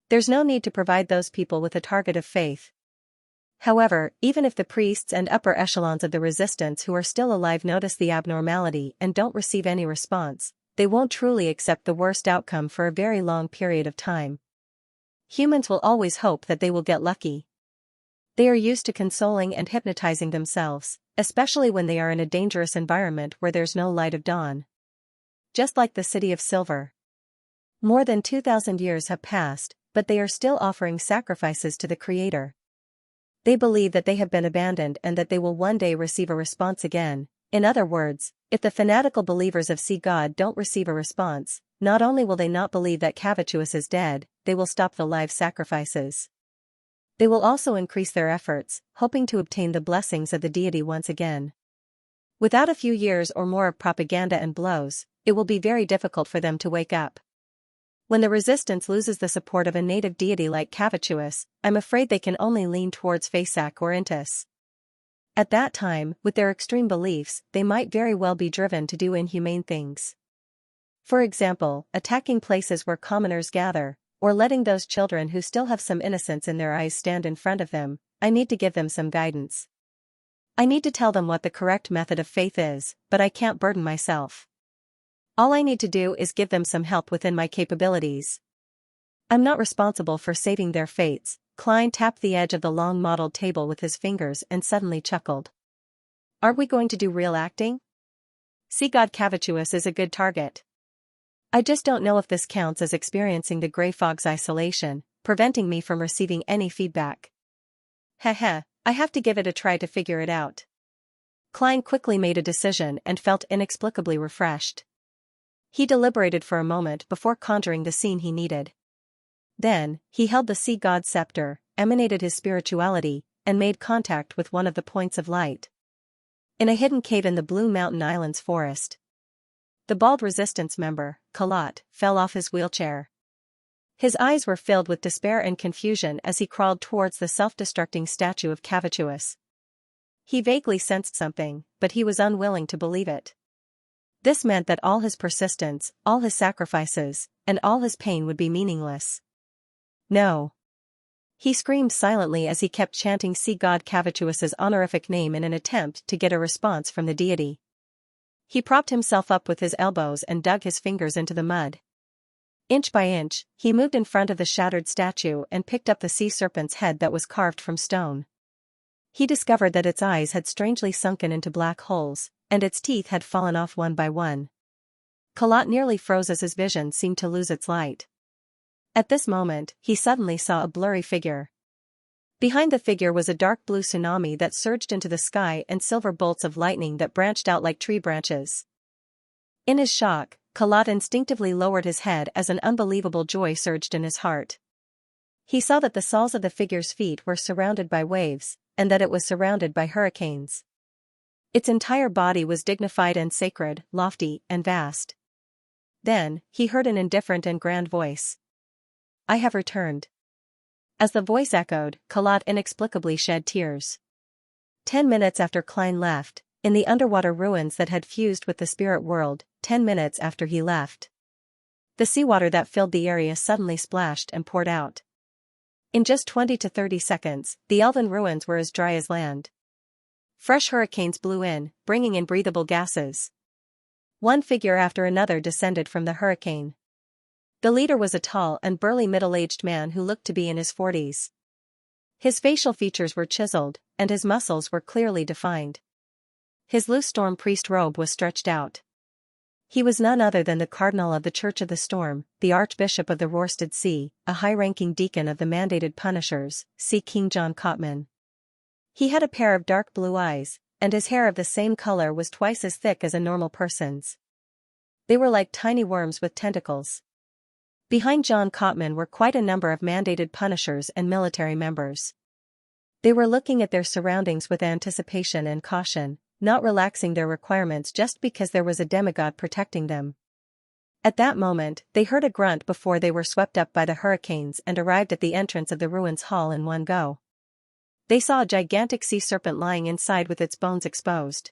There's no need to provide those people with a target of faith. However, even if the priests and upper echelons of the resistance who are still alive notice the abnormality and don't receive any response, they won't truly accept the worst outcome for a very long period of time. Humans will always hope that they will get lucky. They are used to consoling and hypnotizing themselves, especially when they are in a dangerous environment where there's no light of dawn. Just like the City of Silver. More than 2,000 years have passed, but they are still offering sacrifices to the Creator. They believe that they have been abandoned and that they will one day receive a response again. In other words, if the fanatical believers of Sea God don't receive a response, not only will they not believe that Cavituous is dead, they will stop the live sacrifices. They will also increase their efforts, hoping to obtain the blessings of the deity once again. Without a few years or more of propaganda and blows, it will be very difficult for them to wake up. When the resistance loses the support of a native deity like Cavituous, I'm afraid they can only lean towards Fasak or Intis. At that time, with their extreme beliefs, they might very well be driven to do inhumane things. For example, attacking places where commoners gather, or letting those children who still have some innocence in their eyes stand in front of them. I need to give them some guidance. I need to tell them what the correct method of faith is, but I can't burden myself. All I need to do is give them some help within my capabilities. I'm not responsible for saving their fates. Klein tapped the edge of the long mottled table with his fingers and suddenly chuckled. Aren't we going to do real acting? Sea God Cavituous is a good target. I just don't know if this counts as experiencing the gray fog's isolation, preventing me from receiving any feedback. Heh, I have to give it a try to figure it out. Klein quickly made a decision and felt inexplicably refreshed. He deliberated for a moment before conjuring the scene he needed. Then, he held the Sea God Scepter, emanated his spirituality, and made contact with one of the points of light. In a hidden cave in the Blue Mountain Islands forest. The bald resistance member, Kalat, fell off his wheelchair. His eyes were filled with despair and confusion as he crawled towards the self-destructing statue of Cavituous. He vaguely sensed something, but he was unwilling to believe it. This meant that all his persistence, all his sacrifices, and all his pain would be meaningless. No. He screamed silently as he kept chanting sea god Cavituous's honorific name in an attempt to get a response from the deity. He propped himself up with his elbows and dug his fingers into the mud. Inch by inch, he moved in front of the shattered statue and picked up the sea serpent's head that was carved from stone. He discovered that its eyes had strangely sunken into black holes, and its teeth had fallen off one by one. Kalat nearly froze as his vision seemed to lose its light. At this moment, he suddenly saw a blurry figure. Behind the figure was a dark blue tsunami that surged into the sky and silver bolts of lightning that branched out like tree branches. In his shock, Kalat instinctively lowered his head as an unbelievable joy surged in his heart. He saw that the soles of the figure's feet were surrounded by waves, and that it was surrounded by hurricanes. Its entire body was dignified and sacred, lofty and vast. Then, he heard an indifferent and grand voice. "I have returned." As the voice echoed, Kalat inexplicably shed tears. 10 minutes after Klein left, in the underwater ruins that had fused with the spirit world, 10 minutes after he left, the seawater that filled the area suddenly splashed and poured out. In just 20 to 30 seconds, the elven ruins were as dry as land. Fresh hurricanes blew in, bringing in breathable gases. One figure after another descended from the hurricane. The leader was a tall and burly middle-aged man who looked to be in his 40s. His facial features were chiseled, and his muscles were clearly defined. His loose storm priest robe was stretched out. He was none other than the cardinal of the Church of the Storm, the Archbishop of the Roarsted Sea, a high-ranking deacon of the mandated punishers, see King John Cotman. He had a pair of dark blue eyes, and his hair of the same color was twice as thick as a normal person's. They were like tiny worms with tentacles. Behind John Cotman were quite a number of mandated punishers and military members. They were looking at their surroundings with anticipation and caution, not relaxing their requirements just because there was a demigod protecting them. At that moment, they heard a grunt before they were swept up by the hurricanes and arrived at the entrance of the ruins hall in one go. They saw a gigantic sea serpent lying inside with its bones exposed.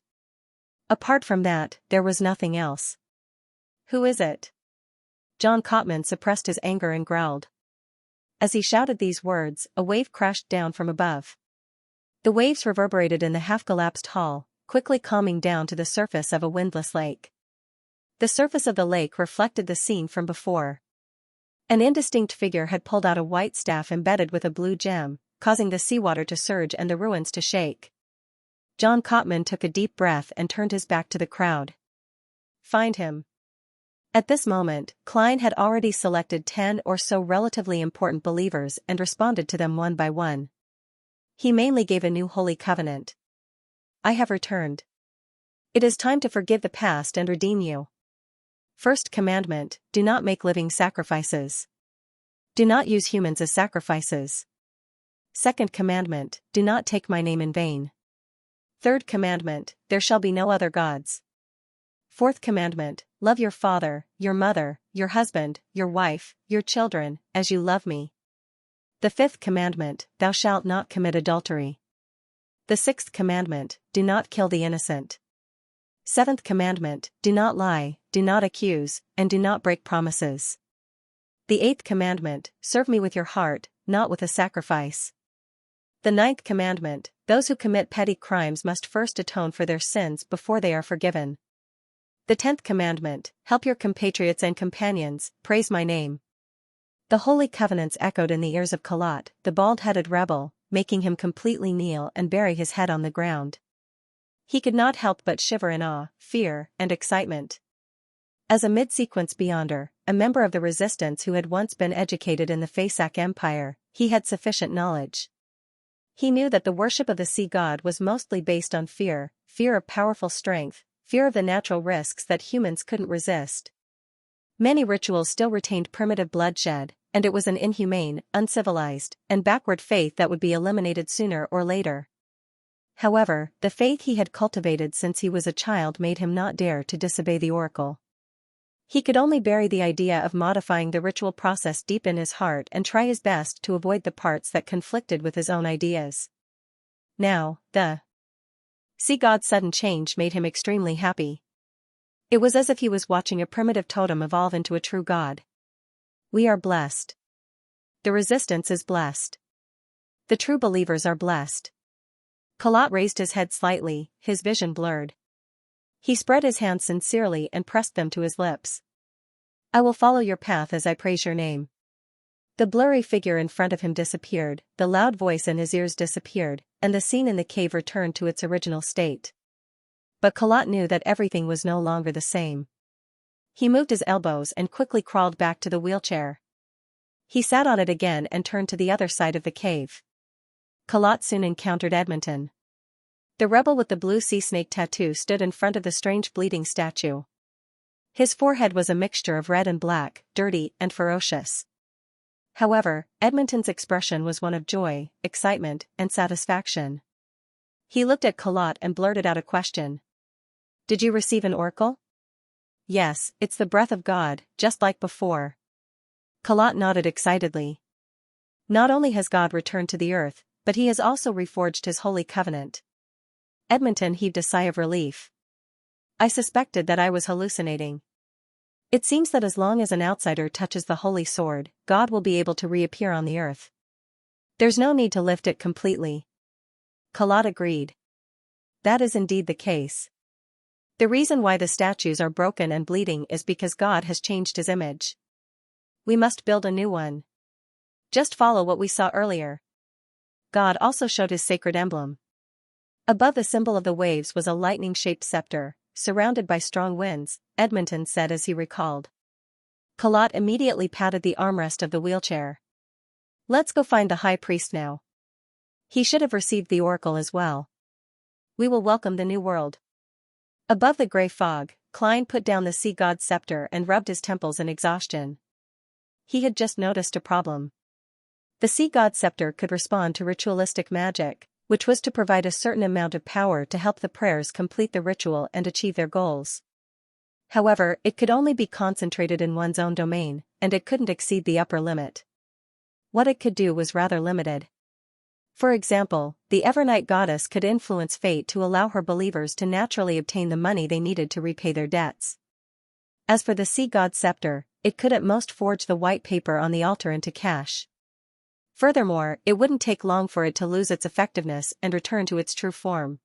Apart from that, there was nothing else. "Who is it?" John Cotman suppressed his anger and growled. As he shouted these words, a wave crashed down from above. The waves reverberated in the half-collapsed hall, quickly calming down to the surface of a windless lake. The surface of the lake reflected the scene from before. An indistinct figure had pulled out a white staff embedded with a blue gem, causing the seawater to surge and the ruins to shake. John Cotman took a deep breath and turned his back to the crowd. "Find him." At this moment, Klein had already selected 10 or so relatively important believers and responded to them one by one. He mainly gave a new holy covenant. "I have returned. It is time to forgive the past and redeem you. First commandment, do not make living sacrifices. Do not use humans as sacrifices. Second commandment, do not take my name in vain. Third commandment, there shall be no other gods. Fourth commandment, love your father, your mother, your husband, your wife, your children, as you love me. The fifth commandment, thou shalt not commit adultery. The sixth commandment, do not kill the innocent. Seventh commandment, do not lie, do not accuse, and do not break promises. The eighth commandment, serve me with your heart, not with a sacrifice. The ninth commandment, those who commit petty crimes must first atone for their sins before they are forgiven. The 10th commandment, help your compatriots and companions, praise my name. The holy covenants echoed in the ears of Kalat, the bald-headed rebel, making him completely kneel and bury his head on the ground. He could not help but shiver in awe, fear, and excitement. As a mid-sequence beyonder, a member of the resistance who had once been educated in the Fasak Empire, he had sufficient knowledge. He knew that the worship of the sea god was mostly based on fear, fear of powerful strength, fear of the natural risks that humans couldn't resist. Many rituals still retained primitive bloodshed, and it was an inhumane, uncivilized, and backward faith that would be eliminated sooner or later. However, the faith he had cultivated since he was a child made him not dare to disobey the oracle. He could only bury the idea of modifying the ritual process deep in his heart and try his best to avoid the parts that conflicted with his own ideas. Now, the sea god's sudden change made him extremely happy. It was as if he was watching a primitive totem evolve into a true god. We are blessed. The resistance is blessed. The true believers are blessed. Kalat raised his head slightly, his vision blurred. He spread his hands sincerely and pressed them to his lips. I will follow your path as I praise your name. The blurry figure in front of him disappeared, the loud voice in his ears disappeared, and the scene in the cave returned to its original state. But Kalat knew that everything was no longer the same. He moved his elbows and quickly crawled back to the wheelchair. He sat on it again and turned to the other side of the cave. Kalat soon encountered Edmonton. The rebel with the blue sea snake tattoo stood in front of the strange bleeding statue. His forehead was a mixture of red and black, dirty and ferocious. However, Edmonton's expression was one of joy, excitement, and satisfaction. He looked at Kalat and blurted out a question. Did you receive an oracle? Yes, it's the breath of God, just like before. Kalat nodded excitedly. Not only has God returned to the earth, but he has also reforged his holy covenant. Edmonton heaved a sigh of relief. I suspected that I was hallucinating. It seems that as long as an outsider touches the holy sword, God will be able to reappear on the earth. There's no need to lift it completely. Kalat agreed. That is indeed the case. The reason why the statues are broken and bleeding is because God has changed his image. We must build a new one. Just follow what we saw earlier. God also showed his sacred emblem. Above the symbol of the waves was a lightning-shaped scepter, surrounded by strong winds, Edmonton said as he recalled. Kalat immediately patted the armrest of the wheelchair. Let's go find the high priest now. He should have received the oracle as well. We will welcome the new world. Above the gray fog, Klein put down the sea god's scepter and rubbed his temples in exhaustion. He had just noticed a problem. The sea god's scepter could respond to ritualistic magic, which was to provide a certain amount of power to help the prayers complete the ritual and achieve their goals. However, it could only be concentrated in one's own domain, and it couldn't exceed the upper limit. What it could do was rather limited. For example, the Evernight goddess could influence fate to allow her believers to naturally obtain the money they needed to repay their debts. As for the sea god's scepter, it could at most forge the white paper on the altar into cash. Furthermore, it wouldn't take long for it to lose its effectiveness and return to its true form.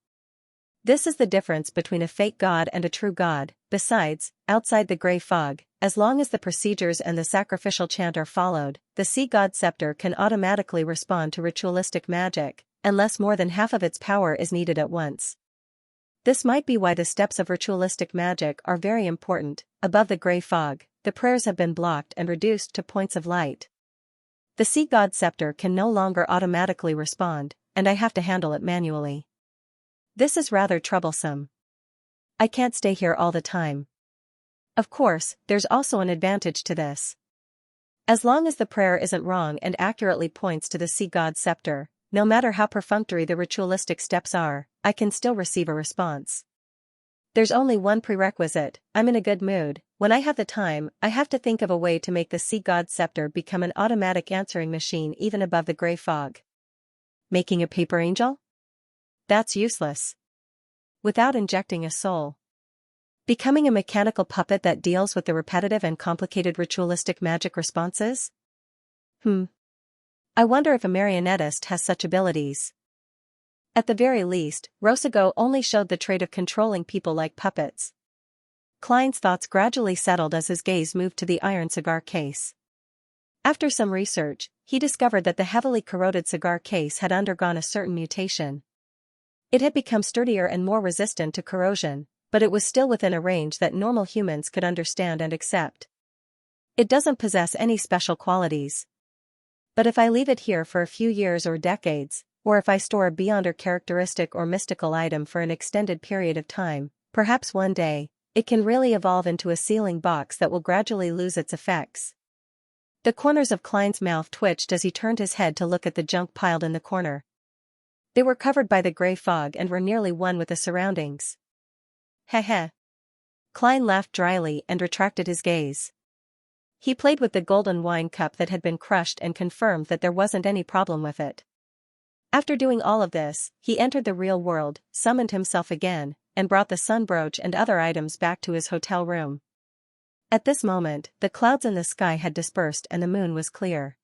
This is the difference between a fake god and a true god. Besides, outside the gray fog, as long as the procedures and the sacrificial chant are followed, the sea god scepter can automatically respond to ritualistic magic, unless more than half of its power is needed at once. This might be why the steps of ritualistic magic are very important. Above the gray fog, the prayers have been blocked and reduced to points of light. The sea god scepter can no longer automatically respond, and I have to handle it manually. This is rather troublesome. I can't stay here all the time. Of course, there's also an advantage to this. As long as the prayer isn't wrong and accurately points to the sea god's scepter, no matter how perfunctory the ritualistic steps are, I can still receive a response. There's only one prerequisite: I'm in a good mood. When I have the time, I have to think of a way to make the sea god's scepter become an automatic answering machine even above the gray fog. Making a paper angel? That's useless. Without injecting a soul. Becoming a mechanical puppet that deals with the repetitive and complicated ritualistic magic responses? I wonder if a marionettist has such abilities. At the very least, Rosago only showed the trait of controlling people like puppets. Klein's thoughts gradually settled as his gaze moved to the iron cigar case. After some research, he discovered that the heavily corroded cigar case had undergone a certain mutation. It had become sturdier and more resistant to corrosion, but it was still within a range that normal humans could understand and accept. It doesn't possess any special qualities. But if I leave it here for a few years or decades, or if I store a beyond or characteristic or mystical item for an extended period of time, perhaps one day, it can really evolve into a sealing box that will gradually lose its effects. The corners of Klein's mouth twitched as he turned his head to look at the junk piled in the corner. They were covered by the gray fog and were nearly one with the surroundings. Heh. Klein laughed dryly and retracted his gaze. He played with the golden wine cup that had been crushed and confirmed that there wasn't any problem with it. After doing all of this, he entered the real world, summoned himself again, and brought the sun brooch and other items back to his hotel room. At this moment, the clouds in the sky had dispersed and the moon was clear.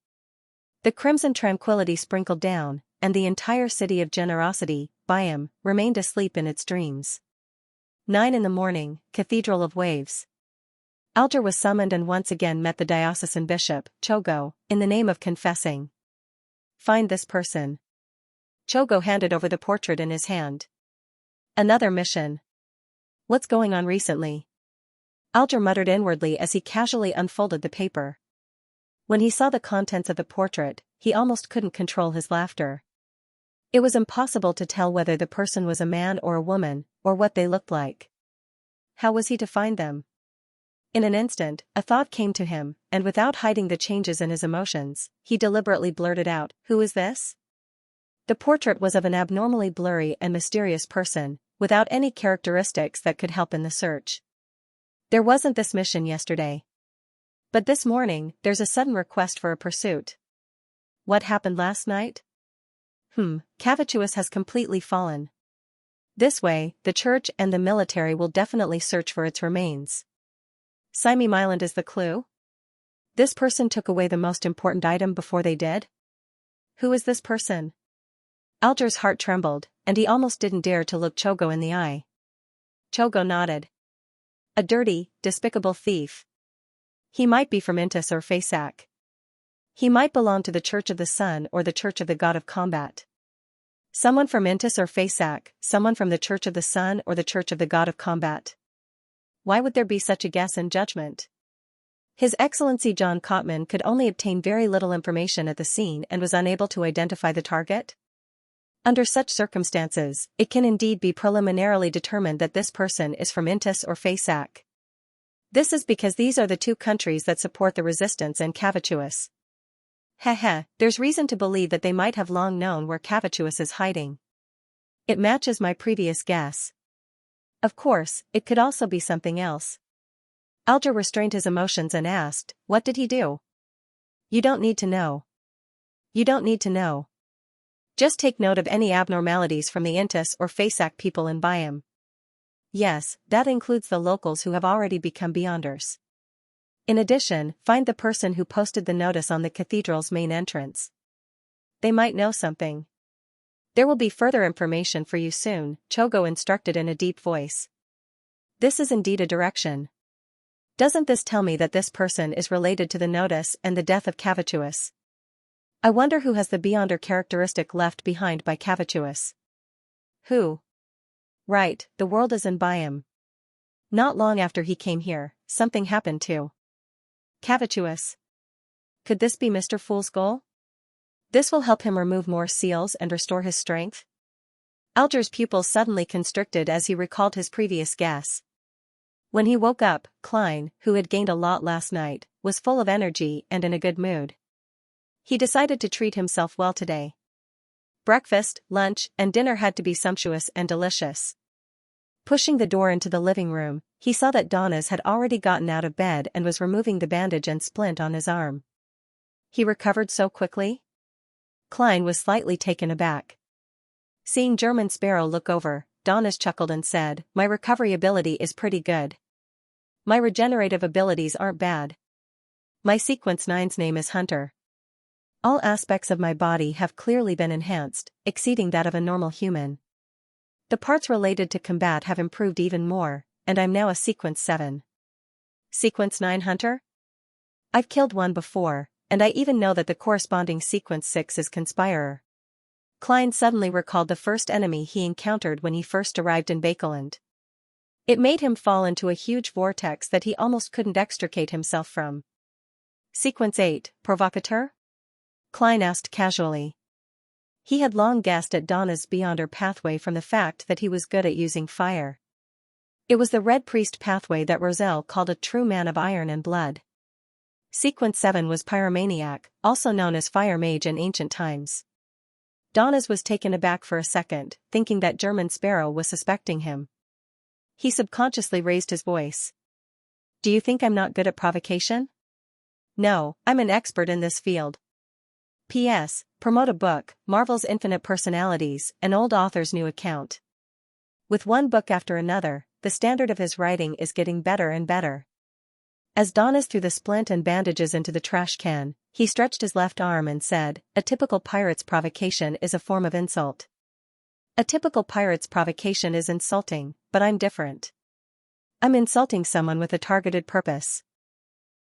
The crimson tranquility sprinkled down, and the entire city of generosity, Byam, remained asleep in its dreams. 9 in the morning, Cathedral of Waves. Alger was summoned and once again met the diocesan bishop, Chogo, in the name of confessing. Find this person. Chogo handed over the portrait in his hand. Another mission. What's going on recently? Alger muttered inwardly as he casually unfolded the paper. When he saw the contents of the portrait, he almost couldn't control his laughter. It was impossible to tell whether the person was a man or a woman, or what they looked like. How was he to find them? In an instant, a thought came to him, and without hiding the changes in his emotions, he deliberately blurted out, "Who is this?" The portrait was of an abnormally blurry and mysterious person, without any characteristics that could help in the search. There wasn't this mission yesterday. But this morning, there's a sudden request for a pursuit. What happened last night? Cavituous has completely fallen. This way, the church and the military will definitely search for its remains. Simeon Island is the clue? This person took away the most important item before they did? Who is this person? Alger's heart trembled, and he almost didn't dare to look Chogo in the eye. Chogo nodded. A dirty, despicable thief. He might be from Intis or Fasak. He might belong to the Church of the Sun or the Church of the God of Combat. Someone from Intis or Fasak, someone from the Church of the Sun or the Church of the God of Combat. Why would there be such a guess and judgment? His Excellency John Cotman could only obtain very little information at the scene and was unable to identify the target. Under such circumstances, it can indeed be preliminarily determined that this person is from Intis or Fasak. This is because these are the two countries that support the resistance and Cavituous. There's reason to believe that they might have long known where Cavituous is hiding. It matches my previous guess. Of course, it could also be something else. Alger restrained his emotions and asked, "What did he do?" You don't need to know. You don't need to know. Just take note of any abnormalities from the Intis or Fasak people in Byam. Yes, that includes the locals who have already become Beyonders. In addition, find the person who posted the notice on the cathedral's main entrance. They might know something. There will be further information for you soon, Chogo instructed in a deep voice. This is indeed a direction. Doesn't this tell me that this person is related to the notice and the death of Cavituous? I wonder who has the Beyonder characteristic left behind by Cavituous. Who? Right, the world is in Byam. Not long after he came here, something happened to Cavituous. Could this be Mr. Fool's goal? This will help him remove more seals and restore his strength? Alger's pupils suddenly constricted as he recalled his previous guess. When he woke up, Klein, who had gained a lot last night, was full of energy and in a good mood. He decided to treat himself well today. Breakfast, lunch, and dinner had to be sumptuous and delicious. Pushing the door into the living room, he saw that Donas had already gotten out of bed and was removing the bandage and splint on his arm. He recovered so quickly? Klein was slightly taken aback. Seeing German Sparrow look over, Donas chuckled and said, "My recovery ability is pretty good. My regenerative abilities aren't bad. My Sequence 9's name is Hunter. All aspects of my body have clearly been enhanced, exceeding that of a normal human. The parts related to combat have improved even more, and I'm now a Sequence 7. Sequence 9 Hunter? I've killed one before, and I even know that the corresponding Sequence 6 is Conspirer." Klein suddenly recalled the first enemy he encountered when he first arrived in Bakeland. It made him fall into a huge vortex that he almost couldn't extricate himself from. Sequence 8, Provocateur? Klein asked casually. He had long guessed at Donna's Beyonder pathway from the fact that he was good at using fire. It was the Red Priest pathway that Roselle called a true man of iron and blood. Sequence 7 was Pyromaniac, also known as Fire Mage in ancient times. Donna's was taken aback for a second, thinking that German Sparrow was suspecting him. He subconsciously raised his voice. "Do you think I'm not good at provocation?" "No, I'm an expert in this field. P.S. Promote a book, Marvel's Infinite Personalities, an old author's new account." With one book after another, the standard of his writing is getting better and better. As Donas threw the splint and bandages into the trash can, He stretched his left arm and said, "A typical pirate's provocation is a form of insult." "A typical pirate's provocation is insulting, but I'm different. I'm insulting someone with a targeted purpose.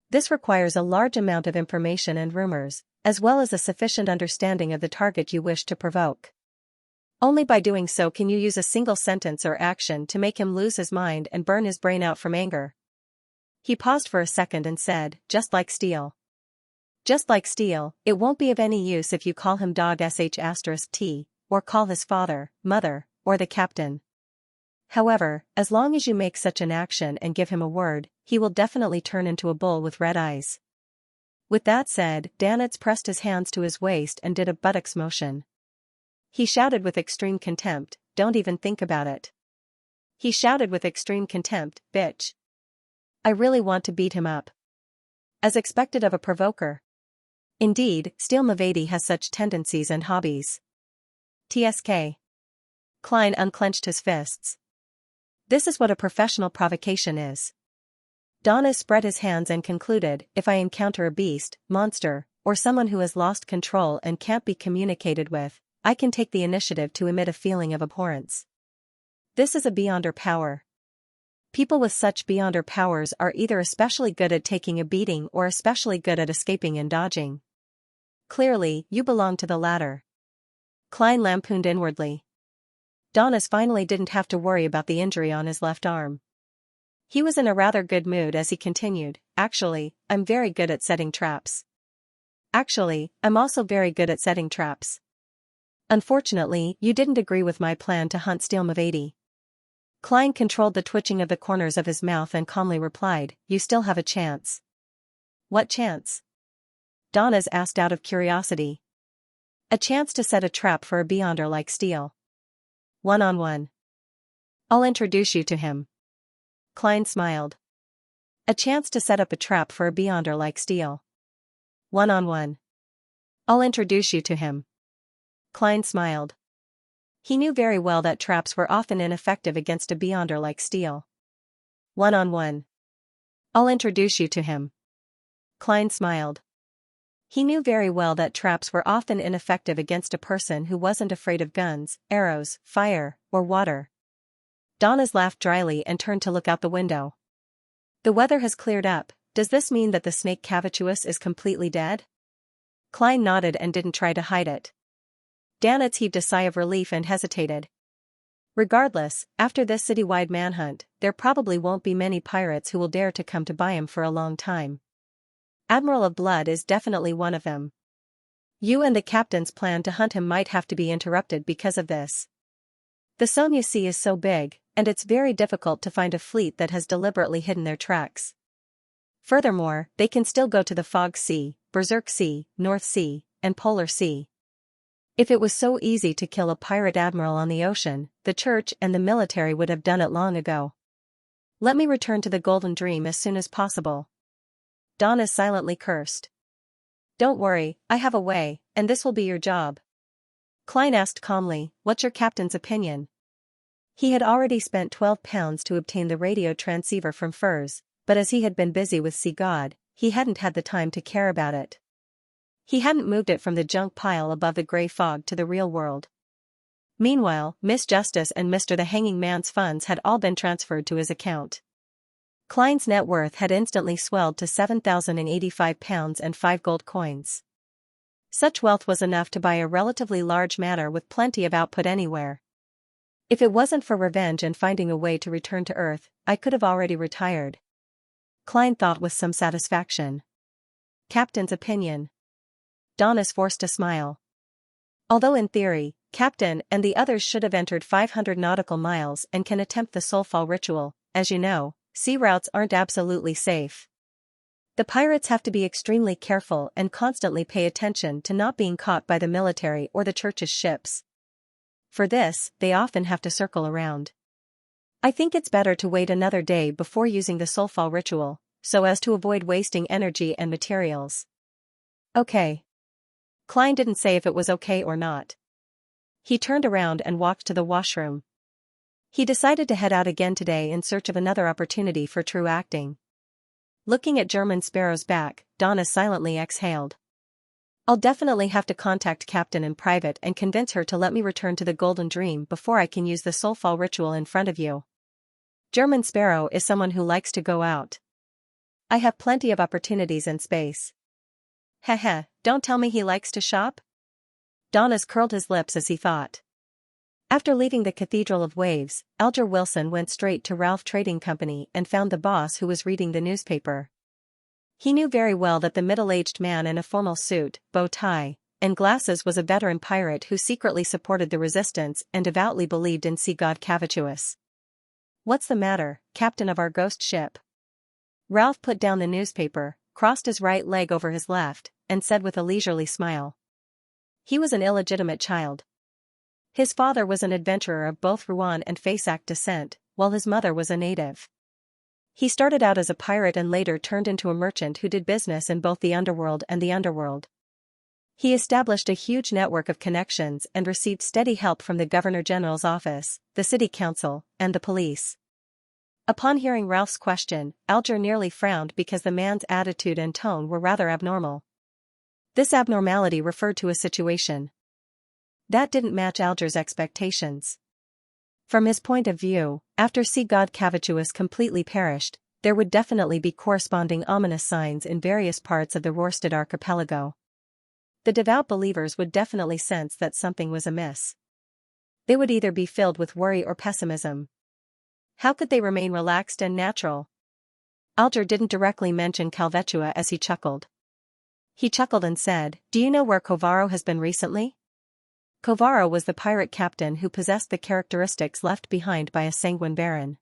This requires a large amount of information and rumors, as well as a sufficient understanding of the target you wish to provoke. Only by doing so can you use a single sentence or action to make him lose his mind and burn his brain out from anger." He paused for a second and said, "Just like steel." "Just like steel, it won't be of any use if you call him dog sh*t, or call his father, mother, or the captain. However, as long as you make such an action and give him a word, he will definitely turn into a bull with red eyes." With that said, Danitz pressed his hands to his waist and did a buttocks motion. He shouted with extreme contempt, "Don't even think about it." He shouted with extreme contempt, "Bitch. I really want to beat him up." As expected of a provoker. Indeed, Steel Mavady has such tendencies and hobbies. TSK. Klein unclenched his fists. This is what a professional provocation is. Donna spread his hands and concluded, "If I encounter a beast, monster, or someone who has lost control and can't be communicated with, I can take the initiative to emit a feeling of abhorrence. This is a beyonder power. People with such beyonder powers are either especially good at taking a beating or especially good at escaping and dodging. Clearly, you belong to the latter." Klein lampooned inwardly. Donis finally didn't have to worry about the injury on his left arm. He was in a rather good mood as he continued, "Actually, I'm very good at setting traps. Actually, I'm also very good at setting traps. Unfortunately, you didn't agree with my plan to hunt Steel Mavady." Klein controlled the twitching of the corners of his mouth and calmly replied, "You still have a chance." "What chance?" Donis asked out of curiosity. "A chance to set a trap for a beyonder like Steel. One-on-one. I'll introduce you to him." Klein smiled. "A chance to set up a trap for a beyonder like Steel. One-on-one. I'll introduce you to him." Klein smiled. He knew very well that traps were often ineffective against a beyonder like Steel. "One-on-one. I'll introduce you to him." Klein smiled. He knew very well that traps were often ineffective against a person who wasn't afraid of guns, arrows, fire, or water. Donis laughed dryly and turned to look out the window. "The weather has cleared up. Does this mean that the snake cavituous is completely dead?" Klein nodded and didn't try to hide it. Danitz heaved a sigh of relief and hesitated. Regardless, after this citywide manhunt, there probably won't be many pirates who will dare to come to buy him for a long time. Admiral of Blood is definitely one of them. You and the captain's plan to hunt him might have to be interrupted because of this. The Sonia Sea is so big, and it's very difficult to find a fleet that has deliberately hidden their tracks. Furthermore, they can still go to the Fog Sea, Berserk Sea, North Sea, and Polar Sea. If it was so easy to kill a pirate admiral on the ocean, the church and the military would have done it long ago. Let me return to the Golden Dream as soon as possible. Donis silently cursed. Don't worry, I have a way, and this will be your job. Klein asked calmly, what's your captain's opinion? He had already spent £12 to obtain the radio transceiver from Furs, but as he had been busy with Sea God, he hadn't had the time to care about it. He hadn't moved it from the junk pile above the grey fog to the real world. Meanwhile, Miss Justice and Mr. the Hanging Man's funds had all been transferred to his account. Klein's net worth had instantly swelled to £7,085 and 5 gold coins. Such wealth was enough to buy a relatively large manor with plenty of output anywhere. If it wasn't for revenge and finding a way to return to Earth, I could have already retired. Klein thought with some satisfaction. Captain's opinion. Donis forced a smile. Although in theory, Captain and the others should have entered 500 nautical miles and can attempt the soulfall ritual, as you know, sea routes aren't absolutely safe. The pirates have to be extremely careful and constantly pay attention to not being caught by the military or the church's ships. For this, they often have to circle around. I think it's better to wait another day before using the soulfall ritual, so as to avoid wasting energy and materials. Okay. Klein didn't say if it was okay or not. He turned around and walked to the washroom. He decided to head out again today in search of another opportunity for true acting. Looking at German Sparrow's back, Donna silently exhaled. I'll definitely have to contact Captain in private and convince her to let me return to the Golden Dream before I can use the soulfall ritual in front of you. German Sparrow is someone who likes to go out. I have plenty of opportunities in space. Heh, don't tell me he likes to shop? Donis curled his lips as he thought. After leaving the Cathedral of Waves, Alger Wilson went straight to Ralph Trading Company and found the boss who was reading the newspaper. He knew very well that the middle-aged man in a formal suit, bow tie, and glasses was a veteran pirate who secretly supported the resistance and devoutly believed in sea god Cavituous. What's the matter, captain of our ghost ship? Ralph put down the newspaper, crossed his right leg over his left, and said with a leisurely smile. He was an illegitimate child. His father was an adventurer of both Rouen and Faisac descent, while his mother was a native. He started out as a pirate and later turned into a merchant who did business in both the underworld and the underworld. He established a huge network of connections and received steady help from the Governor General's office, the city council, and the police. Upon hearing Ralph's question, Alger nearly frowned because the man's attitude and tone were rather abnormal. This abnormality referred to a situation that didn't match Alger's expectations. From his point of view, after sea god Cavituous completely perished, there would definitely be corresponding ominous signs in various parts of the Rorstad archipelago. The devout believers would definitely sense that something was amiss. They would either be filled with worry or pessimism. How could they remain relaxed and natural? Alger didn't directly mention Calvetua as he chuckled. He chuckled and said, "Do you know where Covaro has been recently?" Covaro was the pirate captain who possessed the characteristics left behind by a sanguine baron.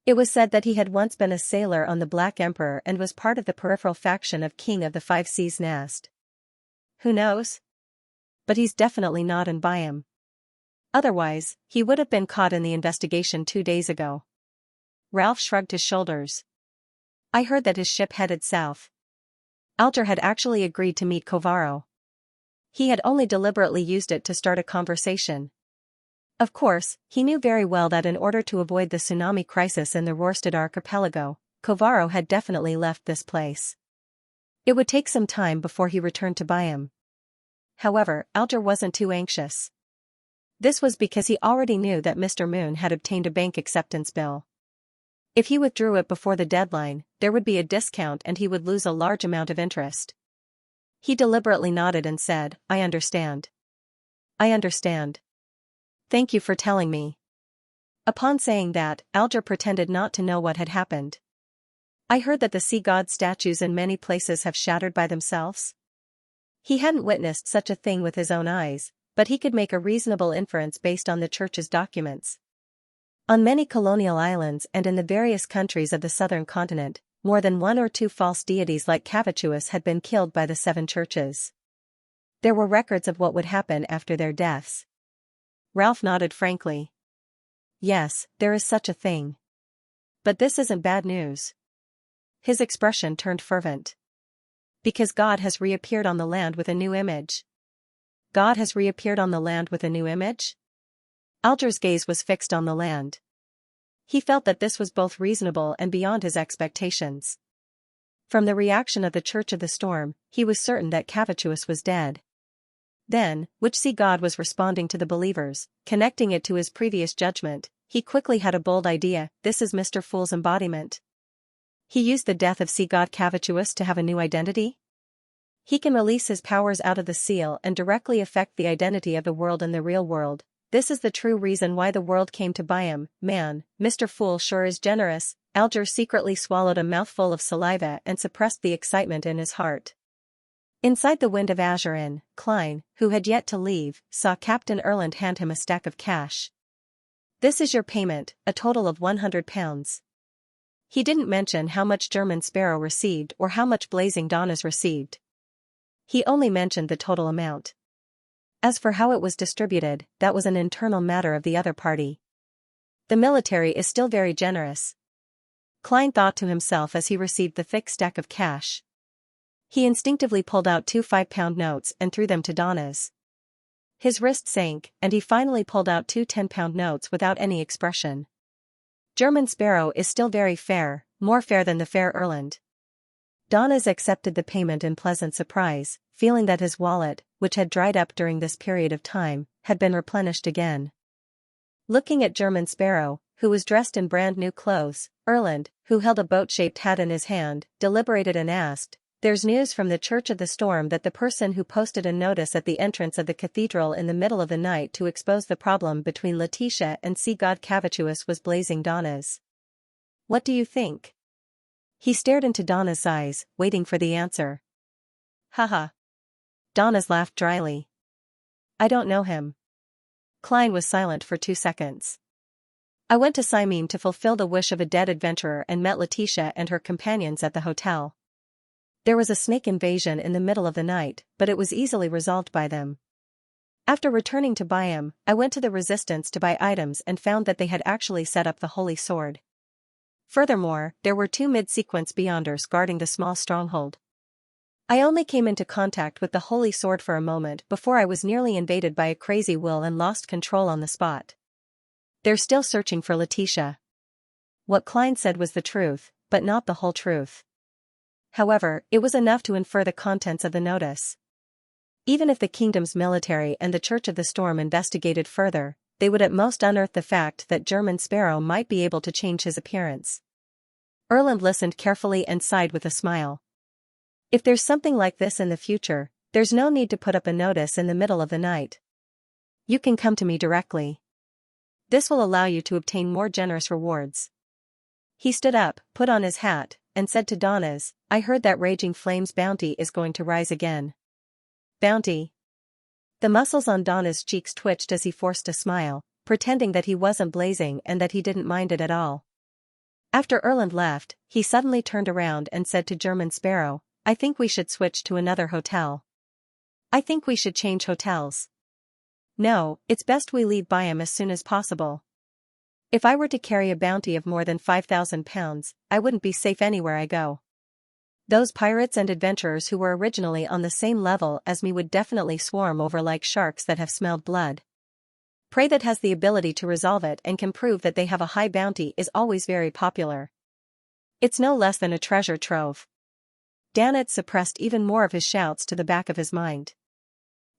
It was said that he had once been a sailor on the Black Emperor and was part of the peripheral faction of King of the Five Seas Nast. Who knows? But he's definitely not in Byam. Otherwise, he would have been caught in the investigation 2 days ago. Ralph shrugged his shoulders. I heard that his ship headed south. Alger had actually agreed to meet Covaro. He had only deliberately used it to start a conversation. Of course, he knew very well that in order to avoid the tsunami crisis in the Rorstad archipelago, Covaro had definitely left this place. It would take some time before he returned to Byam. However, Alger wasn't too anxious. This was because he already knew that Mr. Moon had obtained a bank acceptance bill. If he withdrew it before the deadline, there would be a discount and he would lose a large amount of interest. He deliberately nodded and said, I understand. I understand. Thank you for telling me. Upon saying that, Alger pretended not to know what had happened. I heard that the sea god statues in many places have shattered by themselves. He hadn't witnessed such a thing with his own eyes, but he could make a reasonable inference based on the church's documents. On many colonial islands and in the various countries of the southern continent, more than 1 or 2 false deities like Cavituous had been killed by the 7 churches. There were records of what would happen after their deaths. Ralph nodded frankly. Yes, there is such a thing. But this isn't bad news. His expression turned fervent. Because God has reappeared on the land with a new image. God has reappeared on the land with a new image? Alger's gaze was fixed on the land. He felt that this was both reasonable and beyond his expectations. From the reaction of the Church of the Storm, he was certain that Cavituous was dead. Then, which sea god was responding to the believers, connecting it to his previous judgment, he quickly had a bold idea. This is Mr. Fool's embodiment. He used the death of sea god Cavituous to have a new identity? He can release his powers out of the seal and directly affect the identity of the world in the real world. This is the true reason why the world came to Byam. Man, Mr. Fool sure is generous. Alger secretly swallowed a mouthful of saliva and suppressed the excitement in his heart. Inside the Wind of Azure, Klein, who had yet to leave, saw Captain Erland hand him a stack of cash. This is your payment, a total of £100. He didn't mention how much German Sparrow received or how much Blazing Dawn received. He only mentioned the total amount. As for how it was distributed, that was an internal matter of the other party. The military is still very generous. Klein thought to himself as he received the thick stack of cash. He instinctively pulled out 2 5-pound notes and threw them to Donna's. His wrist sank, and he finally pulled out 2 10-pound notes without any expression. German Sparrow is still very fair, more fair than the fair Erland. Donnes accepted the payment in pleasant surprise, feeling that his wallet, which had dried up during this period of time, had been replenished again. Looking at German Sparrow, who was dressed in brand new clothes, Erland, who held a boat-shaped hat in his hand, deliberated and asked, "There's news from the Church of the Storm that the person who posted a notice at the entrance of the cathedral in the middle of the night to expose the problem between Letitia and sea god Cavituous was blazing Donnes. What do you think?" He stared into Donna's eyes, waiting for the answer. Haha. Donna's laughed dryly. I don't know him. Klein was silent for 2 seconds. I went to Simene to fulfill the wish of a dead adventurer and met Letitia and her companions at the hotel. There was a snake invasion in the middle of the night, but it was easily resolved by them. After returning to Byam, I went to the Resistance to buy items and found that they had actually set up the Holy Sword. Furthermore, there were 2 mid-sequence Beyonders guarding the small stronghold. I only came into contact with the Holy Sword for a moment before I was nearly invaded by a crazy will and lost control on the spot. They're still searching for Letitia. What Klein said was the truth, but not the whole truth. However, it was enough to infer the contents of the notice. Even if the kingdom's military and the Church of the Storm investigated further, they would at most unearth the fact that German Sparrow might be able to change his appearance. Erland listened carefully and sighed with a smile. If there's something like this in the future, there's no need to put up a notice in the middle of the night. You can come to me directly. This will allow you to obtain more generous rewards. He stood up, put on his hat, and said to Donnes, I heard that Raging Flame's bounty is going to rise again. Bounty? The muscles on Donna's cheeks twitched as he forced a smile, pretending that he wasn't blazing and that he didn't mind it at all. After Erland left, he suddenly turned around and said to German Sparrow, I think we should switch to another hotel. I think we should change hotels. No, it's best we leave Byam as soon as possible. If I were to carry a bounty of more than 5,000 pounds, I wouldn't be safe anywhere I go. Those pirates and adventurers who were originally on the same level as me would definitely swarm over like sharks that have smelled blood. Prey that has the ability to resolve it and can prove that they have a high bounty is always very popular. It's no less than a treasure trove. Dannett suppressed even more of his shouts to the back of his mind.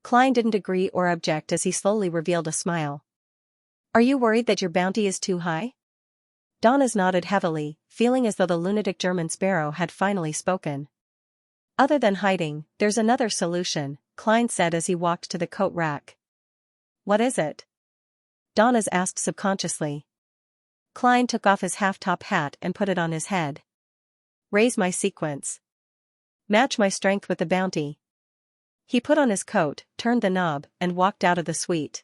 Klein didn't agree or object as he slowly revealed a smile. Are you worried that your bounty is too high? Donnes nodded heavily, feeling as though the lunatic German Sparrow had finally spoken. Other than hiding, there's another solution, Klein said as he walked to the coat rack. What is it? Donnes asked subconsciously. Klein took off his half-top hat and put it on his head. Raise my sequence. Match my strength with the bounty. He put on his coat, turned the knob, and walked out of the suite.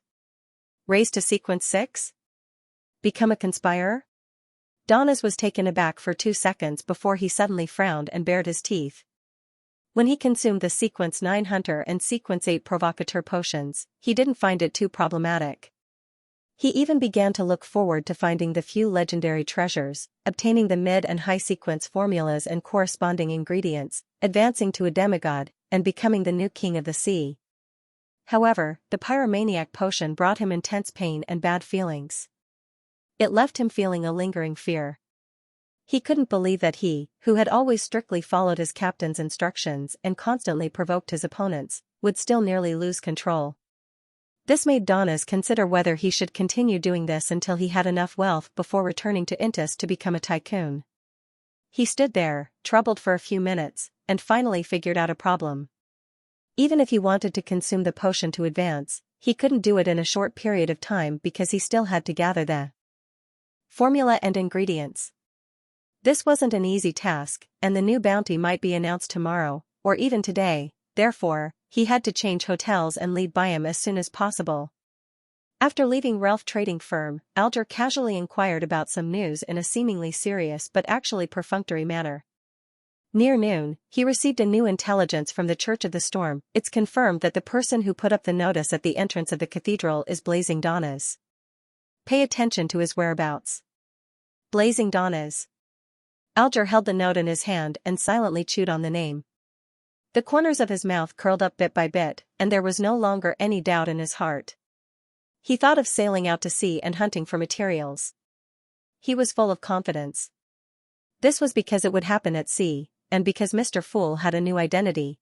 Raise to sequence 6? Become a conspirer? Donnes was taken aback for 2 seconds before he suddenly frowned and bared his teeth. When he consumed the sequence 9 Hunter and sequence 8 Provocateur potions, he didn't find it too problematic. He even began to look forward to finding the few legendary treasures, obtaining the mid and high sequence formulas and corresponding ingredients, advancing to a demigod, and becoming the new king of the sea. However, the pyromaniac potion brought him intense pain and bad feelings. It left him feeling a lingering fear. He couldn't believe that he, who had always strictly followed his captain's instructions and constantly provoked his opponents, would still nearly lose control. This made Donnes consider whether he should continue doing this until he had enough wealth before returning to Intis to become a tycoon. He stood there, troubled for a few minutes, and finally figured out a problem. Even if he wanted to consume the potion to advance, he couldn't do it in a short period of time because he still had to gather the formula and ingredients. This wasn't an easy task, and the new bounty might be announced tomorrow, or even today, therefore, he had to change hotels and leave Byam as soon as possible. After leaving Ralph Trading Firm, Alger casually inquired about some news in a seemingly serious but actually perfunctory manner. Near noon, he received a new intelligence from the Church of the Storm. It's confirmed that the person who put up the notice at the entrance of the cathedral is Blazing Donnes. Pay attention to his whereabouts. Blazing Donnes. Alger held the note in his hand and silently chewed on the name. The corners of his mouth curled up bit by bit, and there was no longer any doubt in his heart. He thought of sailing out to sea and hunting for materials. He was full of confidence. This was because it would happen at sea, and because Mr. Fool had a new identity.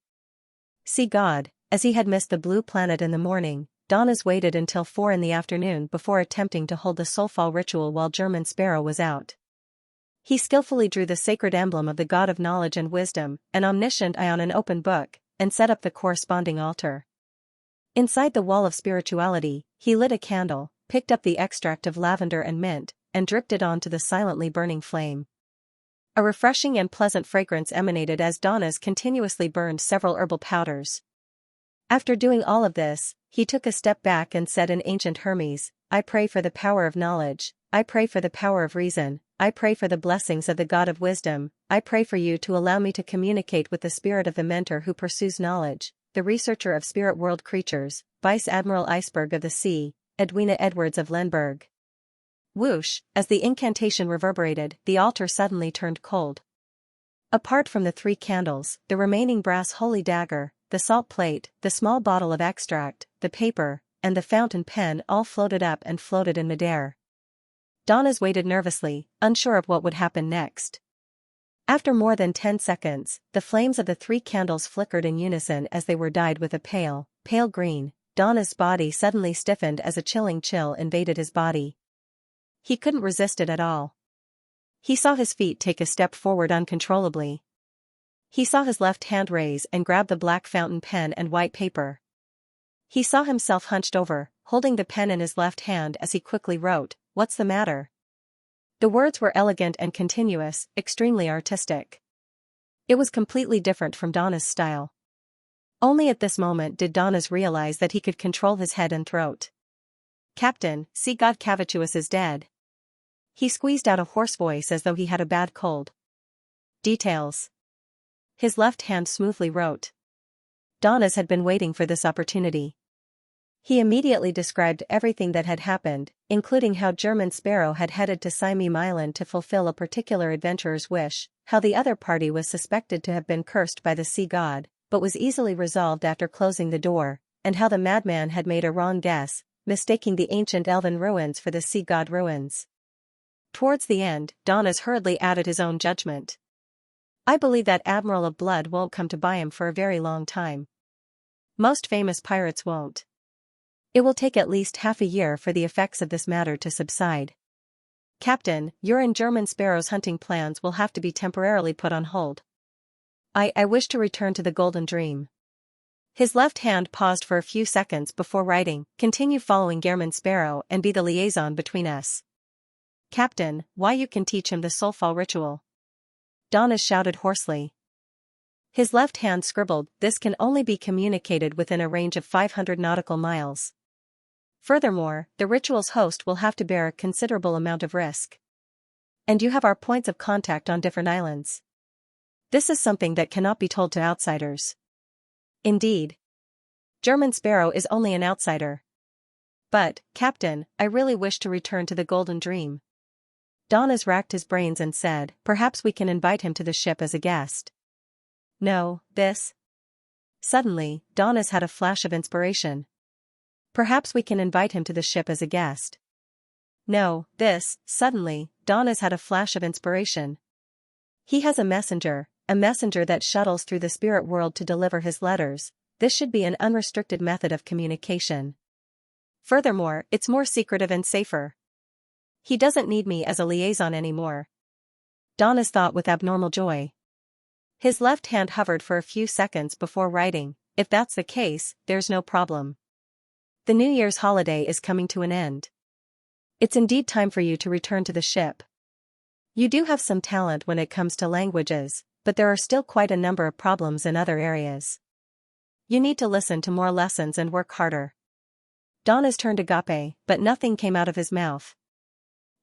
See God, as he had missed the blue planet in the morning, Donnas waited until 4 in the afternoon before attempting to hold the soulfall ritual while German Sparrow was out. He skillfully drew the sacred emblem of the god of knowledge and wisdom, an omniscient eye on an open book, and set up the corresponding altar. Inside the wall of spirituality, he lit a candle, picked up the extract of lavender and mint, and dripped it onto the silently burning flame. A refreshing and pleasant fragrance emanated as Donnas continuously burned several herbal powders. After doing all of this, he took a step back and said in ancient Hermes, "I pray for the power of knowledge, I pray for the power of reason, I pray for the blessings of the God of wisdom, I pray for you to allow me to communicate with the spirit of the mentor who pursues knowledge, the researcher of spirit world creatures, Vice Admiral Iceberg of the Sea, Edwina Edwards of Lenberg." Whoosh, as the incantation reverberated, the altar suddenly turned cold. Apart from the 3 candles, the remaining brass holy dagger, the salt plate, the small bottle of extract, the paper, and the fountain pen all floated up and floated in midair. Donnas waited nervously, unsure of what would happen next. After more than 10 seconds, the flames of the 3 candles flickered in unison as they were dyed with a pale green. Donnas' body suddenly stiffened as a chilling chill invaded his body. He couldn't resist it at all. He saw his feet take a step forward uncontrollably. He saw his left hand raise and grab the black fountain pen and white paper. He saw himself hunched over, holding the pen in his left hand as he quickly wrote, "What's the matter?" The words were elegant and continuous, extremely artistic. It was completely different from Donna's style. Only at this moment did Donnas realize that he could control his head and throat. "Captain, see God Cavituous is dead." He squeezed out a hoarse voice as though he had a bad cold. "Details." His left hand smoothly wrote. Donnas had been waiting for this opportunity. He immediately described everything that had happened, including how German Sparrow had headed to Simeem Island to fulfill a particular adventurer's wish, how the other party was suspected to have been cursed by the sea god, but was easily resolved after closing the door, and how the madman had made a wrong guess, mistaking the ancient elven ruins for the sea god ruins. Towards the end, Donnas hurriedly added his own judgment. "I believe that Admiral of Blood won't come to buy him for a very long time. Most famous pirates won't. It will take at least half a year for the effects of this matter to subside. Captain, your and German Sparrow's hunting plans will have to be temporarily put on hold. I wish to return to the Golden Dream." His left hand paused for a few seconds before writing, "Continue following German Sparrow and be the liaison between us." "Captain, why you can teach him the soulfall ritual?" Donnas shouted hoarsely. His left hand scribbled, "This can only be communicated within a range of 500 nautical miles. Furthermore, the ritual's host will have to bear a considerable amount of risk. And you have our points of contact on different islands. This is something that cannot be told to outsiders." "Indeed. German Sparrow is only an outsider. But, Captain, I really wish to return to the Golden Dream." Donnas racked his brains and said, "Perhaps we can invite him to the ship as a guest." "No, this." Suddenly, Donnas had a flash of inspiration. "Perhaps we can invite him to the ship as a guest." "No, this." Suddenly, Donnas had a flash of inspiration. "He has a messenger that shuttles through the spirit world to deliver his letters. This should be an unrestricted method of communication. Furthermore, it's more secretive and safer. He doesn't need me as a liaison anymore." Donnas thought with abnormal joy. His left hand hovered for a few seconds before writing, "If that's the case, there's no problem. The New Year's holiday is coming to an end. It's indeed time for you to return to the ship. You do have some talent when it comes to languages, but there are still quite a number of problems in other areas. You need to listen to more lessons and work harder." Donnas turned agape, but nothing came out of his mouth.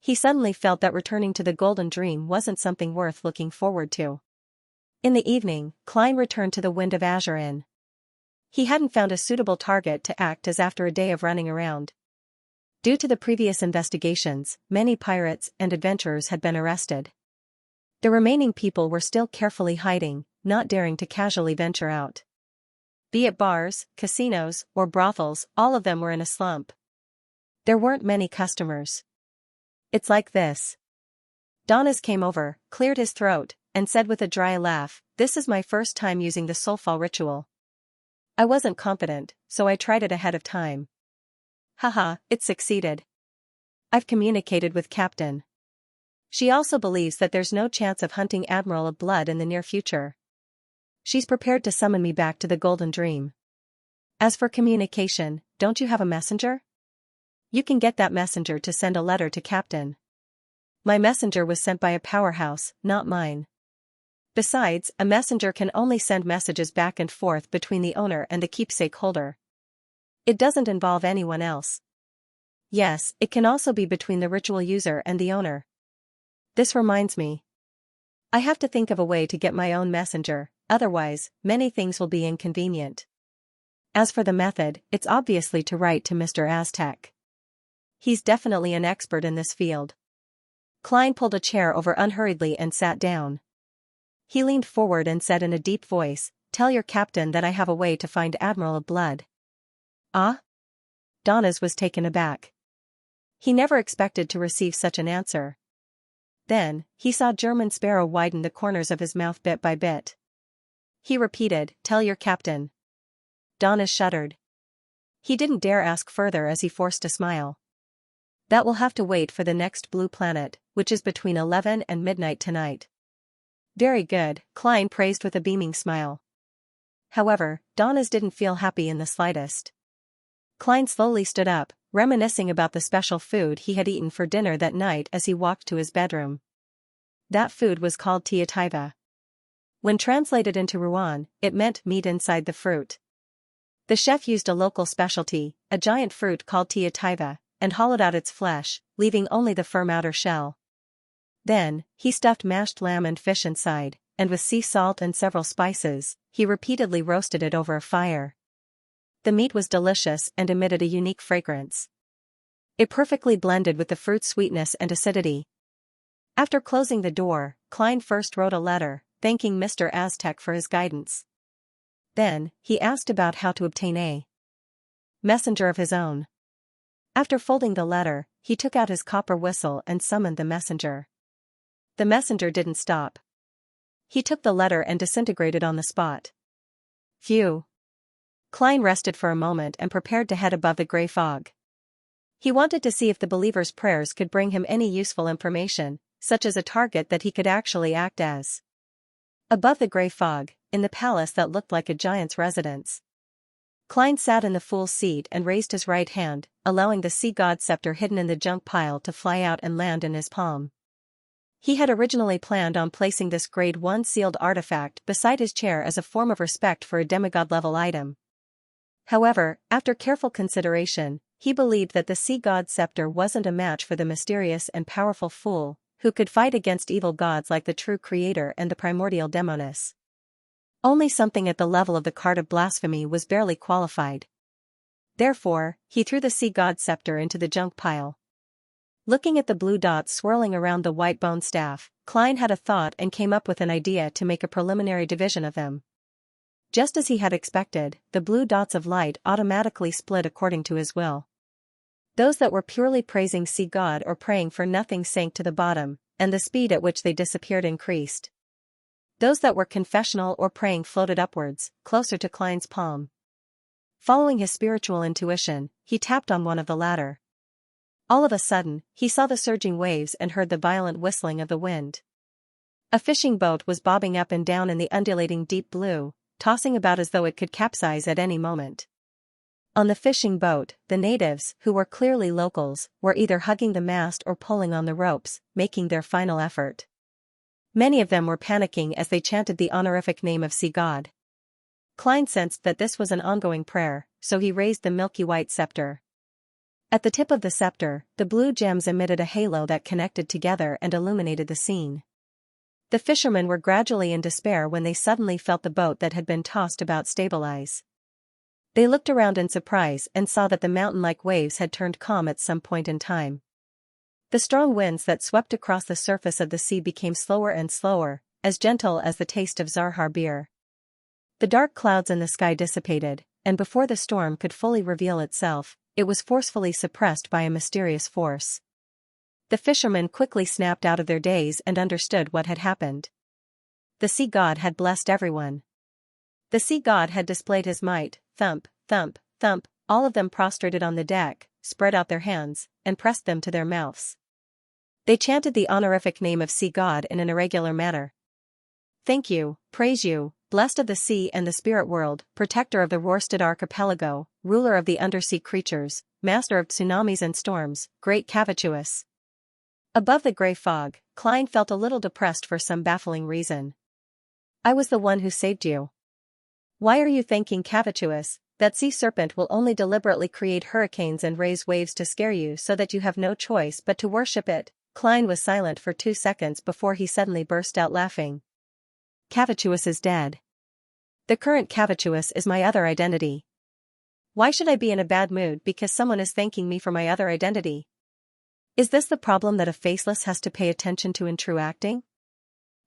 He suddenly felt that returning to the Golden Dream wasn't something worth looking forward to. In the evening, Klein returned to the Wind of Azure Inn. He hadn't found a suitable target to act as after a day of running around. Due to the previous investigations, many pirates and adventurers had been arrested. The remaining people were still carefully hiding, not daring to casually venture out. Be it bars, casinos, or brothels, all of them were in a slump. There weren't many customers. "It's like this." Donnas came over, cleared his throat, and said with a dry laugh, "This is my first time using the soulfall ritual. I wasn't confident, so I tried it ahead of time. Haha, it succeeded. I've communicated with Captain. She also believes that there's no chance of hunting Admiral of Blood in the near future. She's prepared to summon me back to the Golden Dream. As for communication, don't you have a messenger? You can get that messenger to send a letter to Captain. My messenger was sent by a powerhouse, not mine. Besides, a messenger can only send messages back and forth between the owner and the keepsake holder. It doesn't involve anyone else. Yes, it can also be between the ritual user and the owner. This reminds me. I have to think of a way to get my own messenger, otherwise, many things will be inconvenient. As for the method, it's obviously to write to Mr. Aztec. He's definitely an expert in this field. Klein pulled a chair over unhurriedly and sat down. He leaned forward and said in a deep voice, "Tell your captain that I have a way to find Admiral of Blood." Ah? Donas was taken aback. He never expected to receive such an answer. Then, he saw German Sparrow widen the corners of his mouth bit by bit. He repeated, "Tell your captain." Donas shuddered. He didn't dare ask further as he forced a smile. "That will have to wait for the next blue planet, which is between 11 and midnight tonight." "Very good," Klein praised with a beaming smile. However, Donas didn't feel happy in the slightest. Klein slowly stood up, reminiscing about the special food he had eaten for dinner that night as he walked to his bedroom. That food was called tiativa. When translated into Ruan, it meant meat inside the fruit. The chef used a local specialty, a giant fruit called tiativa, and hollowed out its flesh, leaving only the firm outer shell. Then, he stuffed mashed lamb and fish inside, and with sea salt and several spices, he repeatedly roasted it over a fire. The meat was delicious and emitted a unique fragrance. It perfectly blended with the fruit's sweetness and acidity. After closing the door, Klein first wrote a letter, thanking Mr. Aztec for his guidance. Then, he asked about how to obtain a messenger of his own. After folding the letter, he took out his copper whistle and summoned the messenger. The messenger didn't stop. He took the letter and disintegrated on the spot. Phew. Klein rested for a moment and prepared to head above the gray fog. He wanted to see if the believer's prayers could bring him any useful information, such as a target that he could actually act as. Above the gray fog, in the palace that looked like a giant's residence, Klein sat in the fool's seat and raised his right hand, allowing the sea god scepter hidden in the junk pile to fly out and land in his palm. He had originally planned on placing this Grade 1 sealed artifact beside his chair as a form of respect for a demigod-level item. However, after careful consideration, he believed that the sea god scepter wasn't a match for the mysterious and powerful fool, who could fight against evil gods like the true creator and the primordial demoness. Only something at the level of the card of blasphemy was barely qualified. Therefore, he threw the sea god scepter into the junk pile. Looking at the blue dots swirling around the white bone staff, Klein had a thought and came up with an idea to make a preliminary division of them. Just as he had expected, the blue dots of light automatically split according to his will. Those that were purely praising sea god or praying for nothing sank to the bottom, and the speed at which they disappeared increased. Those that were confessional or praying floated upwards, closer to Klein's palm. Following his spiritual intuition, he tapped on one of the latter. All of a sudden, he saw the surging waves and heard the violent whistling of the wind. A fishing boat was bobbing up and down in the undulating deep blue, tossing about as though it could capsize at any moment. On the fishing boat, the natives, who were clearly locals, were either hugging the mast or pulling on the ropes, making their final effort. Many of them were panicking as they chanted the honorific name of sea god. Klein sensed that this was an ongoing prayer, so he raised the milky white scepter. At the tip of the scepter, the blue gems emitted a halo that connected together and illuminated the scene. The fishermen were gradually in despair when they suddenly felt the boat that had been tossed about stabilize. They looked around in surprise and saw that the mountain-like waves had turned calm at some point in time. The strong winds that swept across the surface of the sea became slower and slower, as gentle as the taste of Zarhar beer. The dark clouds in the sky dissipated, and before the storm could fully reveal itself, it was forcefully suppressed by a mysterious force. The fishermen quickly snapped out of their daze and understood what had happened. The sea god had blessed everyone. The sea god had displayed his might, thump, thump, thump, all of them prostrated on the deck, spread out their hands, and pressed them to their mouths. They chanted the honorific name of sea god in an irregular manner. Thank you, praise you, blessed of the sea and the spirit world, protector of the Rorstad archipelago, ruler of the undersea creatures, master of tsunamis and storms, great Cavituous. Above the grey fog, Klein felt a little depressed for some baffling reason. I was the one who saved you. Why are you thanking Cavituous? That sea serpent will only deliberately create hurricanes and raise waves to scare you so that you have no choice but to worship it. Klein was silent for 2 seconds before he suddenly burst out laughing. Cavituous is dead. The current Cavituous is my other identity. Why should I be in a bad mood because someone is thanking me for my other identity? Is this the problem that a faceless has to pay attention to in true acting?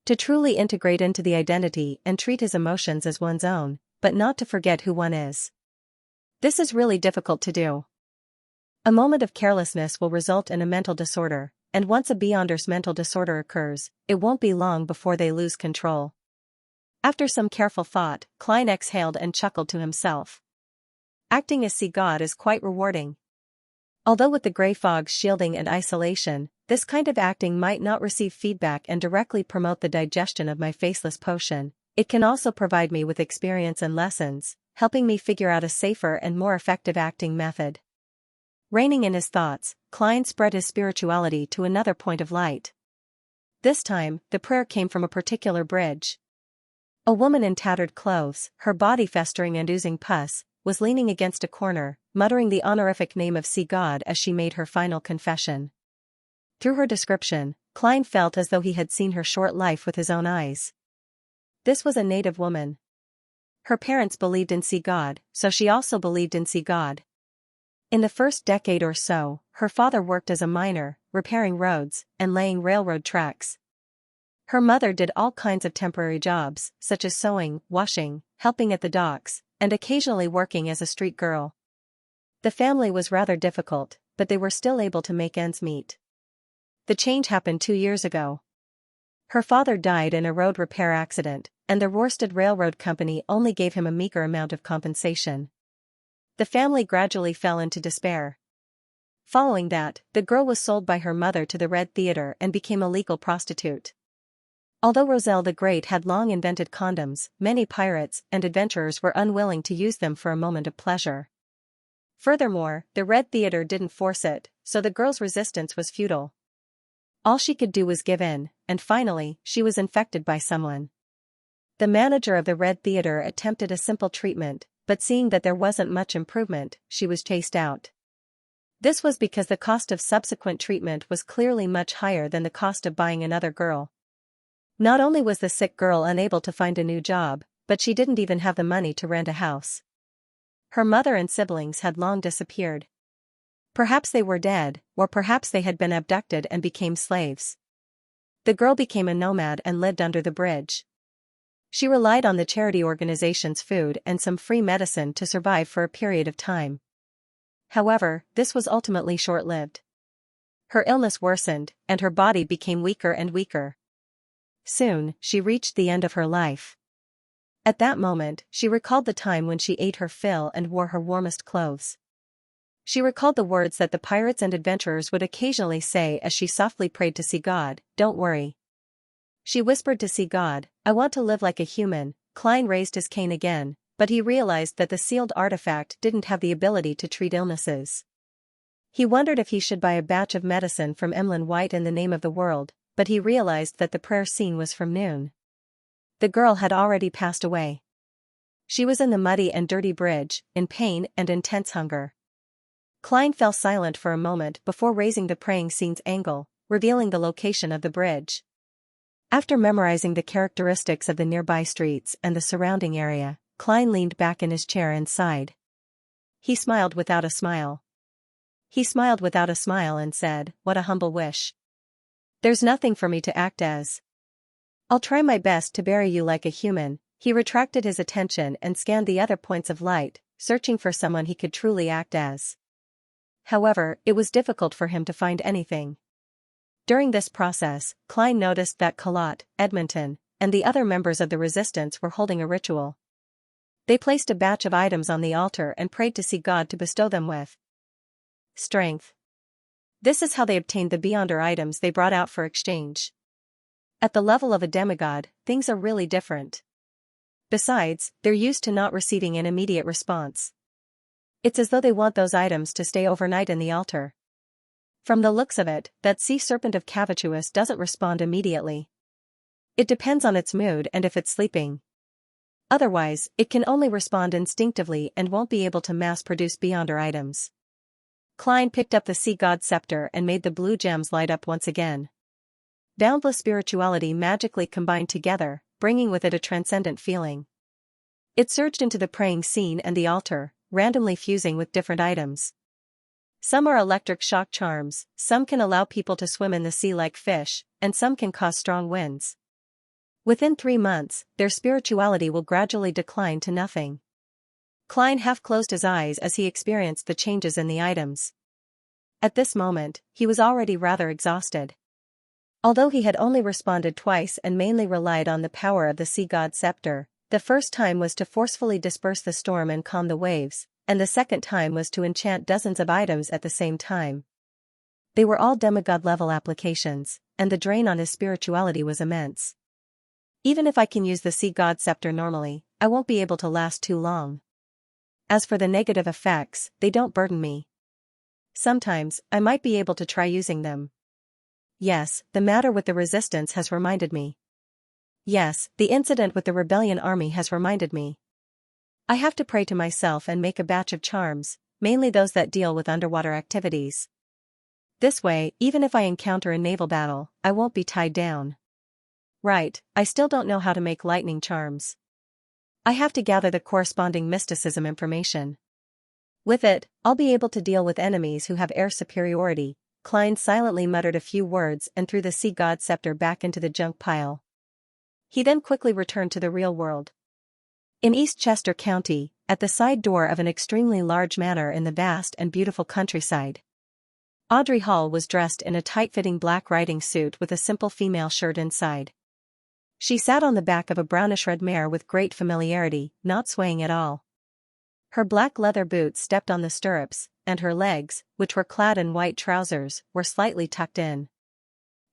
To truly integrate into the identity and treat his emotions as one's own, but not to forget who one is. This is really difficult to do. A moment of carelessness will result in a mental disorder, and once a Beyonder's mental disorder occurs, it won't be long before they lose control. After some careful thought, Klein exhaled and chuckled to himself. Acting as sea god is quite rewarding. Although with the grey fog's shielding and isolation, this kind of acting might not receive feedback and directly promote the digestion of my faceless potion, it can also provide me with experience and lessons, helping me figure out a safer and more effective acting method. Reining in his thoughts, Klein spread his spirituality to another point of light. This time, the prayer came from a particular bridge. A woman in tattered clothes, her body festering and oozing pus, was leaning against a corner, muttering the honorific name of sea god as she made her final confession. Through her description, Klein felt as though he had seen her short life with his own eyes. This was a native woman. Her parents believed in sea god, so she also believed in sea god. In the first decade or so, her father worked as a miner, repairing roads and laying railroad tracks. Her mother did all kinds of temporary jobs, such as sewing, washing, helping at the docks, and occasionally working as a street girl. The family was rather difficult, but they were still able to make ends meet. The change happened 2 years ago. Her father died in a road repair accident, and the Rorstad Railroad Company only gave him a meager amount of compensation. The family gradually fell into despair. Following that, the girl was sold by her mother to the Red Theater and became a legal prostitute. Although Roselle the Great had long invented condoms, many pirates and adventurers were unwilling to use them for a moment of pleasure. Furthermore, the Red Theater didn't force it, so the girl's resistance was futile. All she could do was give in, and finally, she was infected by someone. The manager of the Red Theater attempted a simple treatment, but seeing that there wasn't much improvement, she was chased out. This was because the cost of subsequent treatment was clearly much higher than the cost of buying another girl. Not only was the sick girl unable to find a new job, but she didn't even have the money to rent a house. Her mother and siblings had long disappeared. Perhaps they were dead, or perhaps they had been abducted and became slaves. The girl became a nomad and lived under the bridge. She relied on the charity organization's food and some free medicine to survive for a period of time. However, this was ultimately short-lived. Her illness worsened, and her body became weaker and weaker. Soon, she reached the end of her life. At that moment, she recalled the time when she ate her fill and wore her warmest clothes. She recalled the words that the pirates and adventurers would occasionally say as she softly prayed to sea god, "Don't worry." She whispered to sea god, "I want to live like a human." Klein raised his cane again, but he realized that the sealed artifact didn't have the ability to treat illnesses. He wondered if he should buy a batch of medicine from Emlyn White in the name of the world, but he realized that the prayer scene was from noon. The girl had already passed away. She was in the muddy and dirty bridge, in pain and intense hunger. Klein fell silent for a moment before raising the praying scene's angle, revealing the location of the bridge. After memorizing the characteristics of the nearby streets and the surrounding area, Klein leaned back in his chair and sighed. He smiled without a smile. He smiled without a smile and said, "What a humble wish. There's nothing for me to act as. I'll try my best to bury you like a human." He retracted his attention and scanned the other points of light, searching for someone he could truly act as. However, it was difficult for him to find anything. During this process, Klein noticed that Calotte, Edmonton, and the other members of the resistance were holding a ritual. They placed a batch of items on the altar and prayed to see God to bestow them with strength. This is how they obtained the Beyonder items they brought out for exchange. At the level of a demigod, things are really different. Besides, they're used to not receiving an immediate response. It's as though they want those items to stay overnight in the altar. From the looks of it, that sea serpent of Cavituous doesn't respond immediately. It depends on its mood and if it's sleeping. Otherwise, it can only respond instinctively and won't be able to mass-produce Beyonder items. Klein picked up the sea god scepter and made the blue gems light up once again. Boundless spirituality magically combined together, bringing with it a transcendent feeling. It surged into the praying scene and the altar, randomly fusing with different items. Some are electric shock charms, some can allow people to swim in the sea like fish, and some can cause strong winds. Within 3 months, their spirituality will gradually decline to nothing. Klein half closed his eyes as he experienced the changes in the items. At this moment, he was already rather exhausted. Although he had only responded twice and mainly relied on the power of the sea god scepter, the first time was to forcefully disperse the storm and calm the waves, and the second time was to enchant dozens of items at the same time. They were all demigod-level applications, and the drain on his spirituality was immense. Even if I can use the sea god scepter normally, I won't be able to last too long. As for the negative effects, they don't burden me. Sometimes, I might be able to try using them. Yes, the matter with the resistance has reminded me. Yes, the incident with the rebellion army has reminded me. I have to pray to myself and make a batch of charms, mainly those that deal with underwater activities. This way, even if I encounter a naval battle, I won't be tied down. Right, I still don't know how to make lightning charms. I have to gather the corresponding mysticism information. With it, I'll be able to deal with enemies who have air superiority. Klein silently muttered a few words and threw the sea god scepter back into the junk pile. He then quickly returned to the real world. In East Chester County, at the side door of an extremely large manor in the vast and beautiful countryside, Audrey Hall was dressed in a tight-fitting black riding suit with a simple female shirt inside. She sat on the back of a brownish-red mare with great familiarity, not swaying at all. Her black leather boots stepped on the stirrups, and her legs, which were clad in white trousers, were slightly tucked in.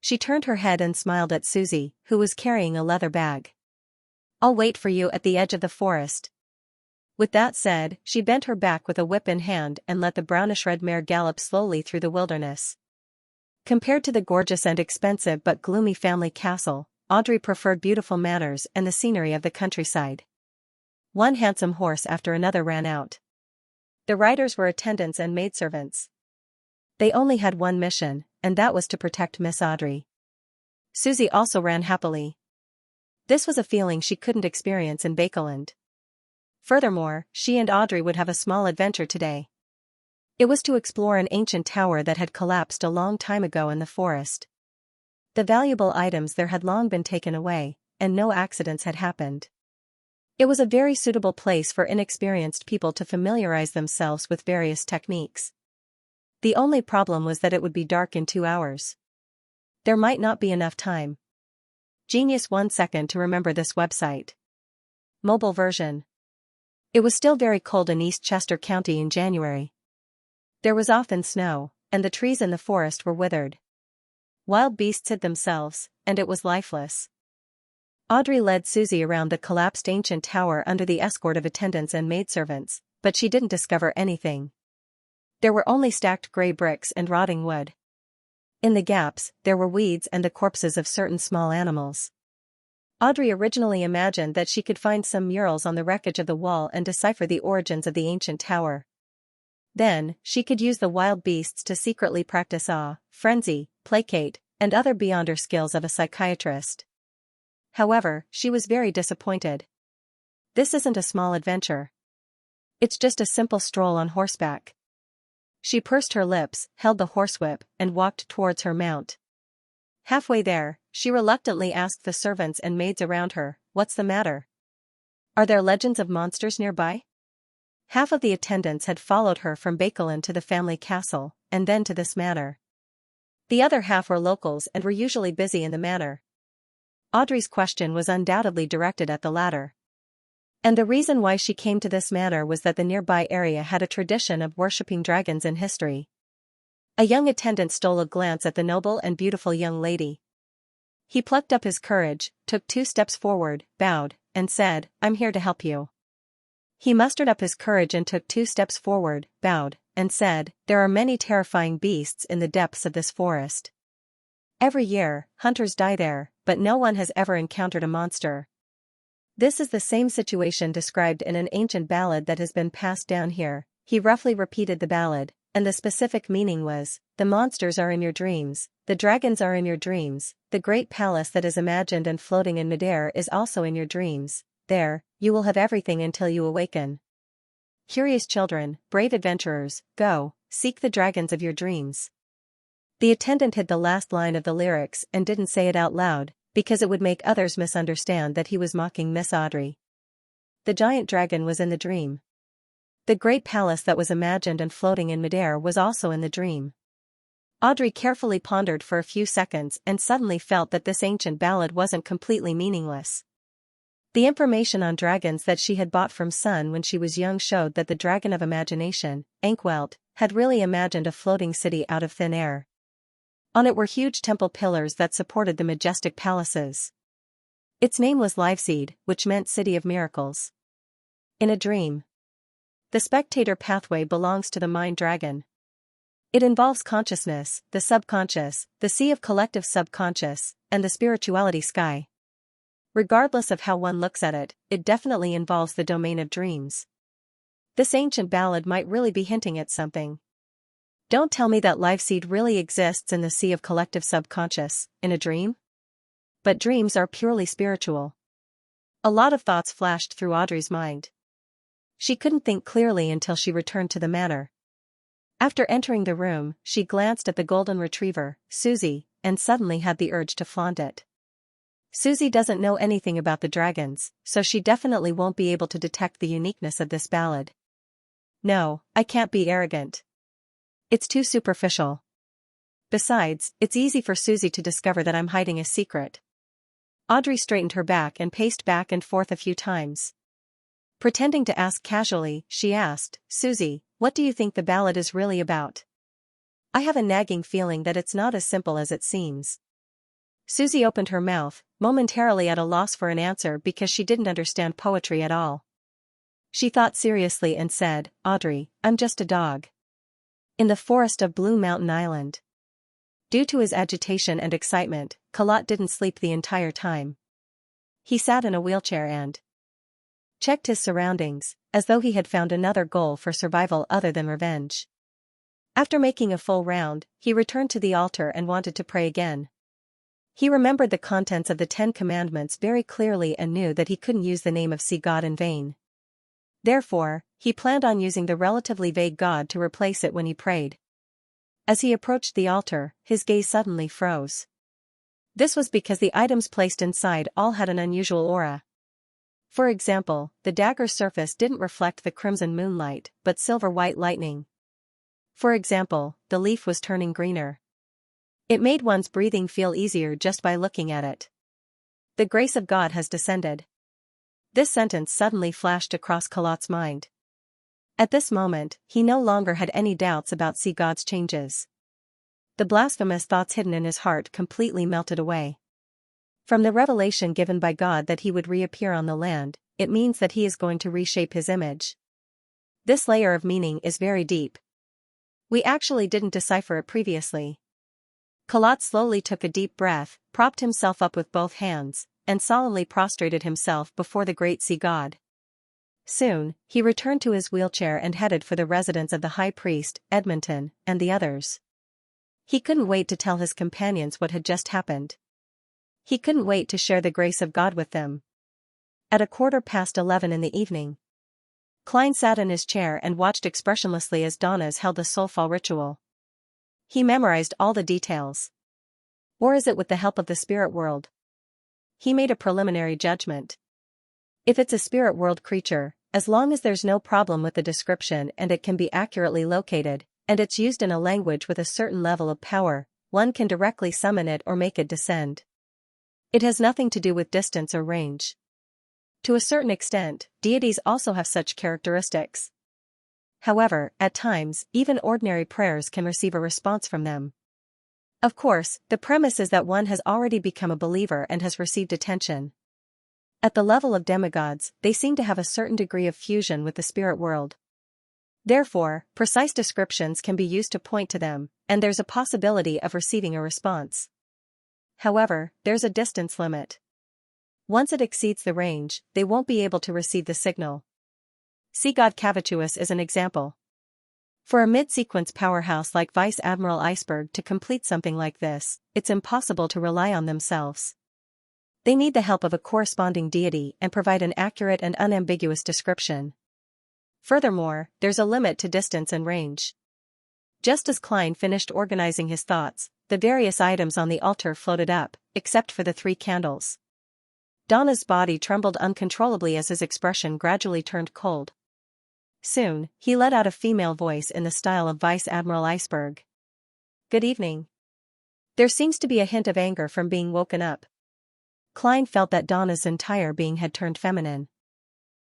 She turned her head and smiled at Susie, who was carrying a leather bag. "I'll wait for you at the edge of the forest." With that said, she bent her back with a whip in hand and let the brownish-red mare gallop slowly through the wilderness. Compared to the gorgeous and expensive but gloomy family castle, Audrey preferred beautiful manners and the scenery of the countryside. One handsome horse after another ran out. The riders were attendants and maidservants. They only had one mission, and that was to protect Miss Audrey. Susie also ran happily. This was a feeling she couldn't experience in Bakeland. Furthermore, she and Audrey would have a small adventure today. It was to explore an ancient tower that had collapsed a long time ago in the forest. The valuable items there had long been taken away, and no accidents had happened. It was a very suitable place for inexperienced people to familiarize themselves with various techniques. The only problem was that it would be dark in 2 hours. There might not be enough time. Genius 1 second to remember this website. Mobile version. It was still very cold in East Chester County in January. There was often snow, and the trees in the forest were withered. Wild beasts hid themselves, and it was lifeless. Audrey led Susie around the collapsed ancient tower under the escort of attendants and maidservants, but she didn't discover anything. There were only stacked gray bricks and rotting wood. In the gaps, there were weeds and the corpses of certain small animals. Audrey originally imagined that she could find some murals on the wreckage of the wall and decipher the origins of the ancient tower. Then, she could use the wild beasts to secretly practice awe, frenzy, placate, and other Beyonder skills of a psychiatrist. However, she was very disappointed. This isn't a small adventure. It's just a simple stroll on horseback. She pursed her lips, held the horsewhip, and walked towards her mount. Halfway there, she reluctantly asked the servants and maids around her, "What's the matter? Are there legends of monsters nearby?" Half of the attendants had followed her from Bakeland to the family castle, and then to this manor. The other half were locals and were usually busy in the manor. Audrey's question was undoubtedly directed at the latter. And the reason why she came to this manor was that the nearby area had a tradition of worshipping dragons in history. A young attendant stole a glance at the noble and beautiful young lady. He plucked up his courage, took 2 steps forward, bowed, and said, "I'm here to help you." He mustered up his courage and took 2 steps forward, bowed, and said, "There are many terrifying beasts in the depths of this forest. Every year, hunters die there, but no one has ever encountered a monster. This is the same situation described in an ancient ballad that has been passed down here." He roughly repeated the ballad, and the specific meaning was, "The monsters are in your dreams, the dragons are in your dreams, the great palace that is imagined and floating in midair is also in your dreams. There, you will have everything until you awaken. Curious children, brave adventurers, go, seek the dragons of your dreams." The attendant hid the last line of the lyrics and didn't say it out loud, because it would make others misunderstand that he was mocking Miss Audrey. The giant dragon was in the dream. The great palace that was imagined and floating in midair was also in the dream. Audrey carefully pondered for a few seconds and suddenly felt that this ancient ballad wasn't completely meaningless. The information on dragons that she had bought from Sun when she was young showed that the dragon of imagination, Ankwelt, had really imagined a floating city out of thin air. On it were huge temple pillars that supported the majestic palaces. Its name was Liveseed, which meant City of Miracles. In a dream. The spectator pathway belongs to the mind dragon. It involves consciousness, the subconscious, the sea of collective subconscious, and the spirituality sky. Regardless of how one looks at it, it definitely involves the domain of dreams. This ancient ballad might really be hinting at something. Don't tell me that Liveseed really exists in the sea of collective subconscious, in a dream? But dreams are purely spiritual. A lot of thoughts flashed through Audrey's mind. She couldn't think clearly until she returned to the manor. After entering the room, she glanced at the golden retriever, Susie, and suddenly had the urge to flaunt it. Susie doesn't know anything about the dragons, so she definitely won't be able to detect the uniqueness of this ballad. No, I can't be arrogant. It's too superficial. Besides, it's easy for Susie to discover that I'm hiding a secret. Audrey straightened her back and paced back and forth a few times. Pretending to ask casually, she asked, "Susie, what do you think the ballad is really about? I have a nagging feeling that it's not as simple as it seems." Susie opened her mouth, momentarily at a loss for an answer because she didn't understand poetry at all. She thought seriously and said, "Audrey, I'm just a dog. In the forest of Blue Mountain Island." Due to his agitation and excitement, Kalat didn't sleep the entire time. He sat in a wheelchair and checked his surroundings, as though he had found another goal for survival other than revenge. After making a full round, he returned to the altar and wanted to pray again. He remembered the contents of the 10 Commandments very clearly and knew that he couldn't use the name of Sea God in vain. Therefore, he planned on using the relatively vague God to replace it when he prayed. As he approached the altar, his gaze suddenly froze. This was because the items placed inside all had an unusual aura. For example, the dagger's surface didn't reflect the crimson moonlight, but silver-white lightning. For example, the leaf was turning greener. It made one's breathing feel easier just by looking at it. The grace of God has descended. This sentence suddenly flashed across Kalat's mind. At this moment, he no longer had any doubts about Sea God's changes. The blasphemous thoughts hidden in his heart completely melted away. From the revelation given by God that he would reappear on the land, it means that he is going to reshape his image. This layer of meaning is very deep. We actually didn't decipher it previously. Kalat slowly took a deep breath, propped himself up with both hands, and solemnly prostrated himself before the great sea god. Soon, he returned to his wheelchair and headed for the residence of the high priest, Edmonton, and the others. He couldn't wait to tell his companions what had just happened. He couldn't wait to share the grace of God with them. At 11:15 in the evening, Klein sat in his chair and watched expressionlessly as Donnas held the soulfall ritual. He memorized all the details. Or is it with the help of the spirit world? He made a preliminary judgment. If it's a spirit world creature, as long as there's no problem with the description and it can be accurately located, and it's used in a language with a certain level of power, one can directly summon it or make it descend. It has nothing to do with distance or range. To a certain extent, deities also have such characteristics. However, at times, even ordinary prayers can receive a response from them. Of course, the premise is that one has already become a believer and has received attention. At the level of demigods, they seem to have a certain degree of fusion with the spirit world. Therefore, precise descriptions can be used to point to them, and there's a possibility of receiving a response. However, there's a distance limit. Once it exceeds the range, they won't be able to receive the signal. Sea God Cavituous is an example. For a mid-sequence powerhouse like Vice Admiral Iceberg to complete something like this, it's impossible to rely on themselves. They need the help of a corresponding deity and provide an accurate and unambiguous description. Furthermore, there's a limit to distance and range. Just as Klein finished organizing his thoughts, the various items on the altar floated up, except for the 3 candles. Donna's body trembled uncontrollably as his expression gradually turned cold. Soon, he let out a female voice in the style of Vice Admiral Iceberg. "Good evening." There seems to be a hint of anger from being woken up. Klein felt that Donna's entire being had turned feminine.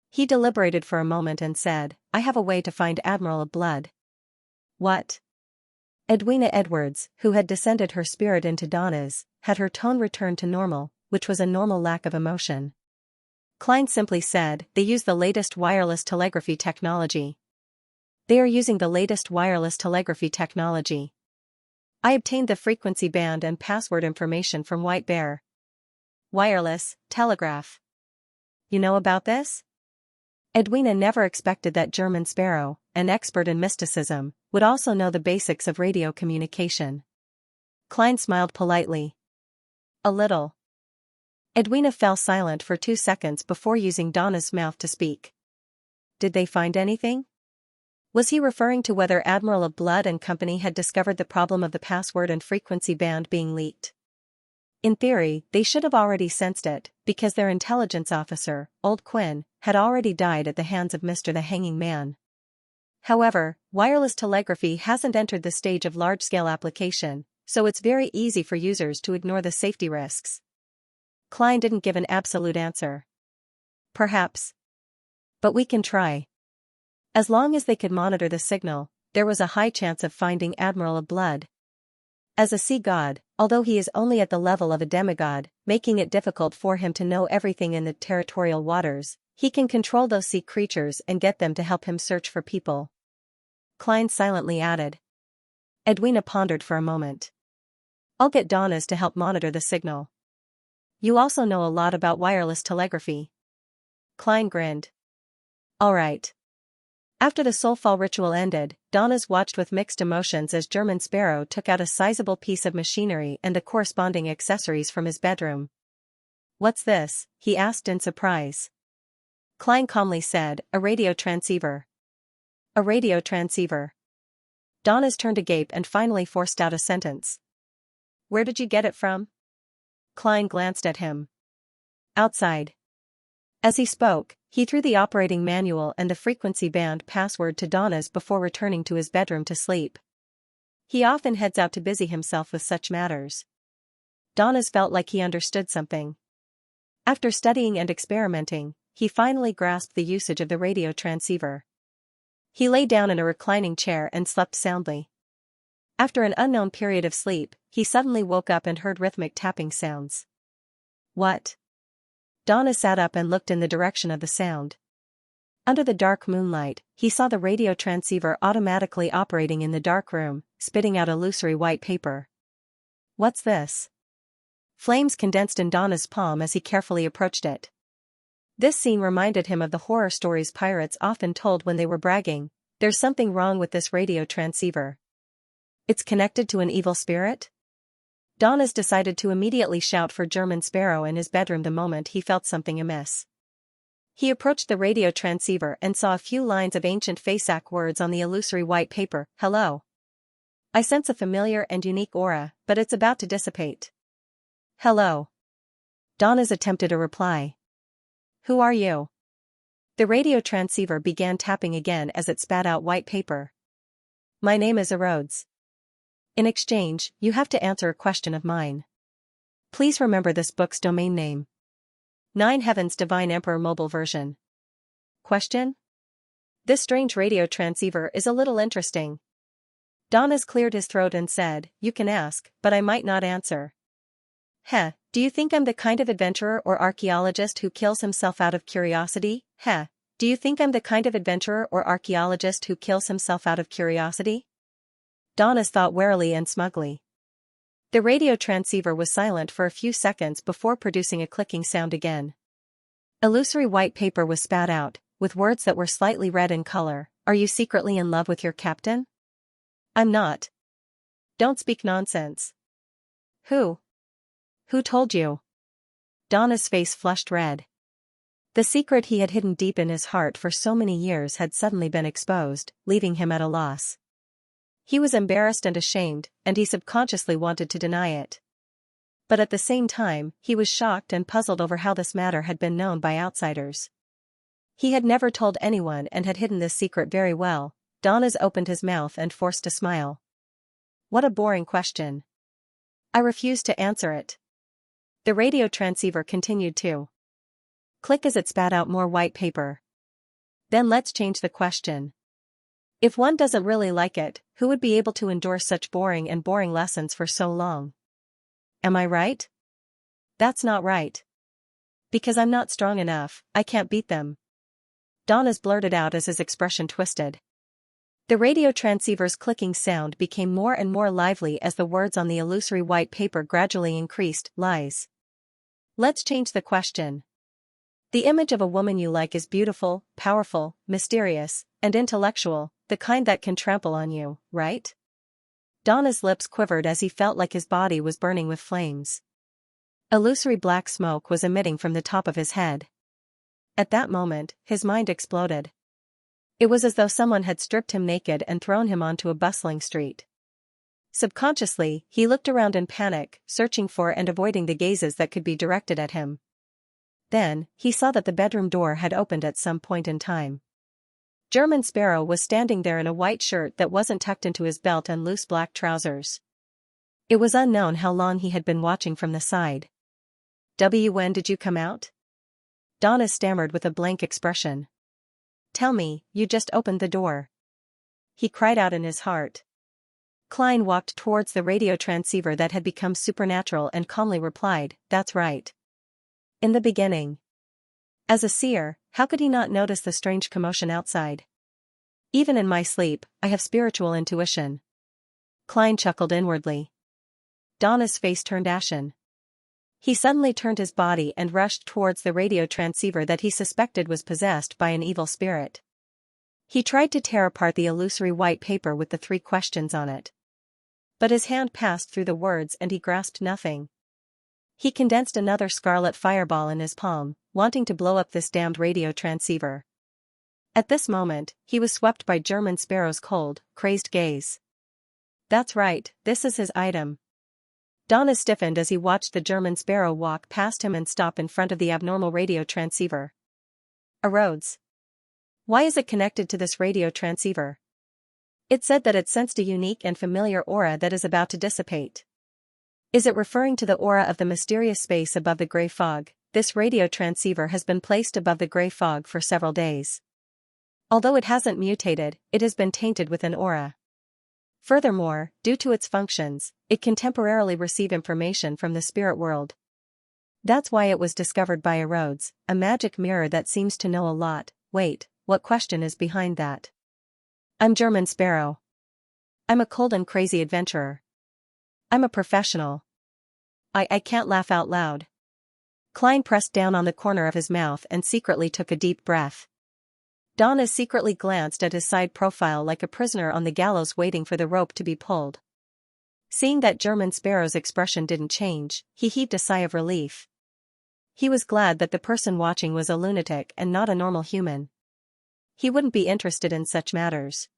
He deliberated for a moment and said, "I have a way to find Admiral of Blood." "What?" Edwina Edwards, who had descended her spirit into Donna's, had her tone return to normal, which was a normal lack of emotion. Klein simply said, "They use the latest wireless telegraphy technology." "They are using the latest wireless telegraphy technology. I obtained the frequency band and password information from White Bear." "Wireless, telegraph. You know about this?" Edwina never expected that German Sparrow, an expert in mysticism, would also know the basics of radio communication. Klein smiled politely. "A little." Edwina fell silent for 2 seconds before using Donna's mouth to speak. "Did they find anything?" Was he referring to whether Admiral of Blood and Company had discovered the problem of the password and frequency band being leaked? In theory, they should have already sensed it, because their intelligence officer, Old Quinn, had already died at the hands of Mr. the Hanging Man. However, wireless telegraphy hasn't entered the stage of large-scale application, so it's very easy for users to ignore the safety risks. Klein didn't give an absolute answer. "Perhaps. But we can try." As long as they could monitor the signal, there was a high chance of finding Admiral of Blood. As a sea god, although he is only at the level of a demigod, making it difficult for him to know everything in the territorial waters, he can control those sea creatures and get them to help him search for people. Klein silently added. Edwina pondered for a moment. "I'll get Donna's to help monitor the signal." "You also know a lot about wireless telegraphy." Klein grinned. "All right." After the soulfall ritual ended, Donna's watched with mixed emotions as German Sparrow took out a sizable piece of machinery and the corresponding accessories from his bedroom. "What's this?" he asked in surprise. Klein calmly said, "A radio transceiver." "A radio transceiver." Donna's turned agape and finally forced out a sentence. "Where did you get it from?" Klein glanced at him. "Outside." As he spoke, he threw the operating manual and the frequency band password to Donna's before returning to his bedroom to sleep. He often heads out to busy himself with such matters. Donna's felt like he understood something. After studying and experimenting, he finally grasped the usage of the radio transceiver. He lay down in a reclining chair and slept soundly. After an unknown period of sleep, he suddenly woke up and heard rhythmic tapping sounds. "What?" Donna sat up and looked in the direction of the sound. Under the dark moonlight, he saw the radio transceiver automatically operating in the dark room, spitting out illusory white paper. "What's this?" Flames condensed in Donna's palm as he carefully approached it. This scene reminded him of the horror stories pirates often told when they were bragging. "There's something wrong with this radio transceiver. It's connected to an evil spirit?" Donna's decided to immediately shout for German Sparrow in his bedroom the moment he felt something amiss. He approached the radio transceiver and saw a few lines of ancient Fasak words on the illusory white paper. "Hello. I sense a familiar and unique aura, but it's about to dissipate." "Hello." Donna's attempted a reply. "Who are you?" The radio transceiver began tapping again as it spat out white paper. "My name is Erodes. In exchange, you have to answer a question of mine." Please remember this book's domain name. 9 Heavens Divine Emperor Mobile Version. Question? This strange radio transceiver is a little interesting. Donas cleared his throat and said, You can ask, but I might not answer. Heh, do you think I'm the kind of adventurer or archaeologist who kills himself out of curiosity? Heh, do you think I'm the kind of adventurer or archaeologist who kills himself out of curiosity? Donas thought warily and smugly. The radio transceiver was silent for a few seconds before producing a clicking sound again. Illusory white paper was spat out, with words that were slightly red in color. Are you secretly in love with your captain? I'm not. Don't speak nonsense. Who? Who told you? Donna's face flushed red. The secret he had hidden deep in his heart for so many years had suddenly been exposed, leaving him at a loss. He was embarrassed and ashamed, and he subconsciously wanted to deny it. But at the same time, he was shocked and puzzled over how this matter had been known by outsiders. He had never told anyone and had hidden this secret very well. Donas opened his mouth and forced a smile. What a boring question. I refuse to answer it. The radio transceiver continued to click as it spat out more white paper. Then let's change the question. If one doesn't really like it, who would be able to endure such boring lessons for so long? Am I right? That's not right. Because I'm not strong enough, I can't beat them. Donas blurted out as his expression twisted. The radio transceiver's clicking sound became more and more lively as the words on the illusory white paper gradually increased. Lies. Let's change the question. The image of a woman you like is beautiful, powerful, mysterious, and intellectual, the kind that can trample on you, right? Donna's lips quivered as he felt like his body was burning with flames. Illusory black smoke was emitting from the top of his head. At that moment, his mind exploded. It was as though someone had stripped him naked and thrown him onto a bustling street. Subconsciously, he looked around in panic, searching for and avoiding the gazes that could be directed at him. Then, he saw that the bedroom door had opened at some point in time. German Sparrow was standing there in a white shirt that wasn't tucked into his belt and loose black trousers. It was unknown how long he had been watching from the side. When did you come out? Donna stammered with a blank expression. Tell me, you just opened the door. He cried out in his heart. Klein walked towards the radio transceiver that had become supernatural and calmly replied, That's right. In the beginning. As a seer, how could he not notice the strange commotion outside? Even in my sleep, I have spiritual intuition. Klein chuckled inwardly. Donna's face turned ashen. He suddenly turned his body and rushed towards the radio transceiver that he suspected was possessed by an evil spirit. He tried to tear apart the illusory white paper with the 3 questions on it. But his hand passed through the words and he grasped nothing. He condensed another scarlet fireball in his palm, wanting to blow up this damned radio transceiver. At this moment, he was swept by German Sparrow's cold, crazed gaze. That's right, this is his item. Donna stiffened as he watched the German Sparrow walk past him and stop in front of the abnormal radio transceiver. A Rhodes. Why is it connected to this radio transceiver? It said that it sensed a unique and familiar aura that is about to dissipate. Is it referring to the aura of the mysterious space above the gray fog? This radio transceiver has been placed above the gray fog for several days. Although it hasn't mutated, it has been tainted with an aura. Furthermore, due to its functions, it can temporarily receive information from the spirit world. That's why it was discovered by a Rhodes, a magic mirror that seems to know a lot. Wait, what question is behind that? I'm German Sparrow. I'm a cold and crazy adventurer. I'm a professional. I can't laugh out loud. Klein pressed down on the corner of his mouth and secretly took a deep breath. Donna secretly glanced at his side profile like a prisoner on the gallows waiting for the rope to be pulled. Seeing that German Sparrow's expression didn't change, he heaved a sigh of relief. He was glad that the person watching was a lunatic and not a normal human. He wouldn't be interested in such matters.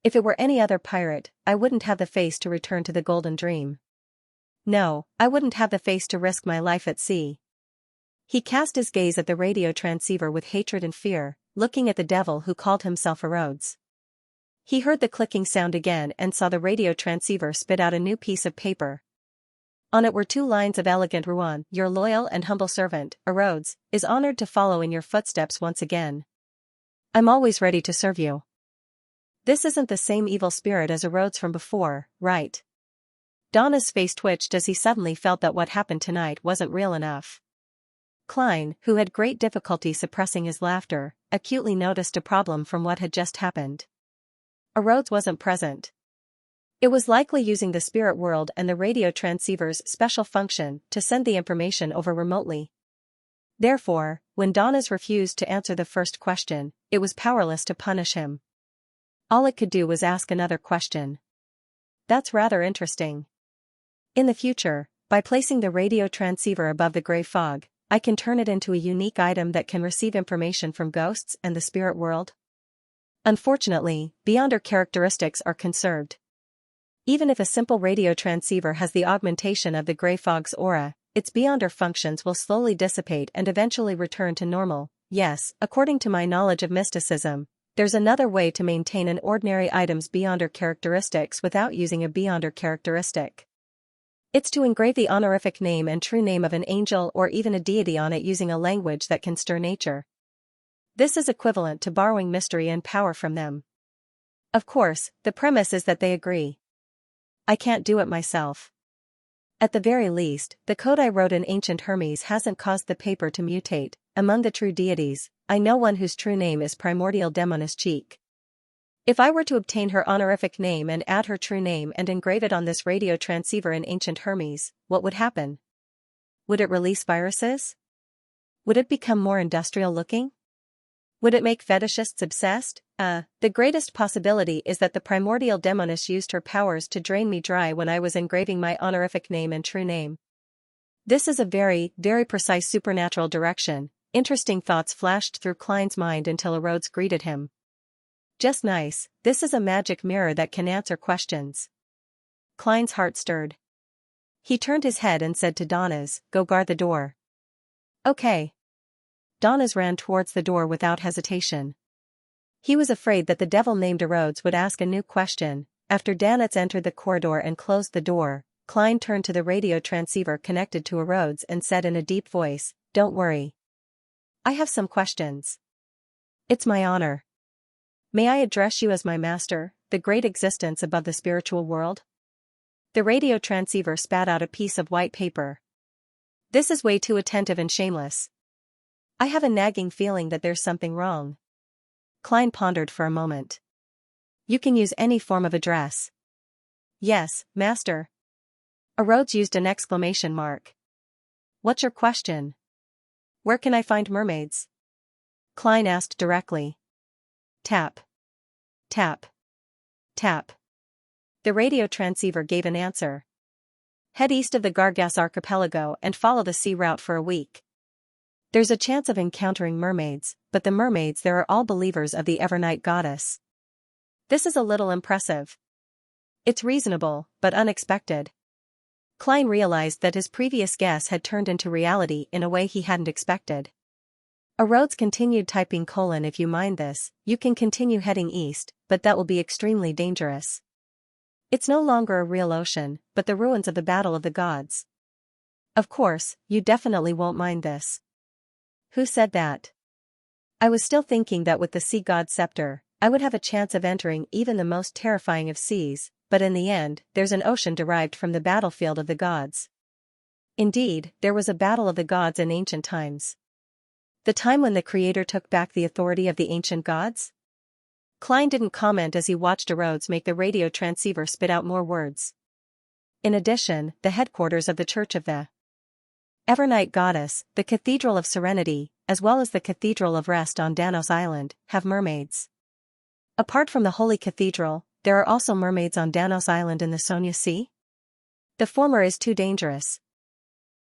If it were any other pirate, I wouldn't have the face to return to the Golden Dream. No, I wouldn't have the face to risk my life at sea. He cast his gaze at the radio transceiver with hatred and fear, looking at the devil who called himself a Rhodes. He heard the clicking sound again and saw the radio transceiver spit out a new piece of paper. On it were 2 lines of elegant ruan: "Your loyal and humble servant, Rhodes, is honored to follow in your footsteps once again. I'm always ready to serve you." This isn't the same evil spirit as Rhodes from before, right? Donna's face twitched as he suddenly felt that what happened tonight wasn't real enough. Klein, who had great difficulty suppressing his laughter, acutely noticed a problem from what had just happened. Rhodes wasn't present. It was likely using the spirit world and the radio transceiver's special function to send the information over remotely. Therefore, when Donna's refused to answer the first question, it was powerless to punish him. All it could do was ask another question. That's rather interesting. In the future, by placing the radio transceiver above the gray fog, I can turn it into a unique item that can receive information from ghosts and the spirit world. Unfortunately, beyonder characteristics are conserved. Even if a simple radio transceiver has the augmentation of the gray fog's aura, its beyonder functions will slowly dissipate and eventually return to normal. Yes, according to my knowledge of mysticism, there's another way to maintain an ordinary item's beyonder characteristics without using a beyonder characteristic. It's to engrave the honorific name and true name of an angel or even a deity on it using a language that can stir nature. This is equivalent to borrowing mystery and power from them. Of course, the premise is that they agree. I can't do it myself. At the very least, the code I wrote in ancient Hermes hasn't caused the paper to mutate. Among the true deities, I know one whose true name is Primordial Demonis Cheek. If I were to obtain her honorific name and add her true name and engrave it on this radio transceiver in ancient Hermes, what would happen? Would it release viruses? Would it become more industrial looking? Would it make fetishists obsessed? The greatest possibility is that the Primordial Demonis used her powers to drain me dry when I was engraving my honorific name and true name. This is a very, very precise supernatural direction. Interesting thoughts flashed through Klein's mind until Rhodes greeted him. Just nice, this is a magic mirror that can answer questions. Klein's heart stirred. He turned his head and said to Donna's, "Go guard the door." Okay. Donna's ran towards the door without hesitation. He was afraid that the devil named Rhodes would ask a new question. After Donna's entered the corridor and closed the door, Klein turned to the radio transceiver connected to Rhodes and said in a deep voice, "Don't worry. I have some questions. It's my honor. May I address you as my master, the great existence above the spiritual world?" The radio transceiver spat out a piece of white paper. "This is way too attentive and shameless. I have a nagging feeling that there's something wrong." Klein pondered for a moment. "You can use any form of address." "Yes, master." Rhodes used an exclamation mark. "What's your question?" "Where can I find mermaids?" Klein asked directly. Tap. Tap. Tap. The radio transceiver gave an answer. "Head east of the Gargas archipelago and follow the sea route for a week. There's a chance of encountering mermaids, but the mermaids there are all believers of the Evernight goddess." This is a little impressive. It's reasonable, but unexpected. Klein realized that his previous guess had turned into reality in a way he hadn't expected. Rhodes continued typing: "If you mind this, you can continue heading east, but that will be extremely dangerous. It's no longer a real ocean, but the ruins of the Battle of the Gods. Of course, you definitely won't mind this." "Who said that?" "I was still thinking that with the sea god's scepter, I would have a chance of entering even the most terrifying of seas, but in the end, there's an ocean derived from the battlefield of the gods." Indeed, there was a battle of the gods in ancient times. The time when the Creator took back the authority of the ancient gods? Klein didn't comment as he watched Rhodes make the radio transceiver spit out more words. In addition, the headquarters of the Church of the Evernight Goddess, the Cathedral of Serenity, as well as the Cathedral of Rest on Danos Island, have mermaids. Apart from the Holy Cathedral, there are also mermaids on Danos Island in the Sonia Sea? The former is too dangerous.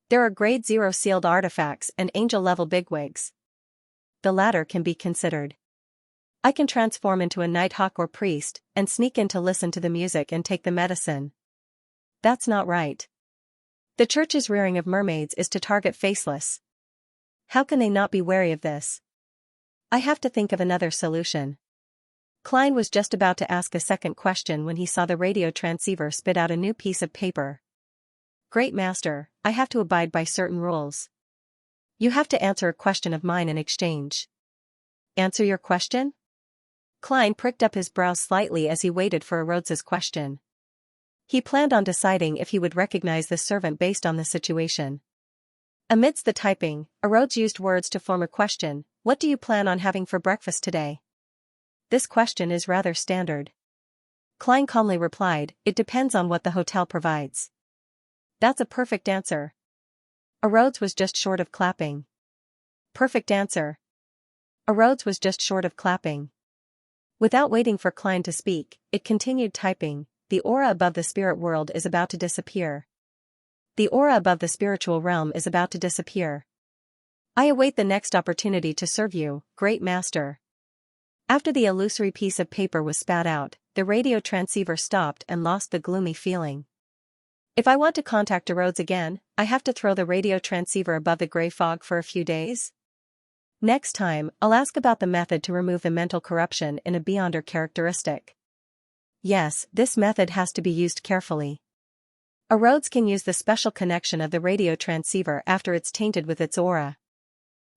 There are Grade 0 sealed artifacts and angel-level bigwigs. The latter can be considered. I can transform into a nighthawk or priest, and sneak in to listen to the music and take the medicine. That's not right. The Church's rearing of mermaids is to target faceless. How can they not be wary of this? I have to think of another solution. Klein was just about to ask a second question when he saw the radio transceiver spit out a new piece of paper. Great master, I have to abide by certain rules. You have to answer a question of mine in exchange. Answer your question? Klein pricked up his brows slightly as he waited for Rhodes's question. He planned on deciding if he would recognize the servant based on the situation. Amidst the typing, Rhodes used words to form a question. What do you plan on having for breakfast today? This question is rather standard. Klein calmly replied, it depends on what the hotel provides. That's a perfect answer. Rhodes was just short of clapping. Perfect answer. Rhodes was just short of clapping. Without waiting for Klein to speak, it continued typing. The aura above the spirit world is about to disappear. The aura above the spiritual realm is about to disappear. I await the next opportunity to serve you, great master. After the illusory piece of paper was spat out, the radio transceiver stopped and lost the gloomy feeling. If I want to contact Rhodes again, I have to throw the radio transceiver above the gray fog for a few days? Next time, I'll ask about the method to remove the mental corruption in a Beyonder characteristic. Yes, this method has to be used carefully. Rhodes can use the special connection of the radio transceiver after it's tainted with its aura.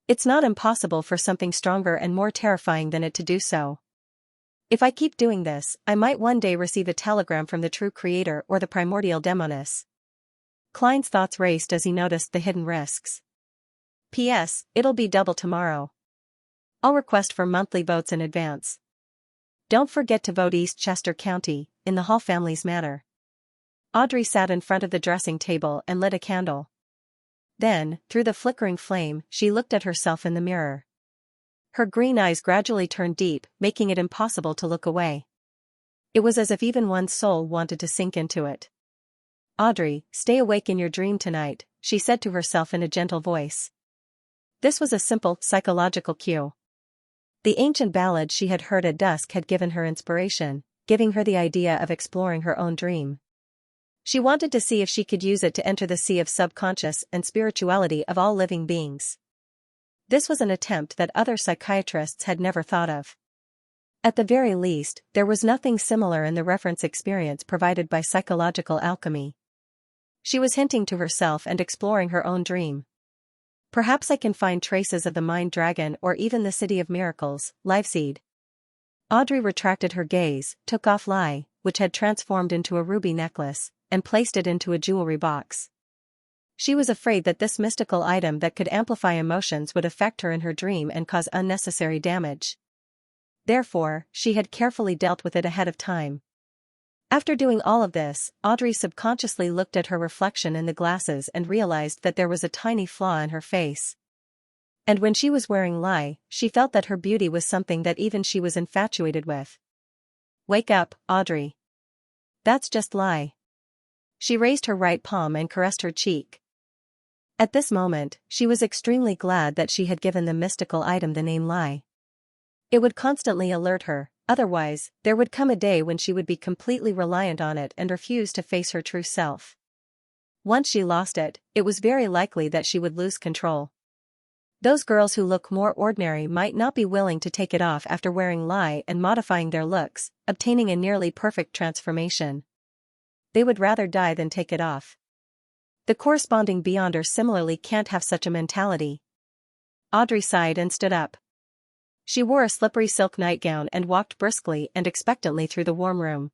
It's not impossible for something stronger and more terrifying than it to do so. If I keep doing this, I might one day receive a telegram from the true creator or the primordial demoness. Klein's thoughts raced as he noticed the hidden risks. P.S. It'll be double tomorrow. I'll request for monthly votes in advance. Don't forget to vote East Chester County, in the Hall family's manner. Audrey sat in front of the dressing table and lit a candle. Then, through the flickering flame, she looked at herself in the mirror. Her green eyes gradually turned deep, making it impossible to look away. It was as if even one's soul wanted to sink into it. Audrey, stay awake in your dream tonight, she said to herself in a gentle voice. This was a simple, psychological cue. The ancient ballad she had heard at dusk had given her inspiration, giving her the idea of exploring her own dream. She wanted to see if she could use it to enter the sea of subconscious and spirituality of all living beings. This was an attempt that other psychiatrists had never thought of. At the very least, there was nothing similar in the reference experience provided by psychological alchemy. She was hinting to herself and exploring her own dream. Perhaps I can find traces of the Mind Dragon or even the City of Miracles, Liveseed. Audrey retracted her gaze, took off Lai, which had transformed into a ruby necklace, and placed it into a jewelry box. She was afraid that this mystical item that could amplify emotions would affect her in her dream and cause unnecessary damage. Therefore, she had carefully dealt with it ahead of time. After doing all of this, Audrey subconsciously looked at her reflection in the glasses and realized that there was a tiny flaw in her face. And when she was wearing Lai, she felt that her beauty was something that even she was infatuated with. Wake up, Audrey. That's just Lai. She raised her right palm and caressed her cheek. At this moment, she was extremely glad that she had given the mystical item the name Lai. It would constantly alert her. Otherwise, there would come a day when she would be completely reliant on it and refuse to face her true self. Once she lost it, it was very likely that she would lose control. Those girls who look more ordinary might not be willing to take it off after wearing Lai and modifying their looks, obtaining a nearly perfect transformation. They would rather die than take it off. The corresponding Beyonder similarly can't have such a mentality. Audrey sighed and stood up. She wore a slippery silk nightgown and walked briskly and expectantly through the warm room.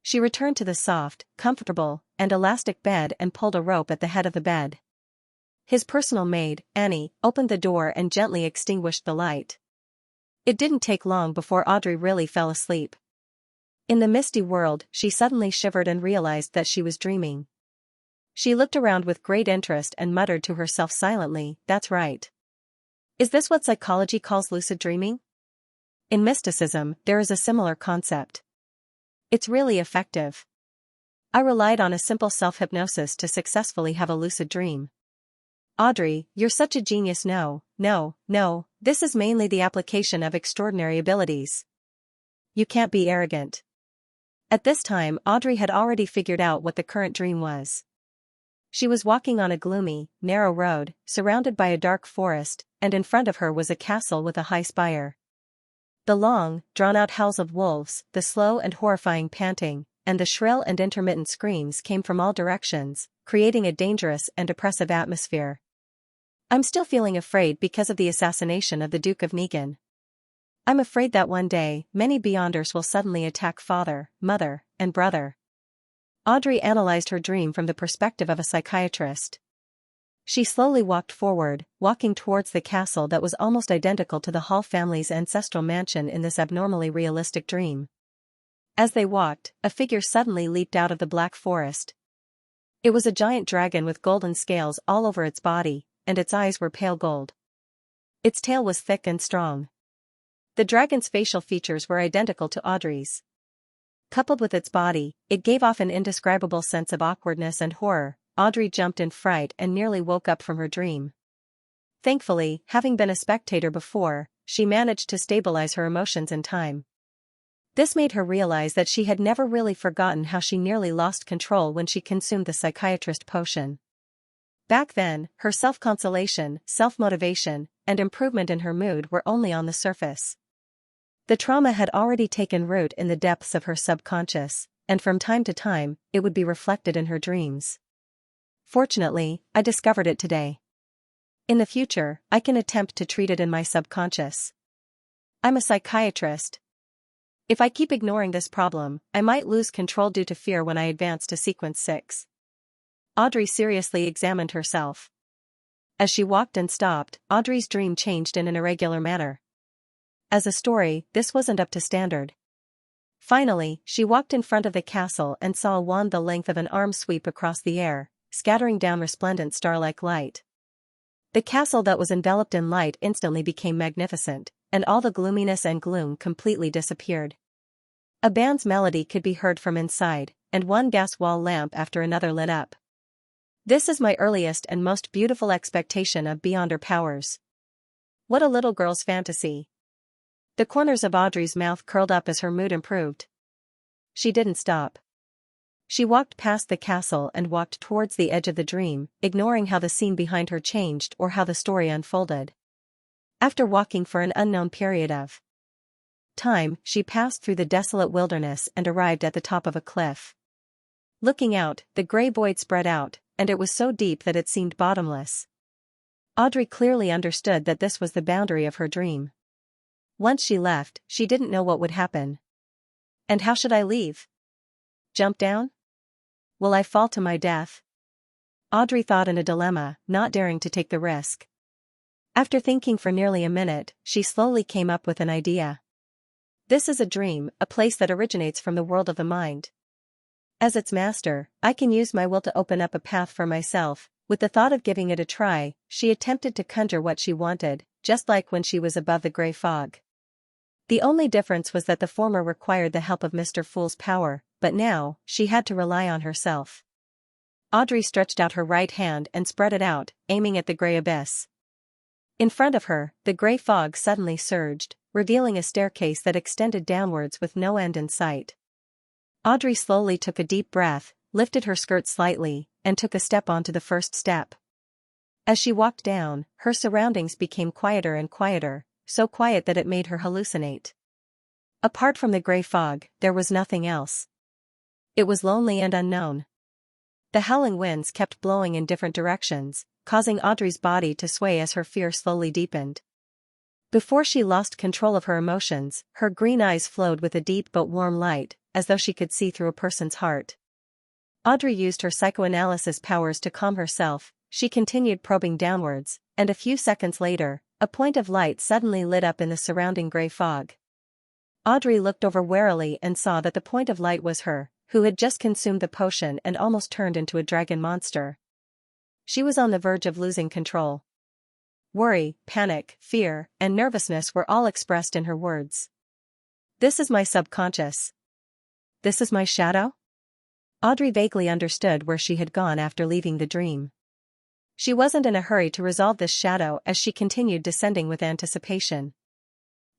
She returned to the soft, comfortable, and elastic bed and pulled a rope at the head of the bed. His personal maid, Annie, opened the door and gently extinguished the light. It didn't take long before Audrey really fell asleep. In the misty world, she suddenly shivered and realized that she was dreaming. She looked around with great interest and muttered to herself silently, "That's right. Is this what psychology calls lucid dreaming?" In mysticism, there is a similar concept. It's really effective. I relied on a simple self-hypnosis to successfully have a lucid dream. Audrey, you're such a genius. No, this is mainly the application of extraordinary abilities. You can't be arrogant. At this time, Audrey had already figured out what the current dream was. She was walking on a gloomy, narrow road, surrounded by a dark forest, and in front of her was a castle with a high spire. The long, drawn-out howls of wolves, the slow and horrifying panting, and the shrill and intermittent screams came from all directions, creating a dangerous and oppressive atmosphere. I'm still feeling afraid because of the assassination of the Duke of Negan. I'm afraid that one day, many Beyonders will suddenly attack father, mother, and brother. Audrey analyzed her dream from the perspective of a psychiatrist. She slowly walked forward, walking towards the castle that was almost identical to the Hall family's ancestral mansion in this abnormally realistic dream. As they walked, a figure suddenly leaped out of the black forest. It was a giant dragon with golden scales all over its body, and its eyes were pale gold. Its tail was thick and strong. The dragon's facial features were identical to Audrey's. Coupled with its body, it gave off an indescribable sense of awkwardness and horror. Audrey jumped in fright and nearly woke up from her dream. Thankfully, having been a spectator before, she managed to stabilize her emotions in time. This made her realize that she had never really forgotten how she nearly lost control when she consumed the psychiatrist potion. Back then, her self-consolation, self-motivation, and improvement in her mood were only on the surface. The trauma had already taken root in the depths of her subconscious, and from time to time, it would be reflected in her dreams. Fortunately, I discovered it today. In the future, I can attempt to treat it in my subconscious. I'm a psychiatrist. If I keep ignoring this problem, I might lose control due to fear when I advance to sequence 6. Audrey seriously examined herself. As she walked and stopped, Audrey's dream changed in an irregular manner. As a story, this wasn't up to standard. Finally, she walked in front of the castle and saw a wand the length of an arm sweep across the air, scattering down resplendent star-like light. The castle that was enveloped in light instantly became magnificent, and all the gloominess and gloom completely disappeared. A band's melody could be heard from inside, and one gas wall lamp after another lit up. This is my earliest and most beautiful expectation of Beyonder powers. What a little girl's fantasy. The corners of Audrey's mouth curled up as her mood improved. She didn't stop. She walked past the castle and walked towards the edge of the dream, ignoring how the scene behind her changed or how the story unfolded. After walking for an unknown period of time, she passed through the desolate wilderness and arrived at the top of a cliff. Looking out, the gray void spread out, and it was so deep that it seemed bottomless. Audrey clearly understood that this was the boundary of her dream. Once she left, she didn't know what would happen. And how should I leave? Jump down? Will I fall to my death? Audrey thought in a dilemma, not daring to take the risk. After thinking for nearly a minute, she slowly came up with an idea. This is a dream, a place that originates from the world of the mind. As its master, I can use my will to open up a path for myself. With the thought of giving it a try, she attempted to conjure what she wanted, just like when she was above the gray fog. The only difference was that the former required the help of Mr. Fool's power, but now, she had to rely on herself. Audrey stretched out her right hand and spread it out, aiming at the gray abyss. In front of her, the gray fog suddenly surged, revealing a staircase that extended downwards with no end in sight. Audrey slowly took a deep breath, lifted her skirt slightly, and took a step onto the first step. As she walked down, her surroundings became quieter and quieter, so quiet that it made her hallucinate. Apart from the gray fog, there was nothing else. It was lonely and unknown. The howling winds kept blowing in different directions, causing Audrey's body to sway as her fear slowly deepened. Before she lost control of her emotions, her green eyes flowed with a deep but warm light, as though she could see through a person's heart. Audrey used her psychoanalysis powers to calm herself. She continued probing downwards, and a few seconds later, a point of light suddenly lit up in the surrounding gray fog. Audrey looked over warily and saw that the point of light was her, who had just consumed the potion and almost turned into a dragon monster. She was on the verge of losing control. Worry, panic, fear, and nervousness were all expressed in her words. This is my subconscious. This is my shadow? Audrey vaguely understood where she had gone after leaving the dream. She wasn't in a hurry to resolve this shadow as she continued descending with anticipation.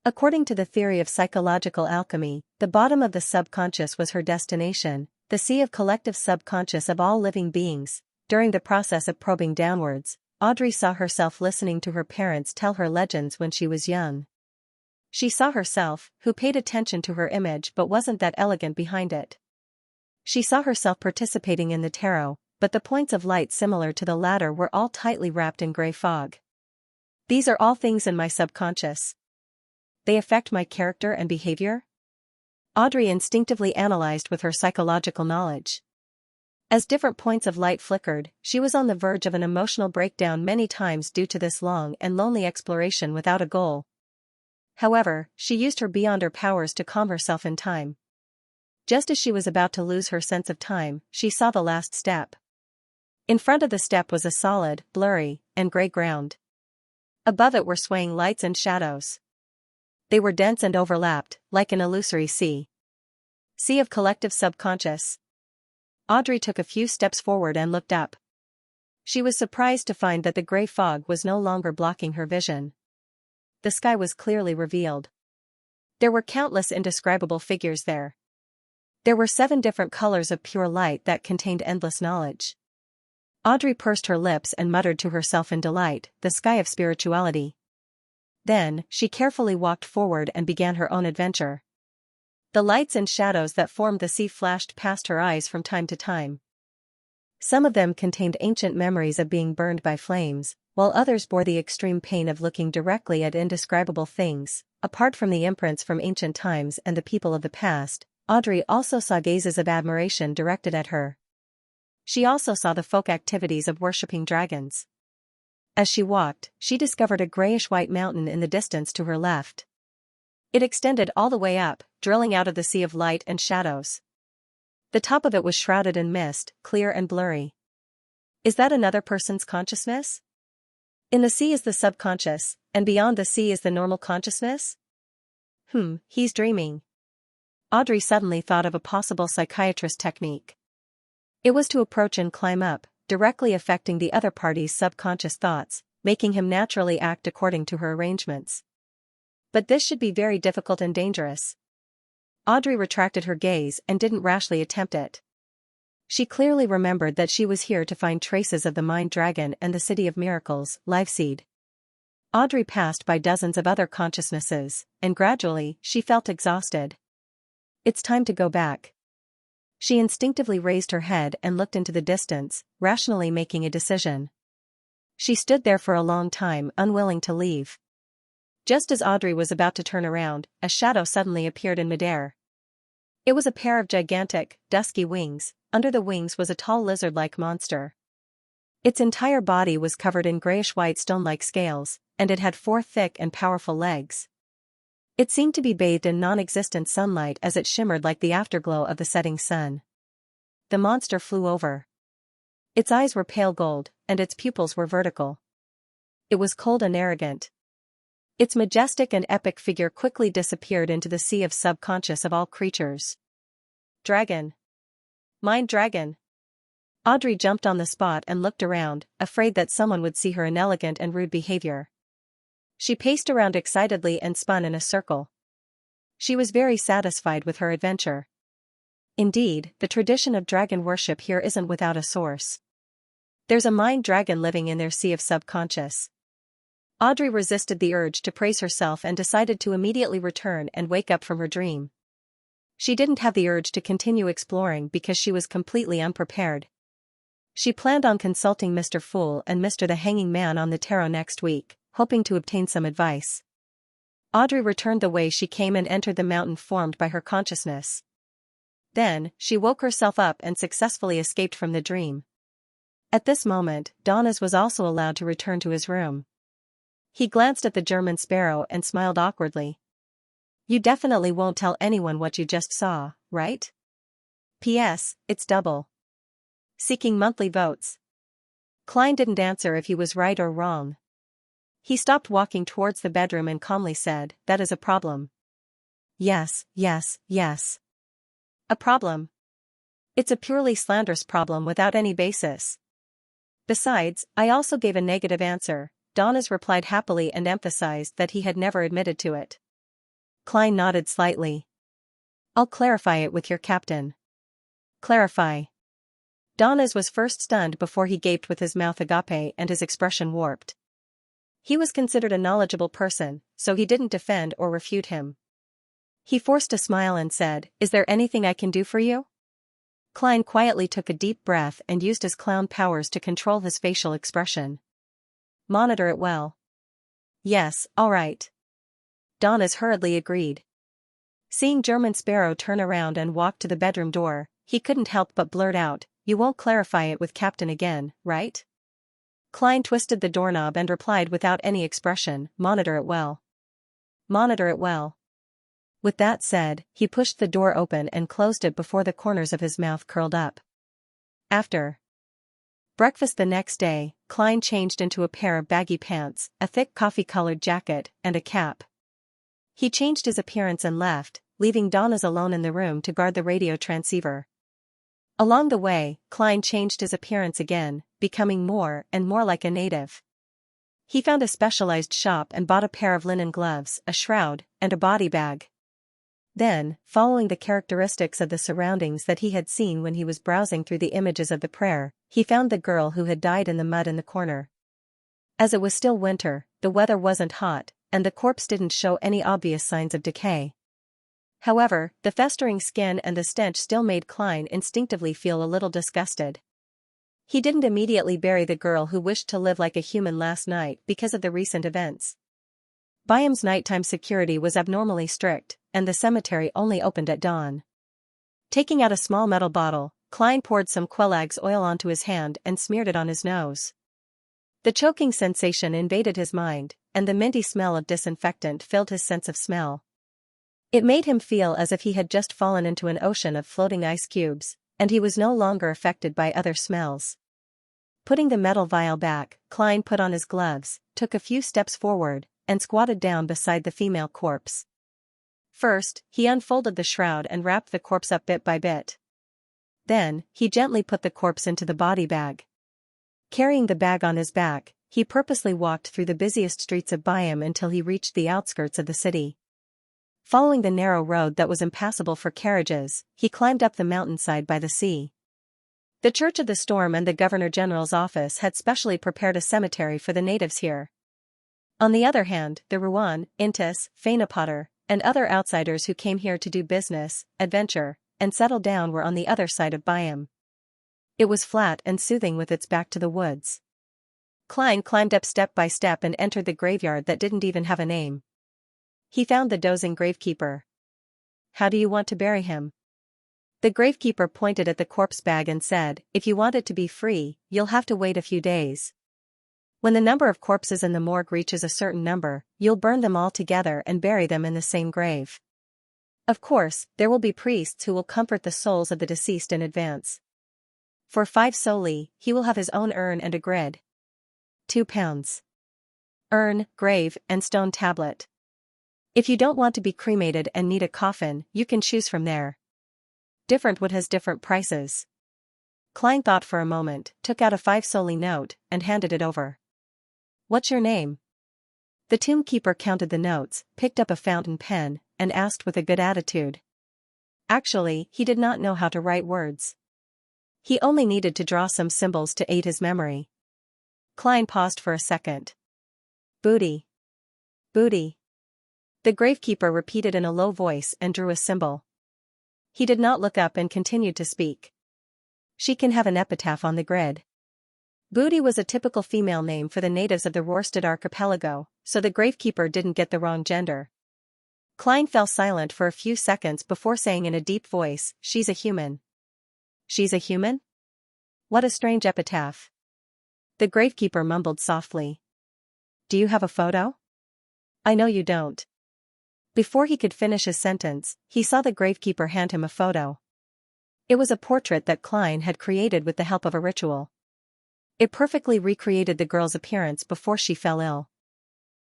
According to the theory of psychological alchemy, the bottom of the subconscious was her destination, the sea of collective subconscious of all living beings. During the process of probing downwards, Audrey saw herself listening to her parents tell her legends when she was young. She saw herself, who paid attention to her image but wasn't that elegant behind it. She saw herself participating in the tarot, but the points of light similar to the latter were all tightly wrapped in gray fog. These are all things in my subconscious. They affect my character and behavior? Audrey instinctively analyzed with her psychological knowledge. As different points of light flickered, she was on the verge of an emotional breakdown many times due to this long and lonely exploration without a goal. However, she used her beyond her powers to calm herself in time. Just as she was about to lose her sense of time, she saw the last step. In front of the step was a solid, blurry, and gray ground. Above it were swaying lights and shadows. They were dense and overlapped, like an illusory sea. Sea of collective subconscious. Audrey took a few steps forward and looked up. She was surprised to find that the gray fog was no longer blocking her vision. The sky was clearly revealed. There were countless indescribable figures there. There were 7 different colors of pure light that contained endless knowledge. Audrey pursed her lips and muttered to herself in delight, the sky of spirituality. Then, she carefully walked forward and began her own adventure. The lights and shadows that formed the sea flashed past her eyes from time to time. Some of them contained ancient memories of being burned by flames, while others bore the extreme pain of looking directly at indescribable things. Apart from the imprints from ancient times and the people of the past, Audrey also saw gazes of admiration directed at her. She also saw the folk activities of worshipping dragons. As she walked, she discovered a grayish-white mountain in the distance to her left. It extended all the way up, drilling out of the sea of light and shadows. The top of it was shrouded in mist, clear and blurry. Is that another person's consciousness? In the sea is the subconscious, and beyond the sea is the normal consciousness? He's dreaming. Audrey suddenly thought of a possible psychiatrist technique. It was to approach and climb up, directly affecting the other party's subconscious thoughts, making him naturally act according to her arrangements. But this should be very difficult and dangerous. Audrey retracted her gaze and didn't rashly attempt it. She clearly remembered that she was here to find traces of the Mind Dragon and the City of Miracles, Liveseed. Audrey passed by dozens of other consciousnesses, and gradually, she felt exhausted. It's time to go back. She instinctively raised her head and looked into the distance, rationally making a decision. She stood there for a long time, unwilling to leave. Just as Audrey was about to turn around, a shadow suddenly appeared in midair. It was a pair of gigantic, dusky wings. Under the wings was a tall lizard-like monster. Its entire body was covered in grayish-white stone-like scales, and it had 4 thick and powerful legs. It seemed to be bathed in non-existent sunlight as it shimmered like the afterglow of the setting sun. The monster flew over. Its eyes were pale gold, and its pupils were vertical. It was cold and arrogant. Its majestic and epic figure quickly disappeared into the sea of subconscious of all creatures. Dragon. Mind Dragon. Audrey jumped on the spot and looked around, afraid that someone would see her inelegant and rude behavior. She paced around excitedly and spun in a circle. She was very satisfied with her adventure. Indeed, the tradition of dragon worship here isn't without a source. There's a mind dragon living in their sea of subconscious. Audrey resisted the urge to praise herself and decided to immediately return and wake up from her dream. She didn't have the urge to continue exploring because she was completely unprepared. She planned on consulting Mr. Fool and Mr. the Hanging Man on the tarot next week, hoping to obtain some advice. Audrey returned the way she came and entered the mountain formed by her consciousness. Then, she woke herself up and successfully escaped from the dream. At this moment, Donas was also allowed to return to his room. He glanced at the German sparrow and smiled awkwardly. You definitely won't tell anyone what you just saw, right? P.S. It's double. Seeking monthly votes. Klein didn't answer if he was right or wrong. He stopped walking towards the bedroom and calmly said, "That is a problem." Yes. A problem. It's a purely slanderous problem without any basis. Besides, I also gave a negative answer, Donas replied happily and emphasized that he had never admitted to it. Klein nodded slightly. I'll clarify it with your captain. Clarify. Donas was first stunned before he gaped with his mouth agape and his expression warped. He was considered a knowledgeable person, so he didn't defend or refute him. He forced a smile and said, "Is there anything I can do for you?" Klein quietly took a deep breath and used his clown powers to control his facial expression. Monitor it well. Yes, all right. Donis hurriedly agreed. Seeing German Sparrow turn around and walk to the bedroom door, he couldn't help but blurt out, "You won't clarify it with Captain again, right?" Klein twisted the doorknob and replied without any expression, "Monitor it well. Monitor it well." With that said, he pushed the door open and closed it before the corners of his mouth curled up. After breakfast the next day, Klein changed into a pair of baggy pants, a thick coffee-colored jacket, and a cap. He changed his appearance and left, leaving Donis alone in the room to guard the radio transceiver. Along the way, Klein changed his appearance again, becoming more and more like a native. He found a specialized shop and bought a pair of linen gloves, a shroud, and a body bag. Then, following the characteristics of the surroundings that he had seen when he was browsing through the images of the prayer, he found the girl who had died in the mud in the corner. As it was still winter, the weather wasn't hot, and the corpse didn't show any obvious signs of decay. However, the festering skin and the stench still made Klein instinctively feel a little disgusted. He didn't immediately bury the girl who wished to live like a human last night because of the recent events. Byam's nighttime security was abnormally strict, and the cemetery only opened at dawn. Taking out a small metal bottle, Klein poured some Quelaag's oil onto his hand and smeared it on his nose. The choking sensation invaded his mind, and the minty smell of disinfectant filled his sense of smell. It made him feel as if he had just fallen into an ocean of floating ice cubes, and he was no longer affected by other smells. Putting the metal vial back, Klein put on his gloves, took a few steps forward, and squatted down beside the female corpse. First, he unfolded the shroud and wrapped the corpse up bit by bit. Then, he gently put the corpse into the body bag. Carrying the bag on his back, he purposely walked through the busiest streets of Byam until he reached the outskirts of the city. Following the narrow road that was impassable for carriages, he climbed up the mountainside by the sea. The Church of the Storm and the Governor-General's office had specially prepared a cemetery for the natives here. On the other hand, the Ruan, Intis, Fainapotter, and other outsiders who came here to do business, adventure, and settle down were on the other side of Byam. It was flat and soothing with its back to the woods. Klein climbed up step by step and entered the graveyard that didn't even have a name. He found the dozing gravekeeper. "How do you want to bury him?" The gravekeeper pointed at the corpse bag and said, "If you want it to be free, you'll have to wait a few days. When the number of corpses in the morgue reaches a certain number, you'll burn them all together and bury them in the same grave. Of course, there will be priests who will comfort the souls of the deceased in advance. For 5 soli, he will have his own urn and a grid. 2 pounds. Urn, grave, and stone tablet. If you don't want to be cremated and need a coffin, you can choose from there. Different wood has different prices." Klein thought for a moment, took out a 5 soli note, and handed it over. "What's your name?" The tombkeeper counted the notes, picked up a fountain pen, and asked with a good attitude. Actually, he did not know how to write words. He only needed to draw some symbols to aid his memory. Klein paused for a second. "Booty. Booty." The gravekeeper repeated in a low voice and drew a symbol. He did not look up and continued to speak. "She can have an epitaph on the grid." Booty was a typical female name for the natives of the Rorstad archipelago, so the gravekeeper didn't get the wrong gender. Klein fell silent for a few seconds before saying in a deep voice, "She's a human." "She's a human? What a strange epitaph." The gravekeeper mumbled softly. "Do you have a photo?" "I know you don't." Before he could finish his sentence, he saw the gravekeeper hand him a photo. It was a portrait that Klein had created with the help of a ritual. It perfectly recreated the girl's appearance before she fell ill.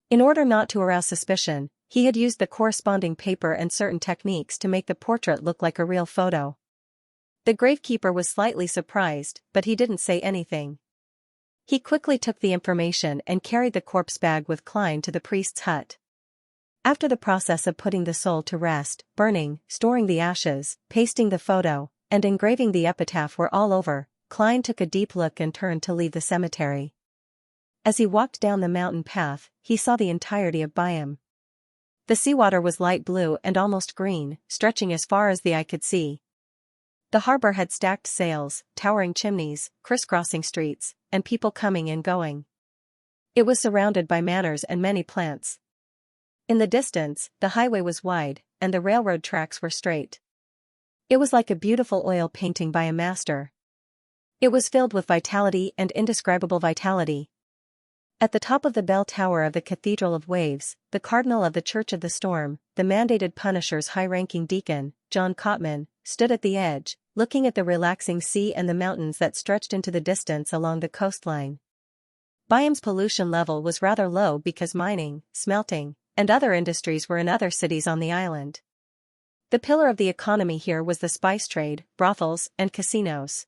In order not to arouse suspicion, he had used the corresponding paper and certain techniques to make the portrait look like a real photo. The gravekeeper was slightly surprised, but he didn't say anything. He quickly took the information and carried the corpse bag with Klein to the priest's hut. After the process of putting the soul to rest, burning, storing the ashes, pasting the photo, and engraving the epitaph were all over, Klein took a deep look and turned to leave the cemetery. As he walked down the mountain path, he saw the entirety of Byam. The seawater was light blue and almost green, stretching as far as the eye could see. The harbor had stacked sails, towering chimneys, crisscrossing streets, and people coming and going. It was surrounded by manors and many plants. In the distance, the highway was wide, and the railroad tracks were straight. It was like a beautiful oil painting by a master. It was filled with vitality and indescribable vitality. At the top of the bell tower of the Cathedral of Waves, the cardinal of the Church of the Storm, the mandated Punisher's high-ranking deacon, John Cotman, stood at the edge, looking at the relaxing sea and the mountains that stretched into the distance along the coastline. Byam's pollution level was rather low because mining, smelting, and other industries were in other cities on the island. The pillar of the economy here was the spice trade, brothels, and casinos.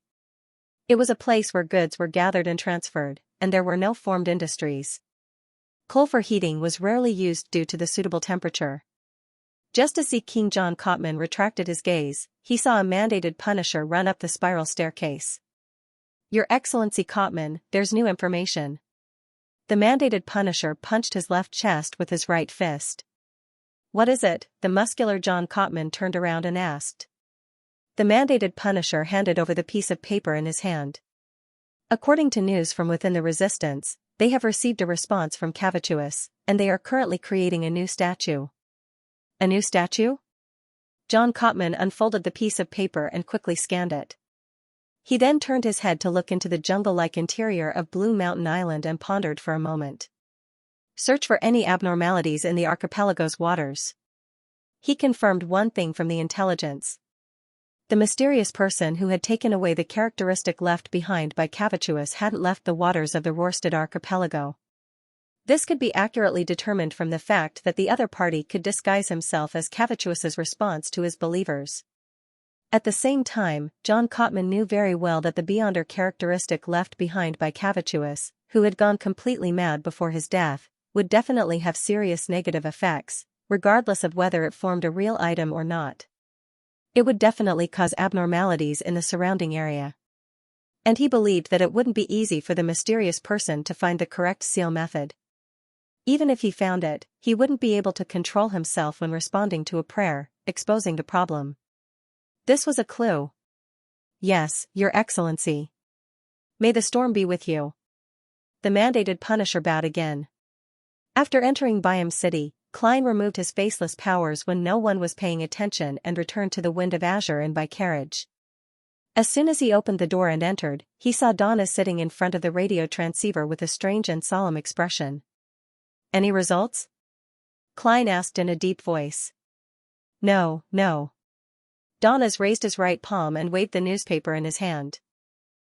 It was a place where goods were gathered and transferred, and there were no formed industries. Coal for heating was rarely used due to the suitable temperature. Just as King John Cotman retracted his gaze, he saw a mandated Punisher run up the spiral staircase. "Your Excellency Cotman, there's new information." The mandated Punisher punched his left chest with his right fist. "What is it?" the muscular John Cotman turned around and asked. The mandated Punisher handed over the piece of paper in his hand. "According to news from within the resistance, they have received a response from Cavituous, and they are currently creating a new statue." "A new statue?" John Cotman unfolded the piece of paper and quickly scanned it. He then turned his head to look into the jungle-like interior of Blue Mountain Island and pondered for a moment. "Search for any abnormalities in the archipelago's waters." He confirmed one thing from the intelligence. The mysterious person who had taken away the characteristic left behind by Cavituous hadn't left the waters of the Rorstad archipelago. This could be accurately determined from the fact that the other party could disguise himself as Cavituous's response to his believers. At the same time, John Cotman knew very well that the beyonder characteristic left behind by Cavituous, who had gone completely mad before his death, would definitely have serious negative effects, regardless of whether it formed a real item or not. It would definitely cause abnormalities in the surrounding area. And he believed that it wouldn't be easy for the mysterious person to find the correct seal method. Even if he found it, he wouldn't be able to control himself when responding to a prayer, exposing the problem. This was a clue. "Yes, Your Excellency." "May the storm be with you." The mandated Punisher bowed again. After entering Byam City, Klein removed his faceless powers when no one was paying attention and returned to the Wind of Azure in by carriage. As soon as he opened the door and entered, he saw Donna sitting in front of the radio transceiver with a strange and solemn expression. "Any results?" Klein asked in a deep voice. "No, no." Donna's raised his right palm and waved the newspaper in his hand.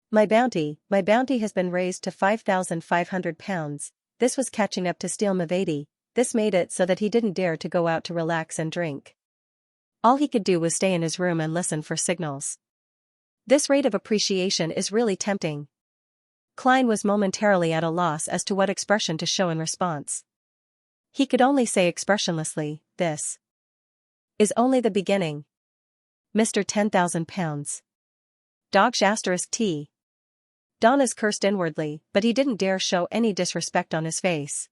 My bounty has been raised to 5,500 pounds, this was catching up to Steel Mavady, this made it so that he didn't dare to go out to relax and drink. All he could do was stay in his room and listen for signals. This rate of appreciation is really tempting. Klein was momentarily at a loss as to what expression to show in response. He could only say expressionlessly, "This is only the beginning. Mr. 10,000 pounds. Dogsh *T. Donna's cursed inwardly, but he didn't dare show any disrespect on his face.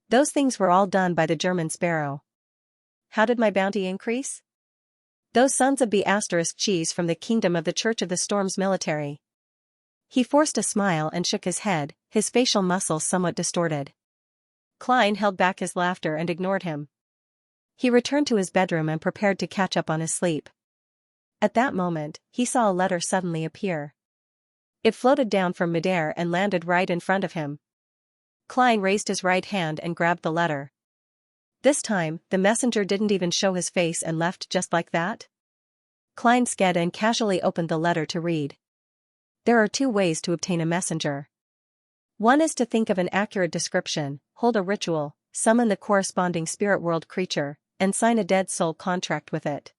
Those things were all done by the German sparrow. How did my bounty increase? Those sons of B** cheese from the kingdom of the Church of the Storm's military. He forced a smile and shook his head, his facial muscles somewhat distorted. Klein held back his laughter and ignored him. He returned to his bedroom and prepared to catch up on his sleep. At that moment, he saw a letter suddenly appear. It floated down from midair and landed right in front of him. Klein raised his right hand and grabbed the letter. This time, the messenger didn't even show his face and left just like that. Klein sked and casually opened the letter to read. There are 2 ways to obtain a messenger. One is to think of an accurate description, hold a ritual, summon the corresponding spirit world creature, and sign a dead soul contract with it.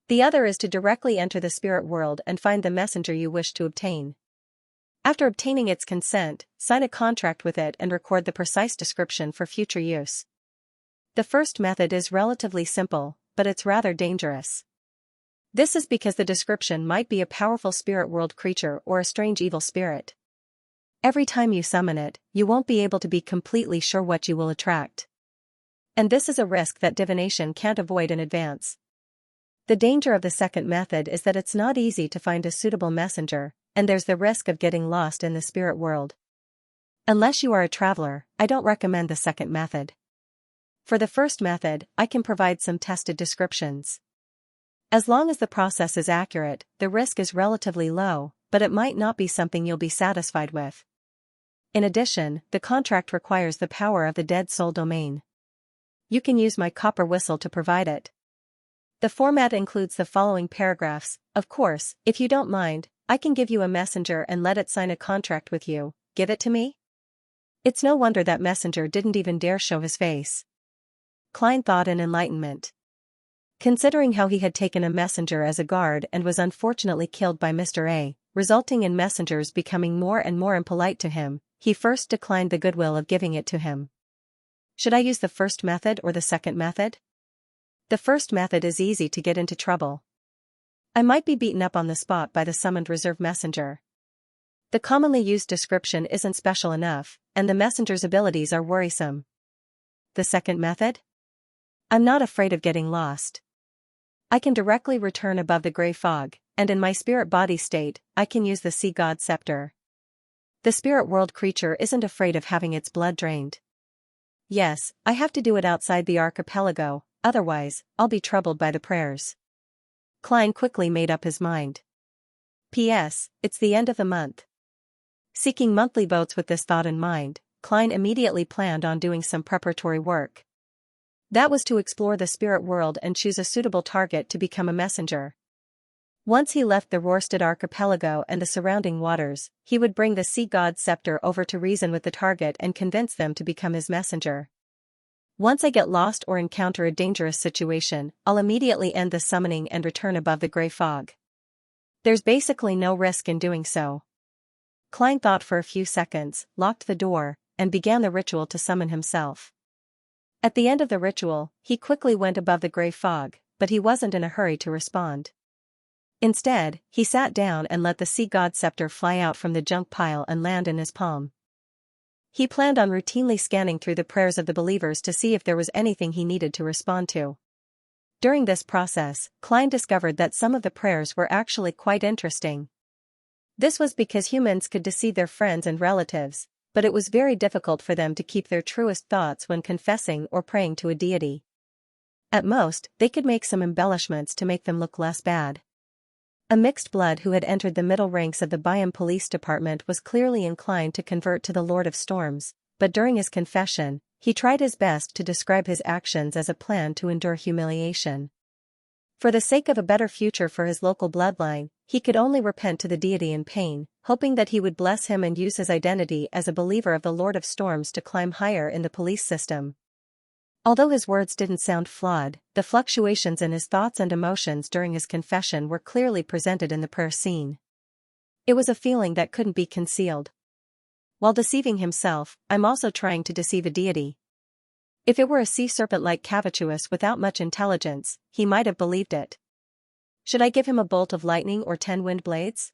The other is to directly enter the spirit world and find the messenger you wish to obtain. After obtaining its consent, sign a contract with it and record the precise description for future use. The first method is relatively simple, but it's rather dangerous. This is because the description might be a powerful spirit world creature or a strange evil spirit. Every time you summon it, you won't be able to be completely sure what you will attract. And this is a risk that divination can't avoid in advance. The danger of the second method is that it's not easy to find a suitable messenger, and there's the risk of getting lost in the spirit world. Unless you are a traveler, I don't recommend the second method. For the first method, I can provide some tested descriptions. As long as the process is accurate, the risk is relatively low, but it might not be something you'll be satisfied with. In addition, the contract requires the power of the dead soul domain. You can use my copper whistle to provide it. The format includes the following paragraphs. Of course, if you don't mind, I can give you a messenger and let it sign a contract with you. Give it to me? It's no wonder that messenger didn't even dare show his face. Klein thought in enlightenment. Considering how he had taken a messenger as a guard and was unfortunately killed by Mr. A, resulting in messengers becoming more and more impolite to him, he first declined the goodwill of giving it to him. Should I use the first method or the second method? The first method is easy to get into trouble. I might be beaten up on the spot by the summoned reserve messenger. The commonly used description isn't special enough, and the messenger's abilities are worrisome. The second method? I'm not afraid of getting lost. I can directly return above the gray fog, and in my spirit body state, I can use the sea god scepter. The spirit world creature isn't afraid of having its blood drained. Yes, I have to do it outside the archipelago, otherwise, I'll be troubled by the prayers. Klein quickly made up his mind. P.S. It's the end of the month. Seeking monthly votes with this thought in mind, Klein immediately planned on doing some preparatory work. That was to explore the spirit world and choose a suitable target to become a messenger. Once he left the Rorstad archipelago and the surrounding waters, he would bring the sea god's scepter over to reason with the target and convince them to become his messenger. Once I get lost or encounter a dangerous situation, I'll immediately end the summoning and return above the gray fog. There's basically no risk in doing so. Klein thought for a few seconds, locked the door, and began the ritual to summon himself. At the end of the ritual, he quickly went above the gray fog, but he wasn't in a hurry to respond. Instead, he sat down and let the sea god scepter fly out from the junk pile and land in his palm. He planned on routinely scanning through the prayers of the believers to see if there was anything he needed to respond to. During this process, Klein discovered that some of the prayers were actually quite interesting. This was because humans could deceive their friends and relatives, but it was very difficult for them to keep their truest thoughts when confessing or praying to a deity. At most, they could make some embellishments to make them look less bad. A mixed blood who had entered the middle ranks of the Byam police department was clearly inclined to convert to the Lord of Storms, but during his confession, he tried his best to describe his actions as a plan to endure humiliation. For the sake of a better future for his local bloodline, he could only repent to the deity in pain, hoping that he would bless him and use his identity as a believer of the Lord of Storms to climb higher in the police system. Although his words didn't sound flawed, the fluctuations in his thoughts and emotions during his confession were clearly presented in the prayer scene. It was a feeling that couldn't be concealed. While deceiving himself, I'm also trying to deceive a deity. If it were a sea serpent like Cavituous without much intelligence, he might have believed it. Should I give him a bolt of lightning or 10 wind blades?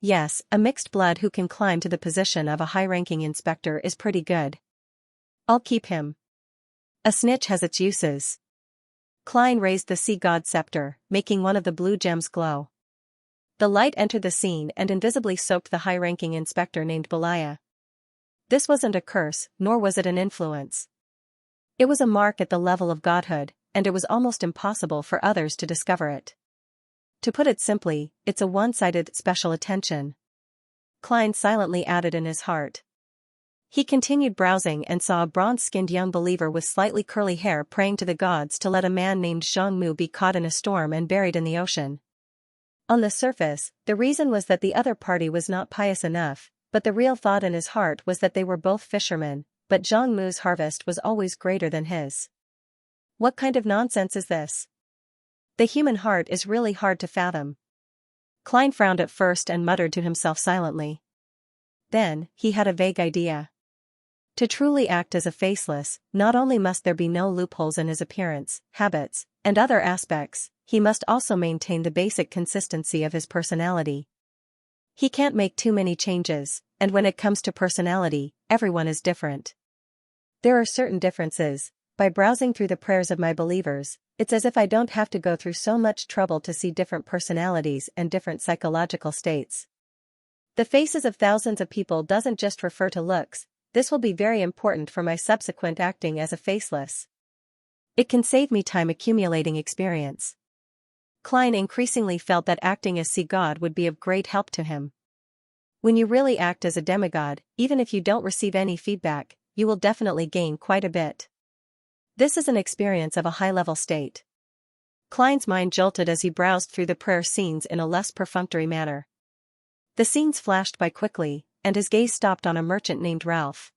Yes, a mixed blood who can climb to the position of a high-ranking inspector is pretty good. I'll keep him. A snitch has its uses. Klein raised the sea god scepter, making one of the blue gems glow. The light entered the scene and invisibly soaked the high-ranking inspector named Belaya. This wasn't a curse, nor was it an influence. It was a mark at the level of godhood, and it was almost impossible for others to discover it. To put it simply, it's a one-sided special attention. Klein silently added in his heart. He continued browsing and saw a bronze-skinned young believer with slightly curly hair praying to the gods to let a man named Zhang Mu be caught in a storm and buried in the ocean. On the surface, the reason was that the other party was not pious enough, but the real thought in his heart was that they were both fishermen, but Zhang Mu's harvest was always greater than his. What kind of nonsense is this? The human heart is really hard to fathom. Klein frowned at first and muttered to himself silently. Then, he had a vague idea. To truly act as a faceless, not only must there be no loopholes in his appearance, habits, and other aspects, he must also maintain the basic consistency of his personality. He can't make too many changes, and when it comes to personality, everyone is different. There are certain differences. By browsing through the prayers of my believers, It's as if I don't have to go through so much trouble to see different personalities and different psychological states. The faces of thousands of people doesn't just refer to looks, this will be very important for my subsequent acting as a faceless. It can save me time accumulating experience. Klein increasingly felt that acting as sea god would be of great help to him. When you really act as a demigod, even if you don't receive any feedback, you will definitely gain quite a bit. This is an experience of a high-level state. Klein's mind jolted as he browsed through the prayer scenes in a less perfunctory manner. The scenes flashed by quickly, and his gaze stopped on a merchant named Ralph.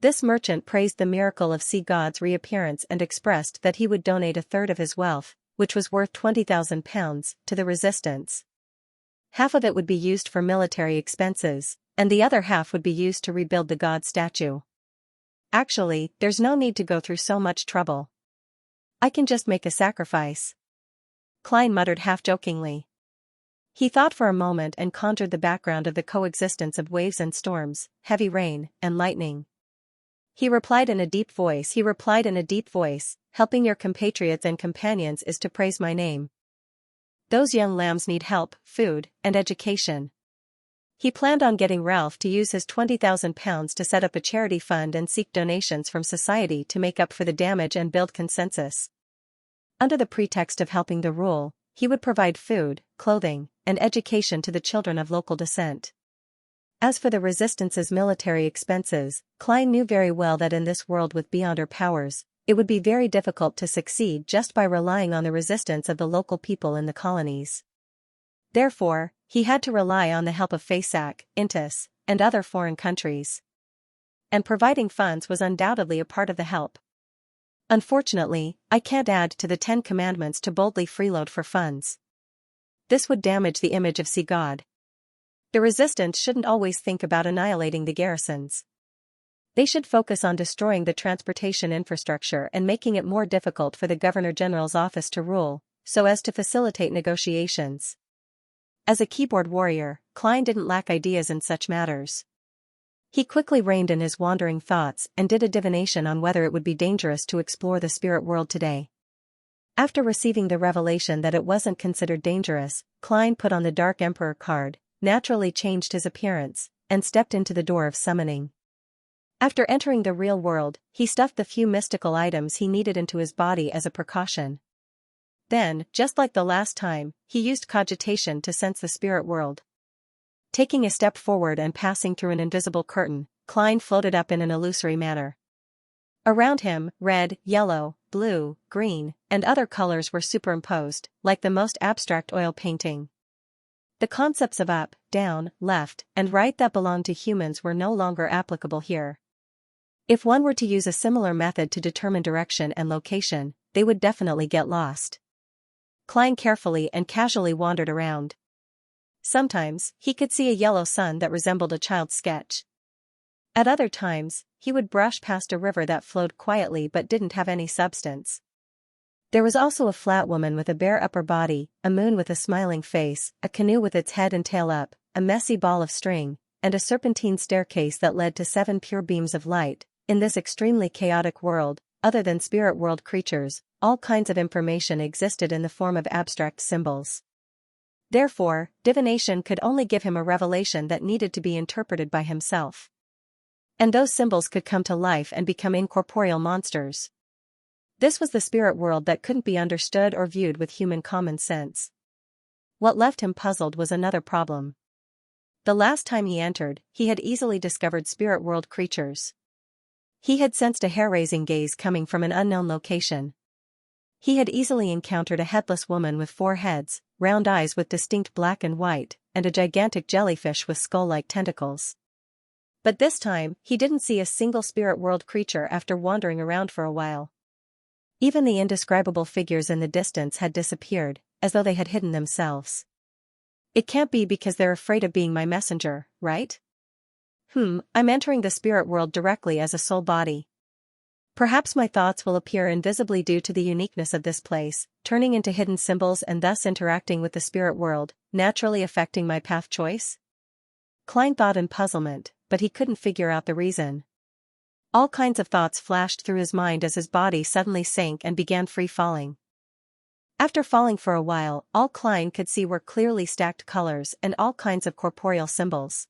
This merchant praised the miracle of sea god's reappearance and expressed that he would donate a third of his wealth, which was worth £20,000, to the resistance. Half of it would be used for military expenses, and the other half would be used to rebuild the god statue. Actually, there's no need to go through so much trouble. I can just make a sacrifice. Klein muttered half-jokingly. He thought for a moment and conjured the background of the coexistence of waves and storms, heavy rain, and lightning. He replied in a deep voice, helping your compatriots and companions is to praise my name. Those young lambs need help, food, and education. He planned on getting Ralph to use his £20,000 to set up a charity fund and seek donations from society to make up for the damage and build consensus. Under the pretext of helping the rule, he would provide food, clothing, and education to the children of local descent. As for the resistance's military expenses, Klein knew very well that in this world with beyonder powers, it would be very difficult to succeed just by relying on the resistance of the local people in the colonies. Therefore, he had to rely on the help of Fasak, Intis, and other foreign countries. And providing funds was undoubtedly a part of the help. Unfortunately, I can't add to the 10 Commandments to boldly freeload for funds. This would damage the image of Sea God. The resistance shouldn't always think about annihilating the garrisons. They should focus on destroying the transportation infrastructure and making it more difficult for the Governor-General's office to rule, so as to facilitate negotiations. As a keyboard warrior, Klein didn't lack ideas in such matters. He quickly reined in his wandering thoughts and did a divination on whether it would be dangerous to explore the spirit world today. After receiving the revelation that it wasn't considered dangerous, Klein put on the Dark Emperor card, naturally changed his appearance, and stepped into the door of summoning. After entering the real world, he stuffed the few mystical items he needed into his body as a precaution. Then, just like the last time, he used cogitation to sense the spirit world. Taking a step forward and passing through an invisible curtain, Klein floated up in an illusory manner. Around him, red, yellow, blue, green, and other colors were superimposed, like the most abstract oil painting. The concepts of up, down, left, and right that belonged to humans were no longer applicable here. If one were to use a similar method to determine direction and location, they would definitely get lost. Klein carefully and casually wandered around. Sometimes, he could see a yellow sun that resembled a child's sketch. At other times, he would brush past a river that flowed quietly but didn't have any substance. There was also a flat woman with a bare upper body, a moon with a smiling face, a canoe with its head and tail up, a messy ball of string, and a serpentine staircase that led to 7 pure beams of light. In this extremely chaotic world, other than spirit world creatures, all kinds of information existed in the form of abstract symbols. Therefore, divination could only give him a revelation that needed to be interpreted by himself. And those symbols could come to life and become incorporeal monsters. This was the spirit world that couldn't be understood or viewed with human common sense. What left him puzzled was another problem. The last time he entered, he had easily discovered spirit world creatures. He had sensed a hair-raising gaze coming from an unknown location. He had easily encountered a headless woman with 4 heads, round eyes with distinct black and white, and a gigantic jellyfish with skull-like tentacles. But this time, he didn't see a single spirit world creature after wandering around for a while. Even the indescribable figures in the distance had disappeared, as though they had hidden themselves. It can't be because they're afraid of being my messenger, right? I'm entering the spirit world directly as a soul body. Perhaps my thoughts will appear invisibly due to the uniqueness of this place, turning into hidden symbols and thus interacting with the spirit world, naturally affecting my path choice? Klein thought in puzzlement, but he couldn't figure out the reason. All kinds of thoughts flashed through his mind as his body suddenly sank and began free falling. After falling for a while, all Klein could see were clearly stacked colors and all kinds of corporeal symbols.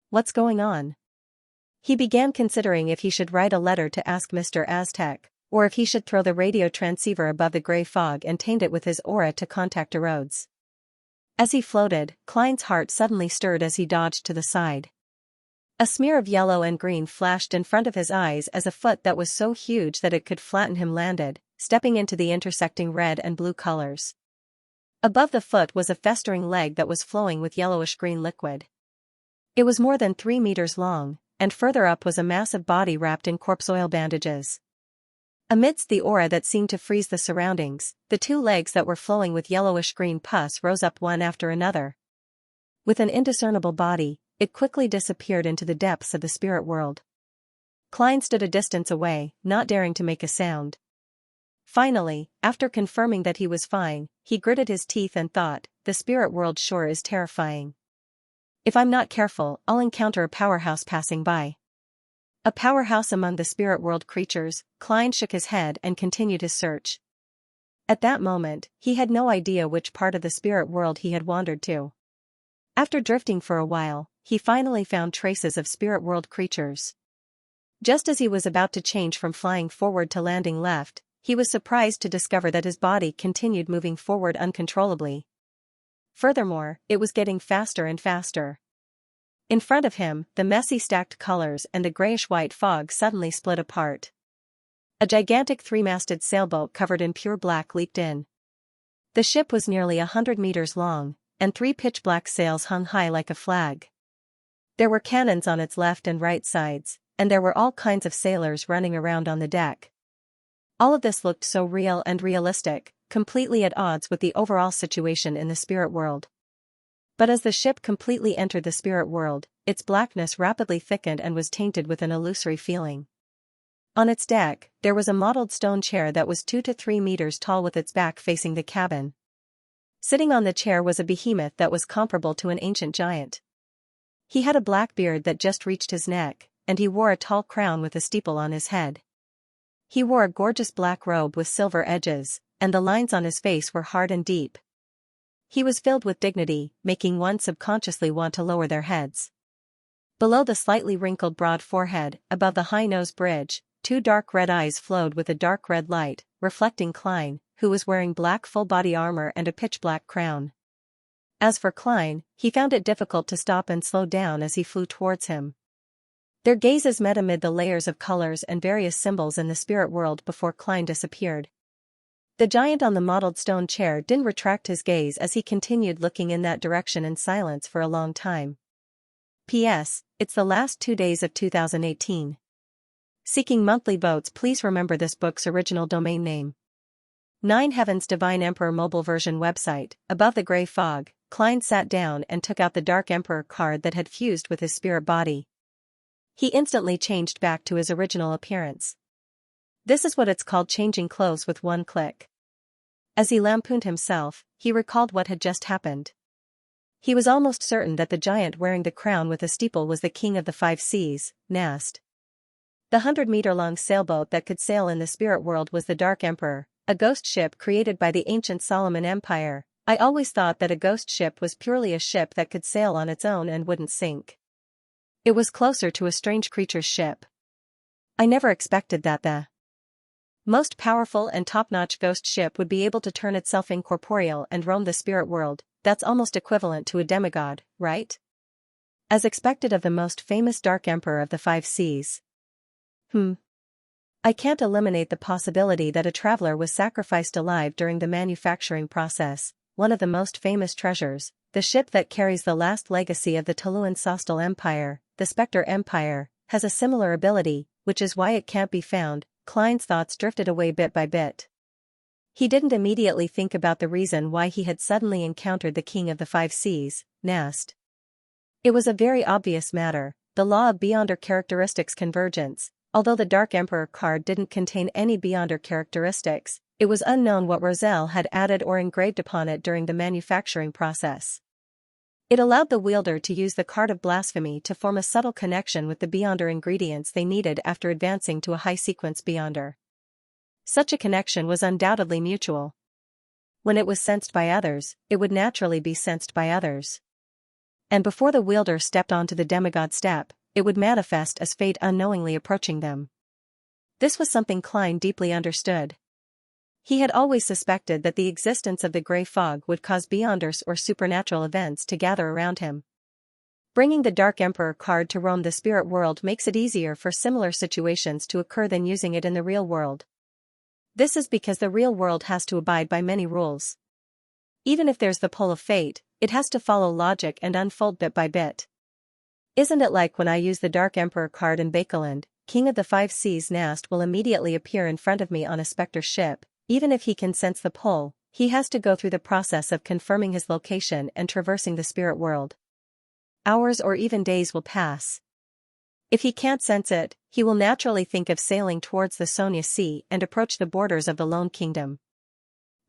What's going on? He began considering if he should write a letter to ask Mr. Aztec, or if he should throw the radio transceiver above the gray fog and taint it with his aura to contact Rhodes. As he floated, Klein's heart suddenly stirred as he dodged to the side. A smear of yellow and green flashed in front of his eyes as a foot that was so huge that it could flatten him landed, stepping into the intersecting red and blue colors. Above the foot was a festering leg that was flowing with yellowish-green liquid. It was more than 3 meters long, and further up was a massive body wrapped in corpse oil bandages. Amidst the aura that seemed to freeze the surroundings, the 2 legs that were flowing with yellowish-green pus rose up one after another. With an indiscernible body, it quickly disappeared into the depths of the spirit world. Klein stood a distance away, not daring to make a sound. Finally, after confirming that he was fine, he gritted his teeth and thought, the spirit world sure is terrifying. If I'm not careful, I'll encounter a powerhouse passing by. A powerhouse among the spirit world creatures. Klein shook his head and continued his search. At that moment, he had no idea which part of the spirit world he had wandered to. After drifting for a while, he finally found traces of spirit world creatures. Just as he was about to change from flying forward to landing left, he was surprised to discover that his body continued moving forward uncontrollably. Furthermore, it was getting faster and faster. In front of him, the messy stacked colors and the grayish-white fog suddenly split apart. A gigantic 3-masted sailboat covered in pure black leaped in. The ship was nearly 100 meters long, and 3 pitch-black sails hung high like a flag. There were cannons on its left and right sides, and there were all kinds of sailors running around on the deck. All of this looked so real and realistic, completely at odds with the overall situation in the spirit world. But as the ship completely entered the spirit world, its blackness rapidly thickened and was tainted with an illusory feeling. On its deck, there was a mottled stone chair that was 2 to 3 meters tall with its back facing the cabin. Sitting on the chair was a behemoth that was comparable to an ancient giant. He had a black beard that just reached his neck, and he wore a tall crown with a steeple on his head. He wore a gorgeous black robe with silver edges, and the lines on his face were hard and deep. He was filled with dignity, making one subconsciously want to lower their heads. Below the slightly wrinkled broad forehead, above the high nose bridge, 2 dark red eyes flowed with a dark red light, reflecting Klein, who was wearing black full-body armor and a pitch-black crown. As for Klein, he found it difficult to stop and slow down as he flew towards him. Their gazes met amid the layers of colors and various symbols in the spirit world before Klein disappeared. The giant on the mottled stone chair didn't retract his gaze as he continued looking in that direction in silence for a long time. P.S. It's the last 2 days of 2018. Seeking monthly votes, please remember this book's original domain name. 9 Heavens Divine Emperor mobile version website. Above the gray fog, Klein sat down and took out the Dark Emperor card that had fused with his spirit body. He instantly changed back to his original appearance. This is what it's called changing clothes with one click. As he lampooned himself, he recalled what had just happened. He was almost certain that the giant wearing the crown with a steeple was the king of the 5 seas, Nast. The 100-meter-long sailboat that could sail in the spirit world was the Dark Emperor, a ghost ship created by the ancient Solomon Empire. I always thought that a ghost ship was purely a ship that could sail on its own and wouldn't sink. It was closer to a strange creature's ship. I never expected that the most powerful and top-notch ghost ship would be able to turn itself incorporeal and roam the spirit world. That's almost equivalent to a demigod, right? As expected of the most famous Dark Emperor of the 5 seas. I can't eliminate the possibility that a traveler was sacrificed alive during the manufacturing process. One of the most famous treasures, the ship that carries the last legacy of the Tuluan Sostal Empire, the Spectre Empire, has a similar ability, which is why it can't be found. Klein's thoughts drifted away bit by bit. He didn't immediately think about the reason why he had suddenly encountered the king of the 5 seas, Nast. It was a very obvious matter, the law of Beyonder characteristics convergence. Although the Dark Emperor card didn't contain any Beyonder characteristics, it was unknown what Roselle had added or engraved upon it during the manufacturing process. It allowed the wielder to use the card of blasphemy to form a subtle connection with the Beyonder ingredients they needed after advancing to a high-sequence Beyonder. Such a connection was undoubtedly mutual. When it was sensed by others, it would naturally be sensed by others. And before the wielder stepped onto the demigod step, it would manifest as fate unknowingly approaching them. This was something Klein deeply understood. He had always suspected that the existence of the gray fog would cause beyonders or supernatural events to gather around him. Bringing the Dark Emperor card to roam the spirit world makes it easier for similar situations to occur than using it in the real world. This is because the real world has to abide by many rules. Even if there's the pull of fate, it has to follow logic and unfold bit by bit. Isn't it like when I use the Dark Emperor card in Bakeland, King of the Five Seas Nast will immediately appear in front of me on a specter ship. Even if he can sense the pull, he has to go through the process of confirming his location and traversing the spirit world. Hours or even days will pass. If he can't sense it, he will naturally think of sailing towards the Sonia Sea and approach the borders of the Lone Kingdom.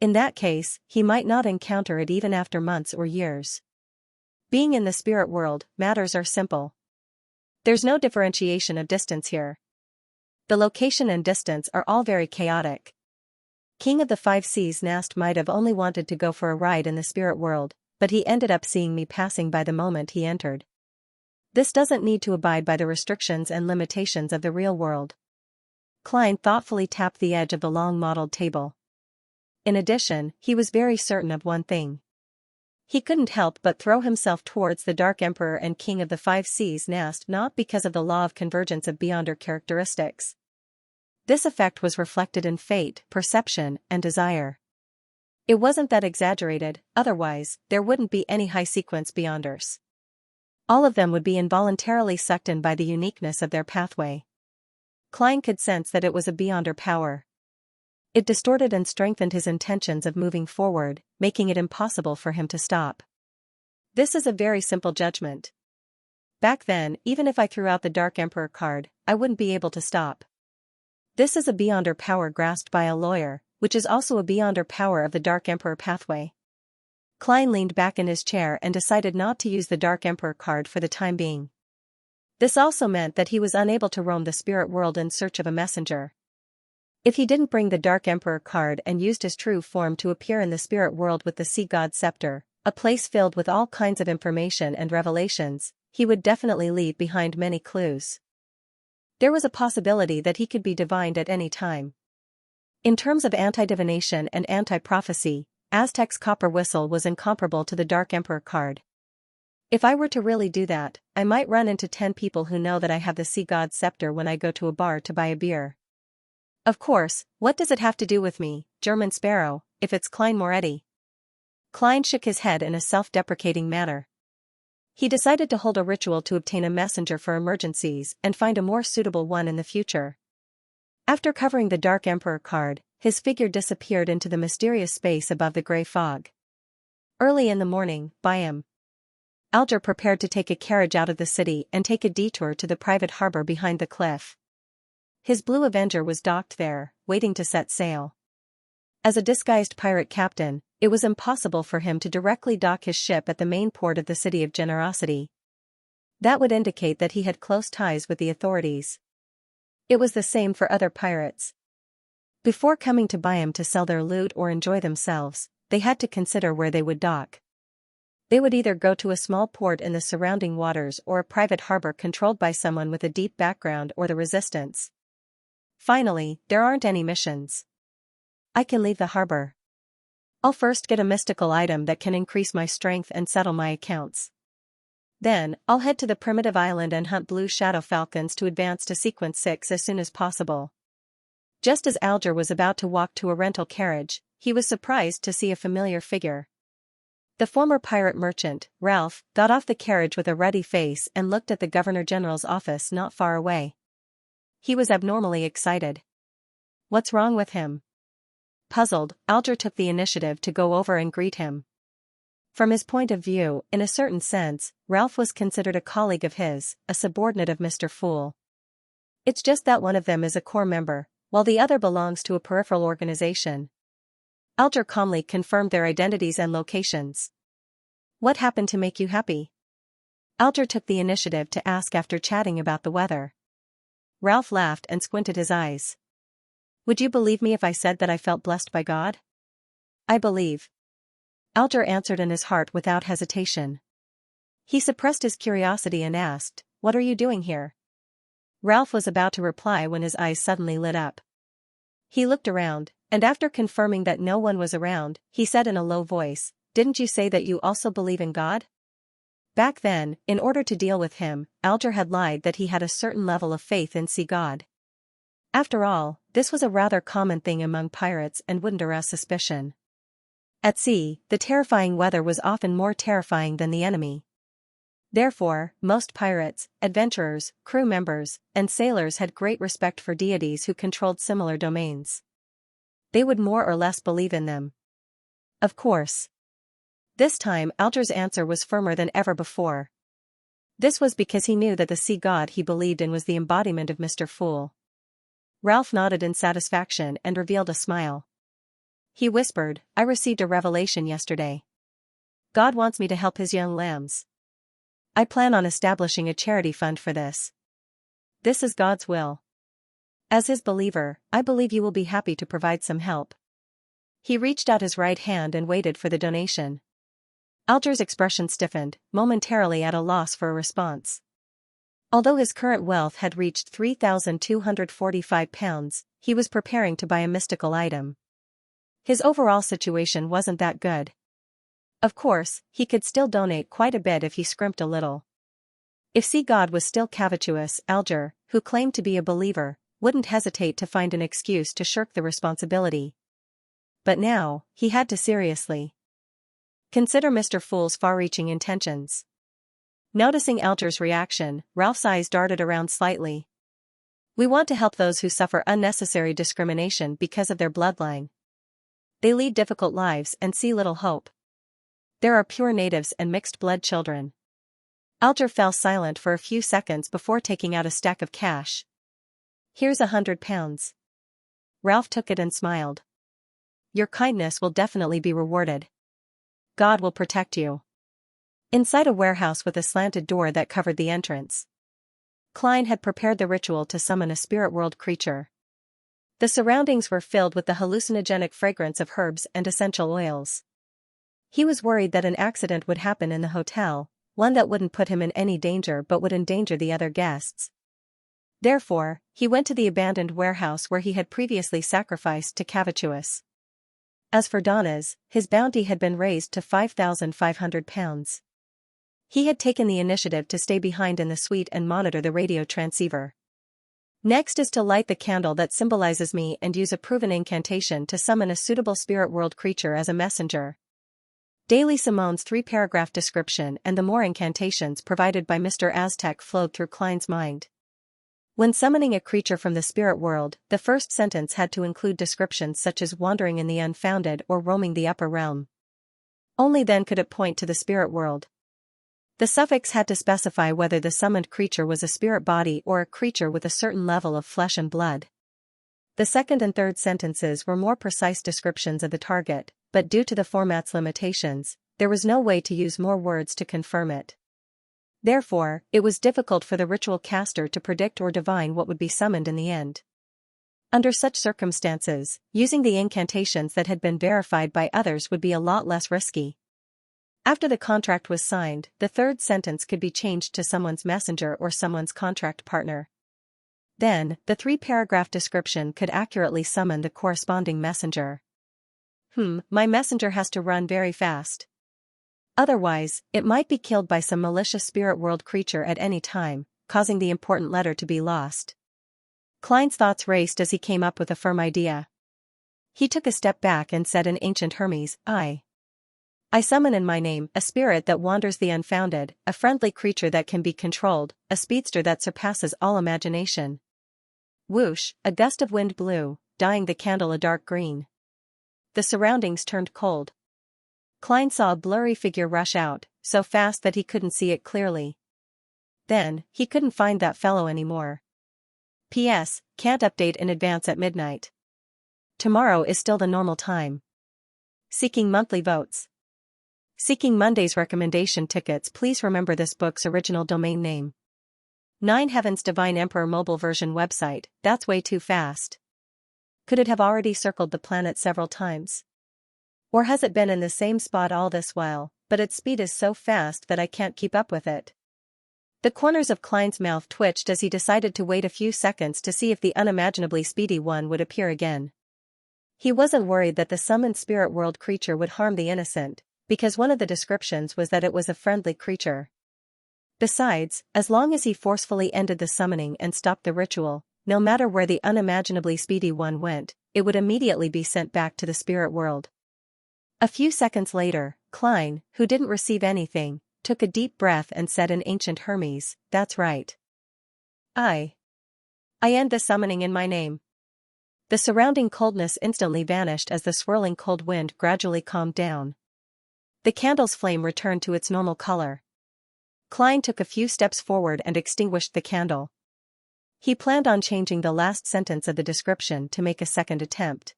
In that case, he might not encounter it even after months or years. Being in the spirit world, matters are simple. There's no differentiation of distance here. The location and distance are all very chaotic. King of the Five Seas Nast might have only wanted to go for a ride in the spirit world, but he ended up seeing me passing by the moment he entered. This doesn't need to abide by the restrictions and limitations of the real world. Klein thoughtfully tapped the edge of the long-modeled table. In addition, he was very certain of one thing. He couldn't help but throw himself towards the Dark Emperor and King of the Five Seas Nast not because of the law of convergence of beyonder characteristics. This effect was reflected in fate, perception, and desire. It wasn't that exaggerated, otherwise, there wouldn't be any high-sequence beyonders. All of them would be involuntarily sucked in by the uniqueness of their pathway. Klein could sense that it was a beyonder power. It distorted and strengthened his intentions of moving forward, making it impossible for him to stop. This is a very simple judgment. Back then, even if I threw out the Dark Emperor card, I wouldn't be able to stop. This is a beyonder power grasped by a lawyer, which is also a beyonder power of the Dark Emperor pathway. Klein leaned back in his chair and decided not to use the Dark Emperor card for the time being. This also meant that he was unable to roam the spirit world in search of a messenger. If he didn't bring the Dark Emperor card and used his true form to appear in the spirit world with the Sea God's scepter, a place filled with all kinds of information and revelations, he would definitely leave behind many clues. There was a possibility that he could be divined at any time. In terms of anti-divination and anti-prophecy, Aztec's copper whistle was incomparable to the Dark Emperor card. If I were to really do that, I might run into 10 people who know that I have the Sea God's scepter when I go to a bar to buy a beer. Of course, what does it have to do with me, German Sparrow, if it's Klein Moretti? Klein shook his head in a self-deprecating manner. He decided to hold a ritual to obtain a messenger for emergencies and find a more suitable one in the future. After covering the Dark Emperor card, his figure disappeared into the mysterious space above the gray fog. Early in the morning, Byam Alger prepared to take a carriage out of the city and take a detour to the private harbor behind the cliff. His blue Avenger was docked there, waiting to set sail. As a disguised pirate captain, it was impossible for him to directly dock his ship at the main port of the City of Generosity. That would indicate that he had close ties with the authorities. It was the same for other pirates. Before coming to Byam to sell their loot or enjoy themselves, they had to consider where they would dock. They would either go to a small port in the surrounding waters or a private harbor controlled by someone with a deep background or the resistance. Finally, there aren't any missions. I can leave the harbor. I'll first get a mystical item that can increase my strength and settle my accounts. Then, I'll head to the primitive island and hunt blue shadow falcons to advance to Sequence 6 as soon as possible. Just as Alger was about to walk to a rental carriage, he was surprised to see a familiar figure. The former pirate merchant, Ralph, got off the carriage with a ruddy face and looked at the Governor-General's office not far away. He was abnormally excited. What's wrong with him? Puzzled, Alger took the initiative to go over and greet him. From his point of view, in a certain sense, Ralph was considered a colleague of his, a subordinate of Mr. Fool. It's just that one of them is a core member, while the other belongs to a peripheral organization. Alger calmly confirmed their identities and locations. What happened to make you happy? Alger took the initiative to ask after chatting about the weather. Ralph laughed and squinted his eyes. Would you believe me if I said that I felt blessed by God? I believe. Alger answered in his heart without hesitation. He suppressed his curiosity and asked, "What are you doing here?" Ralph was about to reply when his eyes suddenly lit up. He looked around, and after confirming that no one was around, he said in a low voice, "Didn't you say that you also believe in God?" Back then, in order to deal with him, Alger had lied that he had a certain level of faith in God. After all, this was a rather common thing among pirates and wouldn't arouse suspicion. At sea, the terrifying weather was often more terrifying than the enemy. Therefore, most pirates, adventurers, crew members, and sailors had great respect for deities who controlled similar domains. They would more or less believe in them. Of course. This time Alger's answer was firmer than ever before. This was because he knew that the sea god he believed in was the embodiment of Mr. Fool. Ralph nodded in satisfaction and revealed a smile. He whispered, "I received a revelation yesterday. God wants me to help his young lambs. I plan on establishing a charity fund for this. This is God's will. As his believer, I believe you will be happy to provide some help." He reached out his right hand and waited for the donation. Alger's expression stiffened, momentarily at a loss for a response. Although his current wealth had reached £3,245, he was preparing to buy a mystical item. His overall situation wasn't that good. Of course, he could still donate quite a bit if he scrimped a little. If Sea God was still covetous, Alger, who claimed to be a believer, wouldn't hesitate to find an excuse to shirk the responsibility. But now, he had to seriously consider Mr. Fool's far-reaching intentions. Noticing Alger's reaction, Ralph's eyes darted around slightly. "We want to help those who suffer unnecessary discrimination because of their bloodline. They lead difficult lives and see little hope. There are pure natives and mixed-blood children." Alger fell silent for a few seconds before taking out a stack of cash. "Here's £100. Ralph took it and smiled. "Your kindness will definitely be rewarded. God will protect you." Inside a warehouse with a slanted door that covered the entrance, Klein had prepared the ritual to summon a spirit world creature. The surroundings were filled with the hallucinogenic fragrance of herbs and essential oils. He was worried that an accident would happen in the hotel, one that wouldn't put him in any danger but would endanger the other guests. Therefore, he went to the abandoned warehouse where he had previously sacrificed to Cavituous. As for Donna's, his bounty had been raised to £5,500. He had taken the initiative to stay behind in the suite and monitor the radio transceiver. "Next is to light the candle that symbolizes me and use a proven incantation to summon a suitable spirit world creature as a messenger." Daily Simone's 3-paragraph description and the more incantations provided by Mr. Aztec flowed through Klein's mind. When summoning a creature from the spirit world, the first sentence had to include descriptions such as wandering in the unfounded or roaming the upper realm. Only then could it point to the spirit world. The suffix had to specify whether the summoned creature was a spirit body or a creature with a certain level of flesh and blood. The second and third sentences were more precise descriptions of the target, but due to the format's limitations, there was no way to use more words to confirm it. Therefore, it was difficult for the ritual caster to predict or divine what would be summoned in the end. Under such circumstances, using the incantations that had been verified by others would be a lot less risky. After the contract was signed, the third sentence could be changed to someone's messenger or someone's contract partner. Then, the 3-paragraph description could accurately summon the corresponding messenger. My messenger has to run very fast. Otherwise, it might be killed by some malicious spirit world creature at any time, causing the important letter to be lost. Klein's thoughts raced as he came up with a firm idea. He took a step back and said in ancient Hermes, I summon in my name a spirit that wanders the unfounded, a friendly creature that can be controlled, a speedster that surpasses all imagination." Whoosh, a gust of wind blew, dyeing the candle a dark green. The surroundings turned cold. Klein saw a blurry figure rush out, so fast that he couldn't see it clearly. Then, he couldn't find that fellow anymore. P.S. Can't update in advance at midnight. Tomorrow is still the normal time. Seeking monthly votes. Seeking Monday's recommendation tickets. Please remember this book's original domain name. 9 Heavens Divine Emperor mobile version website. That's way too fast. Could it have already circled the planet several times? Or has it been in the same spot all this while, but its speed is so fast that I can't keep up with it? The corners of Klein's mouth twitched as he decided to wait a few seconds to see if the unimaginably speedy one would appear again. He wasn't worried that the summoned spirit world creature would harm the innocent, because one of the descriptions was that it was a friendly creature. Besides, as long as he forcefully ended the summoning and stopped the ritual, no matter where the unimaginably speedy one went, it would immediately be sent back to the spirit world. A few seconds later, Klein, who didn't receive anything, took a deep breath and said in ancient Hermes, "That's right. I end the summoning in my name." The surrounding coldness instantly vanished as the swirling cold wind gradually calmed down. The candle's flame returned to its normal color. Klein took a few steps forward and extinguished the candle. He planned on changing the last sentence of the description to make a second attempt.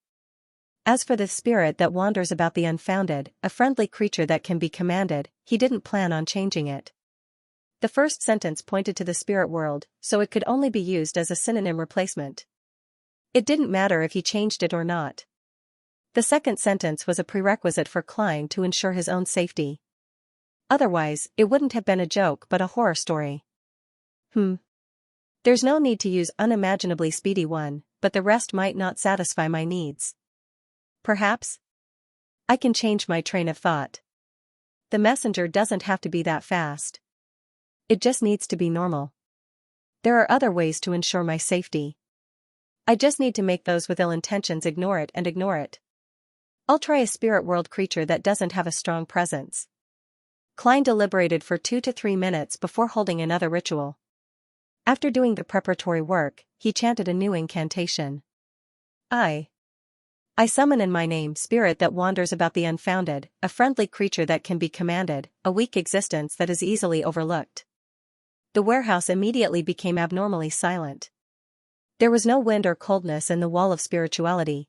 As for the spirit that wanders about the unfounded, a friendly creature that can be commanded, he didn't plan on changing it. The first sentence pointed to the spirit world, so it could only be used as a synonym replacement. It didn't matter if he changed it or not. The second sentence was a prerequisite for Klein to ensure his own safety. Otherwise, it wouldn't have been a joke but a horror story. There's no need to use unimaginably speedy one, but the rest might not satisfy my needs. Perhaps I can change my train of thought. The messenger doesn't have to be that fast. It just needs to be normal. There are other ways to ensure my safety. I just need to make those with ill intentions ignore it and ignore it. I'll try a spirit world creature that doesn't have a strong presence. Klein deliberated for 2 to 3 minutes before holding another ritual. After doing the preparatory work, he chanted a new incantation. I summon in my name spirit that wanders about the unfounded, a friendly creature that can be commanded, a weak existence that is easily overlooked. The warehouse immediately became abnormally silent. There was no wind or coldness in the wall of spirituality.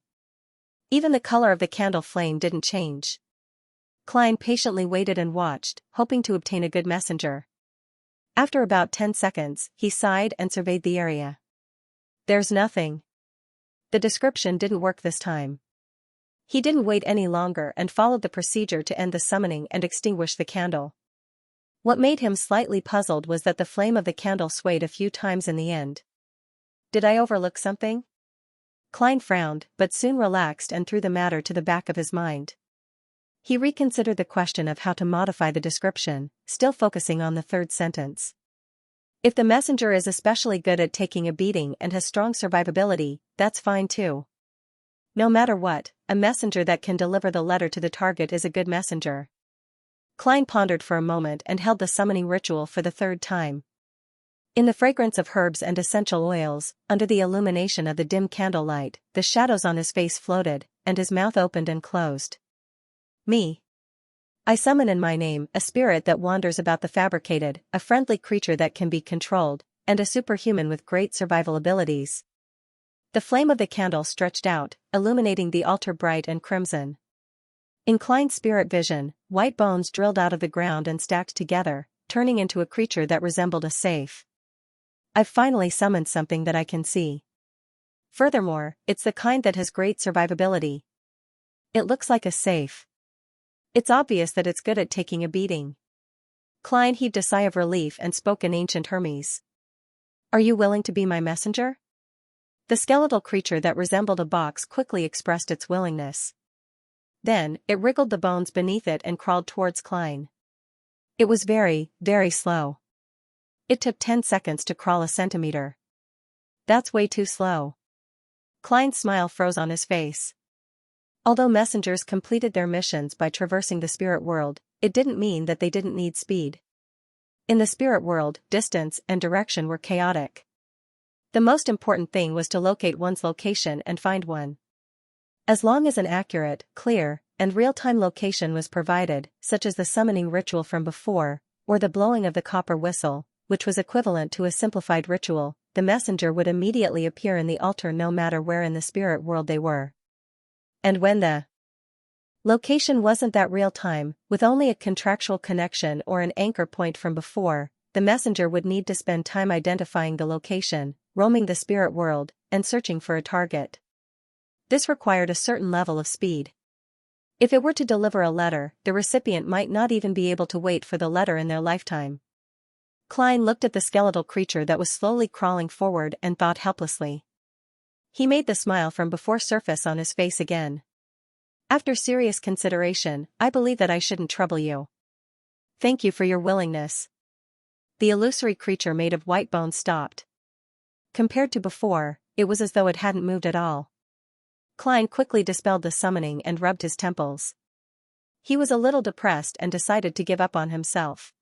Even the color of the candle flame didn't change. Klein patiently waited and watched, hoping to obtain a good messenger. After about 10 seconds, he sighed and surveyed the area. There's nothing. The description didn't work this time. He didn't wait any longer and followed the procedure to end the summoning and extinguish the candle. What made him slightly puzzled was that the flame of the candle swayed a few times in the end. Did I overlook something? Klein frowned, but soon relaxed and threw the matter to the back of his mind. He reconsidered the question of how to modify the description, still focusing on the third sentence. If the messenger is especially good at taking a beating and has strong survivability, that's fine too. No matter what, a messenger that can deliver the letter to the target is a good messenger. Klein pondered for a moment and held the summoning ritual for the third time. In the fragrance of herbs and essential oils, under the illumination of the dim candlelight, the shadows on his face floated, and his mouth opened and closed. I summon in my name a spirit that wanders about the fabricated, a friendly creature that can be controlled, and a superhuman with great survival abilities. The flame of the candle stretched out, illuminating the altar bright and crimson. In Klein's spirit vision, white bones drilled out of the ground and stacked together, turning into a creature that resembled a safe. I've finally summoned something that I can see. Furthermore, it's the kind that has great survivability. It looks like a safe. It's obvious that it's good at taking a beating. Klein heaved a sigh of relief and spoke in ancient Hermes. Are you willing to be my messenger? The skeletal creature that resembled a box quickly expressed its willingness. Then, it wriggled the bones beneath it and crawled towards Klein. It was very, very slow. It took 10 seconds to crawl a centimeter. That's way too slow. Klein's smile froze on his face. Although messengers completed their missions by traversing the spirit world, it didn't mean that they didn't need speed. In the spirit world, distance and direction were chaotic. The most important thing was to locate one's location and find one. As long as an accurate, clear, and real-time location was provided, such as the summoning ritual from before, or the blowing of the copper whistle, which was equivalent to a simplified ritual, the messenger would immediately appear in the altar no matter where in the spirit world they were. And when the location wasn't that real-time, with only a contractual connection or an anchor point from before, the messenger would need to spend time identifying the location, roaming the spirit world, and searching for a target. This required a certain level of speed. If it were to deliver a letter, the recipient might not even be able to wait for the letter in their lifetime. Klein looked at the skeletal creature that was slowly crawling forward and thought helplessly. He made the smile from before surface on his face again. After serious consideration, I believe that I shouldn't trouble you. Thank you for your willingness. The illusory creature made of white bones stopped. Compared to before, it was as though it hadn't moved at all. Klein quickly dispelled the summoning and rubbed his temples. He was a little depressed and decided to give up on himself.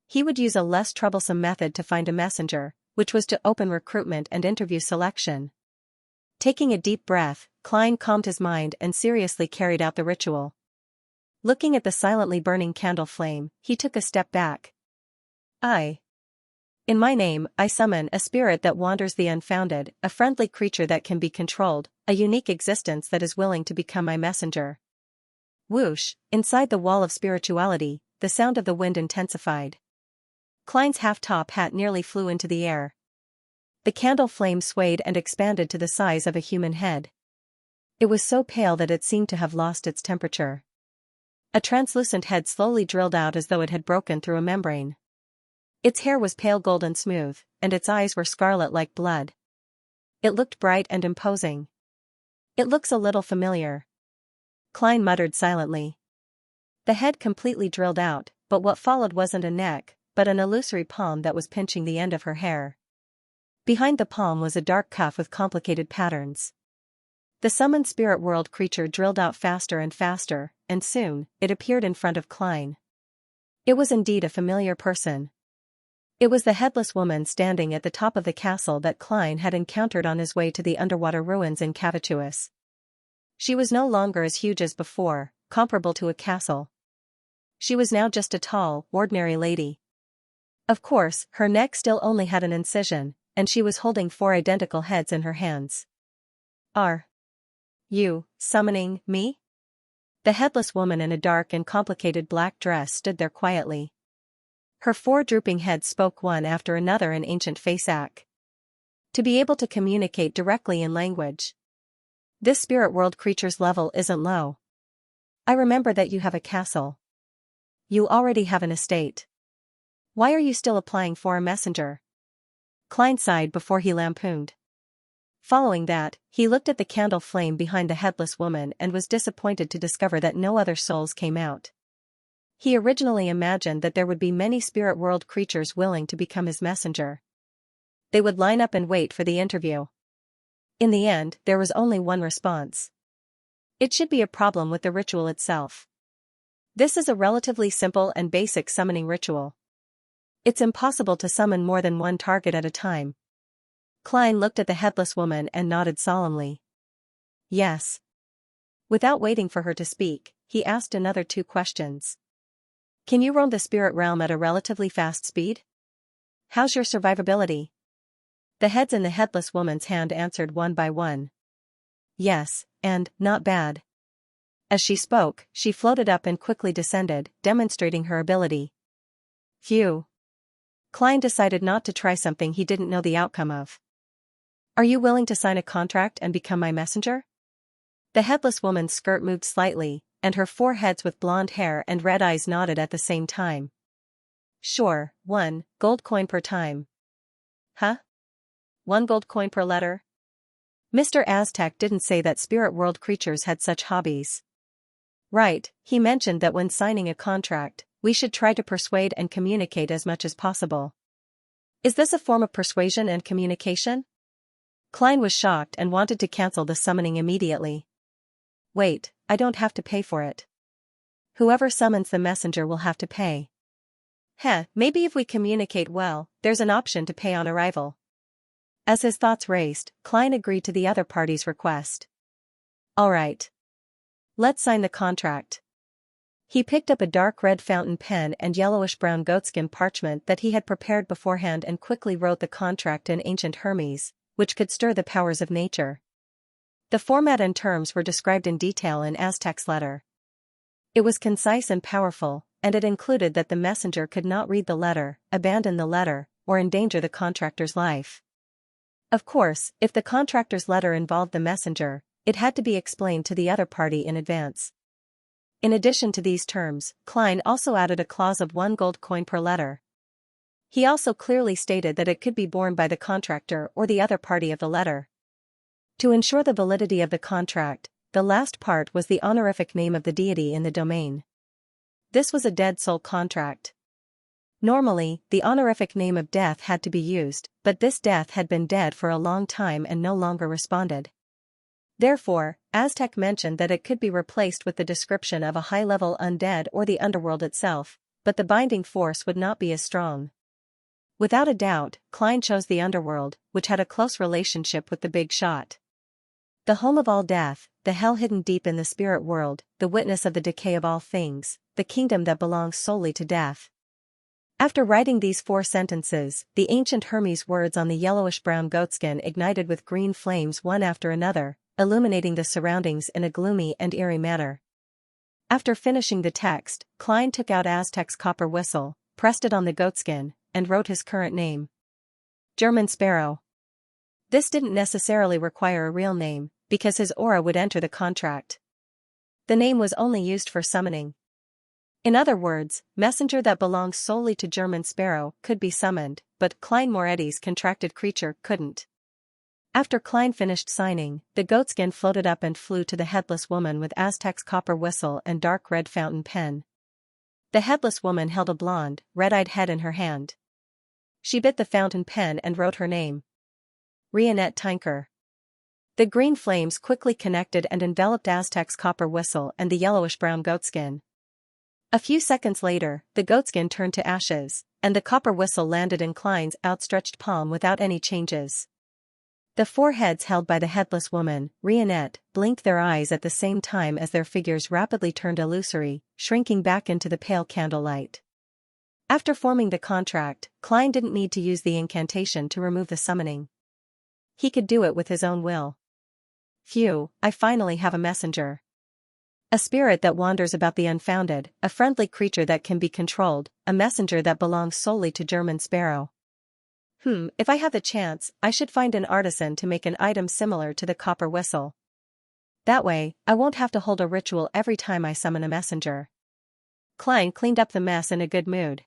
He would use a less troublesome method to find a messenger, which was to open recruitment and interview selection. Taking a deep breath, Klein calmed his mind and seriously carried out the ritual. Looking at the silently burning candle flame, he took a step back. In my name, I summon a spirit that wanders the unfounded, a friendly creature that can be controlled, a unique existence that is willing to become my messenger. Whoosh, inside the wall of spirituality, the sound of the wind intensified. Klein's half-top hat nearly flew into the air. The candle flame swayed and expanded to the size of a human head. It was so pale that it seemed to have lost its temperature. A translucent head slowly drilled out as though it had broken through a membrane. Its hair was pale gold and smooth, and its eyes were scarlet like blood. It looked bright and imposing. It looks a little familiar. Klein muttered silently. The head completely drilled out, but what followed wasn't a neck, but an illusory palm that was pinching the end of her hair. Behind the palm was a dark cuff with complicated patterns. The summoned spirit world creature drilled out faster and faster, and soon, it appeared in front of Klein. It was indeed a familiar person. It was the headless woman standing at the top of the castle that Klein had encountered on his way to the underwater ruins in Cavituous. She was no longer as huge as before, comparable to a castle. She was now just a tall, ordinary lady. Of course, her neck still only had an incision, and she was holding 4 identical heads in her hands. Are you summoning me? The headless woman in a dark and complicated black dress stood there quietly. Her 4 drooping heads spoke one after another in ancient Fasak. To be able to communicate directly in language. This spirit world creature's level isn't low. I remember that you have a castle. You already have an estate. Why are you still applying for a messenger? Klein sighed before he lampooned. Following that, he looked at the candle flame behind the headless woman and was disappointed to discover that no other souls came out. He originally imagined that there would be many spirit world creatures willing to become his messenger. They would line up and wait for the interview. In the end, there was only one response. It should be a problem with the ritual itself. This is a relatively simple and basic summoning ritual. It's impossible to summon more than one target at a time. Klein looked at the headless woman and nodded solemnly. Yes. Without waiting for her to speak, he asked another 2 questions. Can you roam the spirit realm at a relatively fast speed? How's your survivability? The heads in the headless woman's hand answered one by one. Yes, and not bad. As she spoke, she floated up and quickly descended, demonstrating her ability. Phew. Klein decided not to try something he didn't know the outcome of. Are you willing to sign a contract and become my messenger? The headless woman's skirt moved slightly, and her 4 heads with blonde hair and red eyes nodded at the same time. Sure, 1 gold coin per time. Huh? 1 gold coin per letter? Mr. Aztec didn't say that spirit world creatures had such hobbies. Right, he mentioned that when signing a contract, we should try to persuade and communicate as much as possible. Is this a form of persuasion and communication? Klein was shocked and wanted to cancel the summoning immediately. Wait, I don't have to pay for it. Whoever summons the messenger will have to pay. Maybe if we communicate well, there's an option to pay on arrival. As his thoughts raced, Klein agreed to the other party's request. All right. Let's sign the contract. He picked up a dark red fountain pen and yellowish-brown goatskin parchment that he had prepared beforehand and quickly wrote the contract in ancient Hermes, which could stir the powers of nature. The format and terms were described in detail in Aztec's letter. It was concise and powerful, and it included that the messenger could not read the letter, abandon the letter, or endanger the contractor's life. Of course, if the contractor's letter involved the messenger, it had to be explained to the other party in advance. In addition to these terms, Klein also added a clause of 1 gold coin per letter. He also clearly stated that it could be borne by the contractor or the other party of the letter. To ensure the validity of the contract, the last part was the honorific name of the deity in the domain. This was a dead soul contract. Normally, the honorific name of death had to be used, but this death had been dead for a long time and no longer responded. Therefore, Aztec mentioned that it could be replaced with the description of a high-level undead or the underworld itself, but the binding force would not be as strong. Without a doubt, Klein chose the underworld, which had a close relationship with the big shot. The home of all death, the hell hidden deep in the spirit world, the witness of the decay of all things, the kingdom that belongs solely to death. After writing these 4 sentences, the ancient Hermes words on the yellowish-brown goatskin ignited with green flames one after another, illuminating the surroundings in a gloomy and eerie manner. After finishing the text, Klein took out Aztec's copper whistle, pressed it on the goatskin, and wrote his current name. German Sparrow. This didn't necessarily require a real name, because his aura would enter the contract. The name was only used for summoning. In other words, messenger that belongs solely to German Sparrow could be summoned, but Klein Moretti's contracted creature couldn't. After Klein finished signing, the goatskin floated up and flew to the headless woman with Aztec's copper whistle and dark red fountain pen. The headless woman held a blonde, red-eyed head in her hand. She bit the fountain pen and wrote her name. Rionette Tinker. The green flames quickly connected and enveloped Aztec's copper whistle and the yellowish-brown goatskin. A few seconds later, the goatskin turned to ashes, and the copper whistle landed in Klein's outstretched palm without any changes. The 4 heads held by the headless woman, Rionette, blinked their eyes at the same time as their figures rapidly turned illusory, shrinking back into the pale candlelight. After forming the contract, Klein didn't need to use the incantation to remove the summoning. He could do it with his own will. Phew, I finally have a messenger. A spirit that wanders about the unfounded, a friendly creature that can be controlled, a messenger that belongs solely to German Sparrow. If I have the chance, I should find an artisan to make an item similar to the copper whistle. That way, I won't have to hold a ritual every time I summon a messenger. Klein cleaned up the mess in a good mood.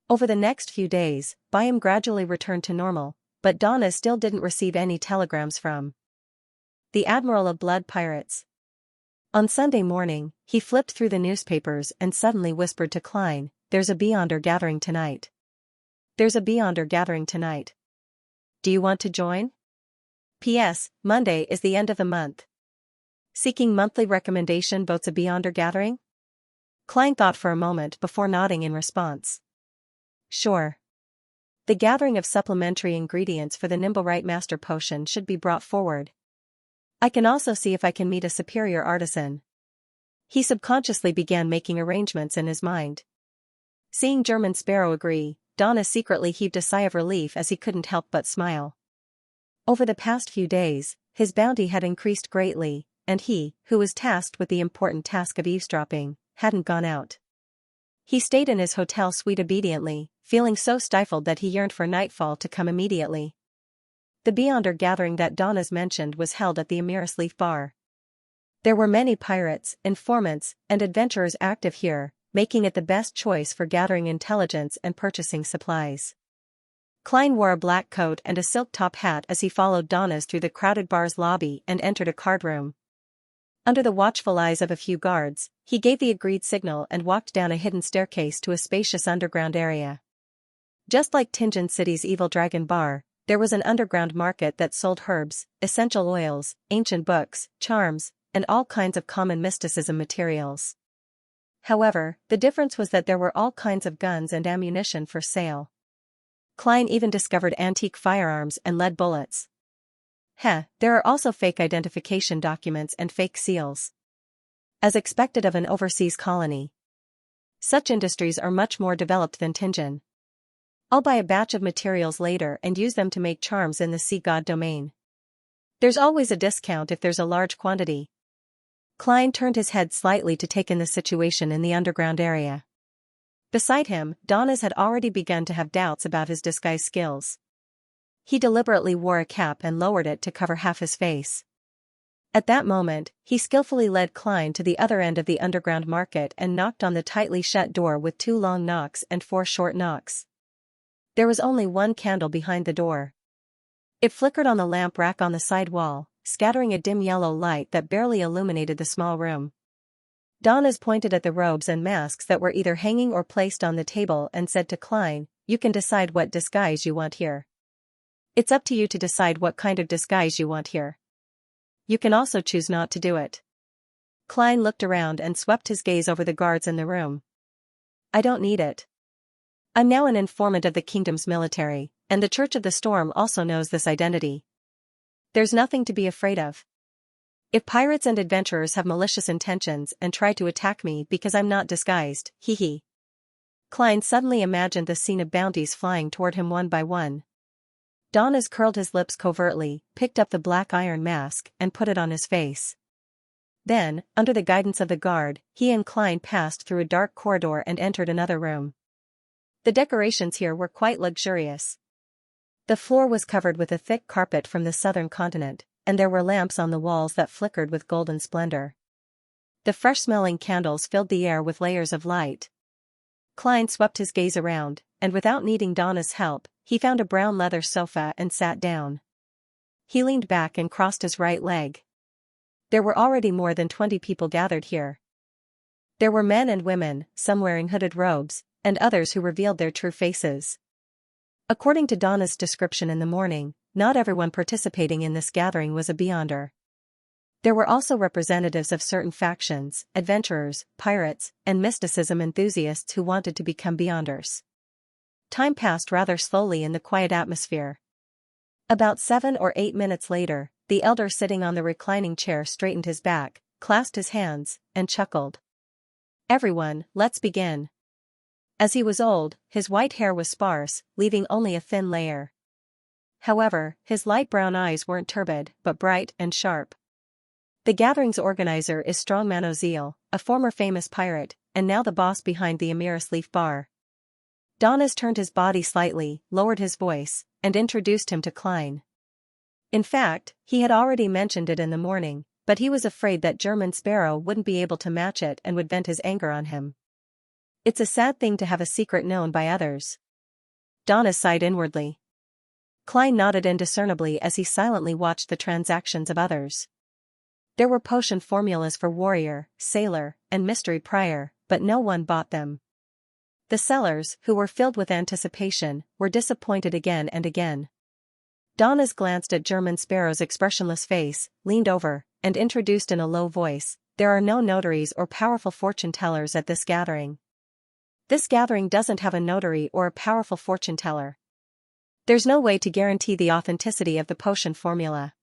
Over the next few days, Byam gradually returned to normal, but Donna still didn't receive any telegrams from the Admiral of Blood Pirates. On Sunday morning, he flipped through the newspapers and suddenly whispered to Klein, "There's a Beyonder gathering tonight. There's a Beyonder gathering tonight. Do you want to join? P.S. Monday is the end of the month. Seeking monthly recommendation votes a Beyonder gathering?" Klein thought for a moment before nodding in response. Sure. The gathering of supplementary ingredients for the Nimblewright Master Potion should be brought forward. I can also see if I can meet a superior artisan. He subconsciously began making arrangements in his mind. Seeing German Sparrow agree, Donna secretly heaved a sigh of relief as he couldn't help but smile. Over the past few days, his bounty had increased greatly, and he, who was tasked with the important task of eavesdropping, hadn't gone out. He stayed in his hotel suite obediently, feeling so stifled that he yearned for nightfall to come immediately. The Beyonder gathering that Donna's mentioned was held at the Amiris Leaf Bar. There were many pirates, informants, and adventurers active here, making it the best choice for gathering intelligence and purchasing supplies. Klein wore a black coat and a silk top hat as he followed Donna's through the crowded bar's lobby and entered a card room. Under the watchful eyes of a few guards, he gave the agreed signal and walked down a hidden staircase to a spacious underground area. Just like Tingen City's Evil Dragon Bar, there was an underground market that sold herbs, essential oils, ancient books, charms, and all kinds of common mysticism materials. However, the difference was that there were all kinds of guns and ammunition for sale. Klein even discovered antique firearms and lead bullets. There are also fake identification documents and fake seals. As expected of an overseas colony. Such industries are much more developed than Tingen. I'll buy a batch of materials later and use them to make charms in the Sea God domain. There's always a discount if there's a large quantity. Klein turned his head slightly to take in the situation in the underground area. Beside him, Donna's had already begun to have doubts about his disguise skills. He deliberately wore a cap and lowered it to cover half his face. At that moment, he skillfully led Klein to the other end of the underground market and knocked on the tightly shut door with 2 long knocks and 4 short knocks. There was only one candle behind the door. It flickered on the lamp rack on the side wall, scattering a dim yellow light that barely illuminated the small room. Donnez pointed at the robes and masks that were either hanging or placed on the table and said to Klein, "You can decide what disguise you want here. It's up to you to decide what kind of disguise you want here. You can also choose not to do it." Klein looked around and swept his gaze over the guards in the room. "I don't need it. I'm now an informant of the kingdom's military, and the Church of the Storm also knows this identity. There's nothing to be afraid of. If pirates and adventurers have malicious intentions and try to attack me because I'm not disguised, hee." Klein suddenly imagined the scene of bounties flying toward him one by one. Donnez curled his lips covertly, picked up the black iron mask and put it on his face. Then, under the guidance of the guard, he and Klein passed through a dark corridor and entered another room. The decorations here were quite luxurious. The floor was covered with a thick carpet from the southern continent, and there were lamps on the walls that flickered with golden splendor. The fresh-smelling candles filled the air with layers of light. Klein swept his gaze around, and without needing Donna's help, he found a brown leather sofa and sat down. He leaned back and crossed his right leg. There were already more than 20 people gathered here. There were men and women, some wearing hooded robes, and others who revealed their true faces. According to Donna's description in the morning, not everyone participating in this gathering was a Beyonder. There were also representatives of certain factions, adventurers, pirates, and mysticism enthusiasts who wanted to become Beyonders. Time passed rather slowly in the quiet atmosphere. About 7 or 8 minutes later, the elder sitting on the reclining chair straightened his back, clasped his hands, and chuckled. "Everyone, let's begin." As he was old, his white hair was sparse, leaving only a thin layer. However, his light brown eyes weren't turbid, but bright and sharp. The gathering's organizer is Strong Manozil, a former famous pirate, and now the boss behind the Amiris Leaf Bar. Donnez turned his body slightly, lowered his voice, and introduced him to Klein. In fact, he had already mentioned it in the morning, but he was afraid that German Sparrow wouldn't be able to match it and would vent his anger on him. It's a sad thing to have a secret known by others. Donnez sighed inwardly. Klein nodded indiscernibly as he silently watched the transactions of others. There were potion formulas for warrior, sailor, and mystery prior, but no one bought them. The sellers, who were filled with anticipation, were disappointed again and again. Donnez glanced at German Sparrow's expressionless face, leaned over, and introduced in a low voice, "There are no notaries or powerful fortune-tellers at this gathering. This gathering doesn't have a notary or a powerful fortune-teller. There's no way to guarantee the authenticity of the potion formula.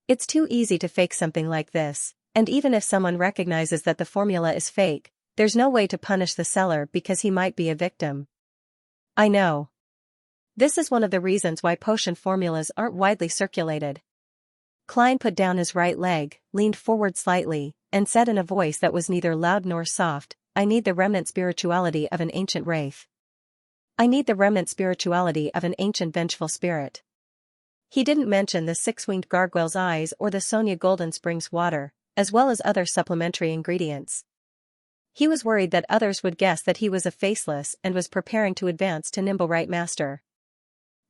It's too easy to fake something like this, and even if someone recognizes that the formula is fake, there's no way to punish the seller because he might be a victim. I know. This is one of the reasons why potion formulas aren't widely circulated." Klein put down his right leg, leaned forward slightly, and said in a voice that was neither loud nor soft, "I need the remnant spirituality of an ancient wraith. I need the remnant spirituality of an ancient vengeful spirit." He didn't mention the 6-winged gargoyle's eyes or the Sonia Golden Springs water, as well as other supplementary ingredients. He was worried that others would guess that he was a faceless and was preparing to advance to Nimble Right Master.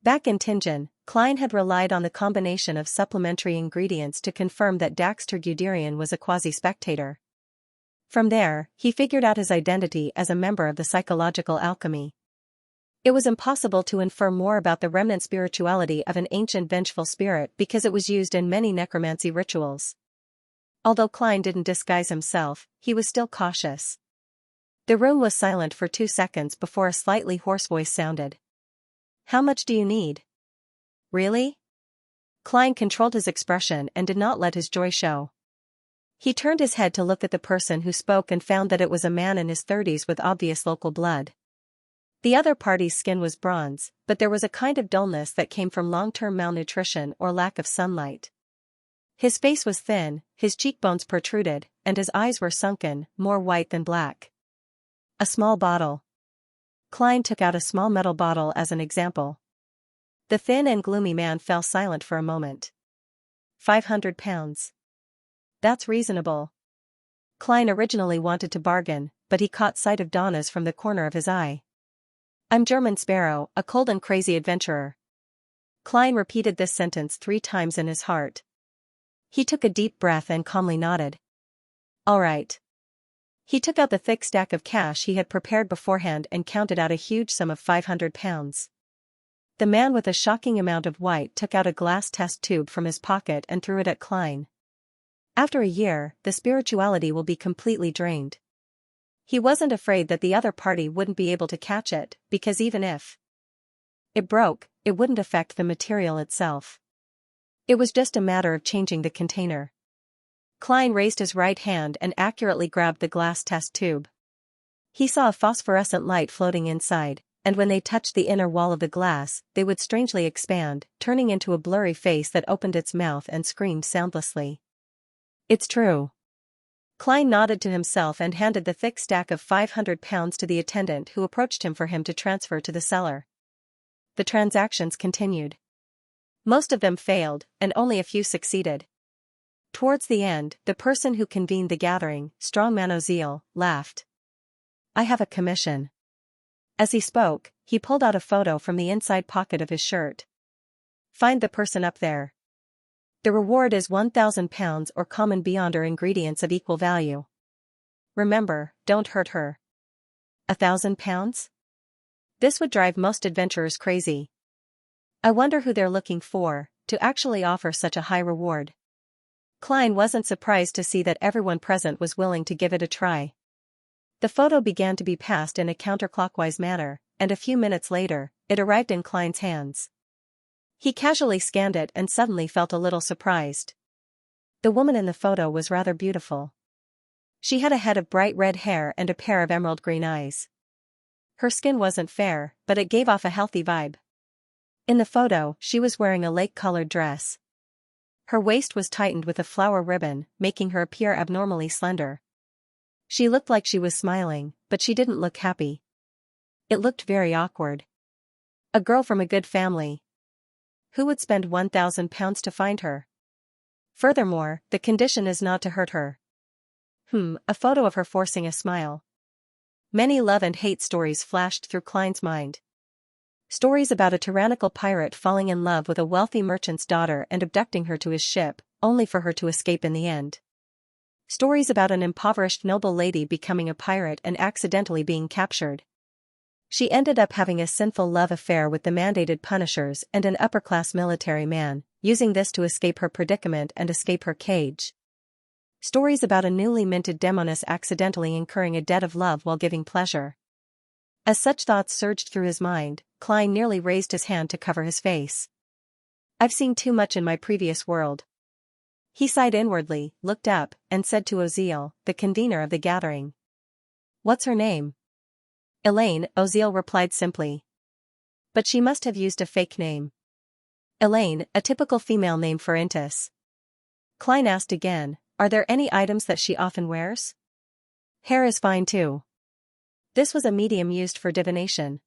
Back in Tingen, Klein had relied on the combination of supplementary ingredients to confirm that Daxter Guderian was a quasi-spectator. From there, he figured out his identity as a member of the psychological alchemy. It was impossible to infer more about the remnant spirituality of an ancient vengeful spirit because it was used in many necromancy rituals. Although Klein didn't disguise himself, he was still cautious. The room was silent for 2 seconds before a slightly hoarse voice sounded. "How much do you need?" "Really?" Klein controlled his expression and did not let his joy show. He turned his head to look at the person who spoke and found that it was a man in his 30s with obvious local blood. The other party's skin was bronze, but there was a kind of dullness that came from long-term malnutrition or lack of sunlight. His face was thin, his cheekbones protruded, and his eyes were sunken, more white than black. "A small bottle." Klein took out a small metal bottle as an example. The thin and gloomy man fell silent for a moment. 500 pounds. That's reasonable. Klein originally wanted to bargain, but he caught sight of Donna's from the corner of his eye. I'm German Sparrow, a cold and crazy adventurer. Klein repeated this sentence 3 times in his heart. He took a deep breath and calmly nodded. All right. He took out the thick stack of cash he had prepared beforehand and counted out a huge sum of £500. The man with a shocking amount of white took out a glass test tube from his pocket and threw it at Klein. After a year, the spirituality will be completely drained. He wasn't afraid that the other party wouldn't be able to catch it, because even if it broke, it wouldn't affect the material itself. It was just a matter of changing the container. Klein raised his right hand and accurately grabbed the glass test tube. He saw a phosphorescent light floating inside, and when they touched the inner wall of the glass, they would strangely expand, turning into a blurry face that opened its mouth and screamed soundlessly. It's true. Klein nodded to himself and handed the thick stack of £500 to the attendant who approached him for him to transfer to the seller. The transactions continued. Most of them failed, and only a few succeeded. Towards the end, the person who convened the gathering, Strongman Oziel, laughed. I have a commission. As he spoke, he pulled out a photo from the inside pocket of his shirt. Find the person up there. The reward is £1,000 or common beyond or ingredients of equal value. Remember, don't hurt her. £1,000? This would drive most adventurers crazy. I wonder who they're looking for, to actually offer such a high reward. Klein wasn't surprised to see that everyone present was willing to give it a try. The photo began to be passed in a counterclockwise manner, and a few minutes later, it arrived in Klein's hands. He casually scanned it and suddenly felt a little surprised. The woman in the photo was rather beautiful. She had a head of bright red hair and a pair of emerald green eyes. Her skin wasn't fair, but it gave off a healthy vibe. In the photo, she was wearing a lake-colored dress. Her waist was tightened with a flower ribbon, making her appear abnormally slender. She looked like she was smiling, but she didn't look happy. It looked very awkward. A girl from a good family. Who would spend £1,000 to find her? Furthermore, the condition is not to hurt her. A photo of her forcing a smile. Many love and hate stories flashed through Klein's mind. Stories about a tyrannical pirate falling in love with a wealthy merchant's daughter and abducting her to his ship, only for her to escape in the end. Stories about an impoverished noble lady becoming a pirate and accidentally being captured. She ended up having a sinful love affair with the mandated punishers and an upper-class military man, using this to escape her predicament and escape her cage. Stories about a newly minted demoness accidentally incurring a debt of love while giving pleasure. As such thoughts surged through his mind, Klein nearly raised his hand to cover his face. I've seen too much in my previous world. He sighed inwardly, looked up, and said to Oziel, the convener of the gathering. What's her name? Elaine, Oziel replied simply. But she must have used a fake name. Elaine, a typical female name for Intis. Klein asked again, are there any items that she often wears? Hair is fine too. This was a medium used for divination.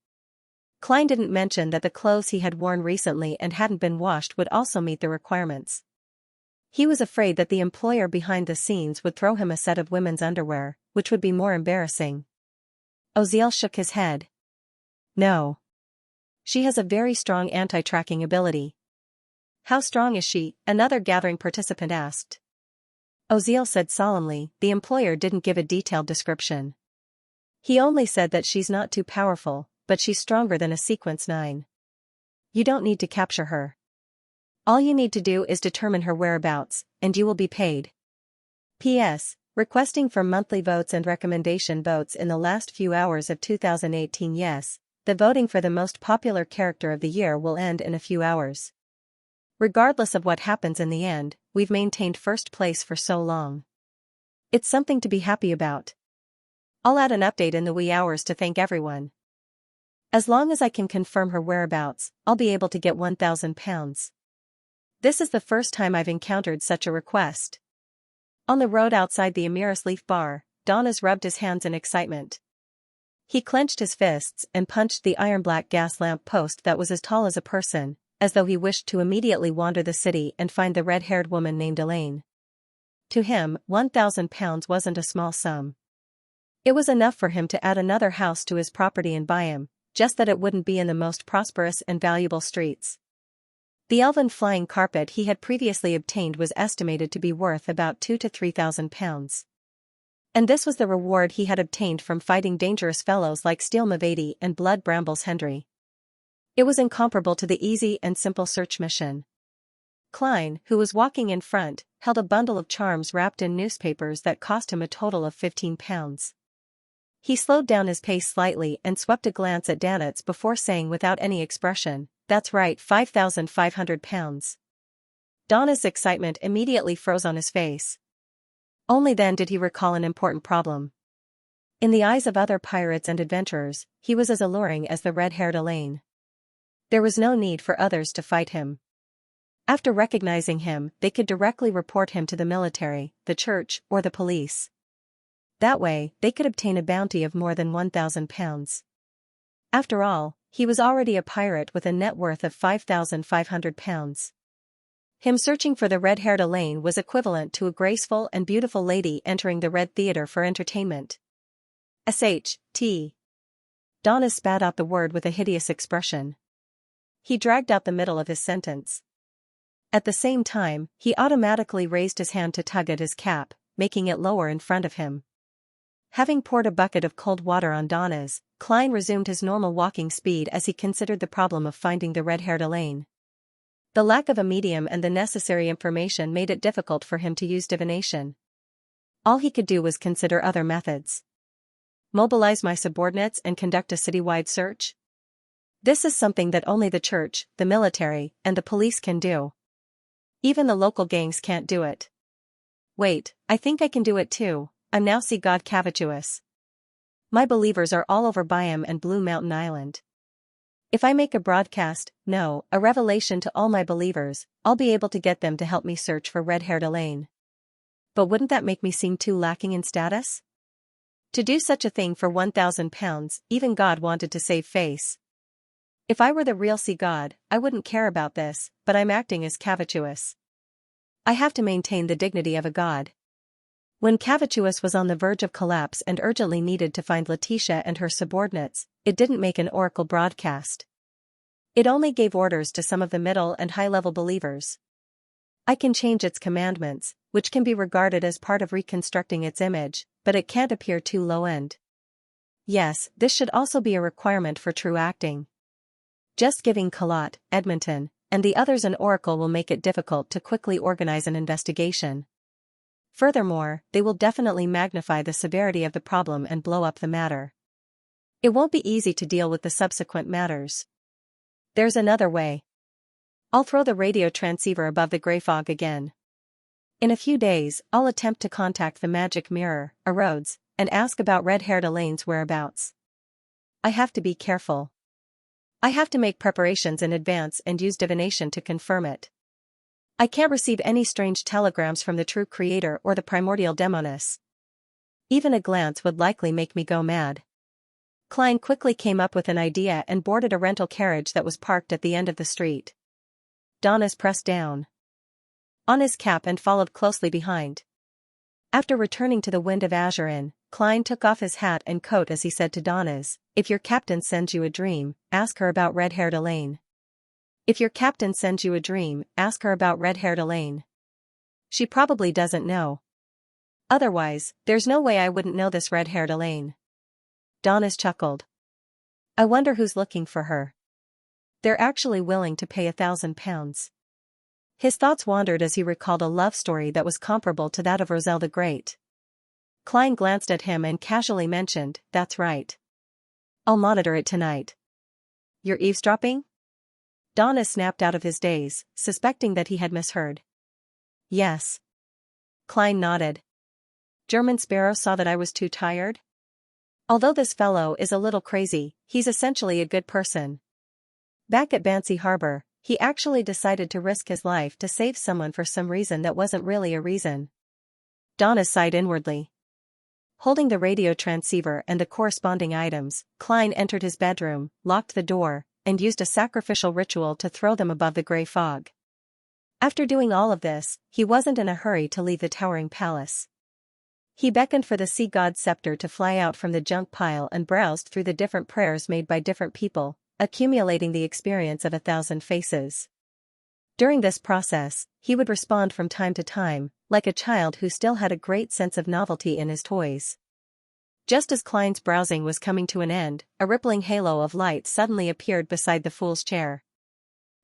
Klein didn't mention that the clothes he had worn recently and hadn't been washed would also meet the requirements. He was afraid that the employer behind the scenes would throw him a set of women's underwear, which would be more embarrassing. Oziel shook his head. No. She has a very strong anti-tracking ability. How strong is she? Another gathering participant asked. Oziel said solemnly, the employer didn't give a detailed description. He only said that she's not too powerful, but she's stronger than a sequence 9. You don't need to capture her. All you need to do is determine her whereabouts, and you will be paid. P.S. Requesting for monthly votes and recommendation votes in the last few hours of 2018. Yes, the voting for the most popular character of the year will end in a few hours. Regardless of what happens in the end, we've maintained first place for so long. It's something to be happy about. I'll add an update in the wee hours to thank everyone. As long as I can confirm her whereabouts, I'll be able to get £1,000. This is the first time I've encountered such a request. On the road outside the Amiris Leaf Bar, Donas rubbed his hands in excitement. He clenched his fists and punched the iron-black gas lamp post that was as tall as a person, as though he wished to immediately wander the city and find the red-haired woman named Elaine. To him, £1,000 wasn't a small sum. It was enough for him to add another house to his property in Byam, just that it wouldn't be in the most prosperous and valuable streets. The elven flying carpet he had previously obtained was estimated to be worth about £2,000 to £3,000. And this was the reward he had obtained from fighting dangerous fellows like Steel Mavady and Blood Brambles Hendry. It was incomparable to the easy and simple search mission. Klein, who was walking in front, held a bundle of charms wrapped in newspapers that cost him a total of £15. He slowed down his pace slightly and swept a glance at Danitz before saying without any expression, "That's right, £5,500. Donna's excitement immediately froze on his face. Only then did he recall an important problem. In the eyes of other pirates and adventurers, he was as alluring as the red-haired Elaine. There was no need for others to fight him. After recognizing him, they could directly report him to the military, the church, or the police. That way, they could obtain a bounty of more than £1,000. After all, he was already a pirate with a net worth of £5,500. Him searching for the red-haired Elaine was equivalent to a graceful and beautiful lady entering the Red Theatre for entertainment. S.H.T. Donna spat out the word with a hideous expression. He dragged out the middle of his sentence. At the same time, he automatically raised his hand to tug at his cap, making it lower in front of him. Having poured a bucket of cold water on Donna's, Klein resumed his normal walking speed as he considered the problem of finding the red-haired Elaine. The lack of a medium and the necessary information made it difficult for him to use divination. All he could do was consider other methods. Mobilize my subordinates and conduct a citywide search? This is something that only the church, the military, and the police can do. Even the local gangs can't do it. Wait, I think I can do it too. I'm now see God Cavituous. My believers are all over Byam and Blue Mountain Island. If I make a broadcast, no, a revelation to all my believers, I'll be able to get them to help me search for red-haired Elaine. But wouldn't that make me seem too lacking in status? To do such a thing for £1,000, even God wanted to save face. If I were the real sea god, I wouldn't care about this, but I'm acting as Cavituous. I have to maintain the dignity of a god. When Cavituous was on the verge of collapse and urgently needed to find Letitia and her subordinates, it didn't make an oracle broadcast. It only gave orders to some of the middle and high-level believers. I can change its commandments, which can be regarded as part of reconstructing its image, but it can't appear too low-end. Yes, this should also be a requirement for true acting. Just giving Colot, Edmonton, and the others an oracle will make it difficult to quickly organize an investigation. Furthermore, they will definitely magnify the severity of the problem and blow up the matter. It won't be easy to deal with the subsequent matters. There's another way. I'll throw the radio transceiver above the gray fog again. In a few days, I'll attempt to contact the magic mirror, Erodes, and ask about red-haired Elaine's whereabouts. I have to be careful. I have to make preparations in advance and use divination to confirm it. I can't receive any strange telegrams from the true creator or the primordial demoness. Even a glance would likely make me go mad. Klein quickly came up with an idea and boarded a rental carriage that was parked at the end of the street. Donna's pressed down on his cap and followed closely behind. After returning to the Wind of Azure Inn, Klein took off his hat and coat as he said to Donna's, "If your captain sends you a dream, ask her about red-haired Elaine. If your captain sends you a dream, ask her about red-haired Elaine. She probably doesn't know. Otherwise, there's no way I wouldn't know this red-haired Elaine." Donna's chuckled. "I wonder who's looking for her. They're actually willing to pay £1,000. His thoughts wandered as he recalled a love story that was comparable to that of Roselle the Great. Klein glanced at him and casually mentioned, "That's right. I'll monitor it tonight." "You're eavesdropping?" Donna snapped out of his daze, suspecting that he had misheard. "Yes." Klein nodded. "German Sparrow saw that I was too tired? Although this fellow is a little crazy, he's essentially a good person. Back at Banksy Harbor, he actually decided to risk his life to save someone for some reason that wasn't really a reason." Donna sighed inwardly. Holding the radio transceiver and the corresponding items, Klein entered his bedroom, locked the door, and used a sacrificial ritual to throw them above the gray fog. After doing all of this, he wasn't in a hurry to leave the towering palace. He beckoned for the sea god's scepter to fly out from the junk pile and browsed through the different prayers made by different people, accumulating the experience of 1,000 faces. During this process, he would respond from time to time, like a child who still had a great sense of novelty in his toys. Just as Klein's browsing was coming to an end, a rippling halo of light suddenly appeared beside the fool's chair.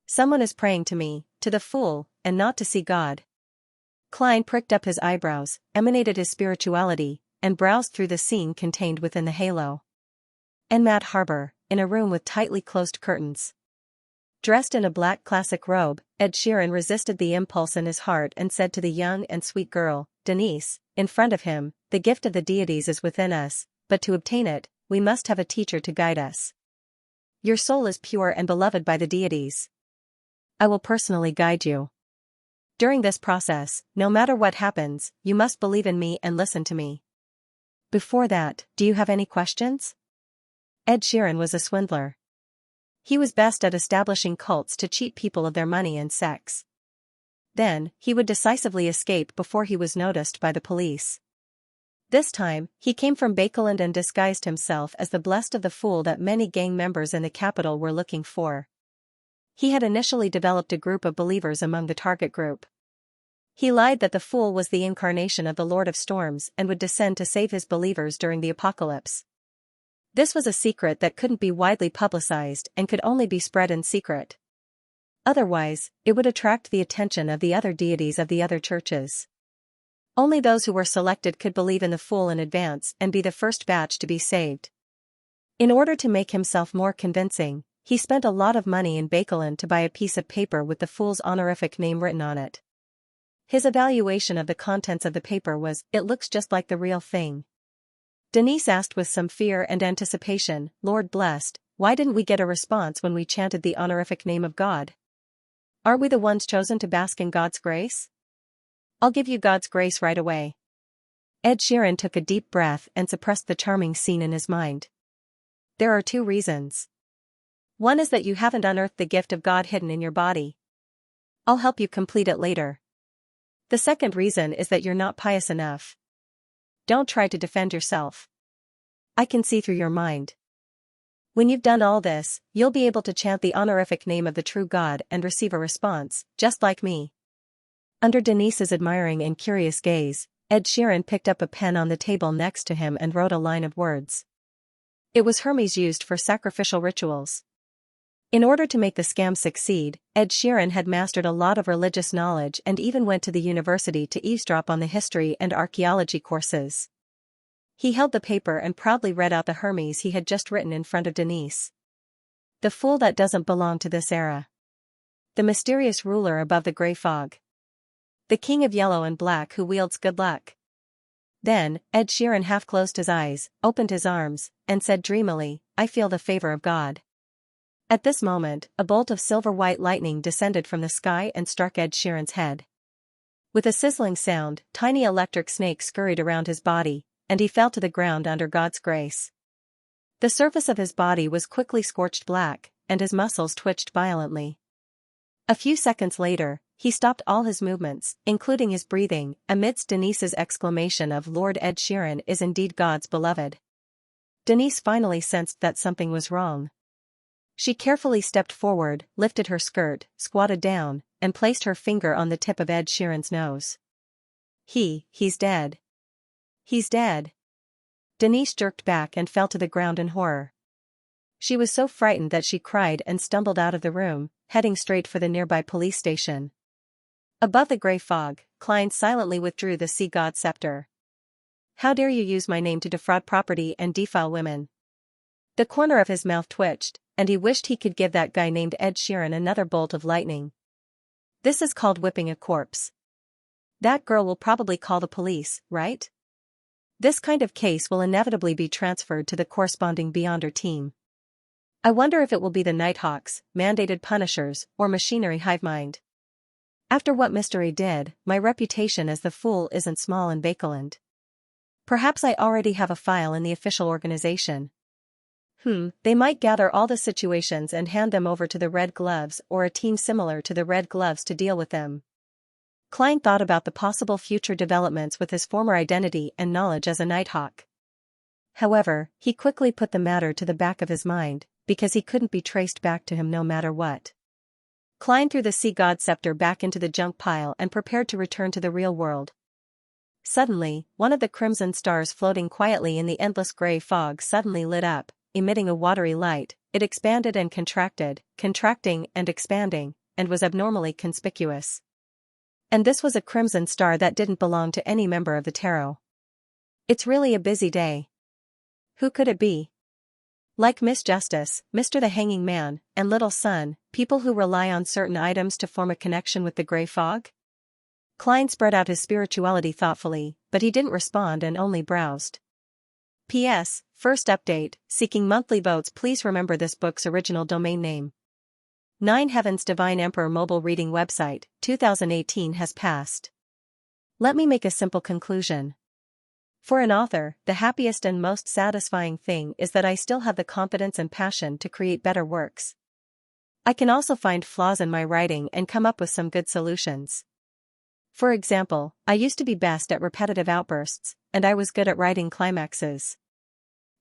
"Someone is praying to me, to the fool, and not to see God." Klein pricked up his eyebrows, emanated his spirituality, and browsed through the scene contained within the halo. Enmat Harbor, in a room with tightly closed curtains. Dressed in a black classic robe, Ed Sheeran resisted the impulse in his heart and said to the young and sweet girl, Denise, in front of him, "The gift of the deities is within us, but to obtain it, we must have a teacher to guide us. Your soul is pure and beloved by the deities. I will personally guide you. During this process, no matter what happens, you must believe in me and listen to me. Before that, do you have any questions?" Ed Sheeran was a swindler. He was best at establishing cults to cheat people of their money and sex. Then, he would decisively escape before he was noticed by the police. This time, he came from Bakeland and disguised himself as the blessed of the fool that many gang members in the capital were looking for. He had initially developed a group of believers among the target group. He lied that the fool was the incarnation of the Lord of Storms and would descend to save his believers during the apocalypse. This was a secret that couldn't be widely publicized and could only be spread in secret. Otherwise, it would attract the attention of the other deities of the other churches. Only those who were selected could believe in the fool in advance and be the first batch to be saved. In order to make himself more convincing, he spent a lot of money in Bakeland to buy a piece of paper with the fool's honorific name written on it. His evaluation of the contents of the paper was, "It looks just like the real thing." Denise asked with some fear and anticipation, "Lord blessed, why didn't we get a response when we chanted the honorific name of God? Aren't we the ones chosen to bask in God's grace?" "I'll give you God's grace right away." Ed Sheeran took a deep breath and suppressed the charming scene in his mind. "There are 2 reasons. One is that you haven't unearthed the gift of God hidden in your body. I'll help you complete it later. The second reason is that you're not pious enough. Don't try to defend yourself. I can see through your mind. When you've done all this, you'll be able to chant the honorific name of the true God and receive a response, just like me." Under Denise's admiring and curious gaze, Ed Sheeran picked up a pen on the table next to him and wrote a line of words. It was Hermes used for sacrificial rituals. In order to make the scam succeed, Ed Sheeran had mastered a lot of religious knowledge and even went to the university to eavesdrop on the history and archaeology courses. He held the paper and proudly read out the Hermes he had just written in front of Denise. "The fool that doesn't belong to this era. The mysterious ruler above the gray fog. The king of yellow and black who wields good luck." Then, Ed Sheeran half closed his eyes, opened his arms, and said dreamily, "I feel the favor of God." At this moment, a bolt of silver-white lightning descended from the sky and struck Ed Sheeran's head. With a sizzling sound, tiny electric snakes scurried around his body, and he fell to the ground under God's grace. The surface of his body was quickly scorched black, and his muscles twitched violently. A few seconds later, he stopped all his movements, including his breathing, amidst Denise's exclamation of "Lord Ed Sheeran is indeed God's beloved." Denise finally sensed that something was wrong. She carefully stepped forward, lifted her skirt, squatted down, and placed her finger on the tip of Ed Sheeran's nose. He's dead. He's dead." Denise jerked back and fell to the ground in horror. She was so frightened that she cried and stumbled out of the room, heading straight for the nearby police station. Above the gray fog, Klein silently withdrew the sea god scepter. "How dare you use my name to defraud property and defile women?" The corner of his mouth twitched, and he wished he could give that guy named Ed Sheeran another bolt of lightning. This is called whipping a corpse. That girl will probably call the police, right? This kind of case will inevitably be transferred to the corresponding Beyonder team. I wonder if it will be the Nighthawks, mandated punishers, or machinery hivemind. After what Mystery did, my reputation as the fool isn't small in Bakeland. Perhaps I already have a file in the official organization. They might gather all the situations and hand them over to the Red Gloves or a team similar to the Red Gloves to deal with them. Klein thought about the possible future developments with his former identity and knowledge as a Nighthawk. However, he quickly put the matter to the back of his mind, because he couldn't be traced back to him no matter what. Klein threw the Sea God Scepter back into the junk pile and prepared to return to the real world. Suddenly, one of the crimson stars floating quietly in the endless gray fog suddenly lit up, emitting a watery light. It expanded and contracted, contracting and expanding, and was abnormally conspicuous. And this was a crimson star that didn't belong to any member of the tarot. It's really a busy day. Who could it be? Like Miss Justice, Mr. the Hanging Man, and Little Sun, people who rely on certain items to form a connection with the gray fog? Klein spread out his spirituality thoughtfully, but he didn't respond and only browsed. P.S. First update, seeking monthly votes. Please remember this book's original domain name. 9 Heavens Divine Emperor mobile reading website, 2018 has passed. Let me make a simple conclusion. For an author, the happiest and most satisfying thing is that I still have the confidence and passion to create better works. I can also find flaws in my writing and come up with some good solutions. For example, I used to be best at repetitive outbursts, and I was good at writing climaxes.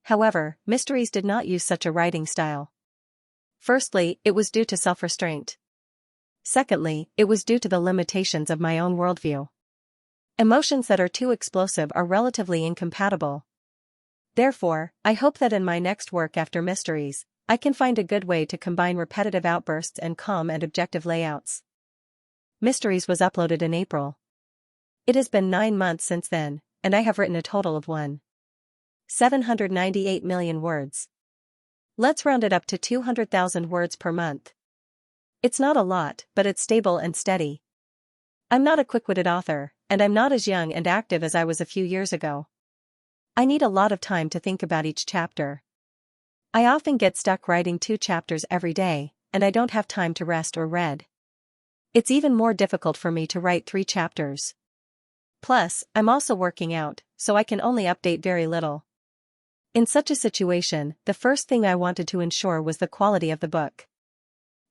However, Mysteries did not use such a writing style. Firstly, it was due to self-restraint. Secondly, it was due to the limitations of my own worldview. Emotions that are too explosive are relatively incompatible. Therefore, I hope that in my next work after Mysteries, I can find a good way to combine repetitive outbursts and calm and objective layouts. Mysteries was uploaded in April. It has been 9 months since then, and I have written a total of 798 million words. Let's round it up to 200,000 words per month. It's not a lot, but it's stable and steady. I'm not a quick-witted author, and I'm not as young and active as I was a few years ago. I need a lot of time to think about each chapter. I often get stuck writing 2 chapters every day, and I don't have time to rest or read. It's even more difficult for me to write 3 chapters. Plus, I'm also working out, so I can only update very little. In such a situation, the first thing I wanted to ensure was the quality of the book.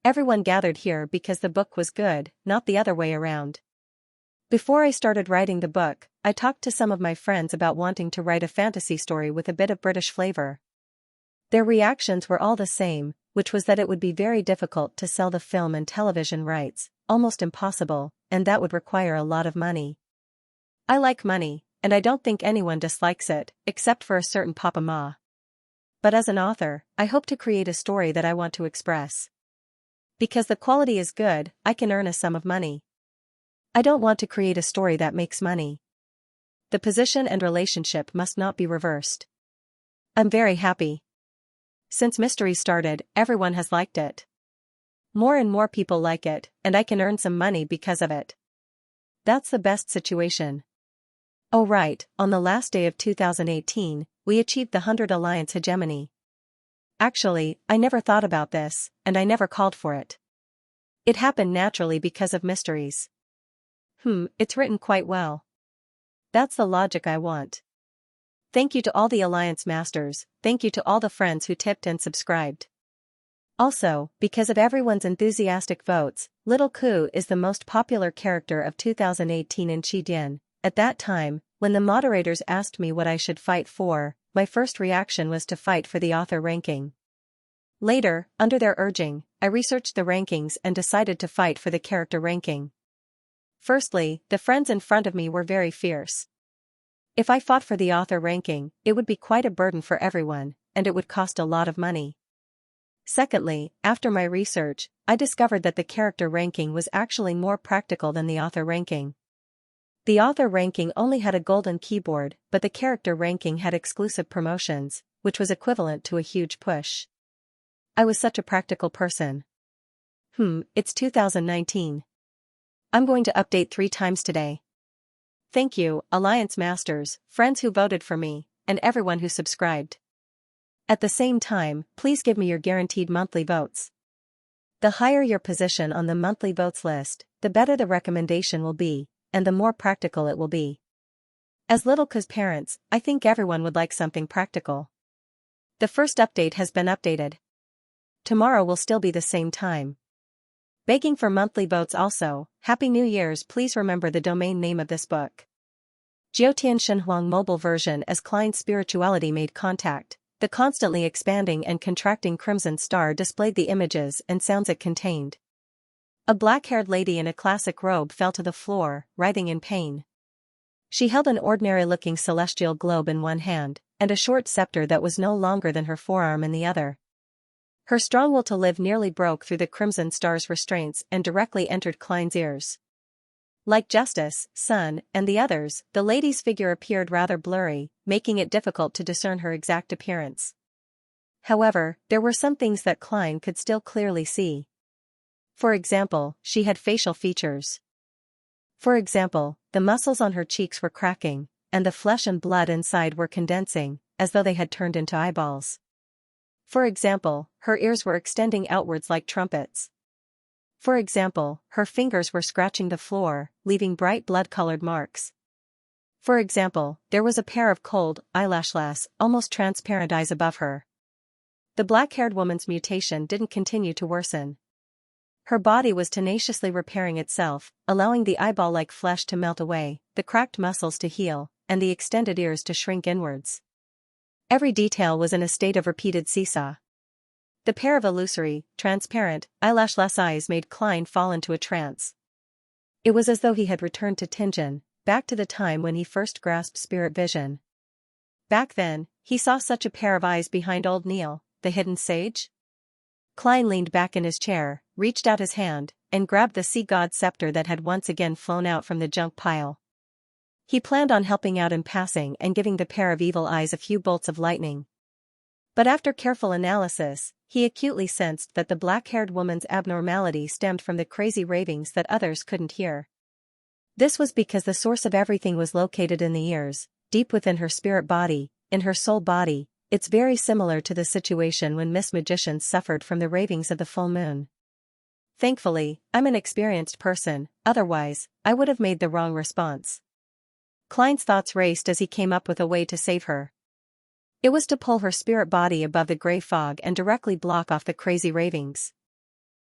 Everyone gathered here because the book was good, not the other way around. Before I started writing the book, I talked to some of my friends about wanting to write a fantasy story with a bit of British flavor. Their reactions were all the same, which was that it would be very difficult to sell the film and television rights, almost impossible, and that would require a lot of money. I like money, and I don't think anyone dislikes it, except for a certain Papa Ma. But as an author, I hope to create a story that I want to express. Because the quality is good, I can earn a sum of money. I don't want to create a story that makes money. The position and relationship must not be reversed. I'm very happy. Since Mysteries started, everyone has liked it. More and more people like it, and I can earn some money because of it. That's the best situation. Oh right, on the last day of 2018, we achieved the 100 Alliance hegemony. Actually, I never thought about this, and I never called for it. It happened naturally because of Mysteries. It's written quite well. That's the logic I want. Thank you to all the Alliance Masters, thank you to all the friends who tipped and subscribed. Also, because of everyone's enthusiastic votes, Little Ku is the most popular character of 2018 in Qidian. At that time, when the moderators asked me what I should fight for, my first reaction was to fight for the author ranking. Later, under their urging, I researched the rankings and decided to fight for the character ranking. Firstly, the friends in front of me were very fierce. If I fought for the author ranking, it would be quite a burden for everyone, and it would cost a lot of money. Secondly, after my research, I discovered that the character ranking was actually more practical than the author ranking. The author ranking only had a golden keyboard, but the character ranking had exclusive promotions, which was equivalent to a huge push. I was such a practical person. It's 2019. I'm going to update 3 times today. Thank you, Alliance Masters, friends who voted for me, and everyone who subscribed. At the same time, please give me your guaranteed monthly votes. The higher your position on the monthly votes list, the better the recommendation will be, and the more practical it will be. As Little Ku's parents, I think everyone would like something practical. The first update has been updated. Tomorrow will still be the same time. Begging for monthly votes also. Happy New Year's. Please remember the domain name of this book. Jiutian Shenhuang mobile version. As Klein's spirituality made contact, the constantly expanding and contracting crimson star displayed the images and sounds it contained. A black-haired lady in a classic robe fell to the floor, writhing in pain. She held an ordinary-looking celestial globe in one hand, and a short scepter that was no longer than her forearm in the other. Her strong will to live nearly broke through the crimson star's restraints and directly entered Klein's ears. Like Justice, Sun, and the others, the lady's figure appeared rather blurry, making it difficult to discern her exact appearance. However, there were some things that Klein could still clearly see. For example, she had facial features. For example, the muscles on her cheeks were cracking, and the flesh and blood inside were condensing, as though they had turned into eyeballs. For example, her ears were extending outwards like trumpets. For example, her fingers were scratching the floor, leaving bright blood-colored marks. For example, there was a pair of cold, eyelashless, almost transparent eyes above her. The black-haired woman's mutation didn't continue to worsen. Her body was tenaciously repairing itself, allowing the eyeball-like flesh to melt away, the cracked muscles to heal, and the extended ears to shrink inwards. Every detail was in a state of repeated seesaw. The pair of illusory, transparent, eyelashless eyes made Klein fall into a trance. It was as though he had returned to Tianjin, back to the time when he first grasped spirit vision. Back then, he saw such a pair of eyes behind old Neil, the hidden sage. Klein leaned back in his chair, reached out his hand, and grabbed the sea god scepter that had once again flown out from the junk pile. He planned on helping out in passing and giving the pair of evil eyes a few bolts of lightning. But after careful analysis, he acutely sensed that the black-haired woman's abnormality stemmed from the crazy ravings that others couldn't hear. This was because the source of everything was located in the ears, deep within her spirit body, in her soul body. It's very similar to the situation when Miss Magician suffered from the ravings of the full moon. Thankfully, I'm an experienced person, otherwise, I would have made the wrong response. Klein's thoughts raced as he came up with a way to save her. It was to pull her spirit body above the gray fog and directly block off the crazy ravings.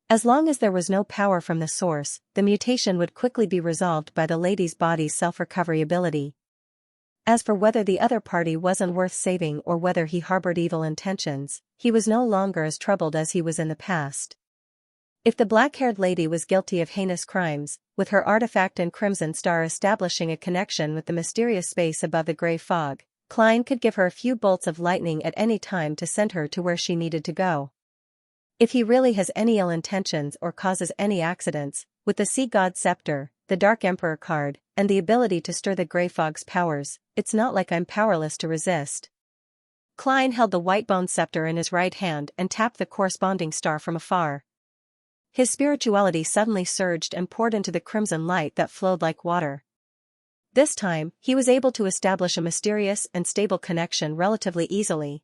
As long as there was no power from the source, the mutation would quickly be resolved by the lady's body's self-recovery ability. As for whether the other party wasn't worth saving or whether he harbored evil intentions, he was no longer as troubled as he was in the past. If the black-haired lady was guilty of heinous crimes, with her artifact and crimson star establishing a connection with the mysterious space above the gray fog, Klein could give her a few bolts of lightning at any time to send her to where she needed to go. If he really has any ill intentions or causes any accidents, with the sea god scepter, the Dark Emperor card, and the ability to stir the gray fog's powers, it's not like I'm powerless to resist. Klein held the white bone scepter in his right hand and tapped the corresponding star from afar. His spirituality suddenly surged and poured into the crimson light that flowed like water. This time, he was able to establish a mysterious and stable connection relatively easily.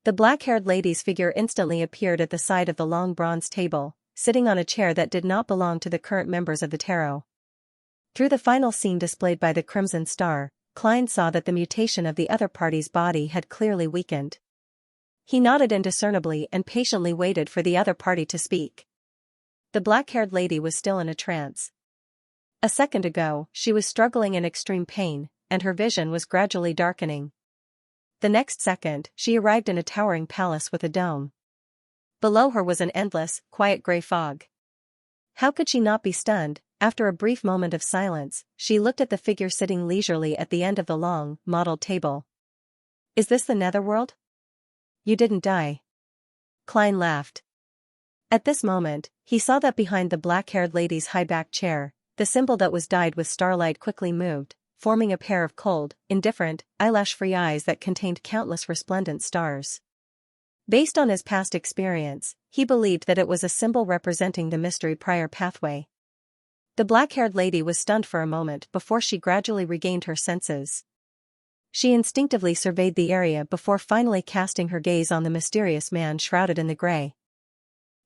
The black-haired lady's figure instantly appeared at the side of the long bronze table, sitting on a chair that did not belong to the current members of the tarot. Through the final scene displayed by the crimson star, Klein saw that the mutation of the other party's body had clearly weakened. He nodded indiscernibly and patiently waited for the other party to speak. The black-haired lady was still in a trance. A second ago, she was struggling in extreme pain, and her vision was gradually darkening. The next second, she arrived in a towering palace with a dome. Below her was an endless, quiet gray fog. How could she not be stunned? After a brief moment of silence, she looked at the figure sitting leisurely at the end of the long, mottled table. Is this the netherworld? You didn't die. Klein laughed. At this moment, he saw that behind the black-haired lady's high-backed chair, the symbol that was dyed with starlight quickly moved, forming a pair of cold, indifferent, eyelash-free eyes that contained countless resplendent stars. Based on his past experience, he believed that it was a symbol representing the mystery prior pathway. The black-haired lady was stunned for a moment before she gradually regained her senses. She instinctively surveyed the area before finally casting her gaze on the mysterious man shrouded in the gray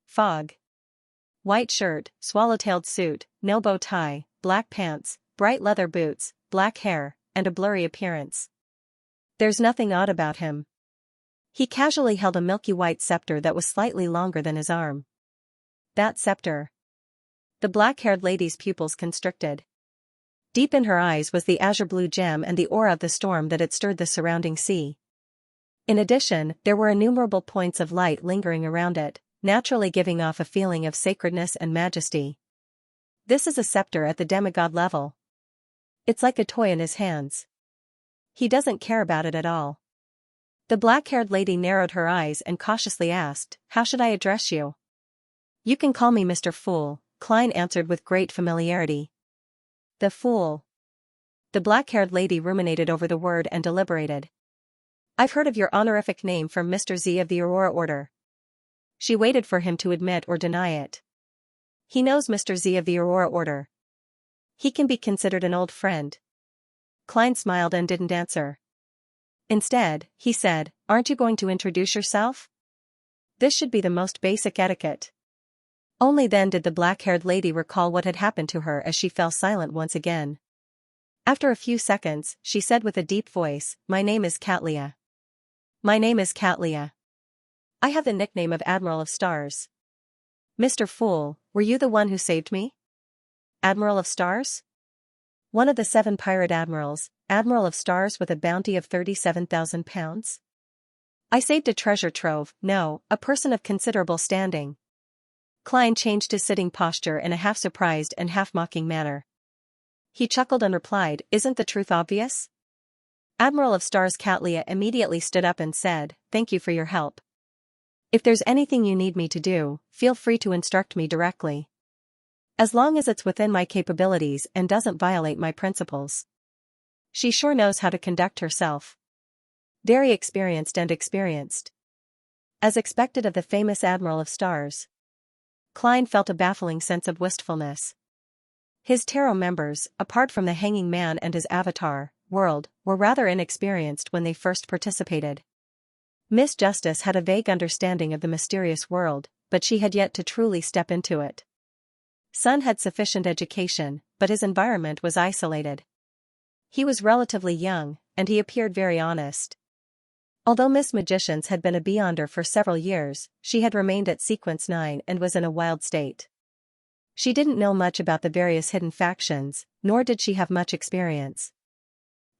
fog. White shirt, swallow-tailed suit, no bow tie, black pants, bright leather boots, black hair, and a blurry appearance. There's nothing odd about him. He casually held a milky white scepter that was slightly longer than his arm. That scepter. The black-haired lady's pupils constricted. Deep in her eyes was the azure blue gem and the aura of the storm that had stirred the surrounding sea. In addition, there were innumerable points of light lingering around it, naturally giving off a feeling of sacredness and majesty. This is a scepter at the demigod level. It's like a toy in his hands. He doesn't care about it at all. The black-haired lady narrowed her eyes and cautiously asked, "How should I address you?" "You can call me Mr. Fool," Klein answered with great familiarity. The Fool. The black-haired lady ruminated over the word and deliberated. "I've heard of your honorific name from Mr. Z of the Aurora Order." She waited for him to admit or deny it. He knows Mr. Z of the Aurora Order. He can be considered an old friend. Klein smiled and didn't answer. Instead, he said, "Aren't you going to introduce yourself?" This should be the most basic etiquette. Only then did the black-haired lady recall what had happened to her as she fell silent once again. After a few seconds, she said with a deep voice, "My name is Xianxia. My name is Xianxia. I have the nickname of Admiral of Stars." "Mr. Fool, were you the one who saved me?" "Admiral of Stars?" "One of the 7 pirate admirals, Admiral of Stars with a bounty of 37,000 pounds? I saved a treasure trove, no, a person of considerable standing." Klein changed his sitting posture in a half-surprised and half-mocking manner. He chuckled and replied, "Isn't the truth obvious?" Admiral of Stars Xianxia immediately stood up and said, "Thank you for your help. If there's anything you need me to do, feel free to instruct me directly. As long as it's within my capabilities and doesn't violate my principles." She sure knows how to conduct herself. Very experienced and experienced. As expected of the famous Admiral of Stars. Klein felt a baffling sense of wistfulness. His tarot members, apart from the Hanging Man and his avatar, World, were rather inexperienced when they first participated. Miss Justice had a vague understanding of the mysterious world, but she had yet to truly step into it. Sun had sufficient education, but his environment was isolated. He was relatively young, and he appeared very honest. Although Miss Magicians had been a Beyonder for several years, she had remained at Sequence 9 and was in a wild state. She didn't know much about the various hidden factions, nor did she have much experience.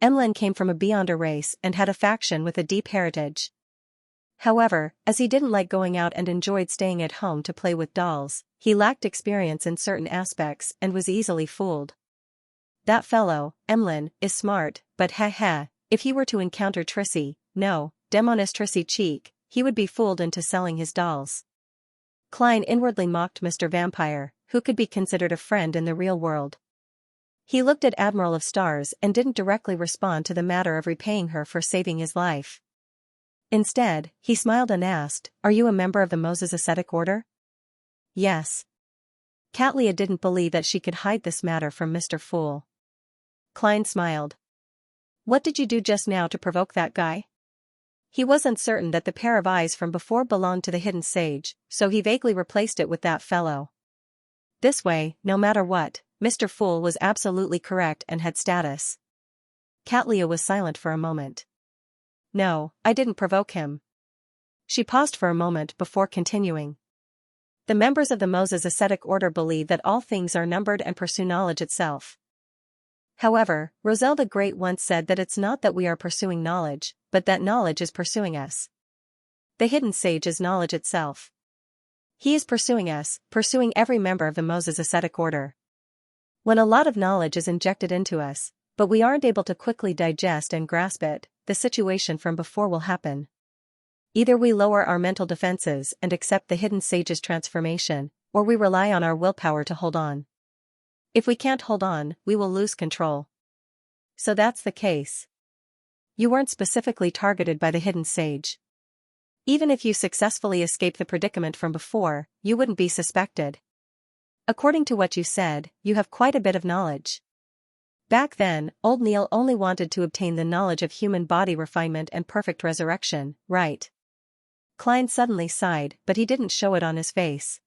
Emlyn came from a Beyonder race and had a faction with a deep heritage. However, as he didn't like going out and enjoyed staying at home to play with dolls, he lacked experience in certain aspects and was easily fooled. That fellow, Emlyn, is smart, but if he were to encounter Trissy, no, Demonis Trissy Cheek, he would be fooled into selling his dolls. Klein inwardly mocked Mr. Vampire, who could be considered a friend in the real world. He looked at Admiral of Stars and didn't directly respond to the matter of repaying her for saving his life. Instead, he smiled and asked, "Are you a member of the Moses Ascetic Order?" "Yes." Xianxia didn't believe that she could hide this matter from Mr. Fool. Klein smiled. "What did you do just now to provoke that guy?" He wasn't certain that the pair of eyes from before belonged to the hidden sage, so he vaguely replaced it with "that fellow." This way, no matter what, Mr. Fool was absolutely correct and had status. Xianxia was silent for a moment. "No, I didn't provoke him." She paused for a moment before continuing. "The members of the Moses Ascetic Order believe that all things are numbered and pursue knowledge itself. However, Roselle the Great once said that it's not that we are pursuing knowledge, but that knowledge is pursuing us. The hidden sage is knowledge itself. He is pursuing us, pursuing every member of the Moses Ascetic Order. When a lot of knowledge is injected into us, but we aren't able to quickly digest and grasp it, the situation from before will happen. Either we lower our mental defenses and accept the hidden sage's transformation, or we rely on our willpower to hold on. If we can't hold on, we will lose control. So that's the case. You weren't specifically targeted by the hidden sage. Even if you successfully escape the predicament from before, you wouldn't be suspected. According to what you said, you have quite a bit of knowledge. Back then, old Neil only wanted to obtain the knowledge of human body refinement and perfect resurrection, right? Klein suddenly sighed, but he didn't show it on his face.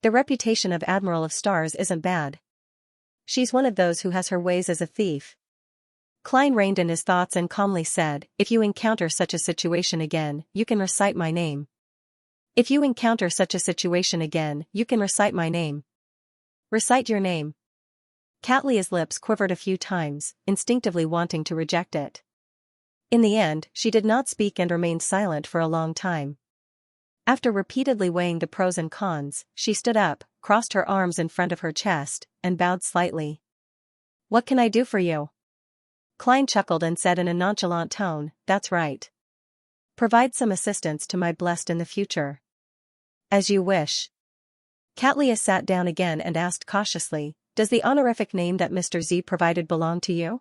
The reputation of Admiral of Stars isn't bad. She's one of those who has her ways as a thief. Klein reined in his thoughts and calmly said, "If you encounter such a situation again, you can recite my name. If you encounter such a situation again, you can recite my name. Recite your name." Catlia's lips quivered a few times, instinctively wanting to reject it. In the end, she did not speak and remained silent for a long time. After repeatedly weighing the pros and cons, she stood up, crossed her arms in front of her chest, and bowed slightly. "What can I do for you?" Klein chuckled and said in a nonchalant tone, "That's right. Provide some assistance to my blessed in the future." "As you wish." Catlia sat down again and asked cautiously, "Does the honorific name that Mr. Z provided belong to you?"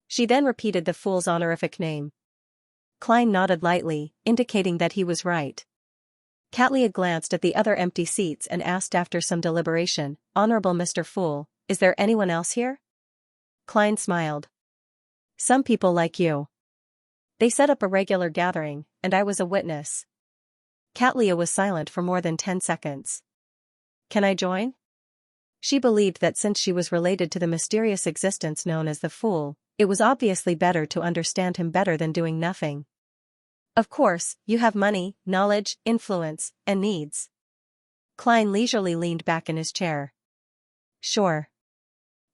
She then repeated the fool's honorific name. Klein nodded lightly, indicating that he was right. Catlia glanced at the other empty seats and asked after some deliberation, "Honorable Mr. Fool, is there anyone else here?" Klein smiled. "Some people like you. They set up a regular gathering, and I was a witness." Catlia was silent for more than 10 seconds. "Can I join?" She believed that since she was related to the mysterious existence known as the Fool, it was obviously better to understand him better than doing nothing. "Of course, you have money, knowledge, influence, and needs." Klein leisurely leaned back in his chair. "Sure.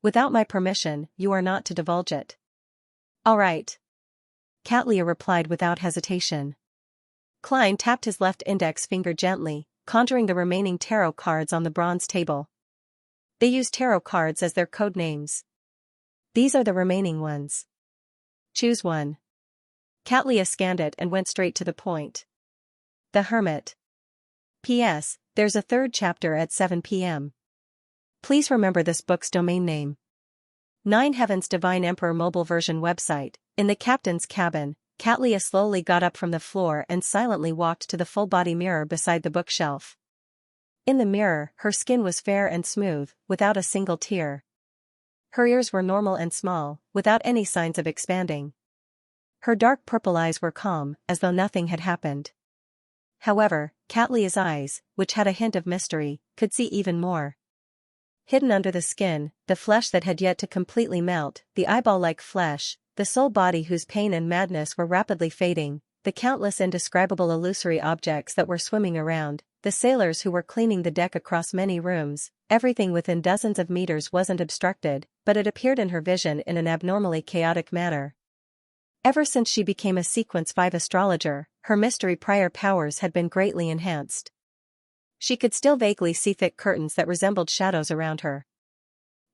Without my permission, you are not to divulge it." "All right." Catlia replied without hesitation. Klein tapped his left index finger gently, conjuring the remaining tarot cards on the bronze table. They use tarot cards as their code names. "These are the remaining ones. Choose one." Catlia scanned it and went straight to the point. "The Hermit. P.S. There's a third chapter at 7 p.m. Please remember this book's domain name." 9 Heaven's Divine Emperor mobile version website. In the captain's cabin, Catlia slowly got up from the floor and silently walked to the full-body mirror beside the bookshelf. In the mirror, her skin was fair and smooth, without a single tear. Her ears were normal and small, without any signs of expanding. Her dark purple eyes were calm, as though nothing had happened. However, Catlia's eyes, which had a hint of mystery, could see even more. Hidden under the skin, the flesh that had yet to completely melt, the eyeball-like flesh, the soul body whose pain and madness were rapidly fading, the countless indescribable illusory objects that were swimming around, the sailors who were cleaning the deck across many rooms, everything within dozens of meters wasn't obstructed, but it appeared in her vision in an abnormally chaotic manner. Ever since she became a Sequence 5 astrologer, her mystery prior powers had been greatly enhanced. She could still vaguely see thick curtains that resembled shadows around her.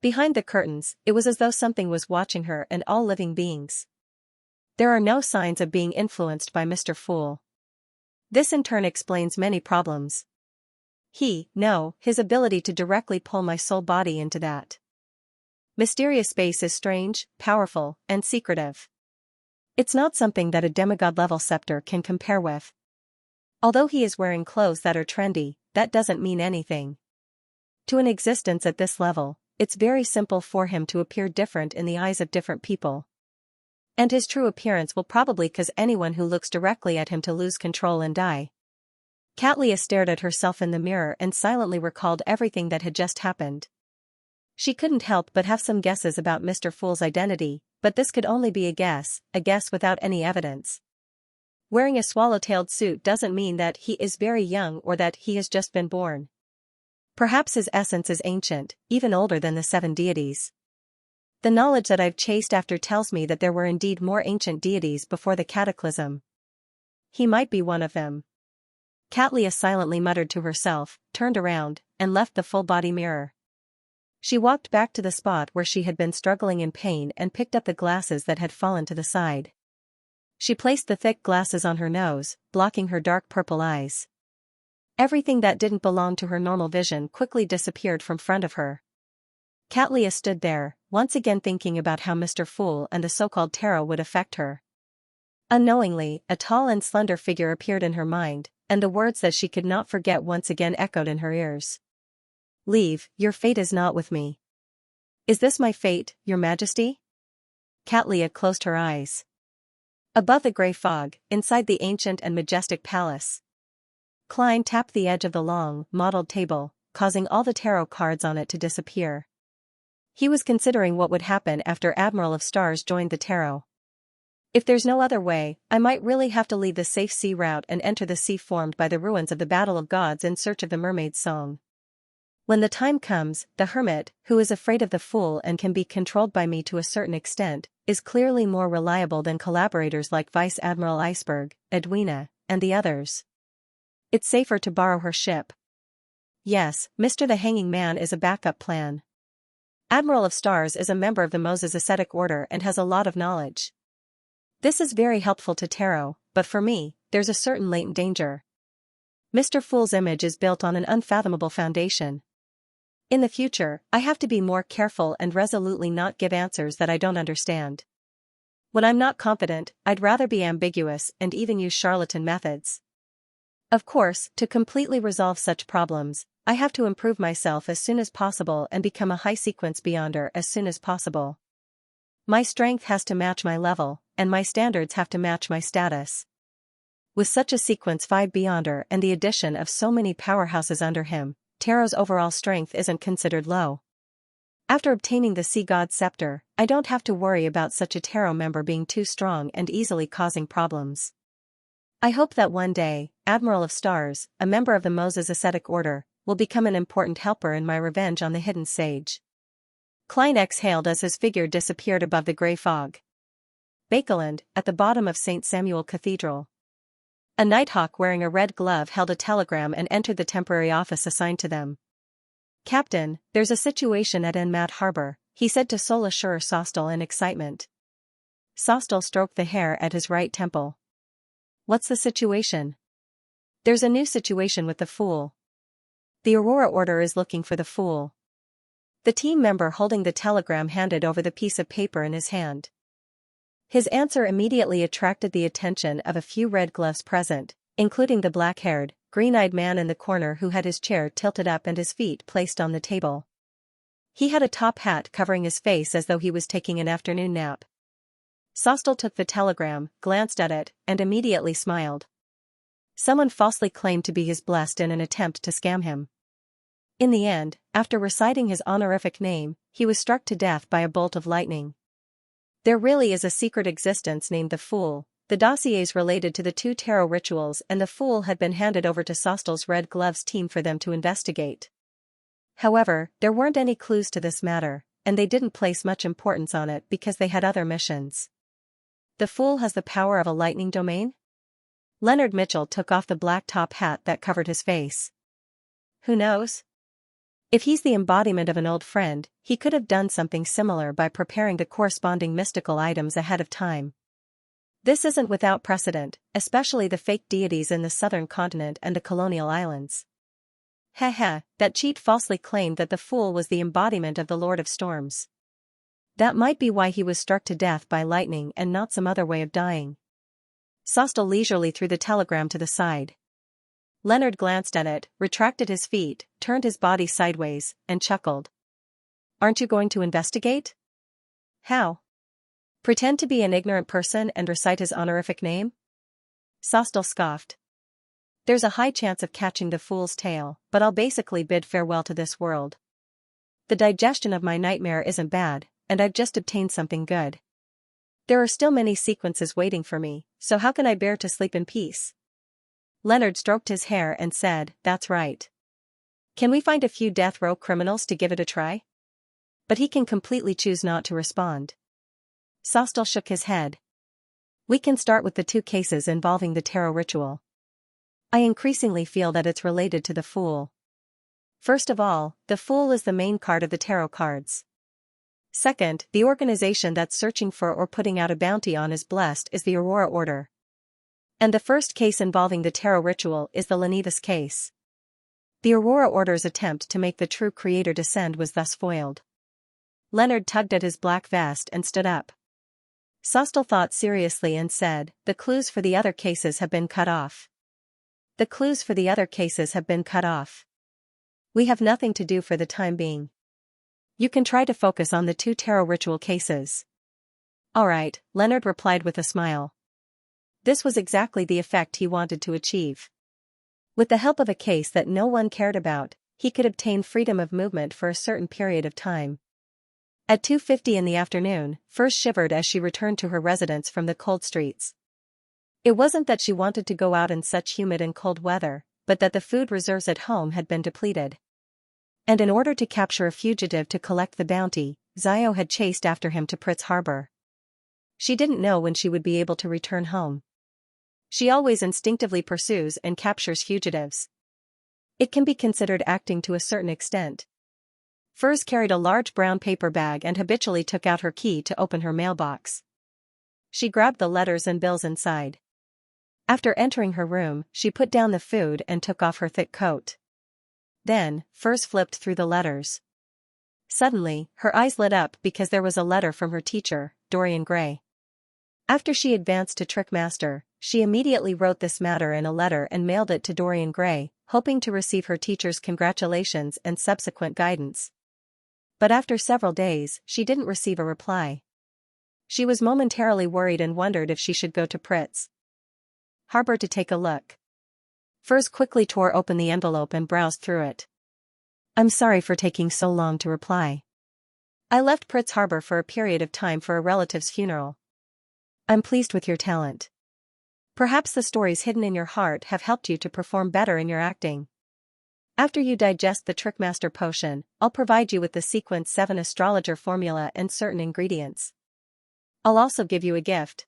Behind the curtains, it was as though something was watching her and all living beings. There are no signs of being influenced by Mr. Fool. This in turn explains many problems. His ability to directly pull my soul body into that mysterious space is strange, powerful, and secretive. It's not something that a demigod-level scepter can compare with. Although he is wearing clothes that are trendy, that doesn't mean anything. To an existence at this level, it's very simple for him to appear different in the eyes of different people. And his true appearance will probably cause anyone who looks directly at him to lose control and die. Catlia stared at herself in the mirror and silently recalled everything that had just happened. She couldn't help but have some guesses about Mr. Fool's identity, but this could only be a guess without any evidence. Wearing a swallow-tailed suit doesn't mean that he is very young or that he has just been born. Perhaps his essence is ancient, even older than the 7 deities. The knowledge that I've chased after tells me that there were indeed more ancient deities before the cataclysm. He might be one of them. Catlia silently muttered to herself, turned around, and left the full-body mirror. She walked back to the spot where she had been struggling in pain and picked up the glasses that had fallen to the side. She placed the thick glasses on her nose, blocking her dark purple eyes. Everything that didn't belong to her normal vision quickly disappeared from front of her. Catlia stood there, once again thinking about how Mr. Fool and the so-called tarot would affect her. Unknowingly, a tall and slender figure appeared in her mind, and the words that she could not forget once again echoed in her ears. "Leave, your fate is not with me." "Is this my fate, your majesty?" Catlia closed her eyes. Above the grey fog, inside the ancient and majestic palace, Klein tapped the edge of the long, mottled table, causing all the tarot cards on it to disappear. He was considering what would happen after Admiral of Stars joined the tarot. If there's no other way, I might really have to leave the safe sea route and enter the sea formed by the ruins of the Battle of Gods in search of the mermaid's song. When the time comes, the hermit, who is afraid of the fool and can be controlled by me to a certain extent, is clearly more reliable than collaborators like Vice Admiral Iceberg, Edwina, and the others. It's safer to borrow her ship. Yes, Mr. the Hanging Man is a backup plan. Admiral of Stars is a member of the Moses Ascetic Order and has a lot of knowledge. This is very helpful to tarot, but for me, there's a certain latent danger. Mr. Fool's image is built on an unfathomable foundation. In the future, I have to be more careful and resolutely not give answers that I don't understand. When I'm not confident, I'd rather be ambiguous and even use charlatan methods. Of course, to completely resolve such problems, I have to improve myself as soon as possible and become a high-sequence beyonder as soon as possible. My strength has to match my level, and my standards have to match my status. With such a sequence 5 beyonder and the addition of so many powerhouses under him, Tarot's overall strength isn't considered low. After obtaining the Sea God Scepter, I don't have to worry about such a Tarot member being too strong and easily causing problems. I hope that one day, Admiral of Stars, a member of the Moses Ascetic Order, will become an important helper in my revenge on the hidden sage. Klein exhaled as his figure disappeared above the grey fog. Bakeland, at the bottom of St. Samuel Cathedral. A nighthawk wearing a red glove held a telegram and entered the temporary office assigned to them. "Captain, there's a situation at Enmat Harbor," he said to Solashur Sostal in excitement. Sostal stroked the hair at his right temple. "What's the situation?" "There's a new situation with the Fool. The Aurora Order is looking for the Fool." The team member holding the telegram handed over the piece of paper in his hand. His answer immediately attracted the attention of a few red gloves present, including the black-haired, green-eyed man in the corner who had his chair tilted up and his feet placed on the table. He had a top hat covering his face as though he was taking an afternoon nap. Sostal took the telegram, glanced at it, and immediately smiled. Someone falsely claimed to be his blessed in an attempt to scam him. In the end, after reciting his honorific name, he was struck to death by a bolt of lightning. There really is a secret existence named the Fool. The dossiers related to the 2 tarot rituals and the Fool had been handed over to Sostal's Red Gloves team for them to investigate. However, there weren't any clues to this matter, and they didn't place much importance on it because they had other missions. The Fool has the power of a lightning domain? Leonard Mitchell took off the black top hat that covered his face. Who knows? If he's the embodiment of an old friend, he could have done something similar by preparing the corresponding mystical items ahead of time. This isn't without precedent, especially the fake deities in the southern continent and the colonial islands. That cheat falsely claimed that the Fool was the embodiment of the Lord of Storms. That might be why he was struck to death by lightning and not some other way of dying. Sostal leisurely threw the telegram to the side. Leonard glanced at it, retracted his feet, turned his body sideways, and chuckled. "Aren't you going to investigate?" "How? Pretend to be an ignorant person and recite his honorific name?" Sostal scoffed. "There's a high chance of catching the Fool's tail, but I'll basically bid farewell to this world. The digestion of my nightmare isn't bad, and I've just obtained something good. There are still many sequences waiting for me, so how can I bear to sleep in peace?" Leonard stroked his hair and said, "That's right. Can we find a few death row criminals to give it a try?" But he can completely choose not to respond. Sostal shook his head. "We can start with the 2 cases involving the tarot ritual. I increasingly feel that it's related to the Fool. First of all, the Fool is the main card of the tarot cards. Second, the organization that's searching for or putting out a bounty on is blessed is the Aurora Order. And the first case involving the tarot ritual is the Lenivus case. The Aurora Order's attempt to make the true creator descend was thus foiled." Leonard tugged at his black vest and stood up. Sostal thought seriously and said, "The clues for the other cases have been cut off." "The clues for the other cases have been cut off. We have nothing to do for the time being. You can try to focus on the 2 tarot ritual cases." "All right," Leonard replied with a smile. This was exactly the effect he wanted to achieve. With the help of a case that no one cared about, he could obtain freedom of movement for a certain period of time. At 2:50 in the afternoon, First shivered as she returned to her residence from the cold streets. It wasn't that she wanted to go out in such humid and cold weather, but that the food reserves at home had been depleted. And in order to capture a fugitive to collect the bounty, Xiao had chased after him to Pritz Harbor. She didn't know when she would be able to return home. She always instinctively pursues and captures fugitives. It can be considered acting to a certain extent. Furs carried a large brown paper bag and habitually took out her key to open her mailbox. She grabbed the letters and bills inside. After entering her room, she put down the food and took off her thick coat. Then, Furs flipped through the letters. Suddenly, her eyes lit up because there was a letter from her teacher, Dorian Gray. After she advanced to Trickmaster, she immediately wrote this matter in a letter and mailed it to Dorian Gray, hoping to receive her teacher's congratulations and subsequent guidance. But after several days, she didn't receive a reply. She was momentarily worried and wondered if she should go to Pritz Harbor to take a look. Furs quickly tore open the envelope and browsed through it. "I'm sorry for taking so long to reply. I left Pritz Harbor for a period of time for a relative's funeral. I'm pleased with your talent. Perhaps the stories hidden in your heart have helped you to perform better in your acting. After you digest the Trickmaster potion, I'll provide you with the Sequence 7 astrologer formula and certain ingredients. I'll also give you a gift.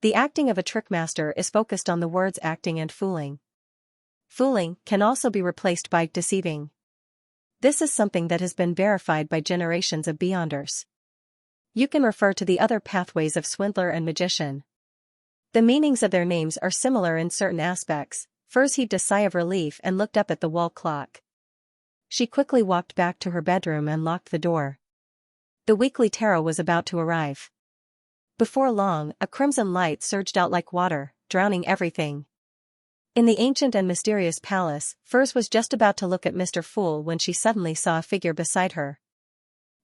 The acting of a Trickmaster is focused on the words acting and fooling. Fooling can also be replaced by deceiving. This is something that has been verified by generations of Beyonders. You can refer to the other pathways of Swindler and Magician. The meanings of their names are similar in certain aspects." Furs heaved a sigh of relief and looked up at the wall clock. She quickly walked back to her bedroom and locked the door. The weekly tarot was about to arrive. Before long, a crimson light surged out like water, drowning everything. In the ancient and mysterious palace, Furs was just about to look at Mr. Fool when she suddenly saw a figure beside her.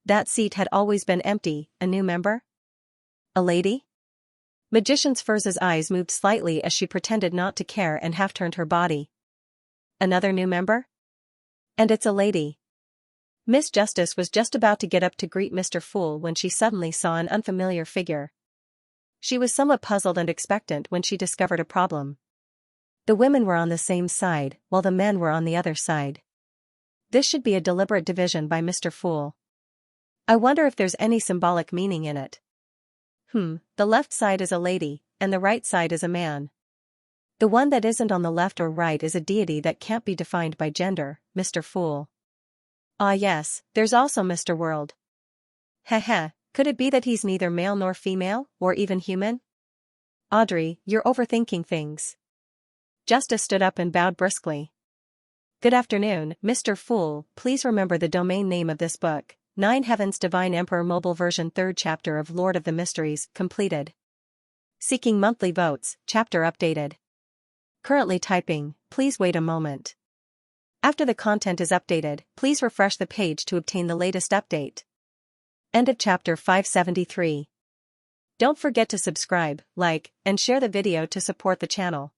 That seat had always been empty. A new member? A lady? Magician's Furs's eyes moved slightly as she pretended not to care and half-turned her body. Another new member? And it's a lady. Miss Justice was just about to get up to greet Mr. Fool when she suddenly saw an unfamiliar figure. She was somewhat puzzled and expectant when she discovered a problem. The women were on the same side, while the men were on the other side. This should be a deliberate division by Mr. Fool. I wonder if there's any symbolic meaning in it. The left side is a lady, and the right side is a man. The one that isn't on the left or right is a deity that can't be defined by gender, Mr. Fool. Ah yes, there's also Mr. World. Heh, could it be that he's neither male nor female, or even human? Audrey, you're overthinking things. Justice stood up and bowed briskly. Good afternoon, Mr. Fool, please remember the domain name of this book. 9 Heavens Divine Emperor Mobile Version 3rd Chapter of Lord of the Mysteries, completed. Seeking monthly votes, chapter updated. Currently typing, please wait a moment. After the content is updated, please refresh the page to obtain the latest update. End of chapter 573. Don't forget to subscribe, like, and share the video to support the channel.